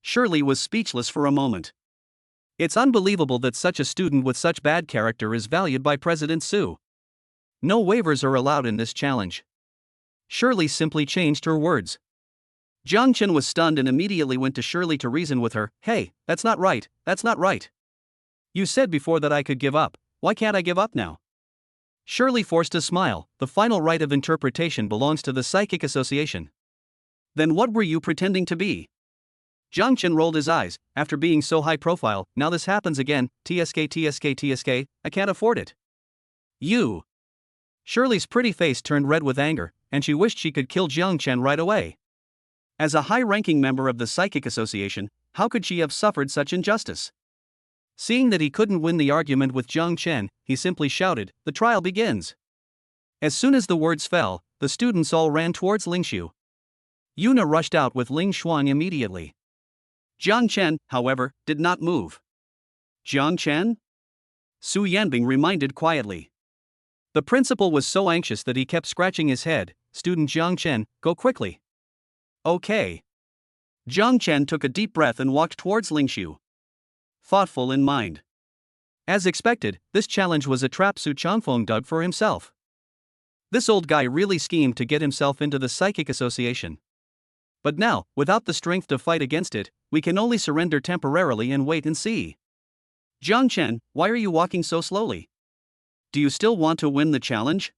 Shirley was speechless for a moment. It's unbelievable that such a student with such bad character is valued by President Su. No waivers are allowed in this challenge. Shirley simply changed her words. Jiang Chen was stunned and immediately went to Shirley to reason with her. "Hey, that's not right. You said before that I could give up. Why can't I give up now?" Shirley forced a smile. The final right of interpretation belongs to the Psychic Association. Then what were you pretending to be? Jiang Chen rolled his eyes. After being so high profile, now this happens again. TSK, I can't afford it. You. Shirley's pretty face turned red with anger, and she wished she could kill Jiang Chen right away. As a high-ranking member of the Psychic Association, how could she have suffered such injustice? Seeing that he couldn't win the argument with Jiang Chen, he simply shouted, "The trial begins." As soon as the words fell, the students all ran towards Lingshu. Yuna rushed out with Ling Shuang immediately. Jiang Chen, however, did not move. "Jiang Chen?" Su Yanbing reminded quietly. The principal was so anxious that he kept scratching his head. "Student Jiang Chen, go quickly." "Okay." Jiang Chen took a deep breath and walked towards Lingshu. Thoughtful in mind. As expected, this challenge was a trap Su Changfeng dug for himself. This old guy really schemed to get himself into the Psychic Association. But now, without the strength to fight against it, we can only surrender temporarily and wait and see. Jiang Chen, why are you walking so slowly? Do you still want to win the challenge?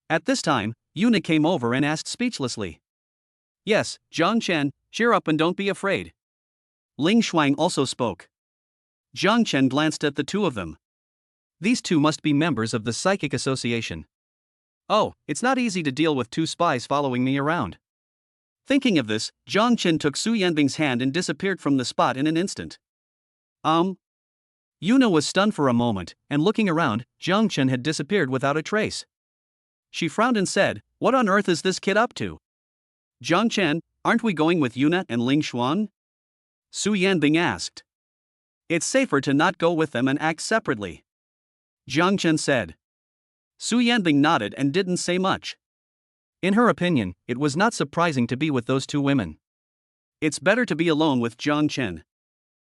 At this time, Yuna came over and asked speechlessly. Yes, Jiang Chen, cheer up and don't be afraid. Ling Shuang also spoke. Jiang Chen glanced at the two of them. These two must be members of the Psychic Association. Oh, it's not easy to deal with two spies following me around. Thinking of this, Jiang Chen took Su Yanbing's hand and disappeared from the spot in an instant. Yuna was stunned for a moment, and looking around, Jiang Chen had disappeared without a trace. She frowned and said, "What on earth is this kid up to?" "Jiang Chen, aren't we going with Yuna and Ling Xuan?" Su Yanbing asked. "It's safer to not go with them and act separately," Jiang Chen said. Su Yanbing nodded and didn't say much. In her opinion, it was not surprising to be with those two women. It's better to be alone with Jiang Chen.